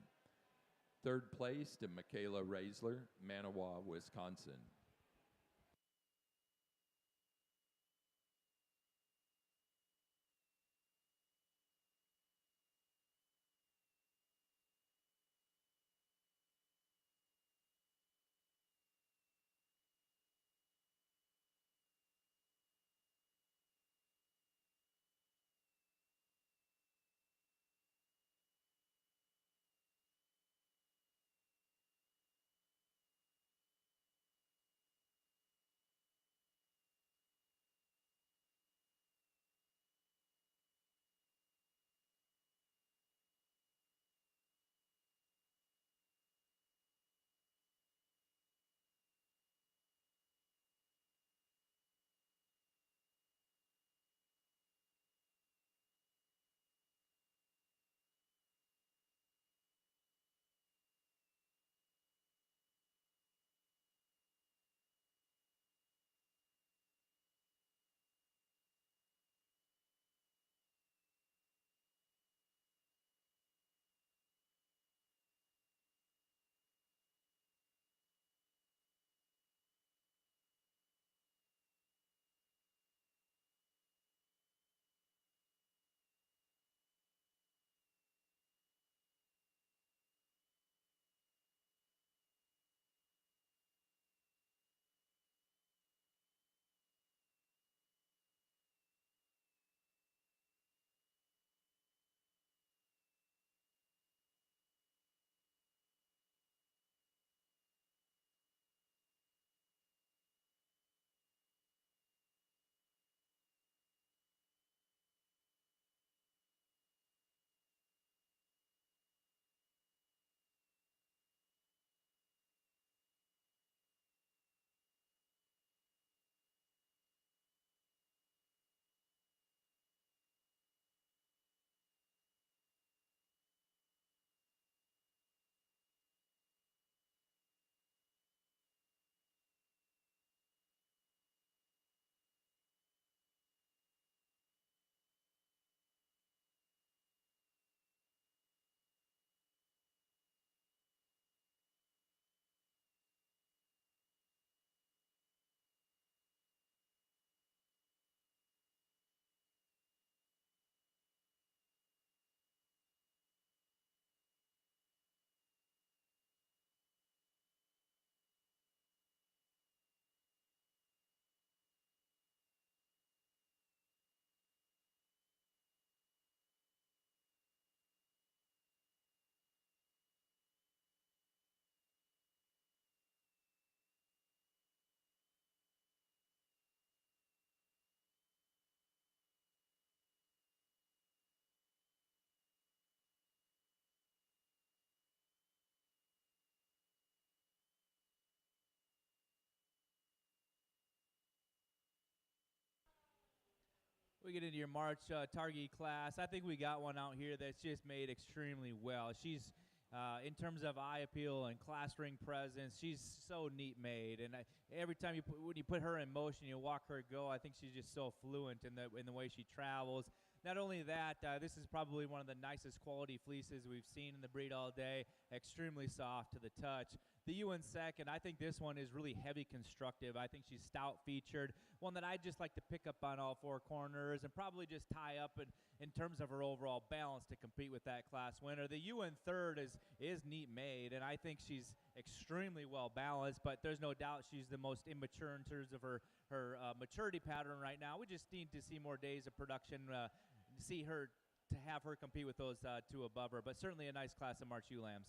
A: Third place to Michaela Raisler, Manawa, Wisconsin.
C: We get into your March Targhee class. I think we got one out here that's just made extremely well. She's, in terms of eye appeal and class ring presence, she's so neat made. And every time when you put her in motion, you walk her go, I think she's just so fluent in the way she travels. Not only that, this is probably one of the nicest quality fleeces we've seen in the breed all day. Extremely soft to the touch. The ewe in second, I think this one is really heavy constructive. I think she's stout featured, one that I just like to pick up on all four corners and probably just tie up in terms of her overall balance to compete with that class winner. The ewe in third is neat made, and I think she's extremely well balanced, but there's no doubt she's the most immature in terms of her maturity pattern right now. We just need to see more days of production, to have her compete with those two above her, but certainly a nice class of March ewe lambs.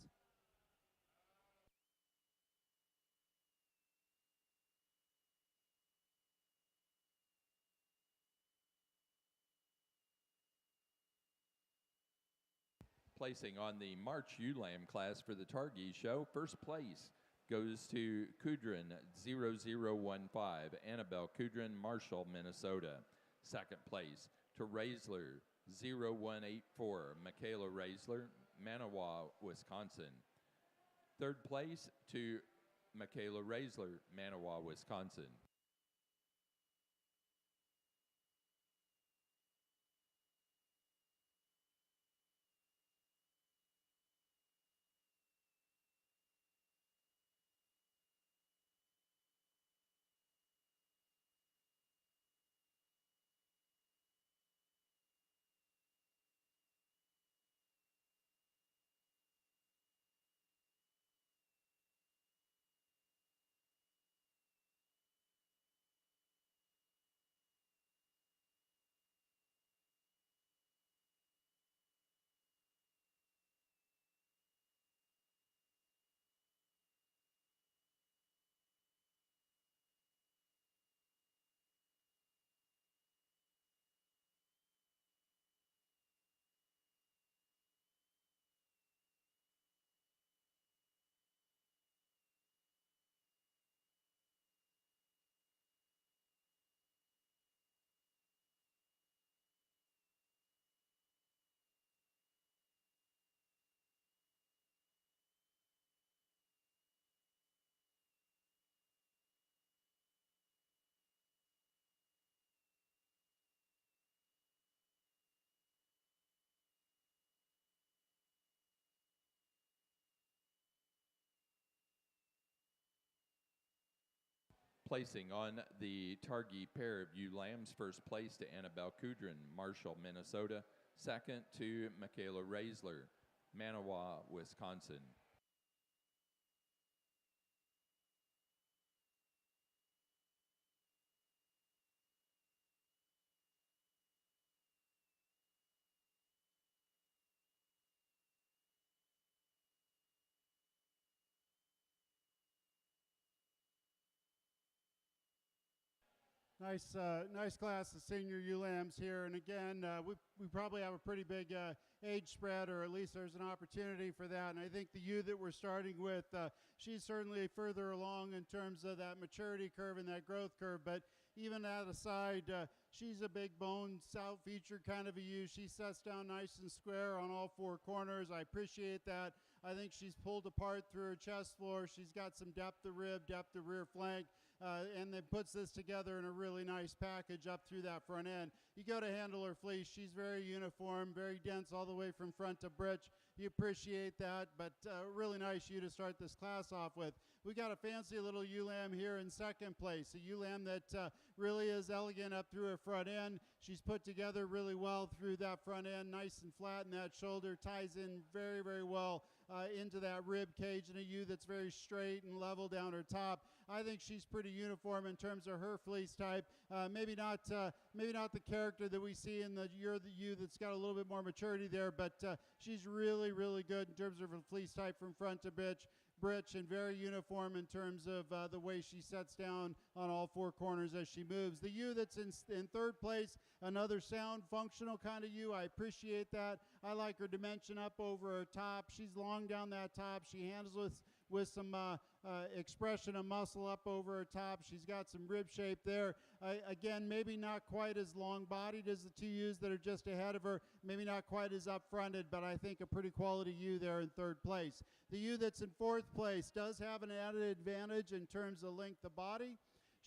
A: Placing on the March ewe lamb class for the Targhee show, first place goes to Kudrin 0015, Annabelle Kudrin, Marshall, Minnesota. Second place to Raisler 0184, Michaela Raisler, Manawa, Wisconsin. Third place to Michaela Raisler, Manawa, Wisconsin. Placing on the Targhee pair of ewe lambs, first place to Annabelle Kudrin, Marshall, Minnesota. Second to Michaela Raisler, Manawa, Wisconsin.
B: Nice class of senior ewe lambs here, and again, we probably have a pretty big age spread, or at least there's an opportunity for that. And I think the ewe that we're starting with, she's certainly further along in terms of that maturity curve and that growth curve. But even that aside, she's a big bone, stout featured kind of a ewe. She sets down nice and square on all four corners. I appreciate that. I think she's pulled apart through her chest floor. She's got some depth of rib, depth of rear flank. And then puts this together in a really nice package up through that front end. You go to handle her fleece, she's very uniform, very dense all the way from front to britch. You appreciate that, but really nice ewe to start this class off with. We got a fancy little ewe lamb here in second place, a ewe lamb that really is elegant up through her front end. She's put together really well through that front end, nice and flat in that shoulder, ties in very, very well into that rib cage, and a ewe that's very straight and level down her top. I think she's pretty uniform in terms of her fleece type. Maybe not the character that we see in the ewe that's got a little bit more maturity there, but she's really, really good in terms of her fleece type from front to britch, and very uniform in terms of the way she sets down on all four corners as she moves. The ewe that's in third place, another sound, functional kind of ewe. I appreciate that. I like her dimension up over her top. She's long down that top. She handles with some expression of muscle up over her top. She's got some rib shape there. Again, maybe not quite as long-bodied as the two ewes that are just ahead of her, maybe not quite as up-fronted, but I think a pretty quality ewe there in third place. The ewe that's in fourth place does have an added advantage in terms of length of body.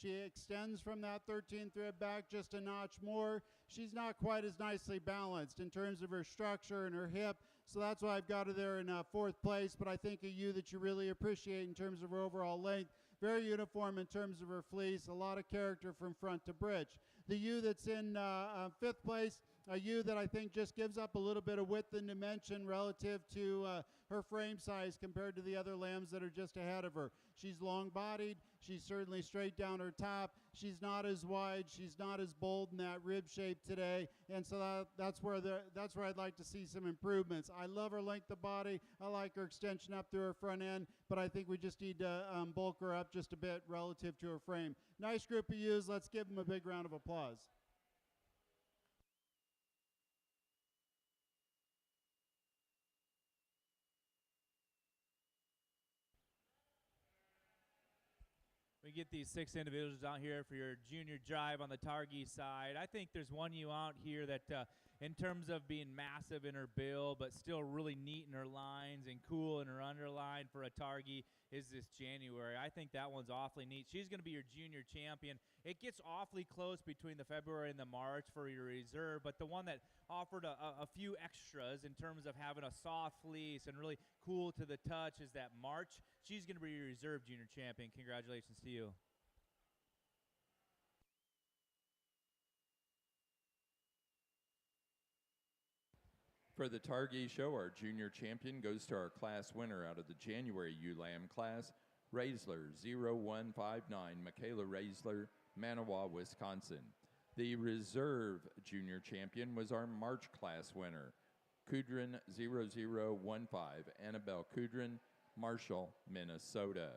B: She extends from that 13 thread back just a notch more. She's not quite as nicely balanced in terms of her structure and her hip, so that's why I've got her there in fourth place, but I think a ewe that you really appreciate in terms of her overall length. Very uniform in terms of her fleece, a lot of character from front to bridge. The ewe that's in fifth place, a ewe that I think just gives up a little bit of width and dimension relative to her frame size compared to the other lambs that are just ahead of her. She's long-bodied. She's certainly straight down her top. She's not as wide. She's not as bold in that rib shape today, and so that's where I'd like to see some improvements. I love her length of body. I like her extension up through her front end, but I think we just need to bulk her up just a bit relative to her frame. Nice group of ewes. Let's give them a big round of applause.
C: We get these 6 individuals out here for your junior drive on the Targhee side. I think there's one ewe out here that in terms of being massive in her bill but still really neat in her lines and cool in her underline for a Targhee is this January. I think that one's awfully neat. She's going to be your junior champion. It gets awfully close between the February and the March for your reserve, but the one that offered a few extras in terms of having a soft fleece and really cool to the touch is that March. She's going to be your reserve junior champion. Congratulations to you.
A: For the Targhee show, our junior champion goes to our class winner out of the January ewe lamb class, Raisler 0159, Michaela Raisler, Manawa, Wisconsin. The reserve junior champion was our March class winner, Kudrin 0015, Annabelle Kudrin, Marshall, Minnesota.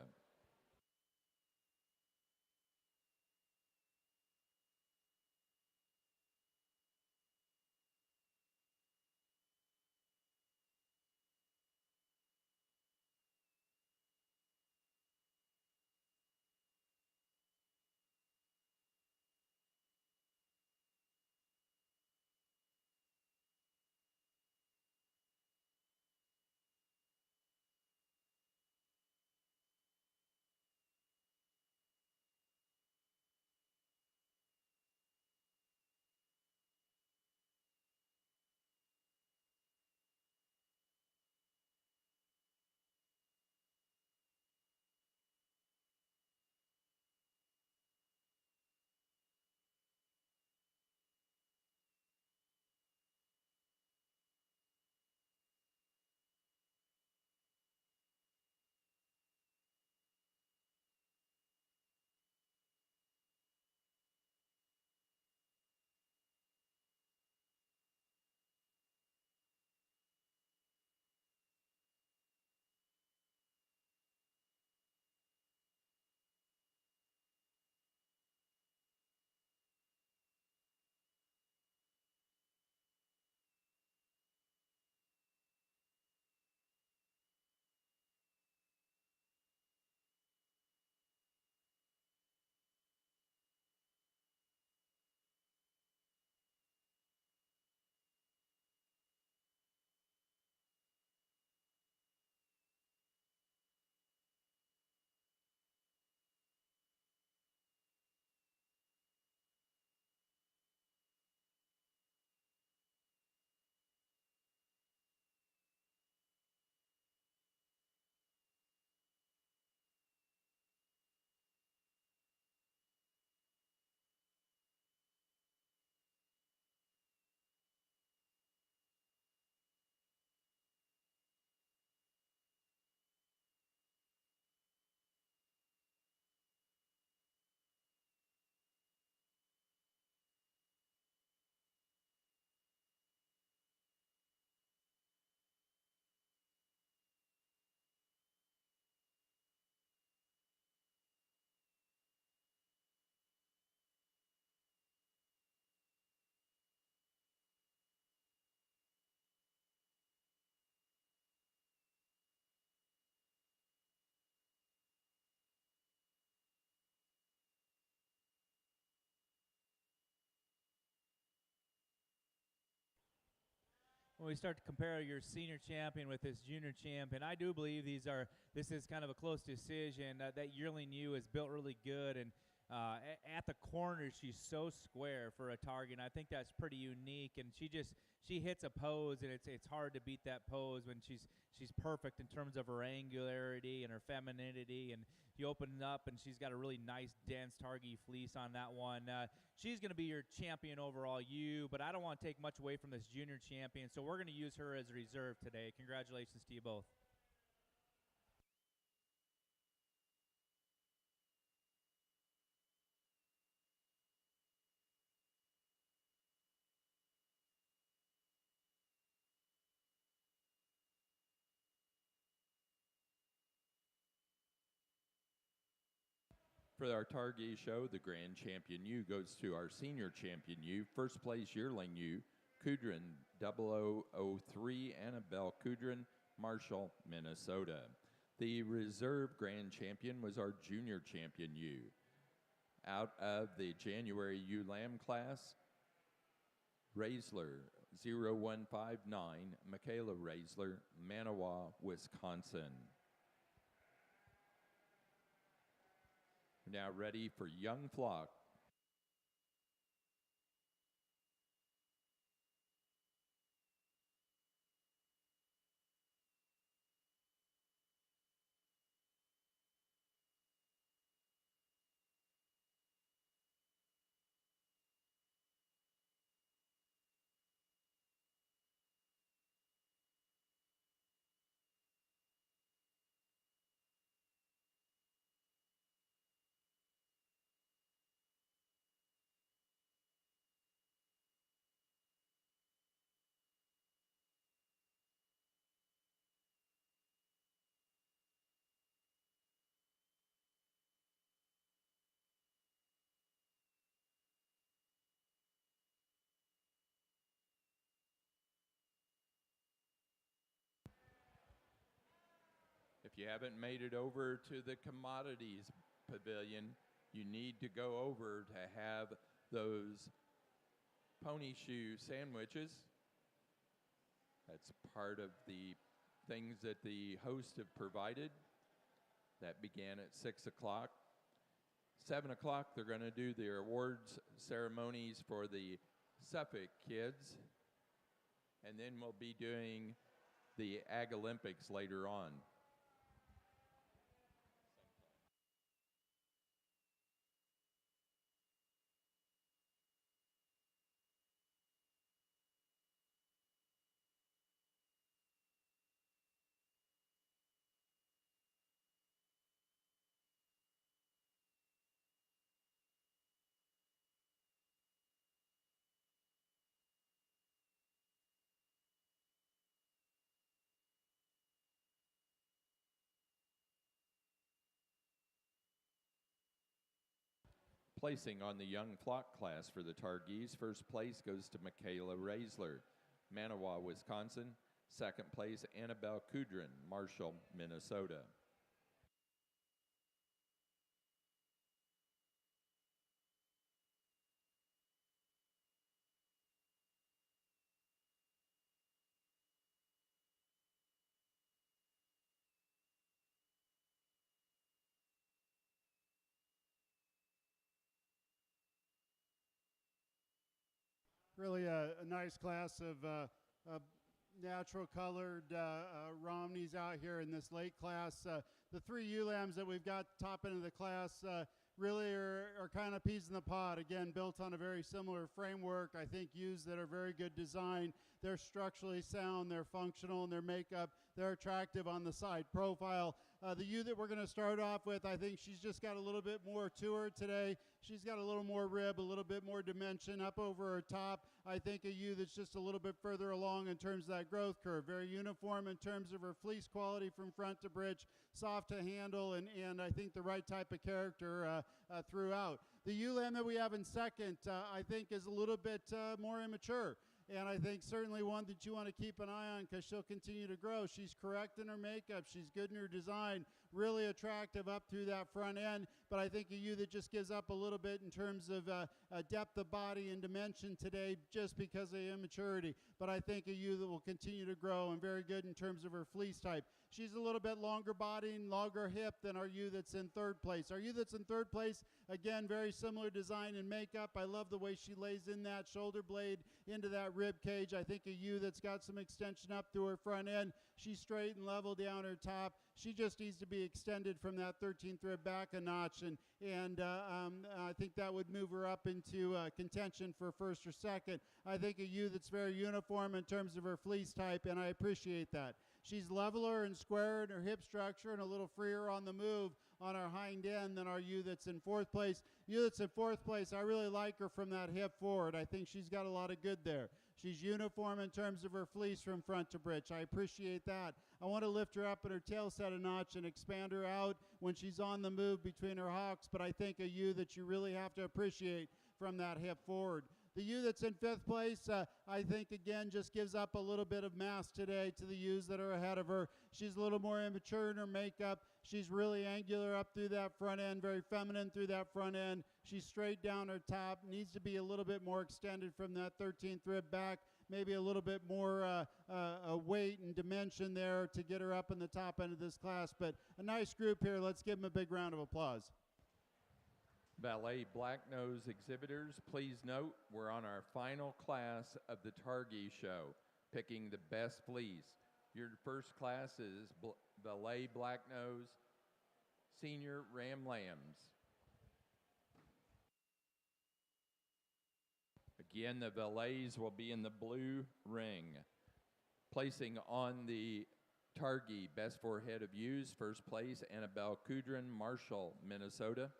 C: when we start to compare your senior champion with this junior champion, I do believe this is kind of a close decision. That yearling ewe is built really good, and at the corner she's so square for a Targhee, and I think that's pretty unique. And she hits a pose, and it's hard to beat that pose when she's perfect in terms of her angularity and her femininity. And you open it up, and she's got a really nice, dense Targhee fleece on that one. She's going to be your champion overall ewe, but I don't want to take much away from this junior champion, so we're going to use her as a reserve today. Congratulations to you both.
A: For our Targhee show, the grand champion ewe goes to our senior champion ewe, first place yearling ewe, Kudrin 0003, Annabelle Kudrin, Marshall, Minnesota. The reserve grand champion was our junior champion ewe. Out of the January ewe lamb class, Raisler 0159, Michaela Raisler, Manawa, Wisconsin. Now ready for young flock. If you haven't made it over to the commodities pavilion, you need to go over to have those pony shoe sandwiches. That's part of the things that the hosts have provided. That began at 6 o'clock. 7 o'clock, they're going to do their awards ceremonies for the Suffolk kids. And then we'll be doing the Ag Olympics later on. Placing on the young flock class for the Targhees, first place goes to Michaela Raisler, Manawa, Wisconsin. Second place, Annabelle Kudrin, Marshall, Minnesota.
B: Really a nice class of natural colored Romneys out here in this late class. The three ewe lambs that we've got top end of the class really are kind of peas in the pod. Again, built on a very similar framework. I think ewes that are very good design. They're structurally sound, they're functional in their makeup, they're attractive on the side profile. The ewe that we're going to start off with, I think she's just got a little bit more to her today. She's got a little more rib, a little bit more dimension up over her top. I think a ewe that's just a little bit further along in terms of that growth curve. Very uniform in terms of her fleece quality from front to bridge, soft to handle, and I think the right type of character throughout. The ewe lamb that we have in second, I think, is a little bit more immature. And I think certainly one that you want to keep an eye on because she'll continue to grow. She's correct in her makeup. She's good in her design. really attractive up through that front end, but I think a ewe that just gives up a little bit in terms of depth of body and dimension today just because of immaturity. But I think a ewe that will continue to grow and very good in terms of her fleece type. She's a little bit longer body and longer hip than our ewe that's in third place. Our ewe that's in third place, again, very similar design and makeup. I love the way she lays in that shoulder blade into that rib cage. I think a ewe that's got some extension up through her front end. She's straight and level down her top. She just needs to be extended from that 13th rib back a notch, and I think that would move her up into contention for first or second. I think a ewe that's very uniform in terms of her fleece type, and I appreciate that. She's leveler and squarer in her hip structure and a little freer on the move on our hind end than our ewe that's in fourth place. Ewe that's in fourth place, I really like her from that hip forward. I think she's got a lot of good there. She's uniform in terms of her fleece from front to britch. I appreciate that. I want to lift her up in her tail set a notch and expand her out when she's on the move between her hocks, but I think a ewe that you really have to appreciate from that hip forward. The ewe that's in fifth place, I think, again, just gives up a little bit of mass today to the ewes that are ahead of her. She's a little more immature in her makeup. She's really angular up through that front end, very feminine through that front end. She's straight down her top, needs to be a little bit more extended from that 13th rib back, maybe a little bit more weight and dimension there to get her up in the top end of this class. But a nice group here. Let's give them a big round of applause.
A: Ballet Black Nose exhibitors, please note we're on our final class of the Targhee show, picking the best fleece. Your first class is Ballet Black Nose Senior Ram Lambs. Again, the valets will be in the blue ring. Placing on the Targhee best forehead of ewes, first place, Annabelle Kudrin, Marshall, Minnesota.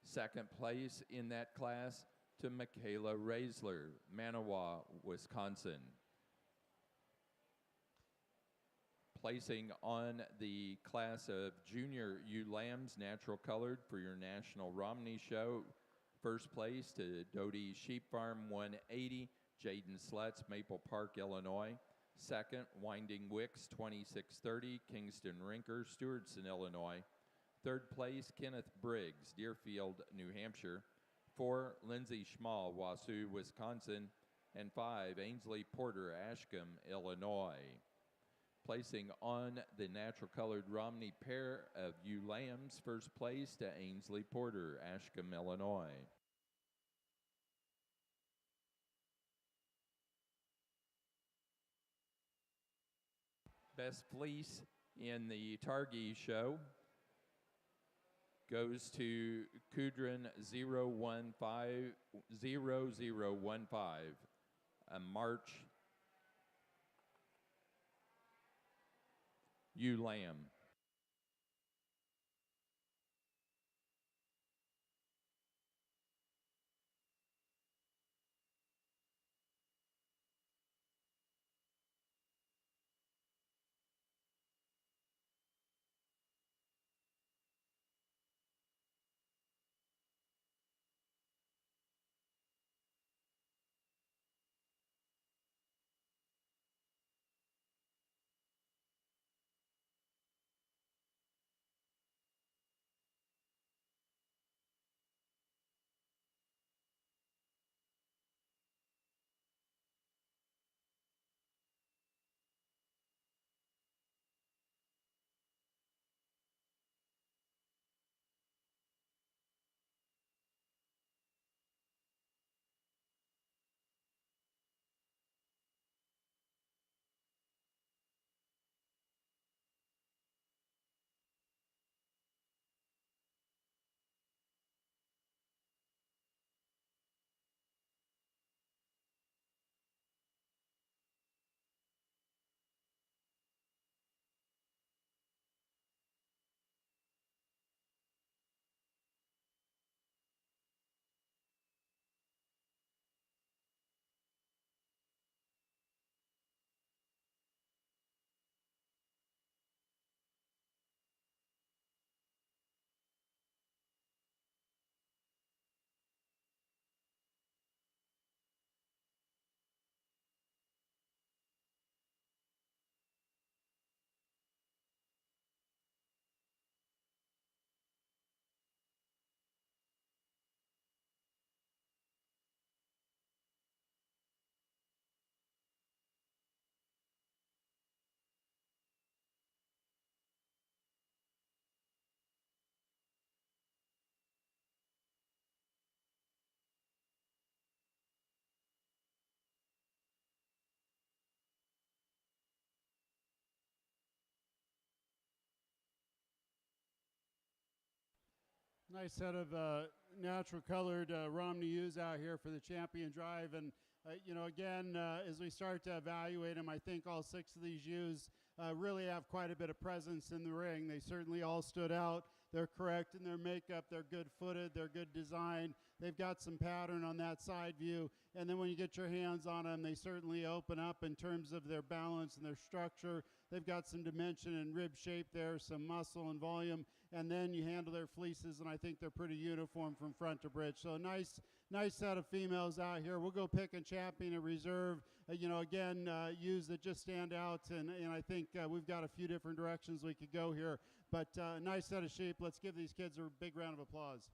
A: Second place in that class to Michaela Raisler, Manawa, Wisconsin. Placing on the class of junior ewe lambs, natural colored for your National Romney show. First place to Doty Sheep Farm 180, Jaden Slutz, Maple Park, Illinois. Second, Winding Wicks 2630, Kingston Rinker, Stewartson, Illinois. Third place, Kenneth Briggs, Deerfield, New Hampshire. 4, Lindsay Schmall, Wausau, Wisconsin. And 5, Ainsley Porter, Ashcombe, Illinois. Placing on the natural colored Romney pair of ewe lambs, first place to Ainsley Porter, Ashcombe, Illinois. Best fleece in the Targhee show goes to Kudrin 0150015, a March ewe lamb.
B: Nice set of natural colored Romney ewes out here for the champion drive. And, again, as we start to evaluate them, I think all 6 of these ewes really have quite a bit of presence in the ring. They certainly all stood out. They're correct in their makeup. They're good footed. They're good design. They've got some pattern on that side view. And then when you get your hands on them, they certainly open up in terms of their balance and their structure. They've got some dimension and rib shape there, some muscle and volume. And then you handle their fleeces, and I think they're pretty uniform from front to bridge. So nice set of females out here. We'll go pick a champion and reserve. Again, ewes that just stand out, and I think we've got a few different directions we could go here. But nice set of sheep. Let's give these kids a big round of applause.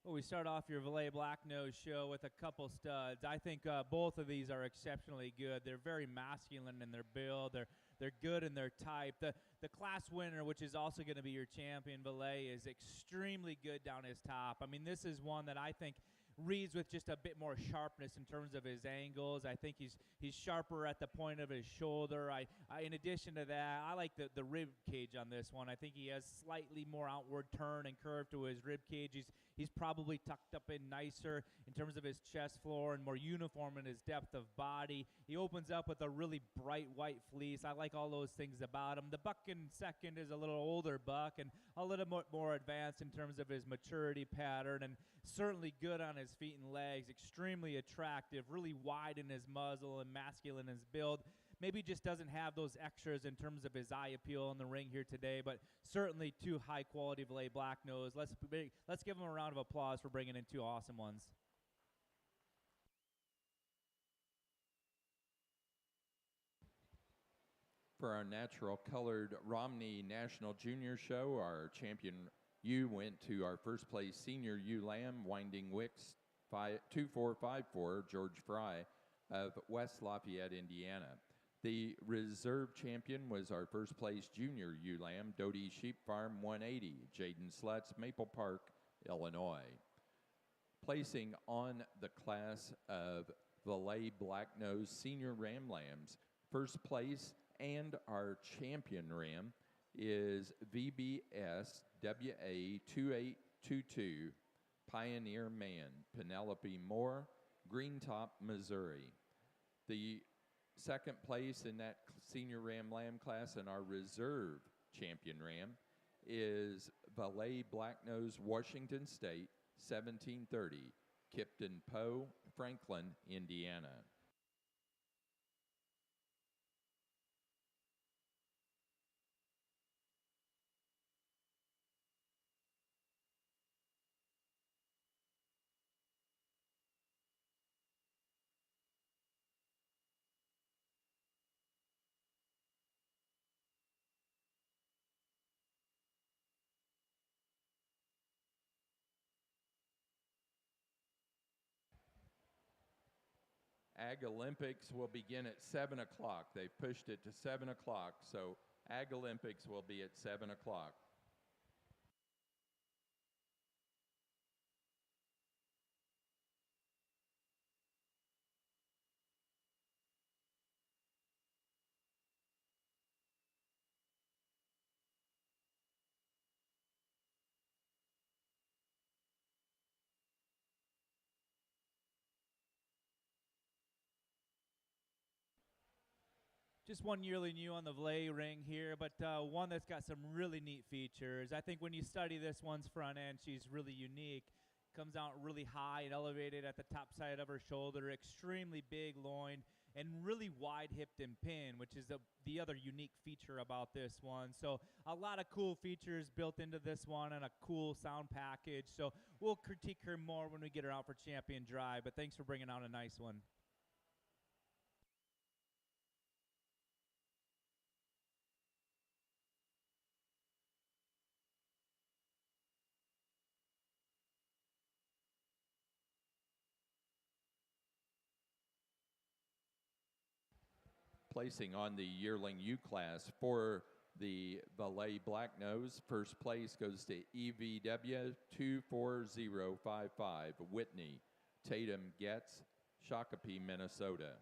C: Well, we start off your Valet Black-Nose show with a couple studs. I think both of these are exceptionally good. They're very masculine in their build. They're good in their type. The class winner, which is also going to be your champion Valet, is extremely good down his top. I mean, this is one that I think reads with just a bit more sharpness in terms of his angles. I think he's sharper at the point of his shoulder. I in addition to that, I like the rib cage on this one. I think he has slightly more outward turn and curve to his rib cage. He's probably tucked up in nicer in terms of his chest floor and more uniform in his depth of body. He opens up with a really bright white fleece. I like all those things about him. The buck in second is a little older buck and a little more advanced in terms of his maturity pattern, and certainly good on his feet and legs, extremely attractive, really wide in his muzzle and masculine in his build. Maybe just doesn't have those extras in terms of his eye appeal in the ring here today, but certainly 2 high-quality Valet Black-Nose. Let's give him a round of applause for bringing in 2 awesome ones.
A: For our natural colored Romney National Junior Show, our champion ewe went to our first place senior ewe lamb, Winding Wicks 2454, George Fry of West Lafayette, Indiana. The reserve champion was our first place junior ewe lamb, Doty Sheep Farm 180, Jaden Slutz, Maple Park, Illinois. Placing on the class of Valet Black-Nose senior ram lambs, first place and our champion ram is VBS WA 2822 Pioneer Man, Penelope Moore, Greentop, Missouri. The second place in that senior ram lamb class and our reserve champion ram is Valet Black-Nose Washington State 1730 Kipton Poe, Franklin, Indiana. Ag Olympics will begin at 7 o'clock. They've pushed it to 7 o'clock, so Ag Olympics will be at 7 o'clock.
C: Just one yearling ewe on the Valet ring here, but one that's got some really neat features. I think when you study this one's front end, she's really unique. Comes out really high and elevated at the top side of her shoulder, extremely big loin, and really wide-hipped and pinned, which is the other unique feature about this one. So a lot of cool features built into this one and a cool sound package. So we'll critique her more when we get her out for Champion Drive, but thanks for bringing out a nice one.
A: placing on the Yearling U class for the Valet Black Nose. First place goes to EVW 24055, Whitney Tatum Getz, Shakopee, Minnesota.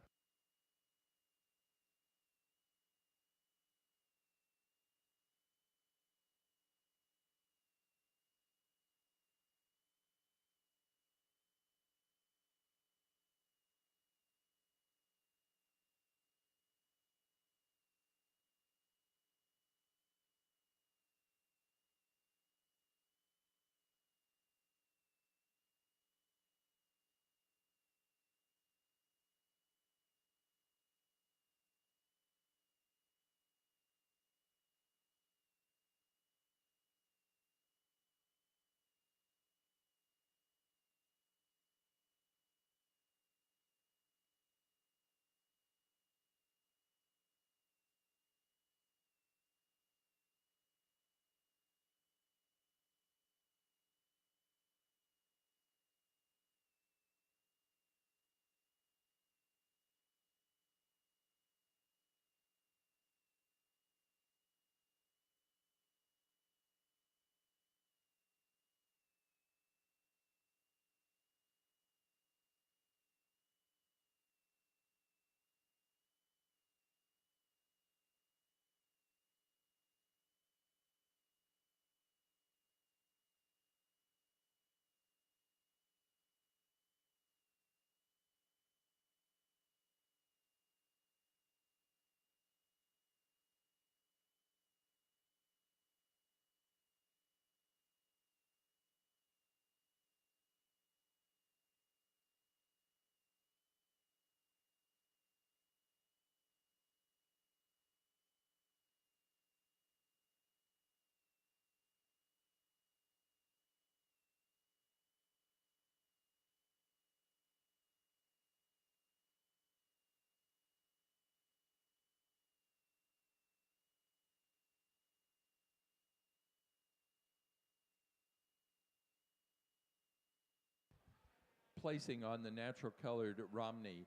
A: Placing on the natural colored Romney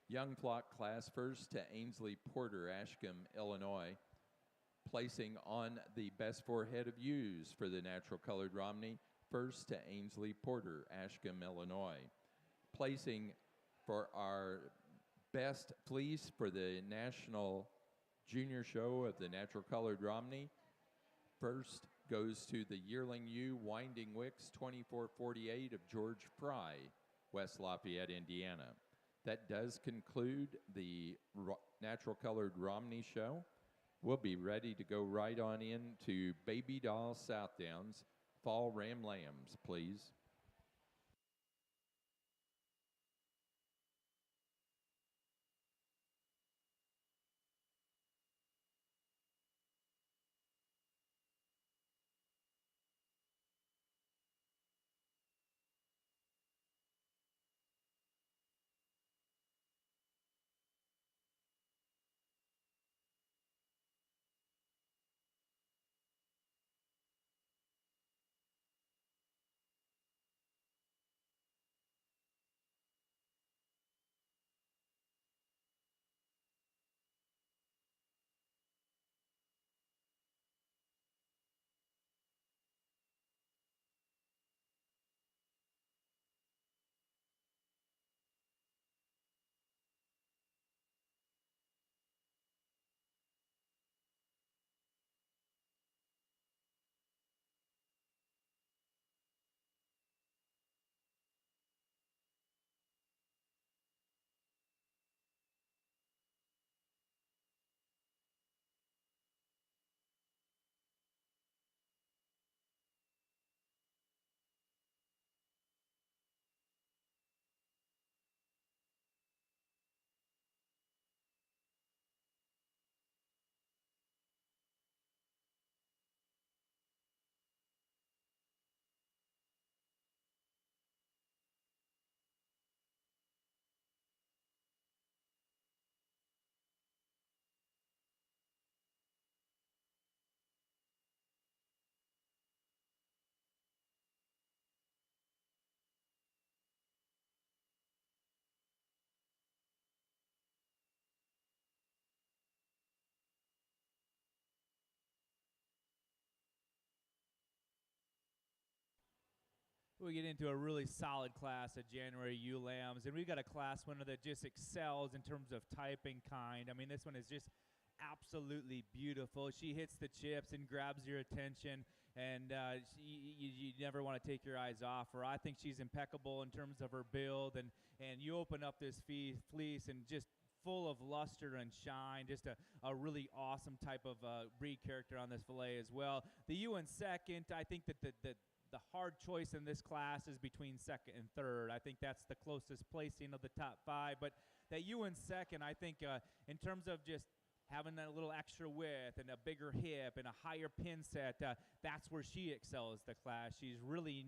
A: Young Flock class first to Ainsley Porter, Ashcombe, Illinois. Placing on the best forehead of ewes for the natural colored Romney first to Ainsley Porter, Ashcombe, Illinois. Placing for our best fleece for the National Junior Show of the natural colored Romney first goes to the Yearling U Winding Wicks 2448 of George Fry, West Lafayette, Indiana. That does conclude the natural colored Romney show. We'll be ready to go right on into Baby Doll Southdowns, Fall Ram Lambs, please.
C: we get into a really solid class of January ewe lambs, and we've got a class winner that just excels in terms of type and kind. I mean, this one is just absolutely beautiful. She hits the chips and grabs your attention, and you never want to take your eyes off her. I think she's impeccable in terms of her build, and you open up this fleece and just full of luster and shine, just a really awesome type of breed character on this fillet as well. The ewe in second, I think that the hard choice in this class is between second and third. I think that's the closest placing of the top 5, but that ewe in second, I think in terms of just having that little extra width and a bigger hip and a higher pin set, that's where she excels the class. She's really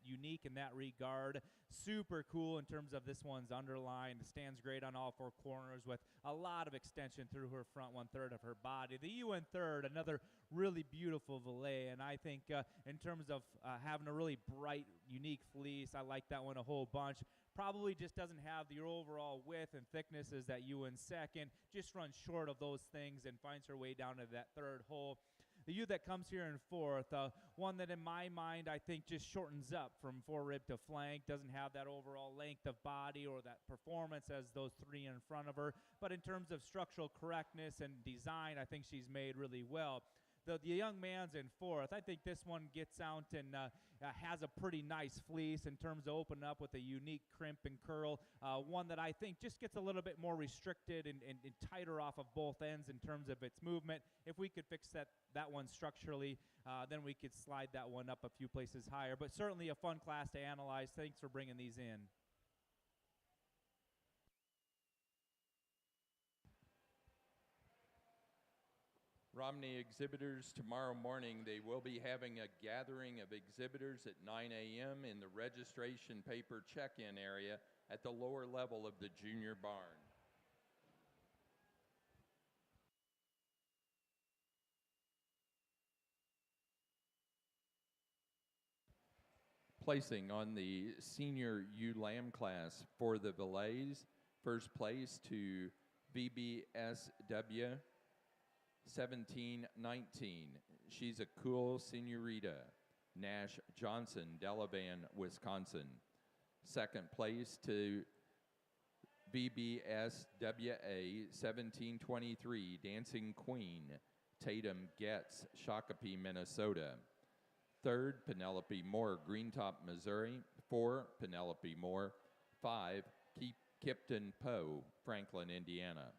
C: unique in that regard. Super cool in terms of this one's underline. Stands great on all 4 corners with a lot of extension through her front 1/3 of her body. The ewe in third, another really beautiful fillet, and I think in terms of having a really bright, unique fleece, I like that one a whole bunch. Probably just doesn't have the overall width and thickness as that ewe in second, just runs short of those things and finds her way down to that third hole. The ewe that comes here in fourth, one that in my mind I think just shortens up from forerib to flank, doesn't have that overall length of body or that performance as those 3 in front of her, but in terms of structural correctness and design, I think she's made really well. The young man's in fourth. I think this one gets out and has a pretty nice fleece in terms of opening up with a unique crimp and curl. One that I think just gets a little bit more restricted and tighter off of both ends in terms of its movement. If we could fix that one structurally, then we could slide that one up a few places higher. But certainly a fun class to analyze. Thanks for bringing these in.
A: Romney exhibitors, tomorrow morning they will be having a gathering of exhibitors at 9 a.m. in the registration paper check-in area at the lower level of the junior barn. Placing on the senior ewe lamb class for the fillets, first place to VBSW 1719. She's a cool senorita. Nash Johnson, Delavan, Wisconsin. Second place to VBSWA 1723, Dancing Queen, Tatum Getz, Shakopee, Minnesota. Third, Penelope Moore, Greentop, Missouri. 4, Penelope Moore. 5, Kipton Poe, Franklin, Indiana.